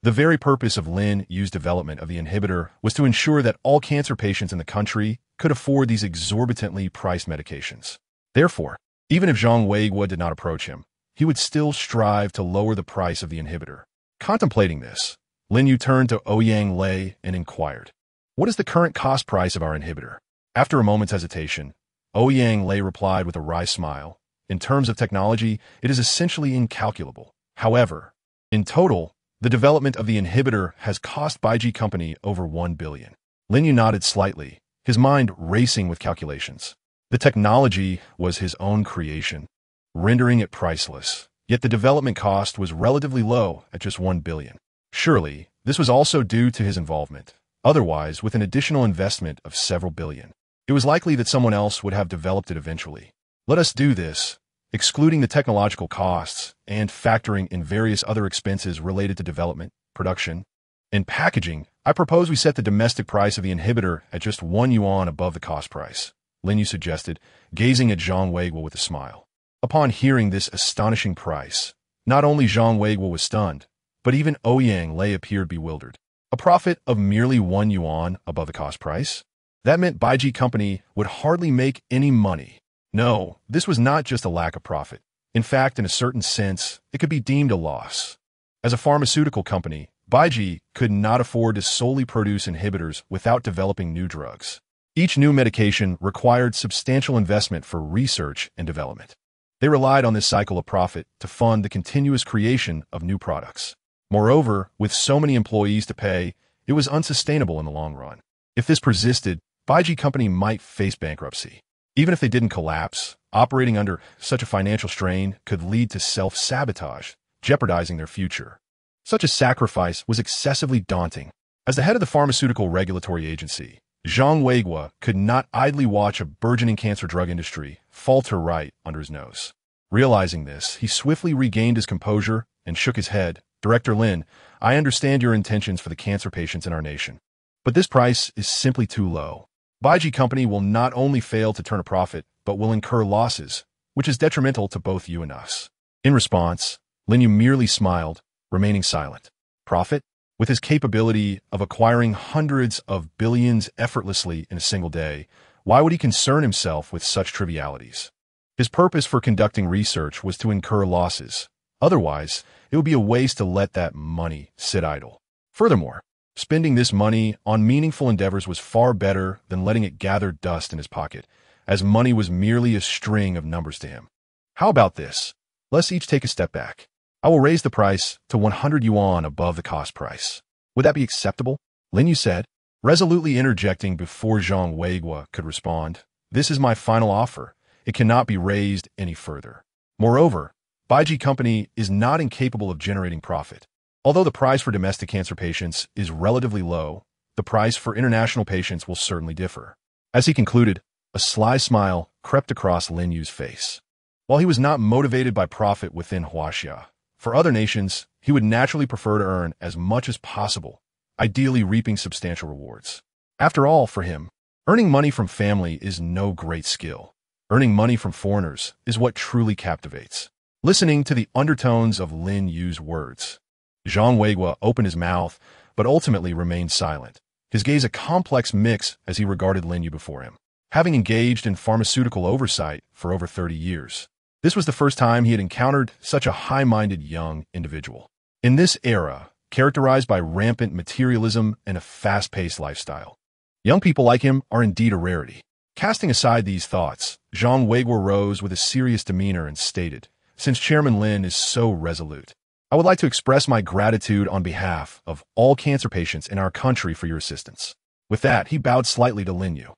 the very purpose of Lin Yu's development of the inhibitor was to ensure that all cancer patients in the country could afford these exorbitantly priced medications. Therefore, even if Zhang Weiguo did not approach him, he would still strive to lower the price of the inhibitor. Contemplating this, Lin Yu turned to Ouyang Lei and inquired, "What is the current cost price of our inhibitor?" After a moment's hesitation, Ouyang Lei replied with a wry smile, "In terms of technology, it is essentially incalculable. However, in total, the development of the inhibitor has cost Baiji Company over 1 billion. Lin Yu nodded slightly, his mind racing with calculations. The technology was his own creation, rendering it priceless, yet the development cost was relatively low at just 1 billion. Surely, this was also due to his involvement. Otherwise, with an additional investment of several billion, it was likely that someone else would have developed it eventually. Let us do this, excluding the technological costs and factoring in various other expenses related to development, production, and packaging. I propose we set the domestic price of the inhibitor at just 1 yuan above the cost price," Lin Yu suggested, gazing at Zhang Weiguo with a smile. Upon hearing this astonishing price, not only Zhang Weiguo was stunned, but even Ouyang Lei appeared bewildered. A profit of merely 1 yuan above the cost price? That meant Baiji Company would hardly make any money. No, this was not just a lack of profit. In fact, in a certain sense, it could be deemed a loss. As a pharmaceutical company, Baiji could not afford to solely produce inhibitors without developing new drugs. Each new medication required substantial investment for research and development. They relied on this cycle of profit to fund the continuous creation of new products. Moreover, with so many employees to pay, it was unsustainable in the long run. If this persisted, Baiji Company might face bankruptcy. Even if they didn't collapse, operating under such a financial strain could lead to self-sabotage, jeopardizing their future. Such a sacrifice was excessively daunting. As the head of the pharmaceutical regulatory agency, Zhang Weiguo could not idly watch a burgeoning cancer drug industry falter right under his nose. Realizing this, he swiftly regained his composure and shook his head. "Director Lin, I understand your intentions for the cancer patients in our nation, but this price is simply too low. Baiji Company will not only fail to turn a profit, but will incur losses, which is detrimental to both you and us." In response, Lin Yu merely smiled, remaining silent. Profit? With his capability of acquiring hundreds of billions effortlessly in a single day, why would he concern himself with such trivialities? His purpose for conducting research was to incur losses. Otherwise, it would be a waste to let that money sit idle. Furthermore, spending this money on meaningful endeavors was far better than letting it gather dust in his pocket, as money was merely a string of numbers to him. "How about this? Let's each take a step back. I will raise the price to 100 yuan above the cost price. Would that be acceptable?" Lin Yu said, resolutely interjecting before Zhang Weiguo could respond. "This is my final offer. It cannot be raised any further. Moreover, Baiji Company is not incapable of generating profit. Although the price for domestic cancer patients is relatively low, the price for international patients will certainly differ." As he concluded, a sly smile crept across Lin Yu's face. While he was not motivated by profit within Huaxia, for other nations, he would naturally prefer to earn as much as possible, ideally reaping substantial rewards. After all, for him, earning money from family is no great skill. Earning money from foreigners is what truly captivates. Listening to the undertones of Lin Yu's words, Zhang Weiguo opened his mouth, but ultimately remained silent, his gaze a complex mix as he regarded Lin Yu before him. Having engaged in pharmaceutical oversight for over 30 years, this was the first time he had encountered such a high-minded young individual. In this era, characterized by rampant materialism and a fast-paced lifestyle, young people like him are indeed a rarity. Casting aside these thoughts, Zhang Weiguo rose with a serious demeanor and stated, "Since Chairman Lin is so resolute, I would like to express my gratitude on behalf of all cancer patients in our country for your assistance." With that, he bowed slightly to Lin Yu.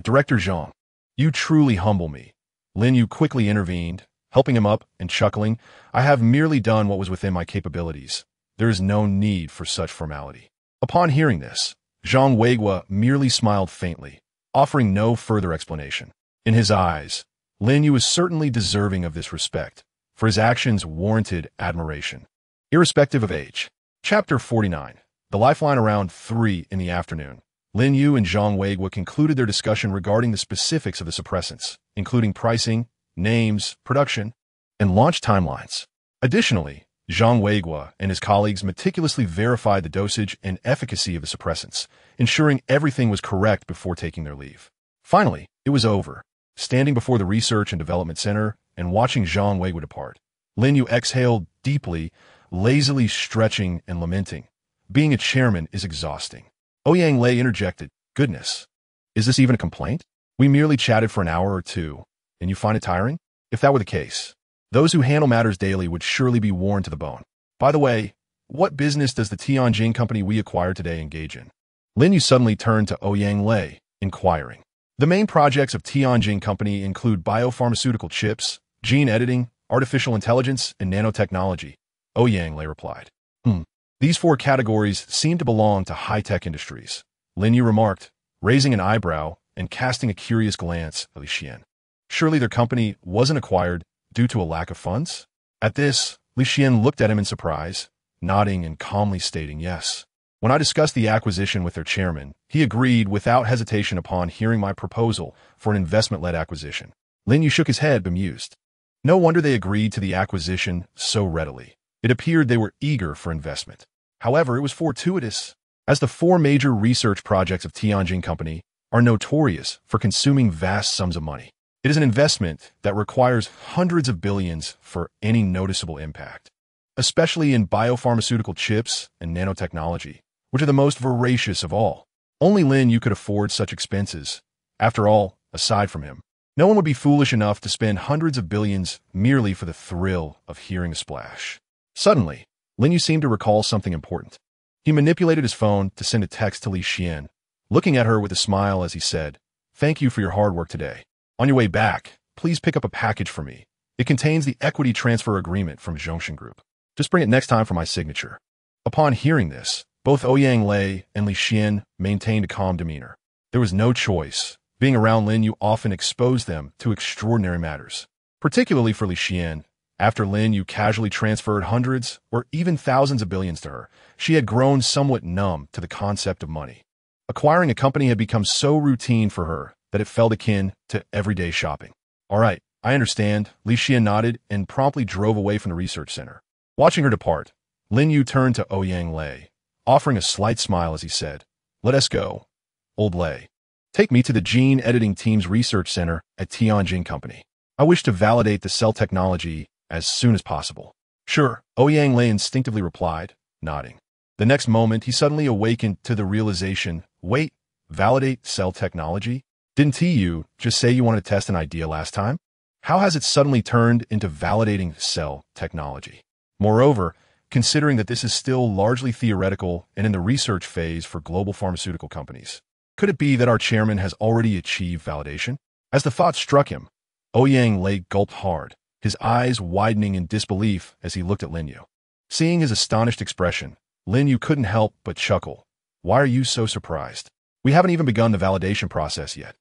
"Director Zhang, you truly humble me." Lin Yu quickly intervened, helping him up and chuckling, "I have merely done what was within my capabilities. There is no need for such formality." Upon hearing this, Zhang Weigua merely smiled faintly, offering no further explanation. In his eyes, Lin Yu was certainly deserving of this respect, for his actions warranted admiration. Irrespective of age. Chapter 49. The Lifeline. Around 3 in the afternoon, Lin Yu and Zhang Weigua concluded their discussion regarding the specifics of the suppressants, including pricing, names, production, and launch timelines. Additionally, Zhang Weigua and his colleagues meticulously verified the dosage and efficacy of the suppressants, ensuring everything was correct before taking their leave. Finally, it was over. Standing before the Research and Development Center and watching Zhang Weigua depart, Lin Yu exhaled deeply, lazily stretching and lamenting. Being a chairman is exhausting. Ouyang Lei interjected, "Goodness. Is this even a complaint? We merely chatted for an hour or two, and you find it tiring? If that were the case, those who handle matters daily would surely be worn to the bone. By the way, what business does the Tianjin company we acquired today engage in?" Lin Yu suddenly turned to Ouyang Lei, inquiring. The main projects of Tianjin company include biopharmaceutical chips, gene editing, artificial intelligence, and nanotechnology, Ouyang Lei replied. These 4 categories seem to belong to high-tech industries, Lin Yu remarked, raising an eyebrow and casting a curious glance at Li Xian. Surely their company wasn't acquired due to a lack of funds? At this, Li Xian looked at him in surprise, nodding and calmly stating yes. When I discussed the acquisition with their chairman, he agreed without hesitation upon hearing my proposal for an investment-led acquisition. Lin Yu shook his head, bemused. No wonder they agreed to the acquisition so readily. It appeared they were eager for investment. However, it was fortuitous, as the 4 major research projects of Tianjin Company are notorious for consuming vast sums of money. It is an investment that requires hundreds of billions for any noticeable impact, especially in biopharmaceutical chips and nanotechnology, which are the most voracious of all. Only Lin Yu could afford such expenses. After all, aside from him, no one would be foolish enough to spend hundreds of billions merely for the thrill of hearing a splash. Suddenly, Lin Yu seemed to recall something important. He manipulated his phone to send a text to Li Xian, looking at her with a smile as he said, "Thank you for your hard work today. On your way back, please pick up a package for me. It contains the equity transfer agreement from Zhongshan Group. Just bring it next time for my signature." Upon hearing this, both Ouyang Lei and Li Xian maintained a calm demeanor. There was no choice. Being around Lin Yu often exposed them to extraordinary matters. Particularly for Li Xian, after Lin Yu casually transferred hundreds or even thousands of billions to her, she had grown somewhat numb to the concept of money. Acquiring a company had become so routine for her that it felt akin to everyday shopping. "All right, I understand," Li Xian nodded and promptly drove away from the research center. Watching her depart, Lin Yu turned to Ouyang Lei, offering a slight smile as he said, "Let us go, old Lei. Take me to the gene editing team's research center at Tianjin Company. I wish to validate the cell technology as soon as possible." "Sure," Ouyang Lei instinctively replied, nodding. The next moment, he suddenly awakened to the realization, wait, validate cell technology? Didn't you just say you wanted to test an idea last time? How has it suddenly turned into validating cell technology? Moreover, considering that this is still largely theoretical and in the research phase for global pharmaceutical companies, could it be that our chairman has already achieved validation? As the thought struck him, Ouyang Lei gulped hard, his eyes widening in disbelief as he looked at Lin Yu. Seeing his astonished expression, Lin Yu couldn't help but chuckle. "Why are you so surprised? We haven't even begun the validation process yet.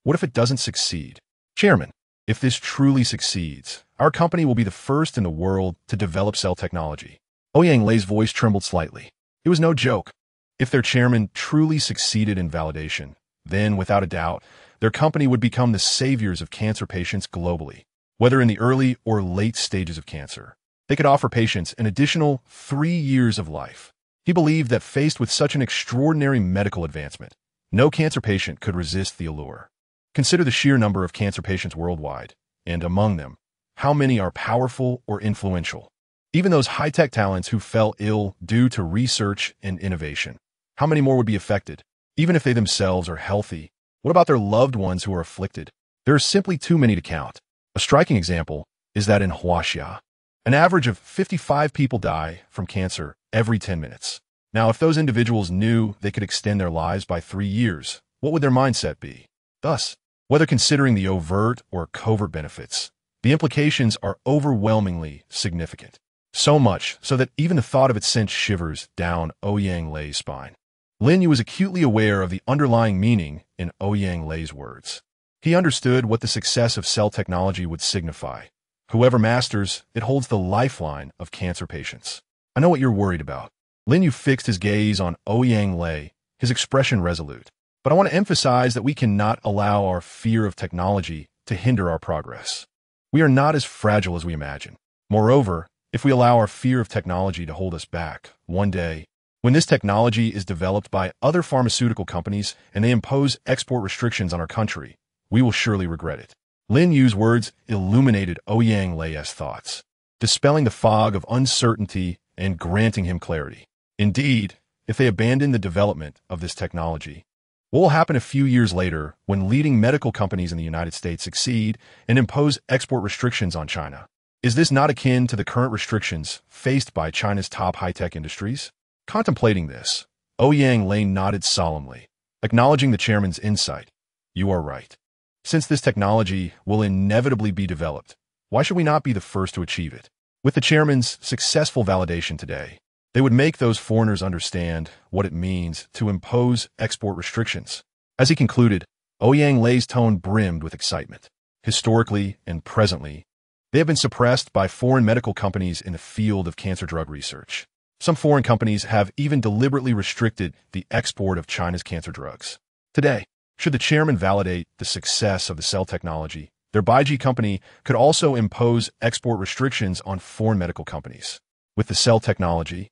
What if it doesn't succeed?" "Chairman, if this truly succeeds, our company will be the first in the world to develop cell technology." Ouyang Lei's voice trembled slightly. It was no joke. If their chairman truly succeeded in validation, then, without a doubt, their company would become the saviors of cancer patients globally. Whether in the early or late stages of cancer, they could offer patients an additional 3 years of life. He believed that faced with such an extraordinary medical advancement, no cancer patient could resist the allure. Consider the sheer number of cancer patients worldwide, and among them, how many are powerful or influential. Even those high-tech talents who fell ill due to research and innovation. How many more would be affected? Even if they themselves are healthy, what about their loved ones who are afflicted? There are simply too many to count. A striking example is that in Huaxia, an average of 55 people die from cancer every 10 minutes. Now, if those individuals knew they could extend their lives by 3 years, what would their mindset be? Thus, whether considering the overt or covert benefits, the implications are overwhelmingly significant. So much so that even the thought of it sent shivers down Ouyang Lei's spine. Lin Yu was acutely aware of the underlying meaning in Ouyang Lei's words. He understood what the success of cell technology would signify. Whoever masters, it holds the lifeline of cancer patients. I know what you're worried about. Lin Yu fixed his gaze on Ouyang Lei, his expression resolute. But I want to emphasize that we cannot allow our fear of technology to hinder our progress. We are not as fragile as we imagine. Moreover, if we allow our fear of technology to hold us back, one day, when this technology is developed by other pharmaceutical companies and they impose export restrictions on our country, we will surely regret it. Lin Yu's words illuminated Ouyang Lei's thoughts, dispelling the fog of uncertainty and granting him clarity. Indeed, if they abandon the development of this technology, what will happen a few years later when leading medical companies in the United States succeed and impose export restrictions on China? Is this not akin to the current restrictions faced by China's top high-tech industries? Contemplating this, Ouyang Lei nodded solemnly, acknowledging the chairman's insight. You are right. Since this technology will inevitably be developed, why should we not be the first to achieve it? With the chairman's successful validation today, they would make those foreigners understand what it means to impose export restrictions. As he concluded, Ouyang Lei's tone brimmed with excitement. Historically and presently, they have been suppressed by foreign medical companies in the field of cancer drug research. Some foreign companies have even deliberately restricted the export of China's cancer drugs. Today, should the chairman validate the success of the cell technology, their Baiji company could also impose export restrictions on foreign medical companies. With the cell technology,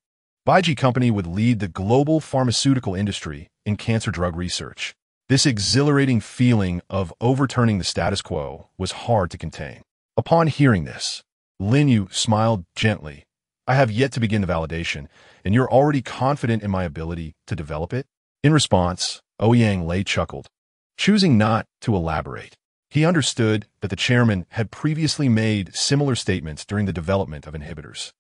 Baiji company would lead the global pharmaceutical industry in cancer drug research. This exhilarating feeling of overturning the status quo was hard to contain. Upon hearing this, Lin Yu smiled gently. I have yet to begin the validation, and you're already confident in my ability to develop it? In response, Ouyang Lei chuckled, choosing not to elaborate. He understood that the chairman had previously made similar statements during the development of inhibitors.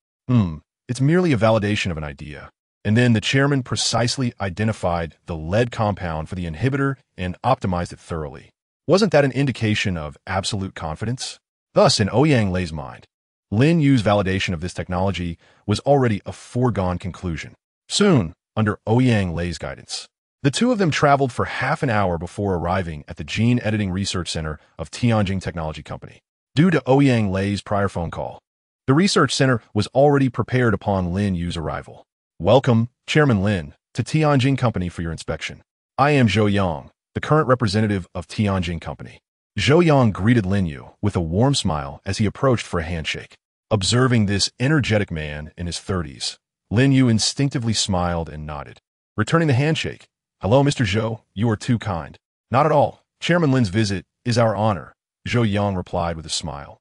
It's merely a validation of an idea. And then the chairman precisely identified the lead compound for the inhibitor and optimized it thoroughly. Wasn't that an indication of absolute confidence? Thus, in Ouyang Lei's mind, Lin Yu's validation of this technology was already a foregone conclusion. Soon, under Ouyang Lei's guidance, the two of them traveled for half an hour before arriving at the Gene Editing Research Center of Tianjin Technology Company. Due to Ouyang Lei's prior phone call, the research center was already prepared upon Lin Yu's arrival. Welcome, Chairman Lin, to Tianjin Company for your inspection. I am Zhao Yun, the current representative of Tianjin Company. Zhao Yun greeted Lin Yu with a warm smile as he approached for a handshake. Observing this energetic man in his 30s, Lin Yu instinctively smiled and nodded, returning the handshake. Hello, Mr. Zhou, you are too kind. Not at all. Chairman Lin's visit is our honor, Zhao Yun replied with a smile,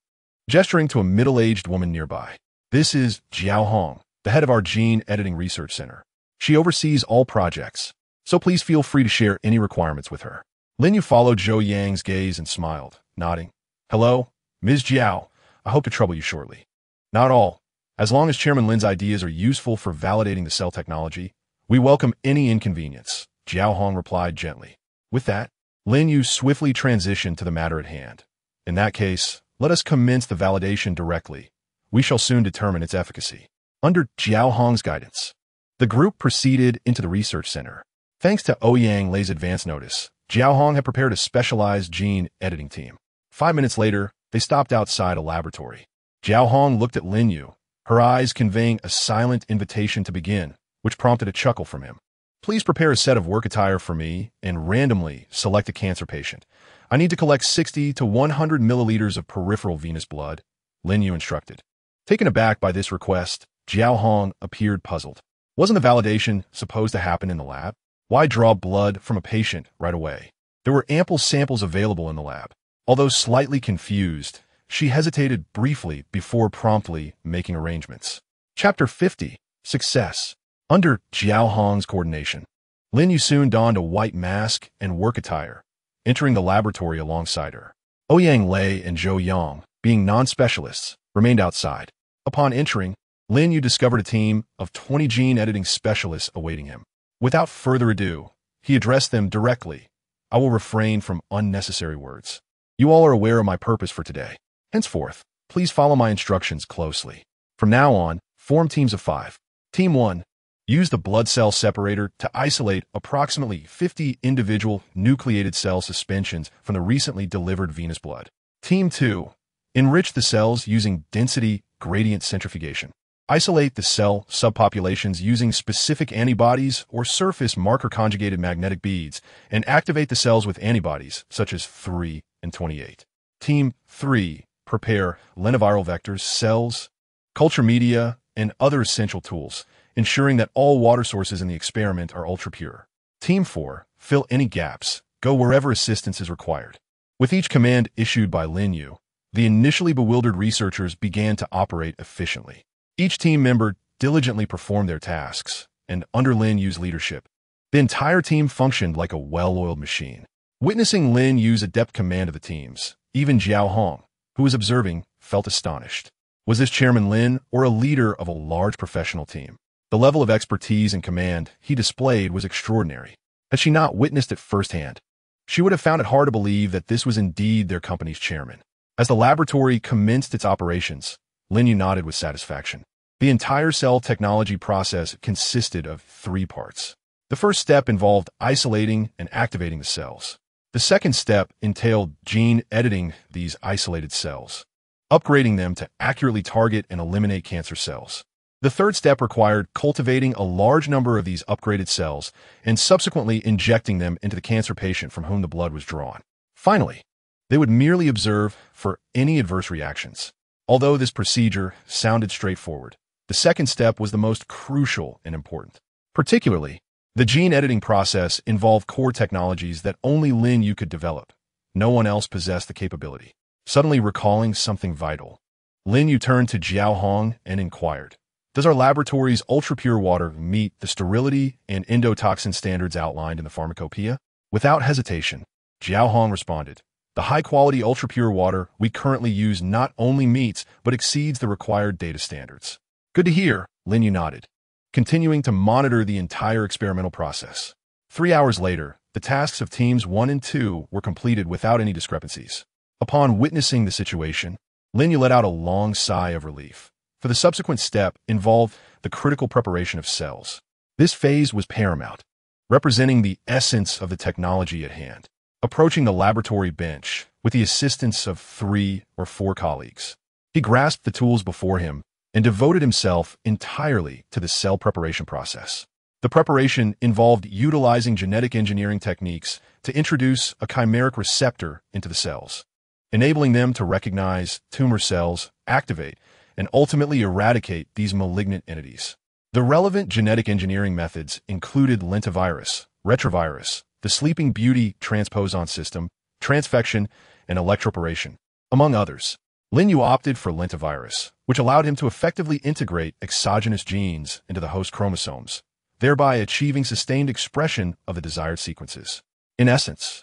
gesturing to a middle-aged woman nearby. This is Jiao Hong, the head of our Gene Editing Research Center. She oversees all projects, so please feel free to share any requirements with her. Lin Yu followed Zhou Yang's gaze and smiled, nodding. Hello, Ms. Jiao. I hope to trouble you shortly. Not at all. As long as Chairman Lin's ideas are useful for validating the cell technology, we welcome any inconvenience, Jiao Hong replied gently. With that, Lin Yu swiftly transitioned to the matter at hand. In that case, let us commence the validation directly. We shall soon determine its efficacy. Under Jiao Hong's guidance, the group proceeded into the research center. Thanks to Ouyang Lei's advance notice, Jiao Hong had prepared a specialized gene editing team. 5 minutes later, they stopped outside a laboratory. Jiao Hong looked at Lin Yu, her eyes conveying a silent invitation to begin, which prompted a chuckle from him. Please prepare a set of work attire for me and randomly select a cancer patient. I need to collect 60 to 100 milliliters of peripheral venous blood, Lin Yu instructed. Taken aback by this request, Jiao Hong appeared puzzled. Wasn't the validation supposed to happen in the lab? Why draw blood from a patient right away? There were ample samples available in the lab. Although slightly confused, she hesitated briefly before promptly making arrangements. Chapter 50. Success. Under Jiao Hong's coordination, Lin Yu soon donned a white mask and work attire, entering the laboratory alongside her. Ouyang Lei and Zhou Yun, being non-specialists, remained outside. Upon entering, Lin Yu discovered a team of 20 gene editing specialists awaiting him. Without further ado, he addressed them directly. I will refrain from unnecessary words. You all are aware of my purpose for today. Henceforth, please follow my instructions closely. From now on, form teams of 5. Team 1. used the blood cell separator to isolate approximately 50 individual nucleated cell suspensions from the recently delivered venous blood. Team 2 enriched the cells using density gradient centrifugation. Isolate the cell subpopulations using specific antibodies or surface marker-conjugated magnetic beads, and activate the cells with antibodies, such as 3 and 28. Team 3 prepare lentiviral vectors, cells, culture media, and other essential tools, ensuring that all water sources in the experiment are ultra-pure. Team 4 fill any gaps, go wherever assistance is required. With each command issued by Lin Yu, the initially bewildered researchers began to operate efficiently. Each team member diligently performed their tasks, and under Lin Yu's leadership, the entire team functioned like a well-oiled machine. Witnessing Lin Yu's adept command of the teams, even Zhao Hong, who was observing, felt astonished. Was this Chairman Lin or a leader of a large professional team? The level of expertise and command he displayed was extraordinary. Had she not witnessed it firsthand, she would have found it hard to believe that this was indeed their company's chairman. As the laboratory commenced its operations, Lin Yu nodded with satisfaction. The entire cell technology process consisted of 3 parts. The first step involved isolating and activating the cells. The second step entailed gene editing these isolated cells, upgrading them to accurately target and eliminate cancer cells. The third step required cultivating a large number of these upgraded cells and subsequently injecting them into the cancer patient from whom the blood was drawn. Finally, they would merely observe for any adverse reactions. Although this procedure sounded straightforward, the second step was the most crucial and important. Particularly, the gene editing process involved core technologies that only Lin Yu could develop. No one else possessed the capability. Suddenly recalling something vital, Lin Yu turned to Zhao Hong and inquired, "Does our laboratory's ultra-pure water meet the sterility and endotoxin standards outlined in the pharmacopoeia?" Without hesitation, Zhao Hong responded, "The high-quality ultra-pure water we currently use not only meets but exceeds the required data standards." "Good to hear," Lin Yu nodded, continuing to monitor the entire experimental process. 3 hours later, the tasks of Teams 1 and 2 were completed without any discrepancies. Upon witnessing the situation, Lin Yu let out a long sigh of relief, for the subsequent step involved the critical preparation of cells. This phase was paramount, representing the essence of the technology at hand. Approaching the laboratory bench with the assistance of 3 or 4 colleagues, he grasped the tools before him and devoted himself entirely to the cell preparation process. The preparation involved utilizing genetic engineering techniques to introduce a chimeric receptor into the cells, enabling them to recognize tumor cells, activate, and ultimately eradicate these malignant entities. The relevant genetic engineering methods included lentivirus, retrovirus, the Sleeping Beauty transposon system, transfection, and electroporation, among others. Lin Yu opted for lentivirus, which allowed him to effectively integrate exogenous genes into the host chromosomes, thereby achieving sustained expression of the desired sequences. In essence,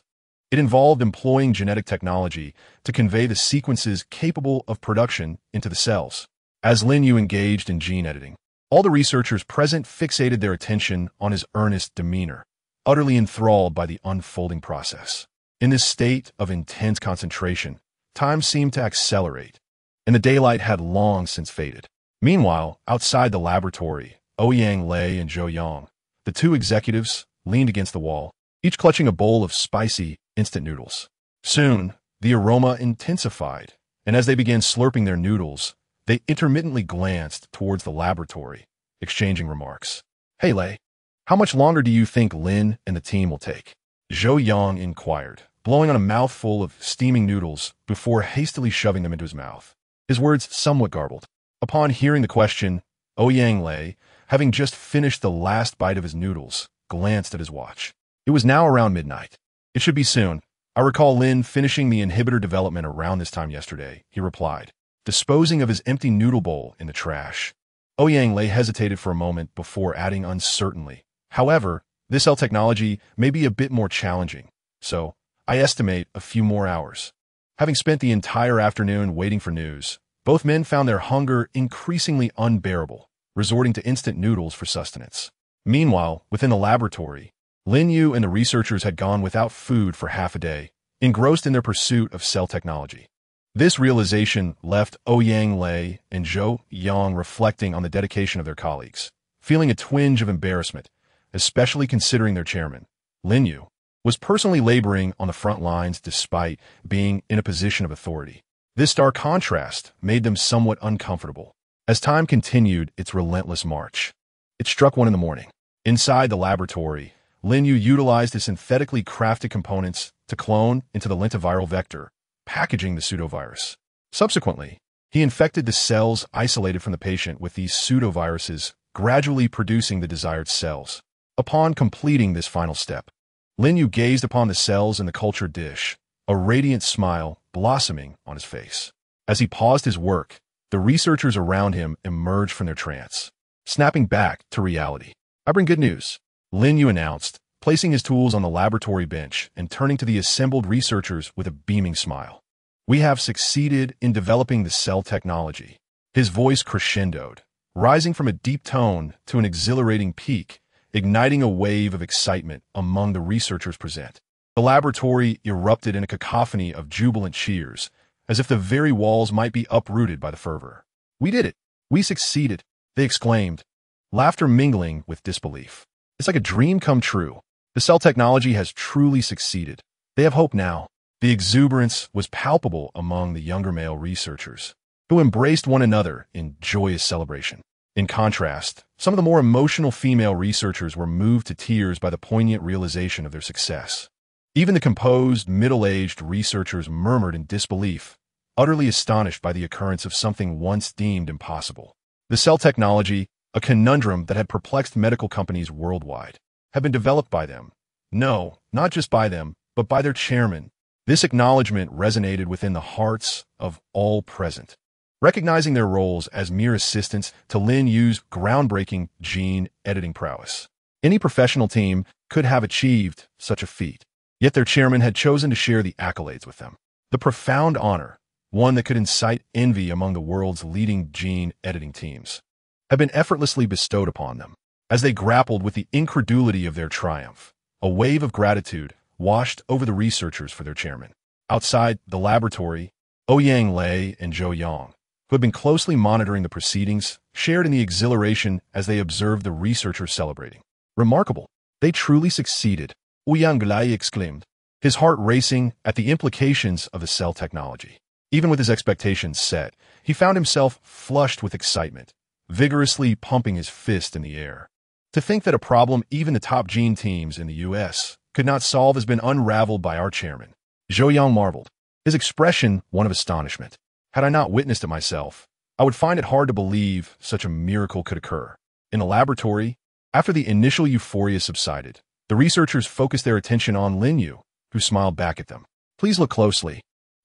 it involved employing genetic technology to convey the sequences capable of production into the cells. As Lin Yu engaged in gene editing, all the researchers present fixated their attention on his earnest demeanor, utterly enthralled by the unfolding process. In this state of intense concentration, time seemed to accelerate, and the daylight had long since faded. Meanwhile, outside the laboratory, Ouyang Lei and Zhou Yang, the 2 executives, leaned against the wall, each clutching a bowl of spicy, instant noodles. Soon, the aroma intensified, and as they began slurping their noodles, they intermittently glanced towards the laboratory, exchanging remarks. "Hey, Lei, how much longer do you think Lin and the team will take?" Zhou Yang inquired, blowing on a mouthful of steaming noodles before hastily shoving them into his mouth, his words somewhat garbled. Upon hearing the question, Ouyang Lei, having just finished the last bite of his noodles, glanced at his watch. It was now around midnight. "It should be soon. I recall Lin finishing the inhibitor development around this time yesterday," he replied, disposing of his empty noodle bowl in the trash. Ouyang Lei hesitated for a moment before adding uncertainly, "However, this cell technology may be a bit more challenging, so I estimate a few more hours." Having spent the entire afternoon waiting for news, both men found their hunger increasingly unbearable, resorting to instant noodles for sustenance. Meanwhile, within the laboratory, Lin Yu and the researchers had gone without food for half a day, engrossed in their pursuit of cell technology. This realization left Ouyang Lei and Zhou Yang reflecting on the dedication of their colleagues. feeling a twinge of embarrassment, especially considering their chairman, Lin Yu, was personally laboring on the front lines despite being in a position of authority. This stark contrast made them somewhat uncomfortable. As time continued its relentless march, it struck 1 a.m. Inside the laboratory, Lin Yu utilized his synthetically crafted components to clone into the lentiviral vector, packaging the pseudovirus. Subsequently, he infected the cells isolated from the patient with these pseudoviruses, gradually producing the desired cells. Upon completing this final step, Lin Yu gazed upon the cells in the culture dish, a radiant smile blossoming on his face. As he paused his work, the researchers around him emerged from their trance, snapping back to reality. "I bring good news," Lin Yu announced, placing his tools on the laboratory bench and turning to the assembled researchers with a beaming smile. "We have succeeded in developing the cell technology." His voice crescendoed, rising from a deep tone to an exhilarating peak, igniting a wave of excitement among the researchers present. The laboratory erupted in a cacophony of jubilant cheers, as if the very walls might be uprooted by the fervor. "We did it! We succeeded!" they exclaimed, laughter mingling with disbelief. "It's like a dream come true. The cell technology has truly succeeded. They have hope now." The exuberance was palpable among the younger male researchers, who embraced one another in joyous celebration. In contrast, some of the more emotional female researchers were moved to tears by the poignant realization of their success. Even the composed, middle-aged researchers murmured in disbelief, utterly astonished by the occurrence of something once deemed impossible. The cell technology, a conundrum that had perplexed medical companies worldwide, had been developed by them. No, not just by them, but by their chairman. This acknowledgement resonated within the hearts of all present, recognizing their roles as mere assistants to Lin Yu's groundbreaking gene editing prowess. Any professional team could have achieved such a feat, yet their chairman had chosen to share the accolades with them. The profound honor, one that could incite envy among the world's leading gene editing teams, had been effortlessly bestowed upon them. As they grappled with the incredulity of their triumph, a wave of gratitude washed over the researchers for their chairman. Outside the laboratory, Ouyang Lei and Zhao Yun, who had been closely monitoring the proceedings, shared in the exhilaration as they observed the researchers celebrating. "Remarkable! They truly succeeded," Ouyang Lei exclaimed, his heart racing at the implications of the cell technology. Even with his expectations set, he found himself flushed with excitement, vigorously pumping his fist in the air. To think that a problem even the top gene teams in the U.S. could not solve has been unraveled by our chairman. Zhao Yun marveled, his expression one of astonishment. "Had I not witnessed it myself, I would find it hard to believe such a miracle could occur." In the laboratory, after the initial euphoria subsided, the researchers focused their attention on Lin Yu, who smiled back at them. "Please look closely.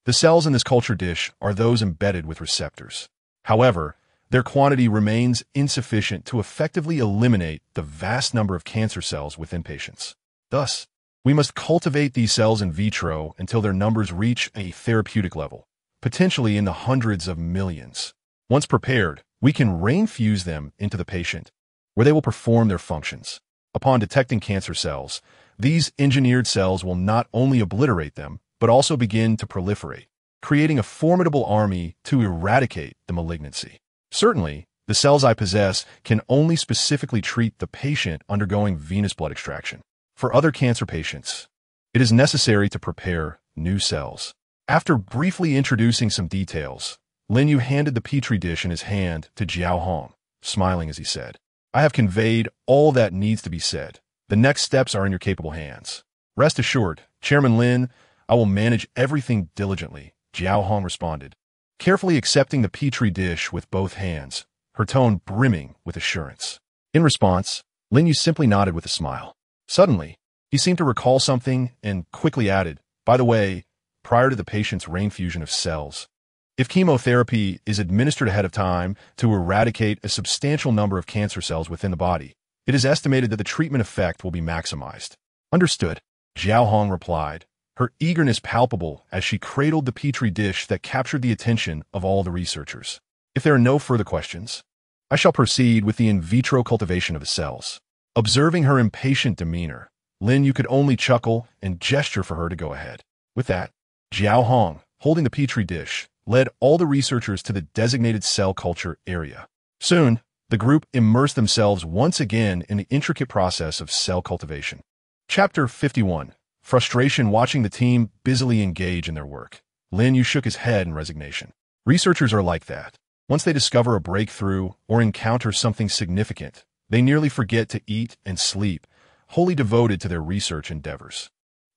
The cells in this culture dish are those embedded with receptors. However, their quantity remains insufficient to effectively eliminate the vast number of cancer cells within patients. Thus, we must cultivate these cells in vitro until their numbers reach a therapeutic level, potentially in the hundreds of millions. Once prepared, we can reinfuse them into the patient, where they will perform their functions. Upon detecting cancer cells, these engineered cells will not only obliterate them, but also begin to proliferate, creating a formidable army to eradicate the malignancy. Certainly, the cells I possess can only specifically treat the patient undergoing venous blood extraction. For other cancer patients, it is necessary to prepare new cells." After briefly introducing some details, Lin Yu handed the petri dish in his hand to Zhao Hong, smiling as he said, "I have conveyed all that needs to be said. The next steps are in your capable hands. Rest assured, Chairman Lin, I will manage everything diligently," Zhao Hong responded, carefully accepting the petri dish with both hands, her tone brimming with assurance. In response, Lin Yu simply nodded with a smile. Suddenly, he seemed to recall something and quickly added, "By the way, prior to the patient's reinfusion of cells, if chemotherapy is administered ahead of time to eradicate a substantial number of cancer cells within the body, it is estimated that the treatment effect will be maximized." "Understood," Zhao Hong replied, her eagerness palpable as she cradled the petri dish that captured the attention of all the researchers. "If there are no further questions, I shall proceed with the in vitro cultivation of the cells." Observing her impatient demeanor, Lin Yu could only chuckle and gesture for her to go ahead. With that, Zhao Hong, holding the petri dish, led all the researchers to the designated cell culture area. Soon, The group immersed themselves once again in the intricate process of cell cultivation. Chapter 51. Frustration watching the team busily engage in their work. Lin Yu shook his head in resignation. Researchers are like that. Once they discover a breakthrough or encounter something significant, they nearly forget to eat and sleep, wholly devoted to their research endeavors.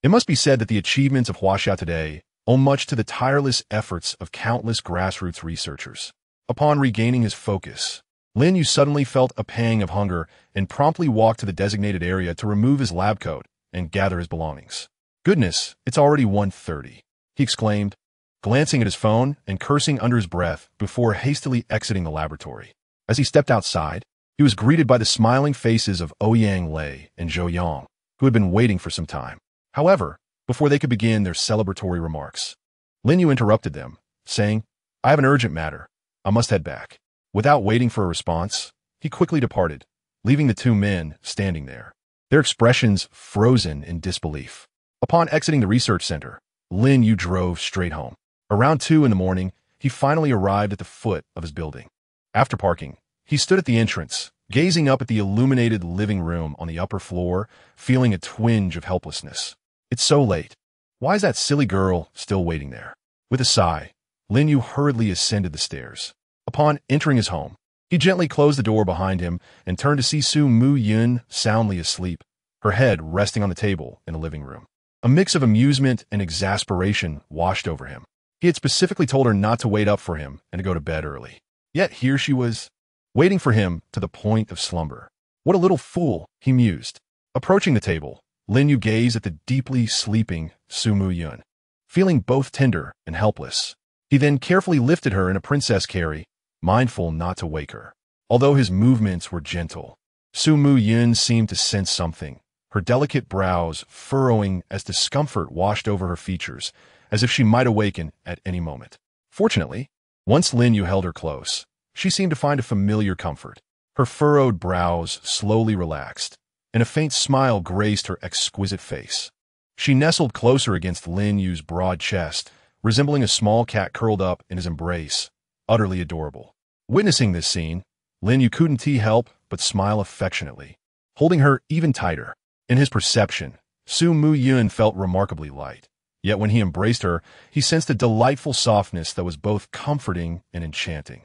It must be said that the achievements of Huaxia today owe much to the tireless efforts of countless grassroots researchers. Upon regaining his focus, Lin Yu suddenly felt a pang of hunger and promptly walked to the designated area to remove his lab coat and gather his belongings. "Goodness, it's already 1:30, he exclaimed, glancing at his phone and cursing under his breath before hastily exiting the laboratory. As he stepped outside, he was greeted by the smiling faces of Ouyang Lei and Zhou Yun, who had been waiting for some time. However, before they could begin their celebratory remarks, Lin Yu interrupted them, saying, "I have an urgent matter. I must head back." Without waiting for a response, he quickly departed, leaving the two men standing there, their expressions frozen in disbelief. Upon exiting the research center, Lin Yu drove straight home. Around 2 in the morning, he finally arrived at the foot of his building. After parking, he stood at the entrance, gazing up at the illuminated living room on the upper floor, feeling a twinge of helplessness. It's so late. Why is that silly girl still waiting there? With a sigh, Lin Yu hurriedly ascended the stairs. Upon entering his home, he gently closed the door behind him and turned to see Su Mu Yun soundly asleep, her head resting on the table in the living room. A mix of amusement and exasperation washed over him. He had specifically told her not to wait up for him and to go to bed early. Yet here she was, waiting for him to the point of slumber. What a little fool, he mused. Approaching the table, Lin Yu gazed at the deeply sleeping Su Mu Yun, feeling both tender and helpless. He then carefully lifted her in a princess carry, mindful not to wake her. Although his movements were gentle, Su Mu Yun seemed to sense something, her delicate brows furrowing as discomfort washed over her features, as if she might awaken at any moment. Fortunately, once Lin Yu held her close, she seemed to find a familiar comfort. Her furrowed brows slowly relaxed, and a faint smile graced her exquisite face. She nestled closer against Lin Yu's broad chest, resembling a small cat curled up in his embrace, utterly adorable. Witnessing this scene, Lin Yu couldn't help but smile affectionately, holding her even tighter. In his perception, Su Mu Yun felt remarkably light. Yet when he embraced her, he sensed a delightful softness that was both comforting and enchanting.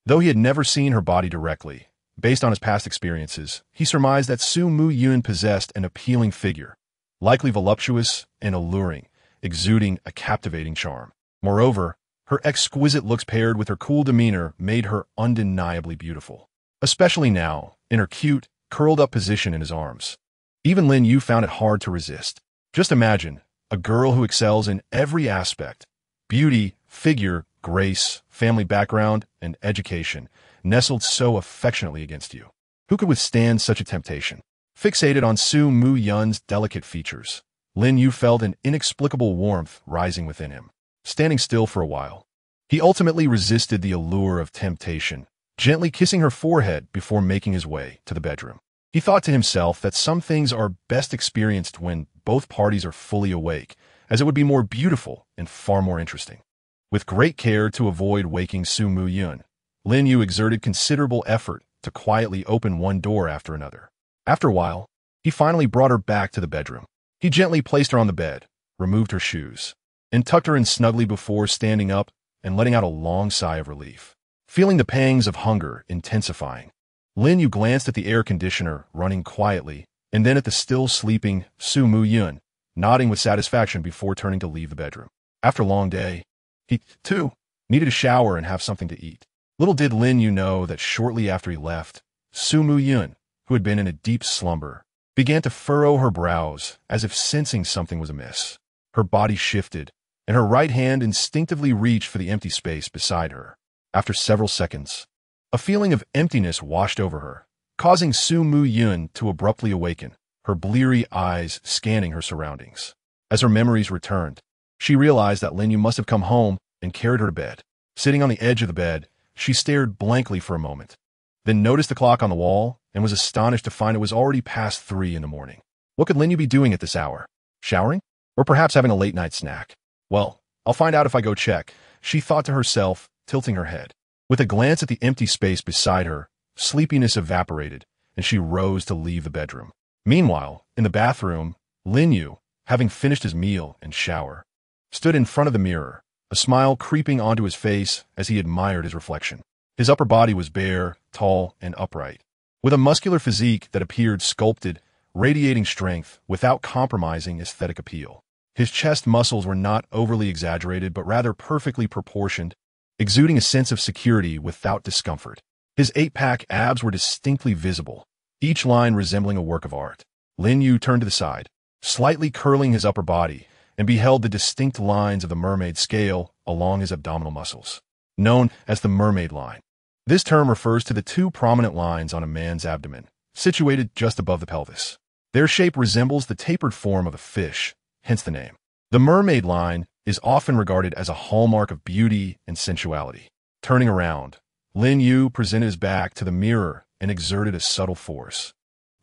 Though he had never seen her body directly, based on his past experiences, he surmised that Su Mu Yun possessed an appealing figure, likely voluptuous and alluring, exuding a captivating charm. Moreover, her exquisite looks paired with her cool demeanor made her undeniably beautiful, especially now, in her cute, curled-up position in his arms. Even Lin Yu found it hard to resist. Just imagine, a girl who excels in every aspect, beauty, figure, grace, family background, and education, nestled so affectionately against you. Who could withstand such a temptation? Fixated on Su Mu Yun's delicate features, Lin Yu felt an inexplicable warmth rising within him. Standing still for a while, he ultimately resisted the allure of temptation, gently kissing her forehead before making his way to the bedroom. He thought to himself that some things are best experienced when both parties are fully awake, as it would be more beautiful and far more interesting. With great care to avoid waking Su Mu Yun, Lin Yu exerted considerable effort to quietly open one door after another. After a while, he finally brought her back to the bedroom. He gently placed her on the bed, removed her shoes, and tucked her in snugly before standing up and letting out a long sigh of relief. Feeling the pangs of hunger intensifying, Lin Yu glanced at the air conditioner running quietly and then at the still sleeping Su Mu Yun, nodding with satisfaction before turning to leave the bedroom. After a long day, he, too, needed a shower and have something to eat. Little did Lin Yu know that shortly after he left, Su Mu Yun, who had been in a deep slumber, began to furrow her brows as if sensing something was amiss. Her body shifted, and her right hand instinctively reached for the empty space beside her. After several seconds, a feeling of emptiness washed over her, causing Su Mu Yun to abruptly awaken, her bleary eyes scanning her surroundings. As her memories returned, she realized that Lin Yu must have come home and carried her to bed. Sitting on the edge of the bed, she stared blankly for a moment, then noticed the clock on the wall and was astonished to find it was already past 3 in the morning. What could Lin Yu be doing at this hour? Showering? Or perhaps having a late-night snack? Well, I'll find out if I go check, she thought to herself, tilting her head. With a glance at the empty space beside her, sleepiness evaporated, and she rose to leave the bedroom. Meanwhile, in the bathroom, Lin Yu, having finished his meal and shower, stood in front of the mirror, a smile creeping onto his face as he admired his reflection. His upper body was bare, tall, and upright, with a muscular physique that appeared sculpted, radiating strength without compromising aesthetic appeal. His chest muscles were not overly exaggerated but rather perfectly proportioned, exuding a sense of security without discomfort. His eight-pack abs were distinctly visible, each line resembling a work of art. Lin Yu turned to the side, slightly curling his upper body, and beheld the distinct lines of the mermaid scale along his abdominal muscles, known as the mermaid line. This term refers to the two prominent lines on a man's abdomen, situated just above the pelvis. Their shape resembles the tapered form of a fish, hence the name. The mermaid line is often regarded as a hallmark of beauty and sensuality. Turning around, Lin Yu presented his back to the mirror and exerted a subtle force,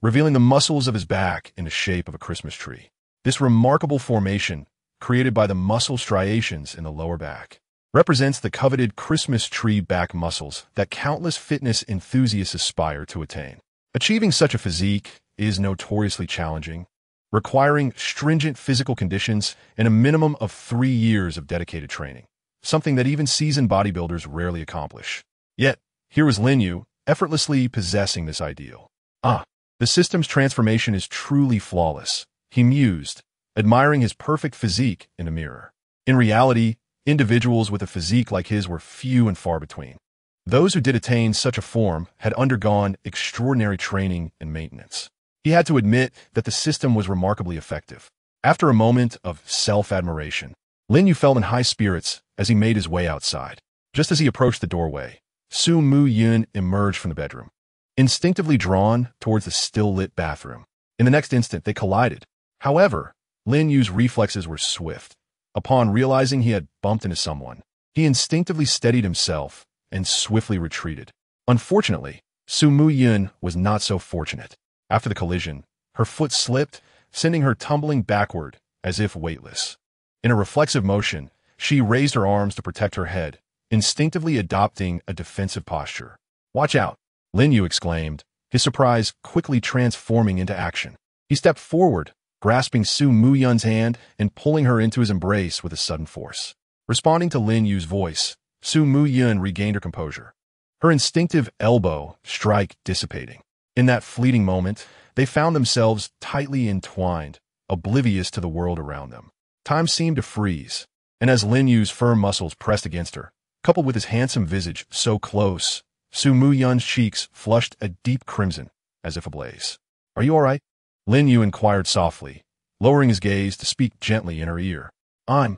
revealing the muscles of his back in the shape of a Christmas tree. This remarkable formation, created by the muscle striations in the lower back, represents the coveted Christmas tree back muscles that countless fitness enthusiasts aspire to attain. Achieving such a physique is notoriously challenging, requiring stringent physical conditions and a minimum of 3 years of dedicated training, something that even seasoned bodybuilders rarely accomplish. Yet, here was Lin Yu, effortlessly possessing this ideal. The system's transformation is truly flawless, he mused, admiring his perfect physique in a mirror. In reality, individuals with a physique like his were few and far between. Those who did attain such a form had undergone extraordinary training and maintenance. He had to admit that the system was remarkably effective. After a moment of self-admiration, Lin Yu felt in high spirits as he made his way outside. Just as he approached the doorway, Yun emerged from the bedroom, instinctively drawn towards the still-lit bathroom. In the next instant, they collided. However, Lin Yu's reflexes were swift. Upon realizing he had bumped into someone, he instinctively steadied himself and swiftly retreated. Unfortunately, Yun was not so fortunate. After the collision, her foot slipped, sending her tumbling backward as if weightless. In a reflexive motion, she raised her arms to protect her head, instinctively adopting a defensive posture. "Watch out," Lin Yu exclaimed, his surprise quickly transforming into action. He stepped forward, grasping Yun's hand and pulling her into his embrace with a sudden force. Responding to Lin Yu's voice, Yun regained her composure, her instinctive elbow strike dissipating. In that fleeting moment, they found themselves tightly entwined, oblivious to the world around them. Time seemed to freeze, and as Lin Yu's firm muscles pressed against her, coupled with his handsome visage so close, Yun's cheeks flushed a deep crimson, as if ablaze. "Are you all right?" Lin Yu inquired softly, lowering his gaze to speak gently in her ear. I'm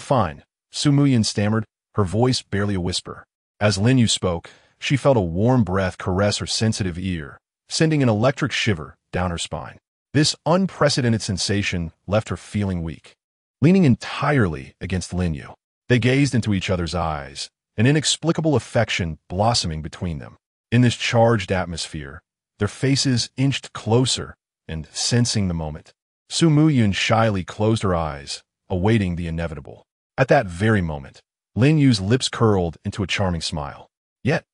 fine," Yun stammered, her voice barely a whisper. As Lin Yu spoke, she felt a warm breath caress her sensitive ear, sending an electric shiver down her spine. This unprecedented sensation left her feeling weak. Leaning entirely against Lin Yu, they gazed into each other's eyes, an inexplicable affection blossoming between them. In this charged atmosphere, their faces inched closer, and sensing the moment, Yun shyly closed her eyes, awaiting the inevitable. At that very moment, Lin Yu's lips curled into a charming smile. Yet,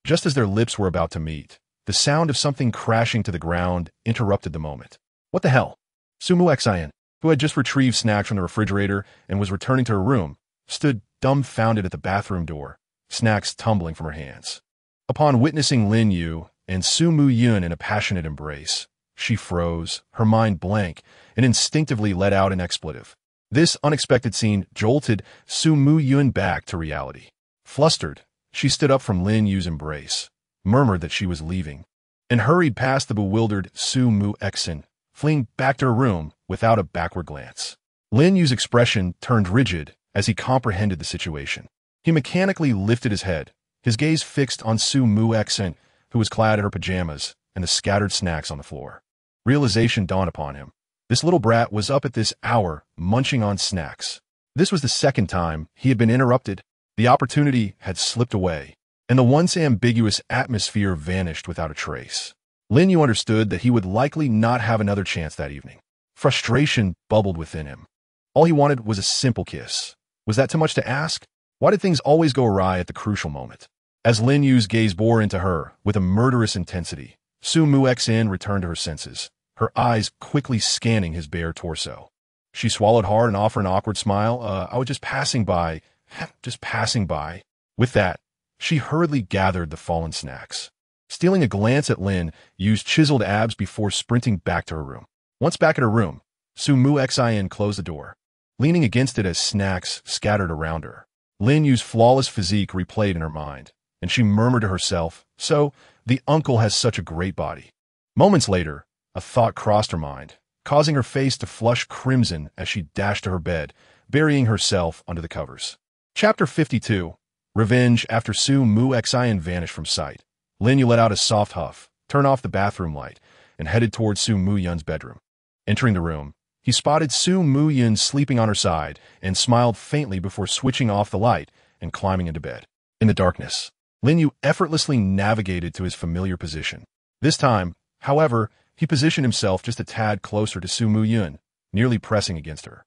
just as their lips were about to meet, the sound of something crashing to the ground interrupted the moment. "What the hell?" Xian, who had just retrieved snacks from the refrigerator and was returning to her room, stood dumbfounded at the bathroom door, snacks tumbling from her hands. Upon witnessing Lin Yu and Yun in a passionate embrace, she froze, her mind blank, and instinctively let out an expletive. This unexpected scene jolted Yun back to reality. Flustered, she stood up from Lin Yu's embrace, murmured that she was leaving, and hurried past the bewildered Xian, fleeing back to her room without a backward glance. Lin Yu's expression turned rigid as he comprehended the situation. He mechanically lifted his head, his gaze fixed on Xian, who was clad in her pajamas, and the scattered snacks on the floor. Realization dawned upon him. This little brat was up at this hour, munching on snacks. This was the second time he had been interrupted. The opportunity had slipped away, and the once ambiguous atmosphere vanished without a trace. Lin Yu understood that he would likely not have another chance that evening. Frustration bubbled within him. All he wanted was a simple kiss. Was that too much to ask? Why did things always go awry at the crucial moment? As Lin Yu's gaze bore into her with a murderous intensity, Su Mu Xin returned to her senses, her eyes quickly scanning his bare torso. She swallowed hard and offered an awkward smile. I was just passing by. Just passing by. With that, she hurriedly gathered the fallen snacks, stealing a glance at Lin Yu's chiseled abs before sprinting back to her room. Once back at her room, Su Mu Xin closed the door, leaning against it as snacks scattered around her. Lin Yu's flawless physique replayed in her mind, and she murmured to herself, "So, the uncle has such a great body." Moments later, a thought crossed her mind, causing her face to flush crimson as she dashed to her bed, burying herself under the covers. Chapter 52. Revenge. After Su Mu Xin vanished from sight, Lin Yu let out a soft huff, turned off the bathroom light, and headed towards Su Mu Yun's bedroom. Entering the room, he spotted Su Mu Yun sleeping on her side and smiled faintly before switching off the light and climbing into bed. In the darkness, Lin Yu effortlessly navigated to his familiar position. This time, however, he positioned himself just a tad closer to Su Mu Yun, nearly pressing against her.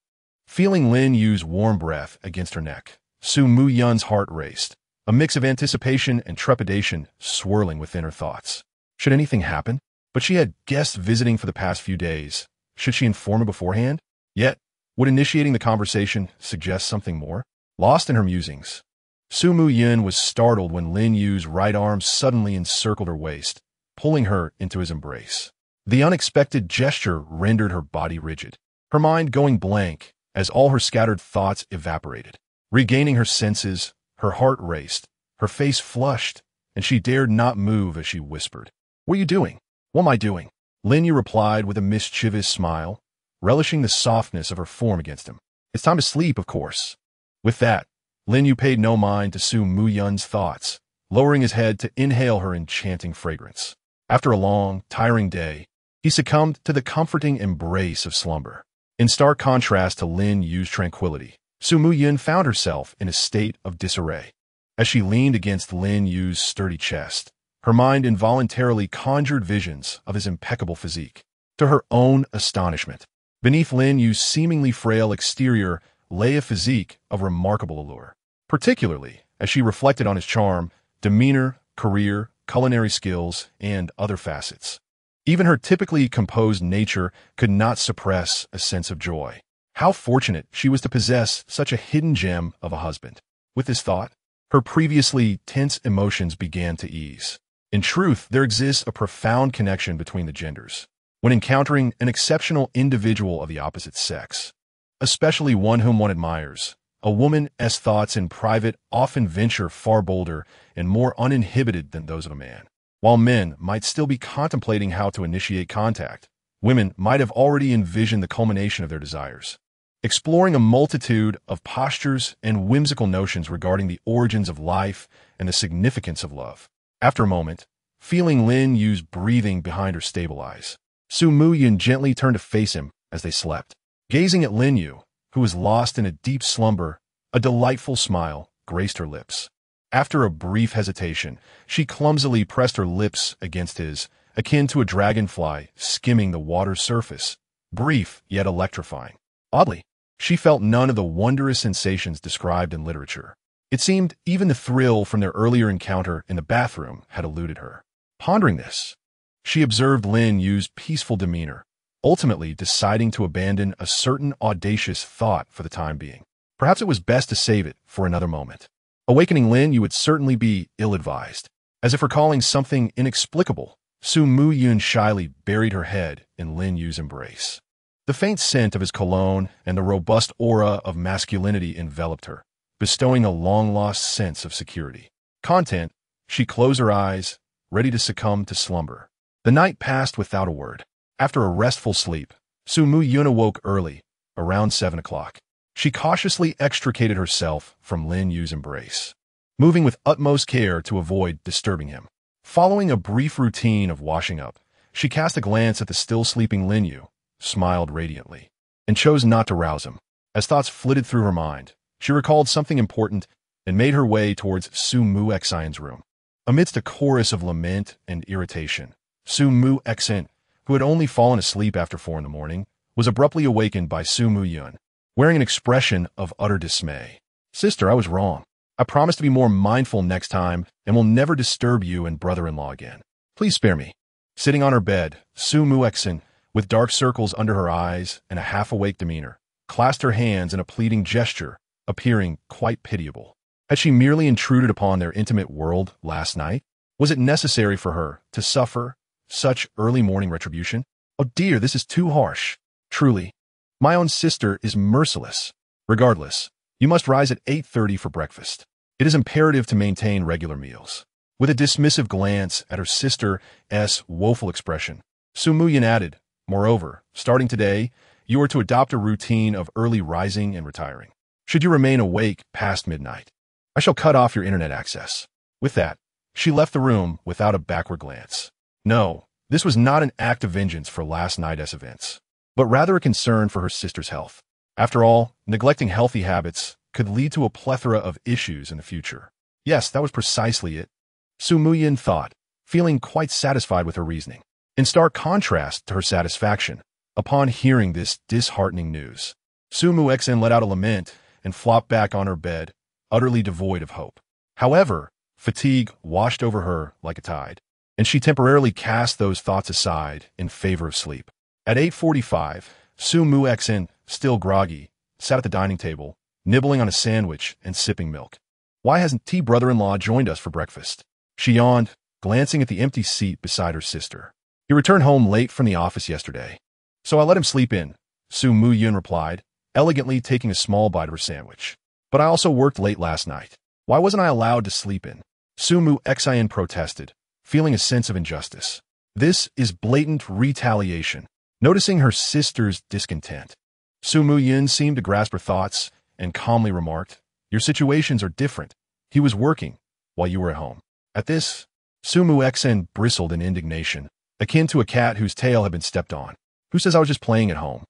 Feeling Lin Yu's warm breath against her neck, Su Mu Yun's heart raced, a mix of anticipation and trepidation swirling within her thoughts. Should anything happen? But she had guests visiting for the past few days. Should she inform him beforehand? Yet, would initiating the conversation suggest something more? Lost in her musings, Su Mu Yun was startled when Lin Yu's right arm suddenly encircled her waist, pulling her into his embrace. The unexpected gesture rendered her body rigid, her mind going blank as all her scattered thoughts evaporated. Regaining her senses, her heart raced, her face flushed, and she dared not move as she whispered, "What are you doing?" "What am I doing?" Lin Yu replied with a mischievous smile, relishing the softness of her form against him. "It's time to sleep, of course." With that, Lin Yu paid no mind to Su Mu Yun's thoughts, lowering his head to inhale her enchanting fragrance. After a long, tiring day, he succumbed to the comforting embrace of slumber. In stark contrast to Lin Yu's tranquility, Su Mu Yun found herself in a state of disarray. As she leaned against Lin Yu's sturdy chest, her mind involuntarily conjured visions of his impeccable physique. To her own astonishment, beneath Lin Yu's seemingly frail exterior lay a physique of remarkable allure, particularly as she reflected on his charm, demeanor, career, culinary skills, and other facets. Even her typically composed nature could not suppress a sense of joy. How fortunate she was to possess such a hidden gem of a husband. With this thought, her previously tense emotions began to ease. In truth, there exists a profound connection between the genders when encountering an exceptional individual of the opposite sex, especially one whom one admires. A woman's thoughts in private often venture far bolder and more uninhibited than those of a man. While men might still be contemplating how to initiate contact, women might have already envisioned the culmination of their desires, exploring a multitude of postures and whimsical notions regarding the origins of life and the significance of love. After a moment, feeling Lin Yu's breathing behind her stabilize, Su Mu Yun gently turned to face him as they slept. Gazing at Lin Yu, who was lost in a deep slumber, a delightful smile graced her lips. After a brief hesitation, she clumsily pressed her lips against his, akin to a dragonfly skimming the water's surface, brief yet electrifying. Oddly, she felt none of the wondrous sensations described in literature. It seemed even the thrill from their earlier encounter in the bathroom had eluded her. Pondering this, she observed Lin Yu's peaceful demeanor, ultimately deciding to abandon a certain audacious thought for the time being. Perhaps it was best to save it for another moment. Awakening Lin Yu would certainly be ill-advised. As if recalling something inexplicable, Su Mu Yun shyly buried her head in Lin Yu's embrace. The faint scent of his cologne and the robust aura of masculinity enveloped her, bestowing a long-lost sense of security. Content, she closed her eyes, ready to succumb to slumber. The night passed without a word. After a restful sleep, Su Mu Yun awoke early, around 7 o'clock. She cautiously extricated herself from Lin Yu's embrace, moving with utmost care to avoid disturbing him. Following a brief routine of washing up, she cast a glance at the still sleeping Lin Yu, smiled radiantly, and chose not to rouse him. As thoughts flitted through her mind, she recalled something important and made her way towards Su Mu Xin's room. Amidst a chorus of lament and irritation, Su Mu Xin, who had only fallen asleep after 4 in the morning, was abruptly awakened by Su Mu Yun, wearing an expression of utter dismay. "Sister, I was wrong. I promise to be more mindful next time and will never disturb you and brother-in-law again. Please spare me. Sitting on her bed, Su Muexin, with dark circles under her eyes and a half-awake demeanor, clasped her hands in a pleading gesture, appearing quite pitiable. Had she merely intruded upon their intimate world last night? Was it necessary for her to suffer such early morning retribution? Oh dear, this is too harsh. Truly, my own sister is merciless. Regardless, you must rise at 8:30 for breakfast. It is imperative to maintain regular meals. With a dismissive glance at her sister's woeful expression, Su Muyin added, moreover, starting today, you are to adopt a routine of early rising and retiring. Should you remain awake past midnight, I shall cut off your internet access. With that, she left the room without a backward glance. No, this was not an act of vengeance for last night's events, but rather a concern for her sister's health. After all, neglecting healthy habits could lead to a plethora of issues in the future. Yes, that was precisely it, Su Muyin thought, feeling quite satisfied with her reasoning. In stark contrast to her satisfaction, upon hearing this disheartening news, Su Muexin let out a lament and flopped back on her bed, utterly devoid of hope. However, fatigue washed over her like a tide, and she temporarily cast those thoughts aside in favor of sleep. At 8:45, Su Muexin, still groggy, sat at the dining table, nibbling on a sandwich and sipping milk. Why hasn't T brother-in-law joined us for breakfast? She yawned, glancing at the empty seat beside her sister. He returned home late from the office yesterday, so I let him sleep in, Su Muyin replied, elegantly taking a small bite of her sandwich. But I also worked late last night. Why wasn't I allowed to sleep in? Su Muexin protested, feeling a sense of injustice. This is blatant retaliation. Noticing her sister's discontent, Su Muyin seemed to grasp her thoughts and calmly remarked, your situations are different. He was working while you were at home. At this, Su Muexin bristled in indignation, akin to a cat whose tail had been stepped on. Who says I was just playing at home?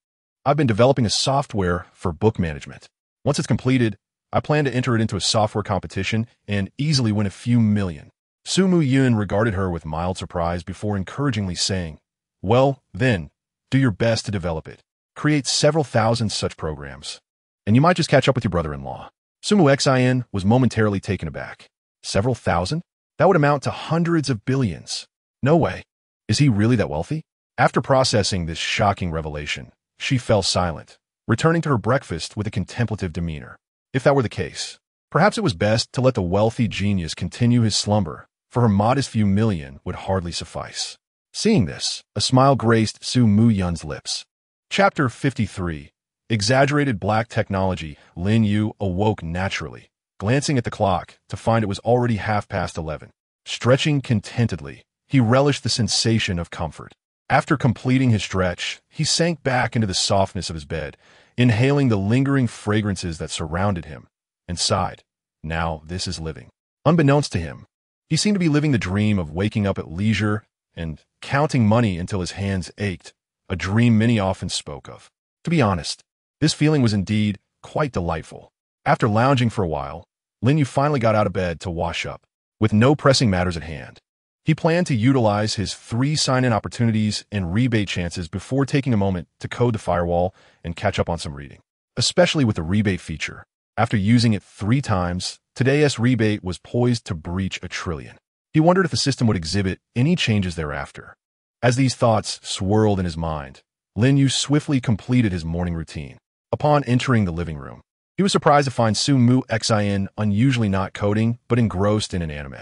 I've been developing a software for book management. Once it's completed, I plan to enter it into a software competition and easily win a few million. Su Muyin regarded her with mild surprise before encouragingly saying, well, then, do your best to develop it. Create several thousand such programs, and you might just catch up with your brother-in-law. Su Muexin was momentarily taken aback. Several thousand? That would amount to hundreds of billions. No way. Is he really that wealthy? After processing this shocking revelation, she fell silent, returning to her breakfast with a contemplative demeanor. If that were the case, perhaps it was best to let the wealthy genius continue his slumber, for her modest few million would hardly suffice. Seeing this, a smile graced Su Muyin's lips. Chapter 53. Exaggerated black technology. Lin Yu awoke naturally, glancing at the clock to find it was already 11:30. Stretching contentedly, he relished the sensation of comfort. After completing his stretch, he sank back into the softness of his bed, inhaling the lingering fragrances that surrounded him, and sighed. Now this is living. Unbeknownst to him, he seemed to be living the dream of waking up at leisure and counting money until his hands ached, a dream many often spoke of. To be honest, this feeling was indeed quite delightful. After lounging for a while, Lin Yu finally got out of bed to wash up. With no pressing matters at hand, he planned to utilize his 3 sign-in opportunities and rebate chances before taking a moment to code the firewall and catch up on some reading. Especially with the rebate feature. After using it 3 times, today's rebate was poised to breach 1 trillion. He wondered if the system would exhibit any changes thereafter. As these thoughts swirled in his mind, Lin Yu swiftly completed his morning routine. Upon entering the living room, he was surprised to find Su Muexin unusually not coding, but engrossed in an anime.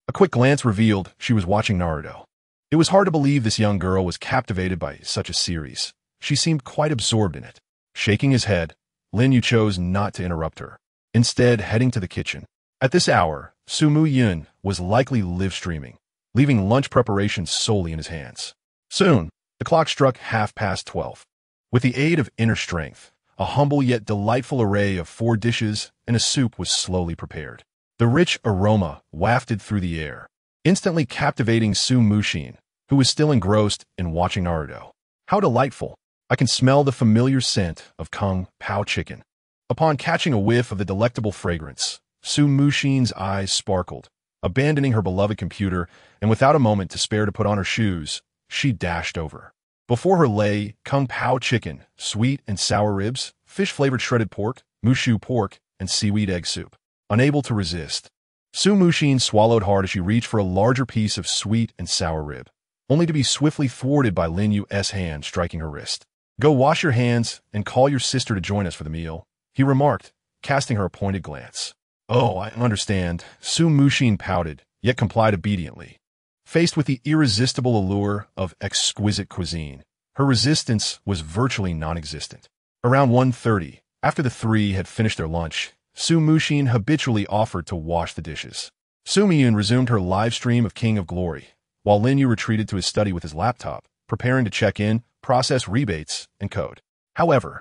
A quick glance revealed she was watching Naruto. It was hard to believe this young girl was captivated by such a series. She seemed quite absorbed in it. Shaking his head, Lin Yu chose not to interrupt her, instead heading to the kitchen. At this hour, Su Muyin was likely live-streaming, leaving lunch preparations solely in his hands. Soon, the clock struck 12:30. With the aid of inner strength, a humble yet delightful array of 4 dishes and a soup was slowly prepared. The rich aroma wafted through the air, instantly captivating Su Muxin, who was still engrossed in watching Naruto. How delightful! I can smell the familiar scent of Kung Pao chicken. Upon catching a whiff of the delectable fragrance, Su Muxin's eyes sparkled. Abandoning her beloved computer, and without a moment to spare to put on her shoes, she dashed over. Before her lay Kung Pao chicken, sweet and sour ribs, fish-flavored shredded pork, mushu pork, and seaweed egg soup. unable to resist. Su Muxin swallowed hard as she reached for a larger piece of sweet and sour rib, only to be swiftly thwarted by Lin Yu's hand striking her wrist. "Go wash your hands and call your sister to join us for the meal," he remarked, casting her a pointed glance. "Oh, I understand." Su Muxin pouted, yet complied obediently. Faced with the irresistible allure of exquisite cuisine, her resistance was virtually non-existent. Around 1:30, after the three had finished their lunch, Su Muxin habitually offered to wash the dishes. Su Yun resumed her live stream of King of Glory, while Lin Yu retreated to his study with his laptop, preparing to check in, process rebates, and code. However,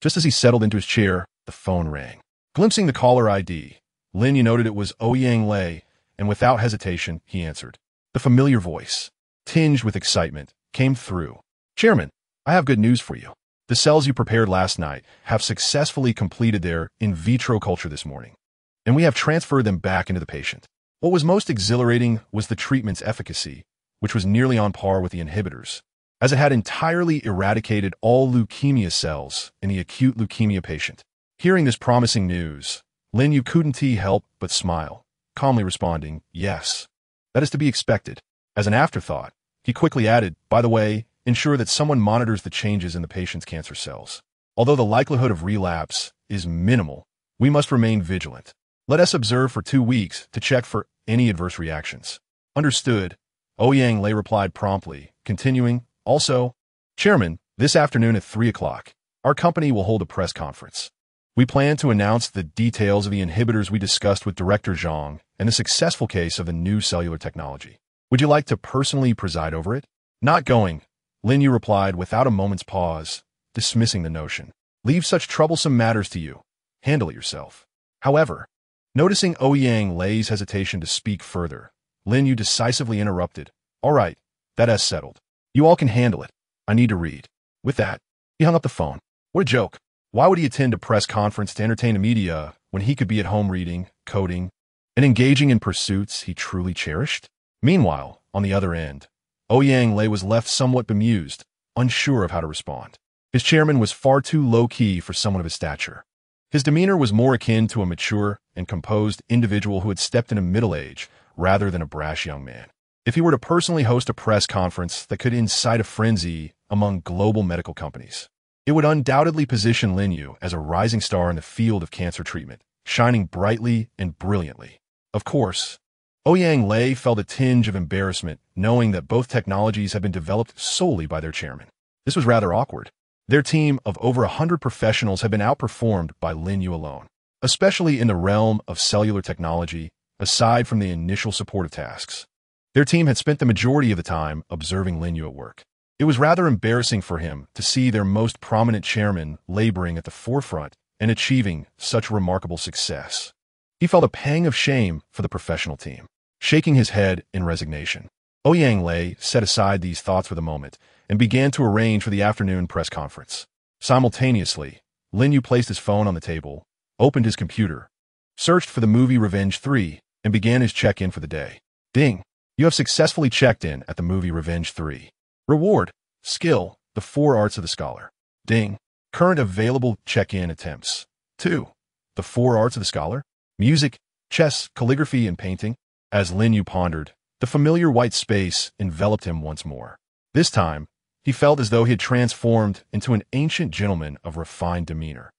just as he settled into his chair, the phone rang. Glimpsing the caller ID, Lin Yu noted it was Ouyang Lei, and without hesitation, he answered. The familiar voice, tinged with excitement, came through. "Chairman, I have good news for you. The cells you prepared last night have successfully completed their in vitro culture this morning, and we have transferred them back into the patient." What was most exhilarating was the treatment's efficacy, which was nearly on par with the inhibitors, as it had entirely eradicated all leukemia cells in the acute leukemia patient. Hearing this promising news, Lin Yu couldn't help but smile, calmly responding, "Yes, that is to be expected." As an afterthought, he quickly added, "By the way, ensure that someone monitors the changes in the patient's cancer cells. Although the likelihood of relapse is minimal, we must remain vigilant. Let us observe for 2 weeks to check for any adverse reactions." "Understood," Ouyang Lei replied promptly, continuing, "Also, Chairman, this afternoon at 3 o'clock, our company will hold a press conference. We plan to announce the details of the inhibitors we discussed with Director Zhang and the successful case of the new cellular technology. Would you like to personally preside over it?" "Not going," Lin Yu replied without a moment's pause, dismissing the notion. "Leave such troublesome matters to you. Handle it yourself." However, noticing Ouyang Lei's hesitation to speak further, Lin Yu decisively interrupted. "All right, that is settled. You all can handle it. I need to read." With that, he hung up the phone. What a joke. Why would he attend a press conference to entertain the media when he could be at home reading, coding, and engaging in pursuits he truly cherished? Meanwhile, on the other end, Ouyang Lei was left somewhat bemused, unsure of how to respond. His chairman was far too low-key for someone of his stature. His demeanor was more akin to a mature and composed individual who had stepped into middle age rather than a brash young man. If he were to personally host a press conference that could incite a frenzy among global medical companies, it would undoubtedly position Lin Yu as a rising star in the field of cancer treatment, shining brightly and brilliantly. Of course, Ouyang Lei felt a tinge of embarrassment knowing that both technologies had been developed solely by their chairman. This was rather awkward. Their team of over 100 professionals had been outperformed by Lin Yu alone, especially in the realm of cellular technology, aside from the initial supportive tasks. Their team had spent the majority of the time observing Lin Yu at work. It was rather embarrassing for him to see their most prominent chairman laboring at the forefront and achieving such remarkable success. He felt a pang of shame for the professional team. Shaking his head in resignation, Ouyang Lei set aside these thoughts for the moment and began to arrange for the afternoon press conference. Simultaneously, Lin Yu placed his phone on the table, opened his computer, searched for the movie Revenge 3, and began his check-in for the day. Ding! You have successfully checked in at the movie Revenge 3. Reward, skill, the 4 arts of the scholar. Ding! Current available check-in attempts. 2. The 4 arts of the scholar. Music, chess, calligraphy, and painting. As Lin Yu pondered, the familiar white space enveloped him once more. This time, he felt as though he had transformed into an ancient gentleman of refined demeanor,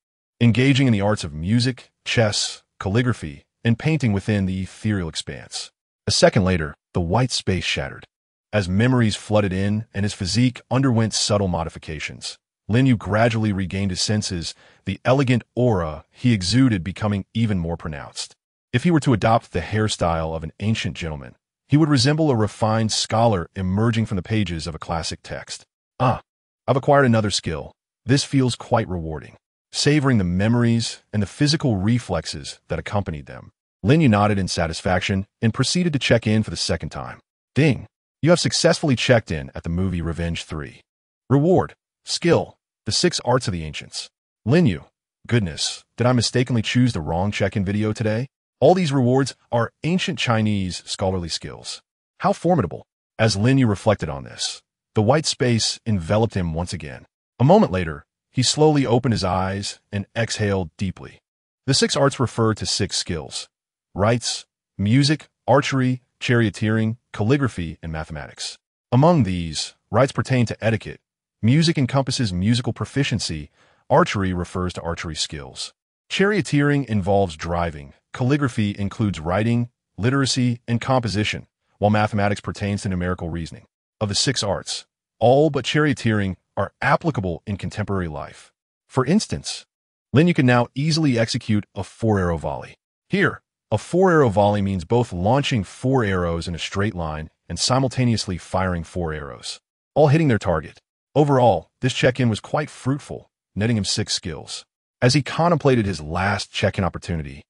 engaging in the arts of music, chess, calligraphy, and painting within the ethereal expanse. A second later, the white space shattered. As memories flooded in and his physique underwent subtle modifications, Lin Yu gradually regained his senses, the elegant aura he exuded becoming even more pronounced. If he were to adopt the hairstyle of an ancient gentleman, he would resemble a refined scholar emerging from the pages of a classic text. I've acquired another skill. This feels quite rewarding. Savoring the memories and the physical reflexes that accompanied them, Lin Yu nodded in satisfaction and proceeded to check in for the second time. Ding! You have successfully checked in at the movie Revenge 3. Reward, skill, the 6 arts of the ancients. Lin Yu, goodness, did I mistakenly choose the wrong check-in video today? All these rewards are ancient Chinese scholarly skills. How formidable! As Lin Yu reflected on this, the white space enveloped him once again. A moment later, he slowly opened his eyes and exhaled deeply. The six arts refer to six skills: rites, music, archery, charioteering, calligraphy, and mathematics. Among these, rites pertain to etiquette, music encompasses musical proficiency, archery refers to archery skills. Charioteering involves driving, calligraphy includes writing, literacy, and composition, while mathematics pertains to numerical reasoning. Of the six arts, all but charioteering are applicable in contemporary life. For instance, Lin Yu can now easily execute a 4-arrow volley. Here, a 4-arrow volley means both launching 4 arrows in a straight line and simultaneously firing 4 arrows, all hitting their target. Overall, this check-in was quite fruitful, netting him 6 skills. As he contemplated his last check-in opportunity,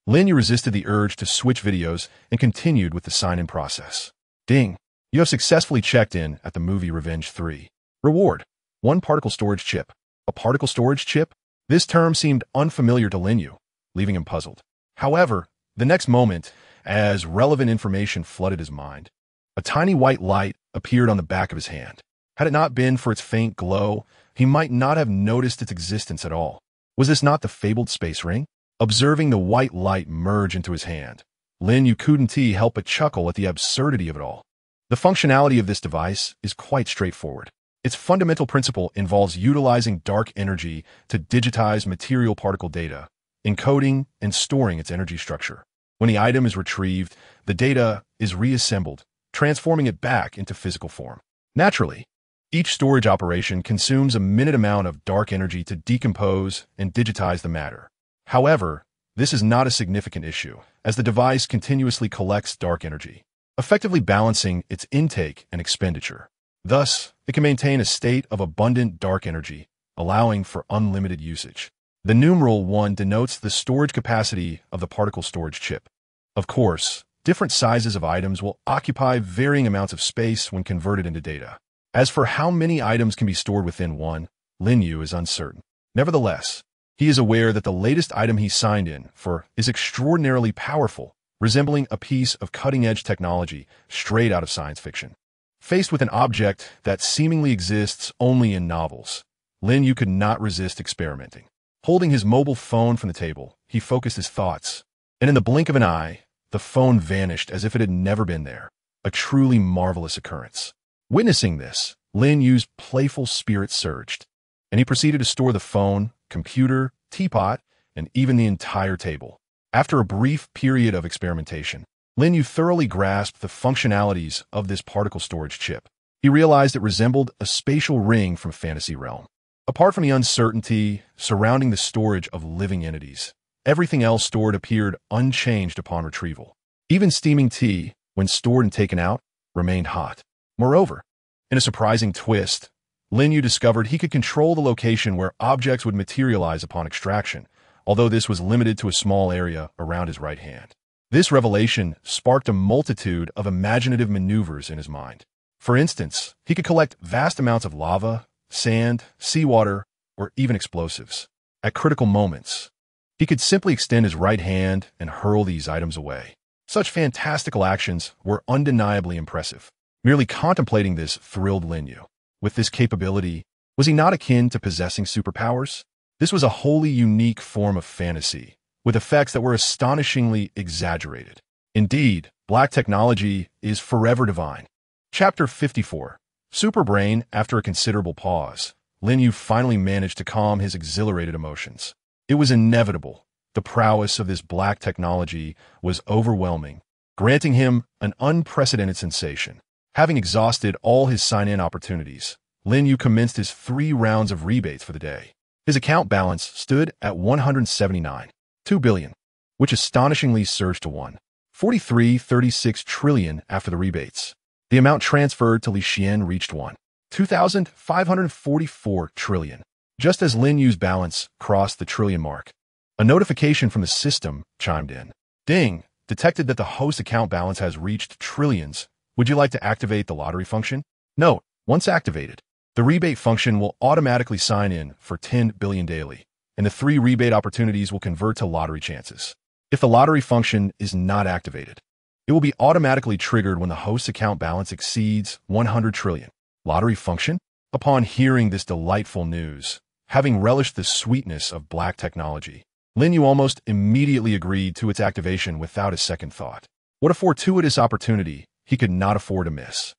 Lin Yu resisted the urge to switch videos and continued with the sign-in process. Ding! You have successfully checked in at the movie Revenge 3. Reward: 1 particle storage chip. A particle storage chip? This term seemed unfamiliar to Lin Yu, leaving him puzzled. However, the next moment, as relevant information flooded his mind, a tiny white light appeared on the back of his hand. Had it not been for its faint glow, he might not have noticed its existence at all. Was this not the fabled space ring? Observing the white light merge into his hand, Lin Yu couldn't help but chuckle at the absurdity of it all. The functionality of this device is quite straightforward. Its fundamental principle involves utilizing dark energy to digitize material particle data, encoding and storing its energy structure. When the item is retrieved, the data is reassembled, transforming it back into physical form. Naturally, each storage operation consumes a minute amount of dark energy to decompose and digitize the matter. However, this is not a significant issue, as the device continuously collects dark energy, effectively balancing its intake and expenditure. Thus, it can maintain a state of abundant dark energy, allowing for unlimited usage. The numeral 1 denotes the storage capacity of the particle storage chip. Of course, different sizes of items will occupy varying amounts of space when converted into data. As for how many items can be stored within one, Lin Yu is uncertain. Nevertheless, he is aware that the latest item he signed in for is extraordinarily powerful, resembling a piece of cutting-edge technology straight out of science fiction. Faced with an object that seemingly exists only in novels, Lin Yu could not resist experimenting. Holding his mobile phone from the table, he focused his thoughts, and in the blink of an eye, the phone vanished as if it had never been there. A truly marvelous occurrence. Witnessing this, Lin Yu's playful spirit surged, and he proceeded to store the phone, computer, teapot, and even the entire table. After a brief period of experimentation, Lin Yu thoroughly grasped the functionalities of this particle storage chip. He realized it resembled a spatial ring from a fantasy realm. Apart from the uncertainty surrounding the storage of living entities, everything else stored appeared unchanged upon retrieval. Even steaming tea, when stored and taken out, remained hot. Moreover, in a surprising twist, Lin Yu discovered he could control the location where objects would materialize upon extraction, although this was limited to a small area around his right hand. This revelation sparked a multitude of imaginative maneuvers in his mind. For instance, he could collect vast amounts of lava, sand, seawater, or even explosives. At critical moments, he could simply extend his right hand and hurl these items away. Such fantastical actions were undeniably impressive. Merely contemplating this thrilled Lin Yu. With this capability, was he not akin to possessing superpowers? This was a wholly unique form of fantasy, with effects that were astonishingly exaggerated. Indeed, black technology is forever divine. Chapter 54. Superbrain. After a considerable pause, Lin Yu finally managed to calm his exhilarated emotions. It was inevitable. The prowess of this black technology was overwhelming, granting him an unprecedented sensation. Having exhausted all his sign-in opportunities, Lin Yu commenced his 3 rounds of rebates for the day. His account balance stood at 179.2 billion, which astonishingly surged to 1.4336 trillion after the rebates. The amount transferred to Li Xian reached 1.2544 trillion. Just as Lin Yu's balance crossed the trillion mark, a notification from the system chimed in. Ding! Detected that the host account balance has reached trillions. Would you like to activate the lottery function? Note, once activated, the rebate function will automatically sign in for 10 billion daily, and the 3 rebate opportunities will convert to lottery chances. If the lottery function is not activated, it will be automatically triggered when the host's account balance exceeds 100 trillion. Lottery function? Upon hearing this delightful news, having relished the sweetness of black technology, Lin Yu almost immediately agreed to its activation without a second thought. What a fortuitous opportunity he could not afford to miss.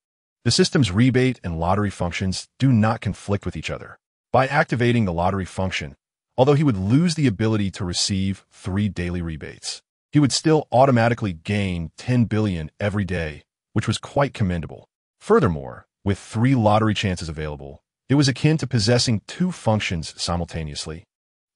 The system's rebate and lottery functions do not conflict with each other. By activating the lottery function, although he would lose the ability to receive 3 daily rebates, he would still automatically gain 10 billion every day, which was quite commendable. Furthermore, with 3 lottery chances available, it was akin to possessing 2 functions simultaneously.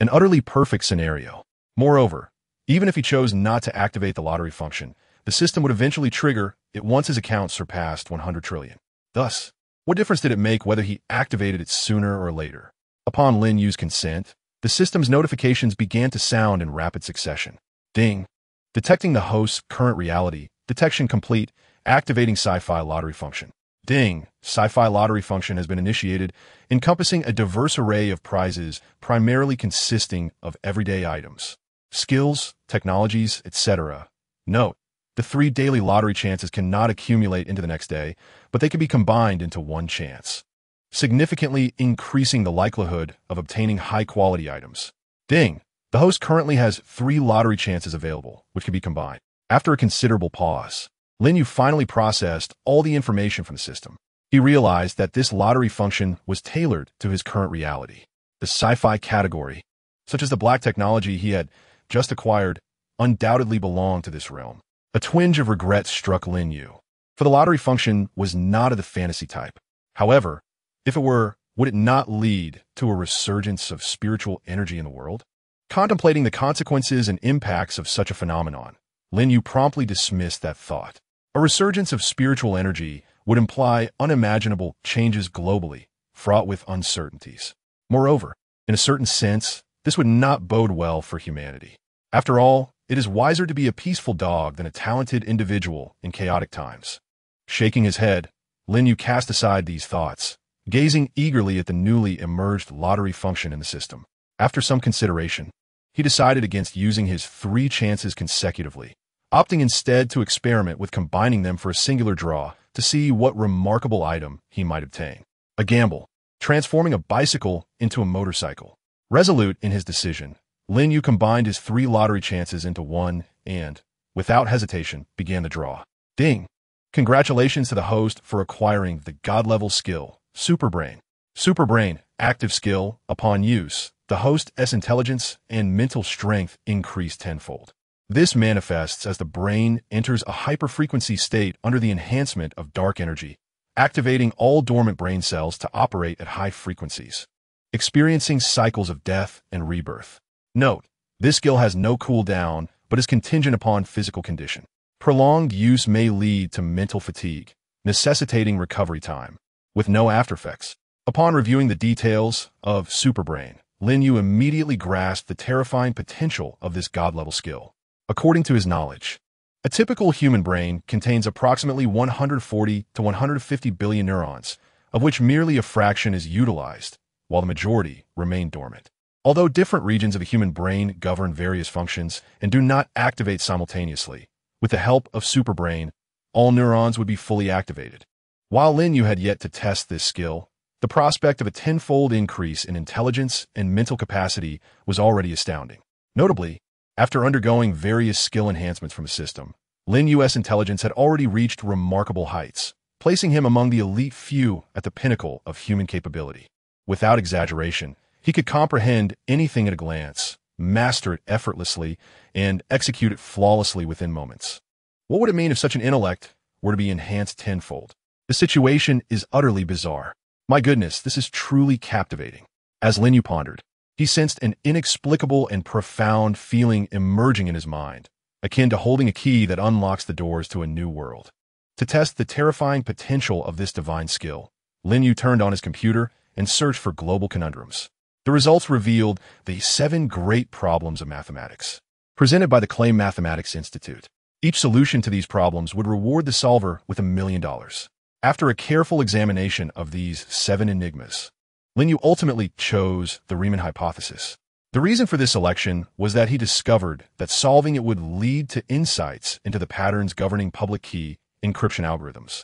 An utterly perfect scenario. Moreover, even if he chose not to activate the lottery function, the system would eventually trigger it once his account surpassed 100 trillion. Thus, what difference did it make whether he activated it sooner or later? Upon Lin Yu's consent, the system's notifications began to sound in rapid succession. Ding. Detecting the host's current reality. Detection complete. Activating sci-fi lottery function. Ding. Sci-fi lottery function has been initiated, encompassing a diverse array of prizes primarily consisting of everyday items, skills, technologies, etc. Note: the 3 daily lottery chances cannot accumulate into the next day, but they can be combined into 1 chance, significantly increasing the likelihood of obtaining high-quality items. Ding. The host currently has 3 lottery chances available, which can be combined. After a considerable pause, Lin Yu finally processed all the information from the system. He realized that this lottery function was tailored to his current reality. The sci-fi category, such as the black technology he had just acquired, undoubtedly belonged to this realm. A twinge of regret struck Lin Yu, for the lottery function was not of the fantasy type. However, if it were, would it not lead to a resurgence of spiritual energy in the world? Contemplating the consequences and impacts of such a phenomenon, Lin Yu promptly dismissed that thought. A resurgence of spiritual energy would imply unimaginable changes globally, fraught with uncertainties. Moreover, in a certain sense, this would not bode well for humanity. After all, it is wiser to be a peaceful dog than a talented individual in chaotic times. Shaking his head, Lin Yu cast aside these thoughts, gazing eagerly at the newly emerged lottery function in the system. After some consideration, he decided against using his 3 chances consecutively, opting instead to experiment with combining them for a singular draw to see what remarkable item he might obtain. A gamble, transforming a bicycle into a motorcycle. Resolute in his decision, Lin Yu combined his 3 lottery chances into 1 and, without hesitation, began the draw. Ding! Congratulations to the host for acquiring the God-level skill, Superbrain. Superbrain, active skill, upon use, the host's intelligence and mental strength increase tenfold. This manifests as the brain enters a hyperfrequency state under the enhancement of dark energy, activating all dormant brain cells to operate at high frequencies, experiencing cycles of death and rebirth. Note: this skill has no cooldown, but is contingent upon physical condition. Prolonged use may lead to mental fatigue, necessitating recovery time, with no aftereffects. Upon reviewing the details of Superbrain, Lin Yu immediately grasped the terrifying potential of this God-level skill. According to his knowledge, a typical human brain contains approximately 140 to 150 billion neurons, of which merely a fraction is utilized, while the majority remain dormant. Although different regions of the human brain govern various functions and do not activate simultaneously, with the help of Superbrain, all neurons would be fully activated. While Lin Yu had yet to test this skill, the prospect of a tenfold increase in intelligence and mental capacity was already astounding. Notably, after undergoing various skill enhancements from the system, Lin Yu's intelligence had already reached remarkable heights, placing him among the elite few at the pinnacle of human capability. Without exaggeration, he could comprehend anything at a glance, master it effortlessly, and execute it flawlessly within moments. What would it mean if such an intellect were to be enhanced tenfold? The situation is utterly bizarre. My goodness, this is truly captivating. As Lin Yu pondered, he sensed an inexplicable and profound feeling emerging in his mind, akin to holding a key that unlocks the doors to a new world. To test the terrifying potential of this divine skill, Lin Yu turned on his computer and searched for global conundrums. The results revealed the 7 great problems of mathematics, presented by the Clay Mathematics Institute. Each solution to these problems would reward the solver with $1 million. After a careful examination of these 7 enigmas, Lin Yu ultimately chose the Riemann hypothesis. The reason for this selection was that he discovered that solving it would lead to insights into the patterns governing public key encryption algorithms,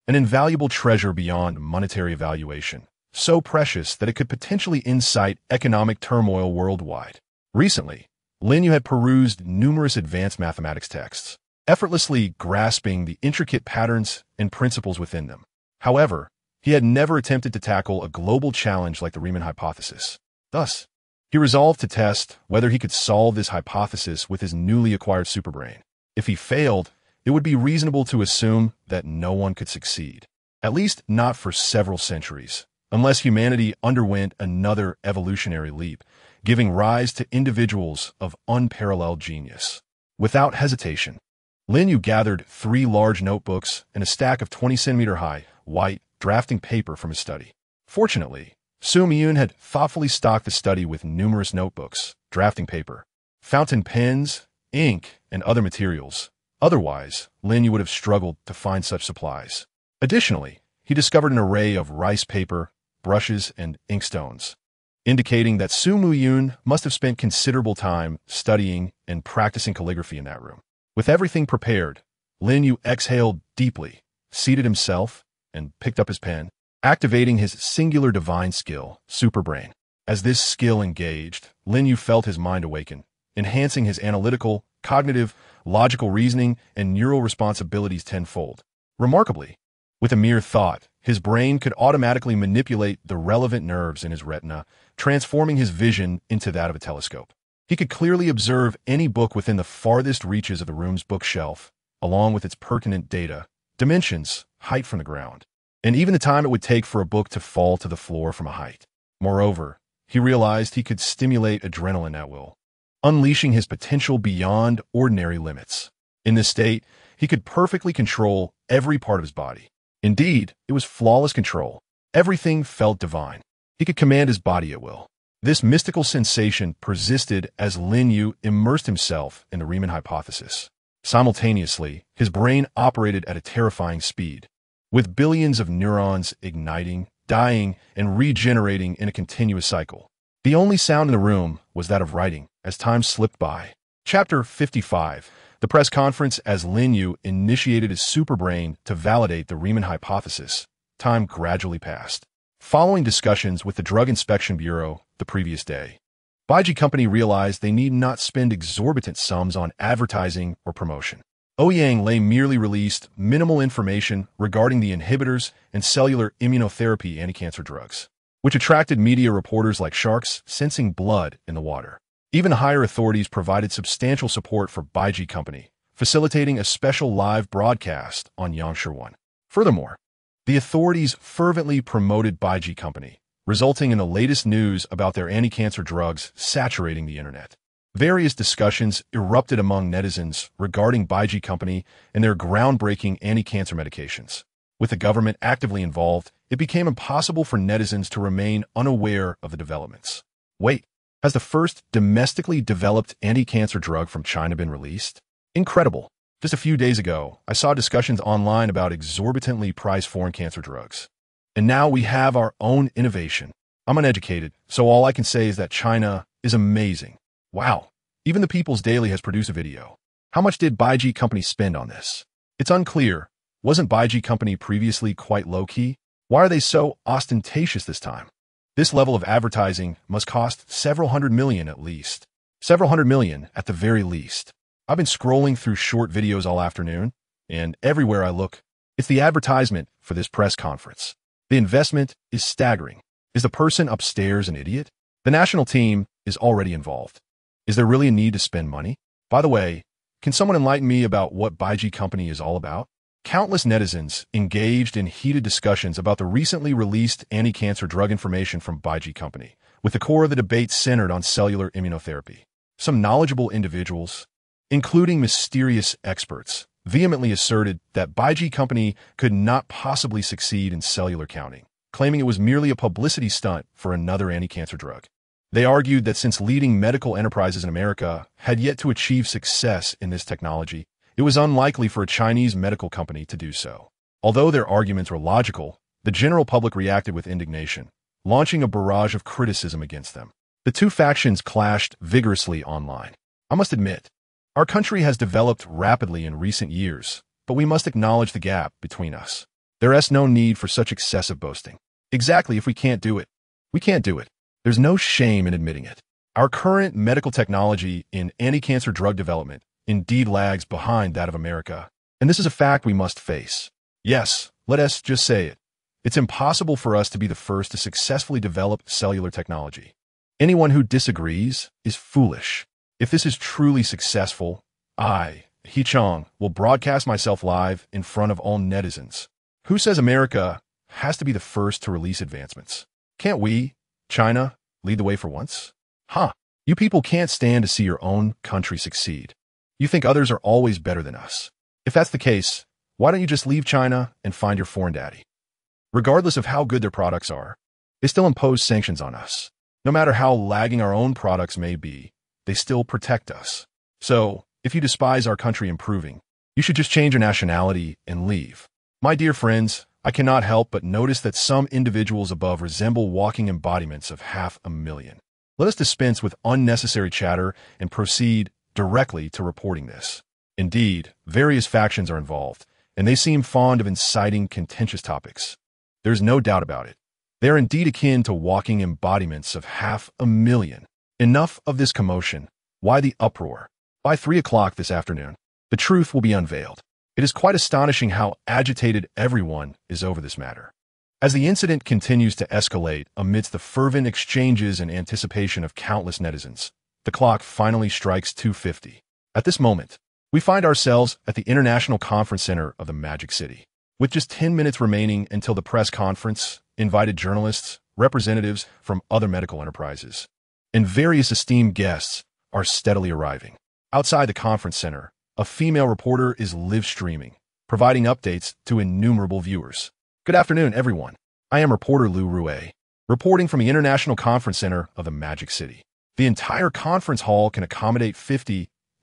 an invaluable treasure beyond monetary evaluation, so precious that it could potentially incite economic turmoil worldwide. Recently, Lin Yu had perused numerous advanced mathematics texts, effortlessly grasping the intricate patterns and principles within them. However, he had never attempted to tackle a global challenge like the Riemann hypothesis. Thus, he resolved to test whether he could solve this hypothesis with his newly acquired superbrain. If he failed, it would be reasonable to assume that no one could succeed, at least not for several centuries, unless humanity underwent another evolutionary leap, giving rise to individuals of unparalleled genius. Without hesitation, Lin Yu gathered 3 large notebooks and a stack of 20-centimeter-high, white, drafting paper from his study. Fortunately, Zhao Yun had thoughtfully stocked the study with numerous notebooks, drafting paper, fountain pens, ink, and other materials. Otherwise, Lin Yu would have struggled to find such supplies. Additionally, he discovered an array of rice paper, brushes, and inkstones, indicating that Zhao Yun must have spent considerable time studying and practicing calligraphy in that room. With everything prepared, Lin Yu exhaled deeply, seated himself, and picked up his pen, activating his singular divine skill, Superbrain. As this skill engaged, Lin Yu felt his mind awaken, enhancing his analytical, cognitive, logical reasoning, and neural responsibilities tenfold. Remarkably, with a mere thought, his brain could automatically manipulate the relevant nerves in his retina, transforming his vision into that of a telescope. He could clearly observe any book within the farthest reaches of the room's bookshelf, along with its pertinent data, dimensions, height from the ground, and even the time it would take for a book to fall to the floor from a height. Moreover, he realized he could stimulate adrenaline at will, unleashing his potential beyond ordinary limits. In this state, he could perfectly control every part of his body. Indeed, it was flawless control. Everything felt divine. He could command his body at will. This mystical sensation persisted as Lin Yu immersed himself in the Riemann hypothesis. Simultaneously, his brain operated at a terrifying speed, with billions of neurons igniting, dying, and regenerating in a continuous cycle. The only sound in the room was that of writing as time slipped by. Chapter 55. The press conference as Lin Yu initiated his superbrain to validate the Riemann hypothesis. Time gradually passed. Following discussions with the Drug Inspection Bureau the previous day, Baiji Company realized they need not spend exorbitant sums on advertising or promotion. Ouyang Lei merely released minimal information regarding the inhibitors and cellular immunotherapy anti-cancer drugs, which attracted media reporters like sharks sensing blood in the water. Even higher authorities provided substantial support for Baiji Company, facilitating a special live broadcast on Yangsher 1. Furthermore, the authorities fervently promoted Baiji Company, resulting in the latest news about their anti-cancer drugs saturating the internet. Various discussions erupted among netizens regarding Baiji Company and their groundbreaking anti-cancer medications. With the government actively involved, it became impossible for netizens to remain unaware of the developments. Wait, has the first domestically developed anti-cancer drug from China been released? Incredible. Just a few days ago, I saw discussions online about exorbitantly priced foreign cancer drugs. And now we have our own innovation. I'm uneducated, so all I can say is that China is amazing. Wow. Even the People's Daily has produced a video. How much did Baiji Company spend on this? It's unclear. Wasn't Baiji Company previously quite low-key? Why are they so ostentatious this time? This level of advertising must cost several hundred million at least. Several hundred million at the very least. I've been scrolling through short videos all afternoon, and everywhere I look, it's the advertisement for this press conference. The investment is staggering. Is the person upstairs an idiot? The national team is already involved. Is there really a need to spend money? By the way, can someone enlighten me about what Baiji Company is all about? Countless netizens engaged in heated discussions about the recently released anti-cancer drug information from Baiji Company, with the core of the debate centered on cellular immunotherapy. Some knowledgeable individuals, including mysterious experts, vehemently asserted that Baiji Company could not possibly succeed in cellular counting, claiming it was merely a publicity stunt for another anti-cancer drug. They argued that since leading medical enterprises in America had yet to achieve success in this technology, it was unlikely for a Chinese medical company to do so. Although their arguments were logical, the general public reacted with indignation, launching a barrage of criticism against them. The two factions clashed vigorously online. I must admit, our country has developed rapidly in recent years, but we must acknowledge the gap between us. There is no need for such excessive boasting. Exactly, if we can't do it, we can't do it. There's no shame in admitting it. Our current medical technology in anti-cancer drug development indeed lags behind that of America, and this is a fact we must face. Yes, let us just say it. It's impossible for us to be the first to successfully develop cellular technology. Anyone who disagrees is foolish. If this is truly successful, I, He Chong, will broadcast myself live in front of all netizens. Who says America has to be the first to release advancements? Can't we, China, lead the way for once? Huh. You people can't stand to see your own country succeed. You think others are always better than us. If that's the case, why don't you just leave China and find your foreign daddy? Regardless of how good their products are, they still impose sanctions on us. No matter how lagging our own products may be, they still protect us. So, if you despise our country improving, you should just change your nationality and leave. My dear friends, I cannot help but notice that some individuals above resemble walking embodiments of 500,000. Let us dispense with unnecessary chatter and proceed directly to reporting this. Indeed, various factions are involved, and they seem fond of inciting contentious topics. There's no doubt about it. They are indeed akin to walking embodiments of 500,000. Enough of this commotion. Why the uproar? By 3 o'clock this afternoon, the truth will be unveiled. It is quite astonishing how agitated everyone is over this matter. As the incident continues to escalate amidst the fervent exchanges and anticipation of countless netizens, the clock finally strikes 2:50. At this moment, we find ourselves at the International Conference Center of the Magic City. With just 10 minutes remaining until the press conference, invited journalists, representatives from other medical enterprises, and various esteemed guests are steadily arriving. Outside the conference center, a female reporter is live streaming, providing updates to innumerable viewers. Good afternoon, everyone. I am reporter Lu Rue, reporting from the International Conference Center of the Magic City. The entire conference hall can accommodate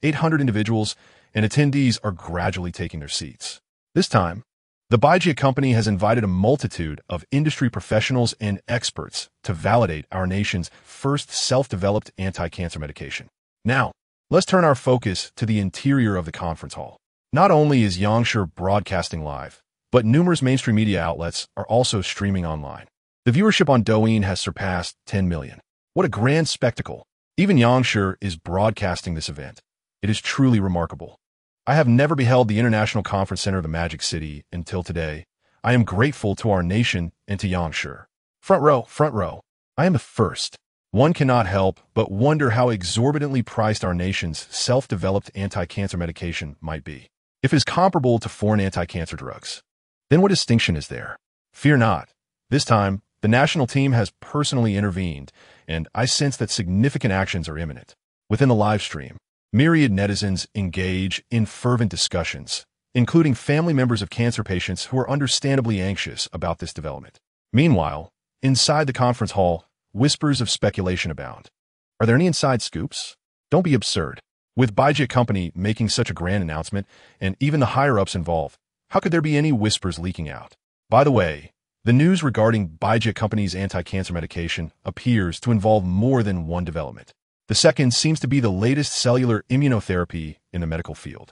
800 individuals, and attendees are gradually taking their seats. This time, the Baijiu company has invited a multitude of industry professionals and experts to validate our nation's first self-developed anti-cancer medication. Now, let's turn our focus to the interior of the conference hall. Not only is Yangshi broadcasting live, but numerous mainstream media outlets are also streaming online. The viewership on Douyin has surpassed 10 million. What a grand spectacle. Even Yangshi is broadcasting this event. It is truly remarkable. I have never beheld the International Conference Center of the Magic City until today. I am grateful to our nation and to Yangshi. Front row. I am the first. One cannot help but wonder how exorbitantly priced our nation's self-developed anti-cancer medication might be. If it is comparable to foreign anti-cancer drugs, then what distinction is there? Fear not. This time, the national team has personally intervened, and I sense that significant actions are imminent. Within the live stream, myriad netizens engage in fervent discussions, including family members of cancer patients who are understandably anxious about this development. Meanwhile, inside the conference hall, whispers of speculation abound. Are there any inside scoops? Don't be absurd. With Baijiu company making such a grand announcement, and even the higher-ups involved, how could there be any whispers leaking out? By the way, the news regarding Baijiu company's anti-cancer medication appears to involve more than one development. The second seems to be the latest cellular immunotherapy in the medical field.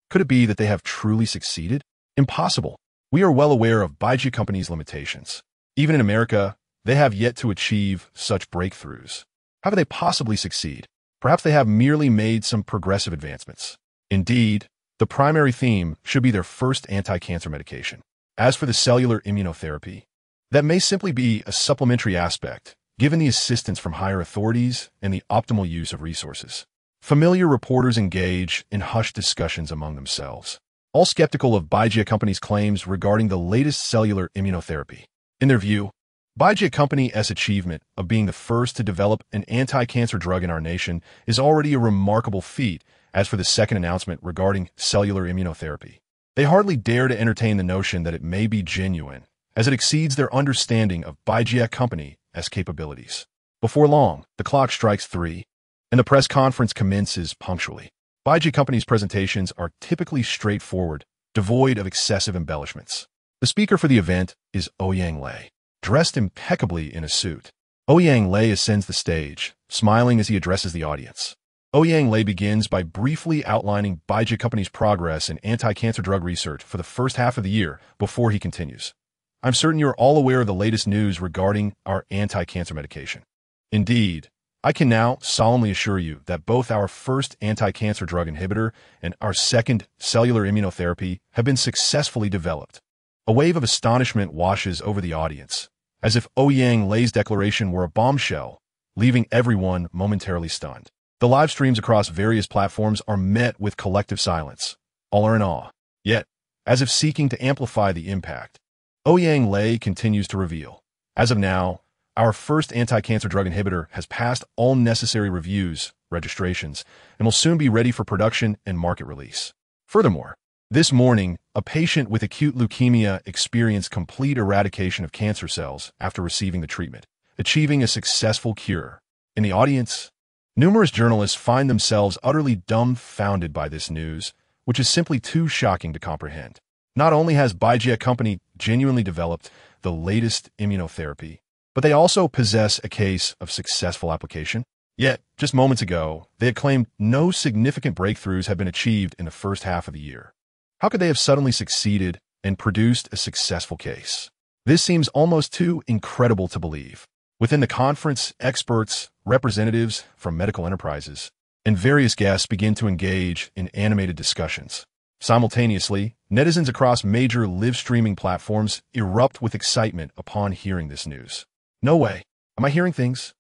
Could it be that they have truly succeeded? Impossible. We are well aware of Baijiu company's limitations. Even in America, they have yet to achieve such breakthroughs. How could they possibly succeed? Perhaps they have merely made some progressive advancements. Indeed, the primary theme should be their first anti-cancer medication. As for the cellular immunotherapy, that may simply be a supplementary aspect, given the assistance from higher authorities and the optimal use of resources. Familiar reporters engage in hushed discussions among themselves, all skeptical of Baijiu company's claims regarding the latest cellular immunotherapy. In their view, Baijiu company's achievement of being the first to develop an anti-cancer drug in our nation is already a remarkable feat. As for the second announcement regarding cellular immunotherapy, they hardly dare to entertain the notion that it may be genuine, as it exceeds their understanding of Baijiu company's capabilities. Before long, the clock strikes 3, and the press conference commences punctually. Baijiu company's presentations are typically straightforward, devoid of excessive embellishments. The speaker for the event is Ouyang Lei, dressed impeccably in a suit. Ouyang Lei ascends the stage, smiling as he addresses the audience. Ouyang Lei begins by briefly outlining Baijiu company's progress in anti-cancer drug research for the first half of the year before he continues. I'm certain you're all aware of the latest news regarding our anti-cancer medication. Indeed, I can now solemnly assure you that both our first anti-cancer drug inhibitor and our second cellular immunotherapy have been successfully developed. A wave of astonishment washes over the audience, as if Ouyang Lei's declaration were a bombshell, leaving everyone momentarily stunned. The live streams across various platforms are met with collective silence. All are in awe. Yet, as if seeking to amplify the impact, Ouyang Lei continues to reveal. As of now, our first anti-cancer drug inhibitor has passed all necessary reviews, registrations, and will soon be ready for production and market release. Furthermore, this morning, a patient with acute leukemia experienced complete eradication of cancer cells after receiving the treatment, achieving a successful cure. In the audience, numerous journalists find themselves utterly dumbfounded by this news, which is simply too shocking to comprehend. Not only has Baijiu Company genuinely developed the latest immunotherapy, but they also possess a case of successful application. Yet, just moments ago, they had claimed no significant breakthroughs had been achieved in the first half of the year. How could they have suddenly succeeded and produced a successful case? This seems almost too incredible to believe. Within the conference, experts, representatives from medical enterprises, and various guests begin to engage in animated discussions. Simultaneously, netizens across major live-streaming platforms erupt with excitement upon hearing this news. No way. Am I hearing things?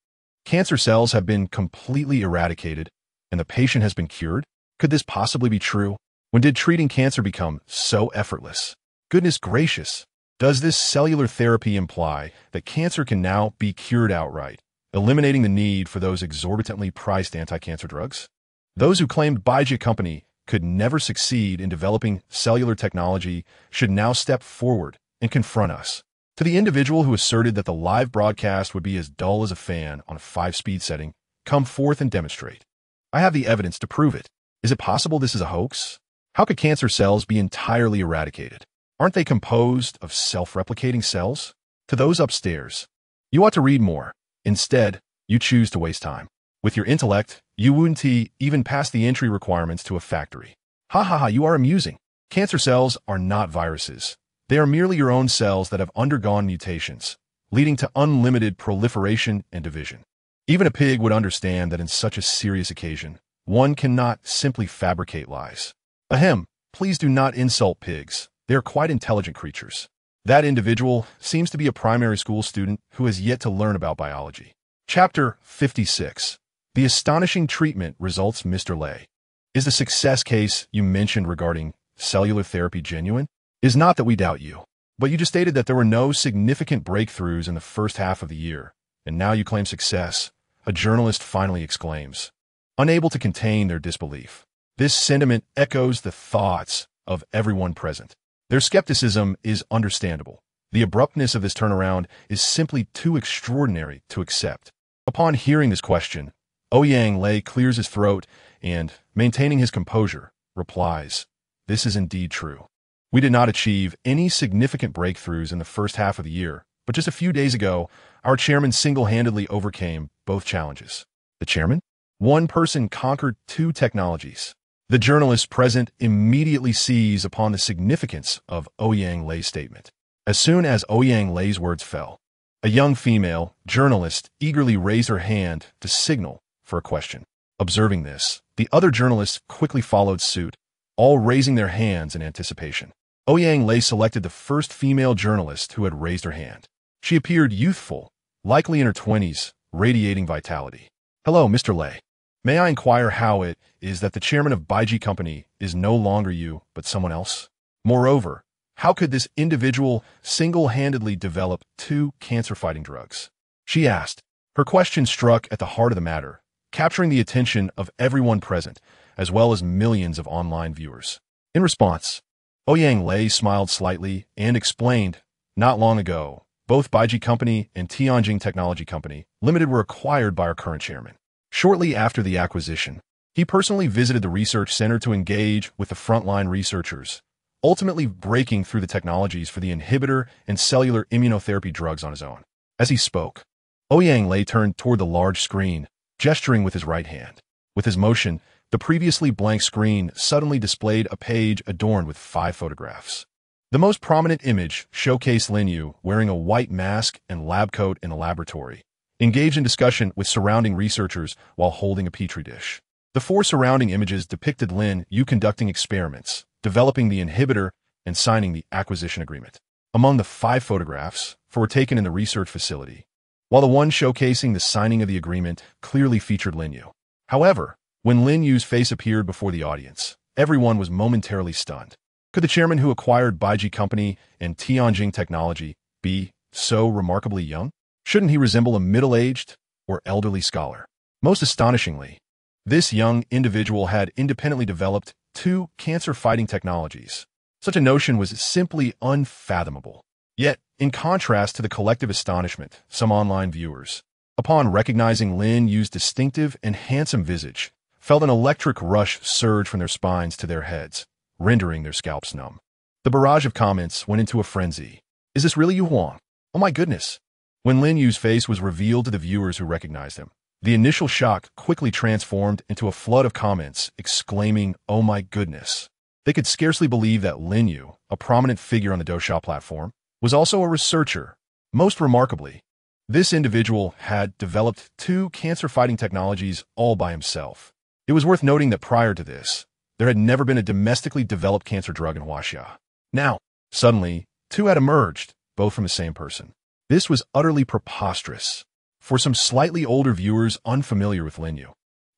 Cancer cells have been completely eradicated, and the patient has been cured? Could this possibly be true? When did treating cancer become so effortless? Goodness gracious! Does this cellular therapy imply that cancer can now be cured outright, eliminating the need for those exorbitantly priced anti-cancer drugs? Those who claimed Baijiu Company could never succeed in developing cellular technology should now step forward and confront us. To the individual who asserted that the live broadcast would be as dull as a fan on a 5-speed setting, come forth and demonstrate. I have the evidence to prove it. Is it possible this is a hoax? How could cancer cells be entirely eradicated? Aren't they composed of self-replicating cells? To those upstairs, you ought to read more. Instead, you choose to waste time. With your intellect, you wouldn't even pass the entry requirements to a factory. Ha ha ha, you are amusing. Cancer cells are not viruses. They are merely your own cells that have undergone mutations, leading to unlimited proliferation and division. Even a pig would understand that in such a serious occasion, one cannot simply fabricate lies. Ahem, please do not insult pigs. They are quite intelligent creatures. That individual seems to be a primary school student who has yet to learn about biology. Chapter 56. The astonishing treatment results, Mr. Lei. Is the success case you mentioned regarding cellular therapy genuine? It is not that we doubt you, but you just stated that there were no significant breakthroughs in the first half of the year, and now you claim success, a journalist finally exclaims, unable to contain their disbelief. This sentiment echoes the thoughts of everyone present. Their skepticism is understandable. The abruptness of this turnaround is simply too extraordinary to accept. Upon hearing this question, Ouyang Lei clears his throat and, maintaining his composure, replies, "This is indeed true. We did not achieve any significant breakthroughs in the first half of the year, but just a few days ago, our chairman single-handedly overcame both challenges." The chairman? One person conquered 2 technologies. The journalist present immediately seized upon the significance of Ouyang Lei's statement. As soon as Ouyang Lei's words fell, a young female journalist eagerly raised her hand to signal for a question. Observing this, the other journalists quickly followed suit, all raising their hands in anticipation. Ouyang Lei selected the first female journalist who had raised her hand. She appeared youthful, likely in her 20s, radiating vitality. "Hello, Mr. Lei. May I inquire how it is that the chairman of Baijiu Company is no longer you, but someone else? Moreover, how could this individual single-handedly develop 2 cancer-fighting drugs?" She asked. Her question struck at the heart of the matter, capturing the attention of everyone present, as well as millions of online viewers. In response, Ouyang Lei smiled slightly and explained, "Not long ago, both Baijiu Company and Tianjin Technology Company Limited were acquired by our current chairman. Shortly after the acquisition, he personally visited the research center to engage with the frontline researchers, ultimately breaking through the technologies for the inhibitor and cellular immunotherapy drugs on his own." As he spoke, Ouyang Lei turned toward the large screen, gesturing with his right hand. With his motion, the previously blank screen suddenly displayed a page adorned with 5 photographs. The most prominent image showcased Lin Yu wearing a white mask and lab coat in a laboratory, engaged in discussion with surrounding researchers while holding a petri dish. The four surrounding images depicted Lin Yu conducting experiments, developing the inhibitor, and signing the acquisition agreement. Among the 5 photographs, 4 were taken in the research facility, while the one showcasing the signing of the agreement clearly featured Lin Yu. However, when Lin Yu's face appeared before the audience, everyone was momentarily stunned. Could the chairman who acquired Baiji Company and Tianjin Technology be so remarkably young? Shouldn't he resemble a middle-aged or elderly scholar? Most astonishingly, this young individual had independently developed 2 cancer-fighting technologies. Such a notion was simply unfathomable. Yet, in contrast to the collective astonishment, some online viewers, upon recognizing Lin Yu's distinctive and handsome visage, felt an electric rush surge from their spines to their heads, rendering their scalps numb. The barrage of comments went into a frenzy. Is this really Yu Huang? Oh my goodness! When Lin Yu's face was revealed to the viewers who recognized him, the initial shock quickly transformed into a flood of comments exclaiming, "Oh my goodness!" They could scarcely believe that Lin Yu, a prominent figure on the Douxia platform, was also a researcher. Most remarkably, this individual had developed 2 cancer-fighting technologies all by himself. It was worth noting that prior to this, there had never been a domestically developed cancer drug in Huaxia. Now, suddenly, 2 had emerged, both from the same person. This was utterly preposterous for some slightly older viewers unfamiliar with Lin Yu.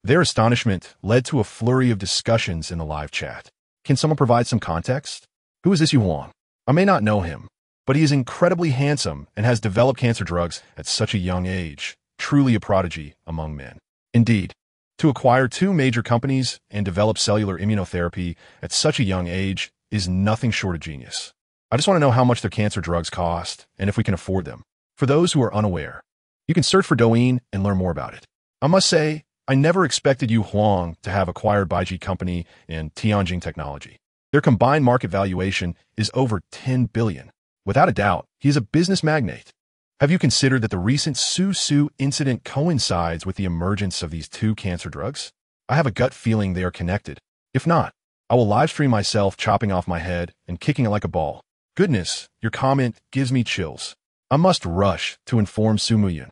Their astonishment led to a flurry of discussions in the live chat. Can someone provide some context? Who is this Yu Huang? I may not know him, but he is incredibly handsome and has developed cancer drugs at such a young age, truly a prodigy among men. Indeed, to acquire 2 major companies and develop cellular immunotherapy at such a young age is nothing short of genius. I just want to know how much their cancer drugs cost and if we can afford them. For those who are unaware, you can search for Douyin and learn more about it. I must say, I never expected Yu Huang to have acquired Baiji Company and Tianjin Technology. Their combined market valuation is over 10 billion. Without a doubt, he is a business magnate. Have you considered that the recent Su incident coincides with the emergence of these 2 cancer drugs? I have a gut feeling they are connected. If not, I will livestream myself chopping off my head and kicking it like a ball. Goodness, your comment gives me chills. I must rush to inform Su Muyun,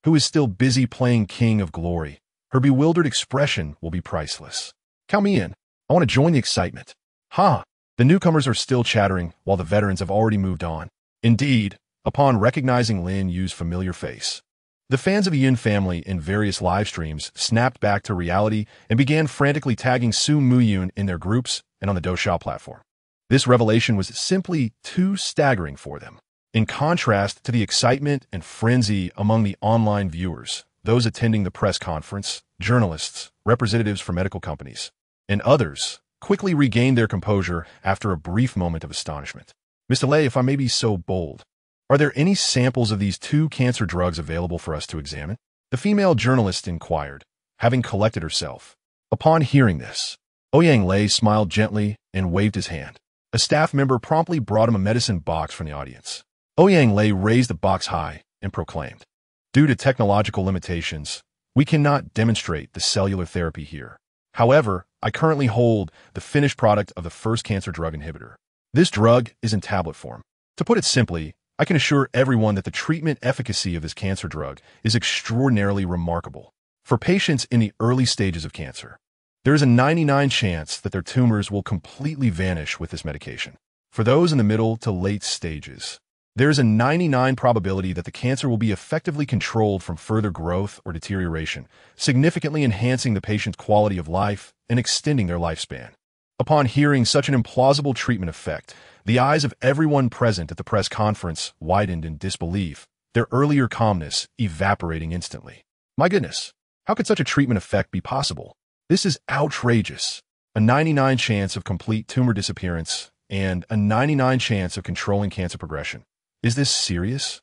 who is still busy playing King of Glory. Her bewildered expression will be priceless. Count me in. I want to join the excitement. The newcomers are still chattering while the veterans have already moved on. Indeed, upon recognizing Lin Yu's familiar face, the fans of the Yun family in various live streams snapped back to reality and began frantically tagging Su Muyun in their groups and on the Douxia platform. This revelation was simply too staggering for them. In contrast to the excitement and frenzy among the online viewers, those attending the press conference, journalists, representatives from medical companies, and others quickly regained their composure after a brief moment of astonishment. Mr. Lei, if I may be so bold, are there any samples of these 2 cancer drugs available for us to examine? The female journalist inquired, having collected herself. Upon hearing this, Ouyang Lei smiled gently and waved his hand. A staff member promptly brought him a medicine box from the audience. Ouyang Lei raised the box high and proclaimed, "Due to technological limitations, we cannot demonstrate the cellular therapy here. However, I currently hold the finished product of the first cancer drug inhibitor. This drug is in tablet form. To put it simply, I can assure everyone that the treatment efficacy of this cancer drug is extraordinarily remarkable. For patients in the early stages of cancer, there is a 99% chance that their tumors will completely vanish with this medication. For those in the middle to late stages, there is a 99% probability that the cancer will be effectively controlled from further growth or deterioration, significantly enhancing the patient's quality of life and extending their lifespan." Upon hearing such an implausible treatment effect, the eyes of everyone present at the press conference widened in disbelief, their earlier calmness evaporating instantly. My goodness, how could such a treatment effect be possible? This is outrageous. A 99% chance of complete tumor disappearance and a 99% chance of controlling cancer progression. Is this serious?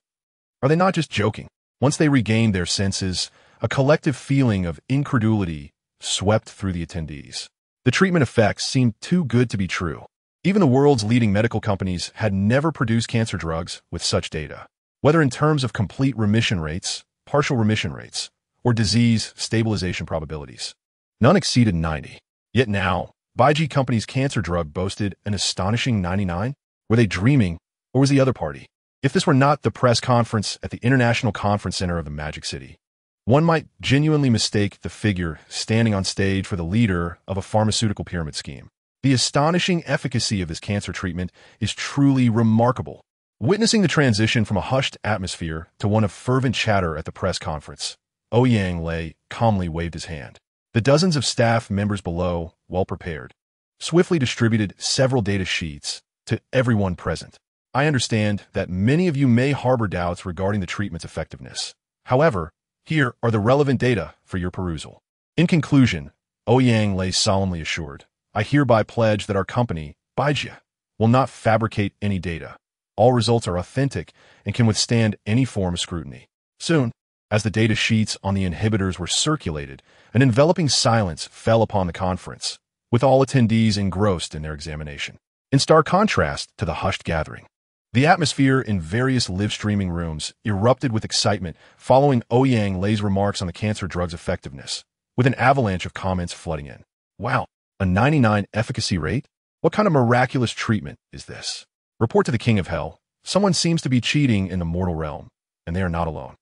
Are they not just joking? Once they regained their senses, a collective feeling of incredulity swept through the attendees. The treatment effects seemed too good to be true. Even the world's leading medical companies had never produced cancer drugs with such data. Whether in terms of complete remission rates, partial remission rates, or disease stabilization probabilities, none exceeded 90. Yet now, Baiji Company's cancer drug boasted an astonishing 99? Were they dreaming, or was the other party If this were not the press conference at the International Conference Center of the Magic City, one might genuinely mistake the figure standing on stage for the leader of a pharmaceutical pyramid scheme. The astonishing efficacy of this cancer treatment is truly remarkable. Witnessing the transition from a hushed atmosphere to one of fervent chatter at the press conference, Ouyang Lei calmly waved his hand. The dozens of staff members below, well prepared, swiftly distributed several data sheets to everyone present. I understand that many of you may harbor doubts regarding the treatment's effectiveness. However, here are the relevant data for your perusal. In conclusion, Ouyang Lei solemnly assured, I hereby pledge that our company, Baijia, will not fabricate any data. All results are authentic and can withstand any form of scrutiny. Soon, as the data sheets on the inhibitors were circulated, an enveloping silence fell upon the conference, with all attendees engrossed in their examination. In stark contrast to the hushed gathering, the atmosphere in various live-streaming rooms erupted with excitement following Ouyang Lei's remarks on the cancer drug's effectiveness, with an avalanche of comments flooding in. Wow, a 99 efficacy rate? What kind of miraculous treatment is this? Report to the King of Hell. Someone seems to be cheating in the mortal realm, and they are not alone.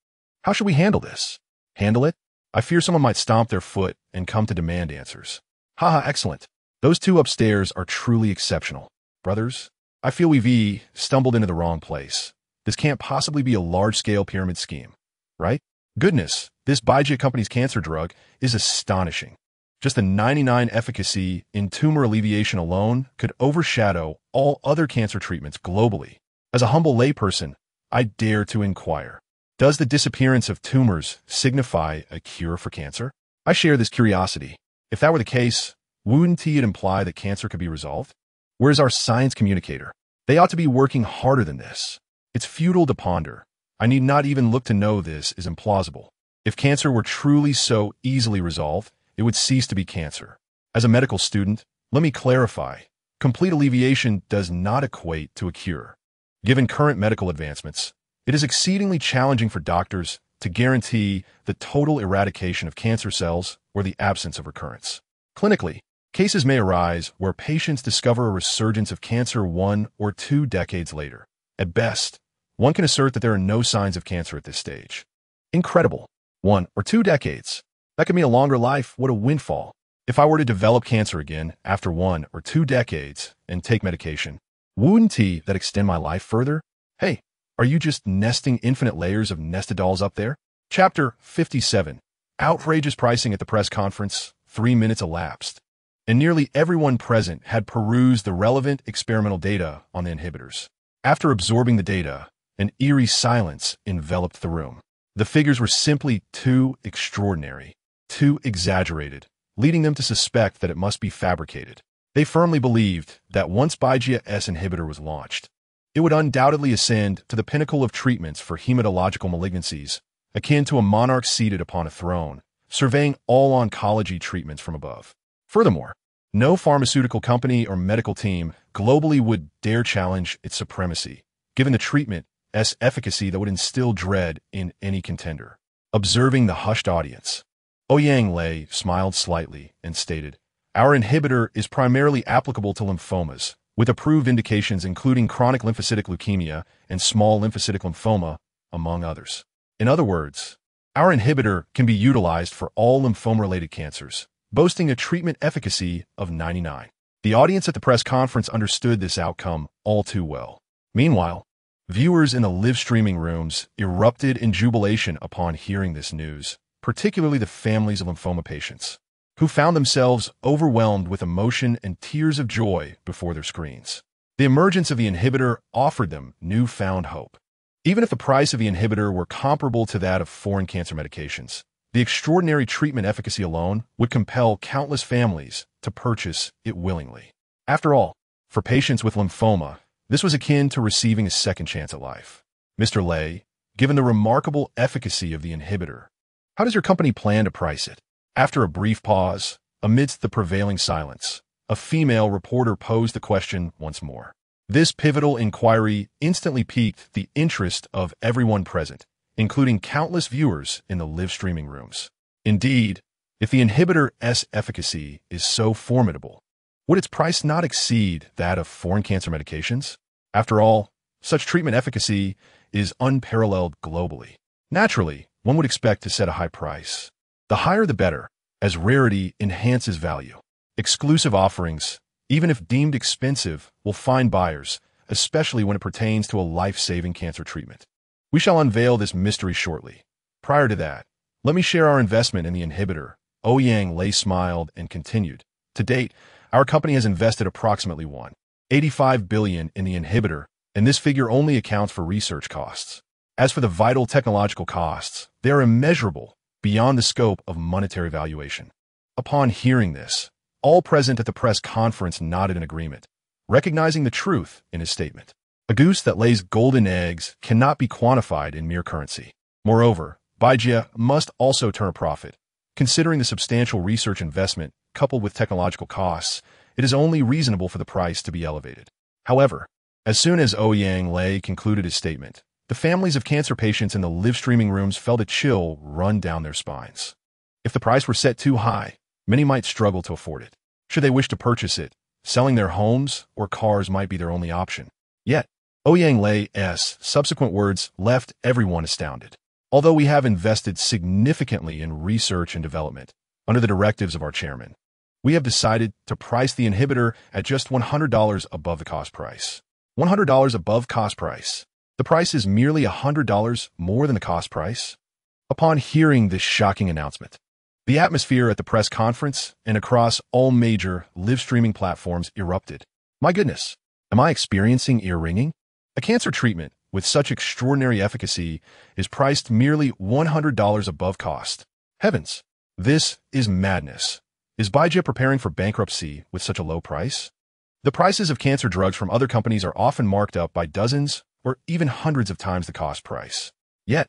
How should we handle this? Handle it? I fear someone might stomp their foot and come to demand answers. Haha, excellent. Those two upstairs are truly exceptional. Brothers, I feel we've stumbled into the wrong place. This can't possibly be a large-scale pyramid scheme, right? Goodness, this Baijia company's cancer drug is astonishing. Just a 99 efficacy in tumor alleviation alone could overshadow all other cancer treatments globally. As a humble layperson, I dare to inquire, does the disappearance of tumors signify a cure for cancer? I share this curiosity. If that were the case, wouldn't it imply that cancer could be resolved? Where's our science communicator? They ought to be working harder than this. It's futile to ponder. I need not even look to know this is implausible. If cancer were truly so easily resolved, it would cease to be cancer. As a medical student, let me clarify. Complete alleviation does not equate to a cure. Given current medical advancements, it is exceedingly challenging for doctors to guarantee the total eradication of cancer cells or the absence of recurrence. Clinically, cases may arise where patients discover a resurgence of cancer 1 or 2 decades later. At best, one can assert that there are no signs of cancer at this stage. Incredible. 1 or 2 decades. That could mean a longer life. What a windfall. If I were to develop cancer again after 1 or 2 decades and take medication, wouldn't that extend my life further? Hey, are you just nesting infinite layers of nested dolls up there? Chapter 57. Outrageous pricing at the press conference. 3 minutes elapsed, and nearly everyone present had perused the relevant experimental data on the inhibitors. After absorbing the data, an eerie silence enveloped the room. The figures were simply too extraordinary, too exaggerated, leading them to suspect that it must be fabricated. They firmly believed that once Baijia's inhibitor was launched, it would undoubtedly ascend to the pinnacle of treatments for hematological malignancies, akin to a monarch seated upon a throne, surveying all oncology treatments from above. Furthermore, no pharmaceutical company or medical team globally would dare challenge its supremacy, given the treatment's efficacy that would instill dread in any contender. Observing the hushed audience, Ouyang Lei smiled slightly and stated, Our inhibitor is primarily applicable to lymphomas, with approved indications including chronic lymphocytic leukemia and small lymphocytic lymphoma, among others. In other words, our inhibitor can be utilized for all lymphoma-related cancers, boasting a treatment efficacy of 99. The audience at the press conference understood this outcome all too well. Meanwhile, viewers in the live-streaming rooms erupted in jubilation upon hearing this news, particularly the families of lymphoma patients, who found themselves overwhelmed with emotion and tears of joy before their screens. The emergence of the inhibitor offered them newfound hope. Even if the price of the inhibitor were comparable to that of foreign cancer medications, the extraordinary treatment efficacy alone would compel countless families to purchase it willingly. After all, for patients with lymphoma, this was akin to receiving a second chance at life. Mr. Lei, given the remarkable efficacy of the inhibitor, how does your company plan to price it? After a brief pause, amidst the prevailing silence, a female reporter posed the question once more. This pivotal inquiry instantly piqued the interest of everyone present, including countless viewers in the live-streaming rooms. Indeed, if the inhibitor's efficacy is so formidable, would its price not exceed that of foreign cancer medications? After all, Such treatment efficacy is unparalleled globally. Naturally, one would expect to set a high price. The higher the better, as rarity enhances value. Exclusive offerings, even if deemed expensive, will find buyers, especially when it pertains to a life-saving cancer treatment. We shall unveil this mystery shortly. Prior to that, let me share our investment in the inhibitor. Ouyang Lei smiled and continued. To date, our company has invested approximately $1.85 billion in the inhibitor, and this figure only accounts for research costs. As for the vital technological costs, they are immeasurable, beyond the scope of monetary valuation. Upon hearing this, all present at the press conference nodded in agreement, recognizing the truth in his statement. A goose that lays golden eggs cannot be quantified in mere currency. Moreover, Baijia must also turn a profit. Considering the substantial research investment coupled with technological costs, it is only reasonable for the price to be elevated. However, as soon as Ouyang Lei concluded his statement, the families of cancer patients in the live streaming rooms felt a chill run down their spines. If the price were set too high, many might struggle to afford it. Should they wish to purchase it, selling their homes or cars might be their only option. Yet, Ouyang Lei's subsequent words left everyone astounded. Although we have invested significantly in research and development, under the directives of our chairman, we have decided to price the inhibitor at just $100 above the cost price. $100 above cost price. The price is merely $100 more than the cost price. Upon hearing this shocking announcement, the atmosphere at the press conference and across all major live streaming platforms erupted. My goodness, am I experiencing ear ringing? A cancer treatment with such extraordinary efficacy is priced merely $100 above cost. Heavens, this is madness. Is Baijia preparing for bankruptcy with such a low price? The prices of cancer drugs from other companies are often marked up by dozens or even hundreds of times the cost price. Yet,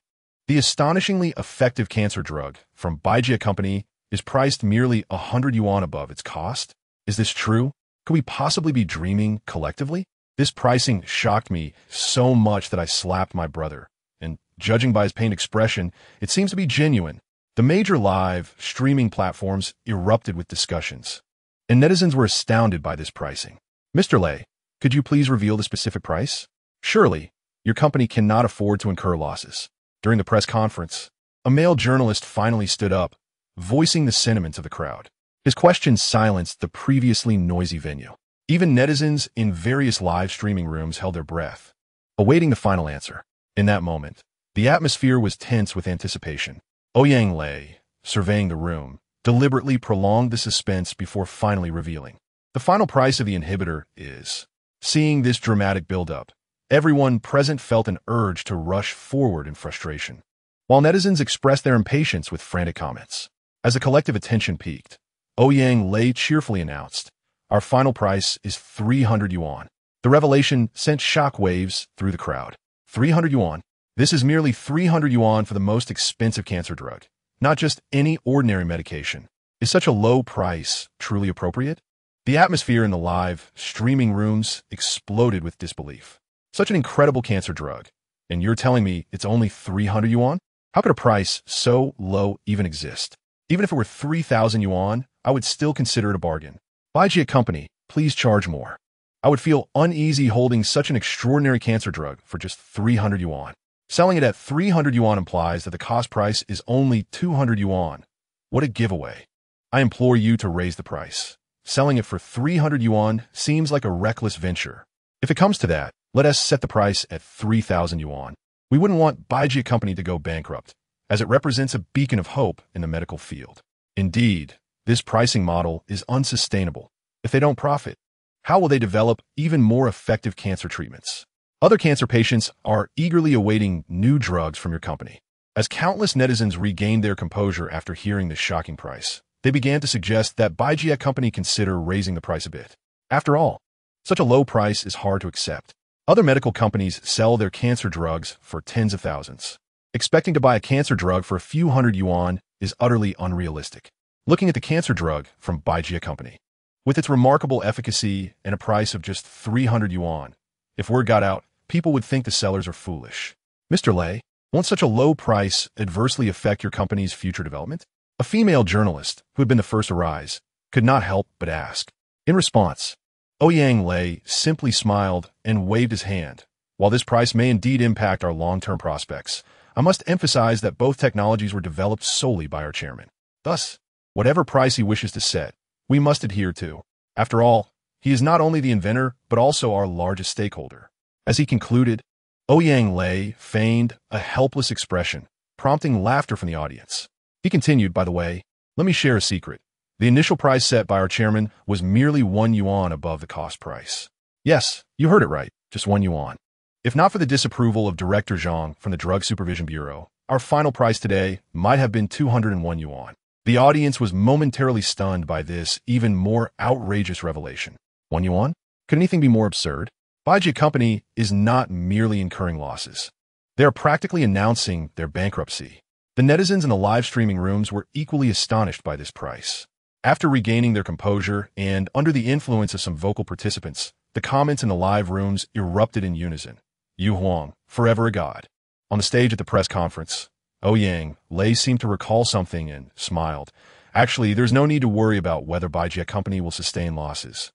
the astonishingly effective cancer drug from Baijia Company is priced merely 100 yuan above its cost. Is this true? Could we possibly be dreaming collectively? This pricing shocked me so much that I slapped my brother, and judging by his pained expression, it seems to be genuine. The major live streaming platforms erupted with discussions, and netizens were astounded by this pricing. Mr. Lei, could you please reveal the specific price? Surely, your company cannot afford to incur losses. During the press conference, a male journalist finally stood up, voicing the sentiments of the crowd. His questions silenced the previously noisy venue. Even netizens in various live streaming rooms held their breath, awaiting the final answer. In that moment, the atmosphere was tense with anticipation. Ouyang Lei, surveying the room, deliberately prolonged the suspense before finally revealing. The final price of the inhibitor is. Seeing this dramatic build-up, everyone present felt an urge to rush forward in frustration, while netizens expressed their impatience with frantic comments. As the collective attention peaked, Ouyang Lei cheerfully announced, "Our final price is 300 yuan. The revelation sent shockwaves through the crowd. 300 yuan? This is merely 300 yuan for the most expensive cancer drug, not just any ordinary medication. Is such a low price truly appropriate? The atmosphere in the live streaming rooms exploded with disbelief. Such an incredible cancer drug, and you're telling me it's only 300 yuan? How could a price so low even exist? Even if it were 3,000 yuan, I would still consider it a bargain. Baijia Company, please charge more. I would feel uneasy holding such an extraordinary cancer drug for just 300 yuan. Selling it at 300 yuan implies that the cost price is only 200 yuan. What a giveaway. I implore you to raise the price. Selling it for 300 yuan seems like a reckless venture. If it comes to that, let us set the price at 3,000 yuan. We wouldn't want Baijia Company to go bankrupt, as it represents a beacon of hope in the medical field. Indeed, this pricing model is unsustainable. If they don't profit, how will they develop even more effective cancer treatments? Other cancer patients are eagerly awaiting new drugs from your company. As countless netizens regained their composure after hearing this shocking price, they began to suggest that Baijia Company consider raising the price a bit. After all, such a low price is hard to accept. Other medical companies sell their cancer drugs for tens of thousands. Expecting to buy a cancer drug for a few hundred yuan is utterly unrealistic. Looking at the cancer drug from Baijia Company, with its remarkable efficacy and a price of just 300 yuan, if word got out, people would think the sellers are foolish. Mr. Lei, won't such a low price adversely affect your company's future development? A female journalist, who had been the first to rise, could not help but ask. In response, Ouyang Lei simply smiled and waved his hand, While this price may indeed impact our long-term prospects, I must emphasize that both technologies were developed solely by our chairman. Thus, whatever price he wishes to set, we must adhere to. After all, he is not only the inventor, but also our largest stakeholder. As he concluded, Ouyang Lei feigned a helpless expression, prompting laughter from the audience. He continued, by the way, let me share a secret. The initial price set by our chairman was merely 1 yuan above the cost price. Yes, you heard it right, just 1 yuan. If not for the disapproval of Director Zhang from the Drug Supervision Bureau, our final price today might have been 201 yuan. The audience was momentarily stunned by this even more outrageous revelation. 1 yuan? Could anything be more absurd? Baijiu Company is not merely incurring losses. They are practically announcing their bankruptcy. The netizens in the live streaming rooms were equally astonished by this price. After regaining their composure and under the influence of some vocal participants, the comments in the live rooms erupted in unison. Yu Huang, forever a god. On the stage at the press conference, Ouyang Lei seemed to recall something and smiled. Actually, there's no need to worry about whether Baijiu Company will sustain losses,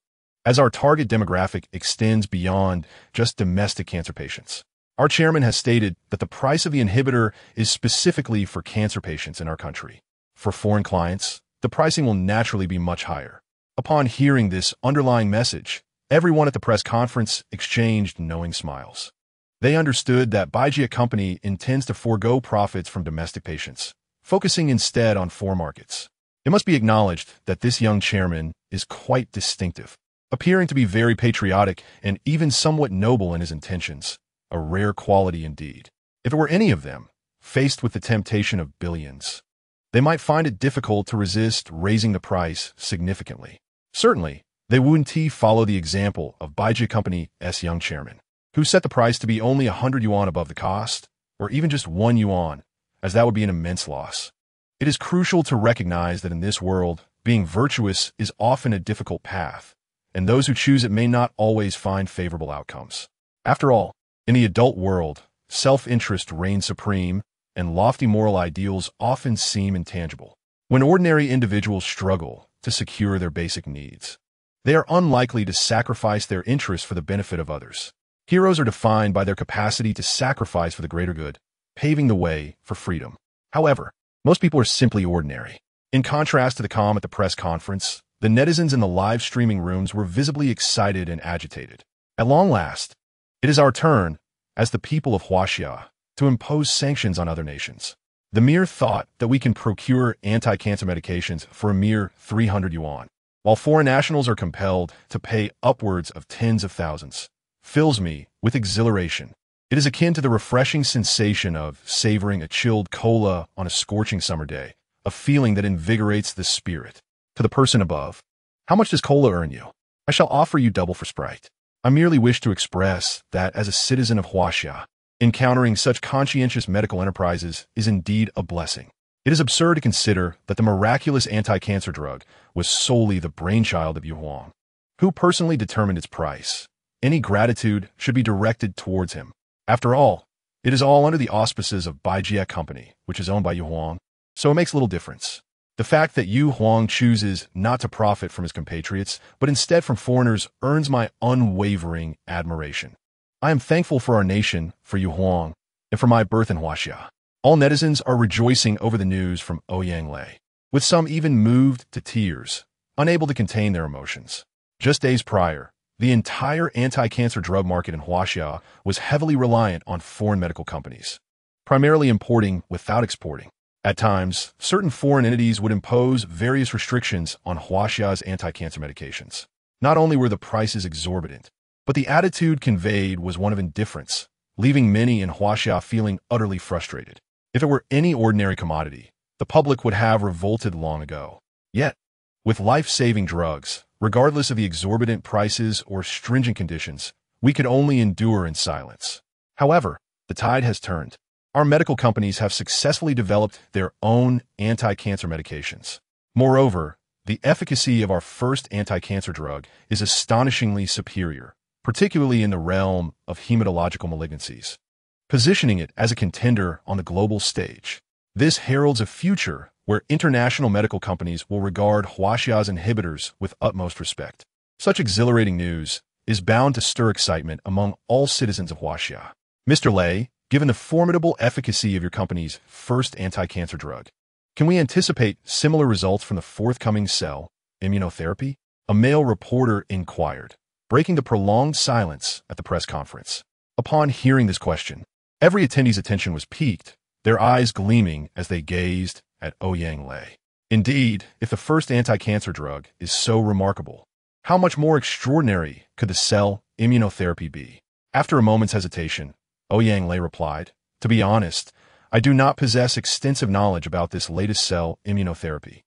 as our target demographic extends beyond just domestic cancer patients. Our chairman has stated that the price of the inhibitor is specifically for cancer patients in our country. For foreign clients, the pricing will naturally be much higher. Upon hearing this underlying message, everyone at the press conference exchanged knowing smiles. They understood that Baijiu Company intends to forego profits from domestic patients, focusing instead on foreign markets. It must be acknowledged that this young chairman is quite distinctive, appearing to be very patriotic and even somewhat noble in his intentions, a rare quality indeed. If it were any of them, faced with the temptation of billions, they might find it difficult to resist raising the price significantly. Certainly, they wouldn't follow the example of Baijiu Company's young chairman, who set the price to be only 100 yuan above the cost, or even just 1 yuan, as that would be an immense loss. It is crucial to recognize that in this world, being virtuous is often a difficult path, and those who choose it may not always find favorable outcomes. After all, in the adult world, self-interest reigns supreme, and lofty moral ideals often seem intangible. When ordinary individuals struggle to secure their basic needs, they are unlikely to sacrifice their interests for the benefit of others. Heroes are defined by their capacity to sacrifice for the greater good, paving the way for freedom. However, most people are simply ordinary. In contrast to the calm at the press conference, the netizens in the live streaming rooms were visibly excited and agitated. At long last, it is our turn, as the people of Huaxia, to impose sanctions on other nations. The mere thought that we can procure anti-cancer medications for a mere 300 yuan, while foreign nationals are compelled to pay upwards of tens of thousands, fills me with exhilaration. It is akin to the refreshing sensation of savoring a chilled cola on a scorching summer day, a feeling that invigorates the spirit. To the person above, how much does cola earn you? I shall offer you double for Sprite. I merely wish to express that as a citizen of Huaxia, encountering such conscientious medical enterprises is indeed a blessing. It is absurd to consider that the miraculous anti-cancer drug was solely the brainchild of Yu Huang, who personally determined its price. Any gratitude should be directed towards him. After all, it is all under the auspices of Baijiu Company, which is owned by Yu Huang, so it makes little difference. The fact that Yu Huang chooses not to profit from his compatriots, but instead from foreigners, earns my unwavering admiration. I am thankful for our nation, for Yu Huang, and for my birth in Huaxia. All netizens are rejoicing over the news from Ouyang Lei, with some even moved to tears, unable to contain their emotions. Just days prior, the entire anti-cancer drug market in Huaxia was heavily reliant on foreign medical companies, primarily importing without exporting. At times, certain foreign entities would impose various restrictions on Huaxia's anti-cancer medications. Not only were the prices exorbitant, but the attitude conveyed was one of indifference, leaving many in Huaxia feeling utterly frustrated. If it were any ordinary commodity, the public would have revolted long ago. Yet, with life-saving drugs, regardless of the exorbitant prices or stringent conditions, we could only endure in silence. However, the tide has turned. Our medical companies have successfully developed their own anti-cancer medications. Moreover, the efficacy of our first anti-cancer drug is astonishingly superior, particularly in the realm of hematological malignancies, positioning it as a contender on the global stage. This heralds a future where international medical companies will regard Huaxia's inhibitors with utmost respect. Such exhilarating news is bound to stir excitement among all citizens of Huaxia. Mr. Lei, given the formidable efficacy of your company's first anti-cancer drug, can we anticipate similar results from the forthcoming cell immunotherapy? A male reporter inquired, breaking the prolonged silence at the press conference. Upon hearing this question, every attendee's attention was piqued, their eyes gleaming as they gazed at Ouyang Lei. Indeed, if the first anti-cancer drug is so remarkable, how much more extraordinary could the cell immunotherapy be? After a moment's hesitation, Ouyang Lei replied, "To be honest, I do not possess extensive knowledge about this latest cell immunotherapy.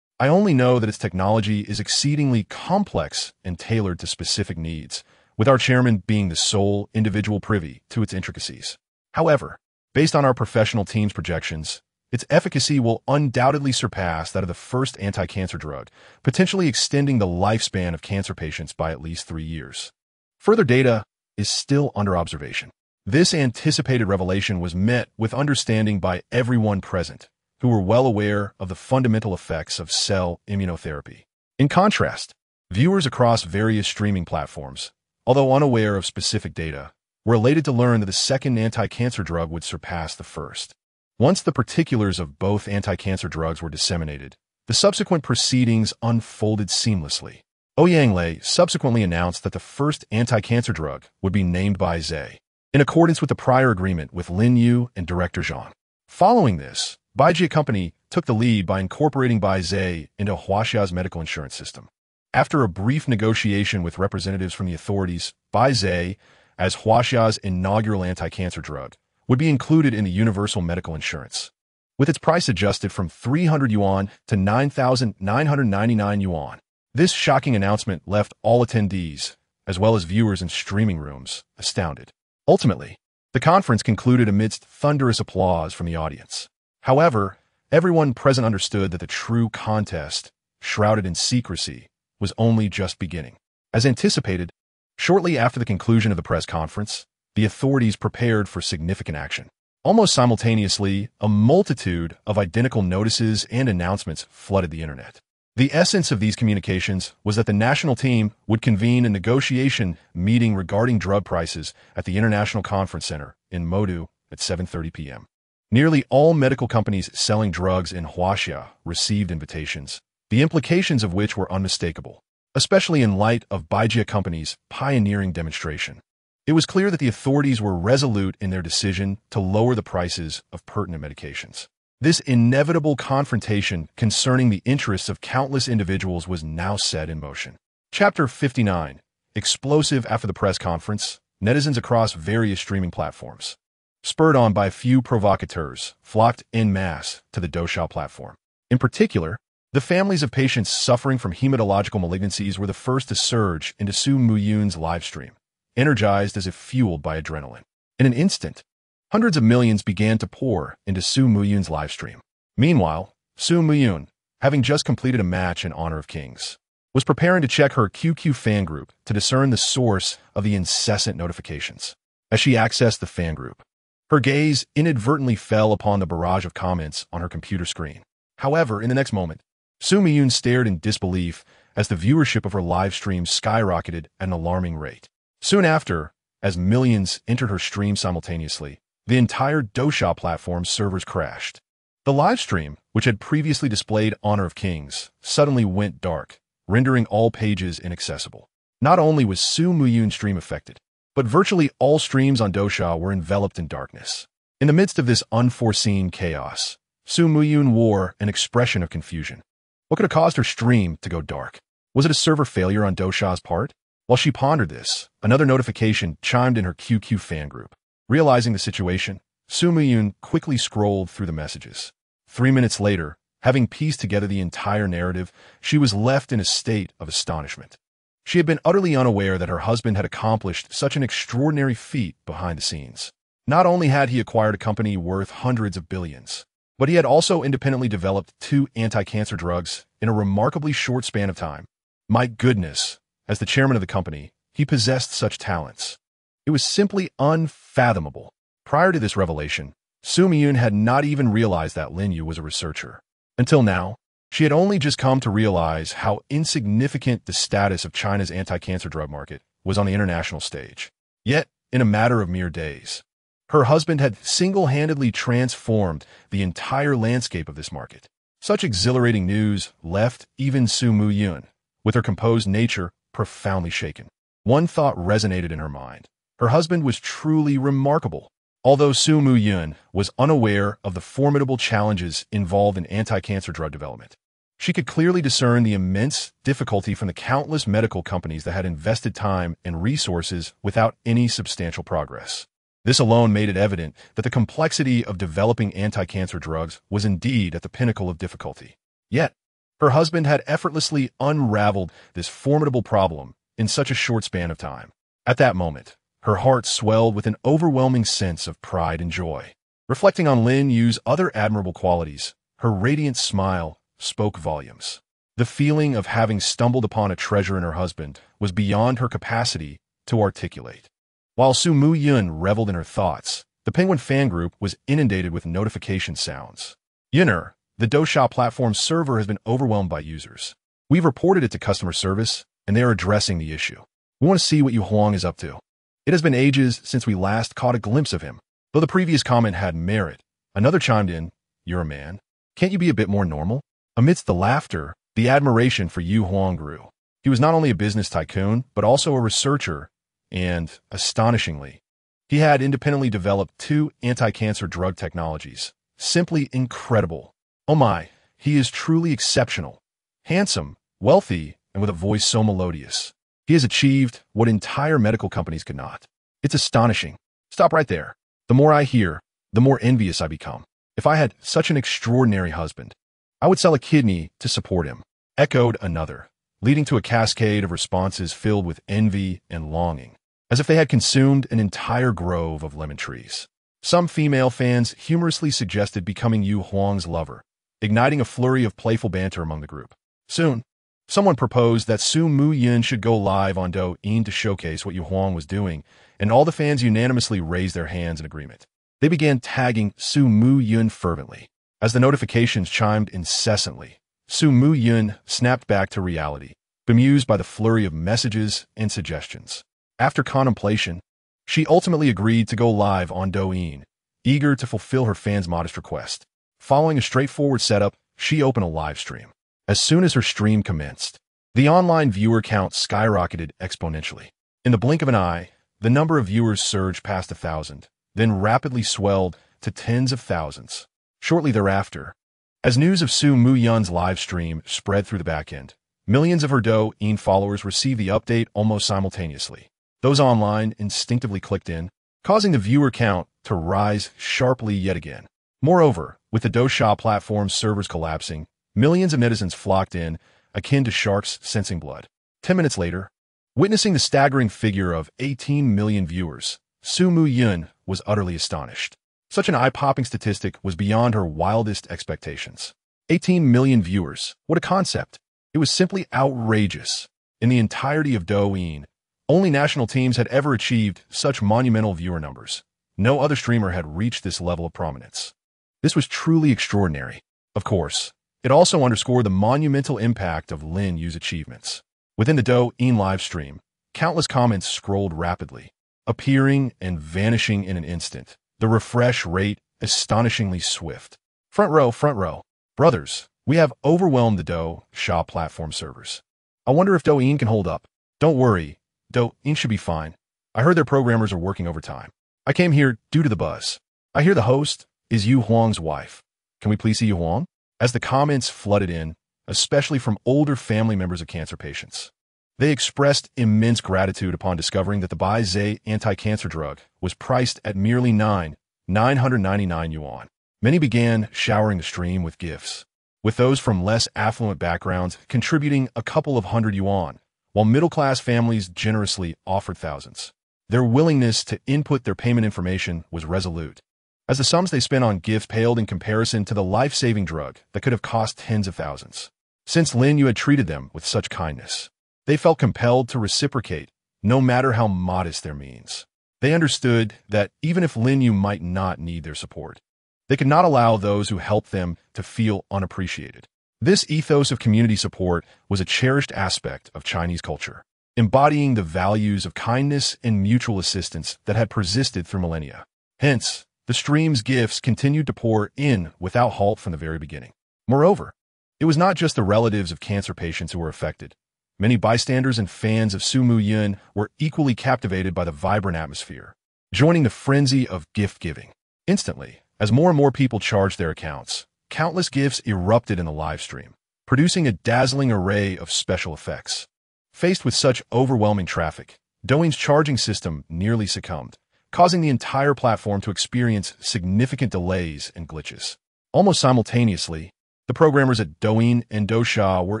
I only know that its technology is exceedingly complex and tailored to specific needs, with our chairman being the sole individual privy to its intricacies. However, based on our professional team's projections, its efficacy will undoubtedly surpass that of the first anti-cancer drug, potentially extending the lifespan of cancer patients by at least 3 years. Further data is still under observation." This anticipated revelation was met with understanding by everyone present, who were well aware of the fundamental effects of cell immunotherapy. In contrast, viewers across various streaming platforms, although unaware of specific data, were elated to learn that the second anti-cancer drug would surpass the first. Once the particulars of both anti-cancer drugs were disseminated, the subsequent proceedings unfolded seamlessly. Ouyang Lei subsequently announced that the first anti-cancer drug would be named by Zhe, in accordance with the prior agreement with Lin Yu and Director Zhang. Following this, Baijia Company took the lead by incorporating Bai Zhe into Huaxia's medical insurance system. After a brief negotiation with representatives from the authorities, Bai Zhe, as Huaxia's inaugural anti-cancer drug, would be included in the universal medical insurance, with its price adjusted from 300 yuan to 9,999 yuan. This shocking announcement left all attendees, as well as viewers in streaming rooms, astounded. Ultimately, the conference concluded amidst thunderous applause from the audience. However, everyone present understood that the true contest, shrouded in secrecy, was only just beginning. As anticipated, shortly after the conclusion of the press conference, the authorities prepared for significant action. Almost simultaneously, a multitude of identical notices and announcements flooded the internet. The essence of these communications was that the national team would convene a negotiation meeting regarding drug prices at the International Conference Center in Modu at 7:30 p.m. Nearly all medical companies selling drugs in Huaxia received invitations, the implications of which were unmistakable, especially in light of Baijia Company's pioneering demonstration. It was clear that the authorities were resolute in their decision to lower the prices of pertinent medications. This inevitable confrontation concerning the interests of countless individuals was now set in motion. Chapter 59. Explosive after the press conference, netizens across various streaming platforms, spurred on by a few provocateurs, flocked en masse to the Doushao platform. In particular, the families of patients suffering from hematological malignancies were the first to surge into Su Muyun's livestream, energized as if fueled by adrenaline. In an instant, hundreds of millions began to pour into Su Muyun's livestream. Meanwhile, Su Muyun, having just completed a match in honor of kings, was preparing to check her QQ fan group to discern the source of the incessant notifications. As she accessed the fan group, her gaze inadvertently fell upon the barrage of comments on her computer screen. However, in the next moment, Su Muyun stared in disbelief as the viewership of her live stream skyrocketed at an alarming rate. Soon after, as millions entered her stream simultaneously, the entire Doushao platform's servers crashed. The live stream, which had previously displayed Honor of Kings, suddenly went dark, rendering all pages inaccessible. Not only was Su Muyun's stream affected, but virtually all streams on Doushao were enveloped in darkness. In the midst of this unforeseen chaos, Su Muyun wore an expression of confusion. What could have caused her stream to go dark? Was it a server failure on Doushao's part? While she pondered this, another notification chimed in her QQ fan group. Realizing the situation, Su Muyun quickly scrolled through the messages. 3 minutes later, having pieced together the entire narrative, she was left in a state of astonishment. She had been utterly unaware that her husband had accomplished such an extraordinary feat behind the scenes. Not only had he acquired a company worth hundreds of billions, but he had also independently developed 2 anti-cancer drugs in a remarkably short span of time. My goodness, as the chairman of the company, he possessed such talents. It was simply unfathomable. Prior to this revelation, Su Muyun had not even realized that Lin Yu was a researcher. Until now, she had only just come to realize how insignificant the status of China's anti-cancer drug market was on the international stage. Yet, in a matter of mere days, her husband had single-handedly transformed the entire landscape of this market. Such exhilarating news left even Zhao Yun, with her composed nature, profoundly shaken. One thought resonated in her mind. Her husband was truly remarkable. Although Zhao Yun was unaware of the formidable challenges involved in anti-cancer drug development, she could clearly discern the immense difficulty from the countless medical companies that had invested time and resources without any substantial progress. This alone made it evident that the complexity of developing anti-cancer drugs was indeed at the pinnacle of difficulty. Yet, her husband had effortlessly unraveled this formidable problem in such a short span of time. At that moment, her heart swelled with an overwhelming sense of pride and joy. Reflecting on Lin Yu's other admirable qualities, her radiant smile spoke volumes. The feeling of having stumbled upon a treasure in her husband was beyond her capacity to articulate. While Zhao Yun reveled in her thoughts, the Penguin fan group was inundated with notification sounds. Yunner, the Douxia platform server has been overwhelmed by users. We've reported it to customer service, and they are addressing the issue. We want to see what Yu Huang is up to. It has been ages since we last caught a glimpse of him. Though the previous comment had merit, another chimed in, "You're a man. Can't you be a bit more normal?" Amidst the laughter, the admiration for Yu Huang grew. He was not only a business tycoon, but also a researcher, and, astonishingly, he had independently developed 2 anti-cancer drug technologies. Simply incredible. Oh my, he is truly exceptional. Handsome, wealthy, and with a voice so melodious. He has achieved what entire medical companies could not. It's astonishing. Stop right there. The more I hear, the more envious I become. If I had such an extraordinary husband, I would sell a kidney to support him. Echoed another, leading to a cascade of responses filled with envy and longing, as if they had consumed an entire grove of lemon trees. Some female fans humorously suggested becoming Yu Huang's lover, igniting a flurry of playful banter among the group. Soon, someone proposed that Zhao Yun should go live on Douyin to showcase what Yu Huang was doing, and all the fans unanimously raised their hands in agreement. They began tagging Zhao Yun fervently. As the notifications chimed incessantly, Zhao Yun snapped back to reality, bemused by the flurry of messages and suggestions. After contemplation, she ultimately agreed to go live on Douyin, eager to fulfill her fans' modest request. Following a straightforward setup, she opened a live stream. As soon as her stream commenced, the online viewer count skyrocketed exponentially. In the blink of an eye, the number of viewers surged past 1,000, then rapidly swelled to tens of thousands. Shortly thereafter, as news of Zhao Yun's live stream spread through the backend, millions of her Douyin followers received the update almost simultaneously. Those online instinctively clicked in, causing the viewer count to rise sharply yet again. Moreover, with the Douxia platform servers collapsing, millions of netizens flocked in, akin to sharks sensing blood. 10 minutes later, witnessing the staggering figure of 18 million viewers, Zhao Yun was utterly astonished. Such an eye-popping statistic was beyond her wildest expectations. 18 million viewers, what a concept! It was simply outrageous. In the entirety of Douyin, only national teams had ever achieved such monumental viewer numbers. No other streamer had reached this level of prominence. This was truly extraordinary. Of course, it also underscored the monumental impact of Lin Yu's achievements. Within the Douyin live stream, countless comments scrolled rapidly, appearing and vanishing in an instant. The refresh rate astonishingly swift. Front row. Brothers, we have overwhelmed the Douxia platform servers. I wonder if Douyin can hold up. Don't worry, Douyin should be fine. I heard their programmers are working overtime. I came here due to the buzz. I hear the host is Yu Huang's wife. Can we please see Yu Huang? As the comments flooded in, especially from older family members of cancer patients, they expressed immense gratitude upon discovering that the Bai Zhe anti-cancer drug was priced at merely 999 yuan. Many began showering the stream with gifts, with those from less affluent backgrounds contributing a couple of hundred yuan, while middle-class families generously offered thousands. Their willingness to input their payment information was resolute, as the sums they spent on gifts paled in comparison to the life-saving drug that could have cost tens of thousands. Since Lin Yu had treated them with such kindness, they felt compelled to reciprocate, no matter how modest their means. They understood that even if Lin Yu might not need their support, they could not allow those who helped them to feel unappreciated. This ethos of community support was a cherished aspect of Chinese culture. embodying the values of kindness and mutual assistance that had persisted through millennia. Hence, the stream's gifts continued to pour in without halt from the very beginning. Moreover, it was not just the relatives of cancer patients who were affected. Many bystanders and fans of Zhao Yun were equally captivated by the vibrant atmosphere, joining the frenzy of gift-giving. Instantly, as more and more people charged their accounts, countless gifts erupted in the live stream, producing a dazzling array of special effects. Faced with such overwhelming traffic, Douyin's charging system nearly succumbed, causing the entire platform to experience significant delays and glitches. Almost simultaneously, the programmers at Douyin and Dousha were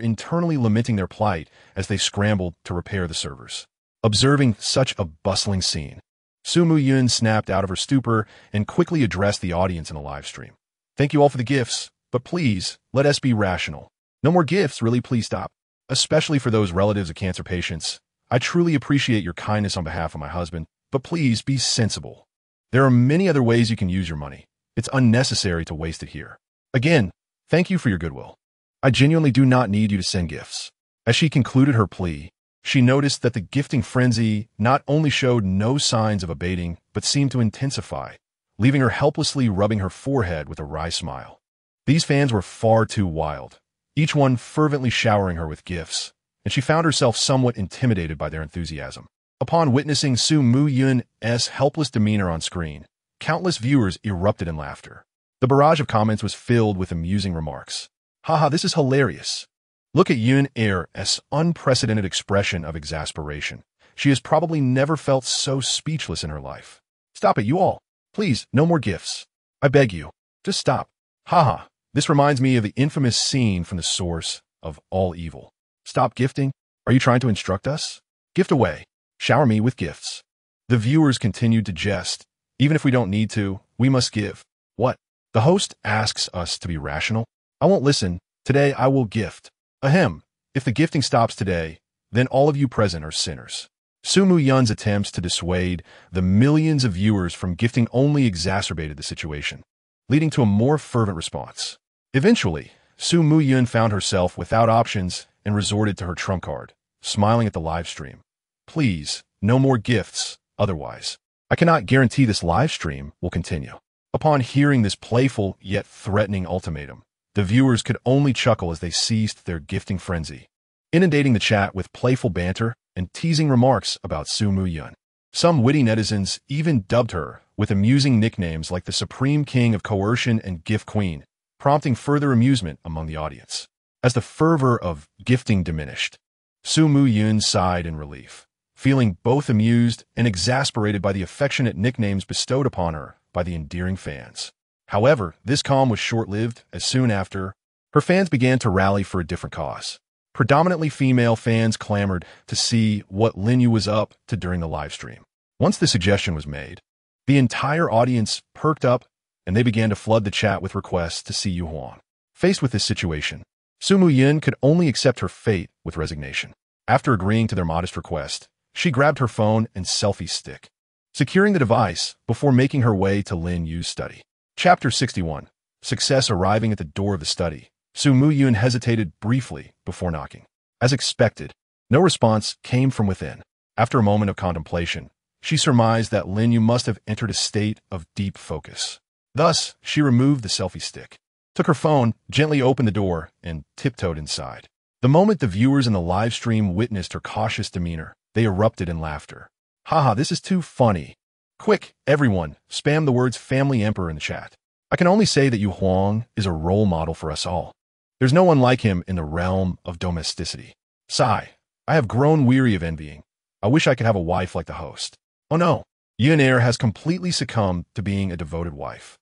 internally lamenting their plight as they scrambled to repair the servers. Observing such a bustling scene, Zhao Yun snapped out of her stupor and quickly addressed the audience in the live stream. "Thank you all for the gifts, but please, let us be rational. No more gifts, really, please stop. Especially for those relatives of cancer patients. I truly appreciate your kindness on behalf of my husband, but please be sensible. There are many other ways you can use your money. It's unnecessary to waste it here. Again, thank you for your goodwill. I genuinely do not need you to send gifts." As she concluded her plea, she noticed that the gifting frenzy not only showed no signs of abating, but seemed to intensify, leaving her helplessly rubbing her forehead with a wry smile. These fans were far too wild, each one fervently showering her with gifts, and she found herself somewhat intimidated by their enthusiasm. Upon witnessing Zhao Yun's helpless demeanor on screen, countless viewers erupted in laughter. The barrage of comments was filled with amusing remarks. "Haha, this is hilarious. Look at Yun's unprecedented expression of exasperation. She has probably never felt so speechless in her life. Stop it, you all. Please, no more gifts. I beg you. Just stop. Haha, this reminds me of the infamous scene from the source of all evil. Stop gifting? Are you trying to instruct us? Gift away. Shower me with gifts." The viewers continued to jest. "Even if we don't need to, we must give." "What? The host asks us to be rational? I won't listen. Today I will gift." "Ahem. If the gifting stops today, then all of you present are sinners." Zhao Yun's attempts to dissuade the millions of viewers from gifting only exacerbated the situation, leading to a more fervent response. Eventually, Zhao Yun found herself without options and resorted to her trump card, smiling at the live stream. "Please, no more gifts, otherwise I cannot guarantee this live stream will continue." Upon hearing this playful yet threatening ultimatum, the viewers could only chuckle as they ceased their gifting frenzy, inundating the chat with playful banter and teasing remarks about Zhao Yun. Some witty netizens even dubbed her with amusing nicknames like the Supreme King of Coercion and Gift Queen, prompting further amusement among the audience. As the fervor of gifting diminished, Zhao Yun sighed in relief, feeling both amused and exasperated by the affectionate nicknames bestowed upon her by the endearing fans. However, this calm was short-lived, as soon after, her fans began to rally for a different cause. Predominantly female fans clamored to see what Lin Yu was up to during the live stream. Once the suggestion was made, the entire audience perked up and they began to flood the chat with requests to see Yu Huang. Faced with this situation, Zhao Yun could only accept her fate with resignation. After agreeing to their modest request, she grabbed her phone and selfie stick, securing the device before making her way to Lin Yu's study. Chapter 61. Success arriving at the door of the study. Zhao Yun hesitated briefly before knocking. As expected, no response came from within. After a moment of contemplation, she surmised that Lin Yu must have entered a state of deep focus. Thus, she removed the selfie stick, took her phone, gently opened the door, and tiptoed inside. The moment the viewers in the live stream witnessed her cautious demeanor, they erupted in laughter. "Haha, this is too funny. Quick, everyone, spam the words Family Emperor in the chat. I can only say that Yu Huang is a role model for us all. There's no one like him in the realm of domesticity. Sigh, I have grown weary of envying. I wish I could have a wife like the host. Oh no, Yun has completely succumbed to being a devoted wife.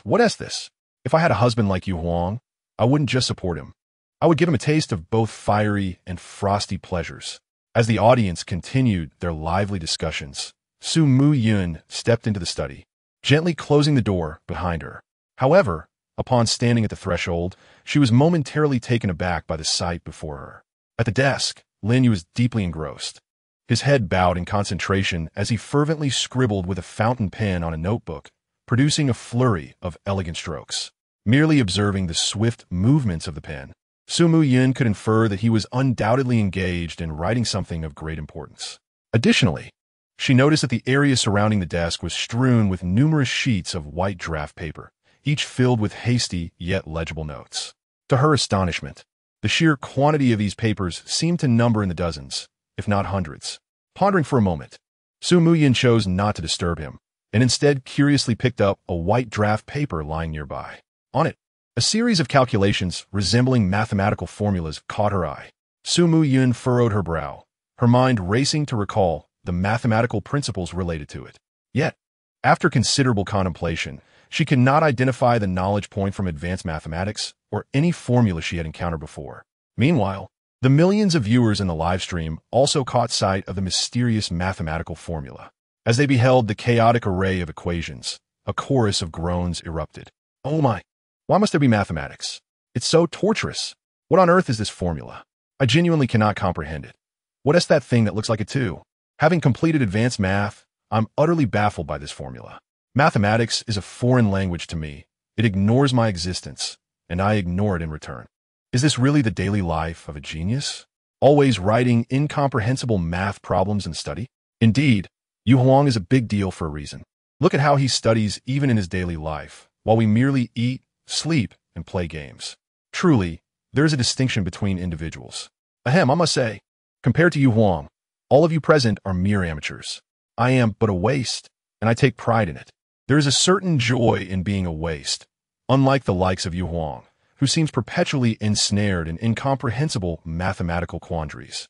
What is this? If I had a husband like Yu Huang, I wouldn't just support him. I would give him a taste of both fiery and frosty pleasures." As the audience continued their lively discussions, Zhao Yun stepped into the study, gently closing the door behind her. However, upon standing at the threshold, she was momentarily taken aback by the sight before her. At the desk, Lin Yu was deeply engrossed. His head bowed in concentration as he fervently scribbled with a fountain pen on a notebook, producing a flurry of elegant strokes. Merely observing the swift movements of the pen, Su Yun could infer that he was undoubtedly engaged in writing something of great importance. Additionally, she noticed that the area surrounding the desk was strewn with numerous sheets of white draft paper, each filled with hasty yet legible notes. To her astonishment, the sheer quantity of these papers seemed to number in the dozens, if not hundreds. Pondering for a moment, Su Yun chose not to disturb him, and instead curiously picked up a white draft paper lying nearby. On it, a series of calculations resembling mathematical formulas caught her eye. Su Yun furrowed her brow, her mind racing to recall the mathematical principles related to it. Yet, after considerable contemplation, she could not identify the knowledge point from advanced mathematics or any formula she had encountered before. Meanwhile, the millions of viewers in the live stream also caught sight of the mysterious mathematical formula. As they beheld the chaotic array of equations, a chorus of groans erupted. "Oh my! Why must there be mathematics? It's so torturous. What on earth is this formula? I genuinely cannot comprehend it. What is that thing that looks like it too? Having completed advanced math, I'm utterly baffled by this formula. Mathematics is a foreign language to me. It ignores my existence, and I ignore it in return. Is this really the daily life of a genius? Always writing incomprehensible math problems and study? Indeed, Yu Huang is a big deal for a reason. Look at how he studies even in his daily life, while we merely eat, sleep, and play games. Truly, there is a distinction between individuals. Ahem, I must say, compared to Yu Huang, all of you present are mere amateurs. I am but a waste, and I take pride in it. There is a certain joy in being a waste, unlike the likes of Yu Huang, who seems perpetually ensnared in incomprehensible mathematical quandaries.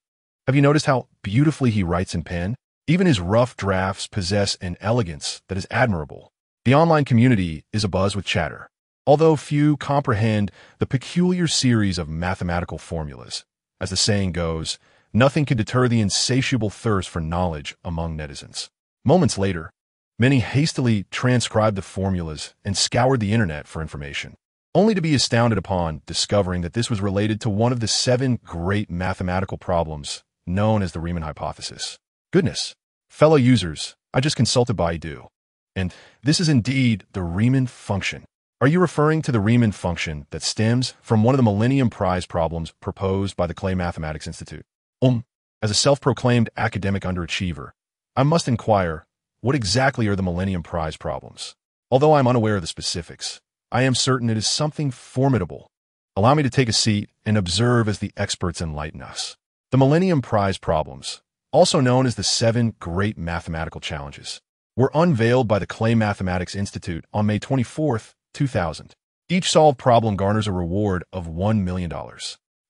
Have you noticed how beautifully he writes in pen? Even his rough drafts possess an elegance that is admirable. The online community is abuzz with chatter, although few comprehend the peculiar series of mathematical formulas. As the saying goes, nothing can deter the insatiable thirst for knowledge among netizens. Moments later, many hastily transcribed the formulas and scoured the internet for information, only to be astounded upon discovering that this was related to one of the 7 great mathematical problems known as the Riemann hypothesis. Goodness, fellow users, I just consulted Baidu, and this is indeed the Riemann function. Are you referring to the Riemann function that stems from one of the Millennium Prize problems proposed by the Clay Mathematics Institute? As a self-proclaimed academic underachiever, I must inquire, what exactly are the Millennium Prize problems? Although I'm unaware of the specifics, I am certain it is something formidable. Allow me to take a seat and observe as the experts enlighten us. The Millennium Prize problems, also known as the 7 Great Mathematical Challenges, were unveiled by the Clay Mathematics Institute on May 24, 2000. Each solved problem garners a reward of $1 million.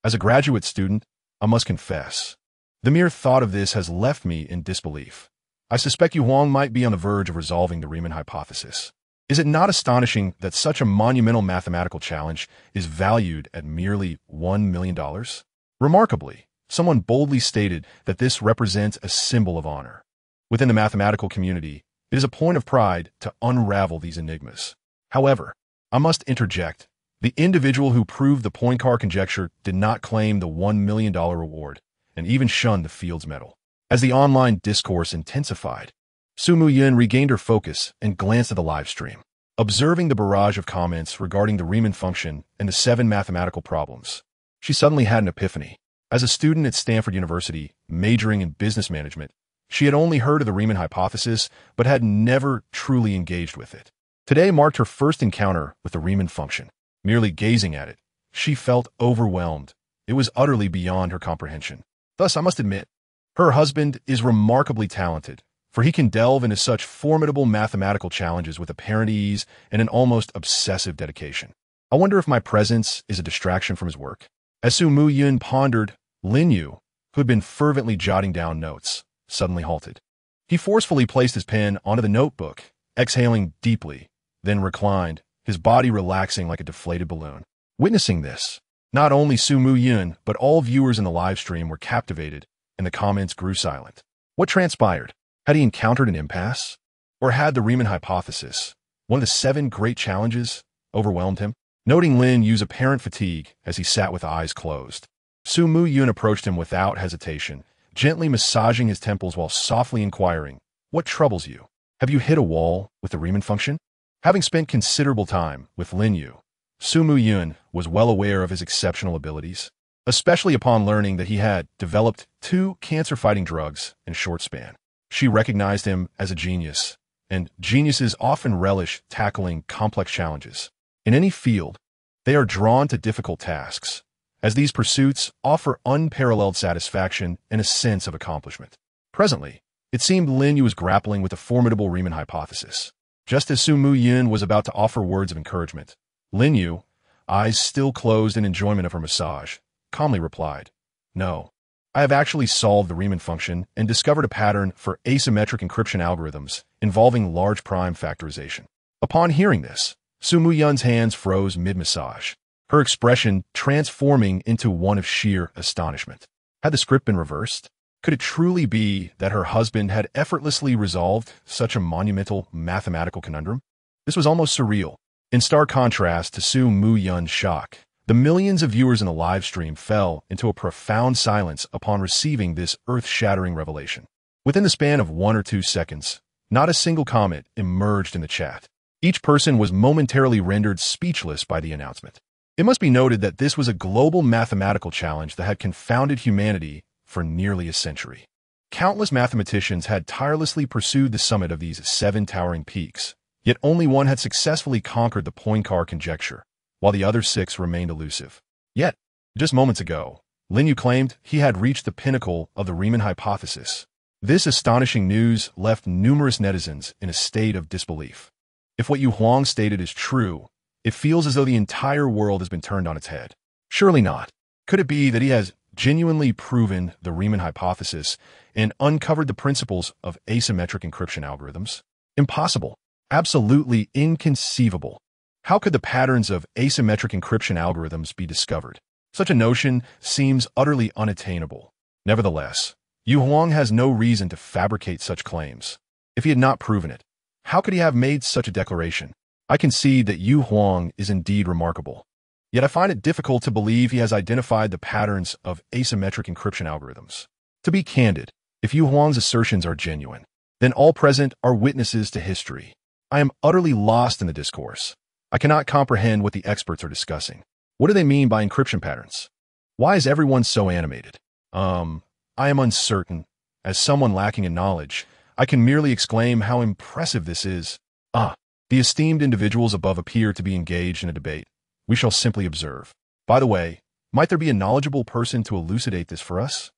As a graduate student, I must confess, the mere thought of this has left me in disbelief. I suspect Yu Huang might be on the verge of resolving the Riemann hypothesis. Is it not astonishing that such a monumental mathematical challenge is valued at merely $1 million? Remarkably, someone boldly stated that this represents a symbol of honor. Within the mathematical community, it is a point of pride to unravel these enigmas. However, I must interject. The individual who proved the Poincare conjecture did not claim the $1 million reward and even shunned the Fields Medal. As the online discourse intensified, Su Yun regained her focus and glanced at the live stream. Observing the barrage of comments regarding the Riemann function and the 7 mathematical problems, she suddenly had an epiphany. As a student at Stanford University, majoring in business management, she had only heard of the Riemann hypothesis but had never truly engaged with it. Today marked her first encounter with the Riemann function. Merely gazing at it, she felt overwhelmed. It was utterly beyond her comprehension. Thus, I must admit, her husband is remarkably talented, for he can delve into such formidable mathematical challenges with apparent ease and an almost obsessive dedication. I wonder if my presence is a distraction from his work. As Su Yun pondered, Lin Yu, who had been fervently jotting down notes, suddenly halted. He forcefully placed his pen onto the notebook, exhaling deeply, then reclined, his body relaxing like a deflated balloon. Witnessing this, not only Su Yun, but all viewers in the live stream were captivated, and the comments grew silent. What transpired? Had he encountered an impasse? Or had the Riemann hypothesis, one of the 7 great challenges, overwhelmed him? Noting Lin Yu's apparent fatigue as he sat with eyes closed, Su Yun approached him without hesitation, gently massaging his temples while softly inquiring, "What troubles you? Have you hit a wall with the Riemann function?" Having spent considerable time with Lin Yu, Zhao Yun was well aware of his exceptional abilities, especially upon learning that he had developed 2 cancer-fighting drugs in a short span. She recognized him as a genius, and geniuses often relish tackling complex challenges. In any field, they are drawn to difficult tasks, as these pursuits offer unparalleled satisfaction and a sense of accomplishment. Presently, it seemed Lin Yu was grappling with the formidable Riemann hypothesis. Just as Zhao Yun was about to offer words of encouragement, Lin Yu, eyes still closed in enjoyment of her massage, calmly replied, "No, I have actually solved the Riemann function and discovered a pattern for asymmetric encryption algorithms involving large prime factorization." Upon hearing this, Zhao Yun's hands froze mid-massage, her expression transforming into one of sheer astonishment. Had the script been reversed? Could it truly be that her husband had effortlessly resolved such a monumental mathematical conundrum? This was almost surreal. In stark contrast to Zhao Yun's shock, the millions of viewers in the live stream fell into a profound silence upon receiving this earth-shattering revelation. Within the span of 1 or 2 seconds, not a single comment emerged in the chat. Each person was momentarily rendered speechless by the announcement. It must be noted that this was a global mathematical challenge that had confounded humanity for nearly a century. Countless mathematicians had tirelessly pursued the summit of these 7 towering peaks, yet only one had successfully conquered the Poincare conjecture, while the other 6 remained elusive. Yet, just moments ago, Lin Yu claimed he had reached the pinnacle of the Riemann hypothesis. This astonishing news left numerous netizens in a state of disbelief. If what Yu Huang stated is true, it feels as though the entire world has been turned on its head. Surely not. Could it be that he has genuinely proven the Riemann hypothesis and uncovered the principles of asymmetric encryption algorithms? Impossible. Absolutely inconceivable. How could the patterns of asymmetric encryption algorithms be discovered? Such a notion seems utterly unattainable. Nevertheless, Yu Huang has no reason to fabricate such claims. If he had not proven it, how could he have made such a declaration? I concede that Yu Huang is indeed remarkable. Yet I find it difficult to believe he has identified the patterns of asymmetric encryption algorithms. To be candid, if Yu Huang's assertions are genuine, then all present are witnesses to history. I am utterly lost in the discourse. I cannot comprehend what the experts are discussing. What do they mean by encryption patterns? Why is everyone so animated? I am uncertain. As someone lacking in knowledge, I can merely exclaim how impressive this is. The esteemed individuals above appear to be engaged in a debate. We shall simply observe. By the way, might there be a knowledgeable person to elucidate this for us?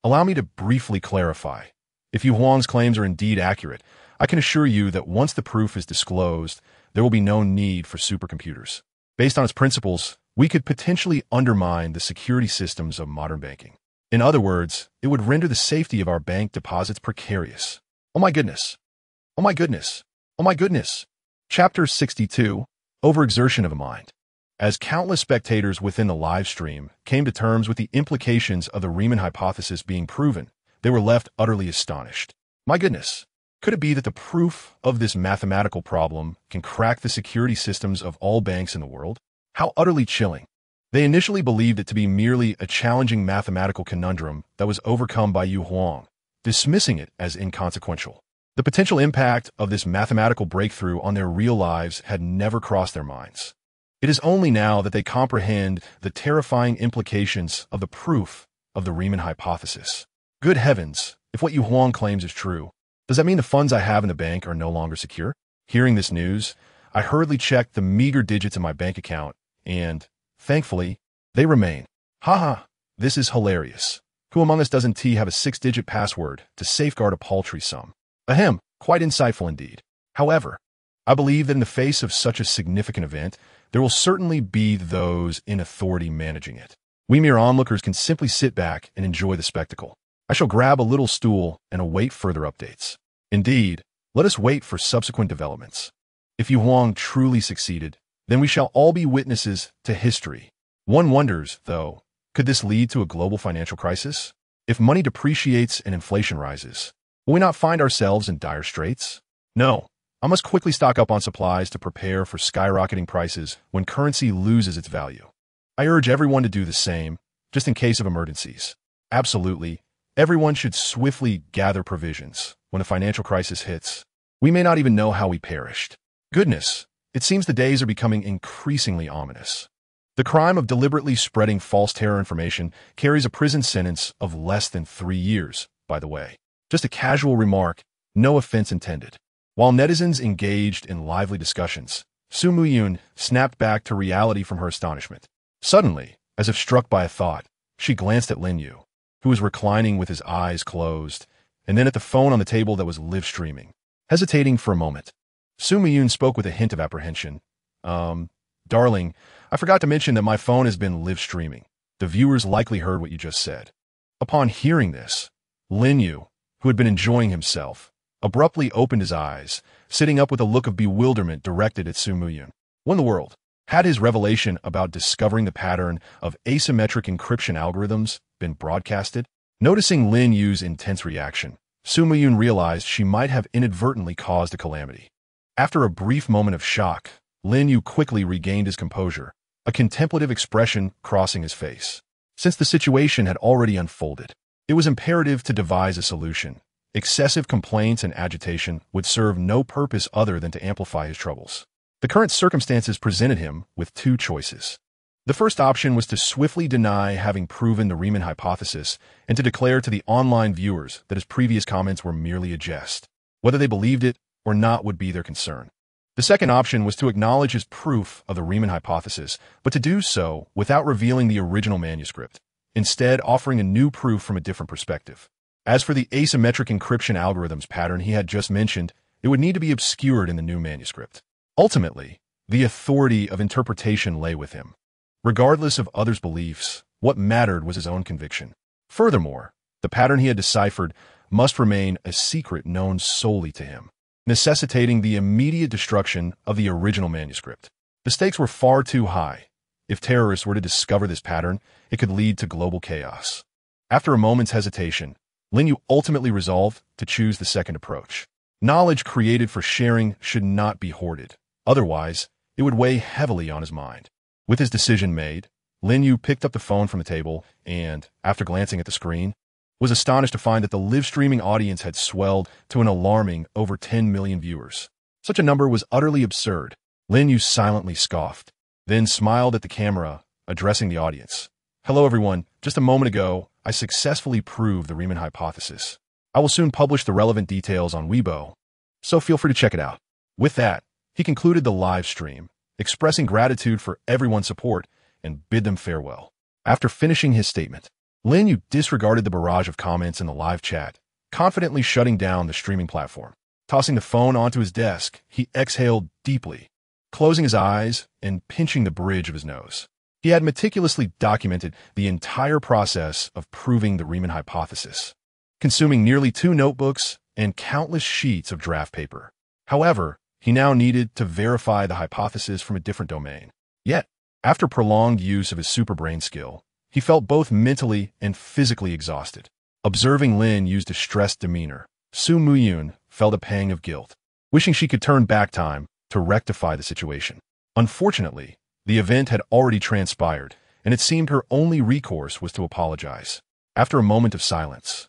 Allow me to briefly clarify. If Yu Huang's claims are indeed accurate, I can assure you that once the proof is disclosed, there will be no need for supercomputers. Based on its principles, we could potentially undermine the security systems of modern banking. In other words, it would render the safety of our bank deposits precarious. Oh my goodness. Oh my goodness. Oh my goodness. Chapter 62, Overexertion of the Mind. As countless spectators within the live stream came to terms with the implications of the Riemann hypothesis being proven, they were left utterly astonished. My goodness, could it be that the proof of this mathematical problem can crack the security systems of all banks in the world? How utterly chilling. They initially believed it to be merely a challenging mathematical conundrum that was overcome by Yu Huang, dismissing it as inconsequential. The potential impact of this mathematical breakthrough on their real lives had never crossed their minds. It is only now that they comprehend the terrifying implications of the proof of the Riemann hypothesis. Good heavens, if what Yu Huang claims is true, does that mean the funds I have in the bank are no longer secure? Hearing this news, I hurriedly checked the meager digits in my bank account, and, thankfully, they remain. Haha, this is hilarious. Who among us doesn't have a 6-digit password to safeguard a paltry sum? Ahem, quite insightful indeed. However, I believe that in the face of such a significant event, there will certainly be those in authority managing it. We mere onlookers can simply sit back and enjoy the spectacle. I shall grab a little stool and await further updates. Indeed, let us wait for subsequent developments. If Yu Huang truly succeeded, then we shall all be witnesses to history. One wonders, though, could this lead to a global financial crisis? If money depreciates and inflation rises, will we not find ourselves in dire straits? No. I must quickly stock up on supplies to prepare for skyrocketing prices when currency loses its value. I urge everyone to do the same, just in case of emergencies. Absolutely, everyone should swiftly gather provisions when a financial crisis hits. We may not even know how we perished. Goodness, It seems the days are becoming increasingly ominous. The crime of deliberately spreading false terror information carries a prison sentence of less than 3 years, by the way. Just a casual remark, no offense intended. While netizens engaged in lively discussions, Su Muyun snapped back to reality from her astonishment. Suddenly, as if struck by a thought, she glanced at Lin Yu, who was reclining with his eyes closed, and then at the phone on the table that was live streaming. Hesitating for a moment, Su Muyun spoke with a hint of apprehension. Darling, I forgot to mention that my phone has been live streaming. The viewers likely heard what you just said. Upon hearing this, Lin Yu, who had been enjoying himself, abruptly opened his eyes, sitting up with a look of bewilderment directed at Su Muyun. What in the world? Had his revelation about discovering the pattern of asymmetric encryption algorithms been broadcasted? Noticing Lin Yu's intense reaction, Su Muyun realized she might have inadvertently caused a calamity. After a brief moment of shock, Lin Yu quickly regained his composure, a contemplative expression crossing his face. Since the situation had already unfolded, it was imperative to devise a solution. Excessive complaints and agitation would serve no purpose other than to amplify his troubles. The current circumstances presented him with 2 choices. The first option was to swiftly deny having proven the Riemann hypothesis and to declare to the online viewers that his previous comments were merely a jest. Whether they believed it or not would be their concern. The second option was to acknowledge his proof of the Riemann hypothesis, but to do so without revealing the original manuscript, instead offering a new proof from a different perspective. As for the asymmetric encryption algorithms pattern he had just mentioned, it would need to be obscured in the new manuscript. Ultimately, the authority of interpretation lay with him. Regardless of others' beliefs, what mattered was his own conviction. Furthermore, the pattern he had deciphered must remain a secret known solely to him, necessitating the immediate destruction of the original manuscript. The stakes were far too high. If terrorists were to discover this pattern, it could lead to global chaos. After a moment's hesitation, Lin Yu ultimately resolved to choose the second approach. Knowledge created for sharing should not be hoarded. Otherwise, it would weigh heavily on his mind. With his decision made, Lin Yu picked up the phone from the table and, after glancing at the screen, was astonished to find that the live streaming audience had swelled to an alarming over 10 million viewers. Such a number was utterly absurd. Lin Yu silently scoffed, then smiled at the camera, addressing the audience. Hello everyone, just a moment ago, I successfully proved the Riemann hypothesis. I will soon publish the relevant details on Weibo, so feel free to check it out. With that, he concluded the live stream, expressing gratitude for everyone's support and bid them farewell. After finishing his statement, Lin Yu disregarded the barrage of comments in the live chat, confidently shutting down the streaming platform. Tossing the phone onto his desk, he exhaled deeply, closing his eyes and pinching the bridge of his nose. He had meticulously documented the entire process of proving the Riemann hypothesis, consuming nearly 2 notebooks and countless sheets of draft paper. However, he now needed to verify the hypothesis from a different domain. Yet, after prolonged use of his superbrain skill, he felt both mentally and physically exhausted. Observing Lin Yu's distressed demeanor, Su Muyun felt a pang of guilt, wishing she could turn back time to rectify the situation. Unfortunately, the event had already transpired, and it seemed her only recourse was to apologize. After a moment of silence,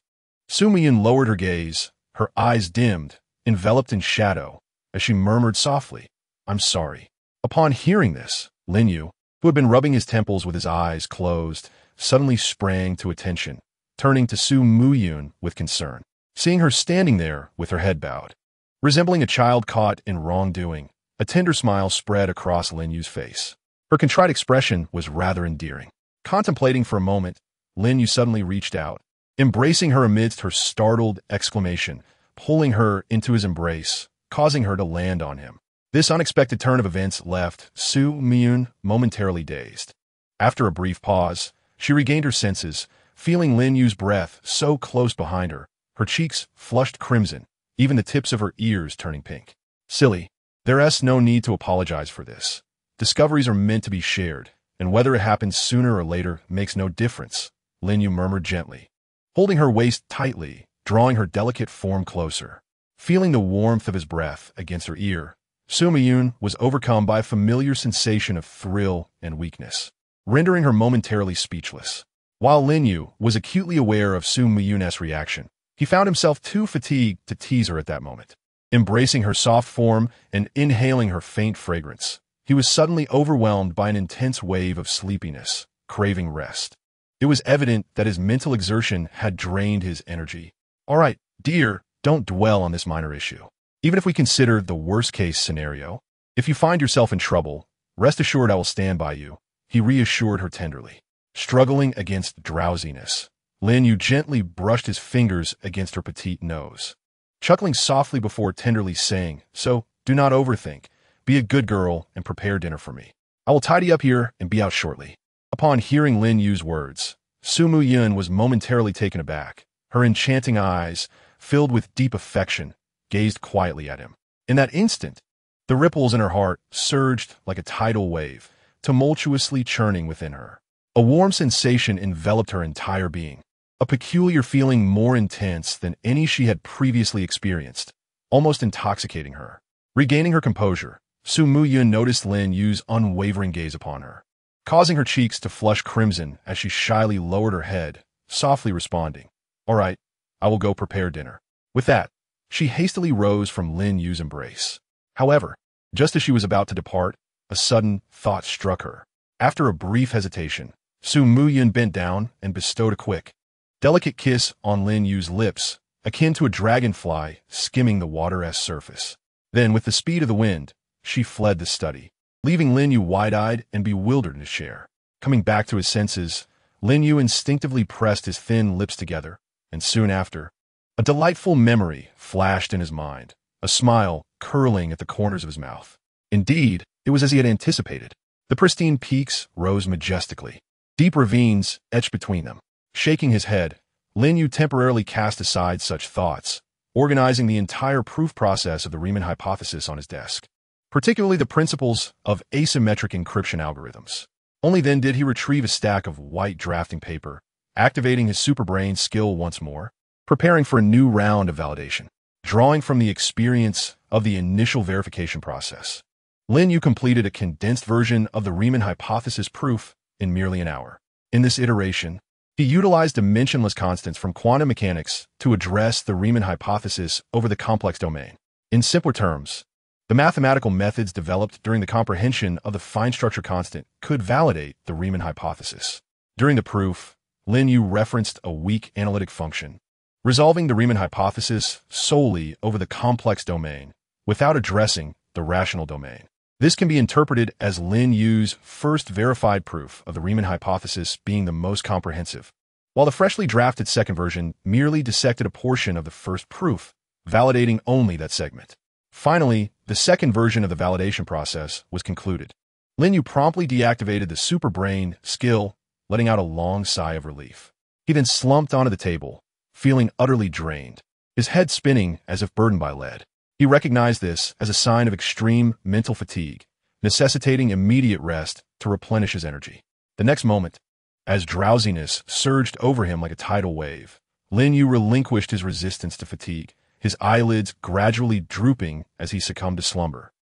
Su Muyun lowered her gaze, her eyes dimmed, enveloped in shadow, as she murmured softly, "I'm sorry." Upon hearing this, Lin Yu, who had been rubbing his temples with his eyes closed, suddenly sprang to attention, turning to Su Muyun with concern. Seeing her standing there with her head bowed, resembling a child caught in wrongdoing, a tender smile spread across Lin Yu's face. Her contrite expression was rather endearing. Contemplating for a moment, Lin Yu suddenly reached out, embracing her amidst her startled exclamation, pulling her into his embrace, causing her to land on him. This unexpected turn of events left Su Muyun momentarily dazed. After a brief pause, she regained her senses, feeling Lin Yu's breath so close behind her, her cheeks flushed crimson, even the tips of her ears turning pink. Silly. There's no need to apologize for this. Discoveries are meant to be shared, and whether it happens sooner or later makes no difference, Lin Yu murmured gently, holding her waist tightly, drawing her delicate form closer. Feeling the warmth of his breath against her ear, Su Muyun was overcome by a familiar sensation of thrill and weakness, rendering her momentarily speechless. While Lin Yu was acutely aware of Su Muyun's reaction, he found himself too fatigued to tease her at that moment. Embracing her soft form and inhaling her faint fragrance, he was suddenly overwhelmed by an intense wave of sleepiness, craving rest. It was evident that his mental exertion had drained his energy. "All right, dear, don't dwell on this minor issue. Even if we consider the worst-case scenario, if you find yourself in trouble, rest assured I will stand by you," he reassured her tenderly. Struggling against drowsiness, Lin Yu gently brushed his fingers against her petite nose, chuckling softly before tenderly saying, "So, do not overthink. Be a good girl and prepare dinner for me. I will tidy up here and be out shortly." Upon hearing Lin Yu's words, Zhao Yun was momentarily taken aback. Her enchanting eyes, filled with deep affection, gazed quietly at him. In that instant, the ripples in her heart surged like a tidal wave, tumultuously churning within her. A warm sensation enveloped her entire being, a peculiar feeling more intense than any she had previously experienced, almost intoxicating her. Regaining her composure, Zhao Yun noticed Lin Yu's unwavering gaze upon her, causing her cheeks to flush crimson as she shyly lowered her head, softly responding, "All right, I will go prepare dinner." With that, she hastily rose from Lin Yu's embrace. However, just as she was about to depart, a sudden thought struck her. After a brief hesitation, Zhao Yun bent down and bestowed a quick, delicate kiss on Lin Yu's lips, akin to a dragonfly skimming the water's surface. Then, with the speed of the wind, she fled the study, leaving Lin Yu wide-eyed and bewildered in his chair. Coming back to his senses, Lin Yu instinctively pressed his thin lips together, and soon after, a delightful memory flashed in his mind, a smile curling at the corners of his mouth. Indeed, it was as he had anticipated. The pristine peaks rose majestically. Deep ravines etched between them. Shaking his head, Lin Yu temporarily cast aside such thoughts, organizing the entire proof process of the Riemann hypothesis on his desk, particularly the principles of asymmetric encryption algorithms. Only then did he retrieve a stack of white drafting paper, activating his superbrain skill once more, preparing for a new round of validation. Drawing from the experience of the initial verification process, Lin Yu completed a condensed version of the Riemann hypothesis proof in merely an hour. In this iteration, he utilized dimensionless constants from quantum mechanics to address the Riemann hypothesis over the complex domain. In simpler terms, the mathematical methods developed during the comprehension of the fine structure constant could validate the Riemann hypothesis. During the proof, Lin Yu referenced a weak analytic function, resolving the Riemann hypothesis solely over the complex domain, without addressing the rational domain. This can be interpreted as Lin Yu's first verified proof of the Riemann hypothesis being the most comprehensive, while the freshly drafted second version merely dissected a portion of the first proof, validating only that segment. Finally, the second version of the validation process was concluded. Lin Yu promptly deactivated the superbrain skill, letting out a long sigh of relief. He then slumped onto the table, feeling utterly drained, his head spinning as if burdened by lead. He recognized this as a sign of extreme mental fatigue, necessitating immediate rest to replenish his energy. The next moment, as drowsiness surged over him like a tidal wave, Lin Yu relinquished his resistance to fatigue, his eyelids gradually drooping as he succumbed to slumber.